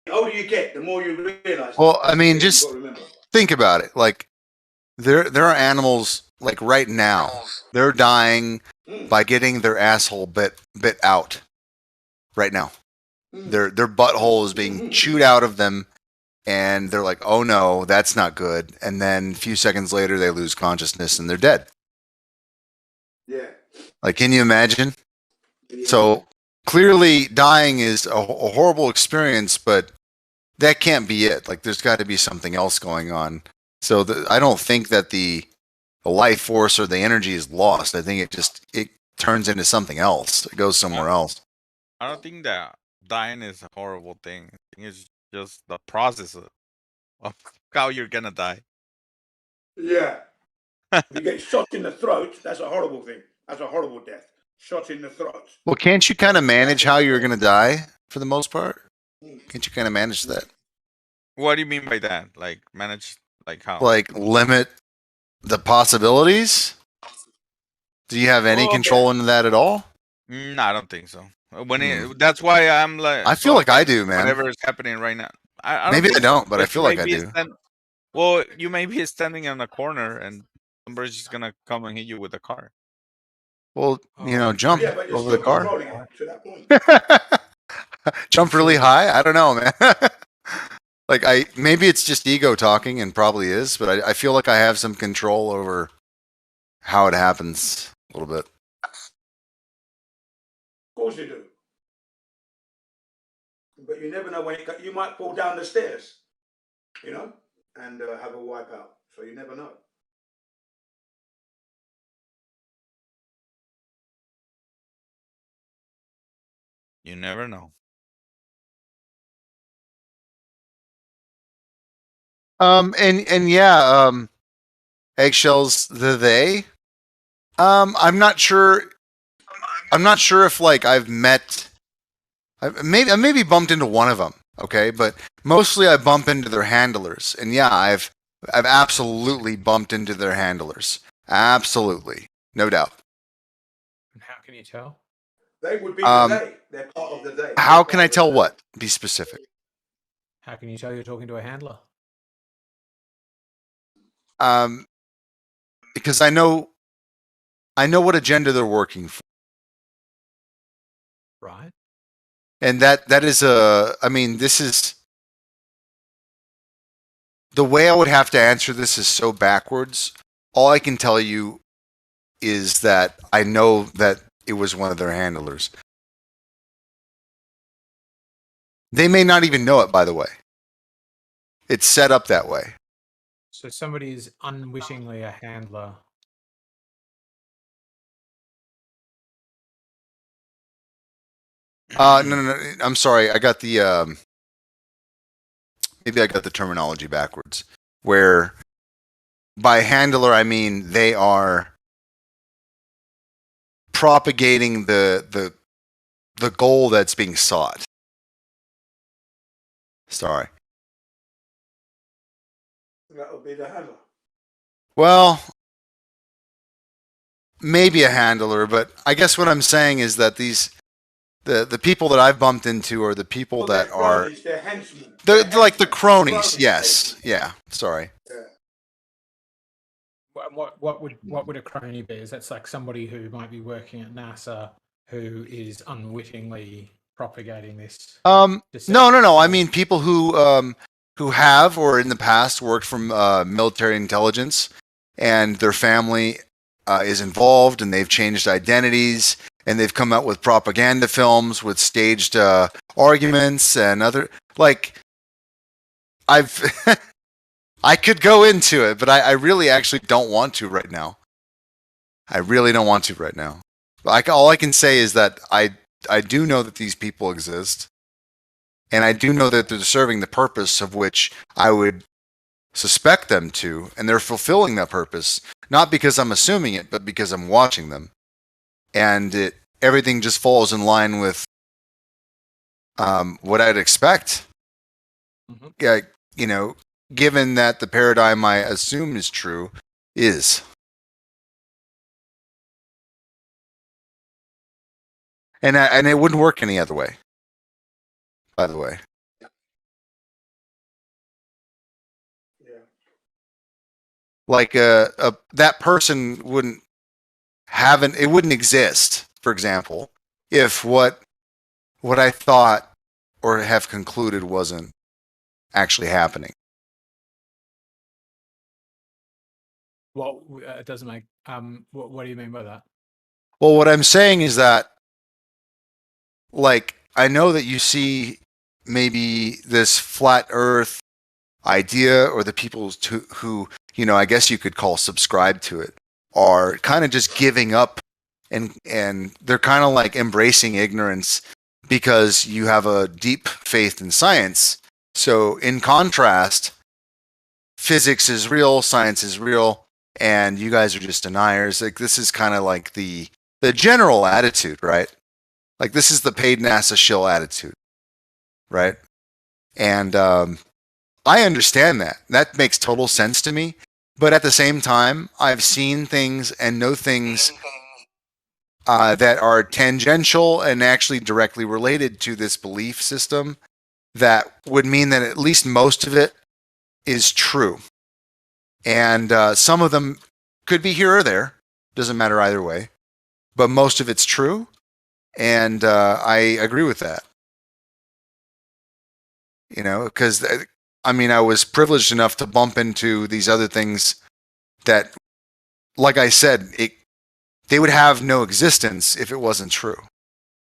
The older you get, the more you realise. well, I mean, just think about it. Like, there are animals, like right now, they're dying by getting their asshole bit out right now. Their butthole is being chewed out of them, and they're like, "Oh no, that's not good." And then a few seconds later, they lose consciousness and they're dead. Yeah. Like, can you imagine? So clearly, dying is a horrible experience, but that can't be it. Like, there's got to be something else going on. So I don't think that the life force or the energy is lost. I think it turns into something else. It goes somewhere else. I don't think that dying is a horrible thing. I think it's just the process of how you're gonna die. Yeah. If you get shot in the throat, that's a horrible thing. That's a horrible death. Shot in the throat. Well, can't you kind of manage how you're going to die for the most part? Can't you kind of manage that? What do you mean by that? Like manage, like how? Like limit the possibilities? Do you have any control into that at all? No, I don't think so. That's why I'm like. I feel like I do, man. Whatever is happening right now. Maybe I don't, but I But feel you like may I be do. Well, you may be standing in a corner and somebody's just gonna come and hit you with a car. Well, jump Yeah, but you're over the still car. controlling it to that point. Jump really high? I don't know, man. Like maybe it's just ego talking, and probably is, but I feel like I have some control over how it happens a little bit. Of course you do. But you never know when you might fall down the stairs, and have a wipeout. So you never know. You never know. And yeah, eggshells, I'm not sure if like I've met, I maybe bumped into one of them, okay, but mostly I bump into their handlers, and yeah, I've absolutely bumped into their handlers, absolutely, no doubt. And how can you tell? They would be the day. They're part of the day. How can I tell what? Be specific. How can you tell you're talking to a handler? Because I know what agenda they're working for. Right. And that is this is the way I would have to answer this is so backwards. All I can tell you is that I know that it was one of their handlers. They may not even know it, by the way. It's set up that way. So somebody is unwittingly a handler. No. I'm sorry. I got the maybe I got the terminology backwards. Where by handler I mean they are propagating the goal that's being sought. Sorry. That would be the handler. Well, maybe a handler, but I guess what I'm saying is that the people that I've bumped into are the people that are they're henchmen. they're like the cronies. Yes, yeah. Sorry. What would a crony be? Is that like somebody who might be working at NASA who is unwittingly propagating this? No. I mean people who have or in the past worked from military intelligence, and their family is involved, and they've changed identities, and they've come out with propaganda films with staged arguments and other like I've. I could go into it, but I really actually don't want to right now. I really don't want to right now. All I can say is that I do know that these people exist, and I do know that they're serving the purpose of which I would suspect them to, and they're fulfilling that purpose, not because I'm assuming it, but because I'm watching them. And everything just falls in line with what I'd expect. Mm-hmm. Yeah, given that the paradigm I assume is true is. And it wouldn't work any other way, by the way. Yeah. Like that person wouldn't it wouldn't exist, for example, if what I thought or have concluded wasn't actually happening. Well, it doesn't make. What do you mean by that? Well, what I'm saying is that, like, I know that you see maybe this flat Earth idea, or the people who I guess you could call subscribe to it, are kind of just giving up, and they're kind of like embracing ignorance because you have a deep faith in science. So in contrast, physics is real, science is real, and you guys are just deniers. Like, this is kind of like the general attitude, right? Like, this is the paid NASA shill attitude, right? And I understand that. That makes total sense to me. But at the same time, I've seen things and know things that are tangential and actually directly related to this belief system that would mean that at least most of it is true. And some of them could be here or there. Doesn't matter either way. But most of it's true. And I agree with that. You know, because I mean, I was privileged enough to bump into these other things that, like I said, they would have no existence if it wasn't true.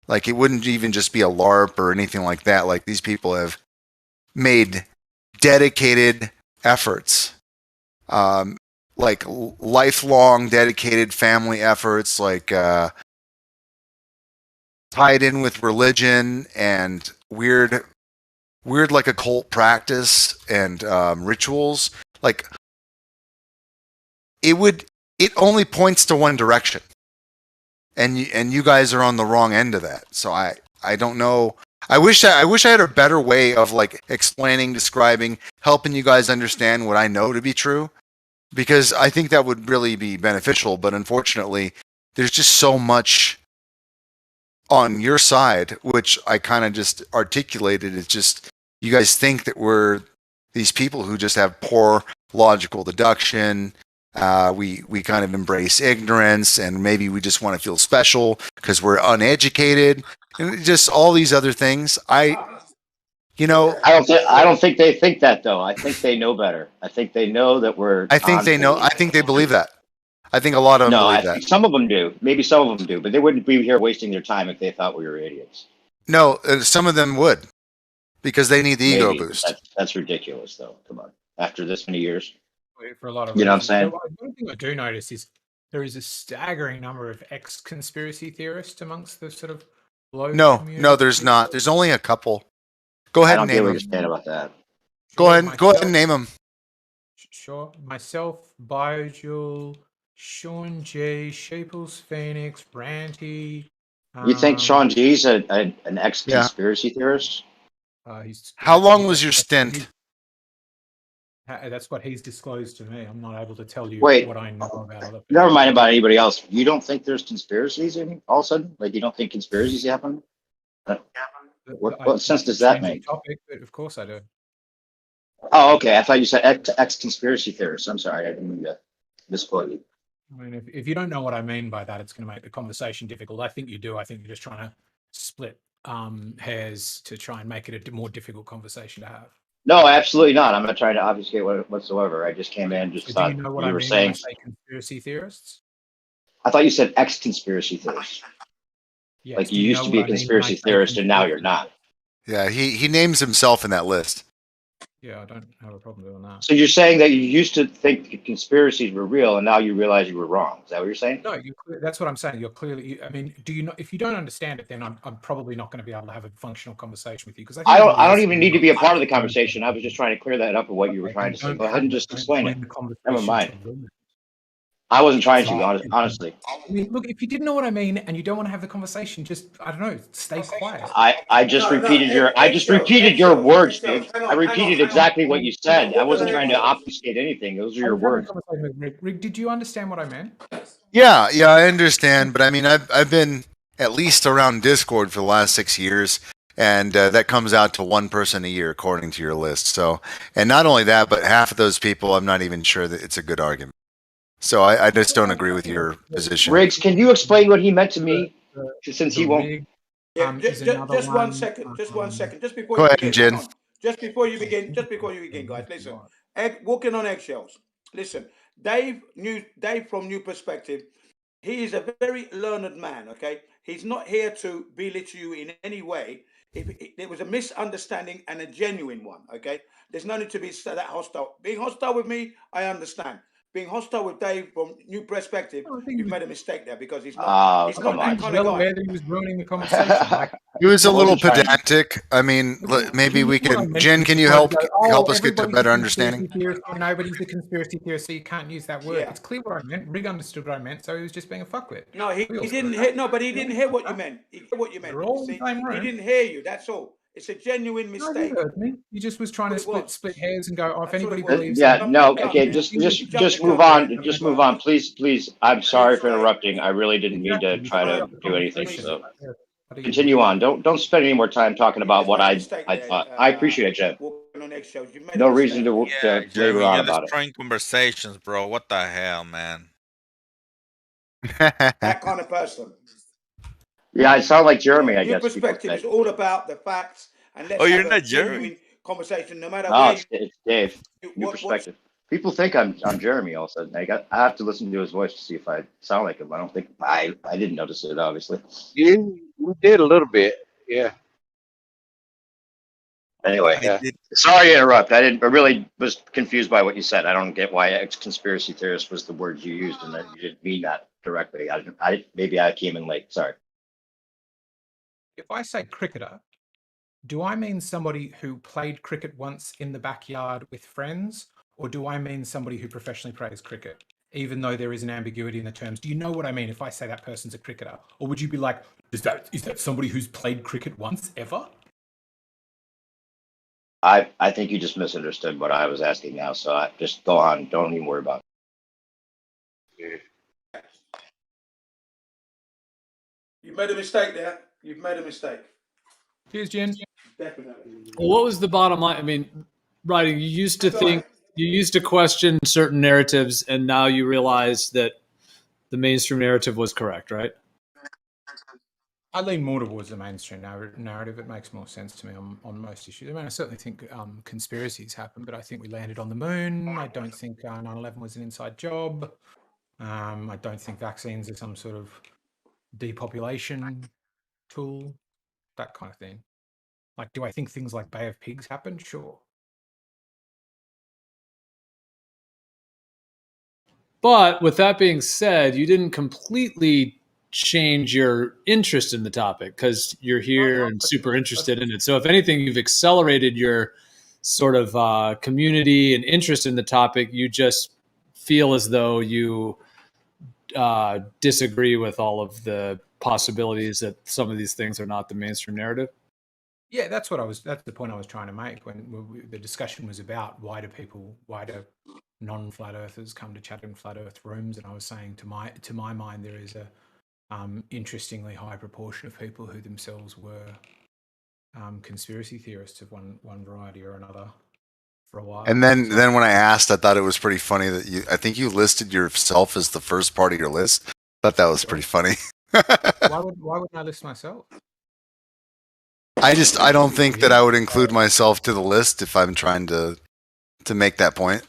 Like, it wouldn't even just be a LARP or anything like that. Like, these people have made dedicated efforts, like lifelong dedicated family efforts, like tied in with religion and weird like occult practice and rituals. Like, it only points to one direction, and you guys are on the wrong end of that. So I don't know. I wish I had a better way of like explaining, describing, helping you guys understand what I know to be true, because I think that would really be beneficial. But unfortunately, there's just so much on your side, which I kind of just articulated. It's just, you guys think that we're these people who just have poor logical deduction. We kind of embrace ignorance, and maybe we just want to feel special because we're uneducated, and just all these other things. I don't think they think that, though. I think they know better. I think they know that we're. I think they know. I think they believe that. I think a lot of them believe that. Some of them do. Maybe some of them do, but they wouldn't be here wasting their time if they thought we were idiots. No, some of them would, because they need the ego boost. That's ridiculous, though. Come on, after this many years. For a lot of You know what I'm saying? So one thing I do notice is there is a staggering number of ex-conspiracy theorists amongst the sort of low community. No, there's not. There's only a couple. Go ahead and name them. I don't get what you're saying about that. Go ahead and name them. Sure. Myself, BioJule, Sean G, Sheeples Phoenix, Ranty. You think Sean G's an ex-conspiracy theorist? How long was your stint? That's what he's disclosed to me. I'm not able to tell you Wait, what I know about other people. Never mind about anybody else. You don't think there's conspiracies all of a sudden? Like, you don't think conspiracies happen? What sense does that make? Topic, but of course I do. Oh, okay. I thought you said ex-conspiracy theorists. I'm sorry. I didn't mean to misquote you. I mean, if you don't know what I mean by that, it's going to make the conversation difficult. I think you do. I think you're just trying to split hairs to try and make it a more difficult conversation to have. No, absolutely not. I'm not trying to obfuscate whatsoever. I just came in, just thought do you know what you I were mean saying. when I say conspiracy theorists? I thought you said ex-conspiracy theorists. Yes, like, you used to be a conspiracy theorist and now you're not. Yeah, he names himself in that list. Yeah, I don't have a problem doing that. So you're saying that you used to think conspiracies were real and now you realize you were wrong. Is that what you're saying? No, that's what I'm saying. You're clearly. I mean, do you not? If you don't understand it, then I'm probably not going to be able to have a functional conversation with you, because I don't even need to be a part of the conversation. I was just trying to clear that up of what you were trying to say. Go ahead and just explain it. Never mind. I wasn't trying to, honestly. I mean, look, if you didn't know what I mean and you don't want to have the conversation, just, I don't know, stay quiet. I just repeated your words, dude. I repeated exactly what you said. I wasn't trying to obfuscate anything. Those are your words. Rick, did you understand what I meant? Yeah, I understand, but I mean, I've been at least around Discord for the last 6 years, and that comes out to one person a year according to your list. So, and not only that, but half of those people, I'm not even sure that it's a good argument. So I just don't agree with your position. Riggs, can you explain what he meant to me, since he won't? Yeah, is another just one. 1 second. Just 1 second. Just before Go you ahead, begin. Jin. Hang on. Just before you begin, guys. Listen. Walking on eggshells. Listen, Dave from New Perspective. He is a very learned man. Okay, he's not here to belittle you in any way. If there was a misunderstanding and a genuine one, okay, there's no need to be that hostile. Being hostile with me, I understand. Being hostile with Dave from New Perspective, you've made a mistake there because he's not. He's not that kind of guy. He was ruining the conversation. Like, He was a little trying to- pedantic. I mean, maybe we What I can. meant Jen, was can you to help go, "Oh, us get to a everybody's better a understanding? conspiracy theorist," or nobody's a conspiracy theorist, so you can't use that word. Yeah. It's clear what I meant. Rig understood what I meant, so he was just being a fuckwit. No, he We all didn't saw hear. that. No, but he didn't hear what you meant. He heard what you meant. We're all in the See, same he room. didn't hear you. That's all. It's a genuine No, you mistake. heard me. You just was trying to split hairs and go, "Oh, if anybody was. believes." Yeah, that- no, Yeah, okay, just just move on. Just move on, please. I'm sorry for interrupting. I really didn't mean to try to do anything. So continue on. Don't spend any more time talking about what I thought. I appreciate it, Jeff. Walking on eggshells. You made No a reason mistake. to labor Jeremy, on you're about it. destroying conversations, bro. What the hell, man? That kind of person. Yeah, I sound like Jeremy, I Your guess. people perspective say. is all about the facts, and let's Oh, have you're a not genuine Jeremy? conversation, no matter No, where. it's Dave. New perspective. People think I'm Jeremy all of a sudden. I have to listen to his voice to see if I sound like him. I don't think I didn't notice it, obviously. You did a little bit, yeah. Anyway, Yeah. sorry to interrupt. I really was confused by what you said. I don't get why conspiracy theorist was the word you used, and that you didn't mean that directly. Maybe I came in late. Sorry. If I say cricketer, do I mean somebody who played cricket once in the backyard with friends, or do I mean somebody who professionally plays cricket? Even though there is an ambiguity in the terms, do you know what I mean if I say that person's a cricketer? Or would you be like, is that somebody who's played cricket once ever? I think you just misunderstood what I was asking now. So just go on. Don't even worry about it. You made a mistake there. You've made a mistake. Cheers, Jen. Definitely. Well, what was the bottom line? I mean, writing, you used to question certain narratives, and now you realize that the mainstream narrative was correct, right? I lean more towards the mainstream narrative. It makes more sense to me on most issues. I mean, I certainly think conspiracies happen, but I think we landed on the moon. I don't think 9/11 was an inside job. I don't think vaccines are some sort of depopulation tool, that kind of thing. Like, do I think things like Bay of Pigs happened? Sure. But with that being said, you didn't completely change your interest in the topic because you're here and super interested in it. So if anything, you've accelerated your sort of community and interest in the topic. You just feel as though you disagree with all of the possibilities that some of these things are not the mainstream narrative. Yeah, that's the point I was trying to make when the discussion was about why do non-flat earthers come to chat in flat earth rooms, and I was saying to my mind there is a interestingly high proportion of people who themselves were conspiracy theorists of one variety or another for a while. And then when I asked, I thought it was pretty funny that I think you listed yourself as the first part of your list. Thought that was pretty funny. why wouldn't I list myself? I don't think that I would include myself to the list if I'm trying to make that point.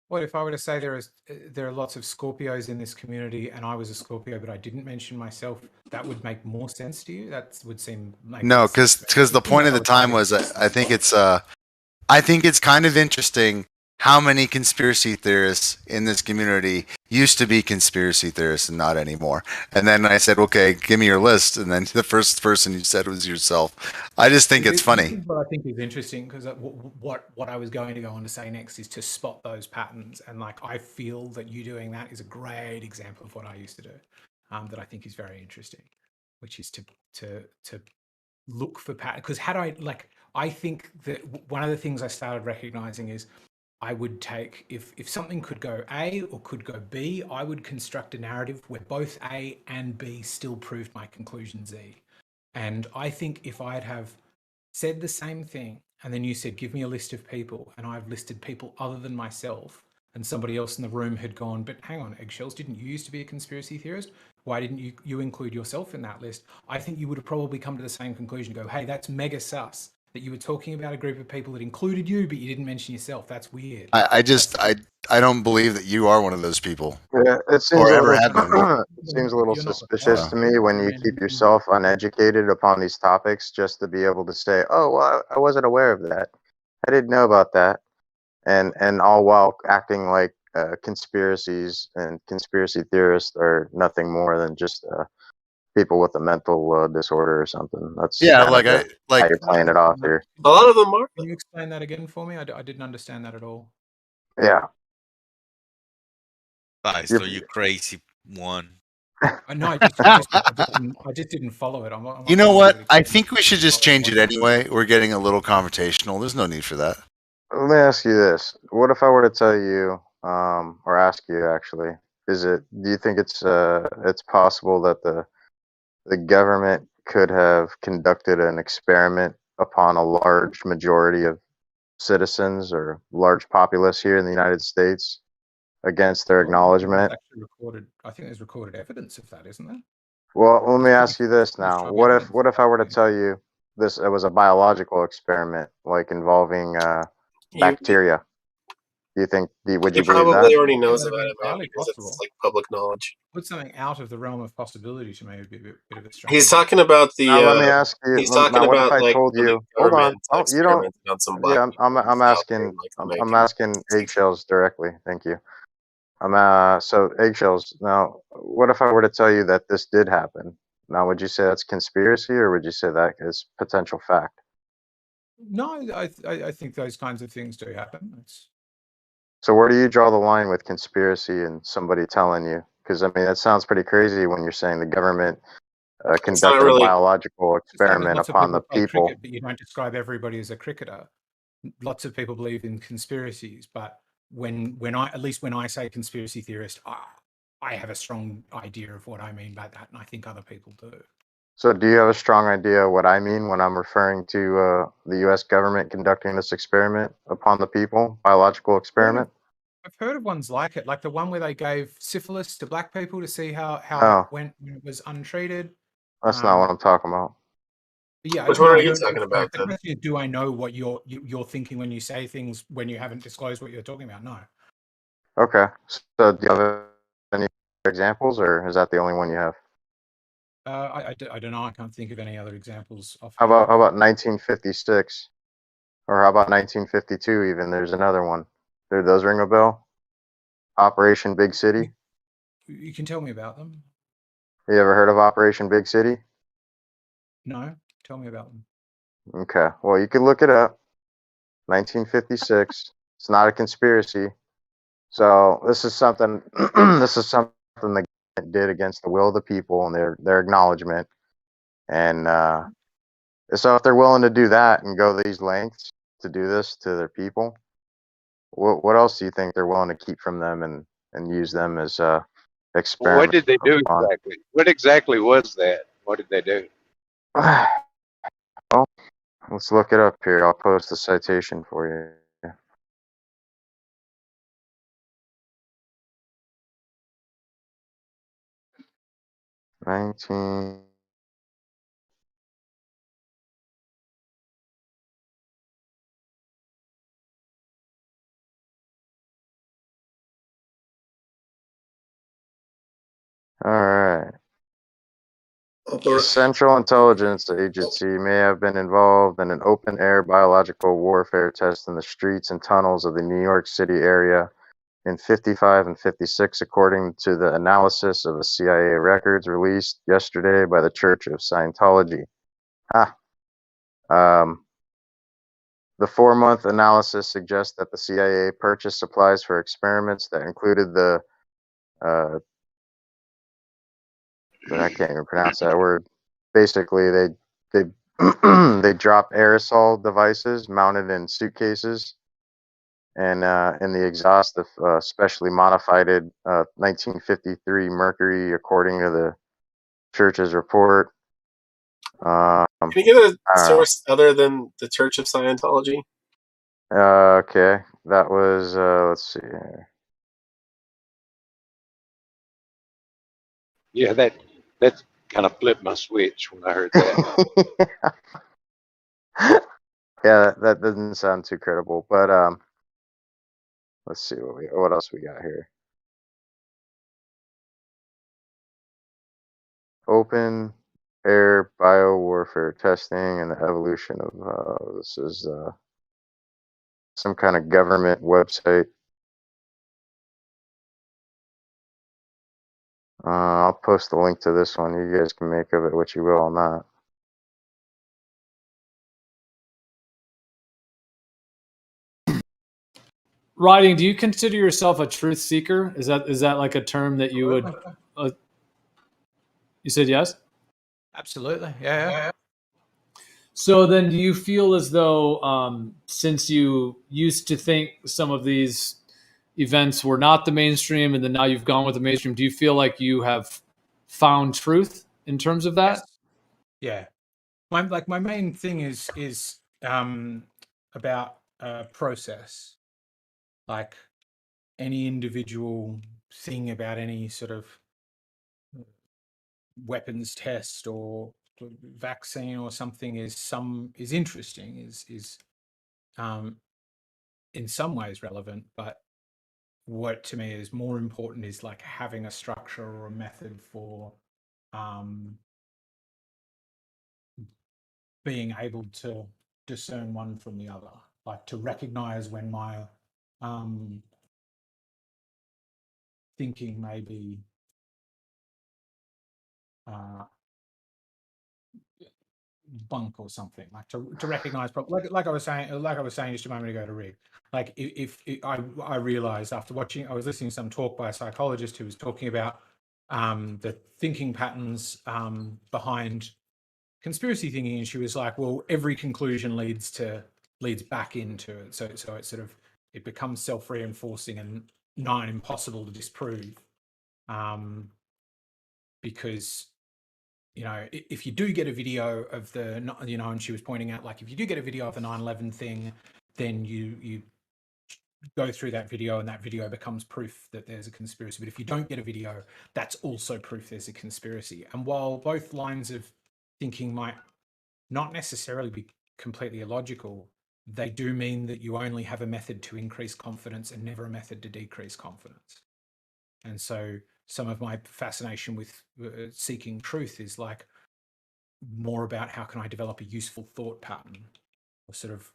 What if I were to say there are lots of Scorpios in this community, and I was a Scorpio, but I didn't mention myself? That would make more sense to you. That would seem like No, because the point of the time was I think it's kind of interesting how many conspiracy theorists in this community used to be conspiracy theorists and not anymore. And then I said, okay, give me your list. And then the first person you said was yourself. I just think it's funny. This is what I think is interesting, because what I was going to go on to say next is to spot those patterns. And like, I feel that you doing that is a great example of what I used to do, that I think is very interesting, which is to look for patterns. Because I think that one of the things I started recognizing is I would take, if something could go A or could go B, I would construct a narrative where both A and B still proved my conclusion Z. And I think if I'd have said the same thing, and then you said, give me a list of people, and I've listed people other than myself, and somebody else in the room had gone, but hang on, Eggshells, didn't you used to be a conspiracy theorist? Why didn't you include yourself in that list? I think you would have probably come to the same conclusion. Go, hey, that's mega sus that you were talking about a group of people that included you, but you didn't mention yourself. That's weird. I don't believe that you are one of those people. Yeah, it seems or a ever little, have been. it seems a little You're not suspicious to required. me when you keep yourself uneducated upon these topics just to be able to say, "Oh, well, I wasn't aware of that. I didn't know about that," and all while acting like conspiracies and conspiracy theorists are nothing more than just people with a mental disorder or something. That's Yeah, kind of how you're playing it off here. A lot of them are. Can you explain that again for me? I didn't understand that at all. Yeah. So you crazy one. No, I just didn't follow it. You know what? I think we should just change it anyway. We're getting a little conversational. There's no need for that. Let me ask you this: what if I were to tell you, or ask you actually, do you think it's possible that the government could have conducted an experiment upon a large majority of citizens or large populace here in the United States against their acknowledgement? Actually recorded. I think there's recorded evidence of that, isn't there? Well, let me ask you this now: what if I were to tell you it was a biological experiment, like involving bacteria? Do you think would you He believe probably that? already knows about it now because it's like public knowledge. Put something out of the realm of possibility to maybe be a bit of a strange. He's talking about the. Now let me ask you. He's talking Now, what if about I like told when the you? Hold on. government Oh, you don't. experimented on some black Yeah, I'm people asking. I'm asking eggshells directly. Thank you. So eggshells. Now, what if I were to tell you that this did happen? Now, would you say that's conspiracy, or would you say that is potential fact? No, I think those kinds of things do happen. So where do you draw the line with conspiracy and somebody telling you? Because I mean, that sounds pretty crazy when you're saying the government conducted a biological experiment Lots of upon the play people. cricket, but you don't describe everybody as a cricketer. Lots of people believe in conspiracies, but when I say conspiracy theorist, I have a strong idea of what I mean by that, and I think other people do. So do you have a strong idea what I mean when I'm referring to the U.S. government conducting this experiment upon the people, biological experiment? I've heard of ones like it, like the one where they gave syphilis to black people to see how Oh. it went when it was untreated. That's not what I'm talking about. Yeah, Which one are you talking about The then? question is, do I know what you're thinking when you say things when you haven't disclosed what you're talking about? No. Okay. So do you have any examples, or is that the only one you have? I don't know. I can't think of any other examples. How about 1956, or how about 1952? Even there's another one. Do those ring a bell? Operation Big City. You can tell me about them. You ever heard of Operation Big City? No, tell me about them. Okay. Well, you can look it up. 1956. It's not a conspiracy. So this is something. This is something the government did against the will of the people and their acknowledgement. And so if they're willing to do that and go these lengths to do this to their people, what else do you think they're willing to keep from them and use them as experiments? What did they do upon? exactly? What exactly was that? What did they do? Well, let's look it up here. I'll post the citation for you. Nineteen. All right. The Central Intelligence Agency may have been involved in an open-air biological warfare test in the streets and tunnels of the New York City area in 55 and 56, according to the analysis of the CIA records released yesterday by the Church of Scientology. The 4-month analysis suggests that the CIA purchased supplies for experiments that included the I can't even pronounce that word. Basically, they they drop aerosol devices mounted in suitcases and in the exhaust of specially modified 1953 Mercury, according to the church's report. Can you get a source other than the Church of Scientology? Okay, that was let's see here. Yeah, that kind of flipped my switch when I heard that. Yeah, that doesn't sound too credible, but let's see what else we got here. Open air biowarfare testing and the evolution of this is some kind of government website. I'll post the link to this one. You guys can make of it what you will on that. Riding, do you consider yourself a truth seeker? Is that like a term that you would? You said yes? Absolutely. Yeah. So then, do you feel as though, since you used to think some of these events were not the mainstream, and then now you've gone with the mainstream, do you feel like you have found truth in terms of that? Yeah. My main thing is about process. Like any individual thing about any sort of weapons test or vaccine or something is interesting, is in some ways relevant, but what to me is more important is like having a structure or a method for being able to discern one from the other, like to recognize when my thinking may be bunk or something, like to recognize, like I was saying just a moment ago to Rick, like if I realized after watching, I was listening to some talk by a psychologist who was talking about the thinking patterns behind conspiracy thinking, and she was like, well, every conclusion leads back into it, so it sort of, it becomes self-reinforcing and nigh impossible to disprove, because if you do get a video of the, and she was pointing out, like, if you do get a video of the 9/11 thing, then you go through that video and that video becomes proof that there's a conspiracy. But if you don't get a video, that's also proof there's a conspiracy. And while both lines of thinking might not necessarily be completely illogical, they do mean that you only have a method to increase confidence and never a method to decrease confidence. And so some of my fascination with seeking truth is like more about how can I develop a useful thought pattern, or sort of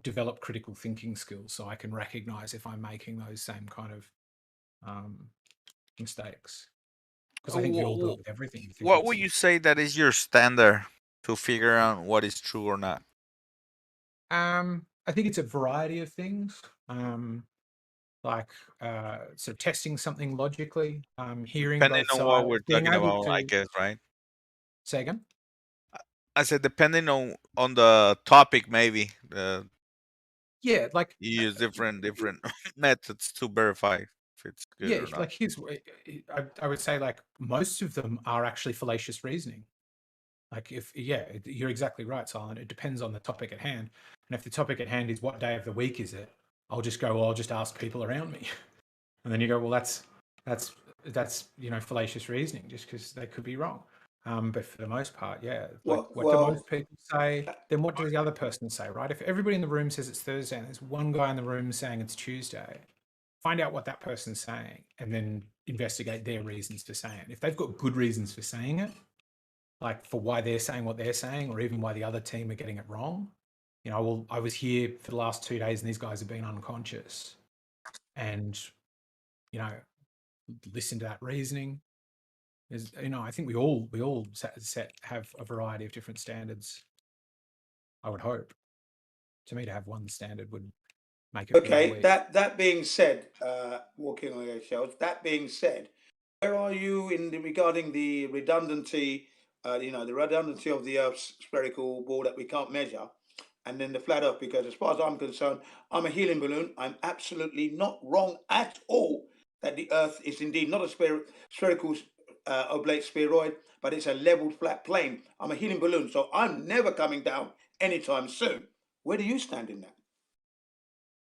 develop critical thinking skills so I can recognize if I'm making those same kind of mistakes. Because I think we all do it with everything. What would you say that is your standard to figure out what is true or not? I think it's a variety of things. So testing something logically, hearing Depending both on what sides, we're being talking able about, to I guess, right? Say again? I said depending on the topic, maybe Yeah, like you use different methods to verify if it's good yeah, or not. like here's I would say, like, most of them are actually fallacious reasoning. Like you're exactly right, Silent. It depends on the topic at hand. And if the topic at hand is what day of the week is it, I'll just go, well, I'll just ask people around me. And then you go, well, that's fallacious reasoning, just because they could be wrong. But for the most part, yeah. Like, what do most people say? Then what does the other person say, right? If everybody in the room says it's Thursday and there's one guy in the room saying it's Tuesday, find out what that person's saying and then investigate their reasons for saying it. If they've got good reasons for saying it, like for why they're saying what they're saying, or even why the other team are getting it wrong. I was here for the last 2 days and these guys have been unconscious. And, listen to that reasoning. I think we all have a variety of different standards. I would hope. To me, to have one standard would make it okay. That being said, walking on eggshells. That being said, where are you regarding the redundancy? The redundancy of the Earth's spherical ball that we can't measure, and then the flat Earth. Because as far as I'm concerned, I'm a helium balloon. I'm absolutely not wrong at all that the Earth is indeed not a spherical oblate spheroid, but it's a leveled flat plane. I'm a helium balloon, so I'm never coming down anytime soon. Where do you stand in that?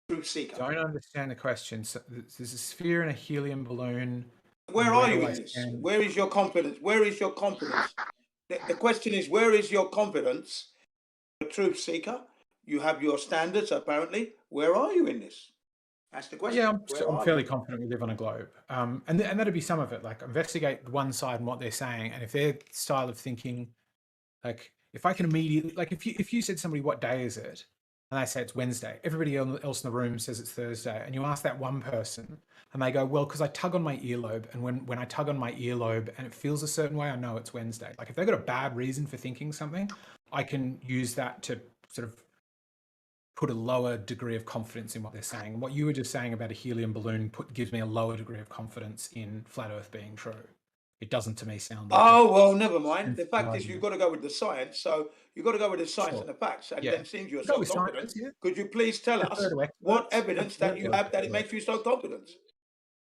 Truth seeker. Don't understand the question. So there's a sphere and a helium balloon. Where are you in this? Where is your confidence? Where is your confidence? The question is, where is your confidence? A truth seeker. You have your standards, apparently. Where are you in this? That's the question. Yeah, I'm fairly confident we live on a globe. And that'd be some of it. Like, investigate one side and what they're saying. And if their style of thinking, like, if I can immediately, like, if you said to somebody, what day is it? And they say it's Wednesday. Everybody else in the room says it's Thursday. And you ask that one person and they go, well, because I tug on my earlobe. And when I tug on my earlobe and it feels a certain way, I know it's Wednesday. Like, if they've got a bad reason for thinking something, I can use that to sort of put a lower degree of confidence in what they're saying. And what you were just saying about a helium balloon gives me a lower degree of confidence in flat Earth being true. It doesn't to me sound like well, never mind. The fact is, you've got to go with the science. So you've got to go with the science and the facts. And then seems you're so confident. Could you please tell us what evidence that you have that it makes you so confident?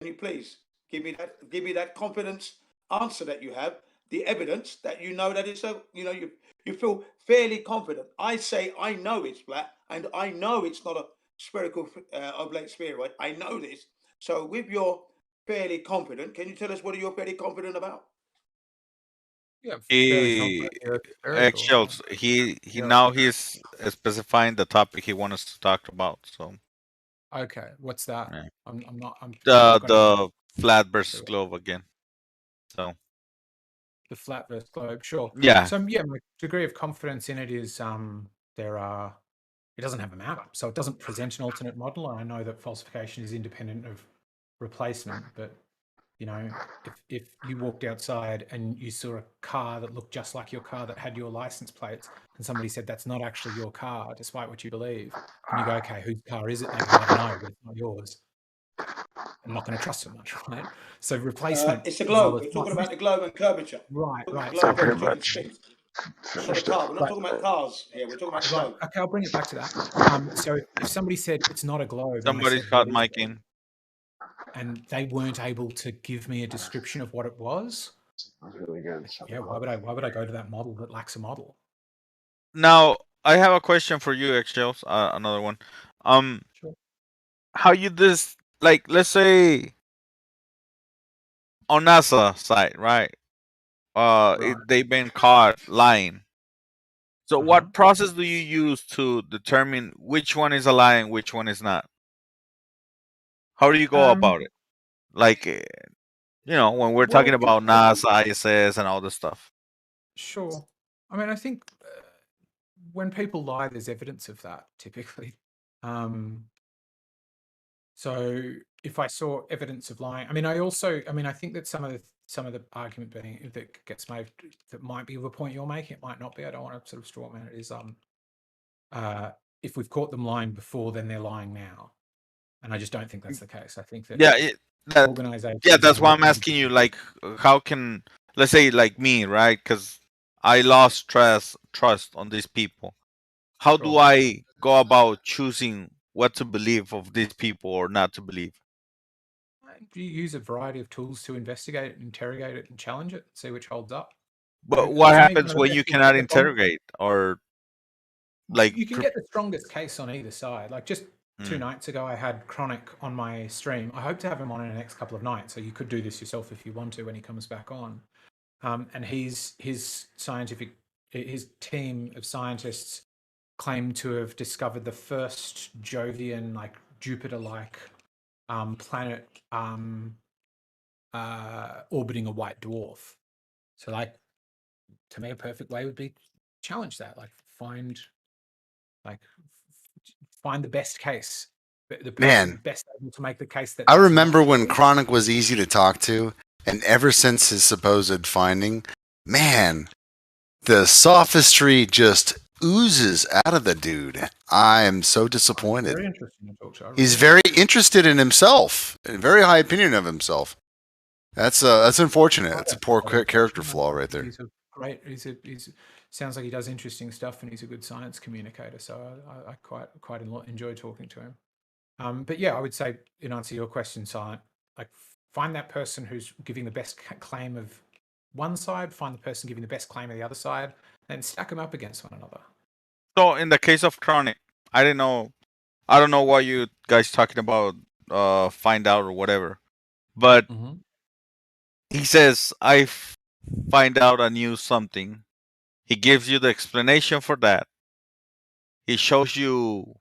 Can you please give me that confidence answer that you have, the evidence that you know that it's so, you feel fairly confident. I say I know it's flat, and I know it's not a spherical oblate spheroid. I know this. So with your fairly confident, can you tell us what you're fairly confident about? Yeah, Eggshells. He now he's specifying the topic he wants us to talk about. So okay, what's that? Yeah. I'm not. The flat versus globe again. So the flat versus globe, sure. Yeah. So yeah, my degree of confidence in it is it doesn't have a map, so it doesn't present an alternate model. And I know that falsification is independent of replacement, but if you walked outside and you saw a car that looked just like your car that had your license plates, and somebody said that's not actually your car, despite what you believe, and you go, okay, whose car is it? And they go, I don't know, but it's not yours. I'm not going to trust it much, right? So replacement. It's a globe. We're talking about the globe and curvature. Right. Globe, curvature, and spin. It's not a car. We're not talking about cars here. We're talking about the globe. Okay, I'll bring it back to that. So if somebody said it's not a globe, Somebody's hot micing. and they weren't able to give me a description of what it was, That's really good. yeah, why would I go to that model that lacks a model? Now I have a question for you, Eggshells. Another one. Sure. How you like? Let's say on NASA side, right? They've been caught lying. So what process do you use to determine which one is a lie and which one is not? How do you go about it? Like, when we're talking about NASA, ISS, and all this stuff. Sure. I mean, I think when people lie, there's evidence of that typically. So if I saw evidence of lying, I think that some of the argument that gets made that might be the point you're making, it might not be. I don't want to sort of straw man it. Is if we've caught them lying before, then they're lying now, and I just don't think that's the case. I think that organizations. Yeah, that's why I'm asking you. Like, how can, let's say, like me, right? Because I lost trust on these people. How do I go about choosing what to believe of these people or not to believe? You use a variety of tools to investigate it, interrogate it, and challenge it, see which holds up. But what happens when you cannot interrogate or like? You can get the strongest case on either side. Like just 2 nights ago, I had Chronic on my stream. I hope to have him on in the next couple of nights, so you could do this yourself if you want to when he comes back on. And his team of scientists claim to have discovered the first Jovian, like Jupiter-like planet orbiting a white dwarf. So, like, to me, a perfect way would be challenge that. Like, find the best case. The person best able to make the case that. I remember when Chronic was easy to talk to, and ever since his supposed finding, man, the sophistry just oozes out of the dude. I am so disappointed. Very interesting to talk to. He's very interested in himself, a very high opinion of himself. That's unfortunate. That's a poor character flaw right there. He's a great. He's sounds like he does interesting stuff, and he's a good science communicator. So I quite enjoy talking to him. But yeah, I would say in answer to your question, Silent, like find that person who's giving the best claim of one side, find the person giving the best claim of the other side, and stack them up against one another. So in the case of Chronic, I don't know what you guys talking about, find out or whatever, but he says, find out a new something. He gives you the explanation for that. He shows you,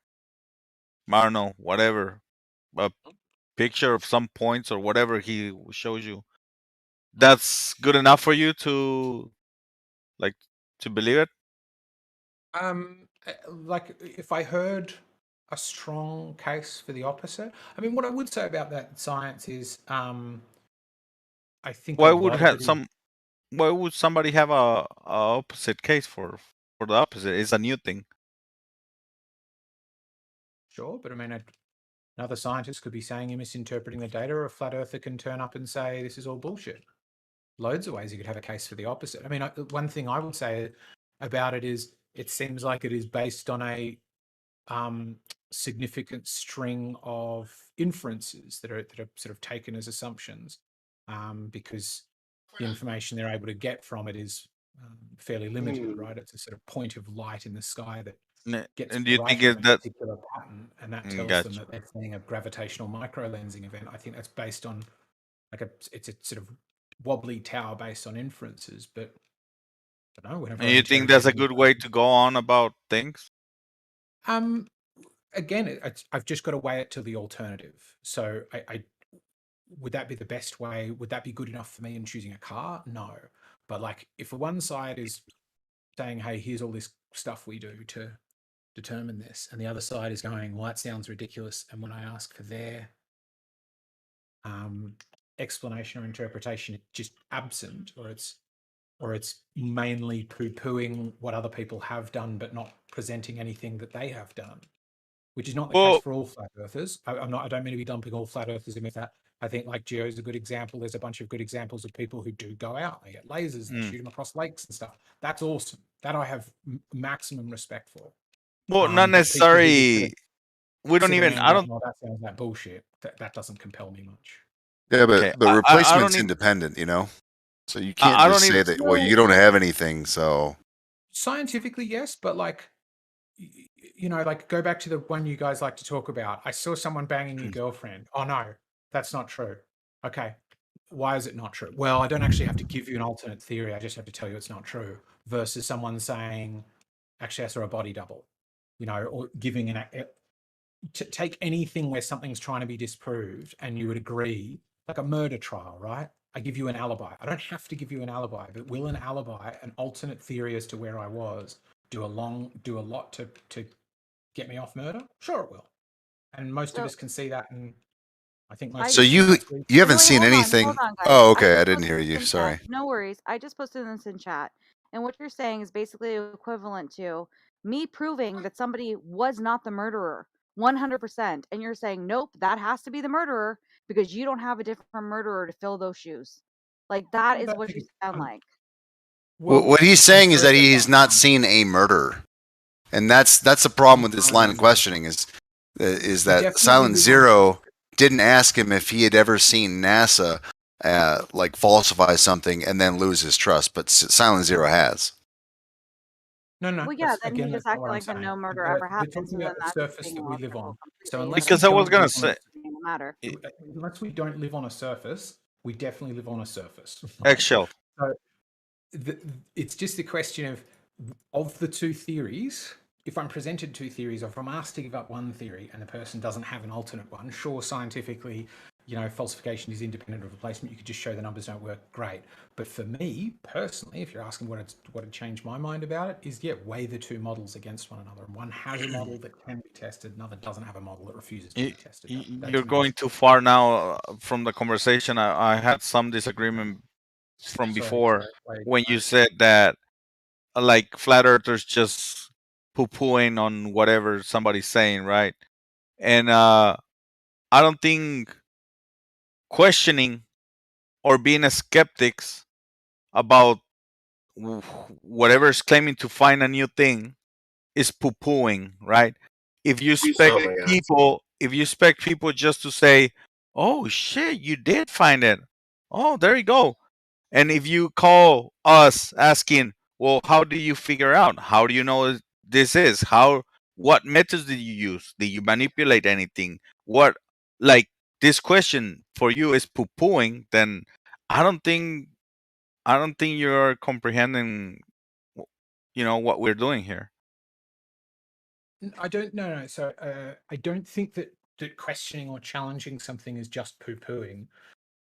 I don't know, whatever, a picture of some points or whatever he shows you. That's good enough for you to like to believe it? Like if I heard a strong case for the opposite, I mean, what I would say about that science is, I think a lot of it is. Why would somebody have a opposite case for the opposite? It's a new thing. Sure, but I mean, another scientist could be saying you're misinterpreting the data, or a flat earther can turn up and say this is all bullshit. Loads of ways you could have a case for the opposite. I mean, one thing I would say about it is it seems like it is based on a significant string of inferences that are sort of taken as assumptions, because the information they're able to get from it is fairly limited, right? It's a sort of point of light in the sky that gets And do you right think from is a that particular pattern, and that tells them gotcha. that they're seeing a gravitational microlensing event. I think that's based on it's a sort of wobbly tower based on inferences, but I don't know. Whenever And I you think that's a interrogate good way to go on about things? again, I've just got to weigh it to the alternative. So I would that be the best way? Would that be good enough for me in choosing a car? No. But like if one side is saying, hey, here's all this stuff we do to determine this, and the other side is going, well, that sounds ridiculous. And when I ask for their explanation or interpretation, it's just absent, or it's mainly poo-pooing what other people have done, but not presenting anything that they have done, which is not the case for all flat earthers. I don't mean to be dumping all flat earthers in with that. I think like Geo's a good example. There's a bunch of good examples of people who do go out. They get lasers and shoot them across lakes and stuff. That's awesome. That I have maximum respect for. Well, not But people who just sort necessarily. of We don't sit even. around I going, don't. "Oh, that sounds like bullshit." That doesn't compel me much. Yeah, Okay, but I don't replacement's even. independent, you know? So you can't I just don't say even. that, well, you don't have anything, so. Scientifically, yes, but like, you know, like go back to the one you guys like to talk about. I saw someone banging your girlfriend. Oh no, that's not true. Okay, why is it not true? Well, I don't actually have to give you an alternate theory. I just have to tell you it's not true. Versus someone saying, actually, I saw a body double. You know, or giving to take anything where something's trying to be disproved, and you would agree, like a murder trial, right? I give you an alibi. I don't have to give you an alibi, but will an alibi, an alternate theory as to where I was, do a lot to get me off murder? Sure, it will. And most of us can see that. And I think most. So you haven't Wait, seen hold anything. on, guys. Oh, okay. just I didn't posted hear this you. in Sorry. chat. No worries. I just posted this in chat. And what you're saying is basically equivalent to me proving that somebody was not the murderer 100%. And you're saying, nope, that has to be the murderer because you don't have a different murderer to fill those shoes. Like, that is what you sound like. What he's saying is that he's not seen a murder, and that's the problem with this line of questioning is that Silent Zero didn't ask him if he had ever seen NASA like falsify something and then lose his trust, but Silent Zero has. No. Well, yeah, then he just acted like the no murder ever happened. So then that's the surface that we live on. So completely. unless Because I was gonna say, matter. Unless we don't live on a surface, we definitely live on a surface. eggshell. So it's just a question of the two theories. If I'm presented two theories, or if I'm asked to give up one theory and the person doesn't have an alternate one, sure, scientifically, you know, falsification is independent of replacement. You could just show the numbers don't work. Great. But for me personally, if you're asking what had changed my mind about it, is weigh the two models against one another. And one has a model that can be tested, another doesn't have a model that refuses to be tested. You're going too far now from the conversation. I had some disagreement from before when you said that like flat earthers just poo-pooing on whatever somebody's saying, right? And I don't think questioning or being a skeptics about whatever's claiming to find a new thing is poo-pooing, right? If you expect people just to say, "Oh shit, you did find it. Oh, there you go." And if you call us asking, "Well, how do you figure out? How do you know this is? What methods did you use? Did you manipulate anything? What like this question for you is poo-pooing?" Then I don't think you're comprehending, what we're doing here. I don't no. So I don't think that questioning or challenging something is just poo-pooing.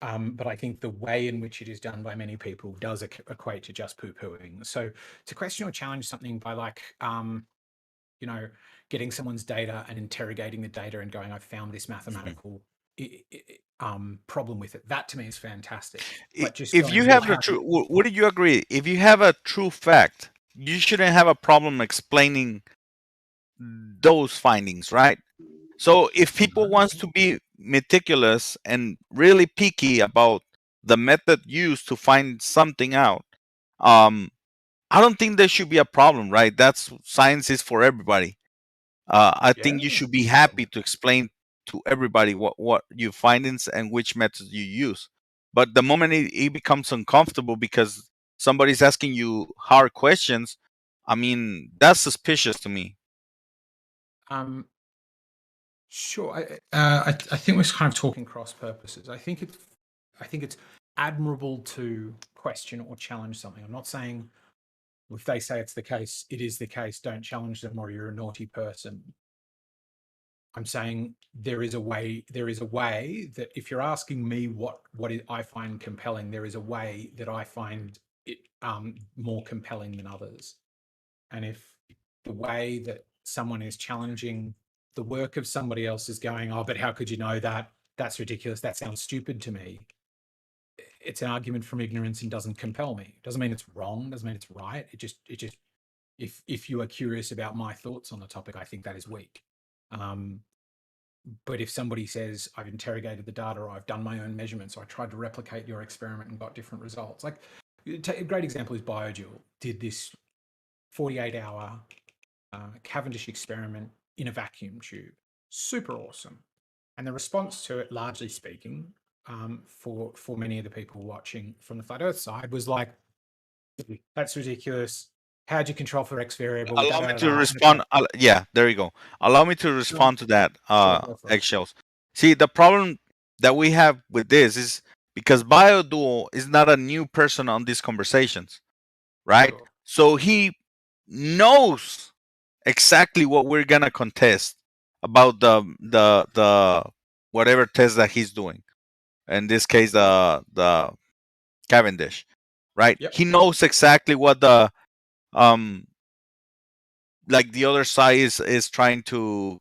But I think the way in which it is done by many people does equate to just poo-pooing. So to question or challenge something by getting someone's data and interrogating the data and going, I found this mathematical problem with it. That to me is fantastic. But just If you have the true, wouldn't you agree? If you have a true fact, you shouldn't have a problem explaining those findings, right? So if people wants to be meticulous and really picky about the method used to find something out, I don't think there should be a problem, right? That's science is for everybody. I think you should be happy to explain to everybody what your findings and which methods you use. But the moment it becomes uncomfortable because somebody's asking you hard questions, I mean, that's suspicious to me. Sure. I think we're kind of talking cross purposes. I think it's admirable to question or challenge something. I'm not saying if they say it's the case, it is the case. Don't challenge them, or you're a naughty person. I'm saying there is a way that if you're asking me what I find compelling, there is a way that I find it more compelling than others. And if the way that someone is challenging the work of somebody else is going, oh, but how could you know that? That's ridiculous. That sounds stupid to me. It's an argument from ignorance and doesn't compel me. Doesn't mean it's wrong. Doesn't mean it's right. It just if you are curious about my thoughts on the topic, I think that is weak. But if somebody says, I've interrogated the data, or I've done my own measurements, or I tried to replicate your experiment and got different results. Like a great example is BioDual did this 48-hour Cavendish experiment in a vacuum tube. Super awesome. And the response to it, largely speaking, for many of the people watching from the Flat Earth side was like, that's ridiculous. How'd you control for X variable? Allow me to respond. Yeah, there you go. Allow me to respond to that, eggshells. See, the problem that we have with this is because BioDual is not a new person on these conversations, right? So he knows exactly what we're gonna contest about the whatever test that he's doing. In this case, the Cavendish, right? Yep. He knows exactly what the like the other side is trying to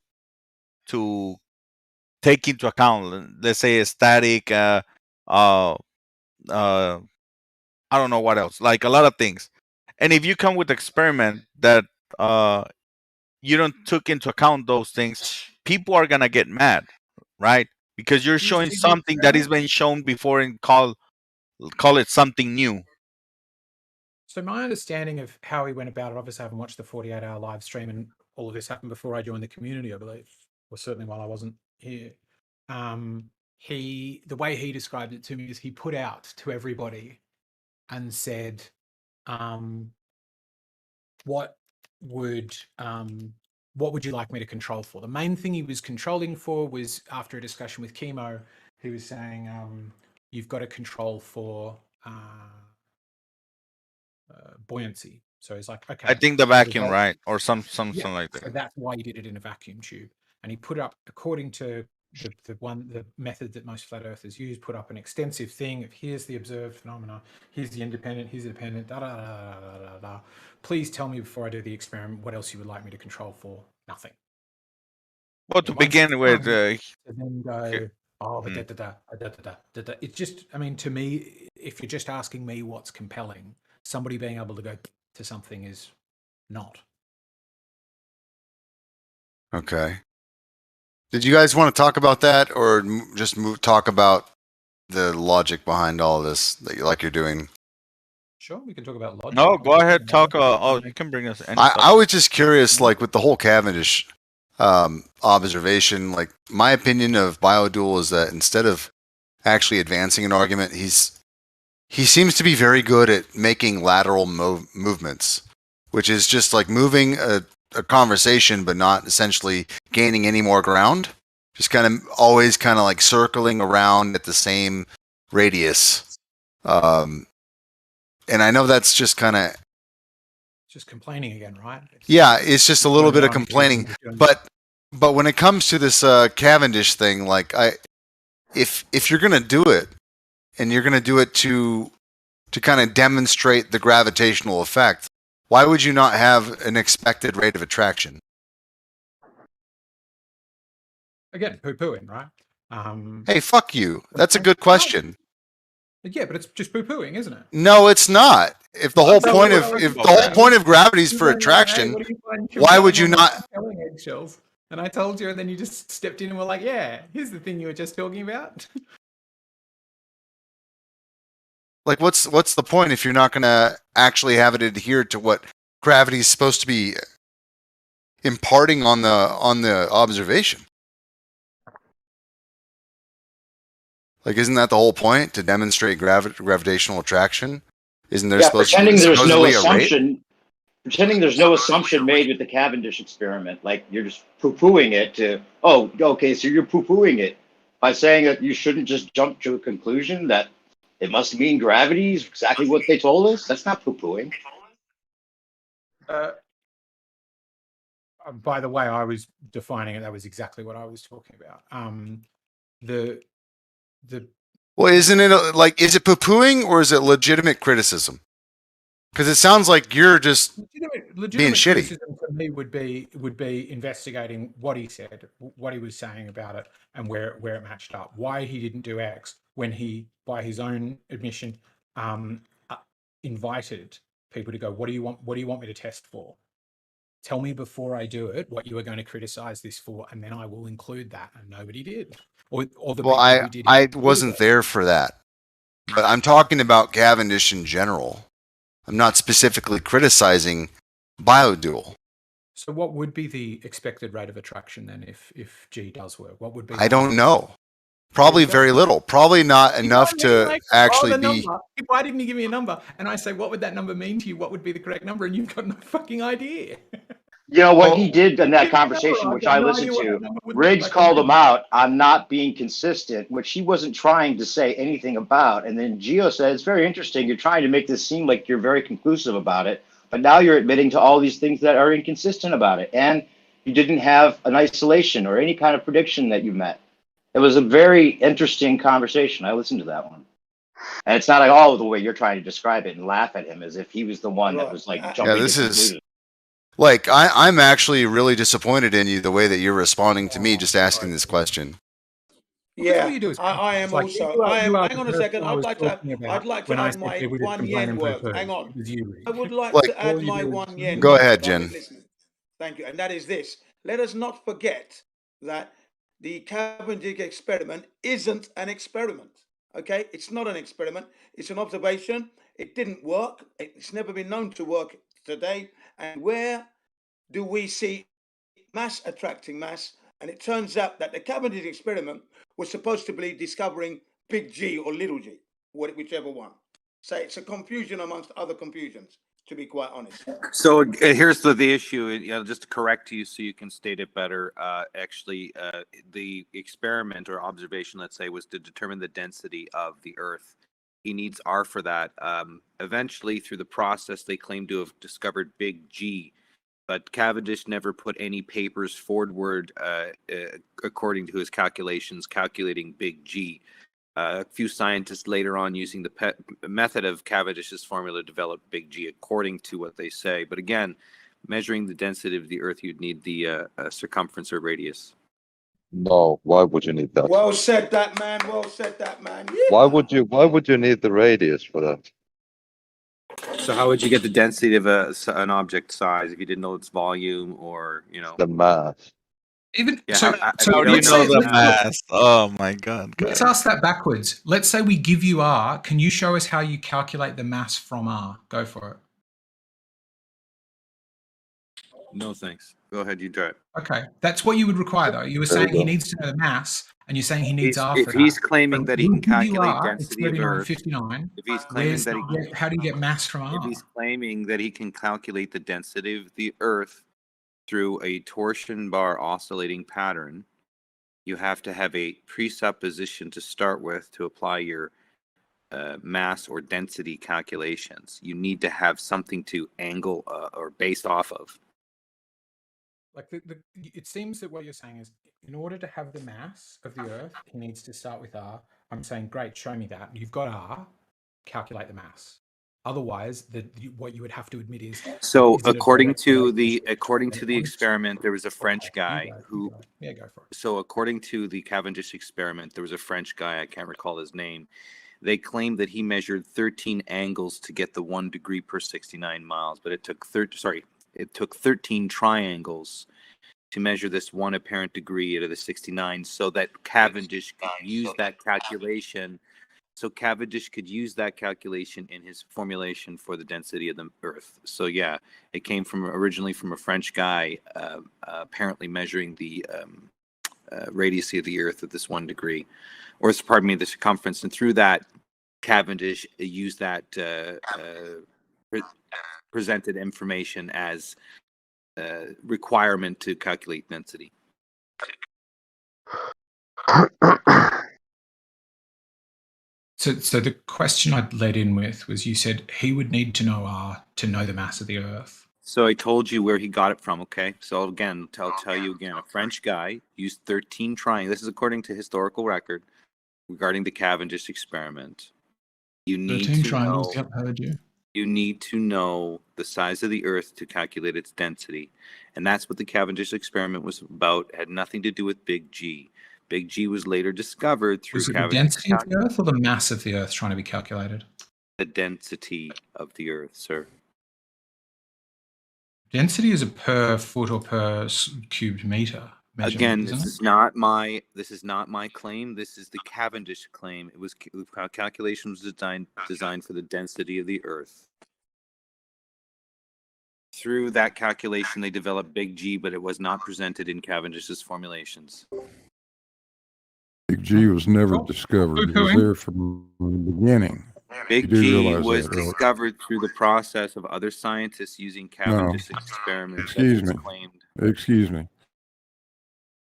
take into account. Let's say a static, I don't know what else, like a lot of things. And if you come with experiment that you don't took into account those things, people are gonna get mad, right? Because you're showing something that has been shown before and call it something new. So my understanding of how he went about it, obviously I haven't watched the 48-hour live stream, and all of this happened before I joined the community, I believe, or certainly while I wasn't here. The way he described it to me is he put out to everybody and said, what would you like me to control for? The main thing he was controlling for was, after a discussion with Chemo, he was saying, you've got to control for buoyancy. So he's like, okay. I think the vacuum, right? Or something like that. So that's why he did it in a vacuum tube. And he put up, according to the method that most flat earthers use, put up an extensive thing of here's the observed phenomena, here's the independent, here's the dependent, da da da da da da. Please tell me before I do the experiment what else you would like me to control for. Nothing. Well, to begin with, and then go, oh, but da da da. It's just, I mean, to me, if you're just asking me what's compelling, somebody being able to go to something is not. Okay. Did you guys want to talk about that, or just talk about the logic behind all of this, like you're doing? Sure, we can talk about logic. No, go ahead. Talk. You can bring us. I was just curious, like with the whole Cavendish observation. Like my opinion of BioDual is that instead of actually advancing an argument, he seems to be very good at making lateral movements, which is just like moving a conversation, but not essentially gaining any more ground. Just kind of always kind of like circling around at the same radius. And I know that's just kind of Just complaining again, right? yeah, it's just a little bit of Well, complaining. doing- But when it comes to this Cavendish thing, like if you're gonna do it, and you're gonna do it to kind of demonstrate the gravitational effect, why would you not have an expected rate of attraction? Again, poo-pooing, right? Hey, fuck you. That's a good question. Yeah, but it's just poo-pooing, isn't it? No, it's not. If the whole point of gravity is for attraction, why would you not? Eggshells. And I told you, and then you just stepped in and were like, "Yeah, here's the thing you were just talking about." Like, what's the point if you're not going to actually have it adhere to what gravity is supposed to be imparting on the observation? Like, isn't that the whole point, to demonstrate gravitational attraction? Isn't there supposed to be supposedly a rate? Pretending there's no assumption made with the Cavendish experiment, like you're just poo-pooing it to, oh, okay, so you're poo-pooing it by saying that you shouldn't just jump to a conclusion that it must mean gravity is exactly what they told us. That's not poo-pooing. By the way, I was defining it. That was exactly what I was talking about. Well, isn't it is it poo-pooing or is it legitimate criticism? Because it sounds like you're just being shitty. Criticism for me would be investigating what he said, what he was saying about it, and where it matched up. Why he didn't do X when he, by his own admission, invited people to go, what do you want me to test for? Tell me before I do it what you are going to criticize this for, and then I will include that. And nobody did. Or the well, I wasn't there for that, but I'm talking about Cavendish in general. I'm not specifically criticizing Biodual. So what would be the expected rate of attraction then if G does work? What would be? I don't know. Probably very little. Probably not enough to actually be. Why didn't you give me a number? And I say, what would that number mean to you? What would be the correct number? And you've got no fucking idea. You know, what he did in that conversation, which I listened to, Riggs called him out on not being consistent, which he wasn't trying to say anything about. And then Gio said, it's very interesting. You're trying to make this seem like you're very conclusive about it. But now you're admitting to all these things that are inconsistent about it. And you didn't have an isolation or any kind of prediction that you met. It was a very interesting conversation. I listened to that one. And it's not like all the way you're trying to describe it and laugh at him as if he was the one that was like jumping to conclusions. Like, I'm actually really disappointed in you the way that you're responding to me just asking this question. Yeah, I am also. Hang on a second. I'd like to add my 1 yen word. Hang on. I would like to add my 1 yen. Go ahead, Jen. Thank you. And that is this. Let us not forget that the Cavendish experiment isn't an experiment. Okay? It's not an experiment. It's an observation. It didn't work. It's never been known to work today. And where do we see mass attracting mass? And it turns out that the Cavendish experiment was supposed to be discovering big G or little g, whichever one. So it's a confusion amongst other confusions, to be quite honest. So here's the issue, just to correct you so you can state it better. The experiment or observation, let's say, was to determine the density of the Earth. He needs R for that. Eventually, through the process, they claim to have discovered big G, but Cavendish never put any papers forward, according to his calculations, calculating big G. A few scientists later on, using the method of Cavendish's formula, developed big G according to what they say. But again, measuring the density of the Earth, you'd need the circumference or radius. No, why would you need that? Well said, that man. Well said, that man. Yeah. Why would you need the radius for that? So how would you get the density of an object size if you didn't know its volume or the mass? Even yeah, so, how do you know the mass? Oh my god! Let's ask that backwards. Let's say we give you R. Can you show us how you calculate the mass from R? Go for it. No thanks. Go ahead, you try it. Okay, that's what you would require, though. You were saying he needs to know the mass, and you're saying he needs R. If he's claiming that he can calculate density of Earth, 59. If he's claiming that how do you get mass from R? If he's claiming that he can calculate the density of the Earth through a torsion bar oscillating pattern, you have to have a presupposition to start with to apply your mass or density calculations. You need to have something to angle or base off of. Like it seems that what you're saying is, in order to have the mass of the Earth, he needs to start with R. I'm saying, great, show me that. You've got R, calculate the mass. Otherwise, what you would have to admit is. So is it a according direct to the relationship? experiment, there was a French guy who. Yeah, go for it. So according to the Cavendish experiment, there was a French guy, I can't recall his name. They claimed that he measured 13 angles to get the 1 degree per 69 miles, but it took 13 triangles to measure this one apparent degree out of the 69, so that Cavendish could use that calculation. So Cavendish could use that calculation in his formulation for the density of the Earth. So yeah, it came from originally from a French guy, apparently measuring the radius of the Earth at this 1 degree, or pardon me, the circumference, and through that, Cavendish used that presented information as requirement to calculate density. So the question I'd led in with was, you said he would need to know R to know the mass of the Earth. So I told you where he got it from, okay? So again, I'll tell you again, a French guy used 13 triangles. This is according to historical record regarding the Cavendish experiment. You need 13 to triangles, know, yep, heard you. You need to know the size of the Earth to calculate its density. And that's what the Cavendish experiment was about. It had nothing to do with Big G. Big G was later discovered through Was it the Cavendish. density of the Earth or the mass of the Earth trying to be calculated? The density of the Earth, sir. Density is a per foot or per cubed meter measurement. Again, isn't this it? is not my claim. This is the Cavendish claim. It was calculation was designed for the density of the Earth. Through that calculation, they developed Big G, but it was not presented in Cavendish's formulations. Big G was never discovered. He was there from the beginning. Big You do G realize was that, right? discovered through the process of other scientists using Cavendish experiments. Excuse that me. it's claimed.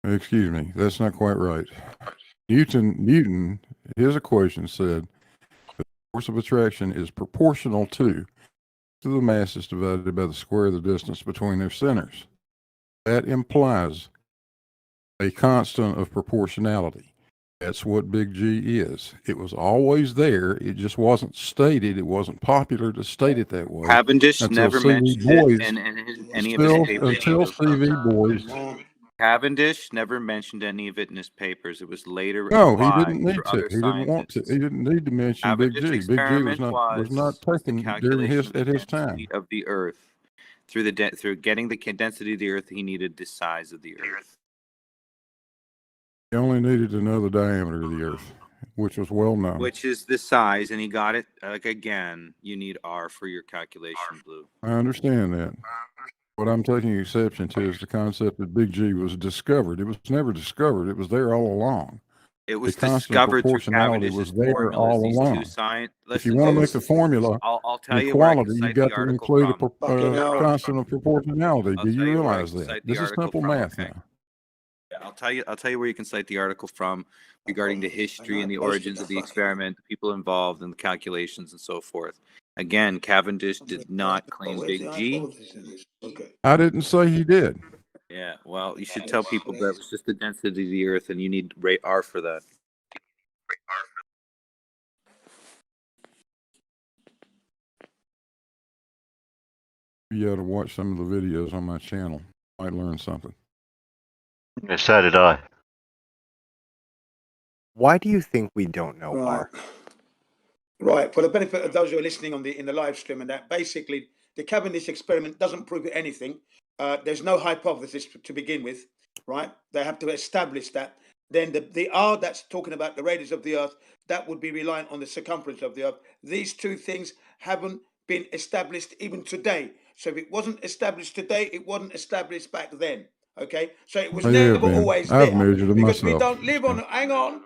Excuse me. That's not quite right. Newton, his equation said the force of attraction is proportional to the masses divided by the square of the distance between their centers. That implies a constant of proportionality. That's what Big G is. It was always there. It just wasn't stated. It wasn't popular to state it that way. Cavendish until never CV mentioned Boys, it in any of his papers. until CV Boys. Cavendish never mentioned any of it in his papers. It was later No, he implied didn't need through to. other He didn't want to. He didn't need to mention Big Cavendish G. Big G was experiment not taken during calculation at his of the time. density of the Earth. Through getting the density of the Earth, he needed the size of the Earth. He only needed to know the diameter of the Earth, which was well known. Which is the size, and he got it. Like again, you need R for your calculation, Blue. I understand that. What I'm taking exception to is the concept that Big G was discovered. It was never discovered. It was there all along. It was the constant discovered through proportionality Cavendish's was there formulas. all These along. two science. If you want to make the formula I'll tell you where I can equality, you cite got the to article include from. a constant of proportionality. Do you tell you where I realize can that? cite the This is article simple from, math okay? now. I'll tell you where you can cite the article from regarding the history and the origins of the experiment, the people involved, and the calculations and so forth. Again, Cavendish did not claim Big G. I didn't say he did. Yeah, well, you should tell people that it was just the density of the Earth, and you need rate R for that. You got to watch some of the videos on my channel. Might learn something. So did I. Why do you think we don't know R? Right. For the benefit of those who are listening in the live stream, and that basically the Cavendish experiment doesn't prove anything. There's no hypothesis to begin with, right? They have to establish that. Then the R that's talking about the radius of the Earth, that would be reliant on the circumference of the Earth. These two things haven't been established even today. So if it wasn't established today, it wasn't established back then. Okay, so it was never always there. I've measured it because myself. we don't live on. Hang on.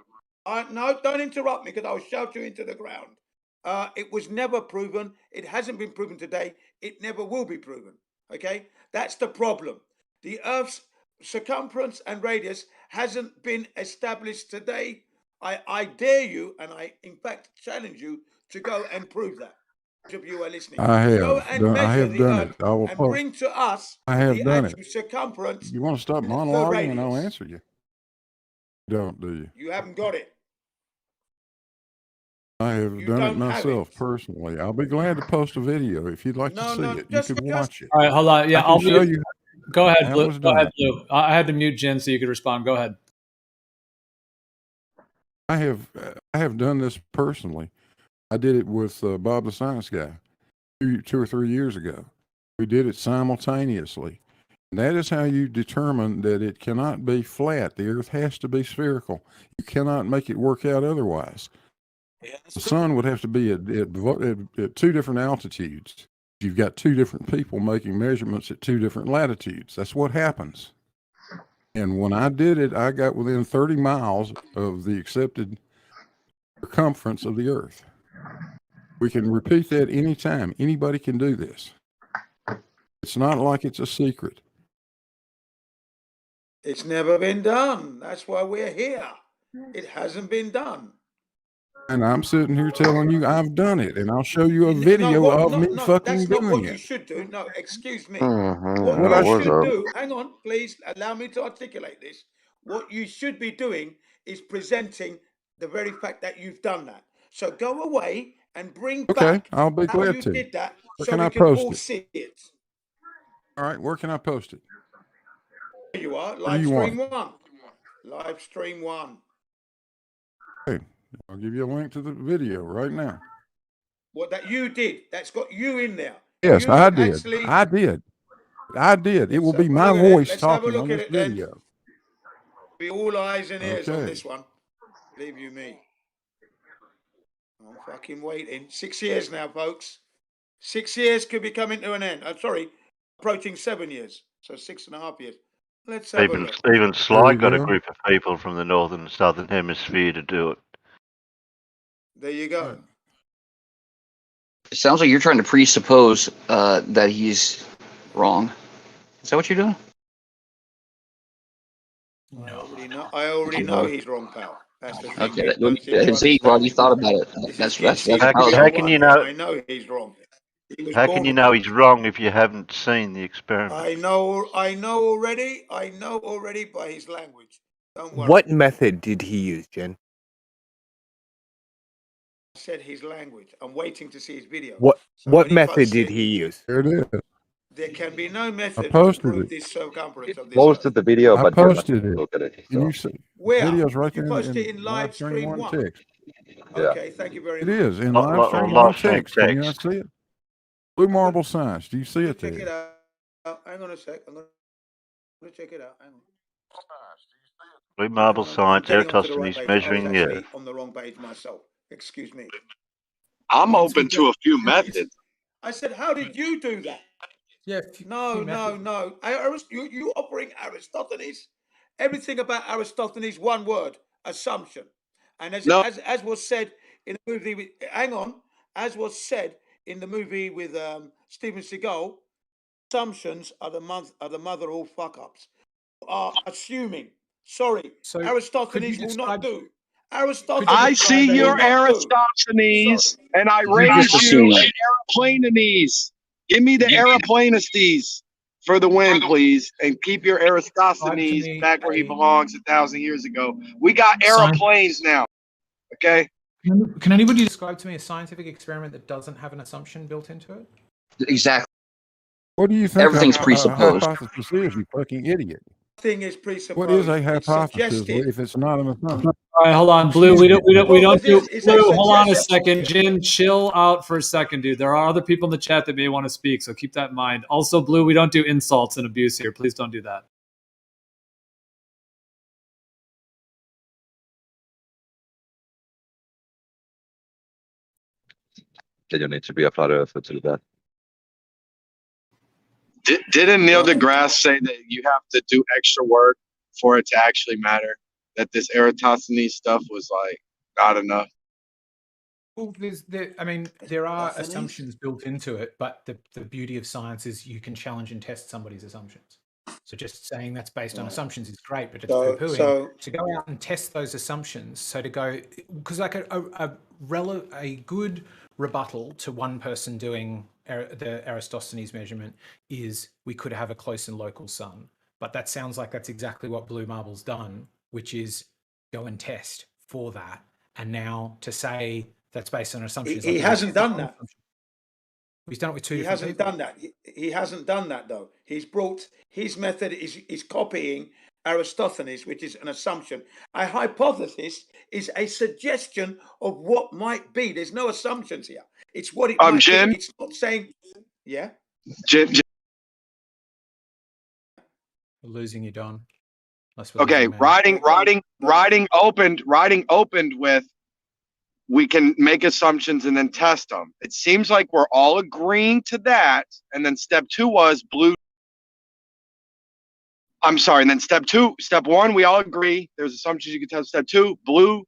No, don't interrupt me because I'll shout you into the ground. It was never proven. It hasn't been proven today. It never will be proven. Okay, that's the problem. The Earth's circumference and radius hasn't been established today I dare you, and I in fact challenge you to go and prove that. Of you are listening. I Go have and done. I measure have the done Earth it. I will and post. bring to us I have the done it. actual circumference You want to stop and the monologuing and I'll radius. answer you. Don't do you? You haven't got it. I have You done it don't have myself personally. I'll be glad to post a video if you'd like to see it. You can watch it. All right, hold on. Yeah, I can I'll show mute. you. Go ahead, That Blue. was Go ahead, done. Blue. I had to mute Jen so you could respond. Go ahead. I have done this personally. I did it with Bob the Science Guy 2 or 3 years ago. We did it simultaneously. And that is how you determine that it cannot be flat. The Earth has to be spherical. You cannot make it work out otherwise. The sun would have to be at 2 different altitudes. You've got 2 different people making measurements at 2 different latitudes. That's what happens. And when I did it, I got within 30 miles of the accepted circumference of the Earth. We can repeat that anytime. Anybody can do this. It's not like it's a secret. It's never been done. That's why we're here. It hasn't been done. And I'm sitting here telling you I've done it, and I'll show you a video of me fucking that's not doing what you it. should do. No, excuse me. Mm-hmm. What What I you should should do, hang on, please allow me to articulate this. What you should be doing is presenting the very fact that you've done that. So go away and bring Okay, back I'll be how glad you to. did that Where so can we I can post all it? see it. All right, where can I post it? There you are, Where do live you want stream 1. Live stream 1. Okay, I'll give you a link to the video right now. What that you did, that's got you in there. Yes, You I did. actually, I did. I did. It will be my look at it. voice Let's have a talking look on at this it then. video. Be all eyes and ears on Okay. this one. Believe you me. I'm fucking waiting. 6 years now, folks. 6 years could be coming to an end. I'm sorry, approaching 7 years. So 6.5 years. Let's have a Even look. even There Sly you got a go. group of people from the northern and southern hemisphere to do it. There you go. It sounds like you're trying to presuppose that he's wrong. Is that what you're doing? I already know he's wrong, pal. That's the thing. Okay. See, well, you thought about it. That's How can you know? I know he's wrong. He was How born can you with know it. he's wrong if you haven't seen the experiment? I know already. I know already by his language. Don't worry. What method did he use, Jen? I said his language. I'm waiting to see his video. What So what when he method posts did it, he use? There it is. there can be no method to posted prove it. this circumference of this Posted Earth. the video, I but you're not posted gonna it. look at it. Can So. you see? Where? Video's right You there post it in in live stream 1. text. Okay, thank you very It much. is in Live live stream live one stream text. Can you not text. see it? Blue Marble Science. Do you see it Check it there? out. Hang on a sec. I'm gonna check it out. Hang on. Blue Marble I'm Science, getting onto the right Eratosthenes page. I was measuring the actually Earth. on the wrong page myself. Excuse me. I'm open to a few methods. I said, how did you do that? Yeah. No. You offering Aristophanes. Everything about Aristophanes, one word, assumption. And as was said in the movie with, as was said in the movie with Steven Seagal, assumptions are the mother of all fuck ups. Are assuming. Sorry, So Aristophanes will not do. Aristophanes. I see your will not do. Aristophanes, and I You just raise you assume an aeroplanestes. Give me the aeroplanestes for the win, please, and keep your Aristophanes back where he belongs 1,000 years ago. We got aeroplanes now, okay? Can anybody describe to me a scientific experiment that doesn't have an assumption built into it? Exactly. What do you think Everything's a presupposed. hypothesis is, you fucking idiot? Thing is presupposed. What is a It's hypothesis suggested. if it's not an assumption? All right, hold on, Blue. We don't do. It's a Blue, hold on a suggestion. second. Jin, chill out for a second, dude. There are other people in the chat that may want to speak, so keep that in mind. Also, Blue, we don't do insults and abuse here. Please don't do that. Did you need to be a flat earther to do that? Didn't Neil deGrasse say that you have to do extra work for it to actually matter? That this Eratosthenes stuff was like not enough? Well, there are assumptions built into it, but the beauty of science is you can challenge and test somebody's assumptions. So just saying that's based on Right. assumptions is great, but it's So, poo-pooing. so To go out and test those assumptions, so to go, because like a good rebuttal to one person doing the Eratosthenes measurement is we could have a close and local sun. But that sounds like that's exactly what Blue Marble's done, which is go and test for that. And now to say that's based on assumptions. he hasn't done that. He's done it with two He different hasn't people. done that. He hasn't done that though. He's brought his method is copying Aristophanes, which is an assumption. A hypothesis is a suggestion of what might be. There's no assumptions here. It's what it might Jim? be. It's not saying, yeah. Jim, We're losing you, Don. okay, writing opened with we can make assumptions and then test them. It seems like we're all agreeing to that. And then step 2 was blue. I'm sorry. And then step 1, we all agree. There's assumptions you can test. Step 2, blue.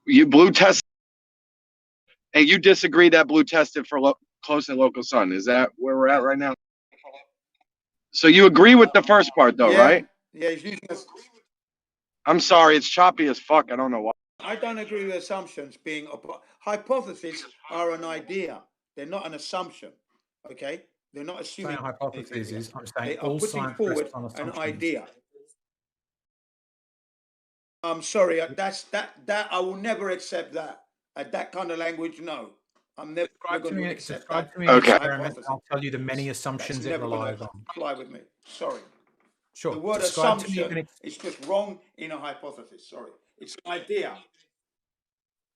Blue test. And you disagree that blue tested for close and local sun. Is that where we're at right now? So you agree with the first part though, right? Yeah, he's using us. I'm sorry. It's choppy as fuck. I don't know why. I don't agree with assumptions being hypotheses are an idea. They're not an assumption. Okay, they're not assuming. Saying hypothesis is I'm saying they are all putting science forward rests on an assumptions. idea. I'm sorry. That I will never accept that. That kind of language, no. I'm never going to accept that. Describe to me an experiment. I'll tell you the many assumptions it relies on. Fly with me. Sorry. Sure. The word Describe assumption is just wrong in a hypothesis. Sorry. It's an idea.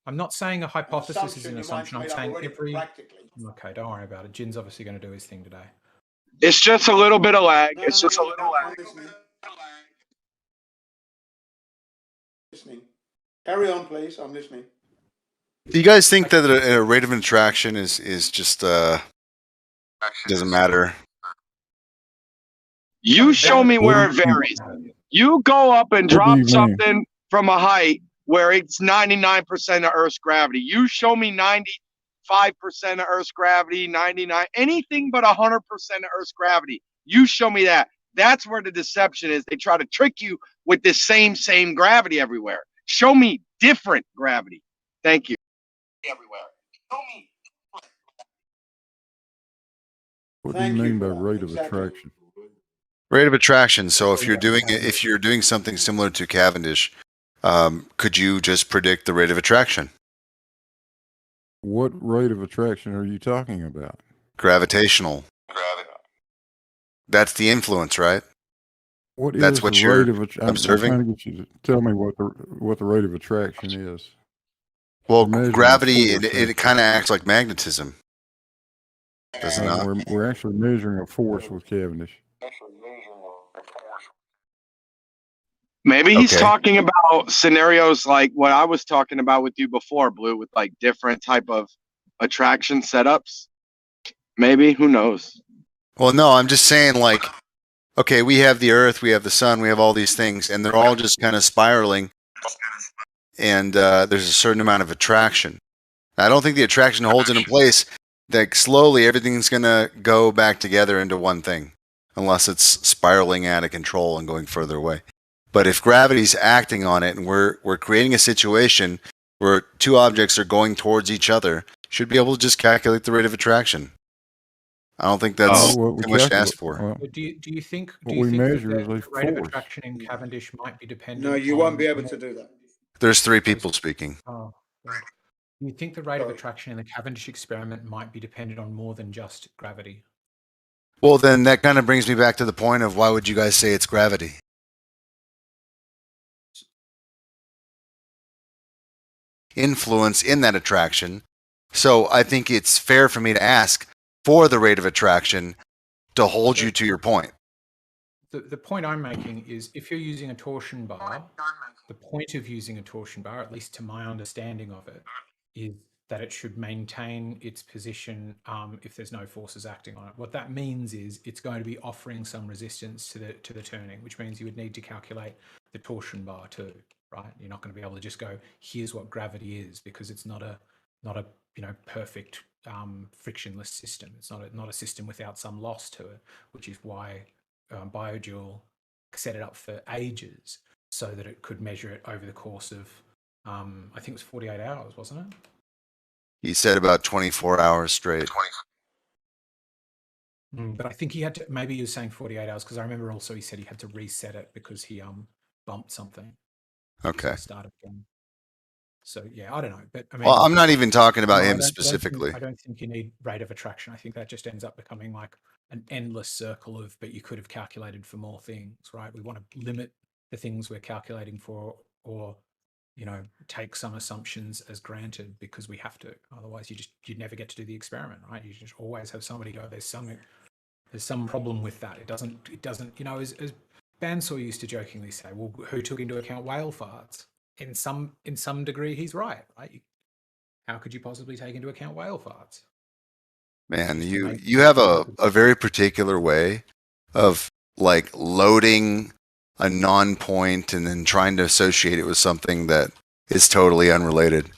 I'm not saying a hypothesis is an assumption. I'm saying every. Practically. Okay, don't worry about it. Jin's obviously going to do his thing today. It's just a little bit of lag. It's just a little lag. Listening. Carry on, please. I'm listening. Do you guys think that a rate of interaction is just doesn't matter? You show me where it varies. You go up and drop something from a height where it's 99% of Earth's gravity. You show me 95% of Earth's gravity, 99, anything but 100% of Earth's gravity. You show me that. That's where the deception is. They try to trick you with this same gravity everywhere. Show me different gravity. Thank you. Everywhere. Show me. What do you mean by rate of attraction? Rate of attraction. So if you're doing something similar to Cavendish, could you just predict the rate of attraction? What rate of attraction are you talking about? Gravitational. That's the influence, right? That's what you're observing. I'm trying to get you to tell me what the rate of attraction is. Well, gravity it kind of acts like magnetism. Does it not? We're actually measuring a force with Cavendish. Maybe he's talking about scenarios like what I was talking about with you before, Blue, with like different type of attraction setups. Maybe, who knows? Well, no, I'm just saying, like, okay, we have the Earth, we have the Sun, we have all these things, and they're all just kind of spiraling, and there's a certain amount of attraction. I don't think the attraction holds it in place. That slowly everything's going to go back together into one thing, unless it's spiraling out of control and going further away. But if gravity's acting on it, and we're creating a situation where two objects are going towards each other, should be able to just calculate the rate of attraction. I don't think that's too much to ask for. Do you think what we measure is the a rate of force. attraction in Cavendish might be dependent? No, you won't be able to do that. There's 3 people speaking. Oh, right. Do you think the rate of attraction in the Cavendish experiment might be dependent on more than just gravity? Well, then that kind of brings me back to the point of why would you guys say it's gravity? Influence in that attraction. So I think it's fair for me to ask for the rate of attraction to hold you to your point. The point I'm making is if you're using a torsion bar, the point of using a torsion bar, at least to my understanding of it, is that it should maintain its position if there's no forces acting on it. What that means is it's going to be offering some resistance to the turning, which means you would need to calculate the torsion bar too, right? You're not going to be able to just go, here's what gravity is, because it's not a perfect frictionless system. It's not a system without some loss to it, which is why BioDual set it up for ages so that it could measure it over the course of I think it was 48 hours, wasn't it? He said about 24 hours straight. But I think he had to, maybe he was saying 48 hours because I remember also he said he had to reset it because he bumped something. Okay. Start again. So yeah, I don't know, but I mean, Well, I'm not even talking about him I specifically. don't think you need rate of attraction. I think that just ends up becoming like an endless circle of, but you could have calculated for more things, right? We want to limit the things we're calculating for, or take some assumptions as granted because we have to. Otherwise, you'd never get to do the experiment, right? You just always have somebody go, there's some problem with that. It doesn't. As Bansaw used to jokingly say, well, who took into account whale farts? In some degree, he's right. How could you possibly take into account whale farts? Man, you have a very particular way of like loading a non-point and then trying to associate it with something that is totally unrelated.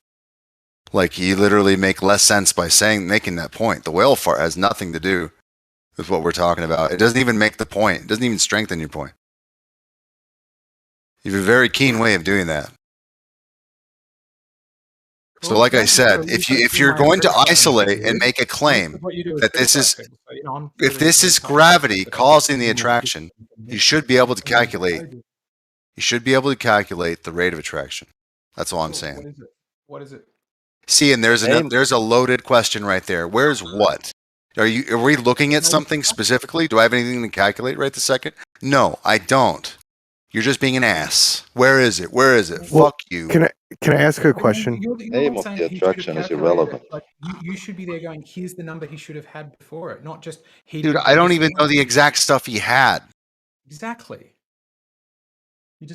Like you literally make less sense by making that point. The whale fart has nothing to do with what we're talking about. It doesn't even make the point. It doesn't even strengthen your point. You have a very keen way of doing that. So like I said, if you're going to isolate and make a claim that if this is gravity causing the attraction, you should be able to calculate. You should be able to calculate the rate of attraction. That's all I'm saying. What is it? See, and there's a loaded question right there. Where's what? Are we looking at something specifically? Do I have anything to calculate right this second? No, I don't. You're just being an ass. Where is it? Where is it? Well, Fuck you. Can I ask a question? Name of the attraction is irrelevant. You should be there going, here's the number he should have had before it, not just he. Dude, I don't even know the exact stuff he had. Exactly.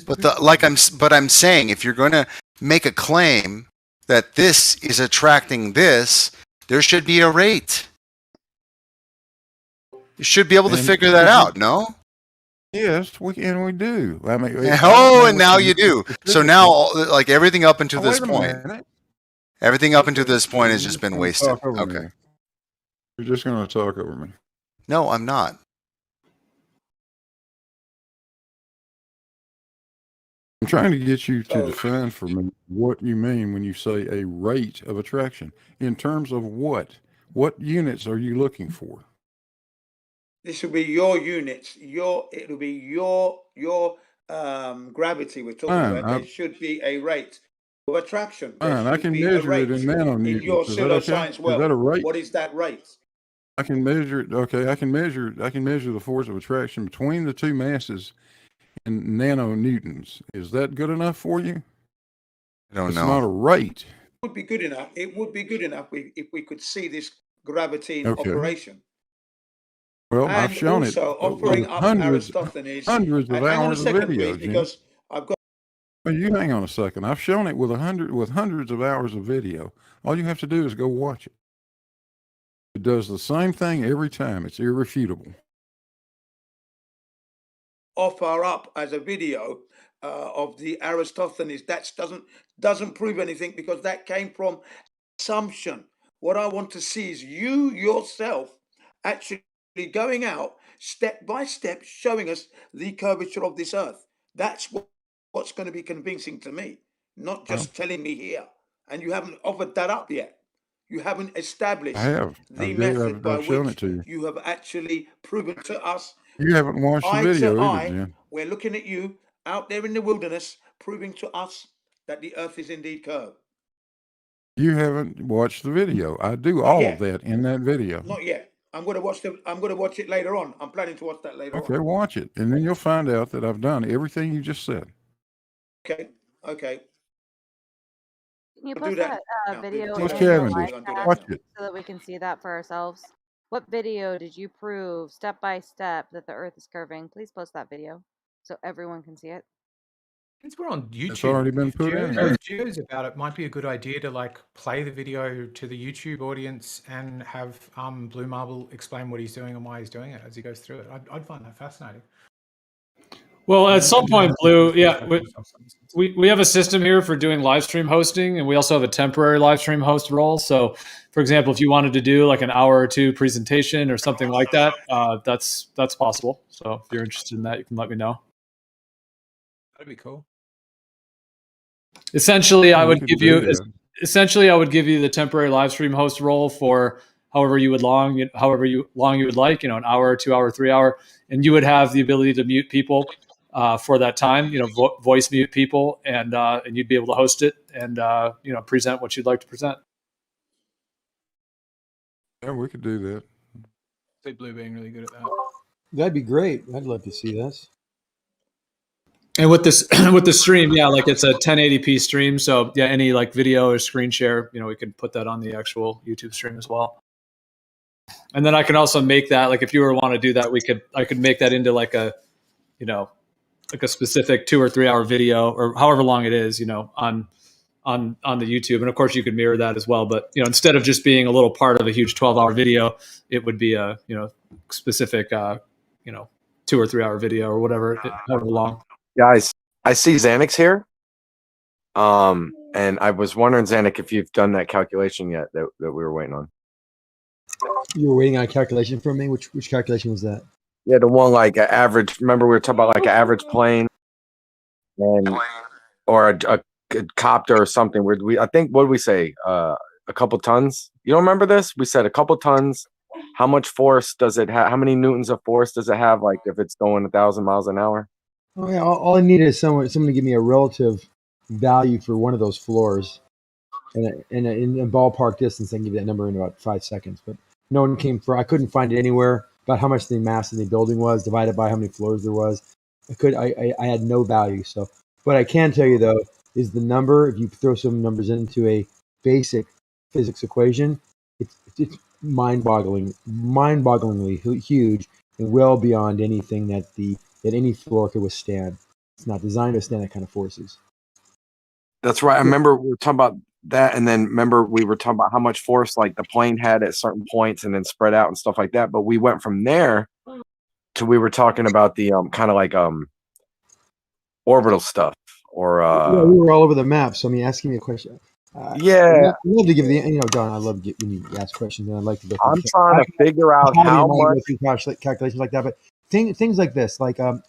But I'm saying if you're going to make a claim that this is attracting this, there should be a rate. You should be able to figure that out, no? Yes, we do. I mean, and now you do. So now, like everything up until this point, everything up until this point has just been wasted. Okay. You're just going to talk over me. No, I'm not. I'm trying to get you to define for me what you mean when you say a rate of attraction. In terms of what? What units are you looking for? This will be your units. It'll be your gravity we're talking about. There should be a rate of attraction. I can measure it in nanonewtons. In your pseudoscience world, is that a rate? What is that rate? I can measure it. Okay, I can measure the force of attraction between the two masses in nanonewtons. Is that good enough for you? I don't know. It's not a rate. It would be good enough. It would be good enough if we could see this gravity in operation. Well, I've shown it. Offering up hundreds of hours of video, because I've got. Well, you hang on a second. I've shown it with hundreds of hours of video. All you have to do is go watch it. It does the same thing every time. It's irrefutable. Offer up as a video of the Aristophanes. That doesn't prove anything because that came from assumption. What I want to see is you yourself actually going out step by step, showing us the curvature of this earth. That's what's going to be convincing to me, not just telling me here. And you haven't offered that up yet. You haven't established the method by which you have actually proven to us. You haven't watched the video either, Jen. We're looking at you out there in the wilderness, proving to us that the earth is indeed curved. You haven't watched the video. I do all of that in that video. Not yet. I'm going to watch it later on. I'm planning to watch that later on. Okay, watch it, and then you'll find out that I've done everything you just said. Okay. Can you post that video Watch in Cavendish. the live chat Watch it. so that we can see that for ourselves? What video did you prove step by step that the Earth is curving? Please post that video so everyone can see it. Since we're on YouTube, It's already been put in. Gio's about it might be a good idea to like play the video to the YouTube audience and have Blue Marble explain what he's doing and why he's doing it as he goes through it. I'd find that fascinating. Well, at some point, Blue, we have a system here for doing live stream hosting, and we also have a temporary live stream host role. So, for example, if you wanted to do like an hour or two presentation or something like that, that's possible. So, if you're interested in that, you can let me know. That'd be cool. Essentially, I we would could give do you that. the temporary live stream host role for however long you would like, an hour, 2 hour, 3 hour, and you would have the ability to mute people for that time, voice mute people, and you'd be able to host it and present what you'd like to present. Yeah, we could do that. See Blue being really good at that. That'd be great. I'd love to see this. And with this, with the stream, yeah, like it's a 1080p stream. So yeah, any like video or screen share, we can put that on the actual YouTube stream as well. And then I can also make that, like if you were want to do that, I could make that into like a, like a specific 2 or 3 hour video or however long it is, on the YouTube. And of course you could mirror that as well. But, instead of just being a little part of a huge 12-hour video, it would be a, specific, 2 or 3 hour video or whatever, however long. Guys, I see Xanax here. And I was wondering, Xanax, if you've done that calculation yet that we were waiting on. You were waiting on a calculation from me? Which calculation was that? Yeah, the one like an average. Remember, we were talking about like an average plane, or a copter or something. I think, what did we say? A couple tons. You don't remember this? We said a couple tons. How much force does it have? How many newtons of force does it have? Like if it's going 1,000 miles an hour? Oh yeah. All I need is someone to give me a relative value for one of those floors, and in a ballpark distance. I can give you that number in about 5 seconds. But no one came for. I couldn't find it anywhere about how much the mass of the building was divided by how many floors there was. I had no value. So what I can tell you though is the number. If you throw some numbers into a basic physics equation, it's mind-bogglingly huge and well beyond anything that any floor could withstand. It's not designed to withstand that kind of forces. That's right. I remember we were talking about that, and then remember we were talking about how much force like the plane had at certain points, and then spread out and stuff like that. But we went from there to we were talking about the kind of like orbital stuff, or yeah, we were all over the map. So I mean, asking me a question. Yeah, I love to give Don. I love when you ask questions, and I like to go. I'm trying to figure out how much calculations like that, but things like this, like not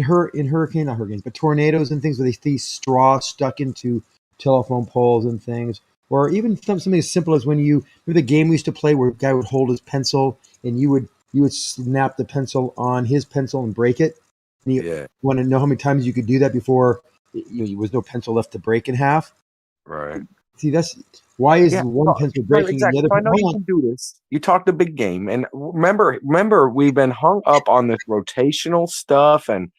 hurricanes, but tornadoes and things where they see straw stuck into telephone poles and things, or even something as simple as when remember the game we used to play where a guy would hold his pencil and you would snap the pencil on his pencil and break it. And you want to know how many times you could do that before there was no pencil left to break in half. Right. See, that's why is one pencil breaking exactly. and the other? So I know you can do this. You talk the big game, and remember, we've been hung up on this rotational stuff, and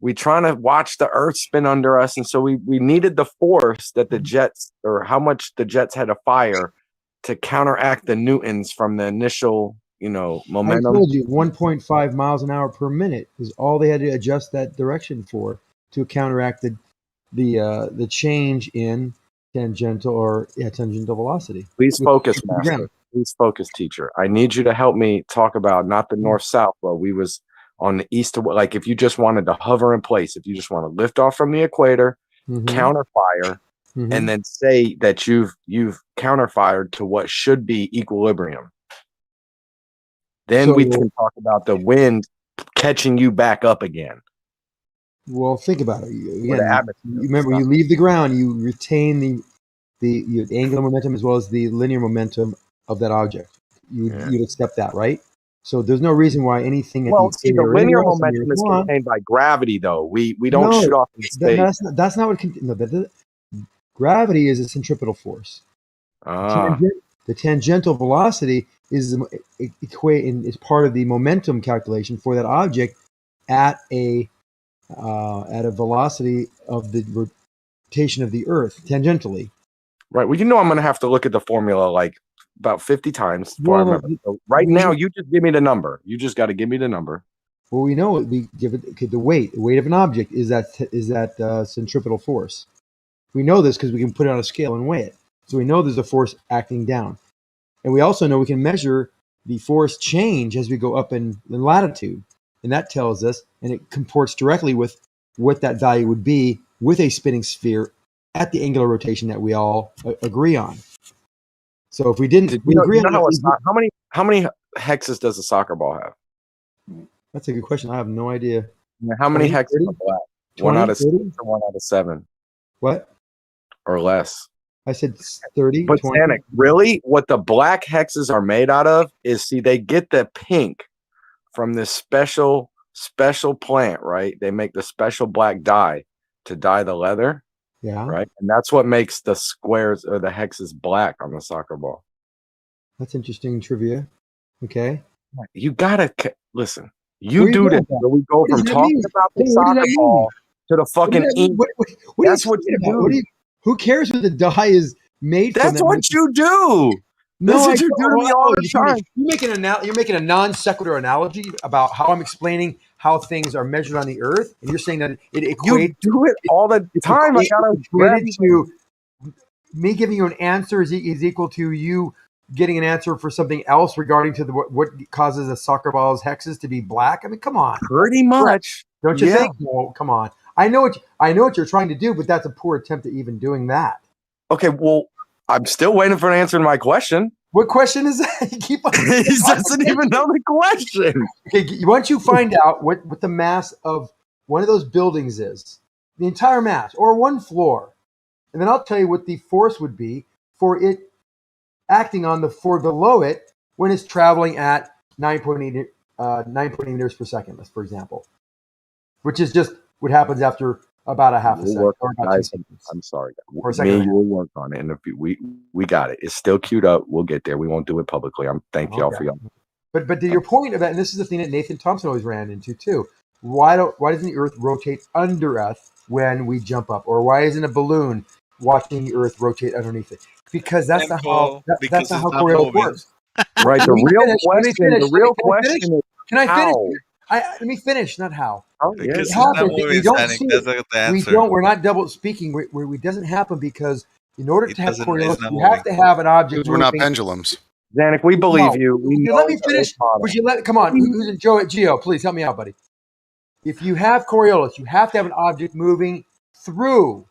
we trying to watch the Earth spin under us, and so we needed the force that the jets, or how much the jets had to fire to counteract the newtons from the initial, momentum. I told you 1.5 miles an hour per minute is all they had to adjust that direction for to counteract the change in tangential velocity. Please focus, master. Please focus, teacher. I need you to help me talk about not the north-south, but we was on the east to, like if you just wanted to hover in place, if you just want to lift off from the equator, counterfire, and then say that you've counterfired to what should be equilibrium. Then we can talk about the wind catching you back up again. Well, think about it. Again, remember, you leave the ground, you retain the angular momentum as well as the linear momentum of that object. You'd accept that, right? So there's no reason why anything. The linear momentum is contained by gravity, though. We don't shoot off in space. That's not what. Gravity is a centripetal force. The tangential velocity is part of the momentum calculation for that object at a velocity of the rotation of the Earth tangentially. Right. Well, I'm going to have to look at the formula like about 50 times before I remember. So now, you just give me the number. You just got to give me the number. Well, we know we give it the weight. The weight of an object is that centripetal force. We know this because we can put it on a scale and weigh it. So we know there's a force acting down, and we also know we can measure the force change as we go up in latitude, and that tells us, and it comports directly with what that value would be with a spinning sphere at the angular rotation that we all agree on. So if we didn't, we agree on how many hexes does a soccer ball have? That's a good question. I have no idea. How many hexes are black? 1 out of 6 or 1 out of 7? What? Or less? I said 30. But 20. Sanic, really, what the black hexes are made out of is, see, they get the pink from this special plant, right? They make the special black dye to dye the leather. Yeah. Right. And that's what makes the squares or the hexes black on the soccer ball. That's interesting trivia. Okay. You gotta listen. You do this. So we go from talking about the soccer ball to the fucking ink. That's what you do. Who cares what the dye is made from? That's what you do. No, That's what you do to me all the time. You're making a non sequitur analogy about how I'm explaining how things are measured on the Earth, and you're saying that it equates. You do it all the time. I gotta equated to me giving you an answer is equal to you getting an answer for something else regarding to what causes a soccer ball's hexes to be black. I mean, come on. Pretty much, don't you think? No, come on. I know what you're trying to do, but that's a poor attempt at even doing that. Okay, well, I'm still waiting for an answer to my question. What question is that? You keep on he doesn't even know the question. Okay, once you find out what the mass of one of those buildings is, the entire mass, or one floor, and then I'll tell you what the force would be for it acting on the floor below it when it's traveling at 9.8 meters per second, for example, which is just what happens after about a half a second. Or about 2 seconds. I'm sorry. Or a Me second and you will work on it. And if we got it. It's still queued up. We'll get there. We won't do it publicly. Thank y'all for y'all. But to your point about, and this is the thing that Nathan Thompson always ran into too. Why doesn't the Earth rotate under us when we jump up, or why isn't a balloon watching the Earth rotate underneath it? Because that's not how Coriolis works. Right. The real question is, can I finish? how? Let me finish, not how. Because it happens. We don't see it. That's the answer. We're not double speaking. It doesn't happen because in order to have Coriolis, you have to have an object. We're not pendulums. Zanuck, we believe you. Let me finish. Would you come on? Who's in Geo? Please help me out, buddy. If you have Coriolis, you have to have an object moving through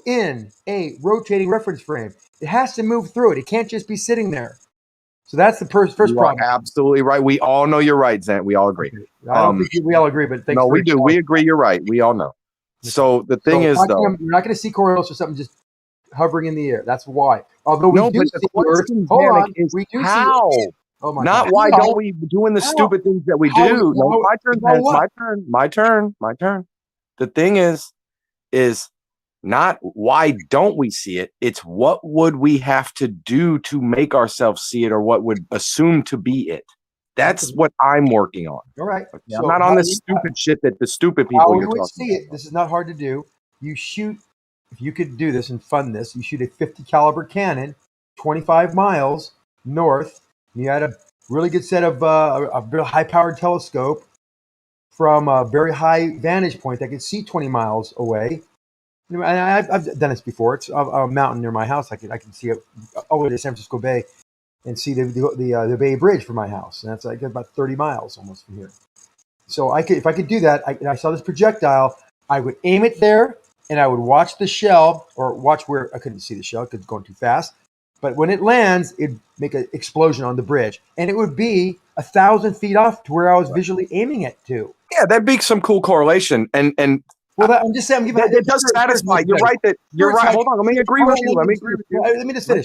in a rotating reference frame. It has to move through it. It can't just be sitting there. So that's the first problem. Absolutely right. We all know you're right, Zan. We all agree. I don't think we all agree, but no, we do. We agree. You're right. We all know. So the thing is, though, you're not going to see Coriolis or something just hovering in the air. That's why. Although we do see the Earth. Hold on. We do how? See it. Oh my not God. Why don't we doing the stupid things that we do? No, my turn. My turn. My turn. The thing is not why don't we see it? It's what would we have to do to make ourselves see it, or what would assume to be it. That's what I'm working on. All right. Okay, I'm not on this stupid shit that the stupid people you're talking see it. This is not hard to do. You shoot, if you could do this and fund this, you shoot a 50 caliber cannon 25 miles north. You had a really good set of a very high powered telescope from a very high vantage point that could see 20 miles away. I've done this before. It's a mountain near my house. I can see it all the way to San Francisco Bay and see the Bay Bridge from my house, and that's like about 30 miles almost from here. So if I could do that, and I saw this projectile, I would aim it there, and I would watch the shell, or watch where I couldn't see the shell because it's going too fast. But when it lands, it'd make an explosion on the bridge, and it would be 1,000 feet off to where I was visually aiming it to. Yeah, that'd be some cool correlation, and. Well, I'm just saying. It does satisfy. You're right. You're right. Hold on. Let me agree with you. Let me just finish.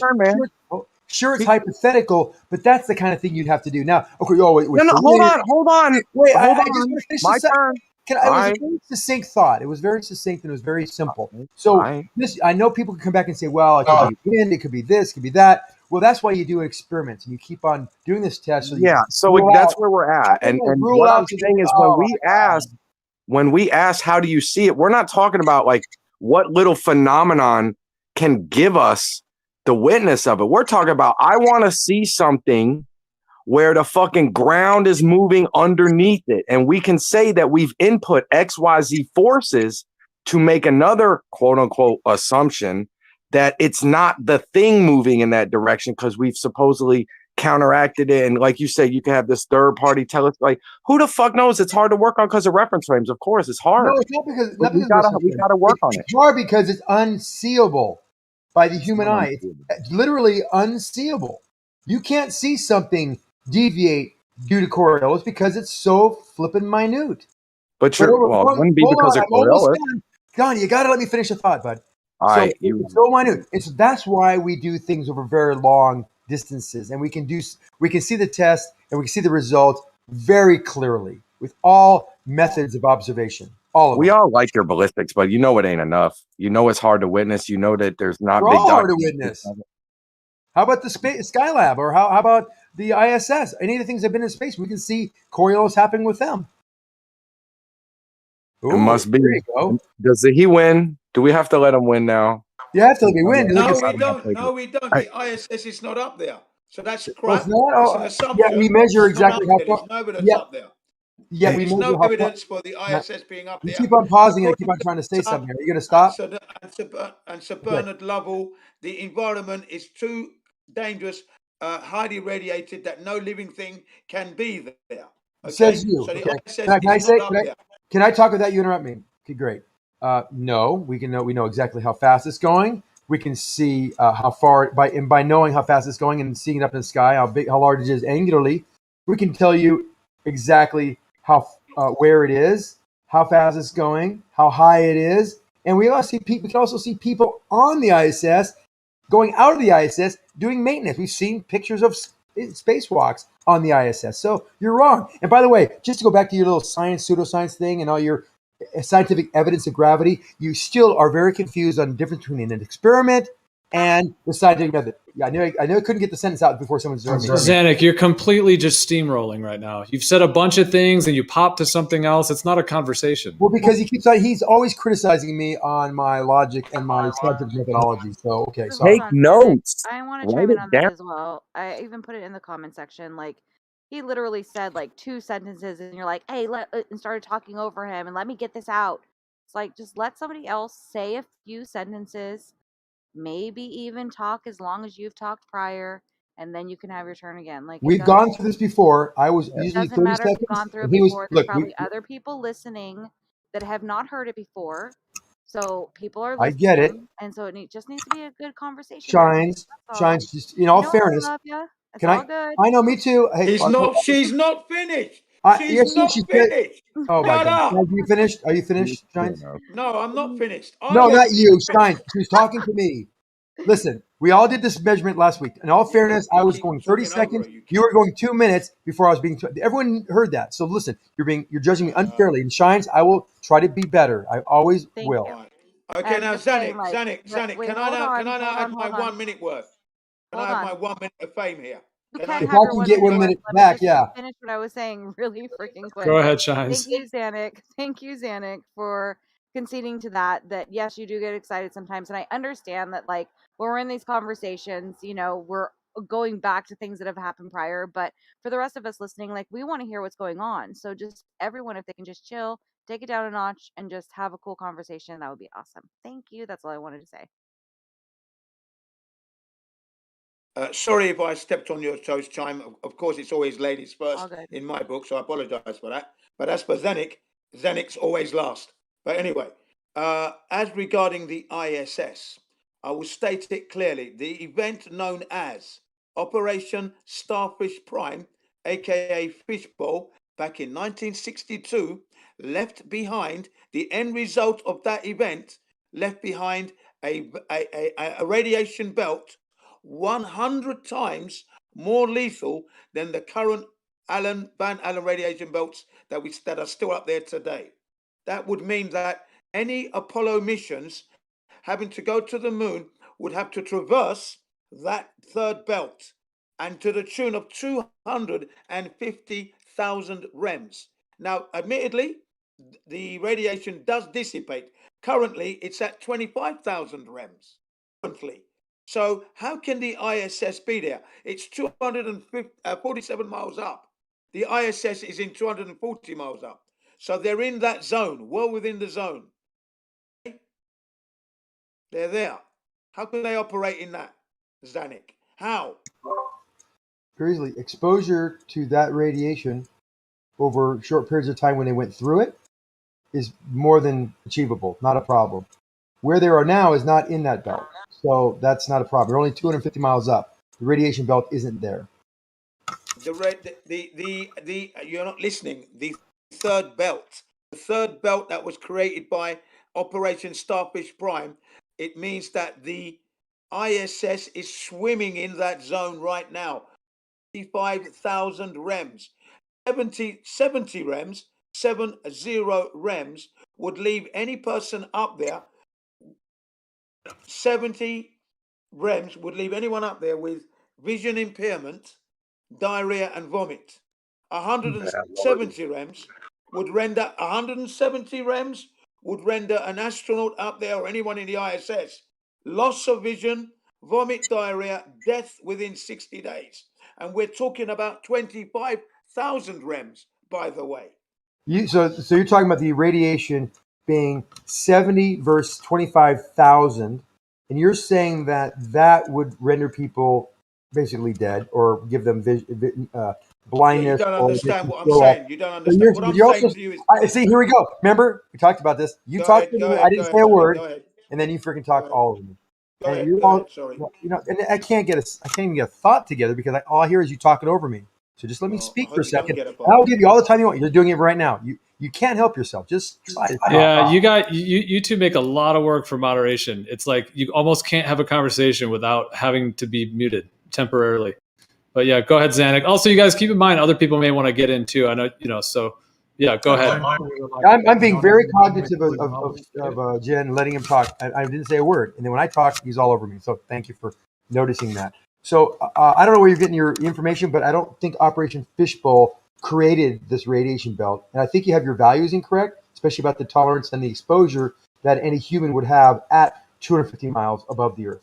Sure, it's hypothetical, but that's the kind of thing you'd have to do. Now, okay. Hold on. Wait, hold I on. just want to finish My turn. It was a very succinct thought. It was very succinct and it was very simple. So I know people can come back and say, well, it could be wind, it could be this, it could be that. Well, that's why you do experiments and you keep on doing this test. So that's where we're at. And what I'm saying is when we ask, how do you see it? We're not talking about like what little phenomenon can give us the witness of it. We're talking about, I want to see something where the fucking ground is moving underneath it. And we can say that we've input XYZ forces to make another quote unquote assumption that it's not the thing moving in that direction because we've supposedly counteracted it. And like you said, you can have this third party tell us, like, who the fuck knows? It's hard to work on because of reference frames. Of course, it's hard. No, it's not because we gotta work on it. It's hard because it's unseeable by the human eye. It's literally unseeable. You can't see something deviate due to Coriolis because it's so flippin' minute. But it wouldn't be because of Coriolis. Don, you got to let me finish the thought, bud. All so right, it's so minute. That's why we do things over very long distances, and we can see the test and we can see the results very clearly with all methods of observation. All of we them. all like your ballistics, but you know it ain't enough. You know it's hard to witness. You know that there's not They're big all hard to documents. witness. How about the Skylab, or how about the ISS? Any of the things that have been in space, we can see Coriolis happening with them. It must be. Does he win? Do we have to let him win now? You have to let me win. No, we don't. No, we don't. The ISS is not up there. So that's crap. Well, it's not, It's an assumption. yeah, we measure It's not exactly up how there. far. There's no evidence Yeah, up there. yeah, we There's measure no how far. evidence for the ISS being up You there. keep on pausing and keep on trying to say something. Are you going to stop? And Sir Bernard Lovell, the environment is too dangerous, highly radiated, that no living thing can be there. Okay? Says you. So the Okay. ISS Can I is say? not up there. Can I talk without you interrupt me? Okay, great. No, we know exactly how fast it's going. We can see how far by knowing how fast it's going and seeing it up in the sky, how large it is angularly. We can tell you exactly how where it is, how fast it's going, how high it is, and we can also see people on the ISS going out of the ISS doing maintenance. We've seen pictures of spacewalks on the ISS. So you're wrong. And by the way, just to go back to your little pseudoscience thing and all your scientific evidence of gravity, you still are very confused on the difference between an experiment and the scientific method. Yeah, I knew I couldn't get the sentence out before someone interrupted me. Zanuck, you're completely just steamrolling right now. You've said a bunch of things and you pop to something else. It's not a conversation. Well, because he's always criticizing me on my logic and my scientific methodology. So, okay, sorry. Take notes. I want to chime in on this as well. I even put it in the comment section. Like, he literally said like 2 sentences, and you're like, "Hey," and started talking over him, and let me get this out. It's like, just let somebody else say a few sentences, maybe even talk as long as you've talked prior, and then you can have your turn again. Like, We've gone through this before. I was it usually doesn't 30 matter if seconds. you've gone through it and he was, before. There's look, probably other people listening that have not heard it before. So people are listening. I get it. And so it just needs to be a good conversation. That's all. Shines. Just in all You know fairness. I love you. It's Can all I? good. I know, me too. Hey, She's not finished. She's not finished. Oh my Shut God! up. Are you finished? Are you finished, Shines? No, I'm not finished. No, I'm not you, finished. Shines. She was talking to me. Listen, we all did this measurement last week. In all fairness, I was going 30 seconds. You were going 2 minutes before I was being. Everyone heard that. So listen, you're judging me unfairly. And Shines, I will try to be better. I always will. Okay, And now just saying, Zanuck, wait, can hold I on, now hold add on, my hold on. 1 minute worth? Can I Hold have my on. 1 minute of fame here? You Can can't If have I your can 1 get minute 1 worth. minute Let back, me yeah. just finish what I was saying really freaking quick. Go ahead, Shines. Thank you, Zanuck. Thank you, Zanuck, for conceding to that yes, you do get excited sometimes. And I understand that, like, when we're in these conversations, we're going back to things that have happened prior. But for the rest of us listening, like, we want to hear what's going on. So just everyone, if they can just chill, take it down a notch, and just have a cool conversation, that would be awesome. Thank you. That's all I wanted to say. Sorry if I stepped on your toes, Chime. Of course, it's always ladies first All good. in my book, so I apologize for that. But as for Zanuck, Zanuck's always last. But anyway, as regarding the ISS, I will state it clearly. The event known as Operation Starfish Prime, aka Fishbowl, back in 1962, left behind the end result of that event, left behind a radiation belt 100 times more lethal than the current Van Allen radiation belts that are still up there today. That would mean that any Apollo missions having to go to the moon would have to traverse that third belt, and to the tune of 250,000 rems. Now, admittedly, the radiation does dissipate. Currently, it's at 25,000 rems. Currently. So how can the ISS be there? It's 247 miles up. The ISS is in 240 miles up. So they're in that zone, well within the zone. They're there. How can they operate in that, Zanuck? How? very easily, exposure to that radiation over short periods of time when they went through it is more than achievable, not a problem. Where they are now is not in that belt, so that's not a problem. They're only 250 miles up. The radiation belt isn't there. You're not listening. The third belt that was created by Operation Starfish Prime, it means that the ISS is swimming in that zone right now. 55,000 rems, 70 rems, 70 rems would leave any person up there. 70 rems would leave anyone up there with vision impairment, diarrhea, and vomit. 170 rems would render 170 rems would render an astronaut up there or anyone in the ISS loss of vision, vomit, diarrhea, death within 60 days. And we're talking about 25,000 rems, by the way. So you're talking about the radiation being 70 versus 25,000, and you're saying that would render people basically dead or give them blindness. You don't understand what I'm control. saying. You don't understand. What I'm saying to you is... see, here we go. Remember, we talked about this. You talked to me. I didn't say a word, and then you freaking talked all over me. Go And ahead, you're go all, ahead, sorry. you know, and I can't even get a thought together because all I hear is you talking over me. So just let me speak for a second. And I'll give you all the time you want. You're doing it right now. You can't help yourself. Just try to. Yeah, you two make a lot of work for moderation. It's like you almost can't have a conversation without having to be muted temporarily. But yeah, go ahead, Zanuck. Also, you guys keep in mind other people may want to get in too. I know, so yeah, go ahead. I'm being very cognitive of Jen, letting him talk. I didn't say a word, and then when I talk, he's all over me. So thank you for noticing that. So I don't know where you're getting your information, but I don't think Operation Fishbowl created this radiation belt, and I think you have your values incorrect, especially about the tolerance and the exposure that any human would have at 250 miles above the Earth.